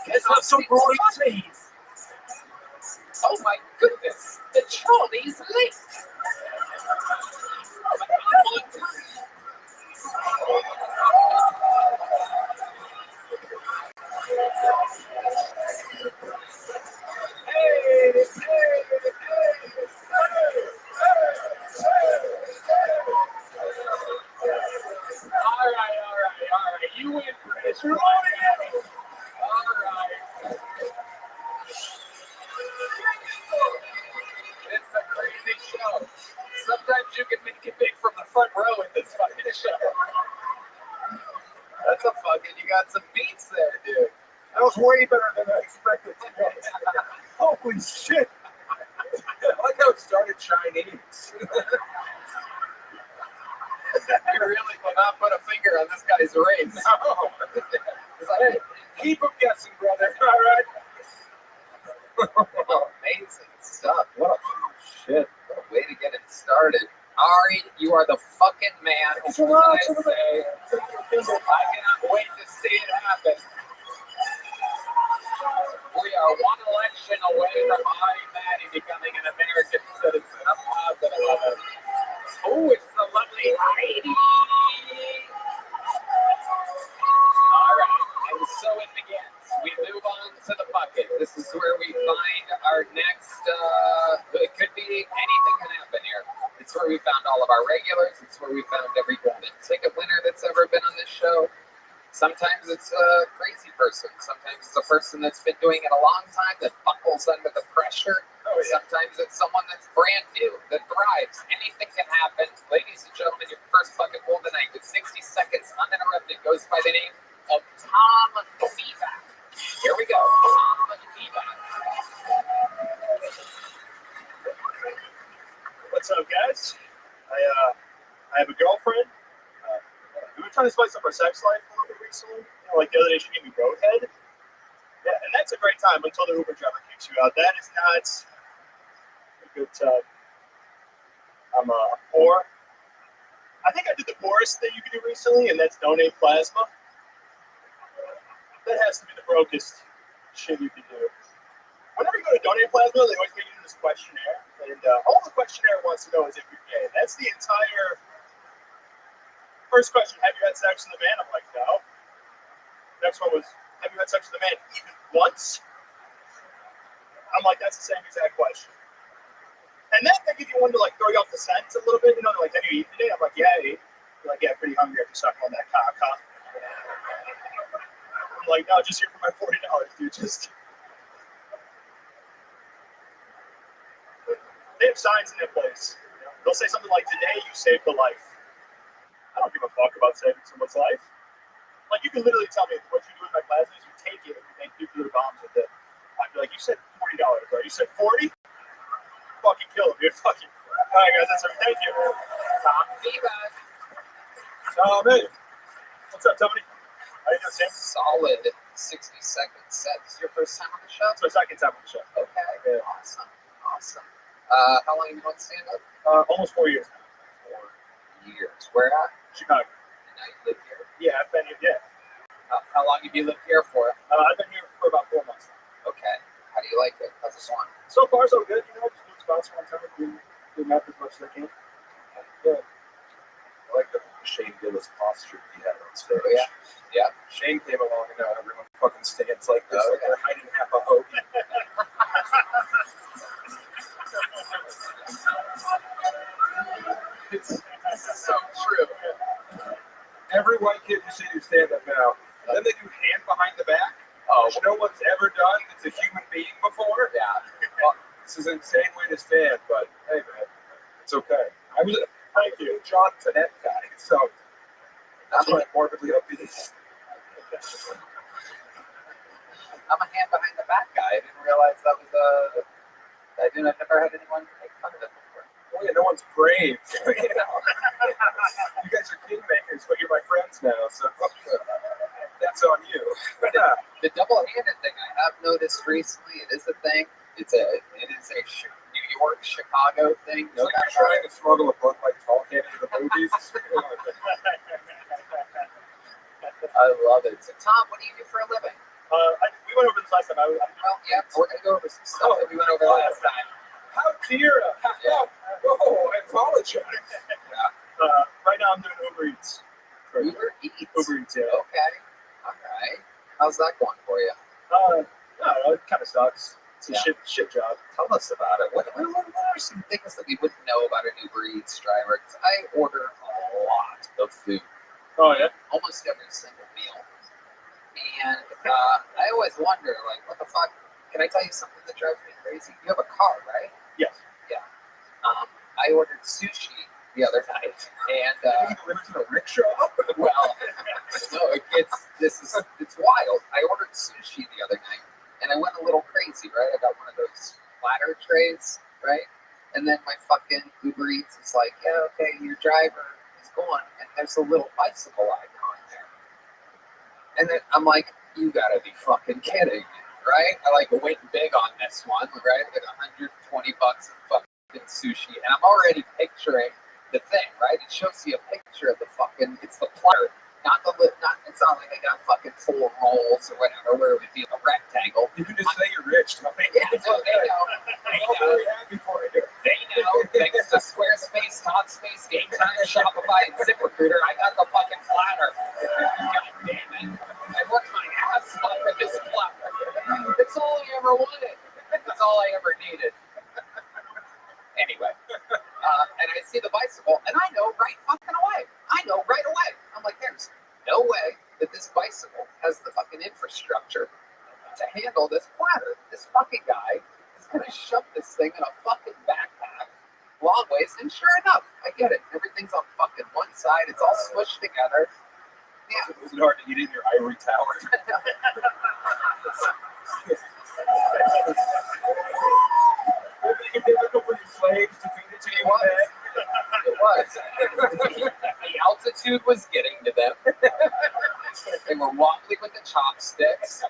Let's have some rolling teeth. Oh my goodness, the trolley's late. All right. You win, Chris. All right. It's a crazy show. Sometimes you can make it big from the front row in this fucking show. That's a fucking, you got some beats there, dude. That was way better than I expected to be. Holy shit. I like how it started Chinese. You really will not put a finger on this guy's race. No. It's like, Hey, keep them guessing, brother. All right. Amazing stuff. What a Shit. What a way to get it started. Ari, you are the fucking man. What can I say? I cannot wait to see it happen. We are one election away from Ari Maddie becoming an American citizen. I'm positive of it. Oh, it's the lovely Heidi. All right. And so it begins. We move on to the bucket. This is where we find our next, it could be anything can happen here. It's where we found all of our regulars. It's where we found every golden ticket winner that's ever been on this show. Sometimes it's a crazy person. Sometimes it's a person that's been doing it a long time that buckles under the pressure. Sometimes it's someone that's brand new, that thrives. Anything can happen. Ladies and gentlemen, your first bucket goal tonight with 60 seconds uninterrupted goes by the name of Tom Feedback. Here we go. Tom Feedback. What's up, guys? I have a girlfriend. We've been trying to spice up our sex life a little bit recently. Like the other day, she gave me roadhead. Yeah, and that's a great time until the Uber driver kicks you out. That is not a good time. I'm poor. I think I did the poorest thing you could do recently, and that's donate plasma. That has to be the brokest shit you can do. Whenever you go to donate plasma, they always get you this questionnaire. And all the questionnaire wants to know is if you're gay. That's the entire first question. Have you had sex with a man? I'm like, no. Next one was, have you had sex with a man even once? I'm like, that's the same exact question. And then they give you one to like throw you off the scent a little bit. You know, they're like, have you eaten today? I'm like, yeah, I ate. They're like, yeah, pretty hungry after sucking on that cock, huh? I'm like, no, just here for my $40, dude. Just. They have signs in their place. They'll say something like, today you saved a life. I don't give a fuck about saving someone's life. Like, you can literally tell me what you do with my plasma is you take it and you make nuclear bombs with it. I'd be like, you said $40, right? You said 40? Fucking kill him, dude. Fucking. All right, guys, that's it. Thank you. Tom feedback. Hey. What's up, Tony? How you doing, Sam? Solid 60-second set. Is your first time on the show? It's my second time on the show. Okay. Yeah. Awesome. How long have you been stand-up? Almost 4 years now. 4 years. Where at? Chicago. And now you live here? Yeah, I've been here, yeah. How long have you lived here for? I've been here for about 4 months now. Okay. How do you like it? How's it going? So far, so good. You know, just doing spots one time, doing that as much as I can. Yeah. I like the Shane Gillis posture he had on stage. Oh, yeah. Yeah. Shane came along and now everyone fucking stands like this, like they're hiding half a hoagie. It's so true. Every white kid you see do stand up now. Then they do hand behind the back, which no one's ever done. It's a human being before. Yeah. Well, this is an insane way to stand, but hey, man, it's okay. I was a John Finette guy, so that's why I'm morbidly obese. I'm a hand behind the back guy. I didn't realize that was I've never had anyone make fun of it before. Oh yeah, no one's brave. You know? You guys are kingmakers, but you're my friends now, so that's on you. The double-handed thing I have noticed recently, it is a thing. It is a New York, Chicago thing. It's like you're trying to smuggle a Bud Light tall can into the movies. I love it. So Tom, what do you do for a living? We went over this last time. Yeah, we're going to go over some stuff that we went over last time. How dear. Oh, I apologize. Right now I'm doing Uber Eats. Uber Eats? Uber Eats, yeah. Okay. All right. How's that going for you? I don't know. It kind of sucks. It's a shit job. Tell us about it. What are some things that we wouldn't know about an Uber Eats driver? Because I order a lot of food. Oh, yeah? Almost every single meal. And I always wonder, like, what the fuck? Can I tell you something that drives me crazy? You have a car, right? Yes. Yeah. I ordered sushi the other night, and you live in a rickshaw? Well, no, it's wild. I ordered sushi the other night, and I went a little crazy, right? I got one of those platter trays, right? And then my fucking Uber Eats is like, yeah, okay, your driver is going, and there's a little bicycle icon there. And then I'm like, you gotta be fucking kidding me, right? I like went big on this one, right? Like $120 of fucking sushi, and I'm already picturing the thing, right? It shows you a picture of the fucking, it's the platter, it's not like I got fucking 4 rolls or whatever, where it would be a rectangle. You can just say you're rich. Yeah, no, they know. Very happy for you. They know. Thanks to Squarespace, TalkSpace, Game Time, Shopify, and ZipRecruiter, I got the fucking platter. God damn it. I worked my ass off for this platter. It's all I ever wanted. It's all I ever needed. Anyway, and I see the bicycle, and I know right fucking away. I'm like, there's no way that this bicycle has the fucking infrastructure to handle this platter. This fucking guy is gonna shove this thing in a fucking backpack long ways, and sure enough, I get it. Everything's on fucking one side. It's all smushed together. Yeah. It was hard to eat in your ivory tower. They look up with your slaves to feed it to you one day. It was. The altitude was getting to them. They were wobbly with the chopsticks.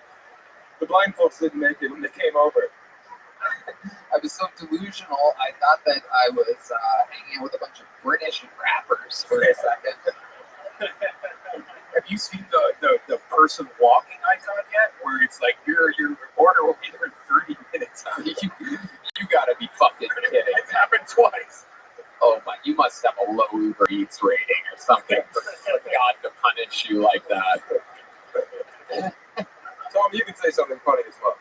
The blind folks didn't make it when they came over. I was so delusional, I thought that I was hanging out with a bunch of British rappers for a second. Have you seen the person walking icon yet? Where it's like your order will be there in 30 minutes. You gotta be fucking kidding. It's happened twice. Oh my, you must have a low Uber Eats rating or something for God to punish you like that. Tom, you can say something funny as well.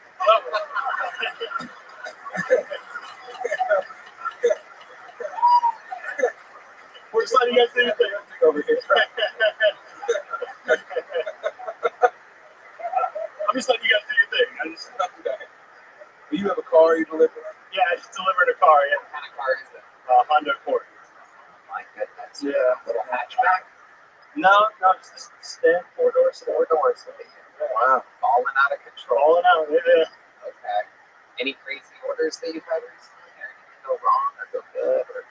We're just letting you guys do your thing. Over here. I'm just letting you guys do your thing. You have a car you deliver? Yeah, I just delivered a car. Yeah. What kind of car is it? Honda Accord. My goodness. Yeah. Little hatchback? No, just a stand, 4 doors. 4 doors. Wow. Falling out of control. Falling out, yeah. Okay. Any crazy orders that you've had recently? Or anything go wrong or go good? Or...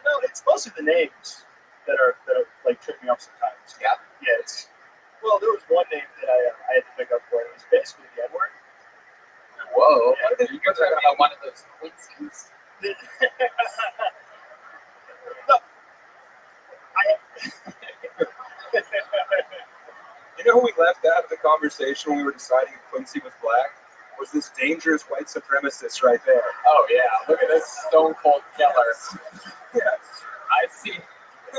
No, it's mostly the names that are like trip me up sometimes. Yeah. Yeah, well, there was one name that I had to pick up for. It was basically the N-word. Whoa. Yeah. You're talking about one of those Quincy's? No. You know who we left out of the conversation when we were deciding if Quincy was black? Was this dangerous white supremacist right there. Oh, yeah. Look at this stone cold killer. Yes. I see.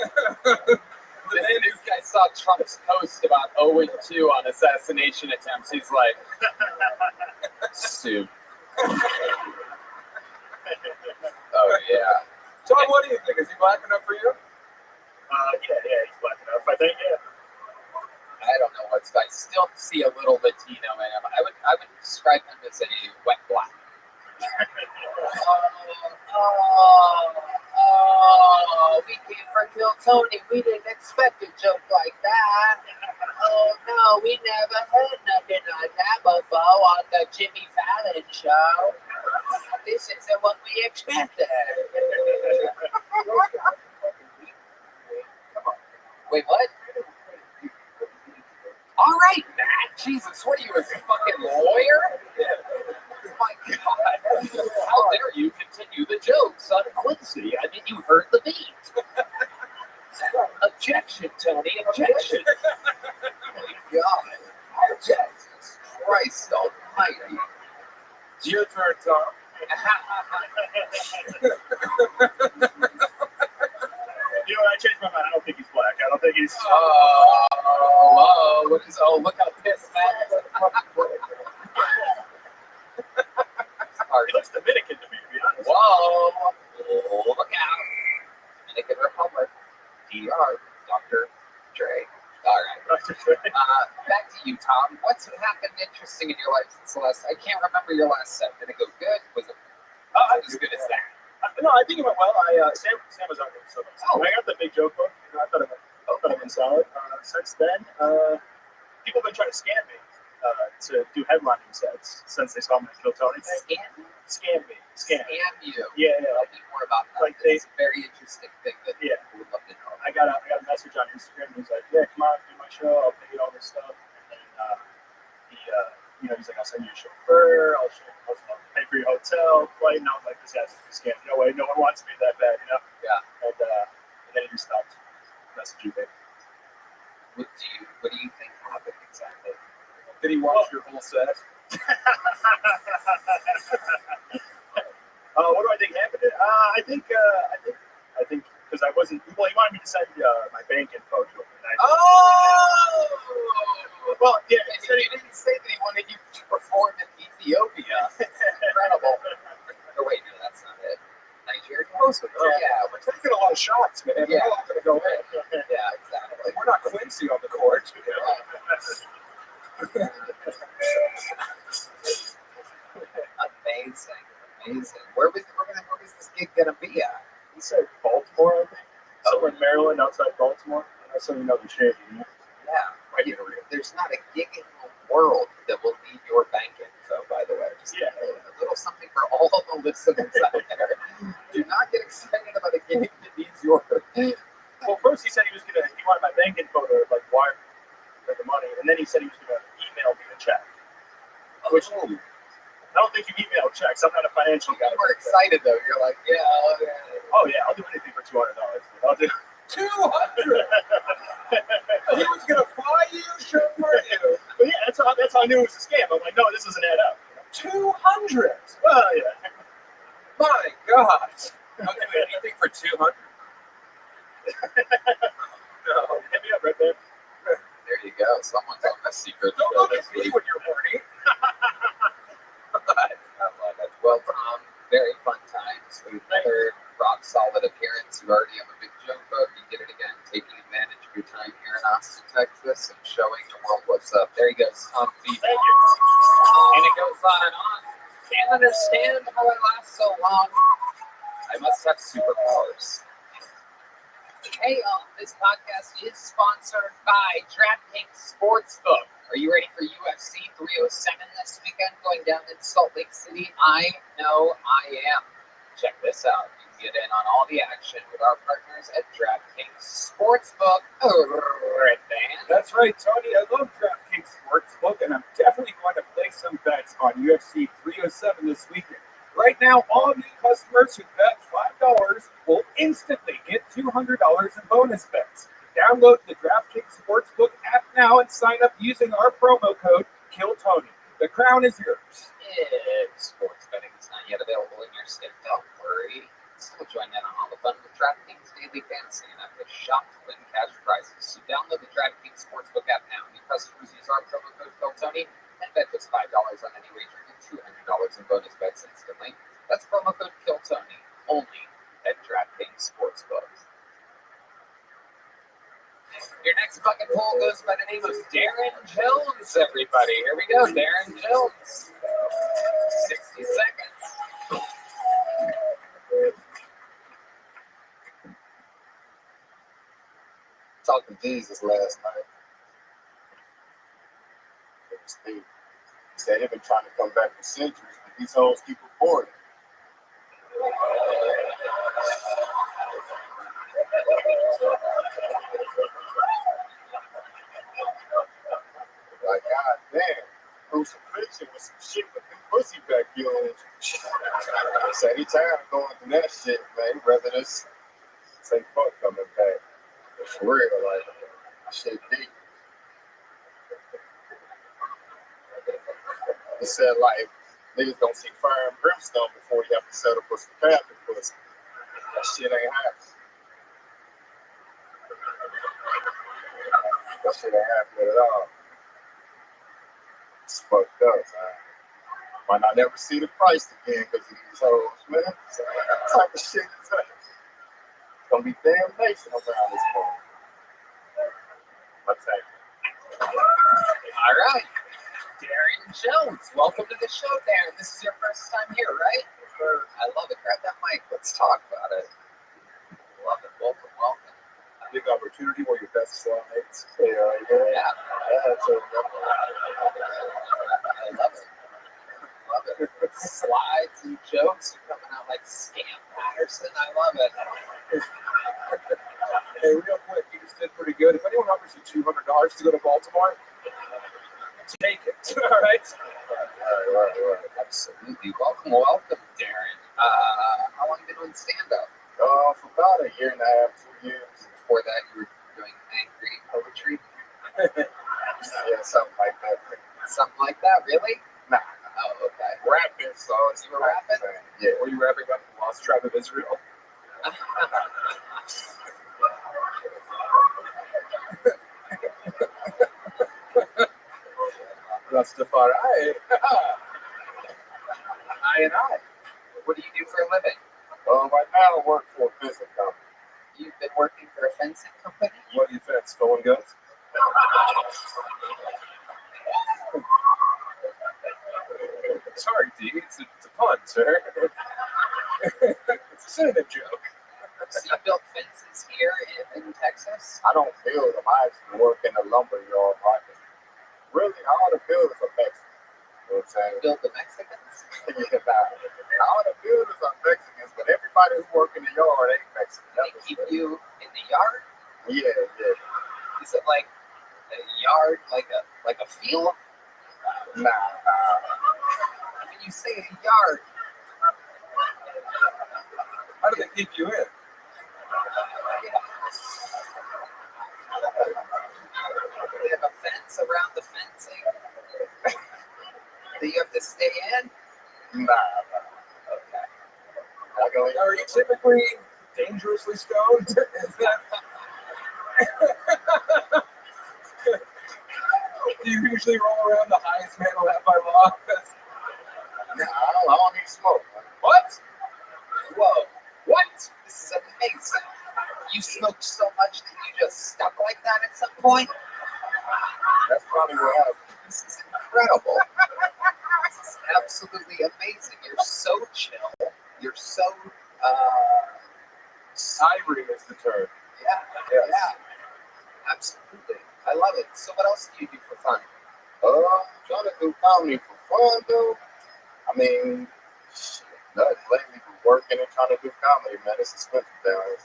This guy saw Trump's post about 0-2 on assassination attempts. He's like, soon. Oh, yeah. Tom, what do you think? Is he black enough for you? Yeah, he's black enough. I think, yeah. I don't know what's. I still see a little Latino in him. I would describe him as a wet black. We came for Kill Tony. We didn't expect a joke like that. Oh no, we never heard nothing like that before on the Jimmy Fallon show. This isn't what we expected. Wait, what? All right, Matt. Jesus, what are you, a fucking lawyer? Oh my God. How dare you continue the joke, son of Quincy? I mean, you heard the beat. Objection, Tony. Objection. Oh my God. Jesus Christ almighty. It's your turn, Tom. You know what? I changed my mind. I don't think he's black. I don't think he's. Whoa. What is, look how pissed Matt is. He looks Dominican to me, to be honest. Whoa. Look out. Dominican Republic. DR. Dr. Dre. All right. Back to you, Tom. What's happened interesting in your life since the last? I can't remember your last set. Did it go good? Was it as good as that? No, I think it went well. Sam was on there, so I got the big joke book. I thought it went solid. Since then, people have been trying to scam me to do headlining sets since they saw me Kill Tony. Scam me. Scam you. Yeah. Tell me more about that. Like it's a very interesting thing that people would love to know. I got a message on Instagram. He's like, "Yeah, come on, do my show. I'll pay you all this stuff." And then he's like, "I'll send you a chauffeur. I'll pay for your hotel, flight." And I was like, "This guy's a scam. No way. No one wants me that bad, you know?" Yeah. And then he just stopped messaging me. What do you think happened exactly? Did he watch your whole set? What do I think happened? I think because I wasn't. Well, he wanted me to send my bank info to him. Well, yeah. He didn't say that he wanted you to perform in Ethiopia. Incredible. Oh wait, no, that's not it. Nigeria. Yeah, we're taking a lot of shots, man. Yeah. We're not going to go in. Yeah, exactly. We're not Quincy on the court. Amazing. Where was this gig gonna be at? He said Baltimore, I think. Somewhere in Maryland, outside Baltimore. So you know the shade, you know? Yeah. There's not a gig in the world that will need your bank info, by the way. Just a little something for all of the listeners out there. Do not get excited about a gig that needs your. Well, first he said he wanted my bank info to like wire the money, and then he said he was gonna email me the check. Which I don't think you email checks. I'm not a financial guy. You were excited though. You're like, yeah. Oh yeah, I'll do anything for $200. I'll do 200. He was gonna fly you, chauffeur you. But yeah, that's how I knew it was a scam. I'm like, no, this doesn't add up. 200. Well, yeah. My Well, someone's on the secret Don't show look at this me week. when you're horny. I love it. Well, Tom, very fun times. Another rock solid appearance. You already have a big joke book. You did it again, taking advantage of your time here in Austin, Texas, and showing the world what's up. There he goes, Tom Feet. Thank you. And it goes on and on. Can't understand how I last so long. I must have superpowers. Hey, y'all, this podcast is sponsored by DraftKings Sportsbook. Are you ready for UFC 307 this weekend going down in Salt Lake City? I know I am. Check this out. You can get in on all the action with our partners at DraftKings Sportsbook. Red Band. That's right, Tony. I love DraftKings Sportsbook, and I'm definitely going to place some bets on UFC 307 this weekend. Right now, all new customers who bet $5 will instantly get $200 in bonus bets. Download the DraftKings Sportsbook app now and sign up using our promo code KILLTONY. The crown is yours. If sports betting is not yet available in your state, don't worry. Still join in on all the fun with DraftKings Daily Fantasy and have a shot to win cash prizes. So download the DraftKings Sportsbook app now. New customers use our promo code KILLTONY and bet just $5 on any wager and $200 in bonus bets instantly. That's promo code KILLTONY only at DraftKings Sportsbook. Your next fucking poll goes by the name of Darren Jones, everybody. Here we go, Darren Jones. 60 seconds. Talking to Jesus last night. It was Steve. He said he'd been trying to come back for centuries, but these hoes keep reporting. Like, God damn, crucifixion was some shit with them pussy vacuums. So he tired of going through that shit, man. He'd rather just say fuck coming back. For real, like, shit deep. He said, like, niggas don't see fire and brimstone before you have to settle for some Catholic pussy. That shit ain't happening. That shit ain't happening at all. It's fucked up, man. Might not never see the price again because of these hoes, man. So, what type of shit is that? It's gonna be damnation around this point. Let's say. All right. Darren Jones, welcome to the show, Darren. This is your first time here, right? I love it. Grab that mic. Let's talk about it. Love it. Welcome, welcome. Big opportunity where your best slides. Yeah. I love it. Love it. Slides and jokes are coming out like Scam Patterson. I love it. Hey, real quick, you just did pretty good. If anyone offers you $200 to go to Baltimore, take it. All right. Right. Absolutely. Welcome, Darren. How long have you been doing stand-up? For about a year and a half, 2 years. Before that, you were doing angry poetry? Yeah, something like that. Something like that, really? Nah. Oh, okay. Rapping, so it's You were rapping? Yeah. Were you rapping about the lost tribe of Israel? Rastafari. I. What do you do for a living? Right now I work for a fencing company. You've been working for a fencing company? What do you fence? Stolen goods? Sorry, D. It's a pun, sir. It's a synonym joke. So you built fences here in Texas? I don't build them. I actually work in the lumber yard market. Really, all the builders are Mexican. You know what I'm saying? Build the Mexicans? Yeah, nah. All the builders are Mexicans, but everybody who works in the yard ain't Mexican. They keep you in the yard? Yeah. Is it like a yard, like a field? Nah. When you say a yard, how do they keep you in? They have a fence around the fencing that you have to stay in? Nah. Okay. Are you typically dangerously stoned? Is that... Do you usually roll around the highest man allowed by law? Nah, I don't need smoke. What? Whoa. What? This is amazing. You smoked so much that you just stuck like that at some point? That's probably what happened. This is incredible. This is absolutely amazing. You're so chill. You're so, Ivory is the term. yeah, Yes. yeah. Absolutely. I love it. So what else do you do for fun? Trying to do comedy for fun, though. I mean, shit, nothing lately but working and trying to do comedy, man. It's expensive down here.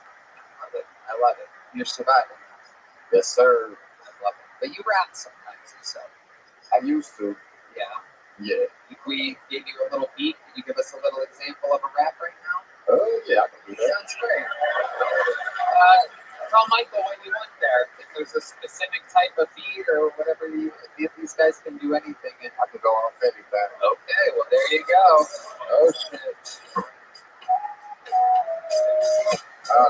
I love it. You're surviving. Yes, sir. I love it. But you rap sometimes, so. I used to. Yeah. Yeah. If we gave you a little beat, can you give us a little example of a rap right now? Yeah, I can do that. Sounds great. Tell Michael what you want there. If there's a specific type of beat or whatever if these guys can do anything. And I can go off anything. okay, well there you go. Oh shit. I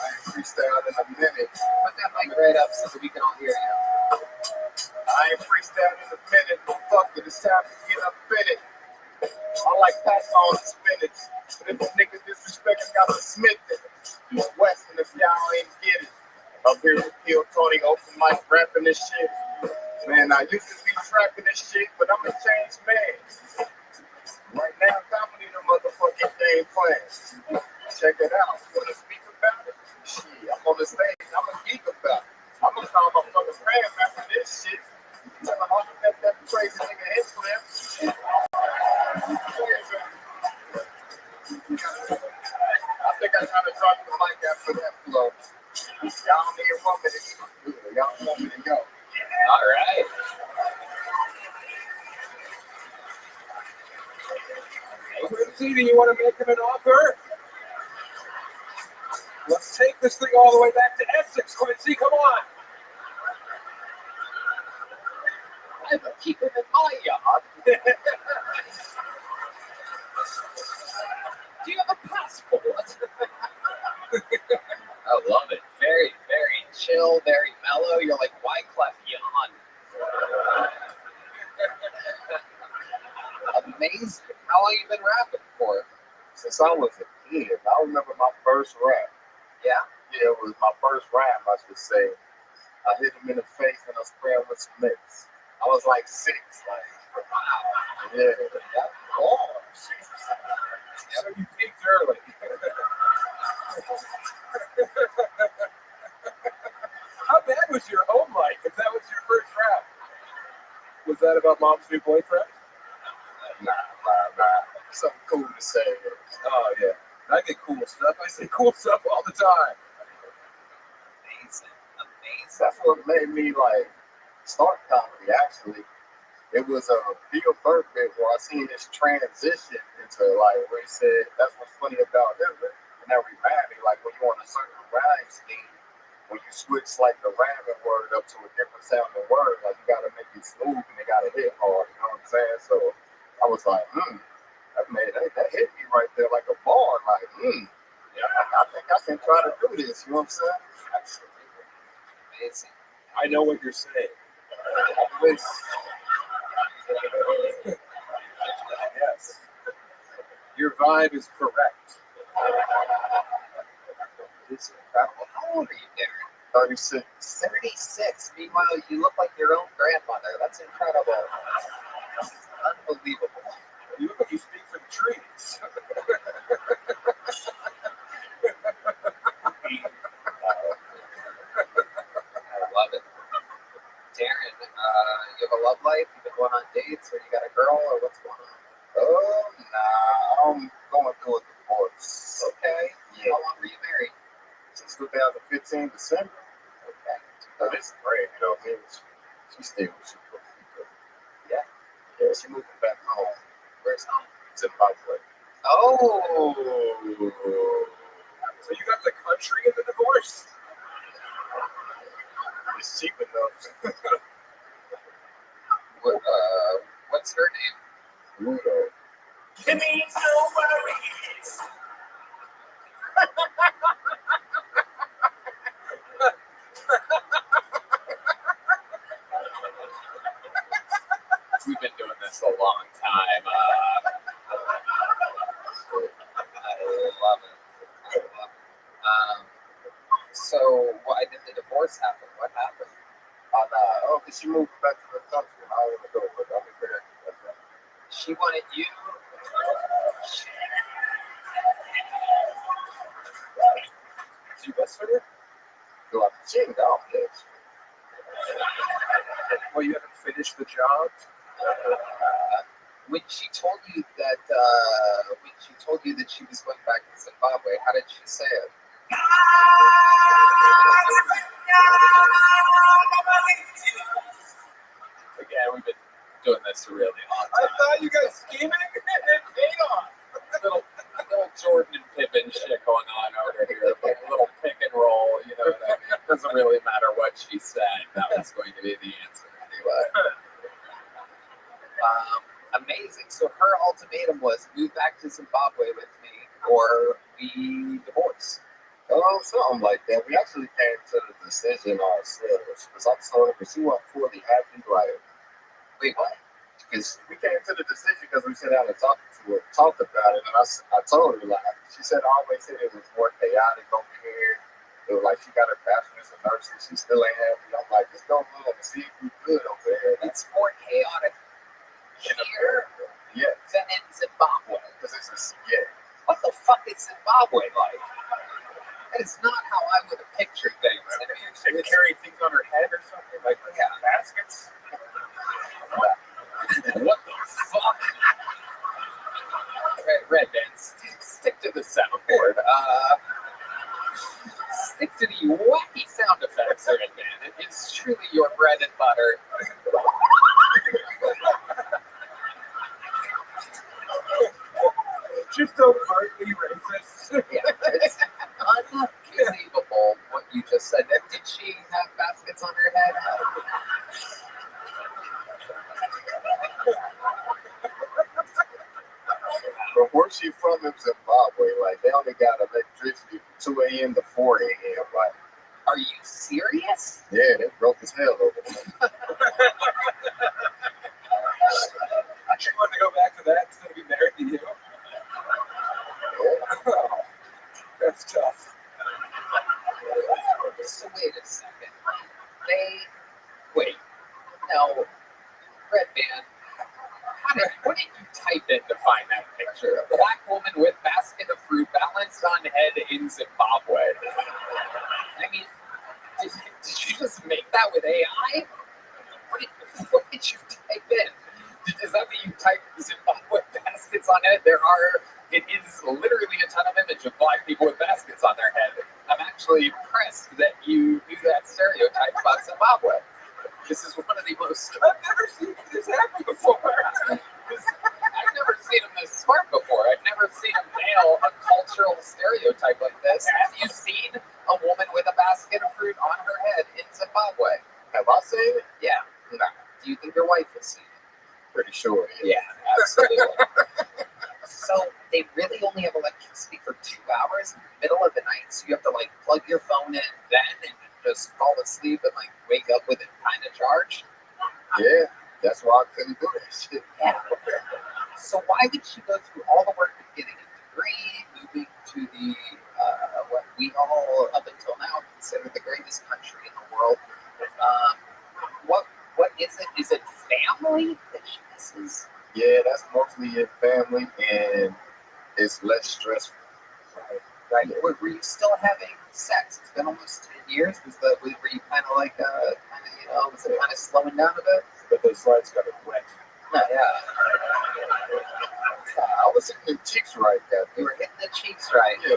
ain't freestyled in a minute. Put that mic right up so that we can all hear you. I ain't freestyled in a minute, but fuck it, it's time to get up in it. I like pats on the spinach, but if a nigga disrespect, got to smith it. East Westin if y'all ain't get it. Up here with Kill Tony, open mic rapping this shit. Man, I used to be trapping this shit, but I'm a changed man. Right now, comedy the motherfucking game plan. Check it out. Wanna speak about it? Shit, I'm on the stage. I'm a geek about it. I'm gonna call my fucking fam after this shit. Tell them how to let that crazy nigga hit for them. I think I tried to drop the mic after that flow. Y'all need 1 minute. Y'all 1 minute go. All right. Quincy, do you want to make him an offer? Let's take this thing all the way back to Essex, Quincy. Come on. I will keep him in my yard. Do you have a passport? I love it. Very, very chill, very mellow. You're like Wyclef Jean. Amazing. How long you been rapping for? Since I was a kid, I remember my first rap. Yeah? Yeah, it was my first rap, I should say. I hit him in the face and I sprayed him with some mix. I was like 6. Like, wow. Yeah. That's cool. So you peaked early. How bad was your home life if that was your first rap? Was that about mom's new boyfriend? Nah. Something cool to say. Oh, yeah. I get cool stuff. I say cool stuff all the time. Amazing. That's what made me, like, start comedy, actually. It was a Bill Burr bit where I seen this transition into, like, where he said, that's what's funny about him. And that reminded me, like, when you're on a certain rhyme scheme, when you switch, like, the rhyming word up to a different sounding word, like, you got to make it smooth and it got to hit hard, you know what I'm saying? So I was like, that hit me right there like a bar, like, yeah, I think I can try to do this, you know what I'm saying? Absolutely. Amazing. I know what you're saying. Yes. Your vibe is correct. It's incredible. How old are you, Darren? 36. 36. Meanwhile, you look like your own grandmother. That's incredible. Unbelievable. You look like you speak for the trees. I love it. Darren, you have a love life? You been going on dates, or you got a girl, or what's going on? Nah, I'm going through a divorce. Okay. Yeah. How long were you married? Since 2015, December. Okay. That's great, you know what I mean? She stayed with you. Yeah. Yeah, she moving back home. Where's home? It's in Parkway. Oh. So you got the country in the divorce? It's cheap enough. What's her name? Ludo. It means no worries. So why did the divorce happen? What happened? Oh, because she moved back to the country and I want to go with her. I'm there. She wanted you. Do you mess with her? She ain't down, bitch. Well, you haven't finished the job? When she told you that she was going back to Zimbabwe, how did she say it? Again, we've been doing this a really long time. I thought you guys scheming and paid off. Little Jordan and Pippen shit going on over here. Like a little pick and roll, you know what I mean? It doesn't really matter what she said. That was going to be the answer anyway. Amazing. So her ultimatum was move back to Zimbabwe with me or we divorce. Oh, something like that. We actually came to the decision ourselves because I told her, because she wasn't fully happy, like, wait, what? Because we came to the decision because we sat down and talked about it, and I told her, like, she said I always said it was more chaotic over here. It was like she got her bachelor's in nursing, she still ain't happy. I'm like, just go look and see if you good over there. It's more chaotic here than in Zimbabwe. Because it's just, yeah. What the fuck is Zimbabwe like? That is not how I would have pictured things. She carry things on her head or something, like baskets. What the fuck? Red Man, stick to the soundboard. Stick to the wacky sound effects, Red Man. It's truly your bread and butter. Just overtly racist. Yeah, it's unbelievable what you just said. Did she have baskets on her head? Before she from Zimbabwe, like, they only got electricity from 2 a.m. to 4 a.m. Like, are you serious? Yeah, they broke as hell over there. She wanted to go back to that instead of be married to you. Oh, that's tough. So wait a second. Wait. No. Red Man, what did you type in to find that picture? A black woman with basket of fruit balanced on head in Zimbabwe. I mean, did you just make that with AI? What did you type in? Is that what you typed Zimbabwe baskets on head? It is literally a ton of image of black people with baskets on their head. I'm actually impressed that you knew that stereotype about Zimbabwe. This is one of the most... I've never seen this happen before. I've never seen him this smart before. I've never seen him nail a cultural stereotype like this. Have you seen a woman with a basket of fruit on her head in Zimbabwe? Have I seen it? Yeah. No. Do you think your wife has seen it? Pretty sure. Yeah, absolutely. So they really only have electricity for 2 hours in the middle of the night, so you have to like plug your phone in then and just fall asleep and like wake up with it kind of charged. Yeah, that's why I couldn't do that shit. Yeah. So why would she go through all the work of getting a degree, moving to the what we all up until now consider the greatest country in the world? What is it? Is it family that she misses? Yeah, that's mostly it, family, and it's less stressful. Right. Were you still having sex? It's been almost 10 years. Were you kind of like, was it kind of slowing down a bit? But those slides got it wet. Yeah. I was hitting the cheeks right there. You were hitting the cheeks right. Yeah.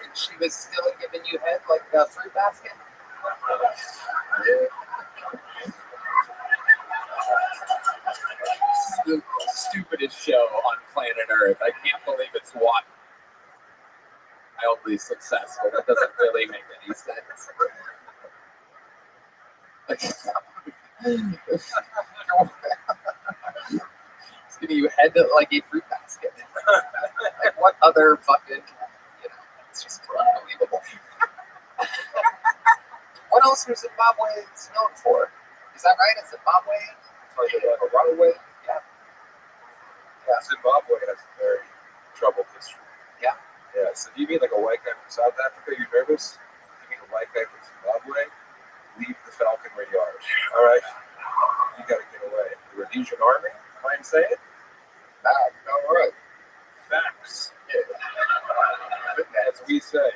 And she was still giving you head like a fruit basket? Yeah. This is the stupidest show on planet Earth. I can't believe it's wildly successful. That doesn't really make any sense. It's giving you head like a fruit basket. What other fucking, it's just unbelievable. What else are Zimbabweans known for? Is that right? Is Zimbabwe? Like a runaway? Yeah. Zimbabwe has a very troubled history. Yeah. Yeah, so if you meet like a white guy from South Africa, you're nervous. If you meet a white guy from Zimbabwe, leave the Falcon where you are. All right? You got to get away. The Rhodesian Army, mind saying? All right. Facts. Yeah. As we say.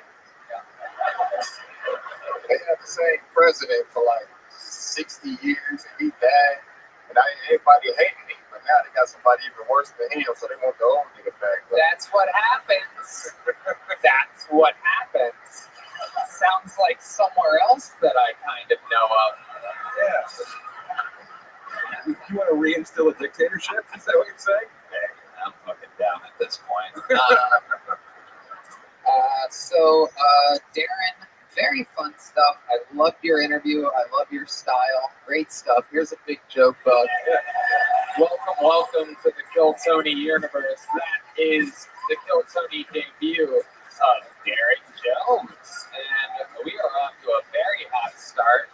They had the same president for like 60 years, and he died, and everybody hated him. But now they got somebody even worse than him, so they want the old nigga back. That's what happens. That's what happens. Sounds like somewhere else that I kind of know of. Yeah. You want to reinstill a dictatorship? Is that what you're saying? I'm fucking down at this point. Darren, very fun stuff. I loved your interview. I love your style. Great stuff. Here's a big joke bug. Welcome to the Kill Tony universe. That is the Kill Tony debut of Darren Jones. And we are off to a very hot start.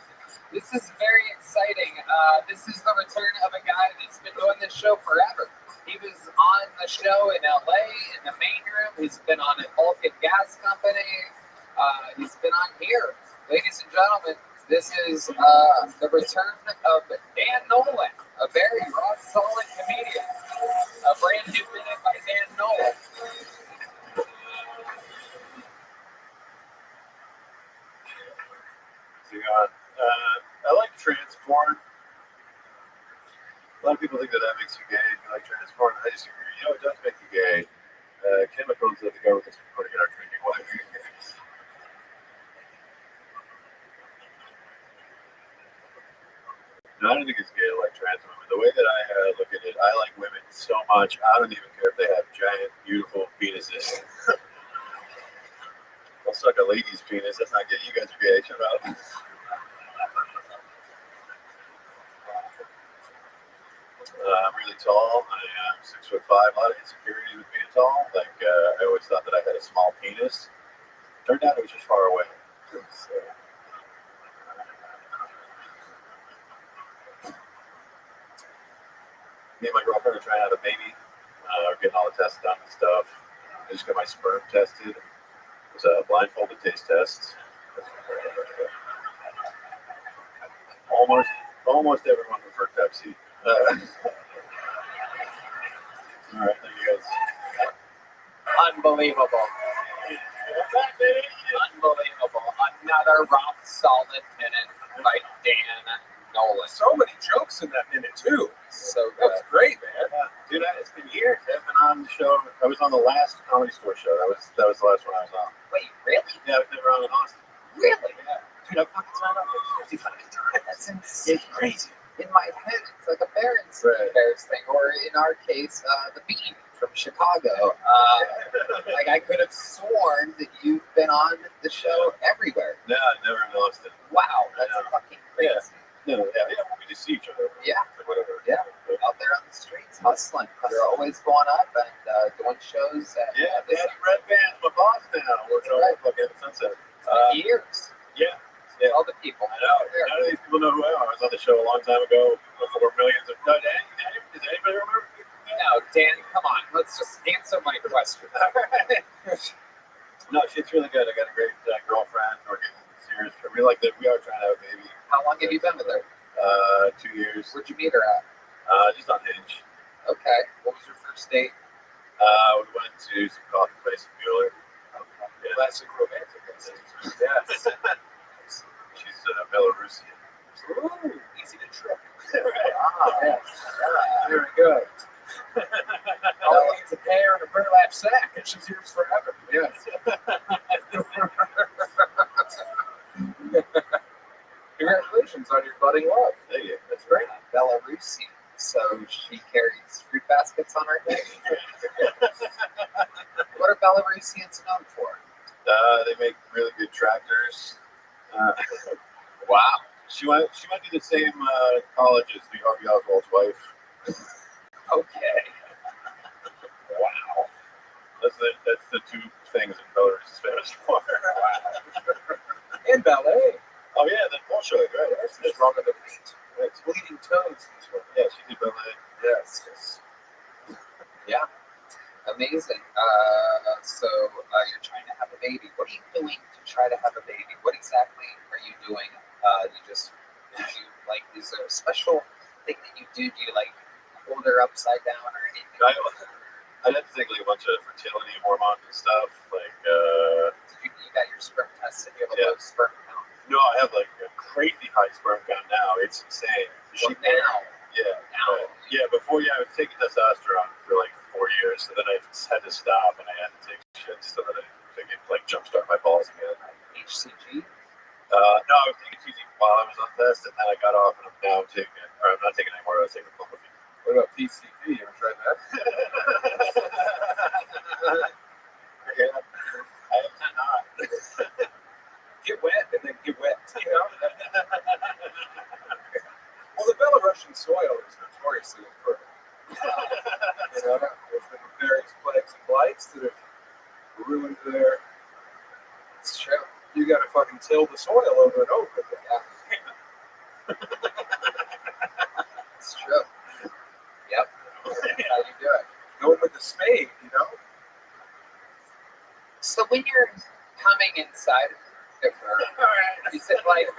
This is very exciting. This is the return of a guy that's been doing this show forever. He was on the show in LA in the main room. He's been on at Vulcan Gas Company. He's been on here. Ladies and gentlemen, this is the return of Dan Nolan, a very rock solid comedian. A brand new minute by Dan Nolan. I like transport. A lot of people think that makes you gay. If you like transport, I disagree. You know, it does make you gay. Chemicals that the government's putting in our drinking water. No, I don't think it's gay to like trans women. The way that I look at it, I like women so much. I don't even care if they have giant, beautiful penises. I'll suck a lady's penis. That's not gay. You guys are gay. Shut up. I'm really tall. I'm 6'5". A lot of insecurity with being tall. Like I always thought that I had a small penis. Turned out it was just far away. So, me and my girlfriend are trying out a baby. We're getting all the tests done and stuff. I just got my sperm tested. It was a blindfolded taste test. Almost everyone preferred Pepsi. All right, thank you guys. Unbelievable. Unbelievable. Another rock solid minute by Dan Nolan. So many jokes in that minute, too. So that was great, man. Dude, it's been years. I've been on the show. I was on the last Comedy Store show. That was the last one I was on. Wait, really? Yeah, I was never on in Austin. Really? Yeah. Dude, I fucking signed up like 55 times. That's insane. It's crazy. In my head, it's like a Bears thing, or in our case, the Bean from Chicago. Like I could have sworn that you've been on the show everywhere. No, never in Austin. Wow, that's fucking crazy. Yeah, we just see each other. Yeah, like whatever. Yeah, out there on the streets hustling. They're always going up and doing shows. Daddy Red Band's my boss now. Working on fucking Sunset. Years. Yeah. All the people. I know. None of these people know who I am. I was on the show a long time ago before millions of. No, Danny, does anybody remember? No, Dan, come on. Let's just answer my question. No, she's really good. I got a great girlfriend. We're getting serious. We like that. We are trying to have a baby. How long have you been with her? 2 years. Where'd you meet her at? Just on Hinge. Okay. What was your first date? We went to some coffee place in Mueller. Classic romantic. Yes. She's Belarusian. Ooh, easy to trip. Yes. Very good. All I need to pay her in a burlap sack, and she's yours forever. Yes. Congratulations on your budding love. Thank you. That's great. Belarusian. So she carries fruit baskets on her head. What are Belarusians known for? They make really good tractors. Wow. She went to the same college as the Harvey Oswald's wife. Okay. Wow. That's the two things in Belarus is famous for. And ballet. Oh yeah, the Bolshoi, right? That's wrong on the feet. It's bleeding toes. Yeah, she did ballet. Yes. Yeah. Amazing. So you're It's insane. Well, now. Yeah. Yeah, before, I was taking testosterone for like 4 years, so then I had to stop and I had to take shit so that I could like jumpstart my balls again. HCG? No, I was taking HCG while I was on test, and then I got off, and now I'm taking it. Or I'm not taking it anymore. I was taking Clomifene. What about PCP? You ever tried that? Yeah, I have not. Get wet and then get wet. You know? Well, the Belarusian soil is notoriously infertile. You know, there's been various plagues and blights that have ruined their. It's true. You got to fucking till the soil over and over again. It's true. Yep. That's how you do it. Going with the spade, you know? So when you're coming inside of her, you said like,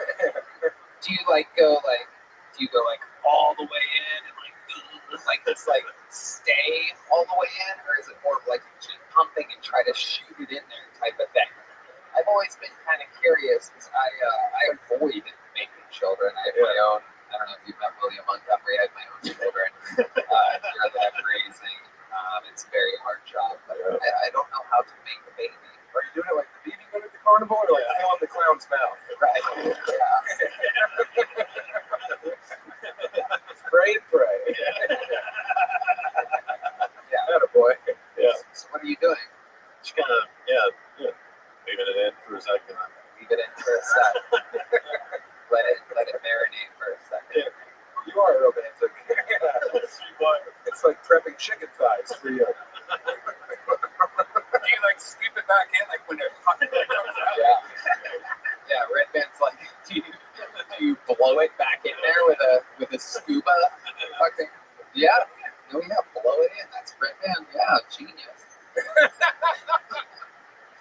do you go all the way in and like stay all the way in, or is it more of like you keep pumping and try to shoot it in there type of thing? I've always been kind of curious because I avoid making children. I have my own. I don't know if you've met William Montgomery. I have my own children here that I'm raising. It's a very hard job, but I don't know how to make a baby. Are you doing it like the baby gun at the carnival, or like filling the clown's mouth? Right. Spray and pray. Yeah. Attaboy. Yeah. So what are you doing? Just kind of, leaving it in for a second. Leave it in for a second. let it marinate for a second. Yeah. You are romantic. It's like prepping chicken thighs for you. Do you like scoop it back in like when it fucking comes out? Yeah, Red Band's like, do you blow it back in there with a scuba? Fucking blow it in. That's Red Band. Yeah, genius.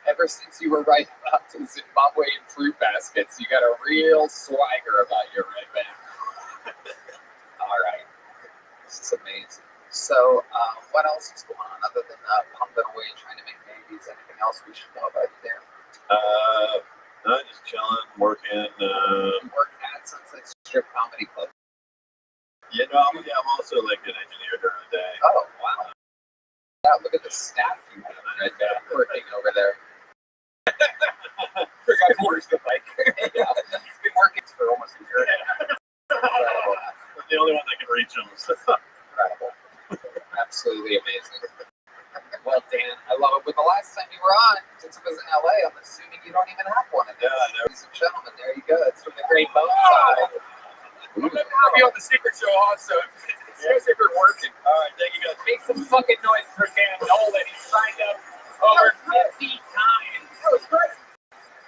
Ever since you were writing about the Zimbabwean fruit baskets, you got a real swagger about your Red Band. All right, this is amazing. So, what else is going on other than pumping away, trying to make babies? Anything else we should know about you there? No, just chilling, working. You work at Sunset Strip Comedy Club. I'm also like an engineer during the day. Oh, wow. Yeah, look at the staff you have working over there. Forgot to where's the bike. Yeah, he's been working for almost a year now. Incredible. I'm the only one that can reach them. Incredible. Absolutely amazing. Well, Dan, I love it. But the last time you were on, since it was in LA, I'm assuming you don't even have one of these. Yeah, I know. Ladies and gentlemen, there you go. It's from the Great Boat Side. I'm going to be on the secret show also. Especially if you're working. All right, thank you guys. Make some fucking noise for Dan Nolan. He signed up over 50 times. That was great.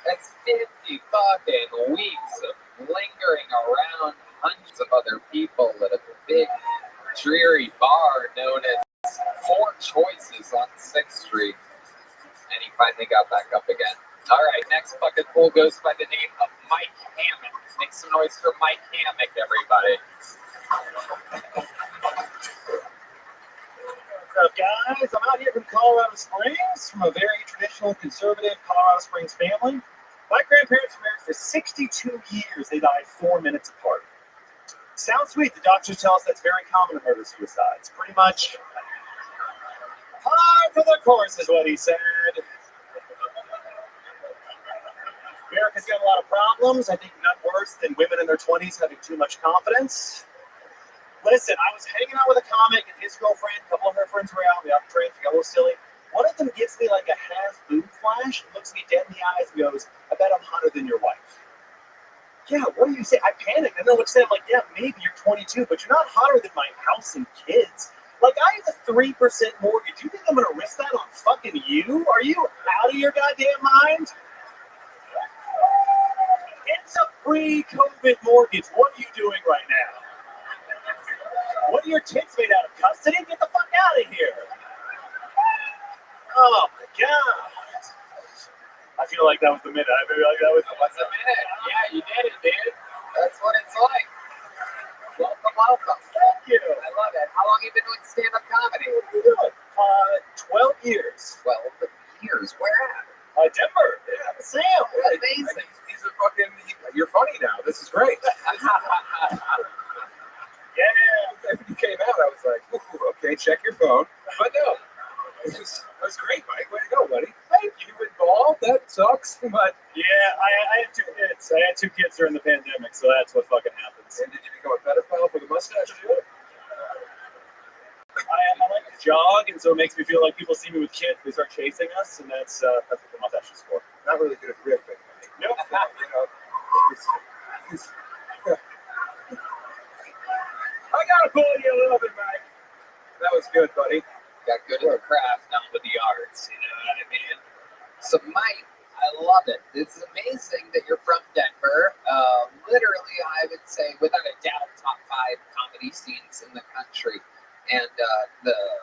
That's 50 fucking weeks of lingering around hundreds of other people at a big, dreary bar known as Four Choices on 6th Street. And he finally got back up again. All right, next fucking fool goes by the name of Mike Hammock. Make some noise for Mike Hammock, everybody. What's up, guys? I'm out here from Colorado Springs, from a very traditional, conservative Colorado Springs family. My grandparents were married for 62 years. They died 4 minutes apart. Sounds sweet. The doctors tell us that's very common to murder-suicides. Pretty much par for the course is what he said. America's got a lot of problems. I think none worse than women in their 20s having too much confidence. Listen, I was hanging out with a comic and his girlfriend, a couple of her friends were out. We got drinks, we got a little silly. One of them gives me like a half boob flash, looks me dead in the eyes and goes, "I bet I'm hotter than your wife." Yeah, what do you say? I panicked. I know what to say. I'm like, yeah, maybe you're 22, but you're not hotter than my house and kids. Like, I have a 3% mortgage. You think I'm going to risk that on fucking you? Are you out of your goddamn mind? It's a pre-COVID mortgage. What are you doing right now? What are your tits made out of? Custody? Get the fuck out of here. Oh, my God. I feel like that was the minute. I feel like that was a minute. Yeah, you did it, dude. That's what it's like. Welcome, welcome. Thank you. I love it. How long have you been doing stand-up comedy? 12 years. 12 years. Where at? Denver. Yeah, Sam. Amazing. He's a fucking. You're funny now. This is great. check your phone. But no, that's great, Mike. Way to go, buddy. Thank you. Involved. That sucks, but Yeah, I had 2 kids. I had 2 kids during the pandemic, so that's what fucking happens. and did you become a pedophile for the mustache too? I like to jog, and so it makes me feel like people see me with kids, they start chasing us, and that's what the mustache is for. Not really good at riffing. Nope. I gotta pull you a little bit, Mike. That was good, buddy. Got good at the craft, not with the arts. You know what I mean? So, Mike, I love it. It's amazing that you're from Denver. Literally, I would say, without a doubt, top 5 comedy scenes in the country. And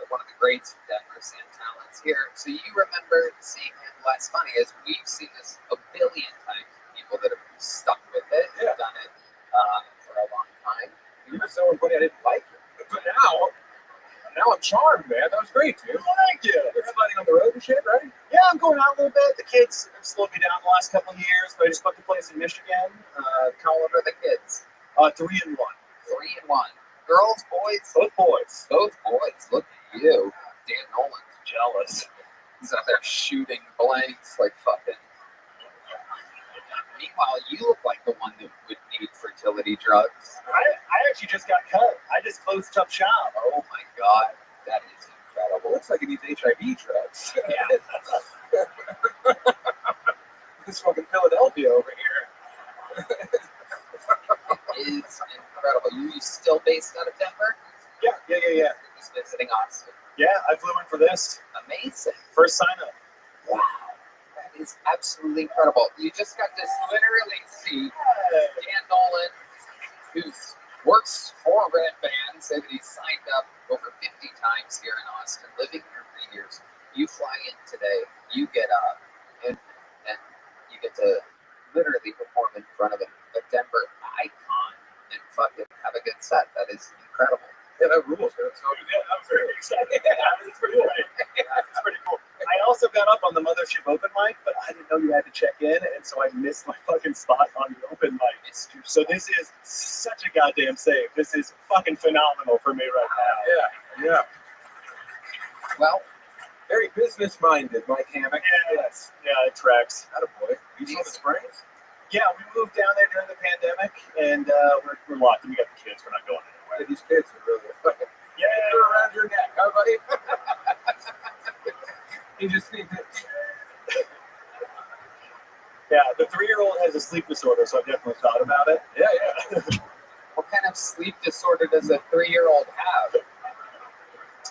one of the greats of Denver, Sam Talent's here. So you remember seeing him less funny, as we've seen this a billion times. People that have stuck with it, have done it for a long time. You were so funny I didn't like it. But now I'm charmed, man. That was great, dude. Well, thank you. You're headlining on the road and shit, right? Yeah, I'm going out a little bit. The kids have slowed me down the last couple of years, but I just booked a place in Michigan. How old are the kids? 3 and 1. 3 and 1. Girls, boys? Both boys. Both boys. Look at you. Dan Nolan's Jealous. He's out there shooting blanks like fucking. Meanwhile, you look like the one that would need fertility drugs. I actually just got cut. I just closed up shop. Oh my god, that is incredible. Looks like it needs HIV drugs. Yeah. This fucking Philadelphia over here. Is incredible. You still based out of Denver? Yeah. You're just visiting Austin. Yeah, I flew in for this. Amazing. First sign up. Wow. That is absolutely incredible. You just got to literally see Dan Nolan, who works for Red Band, say that he's signed up over 50 times here in Austin, living here for years. You fly in today, you get up, and you get to literally perform in front of a Denver icon and fucking have a good set. That is incredible. Yeah, that rules, man. So, Yeah, that was very exciting. Yeah, it's pretty cool. It's pretty cool. I also got up on the Mothership open mic, but I didn't know you had to check in, and so I missed my fucking spot on the open mic. So this is such a goddamn save. This is fucking phenomenal for me right now. yeah. Well, very business-minded, Mike Hammock. Yes. Yeah, it tracks. Attaboy. You saw the Springs? Yeah, we moved down there during the pandemic, and we're locked. We got the kids. We're not going anywhere. Yeah, these kids are really fucking. Yeah, they're around your neck, huh, buddy? You just need to. Yeah, the 3-year-old has a sleep disorder, so I've definitely thought about it. Yeah. what kind of sleep disorder does a 3-year-old have?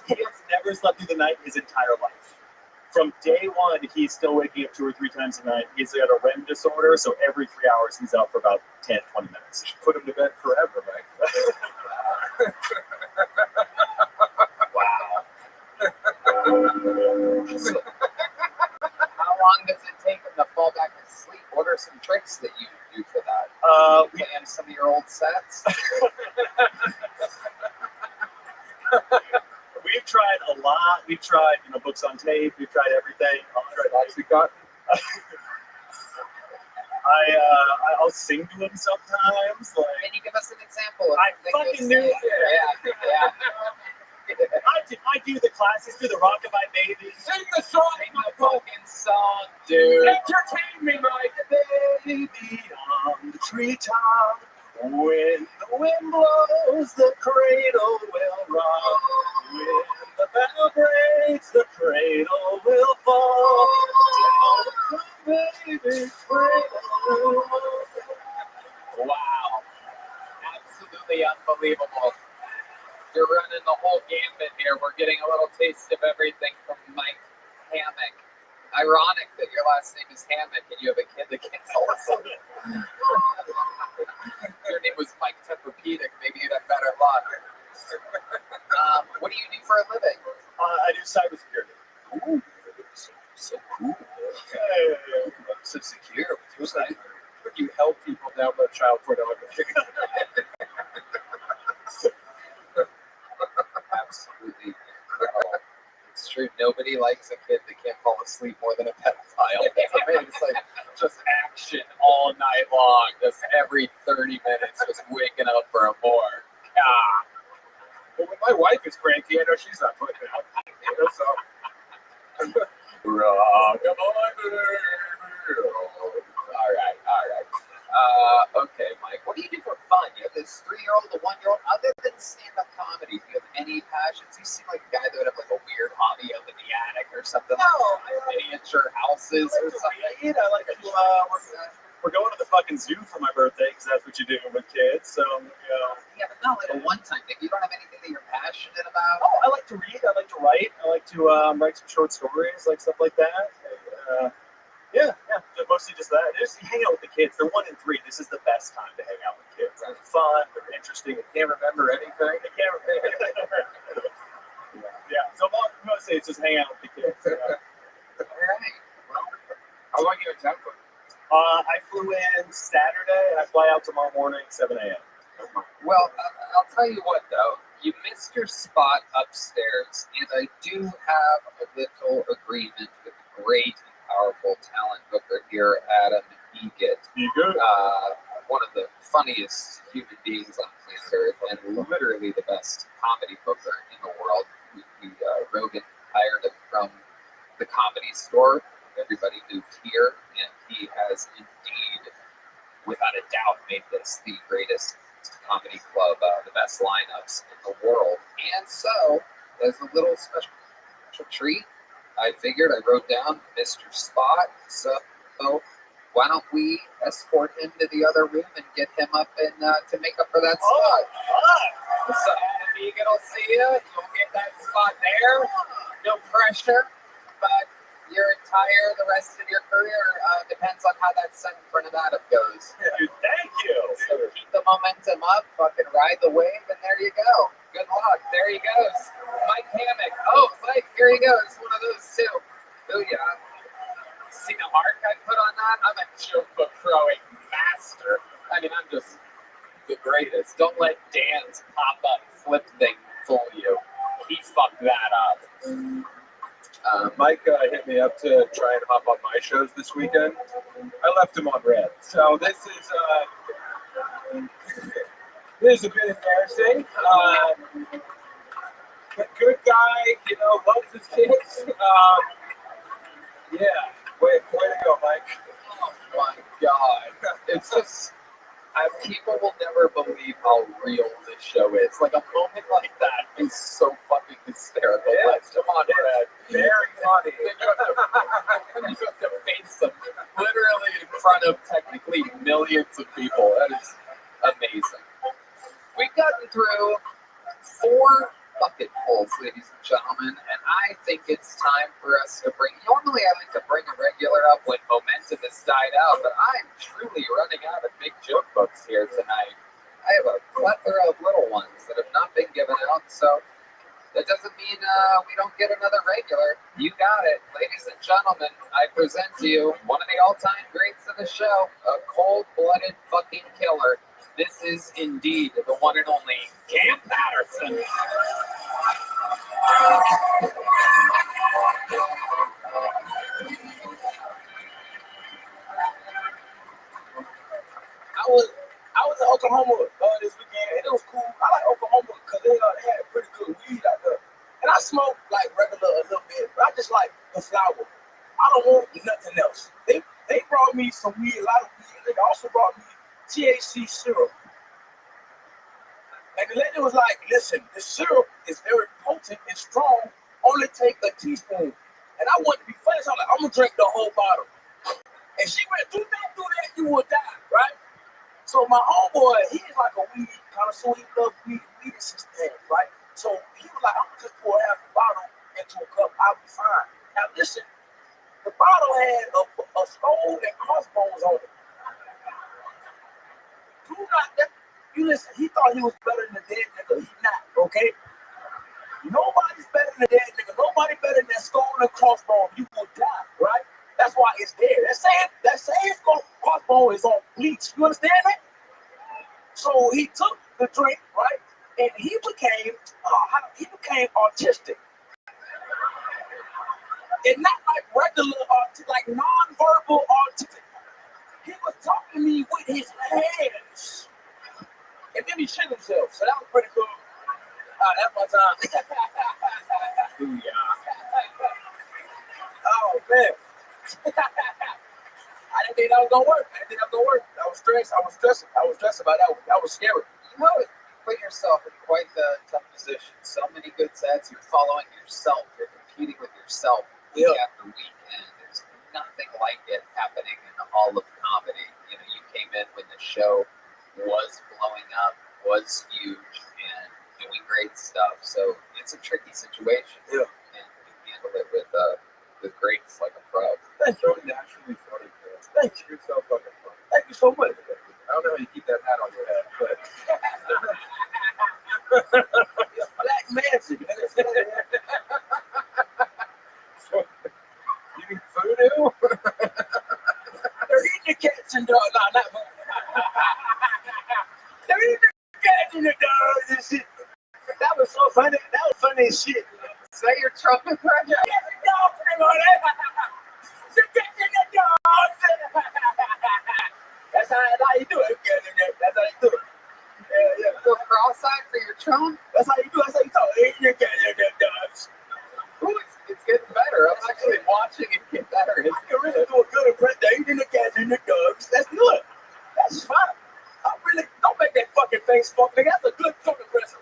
He has never slept through the night his entire life. From day one, he's still waking up 2 or 3 times a night. He's got a REM disorder, so every 3 hours he's out for about 10, 20 minutes. You should put him to bed forever, Mike. How long does it take him to fall back asleep? What are some tricks that you do for that? We plan some of your old sets. We've tried a lot. We've tried, books on tape. We've tried everything. Tried Oxycontin. I'll sing to him sometimes. Like, Can you give us an example? Of I fucking knew it. Yeah. I do the classics, do the Rockabye Baby. Sing the song, Sing the fucking song, dude. Entertain me, Mike. Baby on the treetop. When the wind blows, the cradle will rock. When the bell breaks, the cradle will fall. Down the baby's cradle. Wow. Absolutely unbelievable. You're running the whole gambit here. We're getting a little taste of everything from Mike Hammock. Ironic that your last name is Hammock and you have a kid that can't fall asleep. Your name was Mike Tempur-Pedic. Maybe you'd have better luck. What do you do for a living? I do cybersecurity. Ooh, so cool. So secure. You help people download child pornography. Absolutely incredible. It's true. Nobody likes a kid that can't fall asleep more than a pedophile. It's like just action all night long, just every 30 minutes, just waking up for a more. Well, when my wife is cranky, I know she's not putting it out. You know, so. Rock my baby. All right. Okay, Mike. What do you do for fun? You have this 3-year-old, a 1-year-old. Other than stand-up comedy, do you have any passions? You seem like a guy that would have like a weird hobby up in the attic or something. No, like miniature houses or something. I like to. We're going to the fucking zoo for my birthday because that's what you do with kids. So Yeah, but not like a one-time thing. You don't have anything that you're passionate about. Oh, I like to read. I like to write. I like to write some short stories, like stuff like that. Yeah, mostly just that. Just hang out with the kids. They're 1 and 3. This is the best time to hang out with kids. They're fun. They're interesting. They can't remember anything. They can't remember. Yeah. So mostly it's just hang out with the kids. All right. How long are you in town for? I flew in Saturday and I fly out tomorrow morning, 7 a.m. Well, I'll tell you what, though. You missed your spot upstairs, and I do have a little agreement with the great and powerful talent booker here, Adam Egget. One of the funniest human beings on planet Earth, and literally the best comedy booker in the world. Rogan hired him from the Comedy Store. Everybody moved here, and he has indeed, without a doubt, made this the greatest comedy club, the best lineups in the world. And so, as a little special treat, I figured I wrote down Mr. Spot. So, why don't we escort him to the other room and get him up and to make up for that spot? So, Adam Egan will see you. You'll get that spot there. No pressure, but your the rest of your career depends on how that set in front of Adam goes. Dude, thank you. So keep the momentum up, fucking ride the wave, and there you go. Good luck. There he goes. Mike Hammock. Oh, Mike, here he goes. One of those too. Booyah. See the mark I put on that? I'm a joke book throwing master. I mean, I'm just the greatest. Don't let Dan's pop-up flip thing fool you. He fucked that up. Mike hit me up to try and hop on my shows this weekend. I left him on red. So this is a bit embarrassing. But good guy, loves his kids. Yeah, way to go, Mike. Oh my God. It's just, people will never believe how real this show is. Like a moment like that is so fucking hysterical. Let's come on, Brad. Very funny. You have to face them literally in front of technically millions of people. That is amazing. We've gotten through 4 bucket pulls, ladies and gentlemen, and I think it's time for us to normally I like to bring a regular up when momentum has died out, but I'm truly running out of big joke books here tonight. I have a plethora of little ones that have not been given out, so that doesn't mean we don't get another regular. You got it. Ladies and gentlemen, I present to you one of the all-time greats of the show, a cold-blooded fucking killer. This is indeed the one and only Cam Patterson. I was in Oklahoma this weekend, and it was cool. I like Oklahoma because they had pretty good weed out there. And I smoke like regular a little bit, but I just like the flower. I don't want nothing else. They brought me some weed, a lot of weed. They also brought me THC syrup. And the lady was like, listen, the syrup is very potent and strong. Only take a teaspoon. And I wanted to be funny, so I'm like, I'm going to drink the whole bottle. And she went, do that, you will die, right? So my homeboy, he's like a weed connoisseur. He loves weed and things, right? So he was like, I'm going to just pour half the bottle into a cup. I'll be fine. Now listen, the bottle had a skull and crossbones on it. Do not, you listen, he thought he was better than the dead nigga. He's not, okay? Nobody's better than the dead nigga. Nobody better than that skull and crossbone. You will die, right? That's why it's there. That same skull crossbone is on bleach. You understand that? So he took the drink, right? And he became autistic. And not like regular autistic, like non-verbal autistic. He was talking to me with his hands. And then he shit himself. So that was pretty cool. That's my time. Oh man. I didn't think that was gonna work. I was stressed. I was stressing about that. That was scary. You know, you put yourself in quite the tough position. So many good sets. You're following yourself. You're competing with yourself week after week, and there's nothing like it happening in all of comedy. You know, you came in when the show was blowing up, was huge, and doing great stuff. So it's a tricky situation. Yeah. And you handle it with grace like a pro. Thank you. Naturally funny. Thank you. You're so fucking funny. Thank you so much. I don't know how you keep that hat on your head, but It's black magic. you mean voodoo? They're eating the cats and dogs. No, not voodoo. They're eating the cats and the dogs and shit. That was so funny. That was funny as shit. Is that your trumpet project? The cats and dogs and all that. The cats and the dogs. That's how you do it. That's how you do it. Yeah. Go cross-eyed for your trump? That's how you do it. That's how you talk. Eating the cats and the dogs. Ooh, it's getting better. I'm actually watching it get better. I can really do a good impression. They're eating the cats and the dogs. That's good. That's fine. I really don't make that fucking face fuck nigga. That's a good tongue impression.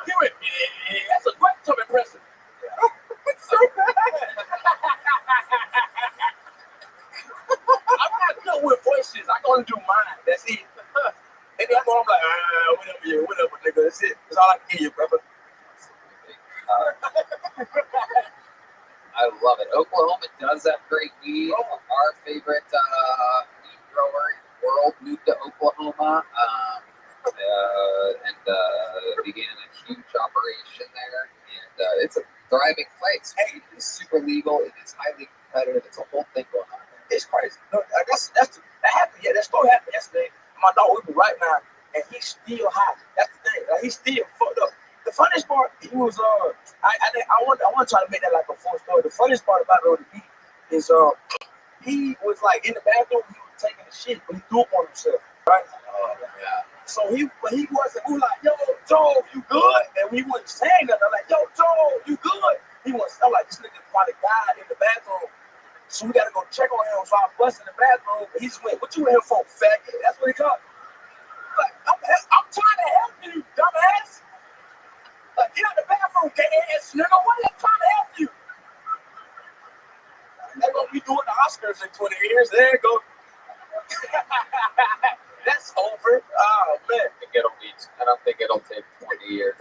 Hear it? Yeah, that's a great tongue impression. It's so bad. I'm not good with voices. I can only do mine. That's it. And then I'm like, whatever, nigga. That's it. That's all I can give you, brother. I love it. Oklahoma does have great weed. Our favorite weed grower in the world moved to Oklahoma and began a huge operation there. And it's a thriving place. Weed is super legal. It is highly competitive. It's a whole thing going on there. It's crazy. No, that happened. Yeah, that story happened yesterday. My dog with me right now, and he's still high. That's the thing. Like, he's still fucked up. The funniest part, he was I want to try to make that like a full story. The funniest part about it is he was like in the bathroom, he was taking a shit, but he threw up on himself, right? Yeah. So we was like, yo, Joe, you good? And we wasn't saying nothing. I'm like, yo, Joe, you good? I'm like, this nigga probably died in the bathroom. So we gotta go check on him. So I bust in the bathroom. He just went, what you in here for, faggot? That's what he called. Like, I'm trying to help you, dumbass. Like, get out the bathroom, gay-ass nigga. What am I trying to help you? They're gonna be doing the Oscars in 20 years. There you go. That's over. Oh man. I don't think it'll take 20 years.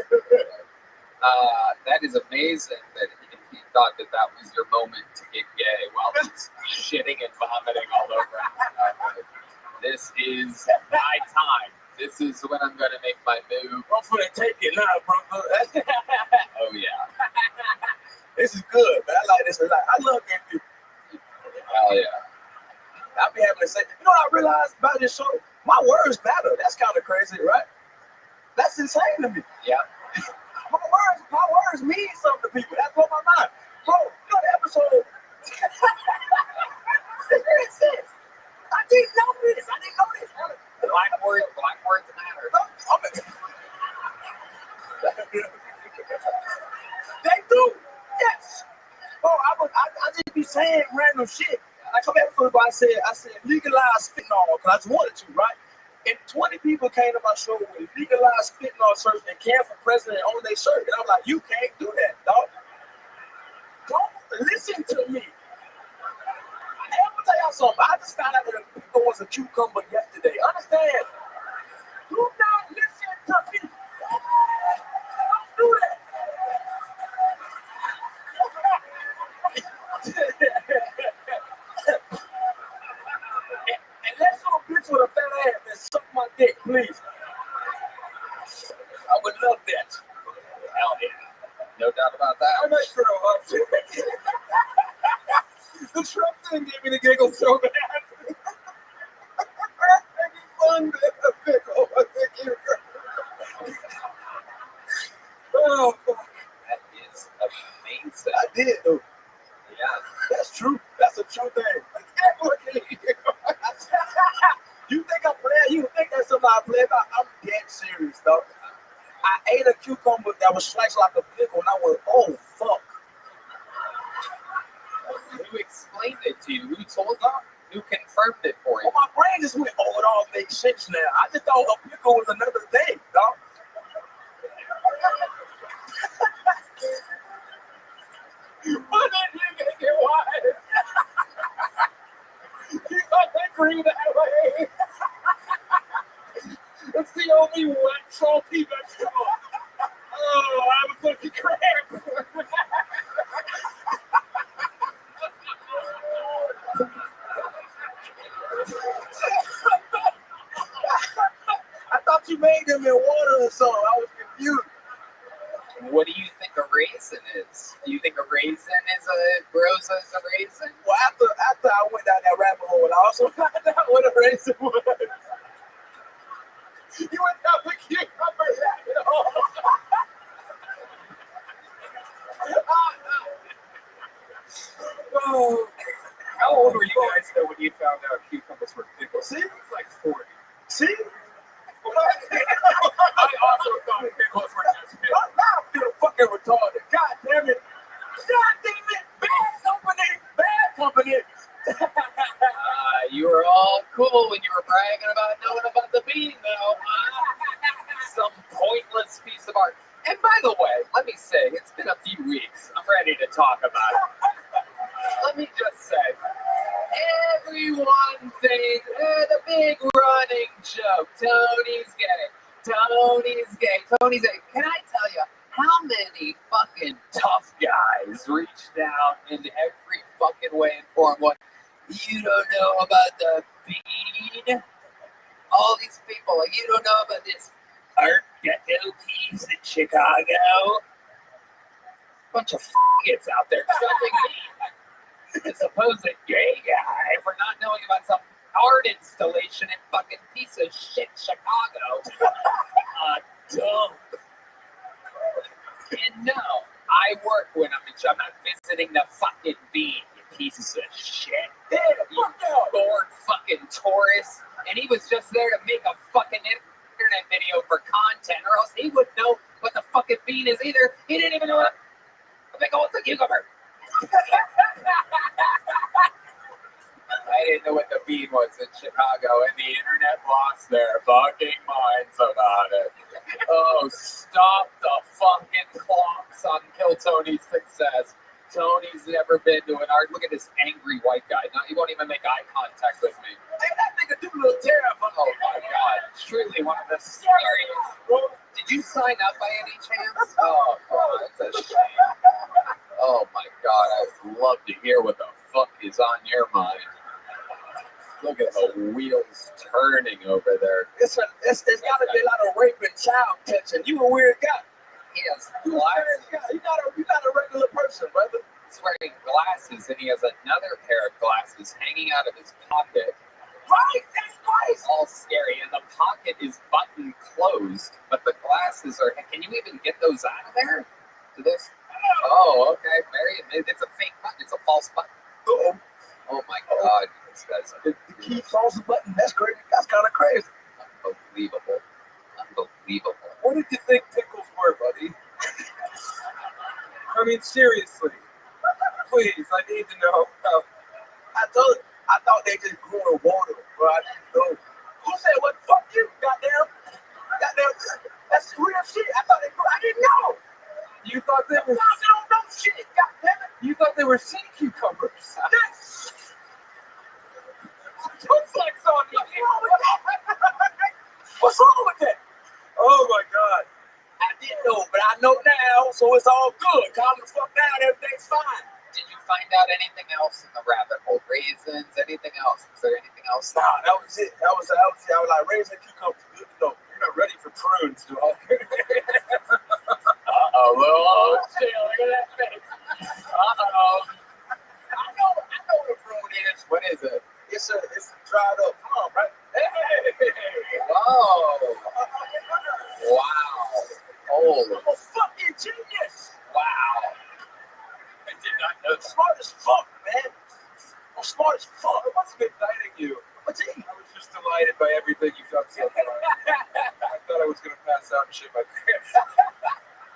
That is amazing that he thought that was your moment to get gay while he's shitting and vomiting all over him. This is my time. This is when I'm going to make my move. I'm gonna take it now, bro. Oh, yeah. This is good, man. I like this a lot. I love gay people. Hell yeah. I be having to say, you know what I realized about this show? My words matter. That's kind of crazy, right? That's insane to me. Yeah. My words mean something to people. That's what my mind. Bro, you know the episode. I didn't know this. Black words matter. They do. Yes. Bro, I just be saying random shit. I come back from I said legalize fentanyl because I just wanted to, right? And 20 people came to my show with legalized fentanyl shirts and can for president on their shirt. And I'm like, you can't do that, dog. Don't listen to me. I'm gonna tell y'all something. I just found out that people was a cucumber yesterday. Understand? Do not listen to me. Don't do that. And let's go bitch with a fat ass and suck my dick, please. I would love that. Hell yeah. No doubt about that. I'm not sure about it. The Trump thing gave me the giggles so bad. Fun pickle. Oh, fuck. That is amazing. I did, though. Yeah. That's true. That's a true thing. You think I'm playing? You think that's something I play about? I'm dead serious, though. I ate a cucumber that was sliced like a pickle, and I went, oh, fuck. Who explained it to you? Who told you? Who confirmed it for you? Well, my brain just went, oh, it all makes sense now. I just thought a pickle was another thing, dog. Why did you get your wife? You got that green that way. It's the only wet, salty vegetable. Oh, I'm a fucking cramp. I thought you made them in water or something. I was confused. What do you think a raisin is? Do you think a raisin grows as a raisin? Well, after I went down that rabbit hole, I also found out what a raisin was. You went down the cucumber rabbit hole. Oh, how old were you guys though when you found out cucumbers were pickles? See? It was like 40. See? I also thought pickles were just pickles. Now I feel fucking retarded. God damn it. God damn it. Bad company. Bad company. You were all cool when you were bragging about knowing about the bean, though. Some pointless piece of art. And by the way, let me say, it's been a few weeks. I'm ready to talk about it. Let me just say, everyone thinks the big running joke. Tony's gay. Tony's gay. Tony's gay. Can I tell you how many fucking tough guys reached out in every fucking way and form? What, you don't know about the bean? All these people, like, you don't know about this Art Deco piece in Chicago? Bunch of f***its out there shoving me. A supposed gay guy for not knowing about some art installation in fucking piece of shit Chicago. Dump. And no, I work when I'm not visiting the fucking bean, you pieces of shit. Yeah, You bored fucking tourist. And he was just there to make a fucking internet video for content, or else he wouldn't know what the fucking bean is either. He didn't even know what a big old cucumber. I didn't know what the bean was in Chicago, and the internet lost their fucking minds about it. Oh, stop the fucking clocks on Kill Tony's success. Tony's never been to an art. Look at this angry white guy. Now he won't even make eye contact with me. Hey, that nigga do look terrible. Oh my god. Truly one of the scariest. Did you sign up by any chance? Oh god, that's a shame. Oh my god, I would love to hear what the fuck is on your mind. Look at the wheels turning over there. It's got to be a lot of rape and child touching. You a weird guy. He has glasses. You're not a regular person, brother. He's wearing glasses, and he has another pair of glasses hanging out of his pocket. Right? That's crazy. All scary, and the pocket is button closed, but the glasses are. Can you even get those out of there? To this? Oh, okay. It's a fake button. It's a false button. Uh-oh. Oh my god. This guy's The key false button. That's crazy. That's kind of crazy. Unbelievable. Unbelievable. What did you think pickles were, buddy? I mean, seriously. Please, I need to know. I thought they just grew in water, but I didn't know. Who said what? Fuck you, goddamn. That's real shit. I thought they grew. I didn't know. You thought they were. I don't know shit. Goddamn it. You thought they were sea cucumbers. Yes. Don't flex on me. What's wrong with that? Oh my god. I didn't know, but I know now, so it's all good. Calm the fuck down. Everything's fine. Did you find out anything else in the rabbit hole? Raisins? Anything else? Is there anything else? Nah, that was it. That was it. I was like, raisin cucumbers. Good to know. You're not ready for prunes, dog. Oh, shit, look at that face. I know what a prune is. What is it? It's dried up plum, right? Hey! Whoa! Wow! Holy! I'm a fucking genius. Wow! I did not know that. Smart as fuck, man. I'm smart as fuck. It must have been exciting you. What's it? I was just delighted by everything you've done so far. I thought I was going to pass out shit my pants.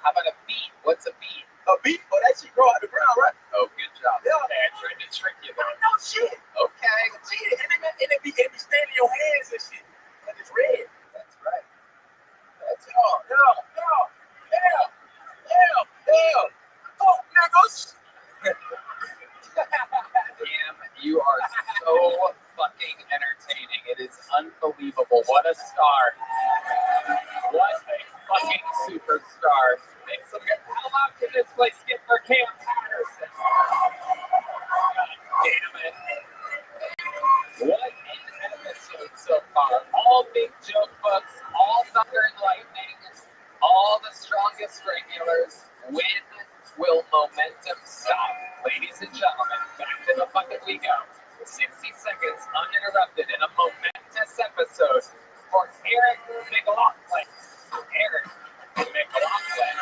How about a beet? What's a beet? A beat, but that shit grow out the ground, right? Oh, good job. Yeah. Okay, I tried to trick you there. No shit. Okay. Shit, and it be staying in your hands and shit. And it's red. That's right. That's Yeah. Oh, niggas. Damn, you are so fucking entertaining. It is unbelievable. What a star. What a fucking superstar. Make some good. How loud can this place get for Cam Patterson? God damn it. What an episode so far. All big joke books, all thunder and lightning, all the strongest regulars. When will momentum stop? Ladies and gentlemen, back to the bucket we go. 60 seconds uninterrupted in a momentous episode for Eric McLaughlin. Eric McLaughlin.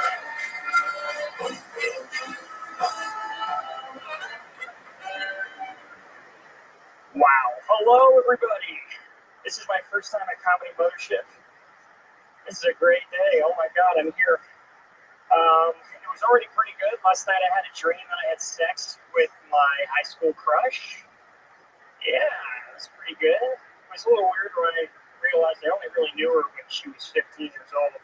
Wow. Hello, everybody. This is my first time at Comedy Mothership. This is a great day. Oh my God, I'm here. It was already pretty good. Last night I had a dream that I had sex with my high school crush. Yeah, it was pretty good. It was a little weird when I realized I only really knew her when she was 15 years old.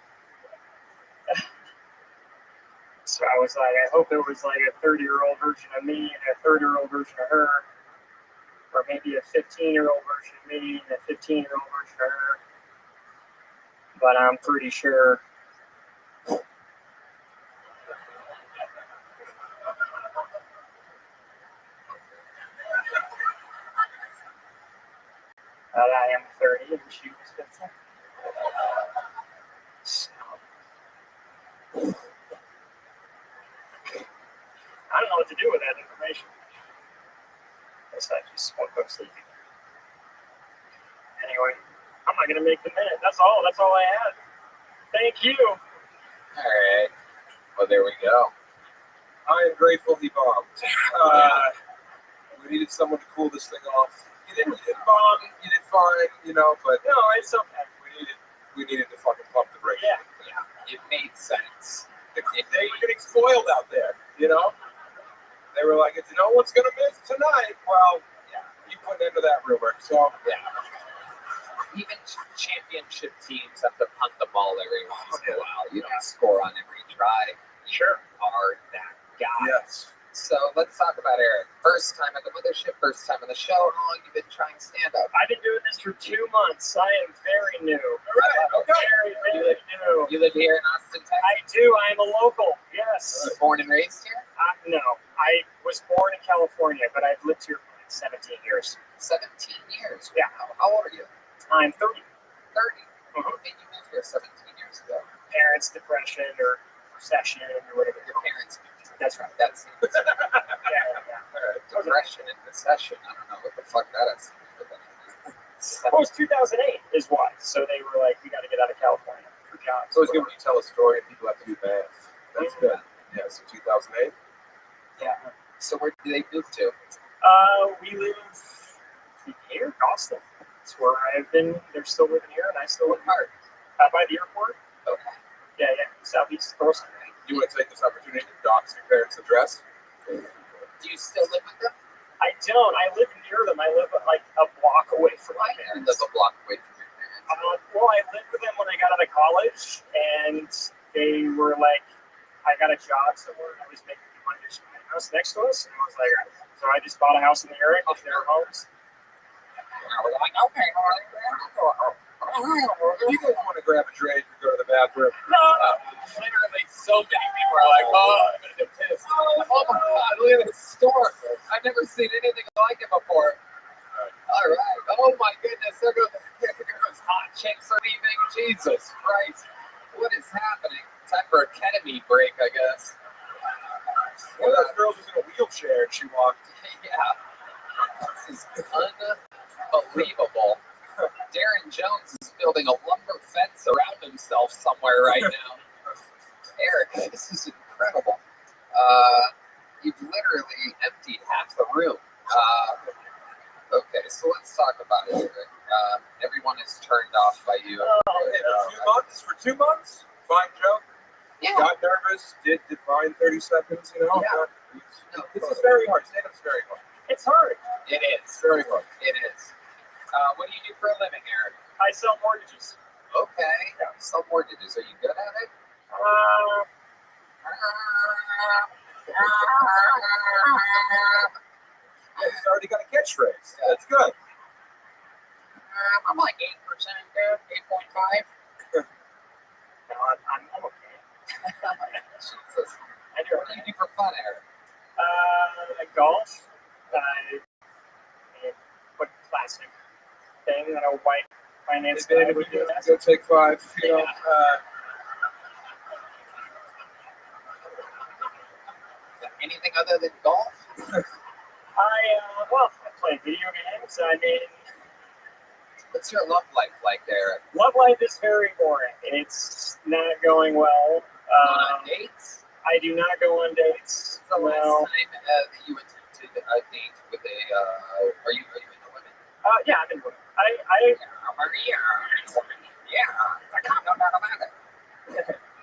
So I was like, I hope it was like a 30-year-old version of me and a 30-year-old version of her. Or maybe a 15-year-old version of me and a 15-year-old version of her. But I'm pretty sure that I am 30 and she was 15. So, I don't know what to do with that information. Guess I just won't go sleeping. Anyway, I'm not gonna make the minute. That's all I had. Thank you. All right. Well, there we go. I am grateful he bombed. We needed someone to cool this thing off. You didn't bomb. You did fine, but no, it's okay. We needed to fucking pump the brakes. Yeah. It made sense. They were getting spoiled out there, They were like, if you know what's gonna miss tonight, well, you put into that rumor. So even championship teams have to punt the ball every once in a while. You don't score on every drive. Sure. You are that guy. Yes. So let's talk about Eric. First time at the mothership, first time on the show. How long have you been trying stand-up? I've been doing this for 2 months. I am very new. All right. Okay. Very new. You live here in Austin, Texas? I do. I am a local. Yes. Born and raised here? No. I was born in California, but I've lived here for 17 years. 17 years? Yeah. How old are you? I'm 30. 30? When did you move here 17 years ago? Parents' depression or recession or whatever. Your parents moved. That's right. That's yeah. Depression and recession. I don't know what the fuck that is. Well, it was 2008 is why. So they were like, we got to get out of California for jobs. It's always good when you tell a story and people have to do math. That's good. Yeah, so 2008. Yeah. So where do they move to? We live here, Austin. That's where I've been. They're still living here, and I still live here. By the airport. Okay. Yeah, Southeast Austin. You want to take this opportunity to dox your parents' address? Do you still live with them? I don't. I live near them. I live like a block away from my You parents. live a block away from your parents. Well, I lived with them when I got out of college, and they were like, I got a job somewhere, and I was making money to buy a house next to us, and I was like, so I just bought a house in the area because they're homes. And I was like, okay, You guys want to grab a drink and go to the bathroom? no. Literally, so many people are like, oh, I'm going to get pissed. Oh my God, look at this store. I've never seen anything like it before. All right. Oh my goodness, there goes hot chicks are leaving. Jesus Christ. What is happening? Time for a ketamine break, I guess. One of those girls was in a wheelchair and she walked. Yeah. This is unbelievable. Darren Jones is building a lumber fence around himself somewhere right now. Eric, this is incredible. You've literally emptied half the room. Okay, so let's talk about it, Eric. Everyone is turned off by you. For 2 months? fine joke. Yeah. Got nervous, did define 30 seconds, you know? Yeah. This is very hard. Stand-up's very hard. It's hard. It is. Very hard. It is. What do you do for a living, Eric? I sell mortgages. Okay. Sell mortgages. Are you good at it? He's already got a catchphrase. That's good. I'm like 8% good, 8.5. No, I'm okay. Jesus. What do you do for fun, Eric? Golf. What classic thing that a white finance guy would do? Go take 5. You know, Anything other than golf? I play video games. I mean, what's your love life like there? Love life is very boring. It's not going well. On dates? I do not go on dates. The last time that you attempted a date with a, are you into women? Yeah, I'm into women. No doubt about it.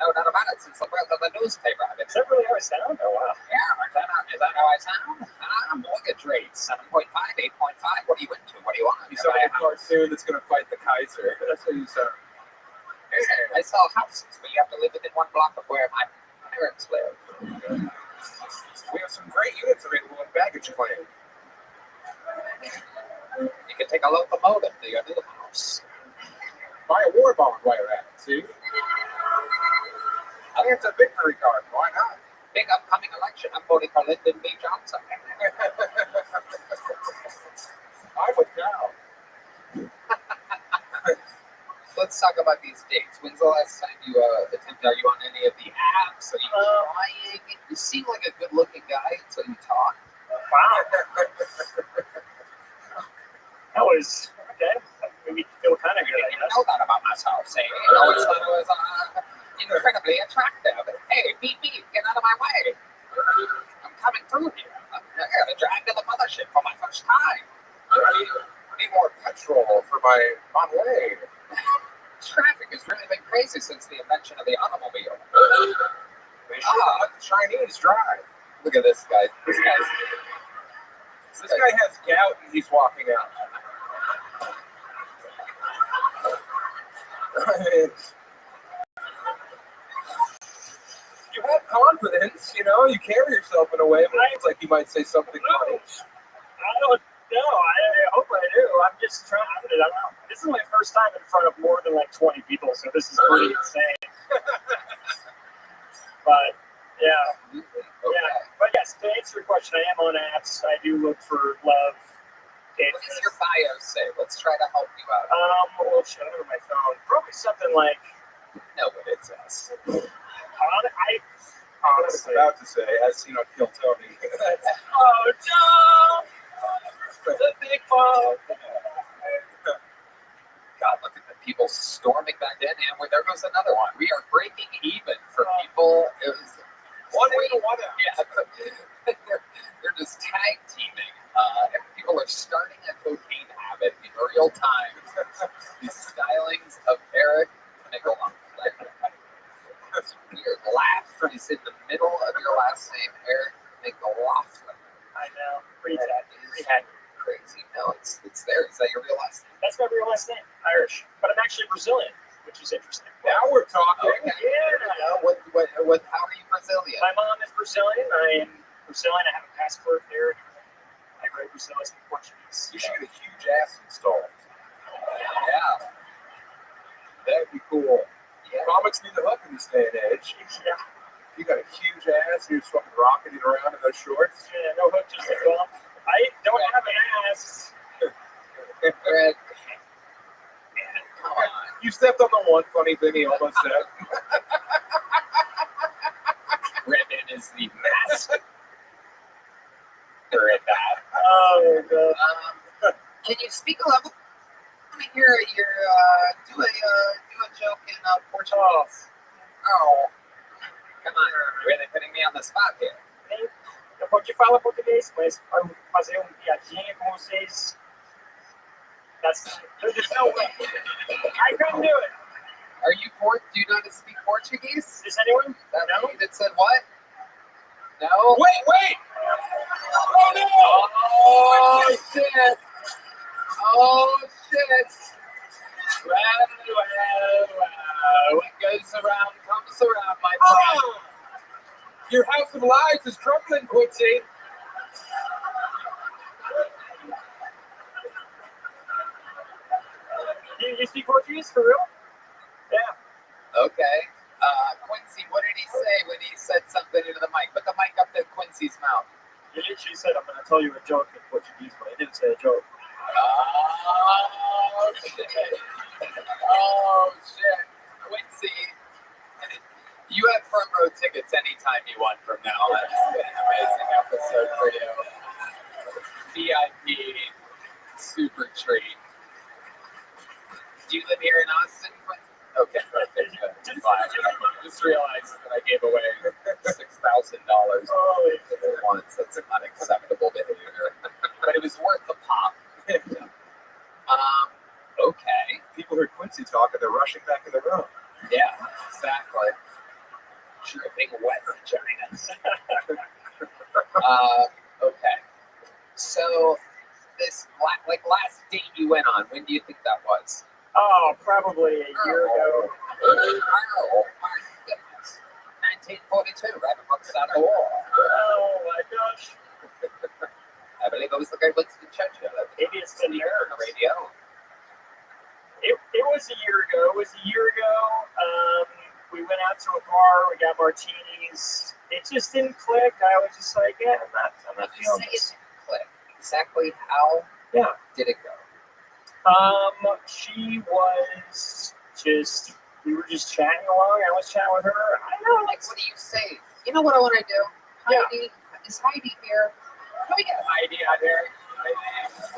No doubt about it. Since the birth of the newspaper, I've been. Is that really how I sound? Oh, wow. Yeah, is that how I sound? Mortgage rate, 7.5, 8.5. What are you into? What do you want? you sound like a cartoon that's going to fight the Kaiser. That's what you sound. I sell houses, but you have to live within 1 block of where my parents live. We have some great units available in baggage claim. You can take a locomotive to your new house. Buy a war bond while you're at it, see? I think it's a victory card. Why not? Big upcoming election. I'm voting for Lyndon B. Johnson. I would now. Let's talk about these dates. When's the last time you attempted? Are you on any of the apps? Are you trying? You seem like a good-looking guy until you talk. Wow. That was okay. Made me feel kind of good. I didn't know that about myself. Say, I always thought it was incredibly attractive. Hey, beep beep, get out of my way. I'm coming through here. I got to drive to the mothership for my first time. I need more petrol for my Monway. Traffic has really been crazy since the invention of the automobile. They should let the Chinese drive. Look at this guy. This guy has gout and he's walking out. You have confidence, you know, you carry yourself in a way that looks like you might say something funny. I don't know. I hope I do. I'm just trying. I don't know. This is my first time in front of more than like 20 people, so this is pretty insane. But yeah, But yes, to answer your question, I am on apps. I do look for love. What does your bio say? Let's try to help you out. Well, shit, I don't have my phone. Probably something like. No, but it says. I was about to say, as seen on Kill Tony. Oh no! The big phone. God, look at the people storming back in, and there goes another one. We are breaking even for people. It was one way to one out. Yeah, they're just tag teaming. And people are starting a cocaine habit in real time. These stylings of Eric Nickelon. Your laugh is in the middle of your last name, Eric McLaughlin. I know. Pretty crazy. No, it's there. Is that your real last name? That's my real last name. Irish. But I'm actually Brazilian, which is interesting. Now we're talking. Okay. Yeah. How are you Brazilian? My mom is Brazilian. I am Brazilian. I have a passport there. I go to Brazil. I speak Portuguese. You should get a huge ass installed. Yeah. That'd be cool. Yeah. Comics need a hook in this day and age. Yeah. You got a huge ass, you're just fucking rocketing around in those shorts. Yeah, no hook, just a bump. I don't have an ass. Red. Come on. You stepped on the one funny thing he almost said. Redden is the master in that. Oh, God. Can you speak a level? I want to hear your do a joke in Portuguese. Oh, come on! You're really putting me on the spot here. Eu pode falar português, mas para fazer piadinha com vocês. There's no way. I couldn't do it. Are you do you know how to speak Portuguese? Is anyone? That no? That said what? No? Wait! Oh no! Oh shit! Oh shit! Well, what goes around comes around, my friend. Oh, your house of lies is crumbling, Quincy. You speak Portuguese for real? Yeah. Okay. Quincy, what did he say when he said something into the mic? Put the mic up to Quincy's mouth. He literally said, I'm going to tell you a joke in Portuguese, but I didn't say a joke. Oh, shit. Oh, shit. Quincy, you have front row tickets anytime you want from now on. It's been an amazing episode for you. VIP, super treat. Do you live here in Austin, Quincy? Okay, perfect. Just realized that I gave away $6,000 once. That's unacceptable behavior. But it was worth the pop. Okay. People heard Quincy talk and they're rushing back in the room. Yeah, exactly. Dripping wet vaginas. Okay. So this last date you went on, when do you think that was? Oh, probably a year ago. Oh, my goodness. 1942, right before the start of the war. Oh my gosh. I believe it was the great Winston Churchill. Maybe it's been there. On the radio. It was a year ago. We went out to a bar. We got martinis. It just didn't click. I was just like, yeah, I'm not feeling this. It didn't click. Exactly how did it go? She was just, we were just chatting along. I was chatting with her. I don't know. Like, what do you say? You know what I want to do? Heidi, is Heidi here? Can we get Heidi out here?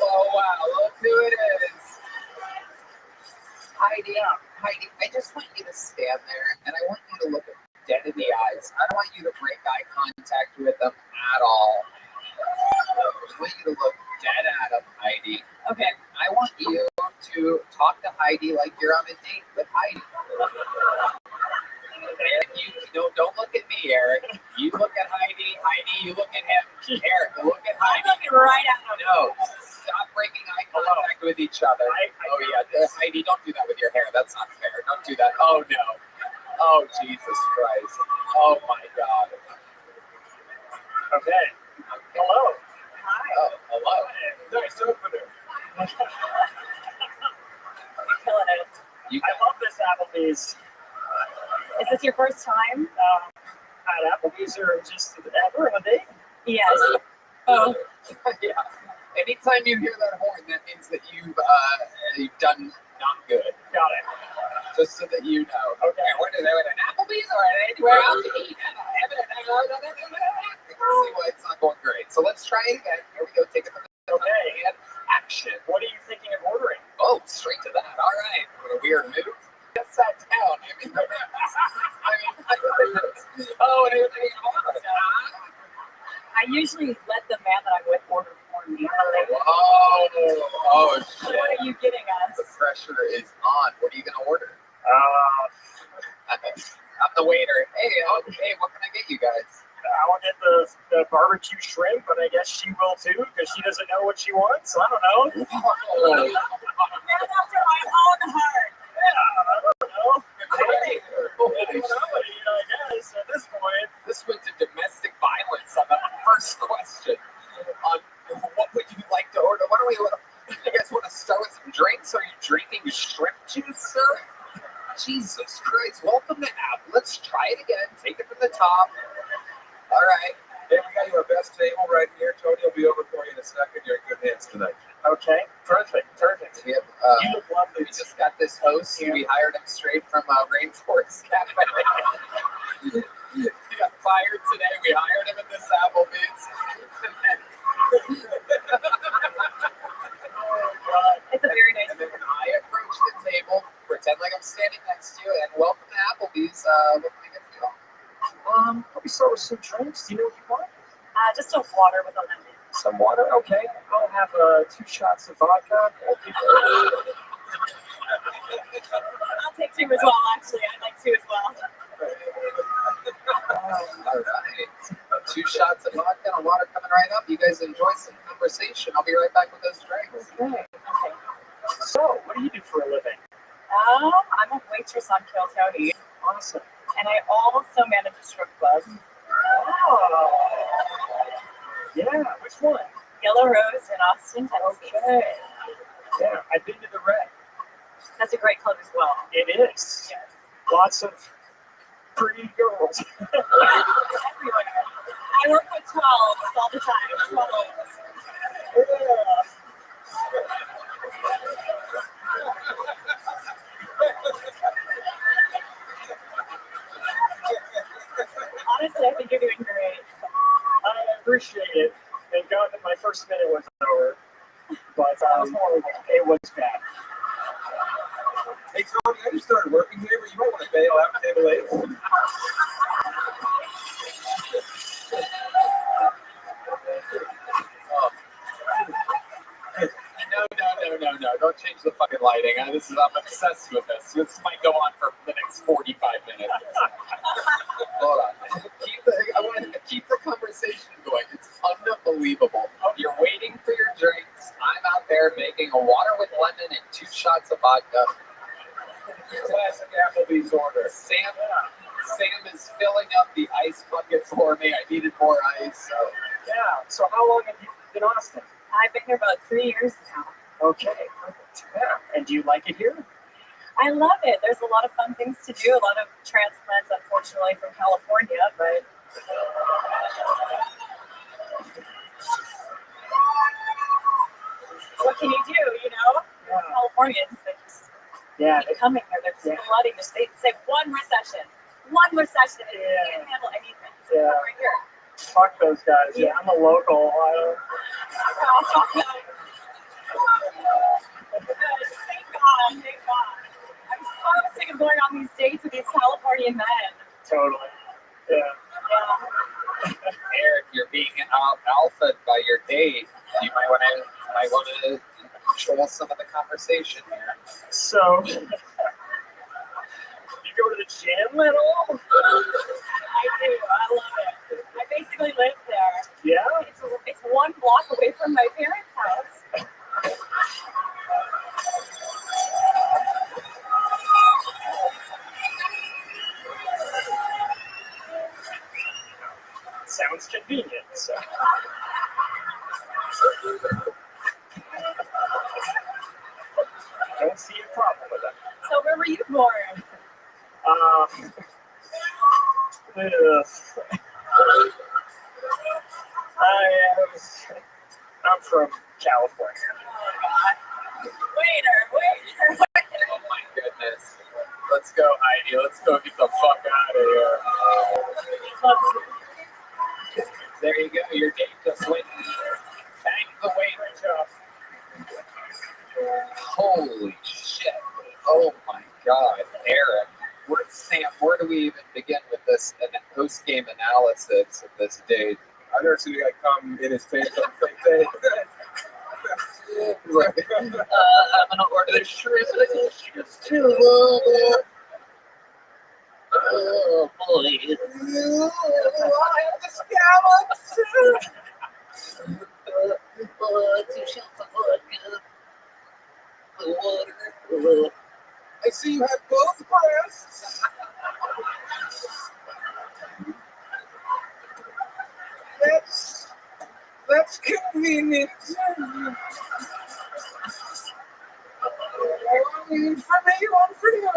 Oh, wow, look who it is. Heidi, I just want you to stand there, and I want you to look them dead in the eyes. I don't want you to break eye contact with them at all. I want you to look dead at them, Heidi. Okay. I want you to talk to Heidi like you're on a date with Heidi. Eric, don't look at me, Eric. You look at Heidi. Heidi, you look at him. Eric, look at Heidi. I'm looking right at him. No, stop breaking eye contact with each other. Oh, yeah. Heidi, don't do that with your hair. That's not fair. Don't do that. Oh, no. Oh, Jesus Christ. Oh, my God. Okay. Hello. Hi. Oh, hello. Nice opener. You're killing it. I love this Applebee's. Is this your first time? At Applebee's or just ever on a date? Yes. Oh. Yeah. Anytime you hear that horn, that means that you've done not good. Got it. Just so that you know. Okay. What is it? An Applebee's or anywhere else to eat? See why it's not going great. So let's try it again. Here we go. Take it from the and action. What are you thinking of ordering? Oh, straight to that. All right. What a weird move. Just sat down. I usually let the man that I'm with order for me. Oh, shit. What are you getting us? The pressure is on. What are you going to order? I'm the waiter. Hey, what can I get you guys? I will get the barbecue shrimp, but I guess she will too because she doesn't know what she wants. I don't know. Man after my own heart. Yeah, I don't know. Great. I guess at this point. This went to domestic violence on the first question. On what would you like to order? What do you guys want to start with some drinks? Are you drinking shrimp juice, sir? Jesus Christ. Welcome to App. Let's try it again. Take it from the top. All right. Hey, we got you our best table right here. Tony will be over for you in a second. You're in good hands tonight. Okay. Perfect. We have, you look lovely. We just got this host. We hired him straight from Rainforest Cafe. He got fired today. We hired him at this Applebee's. It's a very nice room. I approach the table, pretend like I'm standing next to you, and welcome to Applebee's. What can I get for you? Probably start with some drinks. Do you know what you want? Just a water with a lemon. Some water? Okay. I'll have 2 shots of vodka. I'll take 2 as well, do you do for a living? I'm a waitress on Kill Tony. Awesome. And I also manage a strip club. Oh. Yeah, which one? Yellow Rose in Austin, Texas. Okay. Yeah, I've been to the Red. That's a great club as well. It is. Yes. Lots of pretty girls. Everywhere. I work with 12 all the time. 12. Yeah. Honestly, I think you're doing great. I appreciate it. Thank God that my first minute was over. But it was bad. Hey, Tony, I just started working here, but you might want to bail out table 8. No. Don't change the fucking lighting. I'm obsessed with this. This might go on for the next 45 minutes. Hold on. I want to keep the conversation going. It's unbelievable. You're waiting for your drinks. I'm out there making a water with lemon and 2 shots of vodka. Classic Applebee's order. Sam is filling up the ice bucket for me. I needed more ice. Yeah. So how long have you been in Austin? I've been here about 3 years now. Okay. Yeah. And do you like it here? I love it. There's a lot of fun things to do. A lot of transplants, unfortunately, from California, but what can you do? You know, Californians, they just keep coming here. They're just flooding. They say one recession, and they can't handle anything. So Yeah. right here. Fuck those guys. Yeah, I'm a local. Thank God. I'm so sick of going on these dates with these Californian men. Totally. Yeah. Eric, you're being alpha by your date. You might want to control some of the conversation here. So, you go to the gym at all? I do. I love it. I basically live there. Yeah? It's 1 block away from my parents' house. Sounds convenient. So. Don't see a problem with that. So where were you born? I'm from California. Waiter. Oh my goodness. Let's go, Heidi. Let's go get the fuck out of here. There you go. Your date just went. Thank the waiter. Holy shit. Oh my God. Eric. Sam, where do we even begin with this post-game analysis of this date? I've never seen a guy come in his pants on the same day. I'm gonna order the shrimp. It's too low. Oh boy. I have the scallops. 2 shots of vodka. Water. I see you have both breasts. That's convenient. One for me, one for you.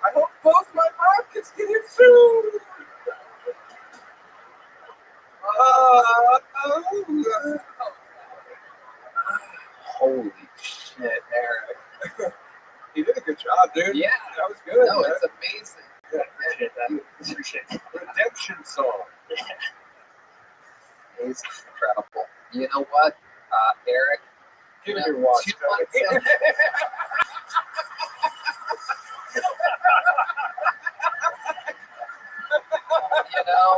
I hope both my pockets get it soon. Holy shit, Eric. You did a good job, dude. Yeah. That was good. No, man. it's amazing. Yeah. Appreciate that. Redemption song. It's incredible. You know what, Eric? Give me your watch. 2 months in. You know,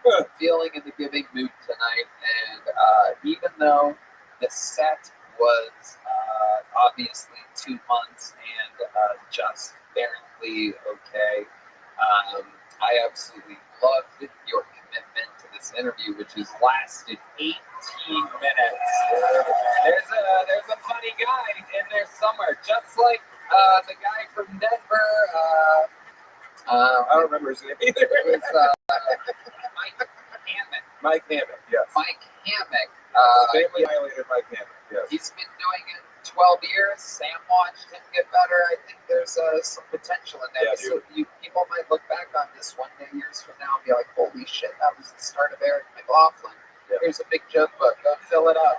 I'm feeling in the giving mood tonight, and even though the set was obviously 2 months and just barely okay, I have absolutely loved your commitment to this interview, which has lasted 18 minutes. There's a funny guy in there somewhere, just like the guy from Denver. I don't remember his name either. It was Mike Hammock. Mike Hammock, yes. Mike Hammock. Family Annihilator Mike Hammock, yes. He's been doing it 12 years. Sam watched him get better. I think there's some potential in there. Yeah, So people might look back on this one day, years from now, and be like, holy shit, that was the start of Eric McLaughlin. Yep. Here's a big joke book. Go fill it up.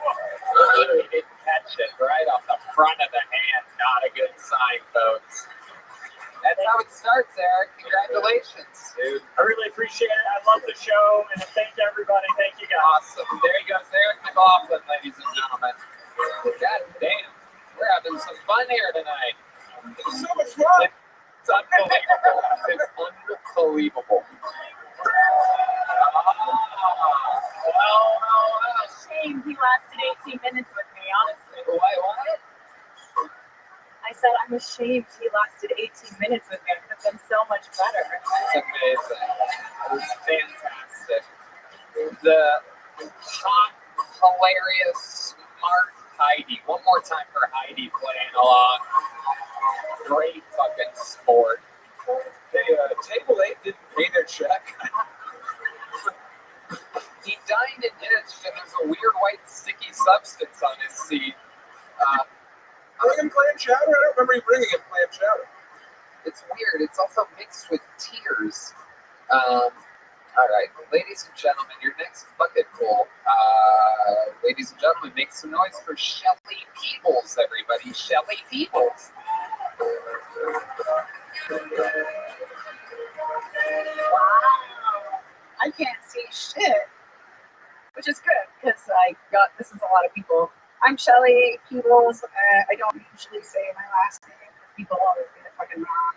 He didn't catch it right off the front of the hand. Not a good sign, folks. That's how it starts, Eric. Congratulations. Dude, I really appreciate it. I love the show, and thank everybody. Thank you, guys. Awesome. There he goes, Eric McLaughlin, ladies and gentlemen. God damn. We're having some fun here tonight. It's so much fun. It's unbelievable. It's unbelievable. Well, shame he lasted 18 minutes with me, honestly. Wait, what? I said I'm ashamed he lasted 18 minutes with me. I could have been so much better. It's amazing. It was fantastic. The hot, hilarious, smart Heidi. One more time for Heidi playing along. Great fucking sport. Hey, Table 8 didn't pay their check. He dined and ditched, and there's a weird white sticky substance on his seat. Bring him clam chowder? I don't remember you bringing him clam chowder. It's weird. It's also mixed with tears. All right, ladies and gentlemen, your next bucket full. Ladies and gentlemen, make some noise for Shelly Peebles, everybody. Shelly Peebles. Wow. I can't see shit, which is good because this is a lot of people. I'm Shelly Peebles. I don't usually say my last name because people always get it fucking wrong.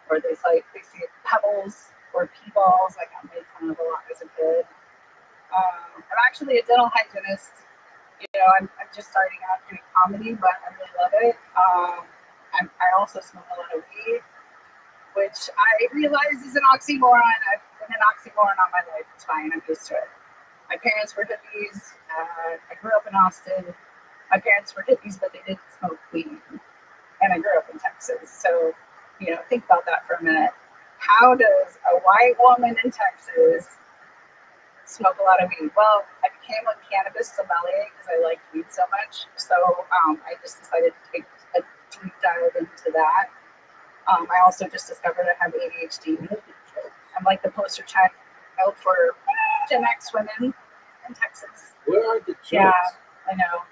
Or they say Pebbles or Peeballs. I got made fun of a lot as a kid. I'm actually a dental hygienist. I'm just starting out doing comedy, but I really love it. I also smoke a lot of weed, which I realize is an oxymoron. I've been an oxymoron all my life. It's fine. I'm used to it. My parents were hippies. I grew up in Austin. My parents were hippies, but they didn't smoke weed. And I grew up in Texas. So, think about that for a minute. How does a white woman in Texas smoke a lot of weed? Well, I became a cannabis sommelier because I liked weed so much. So I just decided to take a deep dive into that. I also just discovered I have ADHD. I'm like the poster child for Gen X women in Texas. Where are the jokes? Yeah, I know.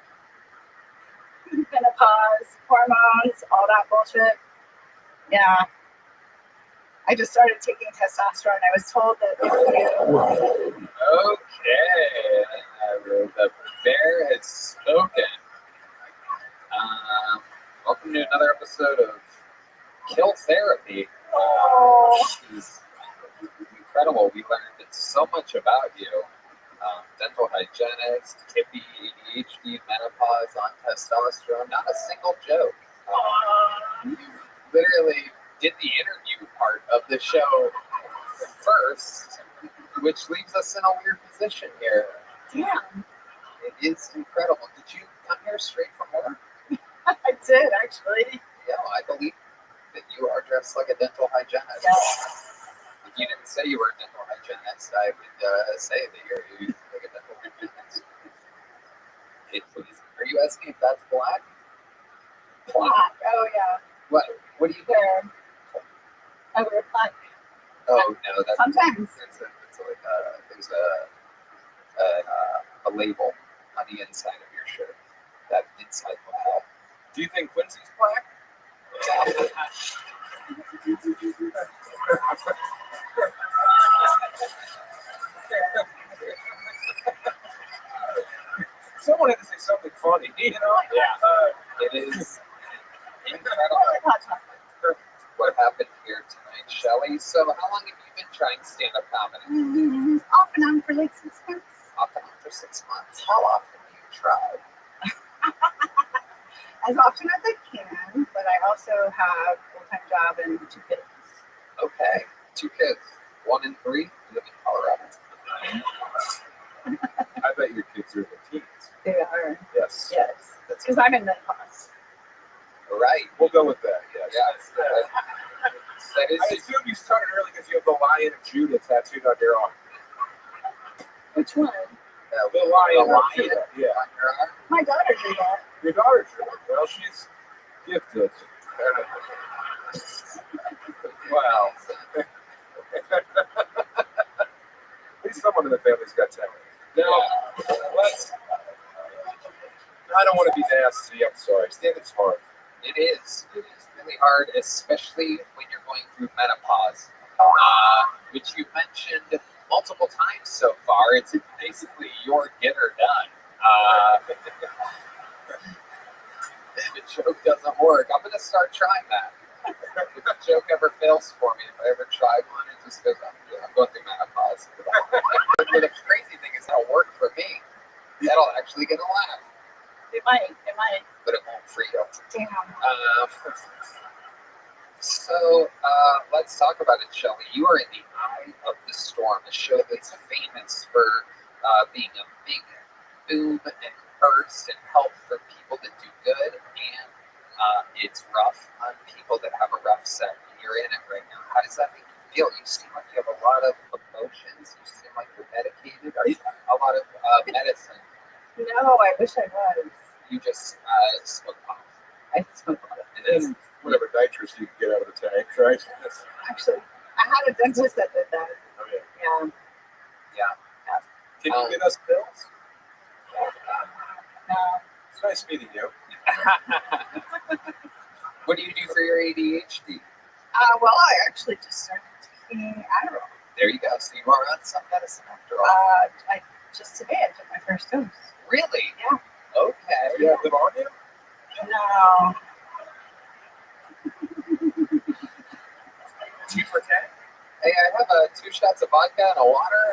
Menopause, hormones, all that bullshit. Yeah. I just started taking testosterone. I was told that if you... Okay. The bear has spoken. Welcome to another episode of Kill Therapy. She's incredible. We learned so much about you. Dental hygienist, hippie, ADHD, menopause, on testosterone. Not a single joke. You literally did the interview part of the show first, which leaves us in a weird position here. Damn. It is incredible. Did you come here straight from work? I did, actually. Yeah, I believe that you are dressed like a dental hygienist. Yes. If you didn't say you were a dental hygienist, I would say that you're like a dental hygienist. Are you asking if that's black? Black. Oh, yeah. What do you wear? I wear black. Oh, no. That's sometimes. There's a label on the inside of your shirt. That inside will help. Do you think Quincy's black? Someone had to say something funny, Yeah. It is incredible what happened here tonight, Shelly. So how long have you been trying stand-up comedy? Off and on for like 6 months. Off and on for 6 months. How often do you try? As often as I can, but I also have a full-time job and 2 kids. Okay, 2 kids. 1 in 3 live in Colorado. I bet your kids are in the teens. They are. Yes. Yes. That's Because I'm in menopause. Right. We'll go with that. Yes. Yes. That is. I assume you started early because you have the Lion of Judah tattooed on your arm. Which one? The Lion The of Lion Judah. Yeah. on your arm. My daughter did that. Your daughter drew it. Well, she's gifted. Wow. At least someone in the family's got talent. Now, let's. I don't want to be nasty. I'm sorry. Standing's hard. It is. It is really hard, especially when you're going through menopause, which you mentioned multiple times so far. It's basically your get her done. If a joke doesn't work, I'm going to start trying that. If a joke ever fails for me, if I ever try one, it just goes, I'm going through menopause. But the crazy thing is that'll work for me. That'll actually get a laugh. It might. But it won't for you. Damn. So let's talk about it, Shelly. You are in the eye of the storm, a show that's famous for being a big boom and burst and help for people that do good, and it's rough on people that have a rough set. And you're in it right now. How does that make you feel? You seem like you have a lot of emotions. You seem like you're medicated. Are you a lot of medicine? No, I wish I was. You just smoke pot. I smoke pot. And whatever nitrous you can get out of the tank, right? Actually, I had a dentist that did that. Oh, yeah. Yeah. Can you get us pills? No. It's nice meeting you. What do you do for your ADHD? Well, I actually just started taking Adderall. There you go. So you are on some medicine after all. Just today I took my first dose. Really? Yeah. Okay. Do you have them on you? No. 2 for 10. Hey, I have 2 shots of vodka and a water.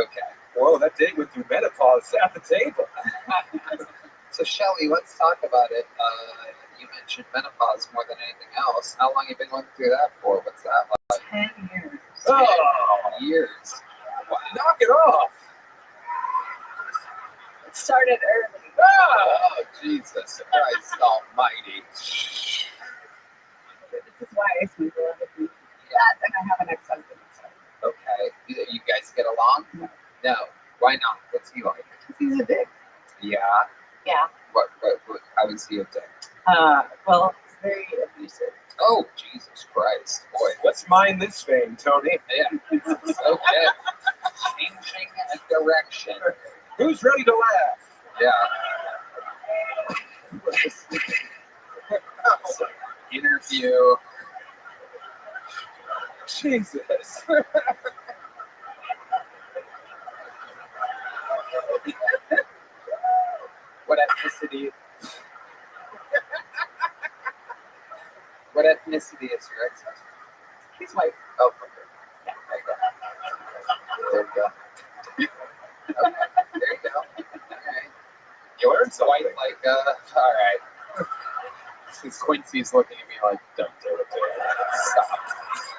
Okay. Whoa, that date went through menopause at the table. So, Shelly, let's talk about it. You mentioned menopause more than anything else. How long have you been going through that for? What's that like? 10 years. 10 years. Wow. Knock it off. It started early. Oh, Jesus Christ almighty. This is why I smoke a lot of weed. That and I have an ex-husband. So. Okay. You guys get along? No. Why not? What's he like? He's a dick. Yeah. Yeah. What how is he a dick? Well, it's very abusive. Oh, Jesus Christ. Boy. Let's mine this vein, Tony. Yeah. Okay. Changing a direction. Who's ready to laugh? Yeah. Interview. Jesus. What ethnicity? What ethnicity is your ex-husband? He's white. Oh, okay. Yeah, there you go. Okay, there you go. All right. You learned so white, like, all right. Since Quincy's looking at me like, don't do it, dude.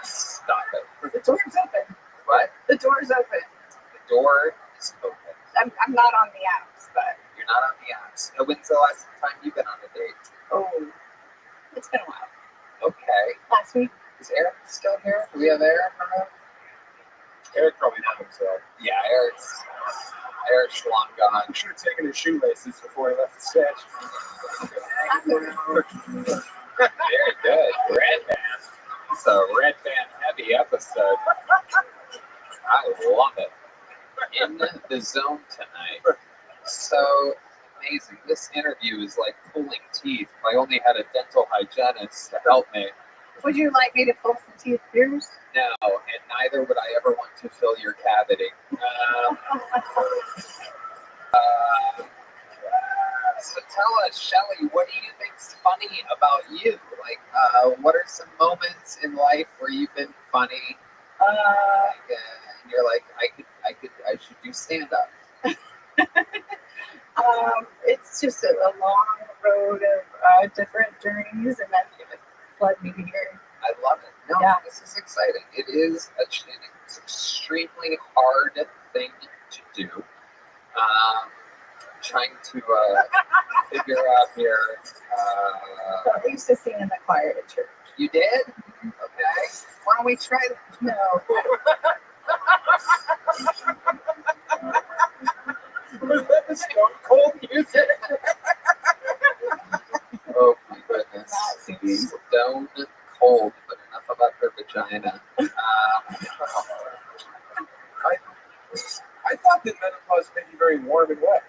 Stop it. The door's open. What? The door's open. The door is open. I'm not on the apps, but. You're not on the apps. When's the last time you've been on a date? Oh, it's been a while. Okay. Last week. Is Eric still here? Do we have Eric around? Eric probably hung himself. Yeah, Eric's long gone. He should have taken his shoelaces before he left the stage. Very good. Red Band. It's a Red Band heavy episode. I love it. In the zone tonight. So amazing. This interview is like pulling teeth. I only had a dental hygienist to help me. Would you like me to pull some teeth of yours? No, and neither would I ever want to fill your cavity. So tell us, Shelly, what do you think's funny about you? Like, what are some moments in life where you've been funny? And you're like, I should do stand up. It's just a long road of different journeys, and that led me here. I love it. No, this is exciting. It is it's extremely hard thing to do. Trying to figure out here. I used to sing in the choir at church. You did? Okay. Why don't we try that? No. Was that the Stone Cold music? Oh my goodness. Stone cold, but enough about her vagina. I thought that menopause made you very warm and wet.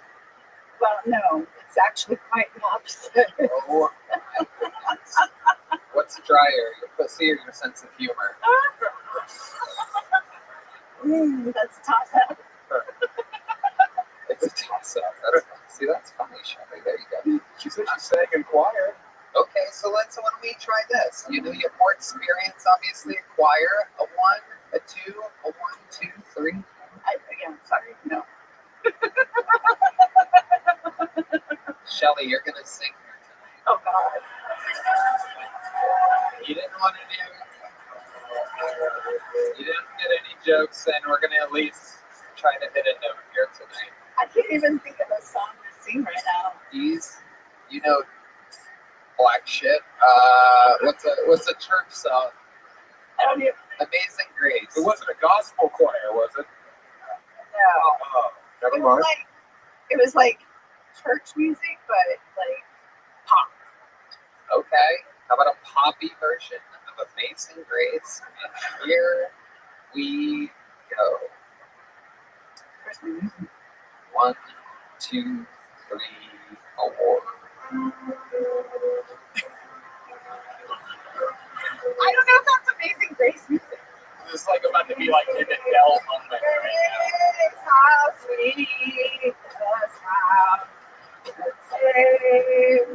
Well, no, it's actually quite the opposite. Oh my goodness. What's drier, your pussy or your sense of humor? That's toss up. It's a toss-up. See, that's funny, Shelby. There you go. She said she sang in choir. Okay, so why don't we try this? You know, you have more experience, obviously, a choir, a 1, a 2, a 1, 2, 3. Again, sorry, no. Shelly, you're gonna sing here tonight. Oh God. You didn't want to you didn't get any jokes, and we're gonna at least try to hit a note here tonight. I can't even think of a song to sing right now. These, you know, black shit. What's a church song? I don't even. Amazing Grace. It wasn't a gospel choir, was it? No. Oh, never It mind. was like church music, but like pop. Okay. How about a poppy version of Amazing Grace? And here we go. 1, 2, 3, 4. I don't know if that's Amazing Grace music. It's like about to be like in the Dell moment right Grace, how sweet the sound that saved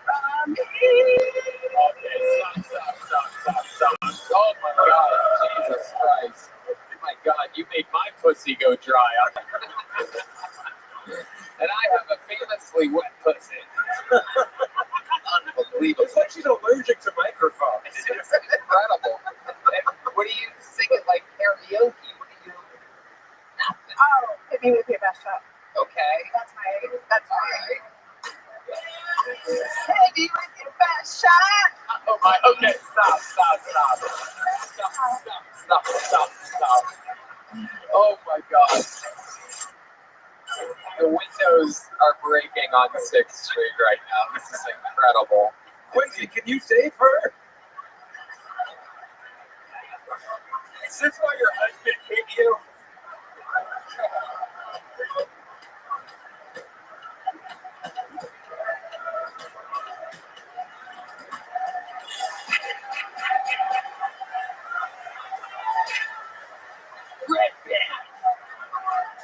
from me. Okay, stop. Oh my God, Jesus Christ. Oh my God, you made my pussy go dry. And I have a famously wet pussy. Unbelievable. It's like she's allergic to microphones. It's incredible. What do you sing it like karaoke? What do you? Nothing. Oh, hit me with your best shot. Okay. That's my. Hit me with your best shot. Oh my, okay, stop. Oh my God. The windows are breaking on 6th Street right now. This is incredible. Quincy, can you save her? Is this why your husband hit you?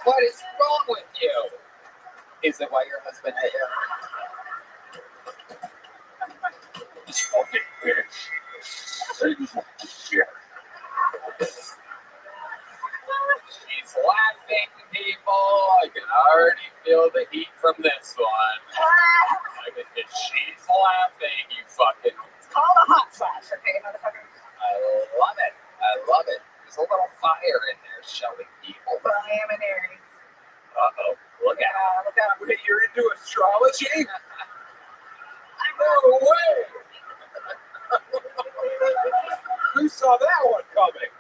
What is wrong with you? Is it why your husband hit you? This fucking bitch. Shit. She's laughing, people. I can already feel the heat from this one. She's laughing, you fucking. It's called a hot flash, okay, motherfucker. I love it. There's a little fire in there, Shelly, people. Well, I am an Aries. Uh-oh. Look out. Look out. Wait, you're into astrology? No way! Who saw that one coming?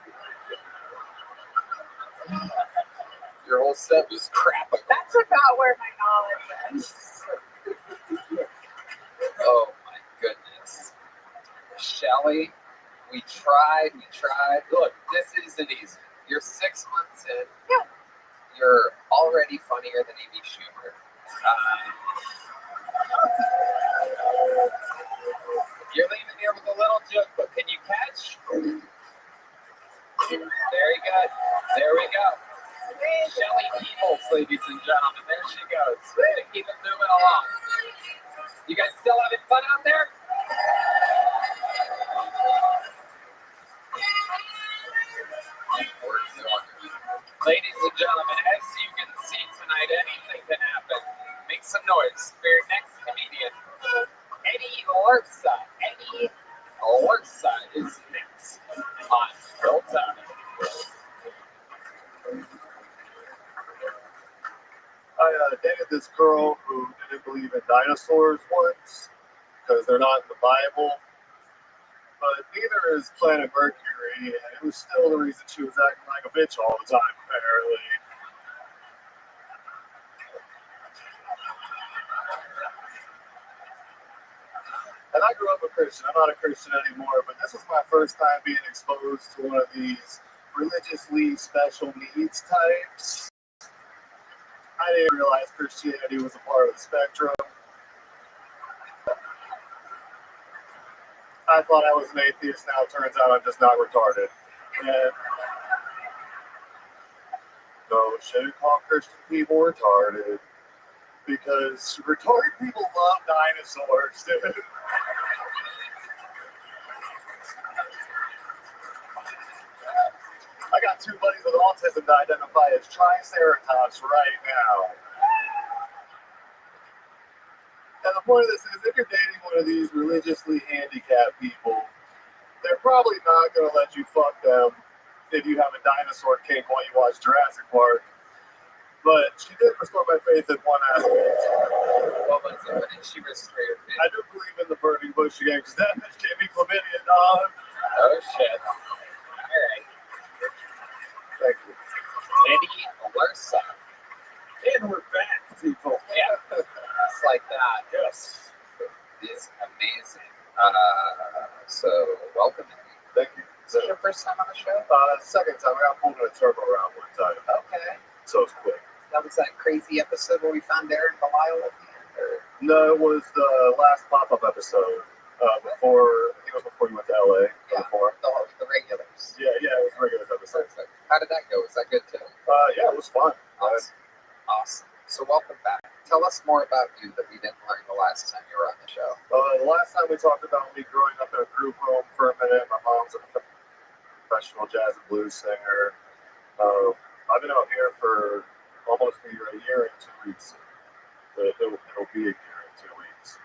Your whole set was crap. That's about where my knowledge is. Oh my goodness. Shelly, we tried. Look, this isn't easy. You're 6 months in. Yeah. You're already funnier than Amy Schumer. You're leaving here with a little joke, but can you catch? Very good. There we go. Shelly Peebles, ladies and gentlemen. There she goes. We're going to keep it moving along. You guys still having fun out there? Ladies and gentlemen, as you can see tonight, anything can happen. Make some noise for your next comedian, Eddie Lursa. this girl who didn't believe in dinosaurs once because they're not in the Bible. But neither is Planet Mercury, and it was still the reason she was acting like a bitch all the time, apparently. And I grew up a Christian. I'm not a Christian anymore, but this was my first time being exposed to one of these religiously special needs types. I didn't realize Christianity was a part of the spectrum. I thought I was an atheist. Now it turns out I'm just not retarded. And no, shouldn't call Christian people retarded because retarded people love dinosaurs, dude. I got two buddies with autism that identify as Triceratops right now. And the point of this is, if you're dating one of these religiously handicapped people, they're probably not going to let you fuck them if you have a dinosaur kink while you watch Jurassic Park. But she did restore my faith in one aspect. What was it? What did she restore your faith? I do believe in the burning bush again, because that bitch gave me chlamydia, dog. Oh, shit. All right. Thank you. Eddie Larsa. And we're back, people. Yeah. Just like that. Yes. It's amazing. So, welcome. Thank you. Is this your first time on the show? Second time. I got pulled in a turbo round one time. Okay. So it's quick. That was that crazy episode where we found Aaron Belial at the end? Or? No, it was the last pop-up episode. Before, I think it was before you went to LA. Yeah, before. the regulars. Yeah, it was a regular episode. Perfect. How did that go? Was that good too? Yeah, it was fun. Awesome. So welcome back. Tell us more about you that we didn't learn the last time you were on the show. The last time we talked about me growing up in a group home for a minute. My mom's a professional jazz and blues singer. I've been out here for almost a year and 2 weeks. It'll be a year and 2 weeks.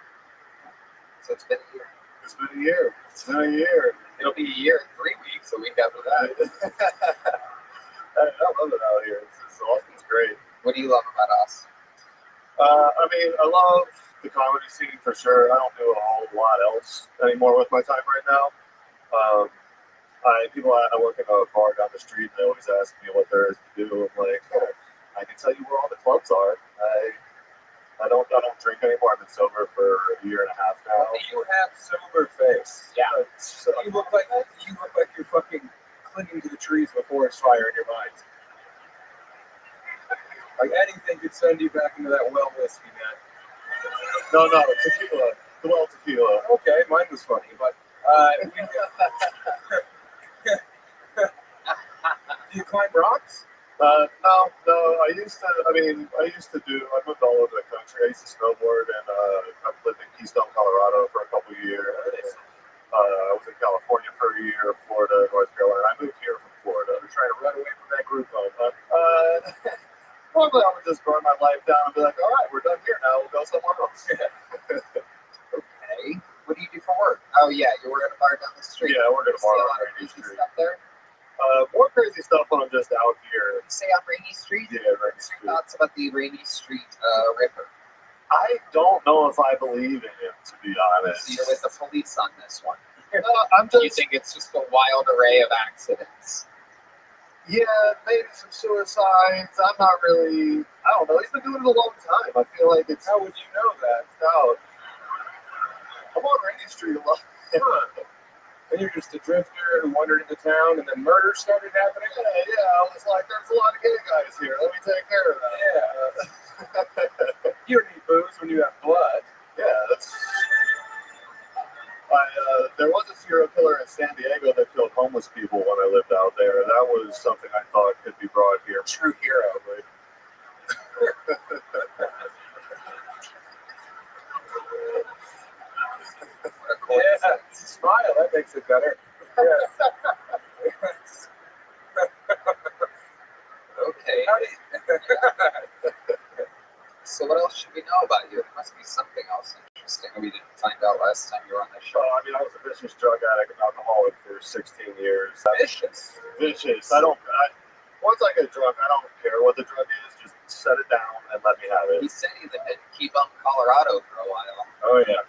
So it's been a year. It's been a year. It's been a year. It'll be a year and 3 weeks, a week after that. I love it out here. It's awesome. It's great. What do you love about us? I mean, I love the comedy scene for sure. I don't do a whole lot else anymore with my time right now. I work at a bar down the street, and they always ask me what there is to do. I'm like, I can tell you where all the clubs are. I don't drink anymore. I've been sober for a year and a half now. You have sober face. Yeah. You look like you're fucking clinging to the trees with forest fire in your mind. Like anything could send you back into that well whiskey, man. No, tequila. The well tequila. Okay, mine was funny, but do you climb rocks? No. I used to do. I moved all over the country. I used to snowboard, and I lived in Keystone, Colorado for a couple of years. I was in California for a year, Florida, North Carolina. I moved here from Florida. I'm trying to run away from that group home. Normally, I would just burn my life down and be like, all right, we're done here now. We'll go somewhere else. Okay. What do you do for work? Oh, yeah, you work at a bar down the street. Yeah, I work at a bar on on Rainy Street. Stuff there? More crazy stuff when I'm just out here. You say on Rainy Street? Yeah, Rainy What's your Street. thoughts about the Rainy Street Ripper? I don't know if I believe in him, to be honest. So you're with the police on this one. You think it's just a wild array of accidents? Yeah, maybe some suicides. I'm not really. I don't know. He's been doing it a long time. I feel like it's. How would you know that? No. I'm on Rainy Street a lot. And you're just a drifter who wandered into town, and then murder started happening? Yeah. I was like, there's a lot of gay guys here. Let me take care of that. Yeah. You don't need booze when you have blood. Yeah, that's. There was a serial killer in San Diego that killed homeless people when I lived out there. That was something I thought could be brought here. True hero. Yeah, smile. That makes it better. Yes. Okay. So what else should we know about you? There must be something else interesting we didn't find out last time you were on the show. I mean, I was a vicious drug addict and alcoholic for 16 years. Vicious. Vicious. Once I get drunk, I don't care what the drug is. Just set it down and let me have it. He said he lived in Key Bump, Colorado for a while. Oh yeah,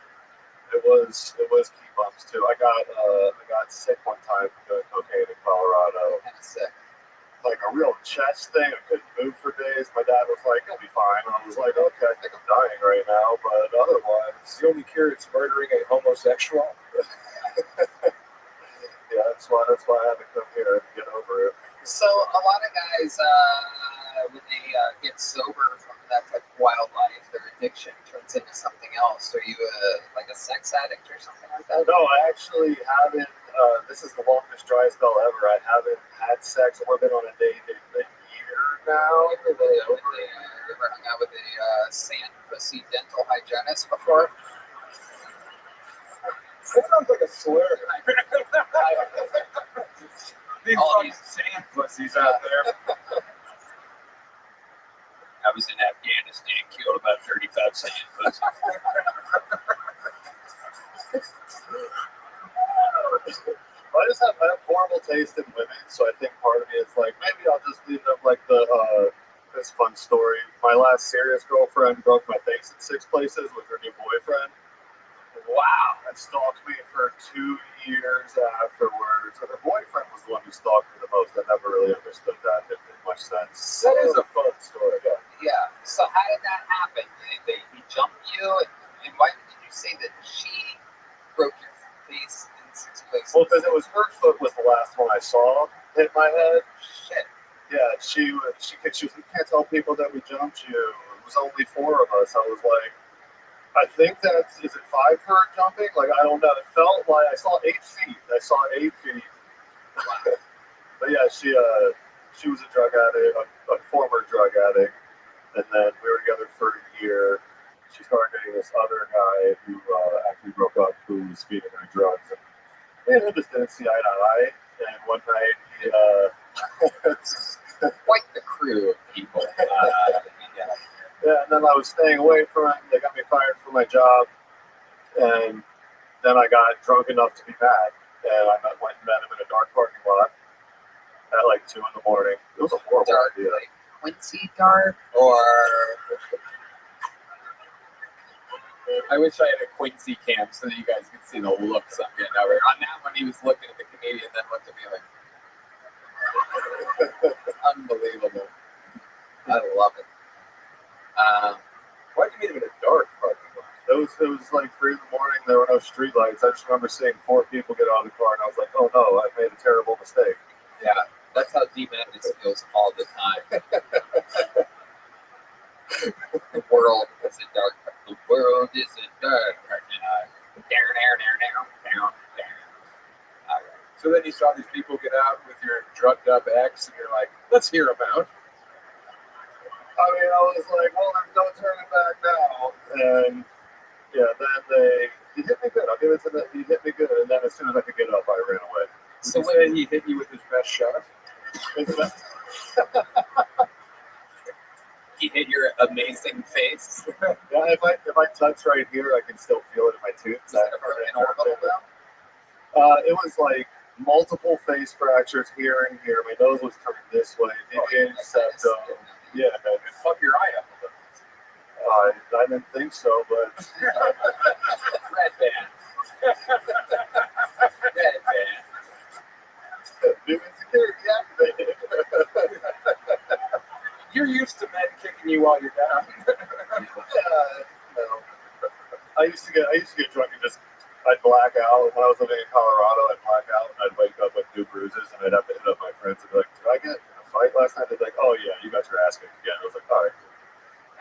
it was key bumps too. I got sick one time from doing cocaine in Colorado. Kind of sick. Like a real chest thing. I couldn't move for days. My dad was like, "You'll be fine." And I was like, "Okay, I think I'm dying right now, but otherwise, The only cure is murdering a homosexual. yeah, that's why I had to come here and get over it." So a lot of guys, when they get sober from that type of wild life, their addiction turns into something else. Are you like a sex addict or something like that? No, I actually haven't. This is the longest dry spell ever. I haven't had sex or been on a date in a year now. You ever hung out with a sand pussy dental hygienist before? That sounds like a slur. These Oh, fucking sand pussies out there. I was in Afghanistan, killed about 35 sand pussies. I have horrible taste in women, so I think part of me is like, maybe I'll just leave them like this fun story. My last serious girlfriend broke my face in 6 places with her new boyfriend. Wow. And stalked me for 2 years afterwards. And her boyfriend was the one who stalked me the most. I never really understood that. It didn't make much sense. That is a fun story. Yeah. So how did that happen? He jumped you, and why did you say that she broke your face in 6 places? Well, because it was her foot was the last one I saw hit my head. Shit. Yeah, she was like, you can't tell people that we jumped you. It was only 4 of us. I was like, I think is it 5 for jumping? Like, I don't know. It felt like I saw 8 feet. But yeah, she was a drug addict, a former drug addict. And then we were together for a year. She started dating this other guy who, after we broke up, who was feeding her drugs. And me and him just didn't see eye to eye. And one night, he, quite the crew of people. Yeah, and then I was staying away from him. They got me fired from my job. And then I got drunk enough to be mad. And I went and met him in a dark parking lot at like 2 in the morning. It was a horrible idea. Like Quincy dark, or I wish I had a Quincy cam so that you guys could see the looks I'm getting over. On that one, he was looking at the comedian, then looked at me like, unbelievable. I love it. Why'd you meet him in a dark parking lot? It was like 3 in the morning. There were no street lights. I just remember seeing 4 people get out of the car, and I was like, oh no, I made a terrible mistake. Yeah, that's how deep madness feels all the time. The world is a dark. The world is a dark. So then you saw these people get out with your drugged up ex, and you're like, let's hear them out. I mean, I was like, well, there's no turning back now. And yeah, then he hit me good. I'll give it to them. He hit me good. And then as soon as I could get up, I ran away. So when he hit you with his best shot? He hit your amazing face. Yeah, if I touch right here, I can still feel it in my tooth. Is that an orbital though? It was like multiple face fractures here and here. My nose was turning this way. Deviated septum. Yeah, man. Fuck your eye up a little. I didn't think so, but Red band. Red band. new insecurity activated. You're used to men kicking you while you're down. No. I used to get drunk and I'd black out. When I was living in Colorado, I'd black out and I'd wake up with 2 bruises and I'd have to hit up my friends and be like, did I get in a fight last night? They'd be like, oh yeah, you got your ass kicked again. I was like, all right.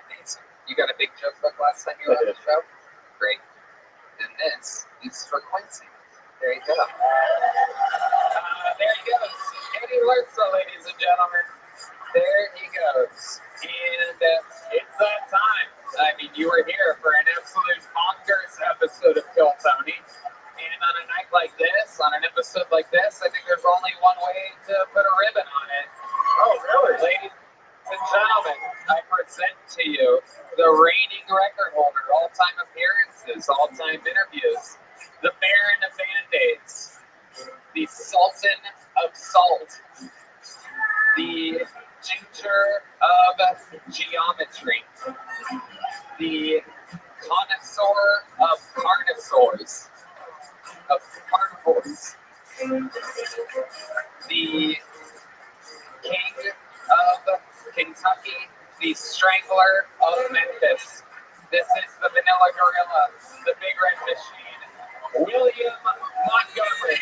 Amazing. You got a big joke book last time you were on the show? Great. And this is for Quincy. There you go. There he goes. Eddie Lersa, ladies and gentlemen. There he goes. And it's that time. I mean, you were here for an absolute bonkers episode of Kill Tony. And on a night like this, on an episode like this, I think there's only one way to put a ribbon on it. Oh, really? Ladies and gentlemen, I present to you the reigning record holder, all-time appearances, all-time interviews, the Baron of Band-Aids, the Sultan of Salt, the Ginger of geometry. The connoisseur of carnosaurs. Of carnivores. The king of Kentucky, the strangler of Memphis. This is the Manila Gorilla, the Big Red Machine, William Montgomery.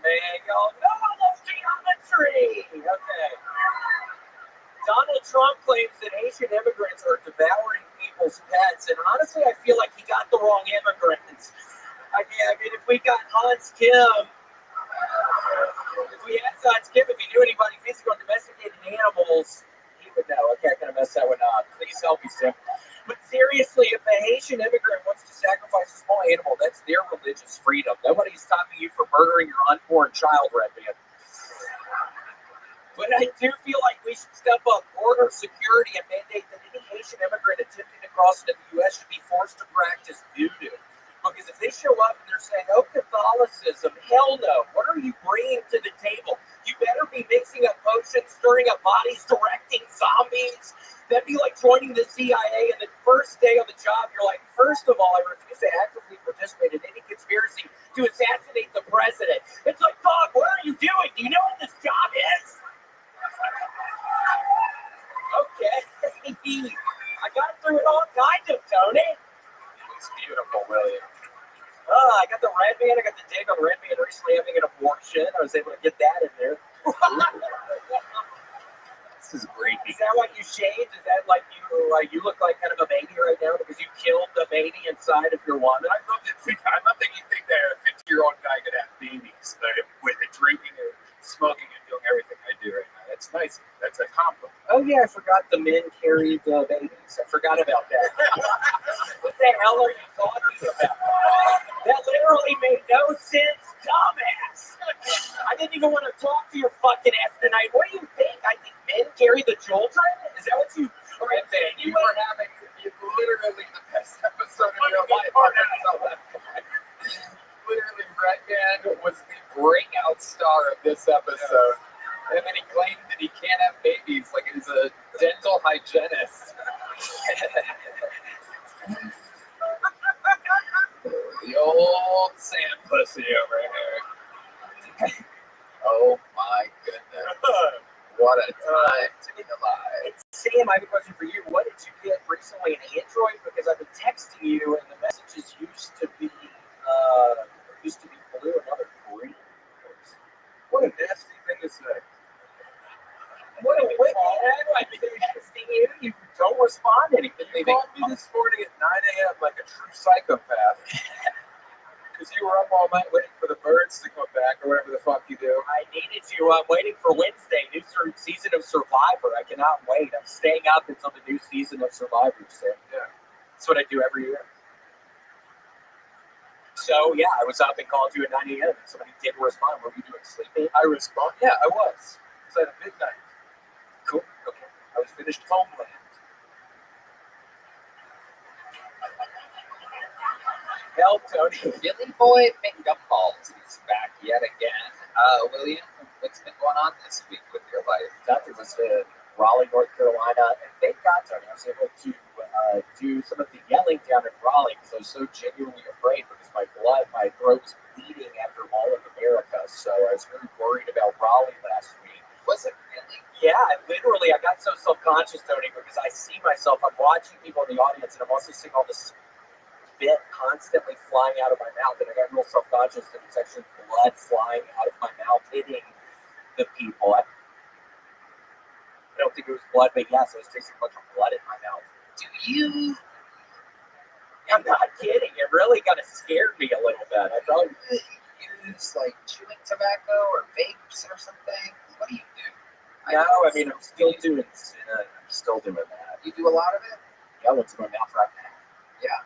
Man, y'all know I love geometry. Okay. Donald Trump claims that Asian immigrants are devouring people's pets, and honestly, I feel like he got the wrong immigrants. I mean, if we got Hans Kim, if he knew anybody physical and domesticated animals, he would know. Okay, I kind of messed that one up. Please help me, Sim. But seriously, if a Haitian immigrant wants to sacrifice a small animal, that's their religious freedom. Nobody's stopping you from murdering your unborn child, Rabbi. But I do feel like we should step up border security and mandate that any Haitian immigrant attempting to cross into the U.S. should be forced to practice voodoo. Because if they show up and they're saying, oh, Catholicism, hell no. What are you bringing to the table? You better be mixing up potions, stirring up bodies, directing zombies. That'd be like joining the CIA, and the first day on the job, you're like, first of all, I refuse to actively participate in any conspiracy to assassinate the president. It's like, dog, what are you doing? Do you know what this job is? Okay. I got through it all kind of, Tony. It's beautiful, William. I got the red band. I got the dig on red band. Recently having an abortion. I was able to get that in there. This is great. Is that why you shaved? Is that like you look like kind of a baby right now because you killed the baby inside of your woman? I love that you think that a 50-year-old guy could have babies with it, drinking and smoking and doing everything I do right now. That's nice. That's a compliment. Oh yeah, I forgot the men carried babies. I forgot about that. What the hell are you talking about? That literally made no sense, dumbass. I didn't even want to talk to your fucking ass tonight. What do you think? I think men carry the children? Is that what you? Red Band, you were having literally the best episode of your life. Literally, Red Band was the breakout star of this episode. And then he claimed that he can't have babies like he's a dental hygienist. The old Sam pussy over here. Oh my goodness. What a time to be alive. Sam, I have a question for you. What did you get recently, an Android? Because I've been texting you and the messages used to be blue and now they're green. What a nasty thing to say. What a wicked head. I've been texting you. You don't respond to anything. You called me this morning at 9 a.m. like a true psychopath. Because you were up all night waiting for the birds to come back or whatever the fuck you do. I needed you. I'm waiting for Wednesday, new season of Survivor. I cannot wait. I'm staying up until the new season of Survivor. So yeah, that's what I do every year. So yeah, I was up and called you at 9 a.m. and somebody didn't respond. What were you doing, sleeping? I respond. Yeah, I was. So I had a midnight. Cool. Okay. I was finished Homeland. Help, Tony. Billy Boy McGumballs is back yet again. William, what's been going on this week with your life? Nothing. Was in Raleigh, North Carolina, and thank God, Tony, I was able to do some of the yelling down in Raleigh because I was so genuinely afraid because my throat was bleeding after Mall of America. So I was really worried about Raleigh last week. Was it really? Yeah, I got so self-conscious, Tony, because I see myself, I'm watching people in the audience, and I'm also seeing all this spit constantly flying out of my mouth, and I got real self-conscious that it's actually blood flying out of my mouth, hitting the people. I don't think it was blood, but yes, I was tasting a bunch of blood in my mouth. I'm not kidding. It really kind of scared me a little bit. I thought use like chewing tobacco or vapes or something. What do you do? I'm still doing that. You do a lot of it? Yeah, what's in my mouth right now? Yeah.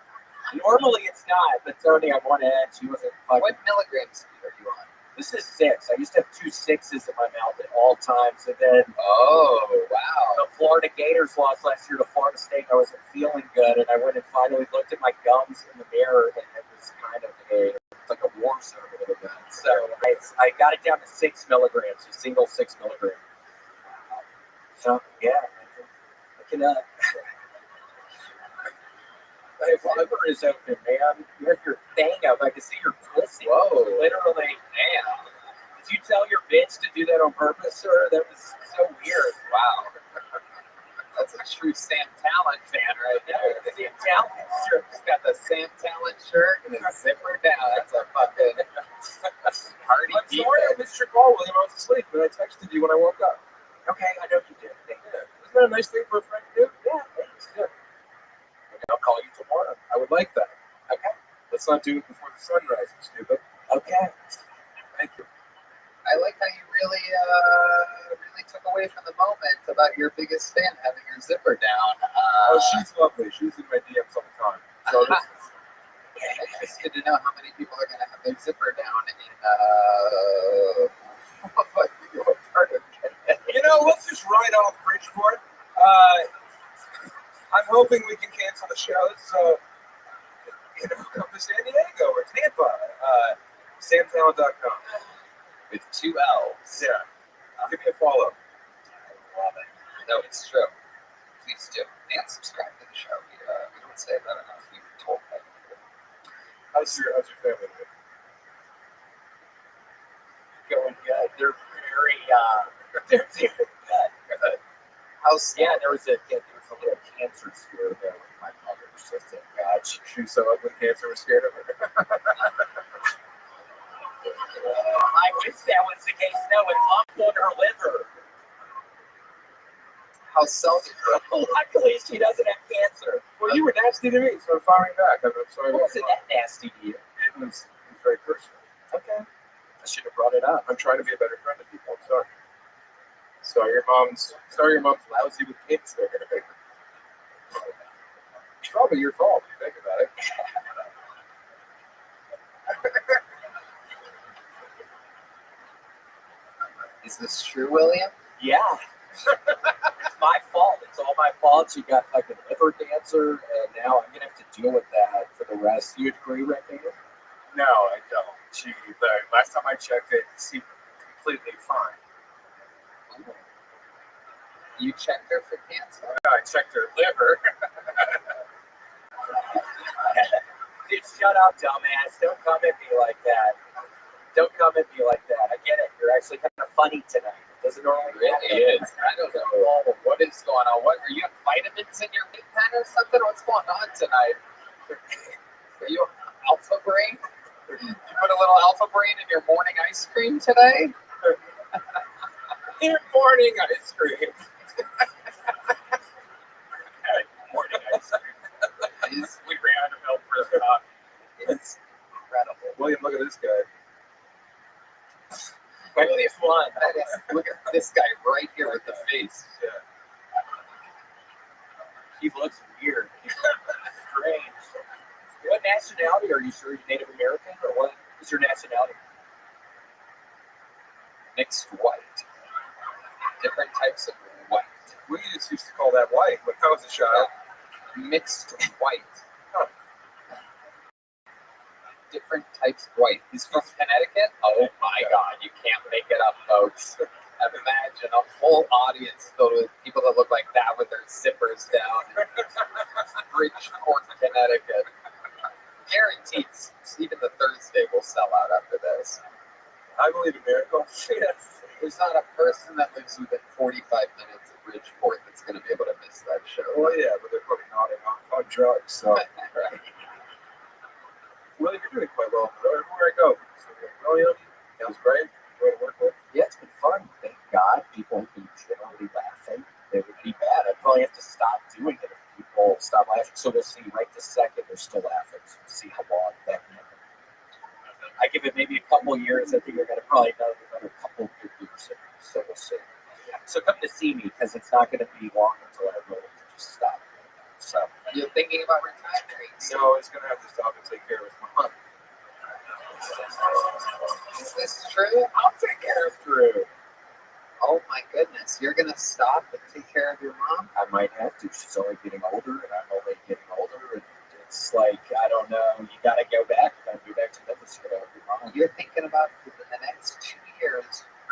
Normally it's not, but Tony, I'm on edge. He wasn't fucking. What milligrams are you on? This is 6. I used to have 2 6s in my mouth at all times, and then the Florida Gators lost last year to Florida State. I wasn't feeling good, and I went and finally looked at my gums in the mirror, and it is kind of it's like a war zone a little bit. So I got it down to 6 milligrams, a single 6 milligram. So yeah, I can. My liver is open, man. You have your thing up. I can see your pussy. Whoa! Literally, damn. Did you tell your bitch to do that on purpose, sir? That was so weird. Wow. That's a true Sam Talent fan right there. Sam Talent shirt. He's got the Sam Talent shirt and his zipper down. That's a fucking party. I'm sorry I missed your call, William. I was asleep, but I texted you when I woke up. Okay, I know you did. Thank you. Isn't that a nice thing for a friend to do? Yeah, thanks. Good. Maybe I'll call you tomorrow. I would like that. Okay. Let's not do it before the sun rises, stupid. Okay. Thank you. I like how you really took away from the moment about your biggest fan having her zipper down. Oh, she's lovely. She's in my DMs all the time. So this is interested to know how many people are going to have their zipper down in You know, let's just ride off Bridgeport. I'm hoping we can cancel the shows, so come to San Diego or Tampa. SamTalent.com. With 2 L's. Yeah. Give me a follow. I love it. No, it's true. Please do. And subscribe to the show. We don't say that enough. We've told that. How's your family doing? Going good. They're very doing good. There was a little cancer scare there with my mother. So thank God she was so ugly. Cancer was scared of her. I wish that was the case. No, it lumped on her liver. How selfish. Luckily, she doesn't have cancer. Well, you were nasty to me, so I'm firing back. I'm sorry. What wasn't that nasty to you? It was very personal. Okay. I should have brought it up. I'm trying to be a better friend to people. I'm sorry. Sorry, your mom's lousy with cancer. It's probably your fault if you think about it. Is this true, William? Yeah. It's my fault. It's all my fault. She got fucking liver cancer, and now I'm going to have to deal with that for the rest. You agree, Rabbi? No, I don't. The last time I checked, it seemed completely fine. Oh. You checked her for cancer? I checked her liver. Dude, shut up, dumbass. Don't come at me like that. Don't come at me like that. I get it. You're actually kind of funny tonight. It doesn't normally really is. I don't know what is going on. What are you have vitamins in your big pen or something? What's going on tonight? Are you alpha brain? Did you put a little alpha brain in your morning ice cream today? Your morning ice cream. Morning ice cream. We ran out of milk for the coffee. It's incredible. William, look at this guy. Really fun. Look at this guy right here with the face. Yeah. He looks weird. He's strange. What nationality are you? Sure you're Native American, or what is your nationality? Mixed white. Different types of white. We just used to call that white when I was a child. Mixed white. Huh. Different types of white. He's from Connecticut? Oh my God, you can't make it up, folks. Imagine a whole audience filled with people that look like that with their zippers down in Bridgeport, Connecticut. Guaranteed, even the Thursday will sell out after this. I believe in miracles. Yes. There's not a person that lives within 45 minutes of Bridgeport that's going to be able to miss that show. Well, yeah, but they're probably nodding on drugs, so. Right. William, you're doing quite well everywhere I go. So, William, that was great. Way to work with. Yeah, it's been fun. Thank God. People have been generally laughing. It would be bad. I'd probably have to stop doing it if people stop laughing. So we'll see. Right this second, they're still laughing. So we'll see how long that can happen. I give it maybe a couple years. I think we're going to probably know another couple of years. So we'll see. So come to see me, because it's not going to be long until I really just stop. So you're thinking about retiring? No, he's going to have to stop and take care of his mom. Is this true? I'll take care of Drew. Oh my goodness, you're going to stop and take care of your mom? I might have to. She's only getting older, and I'm only getting older. And it's like, I don't know. You got to go back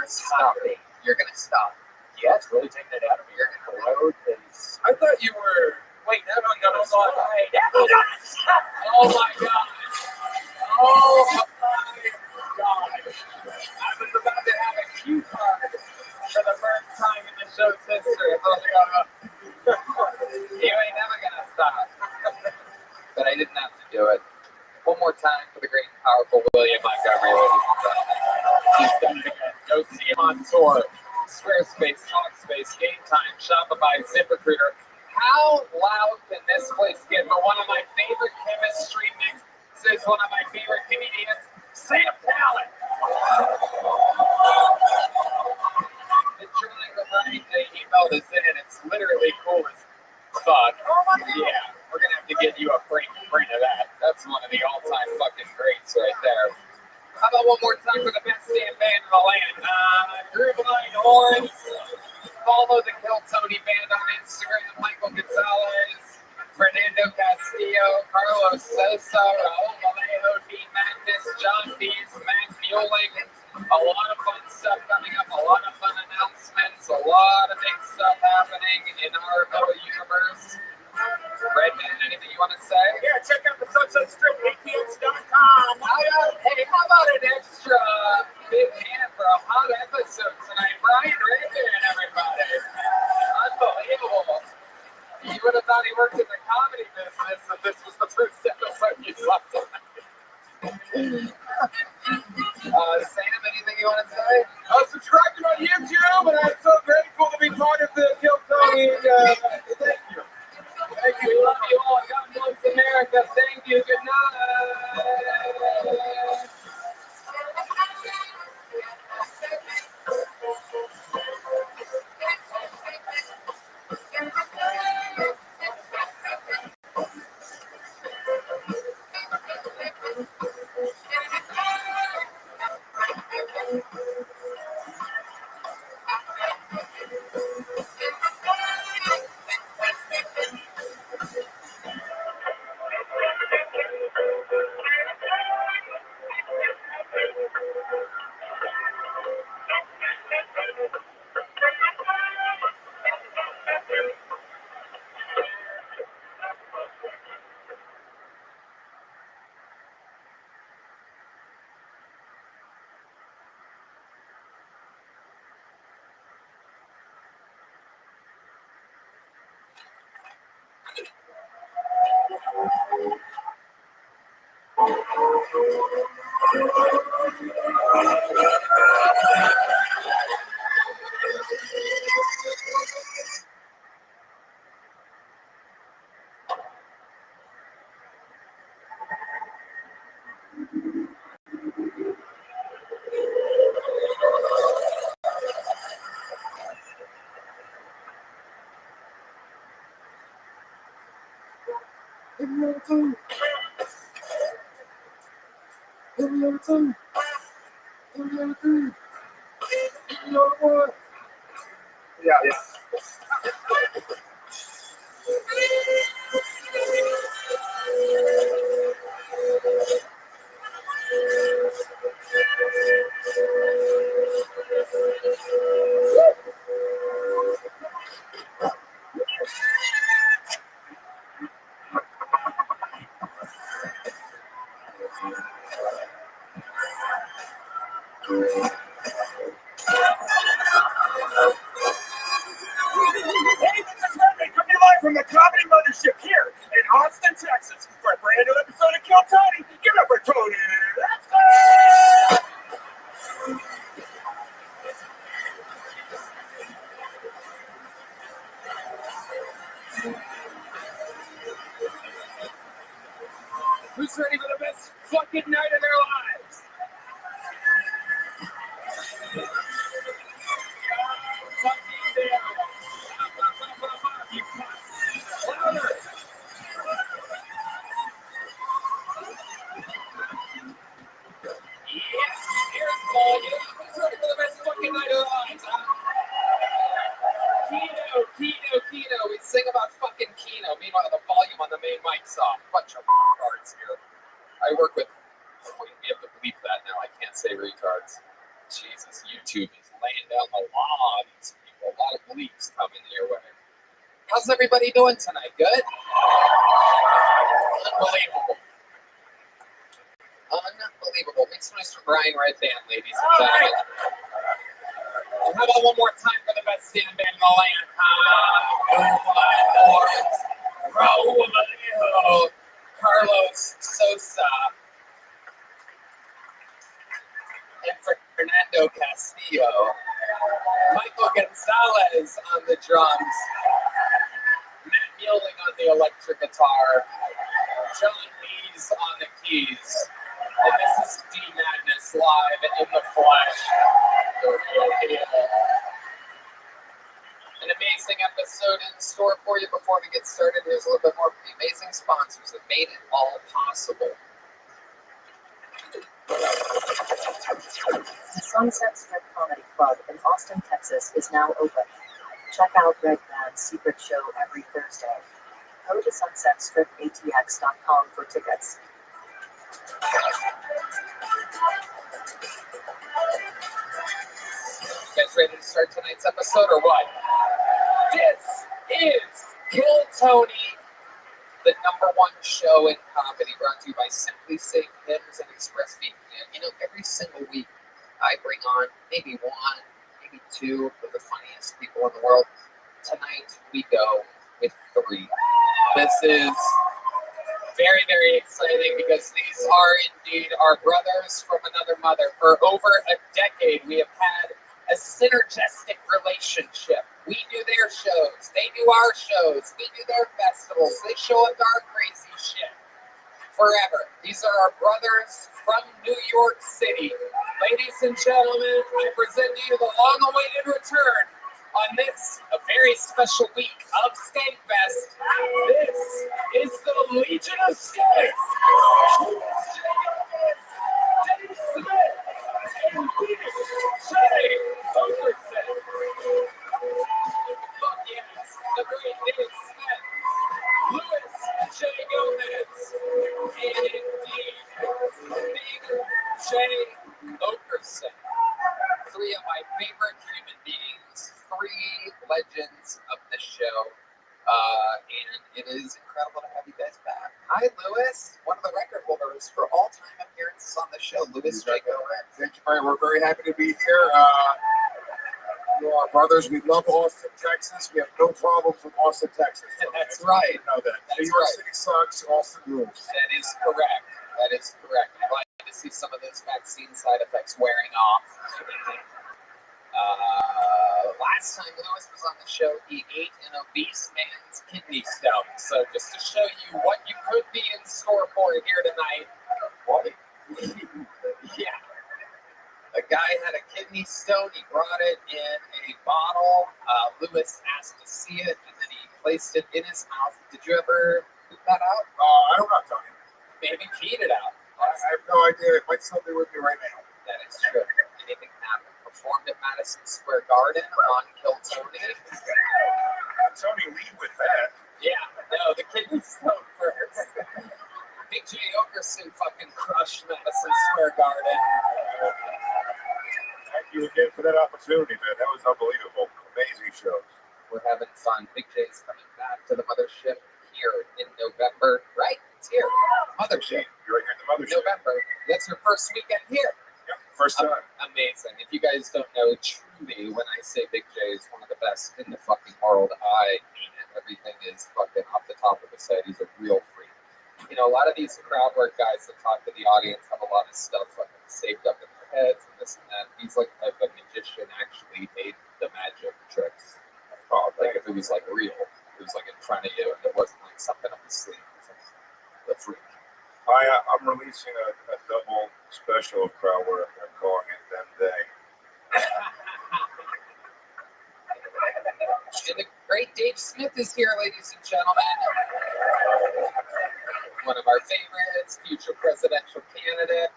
gonna stop it. You're gonna stop. Yeah, it's really taking it out of me. You're gonna load and I thought you were. Wait, never gonna stop. Oh my god. Oh my god. I was about to have a cue card for the first time in the show's history. I was like, you ain't never gonna stop. But I didn't have to do it. One more time for the great and powerful William Montgomery. He's done it again. Go see him on tour. Squarespace, Talkspace, Game Time, Shopify, ZipRecruiter. How loud can this place get for one of my favorite chemistry mixes, one of my favorite comedians, Sam Talent? The drawing the right email is in. It's literally cool as fuck. Yeah, we're gonna have to get you a print of that. That's one of the all-time fucking greats right there. How about one more time for the best damn band in the land? Groove Line Horns. Follow the Kill Tony band on Instagram. Michael Gonzalez, Fernando Castillo, Carlos Sosa, Raul Vallejo, Dean Magnus, John Dees, Matt Mueling. A lot of fun stuff coming up. A lot of fun announcements. A lot of big stuff happening in our little universe. Redman, anything you want to say? Yeah, check out the Sunset Strip, ATX.com. Hey, how about an extra big hand for a hot episode tonight? Brian Redman, everybody. Unbelievable. You would have thought he worked in the comedy business if this was the first episode you saw tonight. Sam, anything you want to say? Subscribe to my YouTube, and I'm so grateful to be part of the Kill Tony. Thank you. Thank you. We love you all. God bless America. Thank you. Good night. Yeah. Hey, this is Rabbi coming live from the Comedy Mothership here in Austin, Texas, for a brand new episode of Kill Tony. Give it up for Tony. Let's go! Who's ready for the best fucking night of their lives? Yes, here's volume. Who's ready for the best fucking night of their lives? Keno. We sing about fucking Keno. Meanwhile, the volume on the main mic's off. Bunch of retards here. I work with. Wait, we have to bleep that now. I can't say retards. Jesus, YouTube is laying down the law on these people. A lot of bleeps coming your way. How's everybody doing tonight? Good? Unbelievable. Unbelievable. Make some noise for Brian Red Band, ladies and gentlemen. And how about one more time for the best stand band in the land? Carlos Sosa and Fernando Castillo. Michael Gonzalez on the drums. Matt Mueling on the electric guitar. John Lees on the keys. And this is D Madness live in the flesh. The real deal. An amazing episode in store for you. Before we get started, here's a little bit more from the amazing sponsors that made it all possible. The Sunset Strip Comedy Club in Austin, Texas is now open. Check out Red Band's secret show every Thursday. Go to sunsetstripatx.com for tickets. You guys ready to start tonight's episode or what? This is Kill Tony, the #1 show in comedy, brought to you by Simply Safe Hymns and ExpressVPN. You know, every single week I bring on maybe one, maybe two of the funniest people in the world. Tonight we go with 3. This is very, very exciting because these are indeed our brothers from another mother. For over a decade, we have had a synergistic relationship. We do their shows, they do our shows, we do their festivals, they show up our crazy shit. Forever. These are our brothers from New York City. Ladies and gentlemen, I present to you the long-awaited return on this, a very special week of Skankfest. This is the Legion of Skanks. Dave Smith and Jay Okerson. Yes, the great Dave Smith, Louis J. Gomez, and indeed, Big J. Okerson. 3 of my favorite human beings, 3 legends of the show, and it is incredible to have you guys back. Hi, Louis, one of the record holders for all-time appearances on the show, Louis J. Gomez. Thank you, Brian. We're very happy to be here. You know, our brothers, we love Austin, Texas. We have no problems with Austin, Texas. So That's right. You know that. That's New York right. City sucks. Austin rules. That is correct. That is correct. I'm glad to see some of those vaccine side effects wearing off. Last time Louis was on the show, he ate an obese man's kidney stone. So just to show you what you could be in store for here tonight. What? Yeah. A guy had a kidney stone. He brought it in a bottle. Louis asked to see it, and then he placed it in his mouth. Did you ever poop that out? I don't know, Tony. Maybe peed it out. I have no idea. It might still be with me right now. That is true. Anything happened. Performed at Madison Square Garden on Kill Tony. Tony, lead with that. Yeah, no, the kidney stone first. Big J. Okerson fucking crushed Madison Square Garden. Thank you again for that opportunity, man. That was unbelievable. Amazing show. We're having fun. Big J's coming back to the mothership here in November, right? It's here. Mothership. You're right here at the mothership. November. That's your first weekend here. Yep, first time. Amazing. If you guys don't know, truly, when I say Big J is one of the best in the fucking world, I mean it. Everything is fucking off the top of his head. He's a real freak. You know, a lot of these crowd work guys that talk to the audience have a lot of stuff fucking saved up in their heads and this and that. He's like a magician actually made the magic tricks. Like if it was like real, it was like in front of you and it wasn't like something up his sleeve. The freak. I'm releasing a double special of crowd work. I'm calling it Them Day. And the great Dave Smith is here, ladies and gentlemen. One of our favorites, future presidential candidate.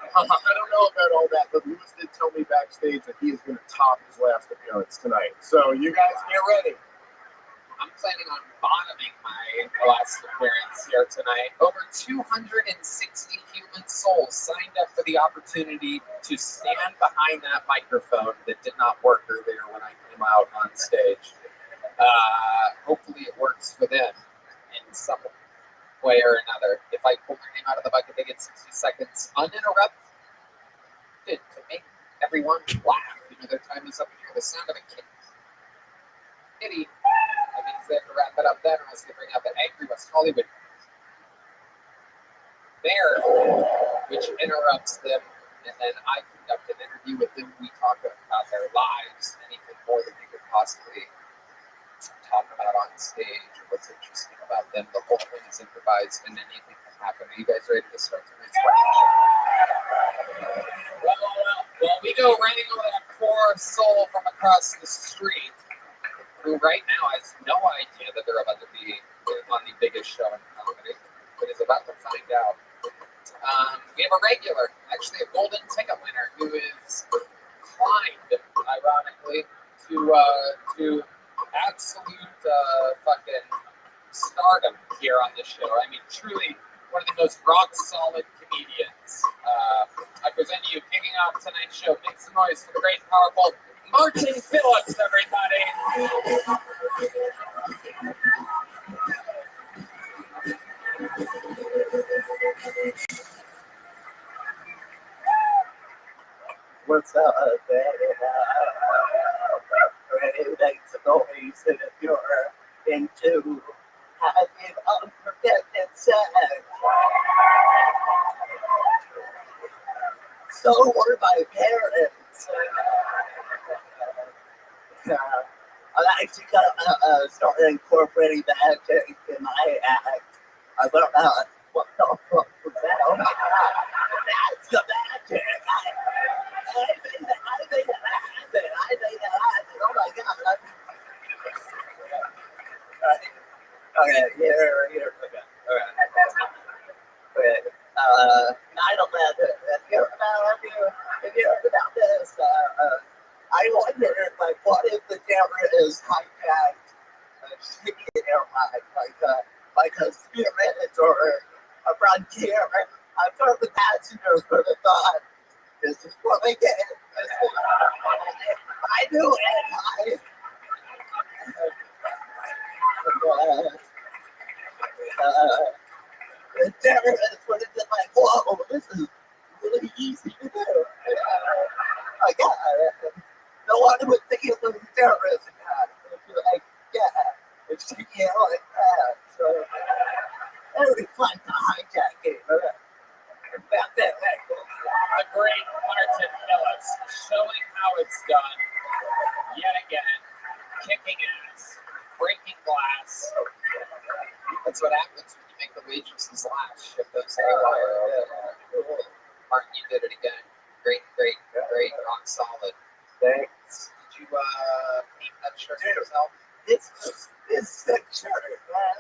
I don't know about all that, but Louis did tell me backstage that he is going to top his last appearance tonight. So you guys get ready. I'm planning on bottoming my last appearance here tonight. Over 260 human legitimate souls signed up for the opportunity to stand behind that microphone that did not work earlier when I came out on stage. Hopefully it works for them in some way or another. If I pull their name out of the bucket, they get 60 seconds uninterrupted to make everyone laugh. Their time is up to hear the sound of a kitty. That means they have to wrap it up then, or else they bring out the angry West Hollywood bear, which interrupts them, and then I conduct an interview with them. We talk about their lives, anything more than we could possibly talk about on stage, or what's interesting about them. The whole thing is improvised, and anything can happen. Are you guys ready to start tonight's show? Well, we go running over that poor soul from across the street, who right now has no idea that they're about to be on the biggest show in comedy, but is about to find out. We have a regular, actually a golden ticket winner, who is climbed, ironically, to absolute fucking stardom here on this show. I mean, truly one of the most rock solid comedians. I present to you, kicking off tonight's show, make some noise for the great, powerful Martin Phillips, everybody. What's up, ready to make some noise, and if you're into having unprotected sex, so were my parents. I'm actually gonna start incorporating magic in my act. I don't know what the fuck was that? Oh my god, that's the magic. I made it happen. Oh my god. Okay, here. Okay. 9/11. If you heard about this, I wonder, like, what if the terrorists hijacked a shitty airline, like a Spirit or a Frontier? I'm sure the passengers would have thought, this is what we get. I knew it. The terrorists would have been like, whoa, this is really easy to do. I got it. No one would think it was a terrorist attack. It'd be like, yeah, it's like that. So, every fun to hijack it. About that. The great Martin Phillips, showing how it's done yet again, kicking ass, breaking glass. That's what happens when you make the waitresses laugh. Shit goes haywire. Martin, you did it again. Great, rock solid. Thanks. Did you paint that shirt yourself? It's sick shirt, man.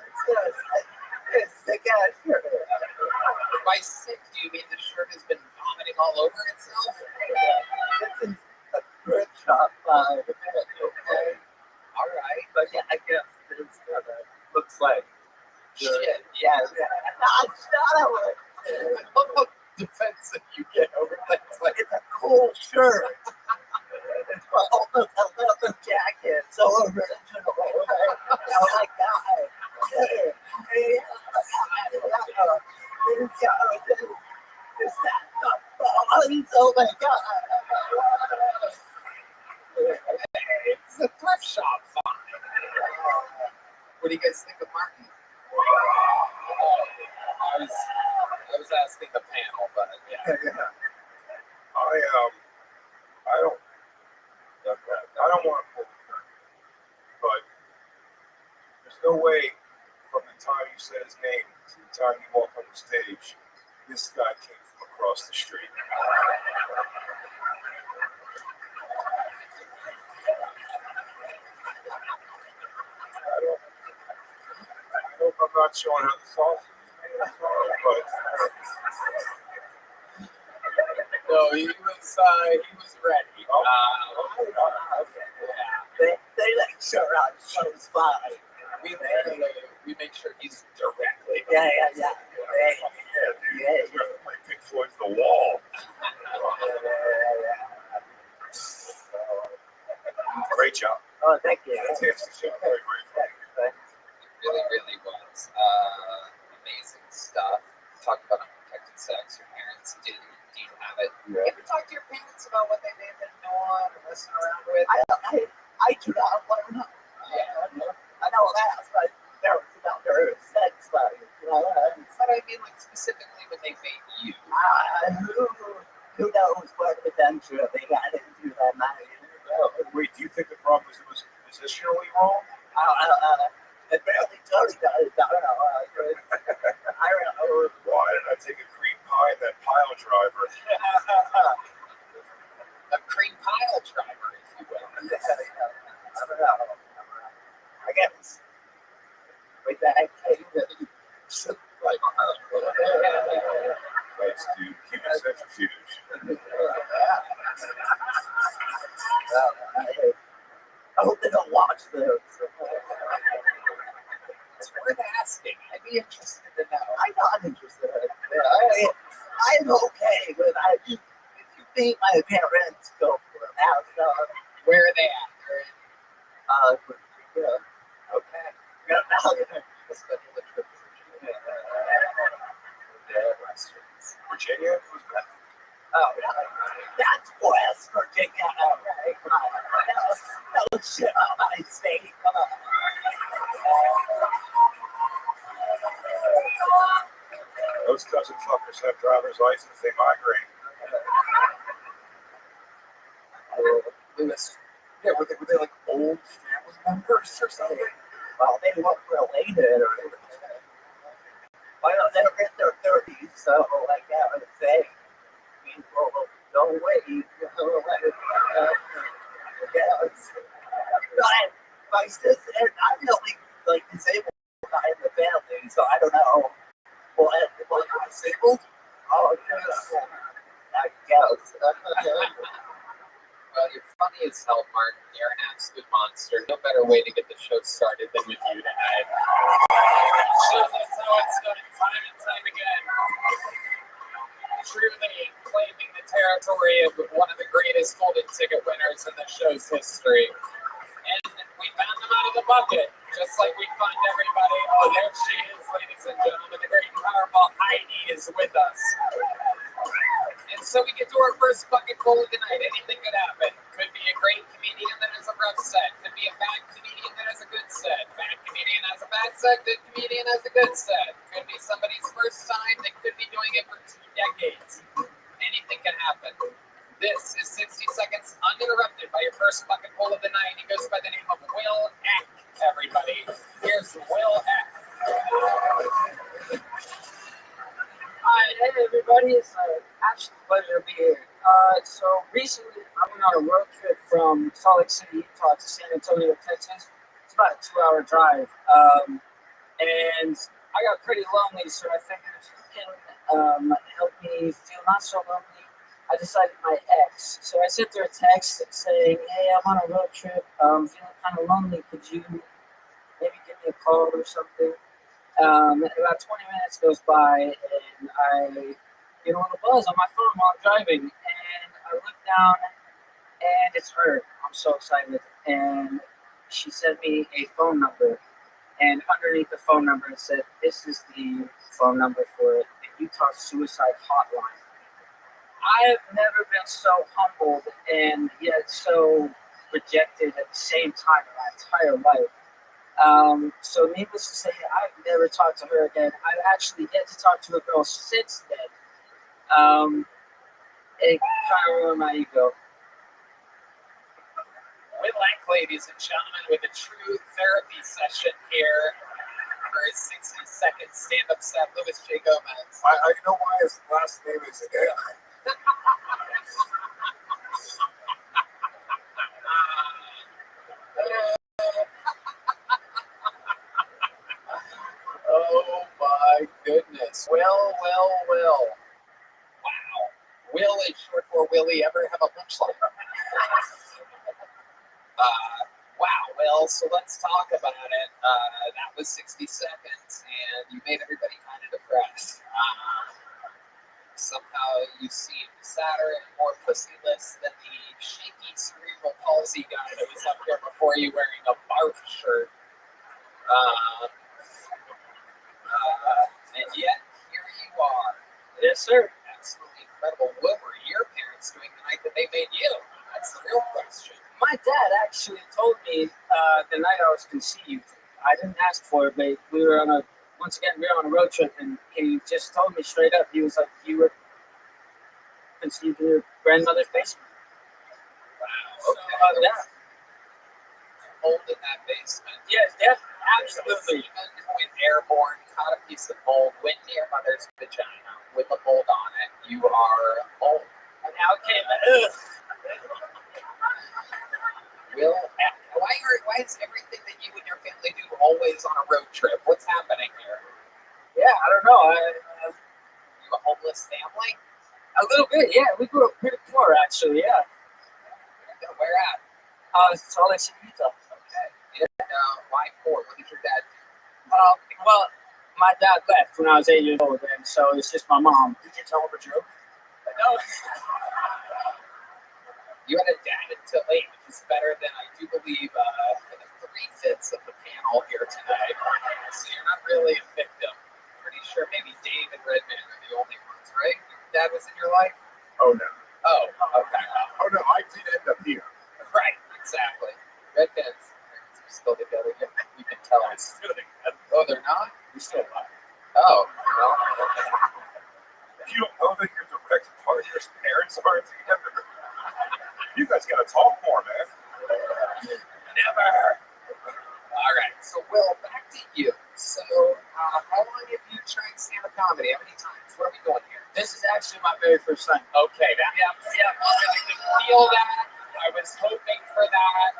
It's sick ass shirt. By sick, do you mean the shirt has been vomiting all over itself? It's a thrift shop vibe. Okay. All right. But yeah, I guess this looks like shit. Yeah. Shut up. How defensive you get over things like it's a cool shirt. It's almost a leather jacket, so original. Oh my god. Is that the buns? Oh my god. It's a thrift shop fine. What do you guys think of Martin? I was asking the panel, but yeah. I don't want to pull the curtain, but there's no way from the time you said his name to the time you walked on the stage, this guy came from across the street. I'm not showing how the sauce is, but no, he was ready. They like sure on shows fine. We make sure he's directly. Yeah. Yeah, dude. Yeah. mean like specifically when they made you? Who knows what adventure they got into that night? Wait, do you think the problem was it was positionally wrong? Apparently Tony does. I don't know. I don't know. Why did I take a cream pie and that pile driver? A cream pile driver, if you will. I don't know. I guess. With that, Thanks to human centrifuge. I hope they don't watch this. It's worth asking. I'd be interested to know. I'm not interested. I'm okay with it. If you think my parents go for it, where are they at? They're in, okay. Virginia? Who's that? Oh, that's West Virginia. Okay, come on. No shit on my state. Come on. Those cousin fuckers have driver's license. They migrate. Lewis. Yeah, were they like old family members or something? Well, they weren't related or anything. Well, they were in their 30s, so like I would say, people don't wait. My sister, I'm the only like disabled guy in the family, so I don't know. What you're disabled? Oh, yeah. I guess. Well, you're funny as hell, Martin. You're an absolute monster. No better way to get the show started than with you tonight. Shows us how it's done time and time again. Truly claiming the territory of one of the greatest golden ticket winners in the show's history. And we found them out of the bucket, just like we found everybody. Oh, there she is, ladies and gentlemen. The great and powerful Heidi is with us. And so we get to our first bucket full of the night. Anything could happen. Could be a great comedian that has a rough set. Could be a bad comedian that has a good set. Bad comedian has a bad set. Good comedian has a good set. Could be somebody's first time. They could be doing it for 2 decades. Anything can happen. This is 60 Seconds Uninterrupted by your first bucket full of the night. He goes by the name of Will Eck, everybody. Here's Will Eck. Hi, hey everybody, it's an absolute pleasure to be here. So recently I went on a road trip from Salt Lake City, Utah to San Antonio, Texas. It's about a 2-hour drive. And I got pretty lonely, so I figured if you can help me feel not so lonely, I decided my ex. So I sent her a text saying, hey, I'm on a road trip, feeling kind of lonely, could you maybe give me a call or something? About 20 minutes goes by, and I get a little buzz on my phone while I'm driving, and I look down, and it's her. I'm so excited, and she sent me a phone number, and underneath the phone number it said, this is the phone number for the Utah Suicide Hotline. I have never been so humbled and yet so rejected at the same time in my entire life. So needless to say, I've never talked to her again. I've actually yet to talk to a girl since then. It kind of ruined my ego. Will Eck, ladies and gentlemen, with a true therapy session here for his 60 second stand-up set, Louis J. Gomez. I know why his last name is Oh my goodness. Well. Wow. Will is short for Willie. Ever have a punchline? Wow. Well, so let's talk about it. That was 60 seconds, and you made everybody kind of depressed. Somehow you seem sadder and more pussyless than the shaky cerebral palsy guy that was up here before you wearing a barf shirt. And yet, here you are. Yes, sir. Absolutely incredible. What were your parents doing the night that they made you? That's the real question. My dad actually told me the night I was conceived. I didn't ask for it, but we were on a once again, we were on a road trip, and he just told me straight up, he was like, you were conceived in your grandmother's basement. Wow. So, Okay. yeah. Mold in that basement. Yes, absolutely. Even with airborne, caught a piece of mold, went near mother's vagina with a mold on it. You are mold. And out came Will, why is everything that you and your family do always on a road trip? What's happening here? Yeah, I don't know. You a homeless family? A little bit, yeah. We grew up pretty poor, actually, yeah. Where at? Salt Lake City, Utah. Okay. Why poor? What did your dad do? Well, my dad left when I was 8 years old, and so it's just my mom. Did you tell him a joke? No. You had a dad until 8, which is better than I do believe 3/5 of the panel here tonight. So you're not really a victim. Pretty sure maybe Dave and Redman are the only ones, right? Your dad was in your life? Oh, no. Oh, okay. Oh, no, I did end up here. Right, exactly. Redman's parents are still together. You can tell us. Oh, they're not? You're still alive. Oh, well. You don't know that your direct partner's parents aren't together. You guys gotta talk more, man. Never. All right, so Will, back to you. So, how long have you tried stand-up comedy? How many times? What are we doing here? This is actually my very first time. Okay, I could feel that. I was hoping for that.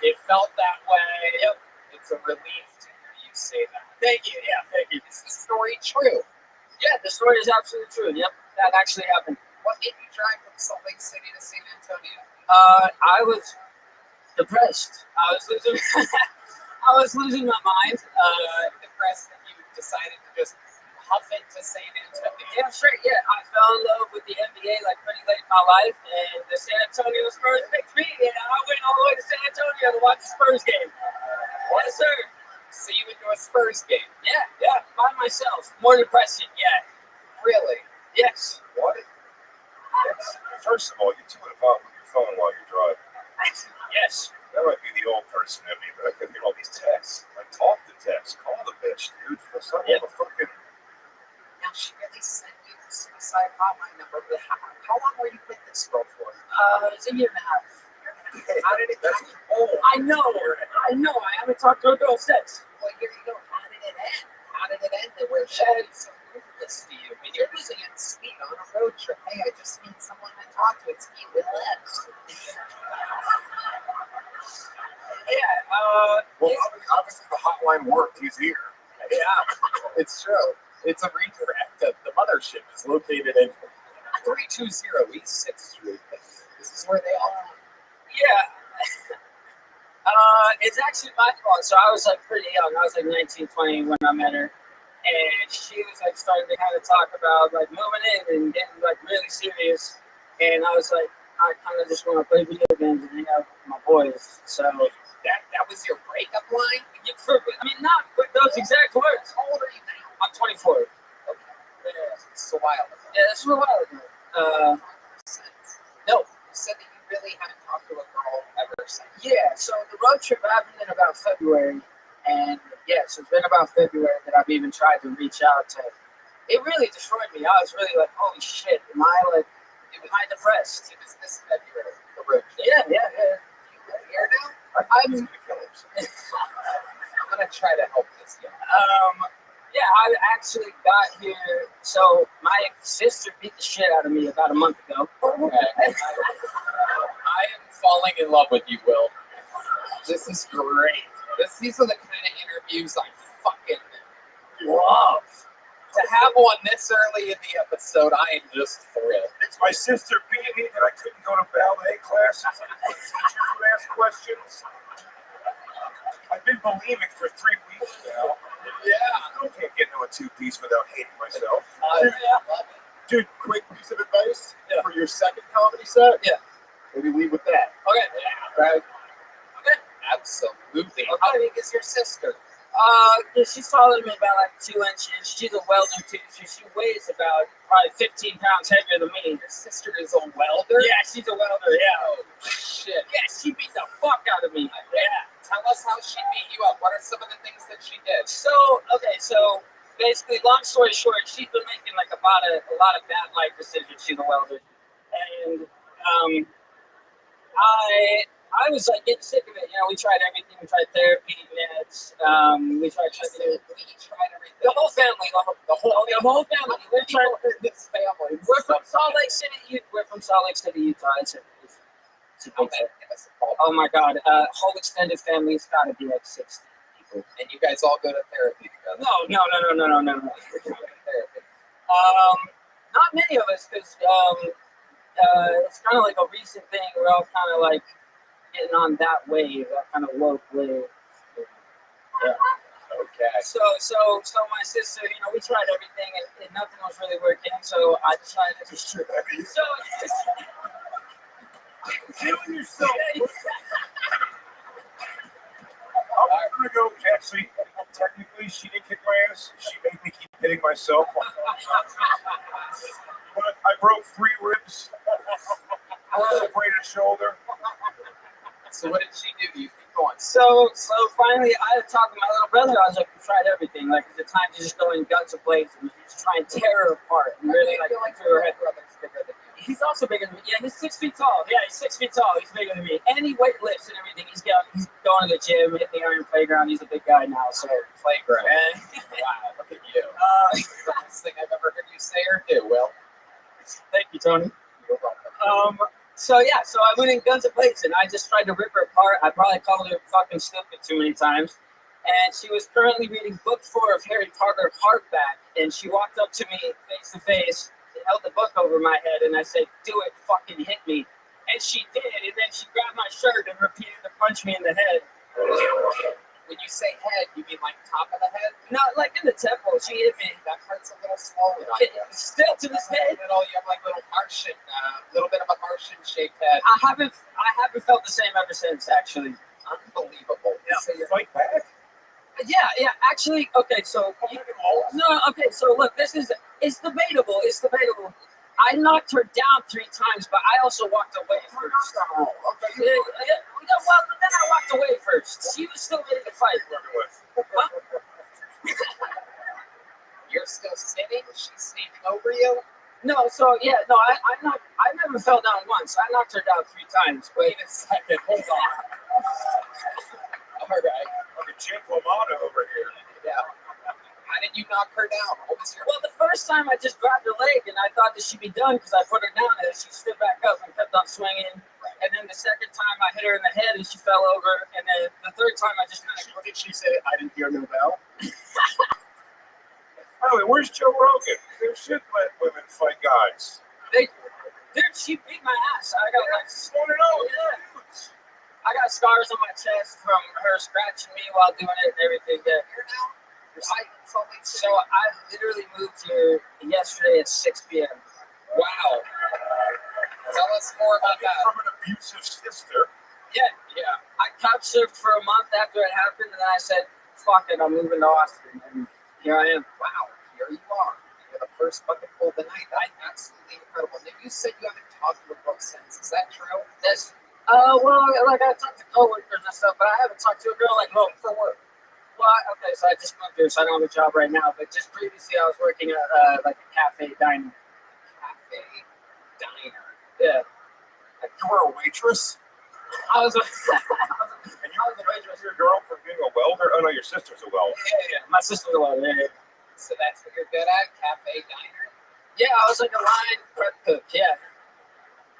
It felt that way. Yep. It's a relief to hear you say that. Thank you. Yeah, thank you. Is the story true? Yeah, the story is absolutely true. Yep, that actually happened. What made you drive from Salt Lake City to San Antonio? I was depressed. I was losing. I was losing my mind. Depressed that you decided to just huff it to San Antonio. Yeah, straight. Yeah, I fell in love with the NBA like pretty late in my life, and the San Antonio Spurs picked me, and I went all the way to San Antonio to watch the Spurs game. Yes, sir. So you went to a Spurs game? Yeah, by myself. More depressing, yeah. Really? Yes. What? First of all, you two would have off with your phone while you're driving. Yes. That might be the old person in me, but I couldn't get all these texts. Like, talk to text. Call the bitch, dude. For some of the fucking... Now, she really sent you the suicide hotline number. How long were you with this girl for? It's a year and a half. How did it happen? I know. I haven't talked to a girl since. Well, here you go. How did it end? How did it end? They were shedding so ruthless to you. I mean, you're just being sweet on a road trip. Hey, I just need someone to talk to. It's me, Will Epps. Well, obviously the hotline worked. He's here. Yeah, it's true. It's a redirect. The mothership is located in 320 East 6th Street. This is where they all are. Yeah. It's actually my fault. So I was like pretty young. I was like 19, 20 when I met her. And she was like starting to kind of talk about like moving in and getting like really serious. And I was like, I kind of just want to play video games and hang out with my boys. So that was your breakup line? I mean, not with those exact words. How old are you now? I'm 24. Okay. Yeah, it's a while ago. Yeah, this was a while ago. No, you said that you really haven't talked to a girl ever since. Yeah, so the road trip happened in about February. And yeah, so it's been about February that I've even tried to reach out to. It really destroyed me. I was really like, holy shit, am I depressed? It was this February, the road trip. Yeah. You here now? I'm gonna try to help this young. Yeah, I actually got here. So my sister beat the shit out of me about a month ago. Okay. I am falling in love with you, Will. This is great. These are the kind of interviews I fucking love. To have one this early in the episode, I am just thrilled. It's my sister being me that I couldn't go to ballet classes. Teachers would ask questions. I've been bulimic for 3 weeks now. Yeah. I can't get into a two-piece without hating myself. Dude, quick piece of advice for your second comedy set. Yeah. Maybe lead with that. Okay. Right. Okay. Absolutely. Okay. How big is your sister? Yeah, she's taller than me about like 2 inches. She's a welder too. She weighs about probably 15 pounds heavier than me. Your sister is a welder? Yeah, she's a welder. Yeah. Oh, shit. Yeah, she beat the fuck out of me. Yeah. Tell us how she beat you up. What are some of the things that she did? So basically, long story short, she's been making like a lot of bad life decisions. She's a welder, and I was like getting sick of it. You know, we tried everything. We tried therapy, meds. We tried everything. The whole family. The whole family. We're trying. This family. We're from Salt Lake City. We're from Salt Lake City, Utah. It's a big thing. Oh my God! Whole extended family. It's got to be like 60 people. And you guys all go to therapy together. No. Not many of us, because it's kind of like a recent thing. We're all kind of like getting on that wave, that kind of woke wave. Yeah. Okay. So my sister, you know, we tried everything and nothing was really working. So I decided to. Killing yourself. I'm gonna go. Actually, technically, she didn't kick my ass. She made me keep hitting myself. But I broke 3 ribs, separated a shoulder. So what did she do? You keep going. So finally, I had talked to my little brother. I was like, we tried everything. Like, it's the time to just go in guns blazing and just try and tear her apart. And really, like, through her head. Brother's bigger than you. He's also bigger than me. Yeah, he's 6 feet tall. Yeah, he's 6 feet tall. He's bigger than me. And he weight lifts and everything. He's going to the gym, hitting the iron playground. He's a big guy now. So Playground. Wow, look at you. That's the best thing I've ever heard you say or do, Will. Thank you, Tony. You're welcome. So I went in guns blazing. I just tried to rip her apart. I probably called her fucking stupid too many times. And she was currently reading book 4 of Harry Potter hardback. And she walked up to me face to face, held the book over my head, and I said, "Do it, fucking hit me." And she did. And then she grabbed my shirt and repeated to punch me in the head. When you say head, you mean like top of the head? No, like in the temple. She hit me. That hurts a little swollen. Still to this day. You have like little little bit of a Martian-shaped head. I haven't felt the same ever since, actually. Unbelievable. Yeah, so you fight back? Yeah. Actually, okay. So look, it's debatable. I knocked her down 3 times, but I also walked away first. Okay. Well, then I walked away first. She was still ready to fight. Huh? You're still sitting? She's standing over you? No, I never fell down once. I knocked her down 3 times. Wait a second, hold on. All right. I'm a Jim LaMotta over here. Yeah. How did you knock her down? Well, the first time I just grabbed her leg and I thought that she'd be done because I put her down and she stood back up and kept on swinging. And then the second time I hit her in the head and she fell over. And then the third time I just kind of... Did she say, "I didn't hear no bell"? By the way, where's Joe Rogan? They should let women fight guys. Dude, she beat my ass. I got like... I got scars on my chest from her scratching me while doing it and everything. Yeah. So I literally moved here yesterday at 6 p.m. Wow. Tell us more about that. From an abusive sister. Yeah. I couch surfed for a month after it happened, and then I said, "Fuck it, I'm moving to Austin." And here I am. Wow, here you are. You're the first bucket full of the night. That's absolutely incredible. Now, you said you haven't talked to a book since. Is that true? Well, like I talked to coworkers and stuff, but I haven't talked to a girl like for work. Well, okay, so I just moved here, so I don't have a job right now. But just previously, I was working at like a cafe diner. Yeah. You were a waitress? I was a And you were the waitress, your girl, for being a welder? Oh, no, your sister's a welder. Yeah. My sister's a welder, yeah. So that's what you're good at? Cafe diner? Yeah, I was like a line prep cook, yeah.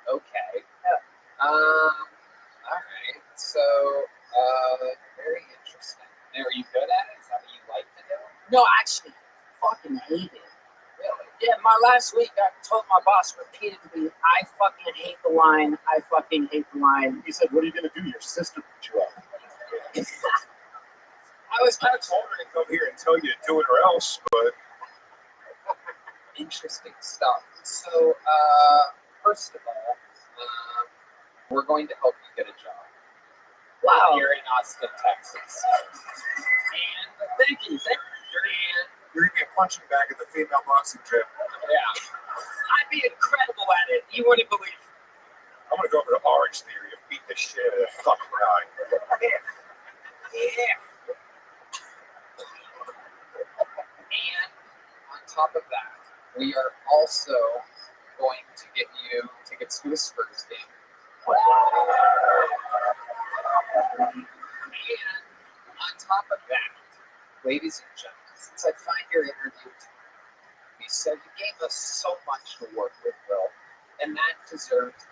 Okay. Yeah. All right. So, very interesting. Now, are you good at it? Is that what you like to do? No, actually, fucking hate it. Really? Yeah, my last week, I told my boss repeatedly, I fucking hate the line. I fucking hate the line. He said, "What are you going to do? Your sister put you up." I was told her to come here and tell you to do it or else, but... Interesting stuff. So, first of all, we're going to help you get a job. Wow. Here in Austin, Texas. And thank you. You're going to be a punching bag at the female boxing gym. Yeah. I'd be incredible at it. You wouldn't believe it. I'm going to go over to Orange Theory and beat the shit out of that fucking guy. Yeah. And top of that, we are also going to get you tickets to a Spurs game. And on top of that, ladies and gentlemen, since I find your interview, you said you gave us so much to work with, Will, and that deserved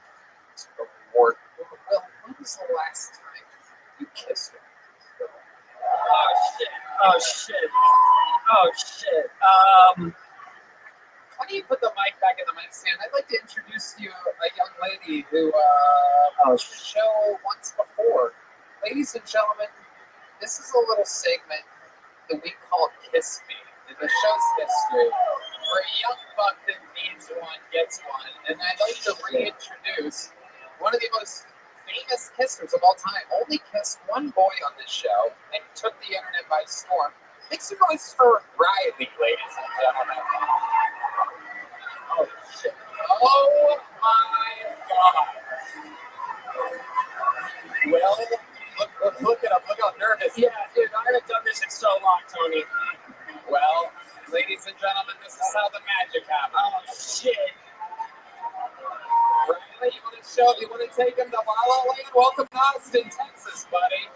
to reward. Will, when was the last time you kissed her? Oh shit. Why don't you put the mic back in the mic stand? I'd like to introduce you a young lady who show once before. Ladies and gentlemen, this is a little segment that we call Kiss Me in the show's history, where a young buck that needs one gets one. And I'd like to reintroduce one of the most famous kissers of all time. Only kissed one boy on this show and took the internet by storm. Make some noise for Riley, ladies and gentlemen. Oh shit. Oh my god. Well, look at him. Look how nervous. Yeah, dude, I haven't done this in so long, Tony. Well, ladies and gentlemen, this is how the magic happens. Oh shit. Riley, you want to take him to La La Land? Welcome to Austin, Texas, buddy.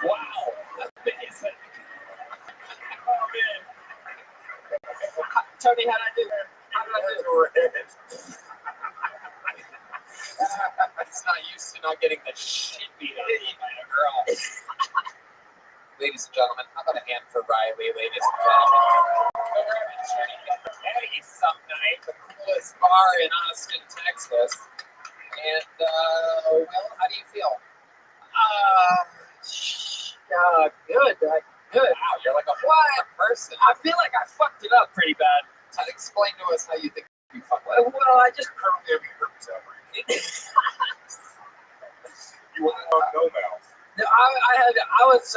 Wow, that's amazing. Oh, man. Tony, how'd I do there? How did I do? It's not used to not getting the shit beat out of you by a girl. Ladies and gentlemen, how about a hand for Riley, ladies and gentlemen? We're having sure to get the Eddie some night, the coolest bar in Austin, Texas. And, Will, how do you feel? Good. Good. Wow, you're like a whole other person. I feel like I fucked it up pretty bad. Explain to us how you think you fucked it up. Well, I just You want to know mouth. No, I was,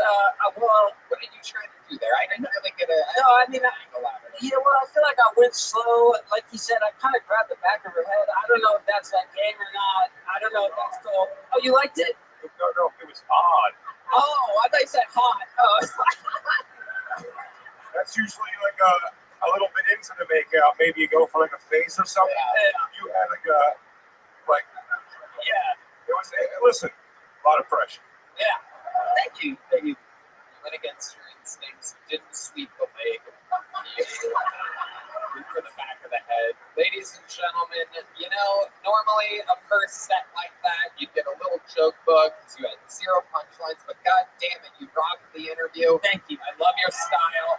well, what did you try to do there? I didn't really get a. No, I mean, well, I feel like I went slow. Like you said, I kind of grabbed the back of her head. I don't know if that's that game or not. I don't know if that's cool. Oh, you liked it? No, it was odd. Oh, I thought you said hot. Oh. That's usually like a little bit into the makeout. Maybe you go for like a face or something. Yeah. You had like, yeah. It was, listen, a lot of pressure. Yeah. Thank you. You went against your instincts, didn't sweep the leg, you for the back of the head. Ladies and gentlemen, normally a first set like that, you'd get a little joke book, you had 0 punchlines, but god damn it, you rocked the interview. Thank you. I love your style.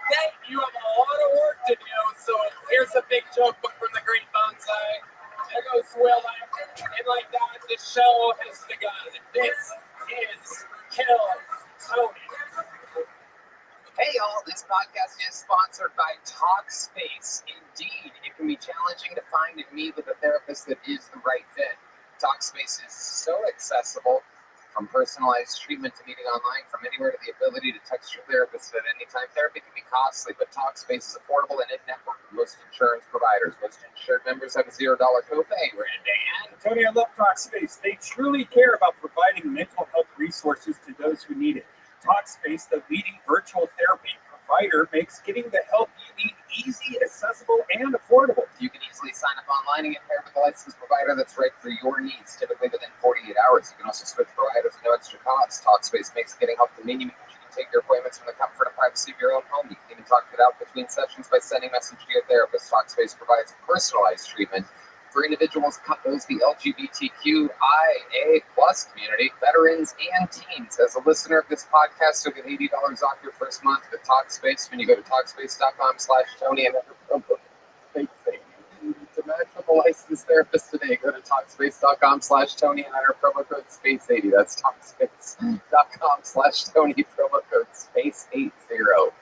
You have a lot of work to do, so here's a big joke book from the Great Bonsai. There goes Will, and like that, the show has begun. This is Kill Tony. Hey y'all, this podcast is sponsored by Talkspace. Indeed, it can be challenging to find and meet with a therapist that is the right fit. Talkspace is so accessible, from personalized treatment to meeting online, from anywhere to the ability to text your therapist at any time. Therapy can be costly, but Talkspace is affordable and in-network with most insurance providers. Most insured members have a $0 copay. Dan. Tony, I love Talkspace. They truly care about providing mental health resources to those who need it. Talkspace, the leading virtual therapy provider, makes getting the help you need easy, accessible, and affordable. You can easily sign up online and get paired with a licensed provider that's right for your needs, typically within 48 hours. You can also switch providers at no extra cost. Talkspace makes getting help convenient because you can take your appointments from the comfort and privacy of your own home. You can even talk it out between sessions by sending a message to your therapist. Talkspace provides personalized treatment for individuals, couples, the LGBTQIA+ community, veterans, and teens. As a listener of this podcast, you'll get $80 off your first month with Talkspace when you go to Talkspace.com/Tony and enter promo code SPACE80. To match with a licensed therapist today, go to Talkspace.com/Tony and enter promo code SPACE80. That's Talkspace.com/Tony, promo code SPACE80.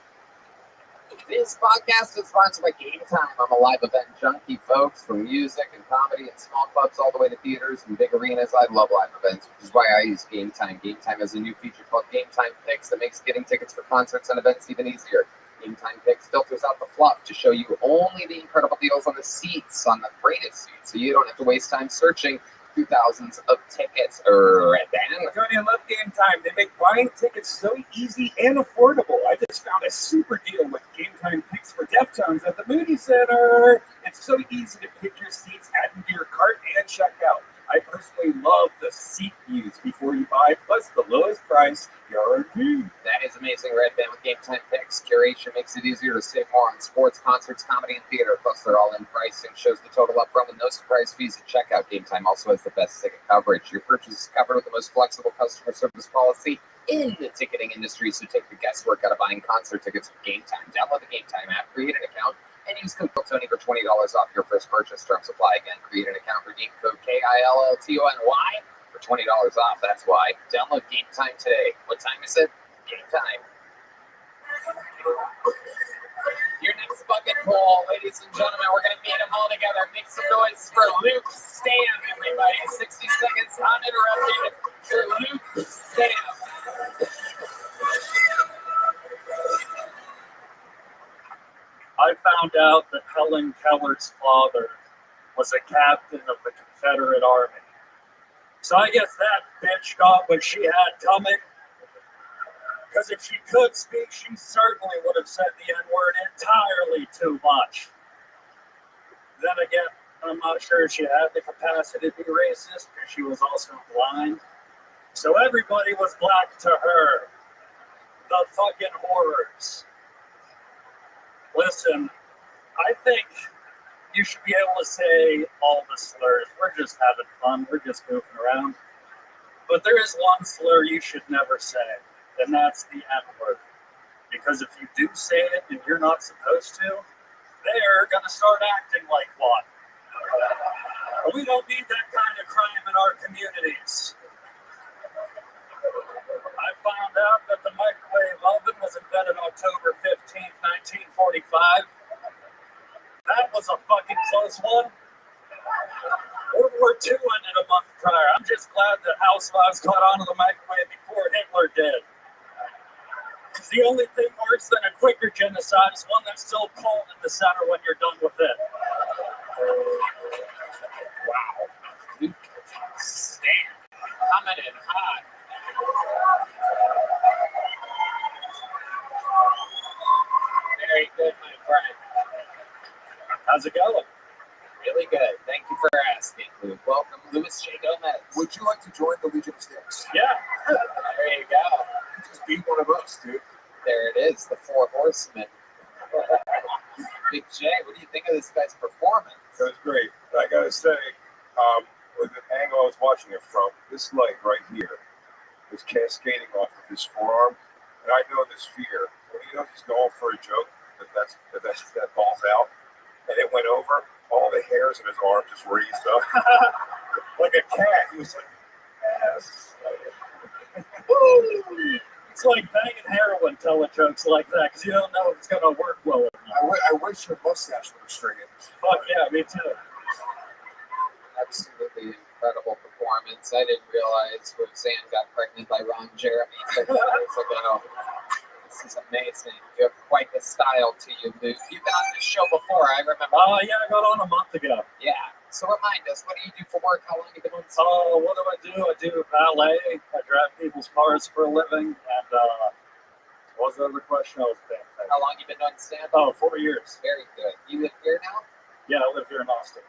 This podcast is sponsored by Game Time. I'm a live event junkie, folks, from music and comedy and small clubs all the way to theaters and big arenas. I love live events, which is why I use Game Time. Game Time has a new feature called Game Time Picks that makes getting tickets for concerts and events even easier. Game Time Picks filters out the fluff to show you only the incredible deals on the seats, on the greatest seats, so you don't have to waste time searching through thousands of tickets. Red Band. Johnny, I love Game Time. They make buying tickets so easy and affordable. I just found a super deal with Game Time Picks for Deftones at the Moody Center. It's so easy to pick your seats, add them to your cart, and check out. I personally love the seat views before you buy, plus the lowest price guaranteed. That is amazing, Red Band with Game Time Picks. Curation makes it easier to save more on sports, concerts, comedy, and theater. Plus, they're all in pricing. Shows the total up front with no surprise fees at checkout. Game Time also has the best ticket coverage. Your purchase is covered with the most flexible customer service policy in the ticketing industry. So take the guesswork out of buying concert tickets with Game Time. Download the Game Time app, create an account, and use code Tony for $20 off your first purchase. Terms apply. Again, create an account, redeem code KILLTONY for $20 off. That's why. Download Game Time today. What time is it? Game Time. Your next bucket poll, ladies and gentlemen, we're going to meet them all together. Make some noise for Luke Stam, everybody. 60 seconds uninterrupted for Luke Stam. I found out that Helen Keller's father was a captain of the Confederate Army. So I guess that bitch got what she had coming. Because if she could speak, she certainly would have said the N-word entirely too much. Then again, I'm not sure she had the capacity to be racist because she was also blind. So everybody was black to her. The fucking horrors. Listen, I think you should be able to say all the slurs. We're just having fun. We're just goofing around. But there is one slur you should never say, and that's the N-word. Because if you do say it and you're not supposed to, they're going to start acting like one. We don't need that kind of crime in our communities. I found out that the microwave oven was invented October 15th, 1945. That was a fucking close one. World War II ended a month prior. I'm just glad that housewives caught onto the microwave before Hitler did. Because the only thing worse than a quicker genocide is one that's still cold in the center when you're done with it. Wow. Luke Stam coming in hot. Very good, my friend. How's it going? Really good. Thank you for asking, Luke. Welcome, Louis J. Gomez. Would you like to join the Legion of Sticks? Yeah. There you go. Just be one of us, dude. There it is, the Four Horsemen. Big J, what do you think of this guy's performance? It was great. I gotta say, with the angle I was watching it from, this light right here was cascading off of his forearm, and I know this fear. When you know he's going for a joke, that falls out, and it went over. All the hairs in his arm just raised up like a cat. He was like, yes. It's like banging heroin telling jokes like that because you don't know if it's going to work well or not. I wish your mustache would have straightened. Fuck yeah, me too. Absolutely incredible performance. I didn't realize Roxanne got pregnant by Ron Jeremy 30 years ago. This is amazing. You have quite the style to you, Luke. You've been on this show before, I remember. Oh, yeah, I got on a month ago. Yeah. So remind us, what do you do for work? How long have you been on the Oh, what do? I do valet. I drive people's cars for a living. And what was the other question I was paying? How long have you been on stand-up? Oh, 4 years. Very good. You live here now? Yeah, I live here in Austin.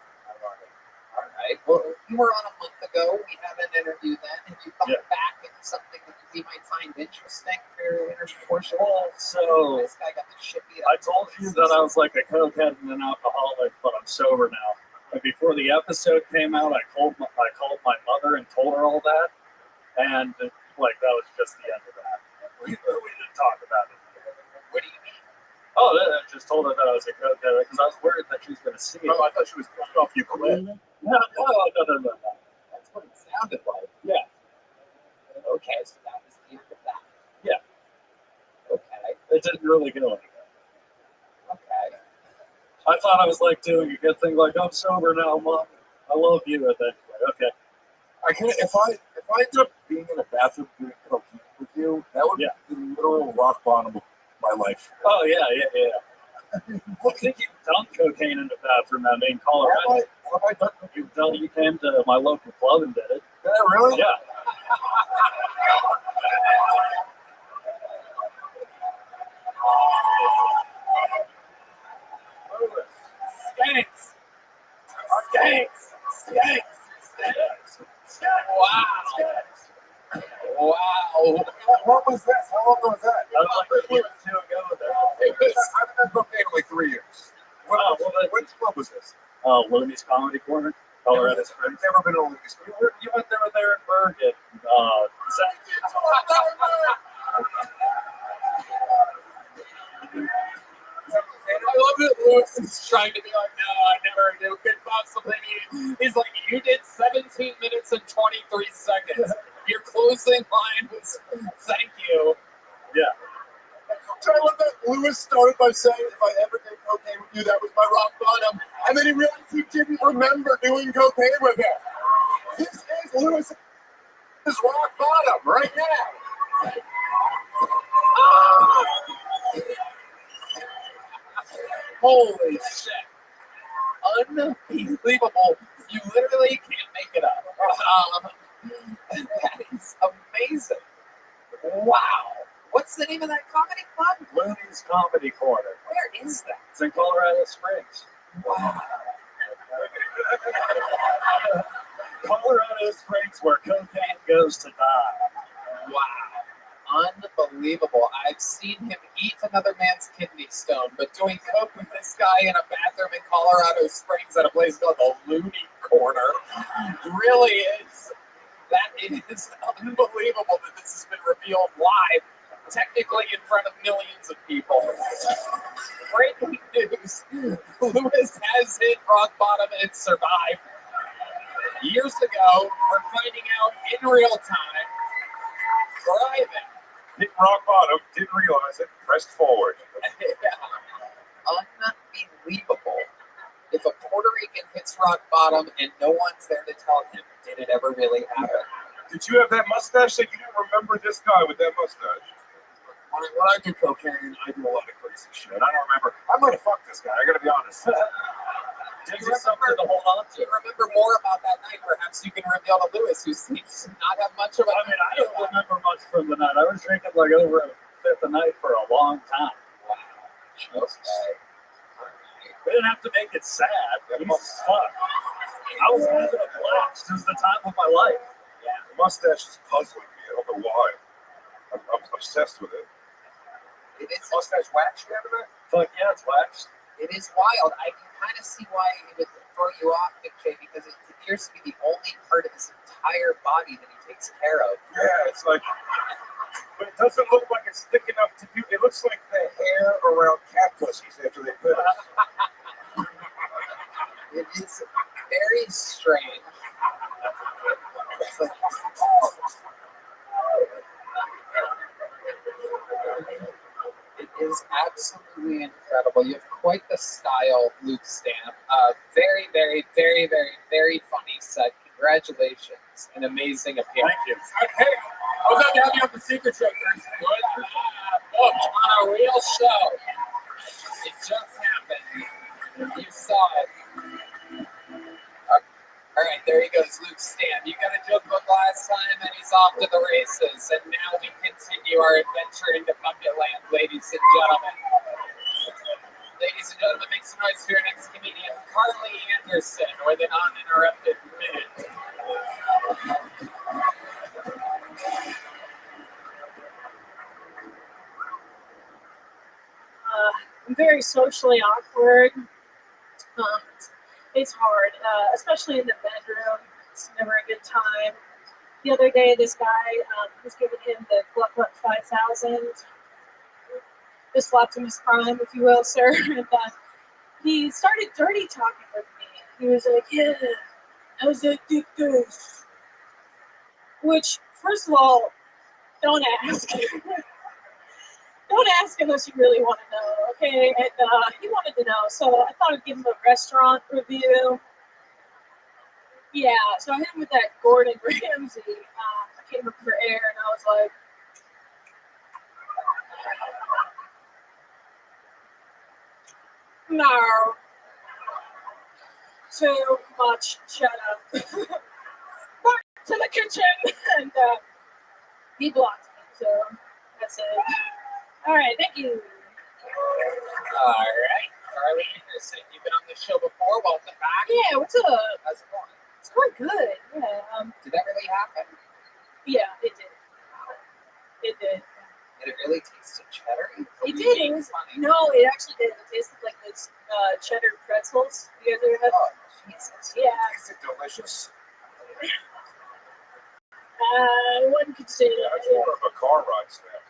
All right. Well, you were on a month ago. We had an interview then, and you thought back and something that we might find interesting for your interview portion. Well, so this guy got the shit beat I told you that I was like a cokehead and an alcoholic, but I'm sober now. And before the episode came out, I called my mother and told her all that, and like that was just the end of that. We didn't talk about it. What do you mean? Oh, I just told her that I was a cokehead because I was worried that she was going to see it. Oh, I thought she was pissed off you quit. No. That's what it sounded like. Yeah. Okay, so that was the end of that. Yeah. Okay. It didn't really go anywhere. Okay. I thought I was like doing a good thing, like I'm sober now, Mom. I love you. And then, okay. I can't. If I end up being in a bathroom doing cocaine with you, that would be the literal rock bottom of my life. Oh, yeah. I think you've done cocaine in the bathroom out in Colorado. You came to my local club and did it. Did I really? Yeah. Skanks. Wow. What was this? How long was that? That was like 2 years ago. I've been cocaine only 3 years. Which club was this? Willoughby's Comedy Corner, Colorado Springs. Never been to Willoughby's. You went there with Eric Berg and I love that Lewis is trying to be like, no, I never do. Could possibly be. He's like, you did 17 minutes and 23 seconds. Your closing line was, thank you. Yeah. So I love that Lewis started by saying, if I ever did cocaine with you, that was my rock bottom. And then he realized he didn't remember doing cocaine with him. This is Lewis's rock bottom right now. Holy shit. Unbelievable. You literally can't make it up. That is amazing. Wow. What's the name of that comedy club? Willoughby's Comedy Corner. Where is that? It's in Colorado Springs. Wow. Colorado Springs, where cocaine goes to die. Wow. Unbelievable. I've seen him eat another man's kidney stone, but doing coke with this guy in a bathroom in Colorado Springs at a place called the Looney Corner really is. That is unbelievable that this has been revealed live, technically in front of millions of people. Breaking news. Lewis has hit rock bottom and survived. Years ago, we're finding out in real time. Thriving. Hit rock bottom, didn't realize it, pressed forward. Unbelievable. If a Puerto Rican hits rock bottom and no one's there to tell him, did it ever really happen? Did you have that mustache that you didn't remember this guy with that mustache? When I do cocaine, I do a lot of crazy shit. I don't remember. I might have fucked this guy. I gotta be honest. Do you remember more about that night? Perhaps you can reveal to Lewis, who seems to not have much of a. I mean, I don't remember much from the night. I was drinking like over a fifth a night for a long time. Wow. Okay. We didn't have to make it sad. It was fun. I was having a blast. It was the time of my life. Yeah. The mustache is puzzling me. I don't know why. I'm obsessed with it. It is mustache wax you have in there? Fuck yeah, it's waxed. It is wild. I can kind of see why it would throw you off, McShay, because it appears to be the only part of his entire body that he takes care of. Yeah, it's like, but it doesn't look like it's thick enough to do. It looks like the hair around cat pussies after they put it. It is very strange. It's like, it is absolutely incredible. You have quite the style, Luke Stamp. Very, very, very, very, very funny set. Congratulations. An amazing appearance. Thank you. Hey, I was going to have you on the Secret Show, Chris. Look, on a real show. It just happened. You saw it. All right, there he goes, Luke Stamp. You got a joke book last time, and he's off to the races. And now we continue our adventure into Bucket Land, ladies and gentlemen. Ladies and gentlemen, make some noise for your next comedian, Carly Anderson, with an uninterrupted minute. I'm very socially awkward. It's hard, especially in the bedroom. It's never a good time. The other day, this guy was giving him the Gluck 5000. Just slapped him his prime, if you will, sir. And he started dirty talking with me. He was like, yeah, how's that dick goes? Which, first of all, don't ask. Don't ask unless you really want to know, okay? And he wanted to know, so I thought I'd give him a restaurant review. Yeah, so I hit him with that Gordon Ramsay. I came up for air, and I was like, No. Too much cheddar. Back to the kitchen, and he blocked me. So that's it. All right, thank you. All right, Carly, you've been on this show before. Welcome back. Yeah, what's up? How's it going? It's going good. Yeah. Did that really happen? Yeah, it did. It did. Did it really taste of cheddar? It did. It was no. It actually did. It tasted like those cheddar pretzels. You guys ever had? Oh, Jesus. Yeah. Is it delicious? I wouldn't consider Yeah, it. it's more of a car ride snack.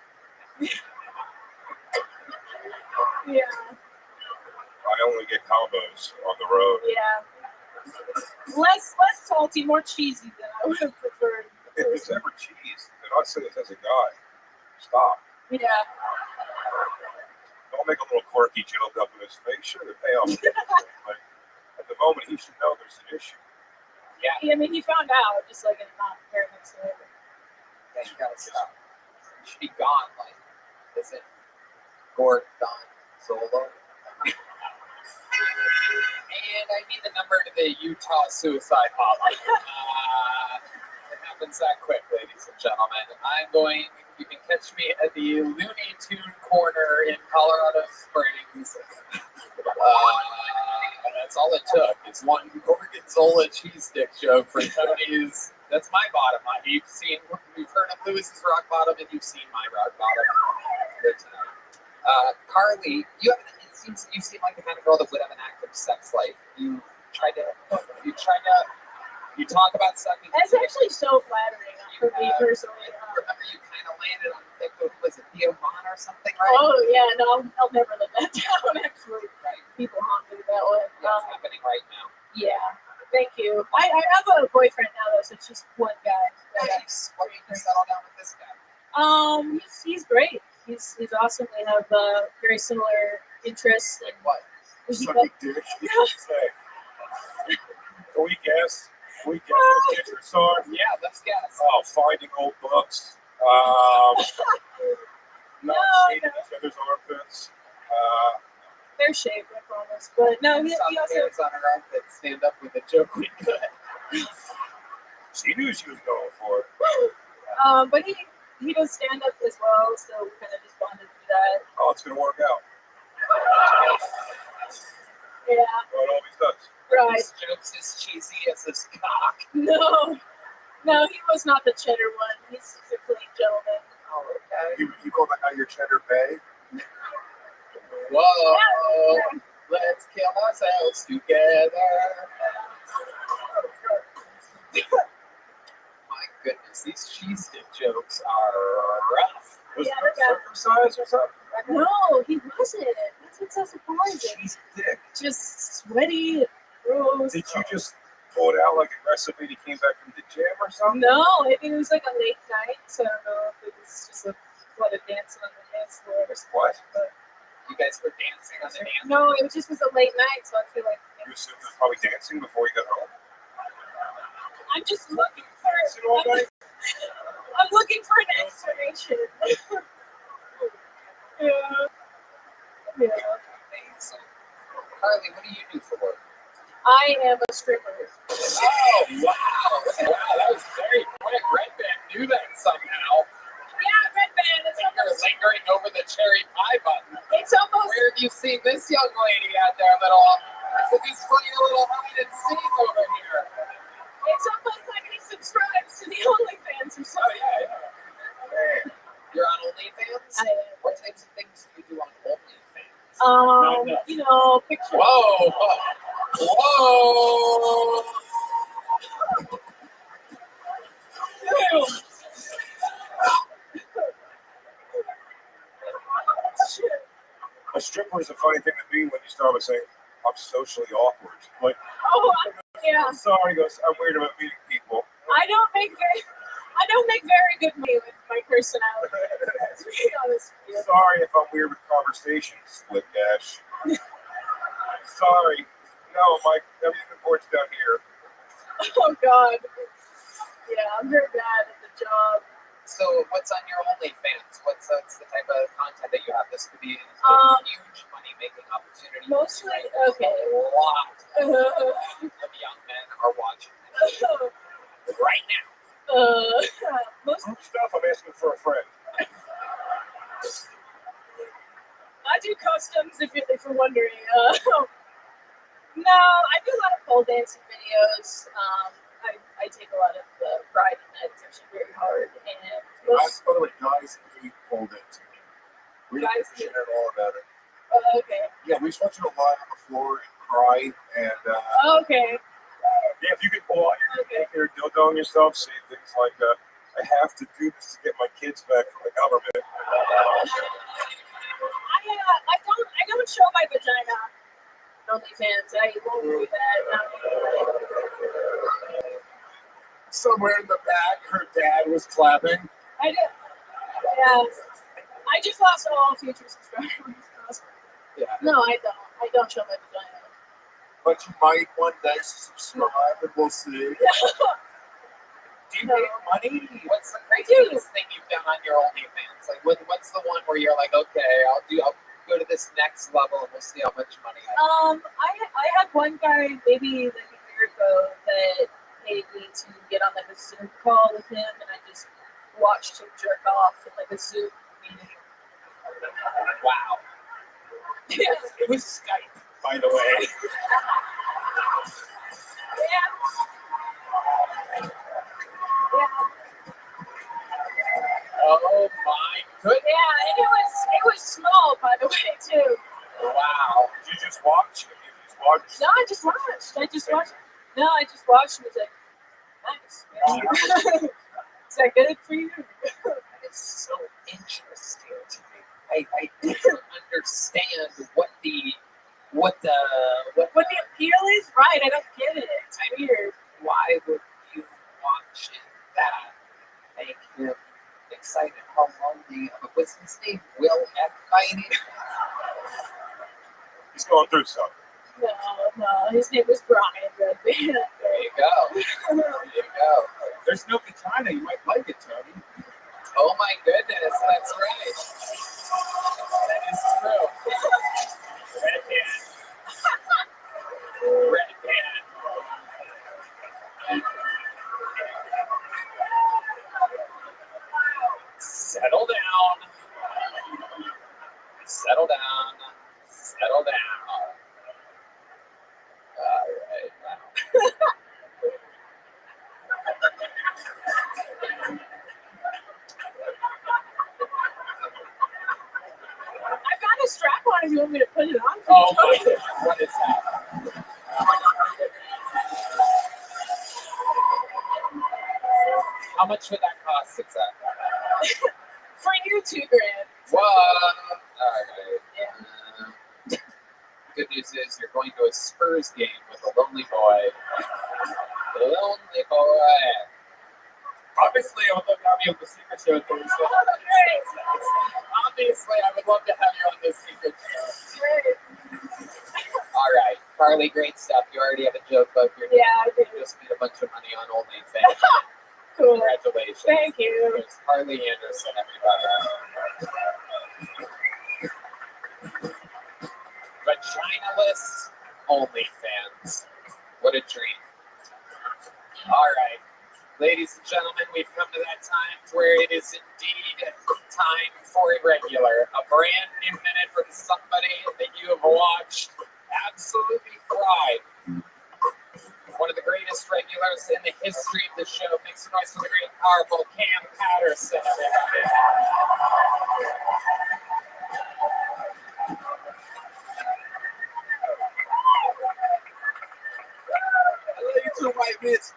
Yeah. I only get combos on the road. Yeah. Less salty, more cheesy than I would have preferred. If there's ever cheese, and I say this as a guy, stop. Yeah. Don't make a little quirky joke up in his face. Sure, the payoff. But at the moment, he should know there's an issue. Yeah. I mean, he found out just like it's not very much later. Yeah, you gotta stop. You should be gone. Like, is it Gord gone solo? And I need the number to the Utah suicide hotline. It happens that quick, ladies and gentlemen. You can catch me at the Looney Tune Corner in Colorado Springs. That's all it took. It's one Gorgonzola cheese stick joke for Tony's. That's my bottom line. You've heard of Lewis's rock bottom, and you've seen my rock bottom. Good to know. Carly, you seem like the kind of girl that would have an active sex life. You talk about sucking. That's actually so flattering for me personally. Remember, you kind of landed on was it Theo Vaughn or something, right? Oh yeah, no, I'll never let that down. Actually, right. People haunt me that way. Yeah, it's happening right now. Yeah, thank you. I have a boyfriend now though, so it's just one guy. Nice. What made you settle down with this guy? He's great. He's awesome. We have very similar interests. Like what? Sucking dick. Say. Can we guess? Can we guess what the interests are? Yeah, let's guess. Oh, finding old books. Not shading each other's armpits. They're shaved, I promise. But no, he also hairs on her armpit stand up with a joke we could. She knew she was going for it. But he does stand up as well, so we kind of just bonded through that. Oh, it's gonna work out. Yeah. Well, it always does. Right. His joke's as cheesy as his cock. No, he was not the cheddar one. He's a clean gentleman. Oh, okay. You call that now your cheddar bay? Whoa. Let's kill ourselves together. My goodness, these cheese stick jokes are rough. Was he circumcised or something? No, he wasn't. That's what's so surprising. Cheese dick. Just sweaty and gross. Did you just pull it out like aggressively when you came back from the gym or something? No, it was like a late night, so I don't know if it was just a lot of dancing on the dance floor. What? But you guys were dancing on the dance floor? No, it just was a late night, so I feel like you assumed it was probably dancing before you got home. I'm just looking for. I'm looking for an explanation. Yeah. Amazing. Carly, what do you do for work? I am a stripper. Oh, wow. Wow, that was very quick. Red Band knew that somehow. Yeah, Red Band. It's almost lingering over the cherry pie button. It's almost. Where have you seen this young lady out there, with these funny little hide and seek over here? It's almost like he subscribes to the OnlyFans or something. Oh, yeah. You're on OnlyFans? I am. What types of things do you do on OnlyFans? Pictures. Whoa! Whoa! A stripper is a funny thing to be when you start with saying, I'm socially awkward. Like, yeah. I'm sorry, I'm weird about meeting people. I don't make very good money with my personality. To be honest with you. Sorry if I'm weird with conversations, Split Dash. Sorry. No, everything reports down here. Oh God. Yeah, I'm very bad at the job. So what's on your OnlyFans? What's the type of content that you have? This could be a huge money-making opportunity. Mostly, right? okay. A lot of young men are watching this right now. Most Group stuff, I'm asking for a friend. I do customs if you're wondering. No, I do a lot of pole dancing videos. I take a lot of pride in that. It's actually very hard. And By the way, guys hate pole dancing. We don't Guys give a shit at all about it. okay. Yeah, we just want you to lie on the floor and cry and Okay. yeah, if you could pull out your dildo on yourself, say things like, I have to do this to get my kids back from the government. I don't show my vagina on OnlyFans. I won't do that. Somewhere in the back, her dad was clapping. I do. Yeah. I just lost all future subscribers. Yeah. No, I don't. I don't show my vagina. But you might one day subscribe and we'll see. Do you make money? What's the craziest thing you've done on your OnlyFans? Like, what's the one where you're like, okay, I'll go to this next level and we'll see how much money I make. I had one guy maybe like a year ago that paid me to get on like a Zoom call with him, and I just watched him jerk off in like a Zoom meeting. Wow. Yeah. It was Skype, by the way. Oh my goodness. Yeah, and it was small, by the way, too. Wow. Did you just watch? No, I just watched. No, I just watched and was like, nice. Is that good for you? That is so interesting to me. I don't understand what the appeal is. Right, I don't get it. It's weird. Why would you watch that make him excited? How lonely of a what's his name? Will F. Fighting? He's going through something. No, his name was Brian Redband. There you go. There you go. There's no vagina. You might like it, Tony. Oh my goodness, that's right. That is true. Red hand. Red hand. Settle down. Settle down. Settle down. All right. Wow. I've got a strap on if you want me to put it on. Oh, what is that? How much would that cost exactly? For you, $2,000. What? All right. Yeah. Good news is you're going to a Spurs game with a lonely boy. Lonely boy. Obviously, I would love to have you on the secret show. Obviously, I would love to have you on this secret show. All right, Carly, great stuff. You already have a joke book. You're I do. just made a bunch of money on OnlyFans. Cool. Congratulations. Thank you. There's Carly Anderson, everybody. Vaginalist OnlyFans. What a dream. All right. Ladies and gentlemen, we've come to that time where it is indeed time for Irregular, a brand new minute from somebody that you have watched absolutely thrive. One of the greatest regulars in the history of the show. Make some noise for the great, powerful Cam Patterson, everybody. I love you too, white bitch.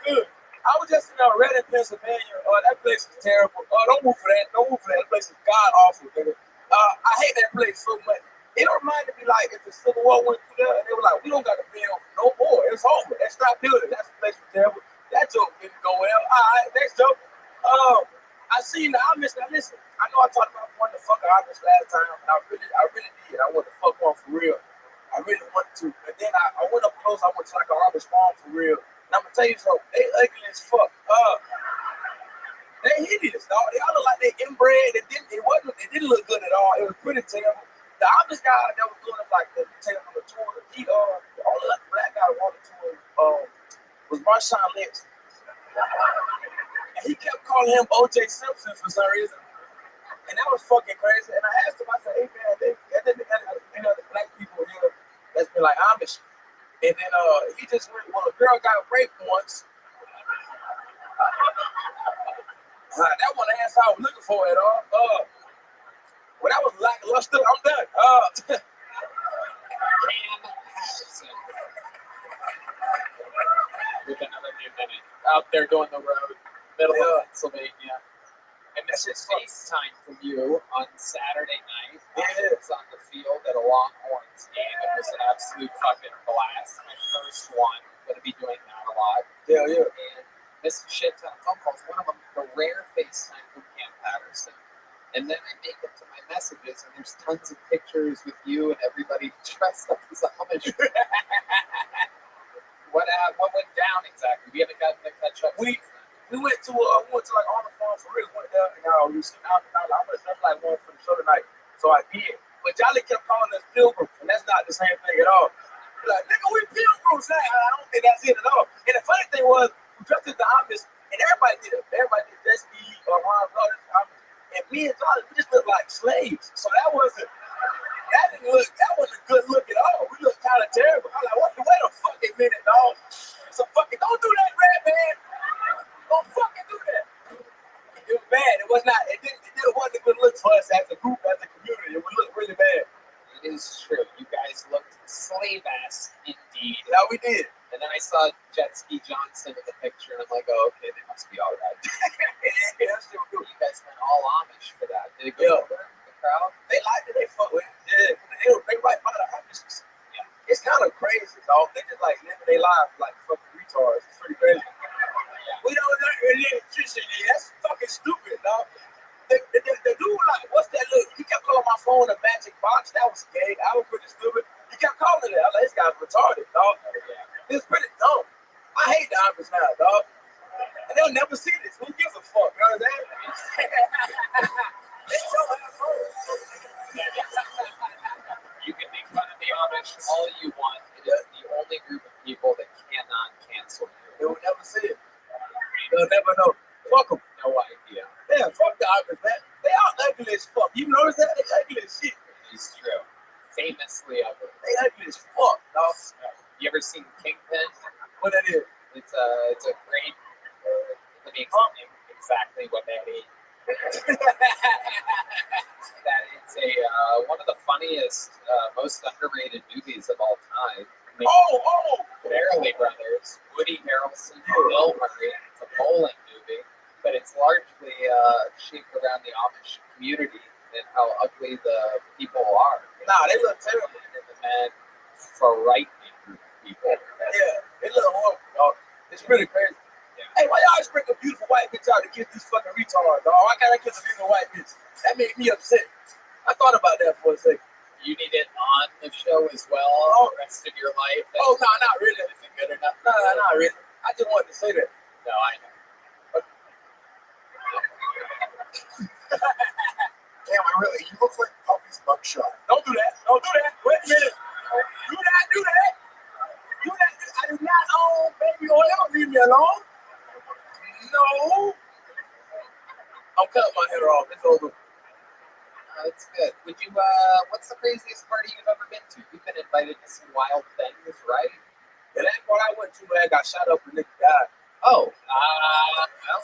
Good. I was just in Reading, Pennsylvania. That place is terrible. Don't move for that. Don't move for that. That place is god awful, nigga. I hate that place so much. It reminded me like if the Civil War went through there, and they were like, we don't got to build no more. It's over. Let's stop building. That place was terrible. That joke didn't go well. All right, next joke. I seen the Amish. Now listen, I know I talked about one the fuck Amish last time, and I really did. I wanted to fuck one for real. I really wanted to. And then I went up close. I went to like a Amish farm for real. And I'm gonna tell you something, they ugly as fuck. They hideous, dog. They all look like they inbred. It didn't look good at all. It was pretty terrible. The Amish guy that was doing it like the tail on the tour, the only like black guy who on the tour was Marshawn Lynch. And he kept calling him O.J. Simpson for some reason. And that was fucking crazy. And I asked him, I said, hey man, they the black people here that's been like Amish. And then he just went, well, a girl got raped once. That one answer I was looking for at all. Well, that was lackluster. I'm done. Cam Patterson with another new minute out there doing the road, middle of Pennsylvania. And this is FaceTime from you on Saturday night. I was on the field at a Longhorns game. It was an absolute fucking blast. My first one. Going to be doing that a lot. Yeah. And missed a shit ton of phone calls. One of them, the rare FaceTime from Cam Patterson. And then I make it to my messages, and there's tons of pictures with you and everybody dressed up as Amish. What went down exactly? We haven't gotten to catch up. We went to like Arnold Farm for real. Went down and we was out. I'm gonna dress like one for the show tonight, so I did. But Jolly kept calling us pilgrims, and that's not the same thing at all. Like, nigga, we pilgrims. I don't think that's it at all. And the funny thing was, we dressed as the Amish, and everybody did it. Everybody did Jesse or Ron Brothers. And me and Jolly, we just looked like slaves. So that wasn't a good look at all. We looked kind of terrible. I'm like, wait a fucking minute, dog. Don't do that, Red Man. Don't fucking do that. It was bad. It wasn't a good look for us as a group, as a community. It would look really bad. It is true. You guys looked slave-ass indeed. Yeah, we did. And then I saw Jet Ski Johnson in the picture, and I'm like, oh, okay, they must be all right. Yeah, that's still good. You guys went all Amish for that. Did it go over the crowd? They liked it. They fuck with it. Yeah. They right by the Amish. Yeah. It's kind of crazy, dog. They just like living their lives like fucking retards. It's pretty crazy. Yeah. We don't learn electricity. That's fucking stupid, dog. The dude, like, what's that look? He kept calling my phone a magic box. That was gay. I was pretty stupid. He kept calling it. I was like, this guy's retarded, dog. It's pretty dumb. I hate the Amish now, dog. And they'll never see this. Who gives a fuck? You know what I'm saying? They so assholes. You can make fun of the Amish all you want. It is the only group of people that cannot cancel you. They will never see it. They'll never know. Fuck them. No idea. Yeah, fuck the Amish, man. They are ugly as fuck. You notice that? They ugly as shit. It's true. Famously ugly. They ugly as fuck, dog. You ever seen Kingpin? What that is? It's a great. Let me explain exactly what that is. That is one of the funniest, most underrated movies of all time. Farrelly Brothers, Woody Harrelson, Bill Murray. It's a bowling movie, but it's largely shaped around the Amish community and how ugly the people are. Nah, they look terrible. And then frightening group of people. Yeah, they look horrible, dog. It's really crazy. Yeah. Hey, why y'all always bring a beautiful white bitch out to kiss these fucking retards, dog? Why can't I kiss a beautiful white bitch? That made me upset. I thought about that for a second. You need it on the show as well the rest of your life? Oh, no, not really. Is it good enough? No, not really. I just wanted to say that. No, I know. Damn, you look like Puppy's mugshot. Don't do that. Don't do that. Wait a minute. Do not do that. Do that. I do not own baby oil. Leave me alone. No. I'm cutting my hair off. It's over. It's good. Would you, what's the craziest party you've ever been to? You've been invited to some wild things, right? Yeah, that part I went to, I got shot up and nigga died. Oh, well,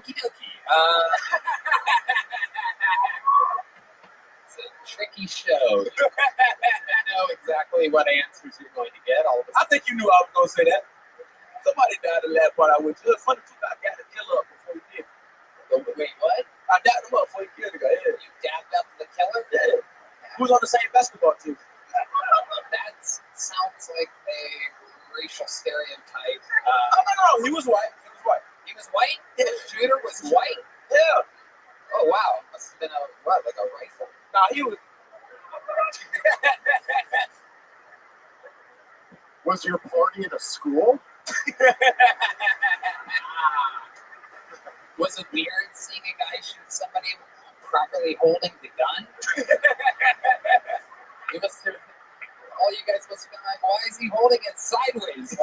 okie dokie. It's a tricky show. I know exactly what answers you're going to get. I think you knew I was going to say that. Somebody died the last part I went to. It's funny too, I got the killer up before he did. Wait, what? I dabbed him up before he killed the guy. Yeah. You dabbed up the killer? Yeah. Who was on the same basketball team? That sounds like a racial stereotype. No, he was white. He was white. He was white? Yeah. The shooter was white? Yeah. Oh, wow. Must have been like a rifle. Nah, he was. Was your party at a school? Was it weird seeing a guy shoot somebody properly holding the gun? You must have, all you guys must have been like, why is he holding it sideways?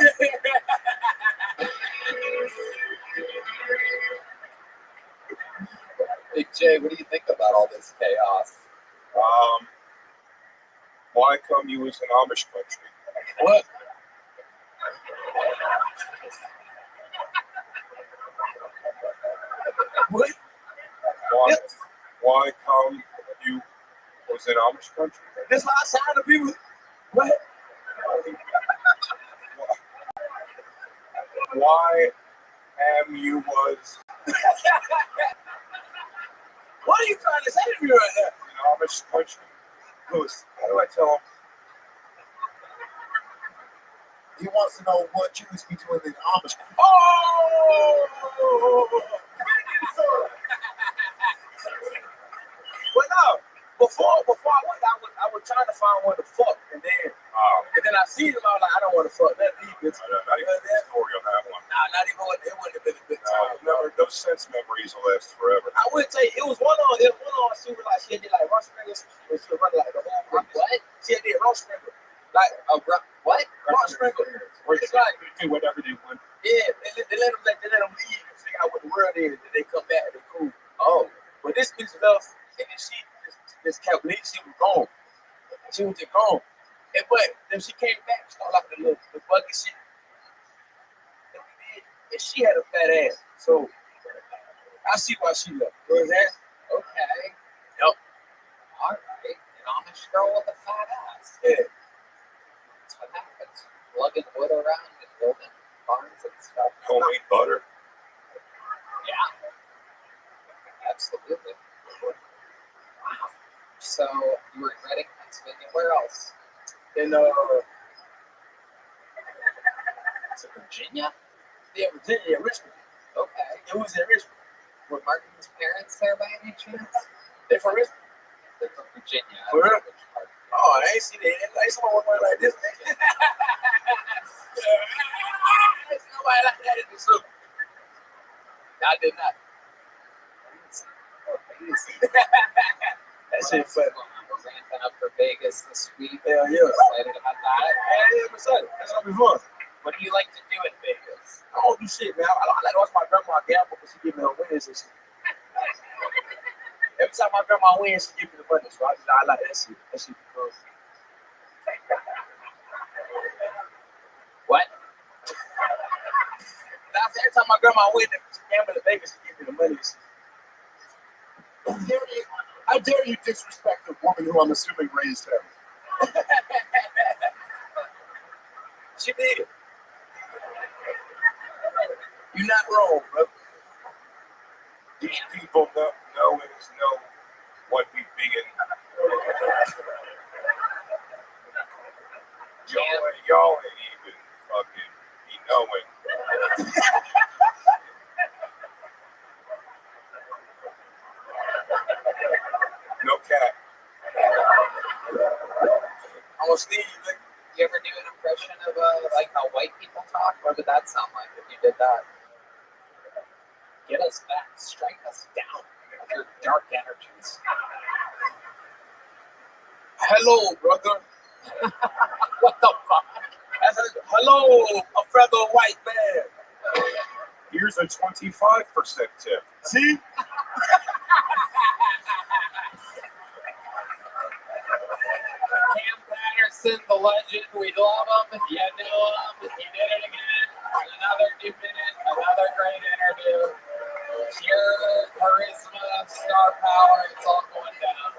Big J, what do you think about all this chaos? Why come you as an Amish country? What? What? Why come you was in Amish country? This how I sound to people. What? Why am you was What are you trying to say to me right now? in Amish country? Lewis, how do I tell him? He wants to know what Jews be doing in Amish. But no, before I went, I was trying to find one to fuck, and then I seen him. I was like, I don't want to fuck that deep. Not even a story on that one. Nah, not even one. It wouldn't have been a good time. Those sense memories will last forever. I would tell you, it was one on. She was like, she did like Ross Springles, and she was running like the whole race. What? She did Ross Springles, like what? Ross Springles. It's like do whatever they want. Yeah, they let them leave and figure out what the world is, and they come back and they cool. Oh, but this bitch left, and then she just kept leaving. She was gone. She was just gone. And but then she came back, started like the bucket shit. And she had a fat ass, so I see why she left. You know what I'm saying? Okay. Yep. All right. An Amish girl with a fat ass. Yeah. That's what happens. Lugging wood around and building barns and stuff. Homemade butter. Yeah. Absolutely. Wow. So you were in Reading, Pennsylvania. Where else? In is it Virginia? Yeah, Virginia, Richmond. Okay. It was in Richmond. Were Martin's parents there by any chance? They from Richmond? They're from Virginia. For real? Oh, I ain't seen it. I ain't someone walking like this. There's nobody like that in the soup. I did not. That shit funny. We're ramping up for Vegas this week. Hell yeah. Excited about that. Yeah, I'm excited. That's gonna be fun. What do you like to do in Vegas? I don't do shit, man. I like to watch my grandma gamble because she give me her winnings and shit. Every time my grandma wins, she give me the money. So I like that shit. That shit be cool. What? Every time my grandma wins, she gamble in Vegas, she give me the money. I dare you disrespect the woman who I'm assuming raised him. She did. You're not wrong, bro. These people know what we begin. Y'all ain't even fucking be knowing. No cap. I'm gonna steal you, nigga. You ever do an impression of like how white people talk? What would that sound like if you did that? Get us back, strike us down with your dark energies. Hello, brother. What the fuck? Hello, a fellow white man. Here's a 25% tip. See? Cam Patterson, the legend, we love him. You knew him. He did it again. Another 2 minute, another great interview. Pure charisma, star power, it's all going down.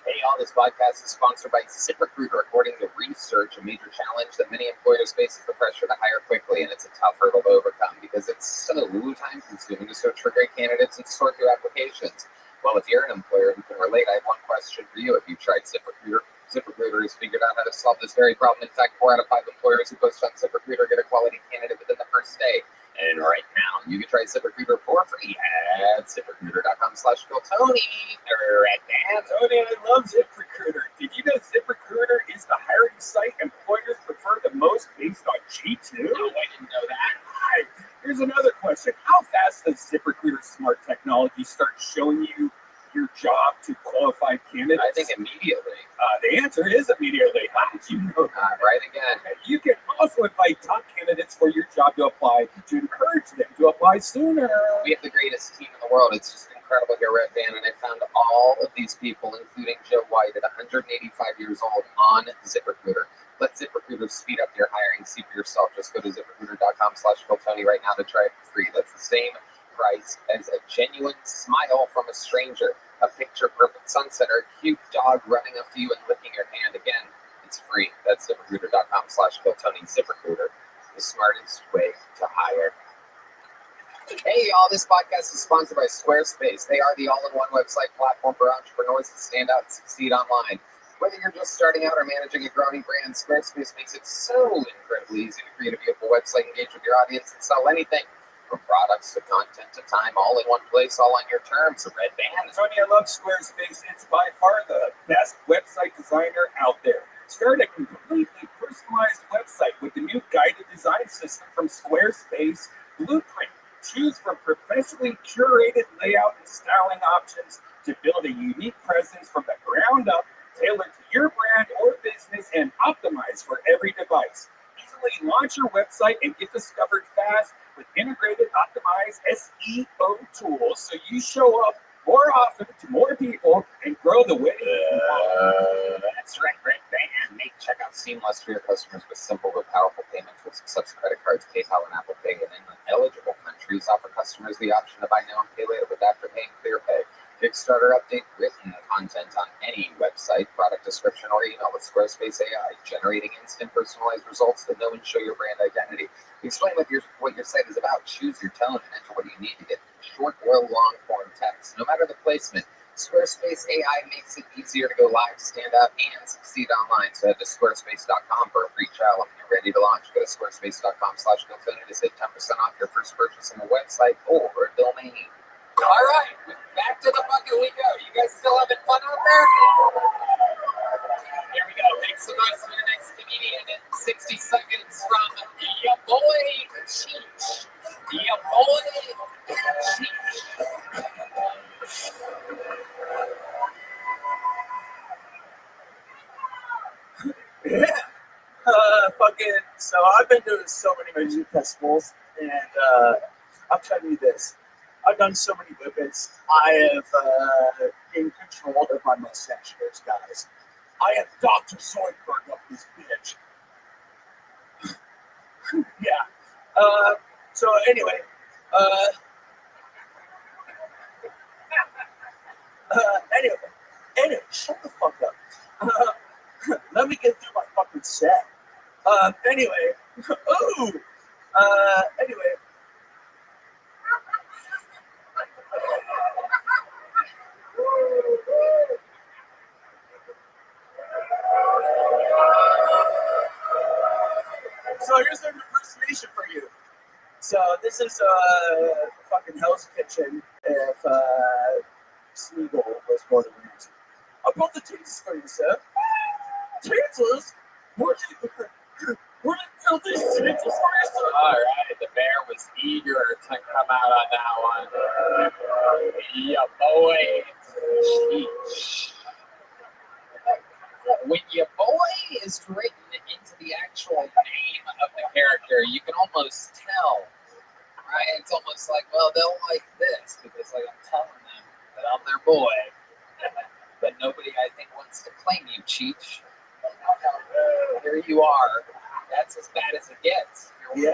Hey, all this podcast is sponsored by ZipRecruiter. According to research, a major challenge that many employers face is the pressure to hire quickly, and it's a tough hurdle to overcome because it's so time-consuming to search for great candidates and sort through applications. Well, if you're an employer who can relate, I have one question for you. Have you tried ZipRecruiter? ZipRecruiter has figured out how to solve this very problem. In fact, 4 out of 5 employers who post on ZipRecruiter get a quality candidate within the first day. And right now, you can try ZipRecruiter for free at ZipRecruiter.com/GoTony. Right now. Tony, I love ZipRecruiter. Did you know ZipRecruiter is the hiring site employers prefer the most based on G2? No, I didn't know that. Here's another question. How he start showing you your job to qualified candidates? I think immediately. The answer is immediately. How did you know that? Right again. You can also invite top candidates for your job to apply to encourage them to apply sooner. We have the greatest team in the world. It's just incredible here, Red Band, and I found all of these people, including Joe White at 185 years old, on ZipRecruiter. Let ZipRecruiter speed up your hiring. See for yourself. Just go to ZipRecruiter.com/BillTony right now to try it for free. That's the same price as a genuine smile from a stranger, a picture-perfect sunset, or a cute dog running up to you and licking your hand. Again, it's free. That's ZipRecruiter.com/BillTony. ZipRecruiter, the smartest way to hire. Hey, y'all, this podcast is sponsored by Squarespace. They are the all-in-one website platform for entrepreneurs to stand out and succeed online. Whether you're just starting out or managing a growing brand, Squarespace makes it so incredibly easy to create a beautiful website, engage with your audience, and sell anything. From products to content to time, all in one place, all on your terms. A Red Band. Tony, I love Squarespace. It's by far the best website designer out there. Start a completely personalized website with the new guided design system from Squarespace Blueprint. Choose from professionally curated layout and styling options to build a unique presence from the ground up, tailored to your brand or business and optimized for every device. Easily launch your website and get discovered fast with integrated, optimized SEO tools so you show up more often to more people and grow the way. That's right, Red Band. Make checkout seamless for your customers with simple but powerful payment tools. Accepts credit cards, PayPal, and Apple Pay. And in eligible countries, offer customers the option to buy now and pay later with Afterpay and ClearPay. Kickstarter update written content on any website, product description, or email with Squarespace AI, generating instant personalized results that know and show your brand identity. Explain what your site is about, choose your tone, and enter what you need to get short or long form text. No matter the placement, Squarespace AI makes it easier to go live, stand out, and succeed online. So head to squarespace.com for a free trial. When you're ready to launch, go to squarespace.com/BillTony to save 10% off your first purchase on a website or a domain. All right, back to the bucket we go. You guys still having fun out there? Here we go. Make some noise for the next comedian in 60 seconds from your boy Cheech. Your boy Cheech. Yeah. So I've been doing so many music festivals, and I'll tell you this. I've done so many whippets. I have in control of my mustache hairs, guys. I am Dr. Zoidberg up this bitch. Yeah. So anyway, anyway, shut the fuck up. Let me get through my fucking set. Anyway, anyway. So here's an impersonation for you. So this is fucking Hell's Kitchen if Smeagol was born in the music. I brought the tastes for you, sir. Tastes? Where'd you build these tastes for you, sir? All right, the bear was eager to come out on that one. Yeah, boy. Cheech. When your boy is written into the actual name of the character, you can almost tell, right? It's almost like, well, they'll like this because like I'm telling them that I'm their boy. But nobody, I think, wants to claim you, Cheech. Here you are. That's as bad as it gets. You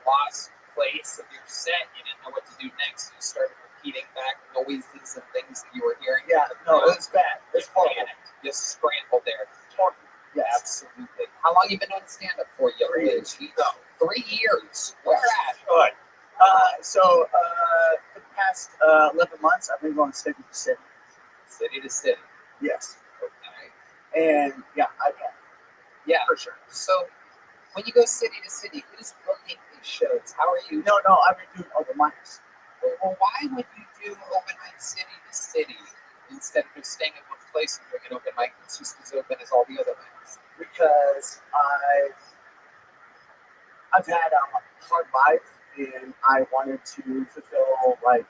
lost place of your set. You didn't know what to do next. You started repeating back noises and things that you were hearing. Yeah, no, it's bad. It's horrible. Panicked. You scrambled there. Yes. Absolutely. How long you been doing stand-up for, you? 3 years. 3 years. Where at? Good. So for the past 11 months, I've been going city to city. City to city. Yes. Okay. And yeah, I can. Yeah, for sure. So when you go city to city, who's booking these shows? How are you? No, I've been doing open mics. Well, why would you do open mic city to city instead of just staying in one place and doing an open mic that's just as open as all the other mics? Because I've had a hard life, and I wanted to fulfill like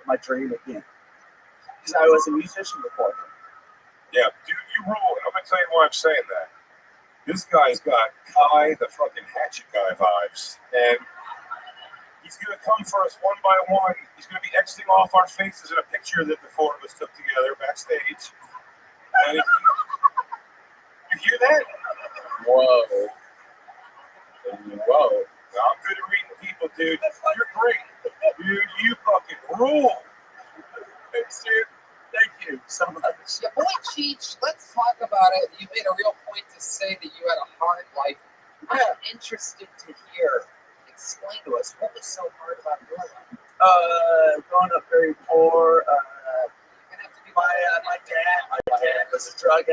my dream again. Because I was a musician before him. Yeah, dude, you rule. And I'm gonna tell you why I'm saying that. This guy's got Kai, the fucking hatchet guy vibes, and he's gonna come for us one by one. He's gonna be exiting off our faces in a picture that the four of us took together backstage. And you hear that? Whoa. Whoa. I'm good at reading people, dude. You're great. Dude, you fucking rule. Thanks, dude. Thank you so much. Yeah, boy, Cheech, let's talk about it. You made a real point to say that you had a hard life. I'm interested to hear. Explain to us what was so hard about your life. Growing up very poor. My dad was a drug addict.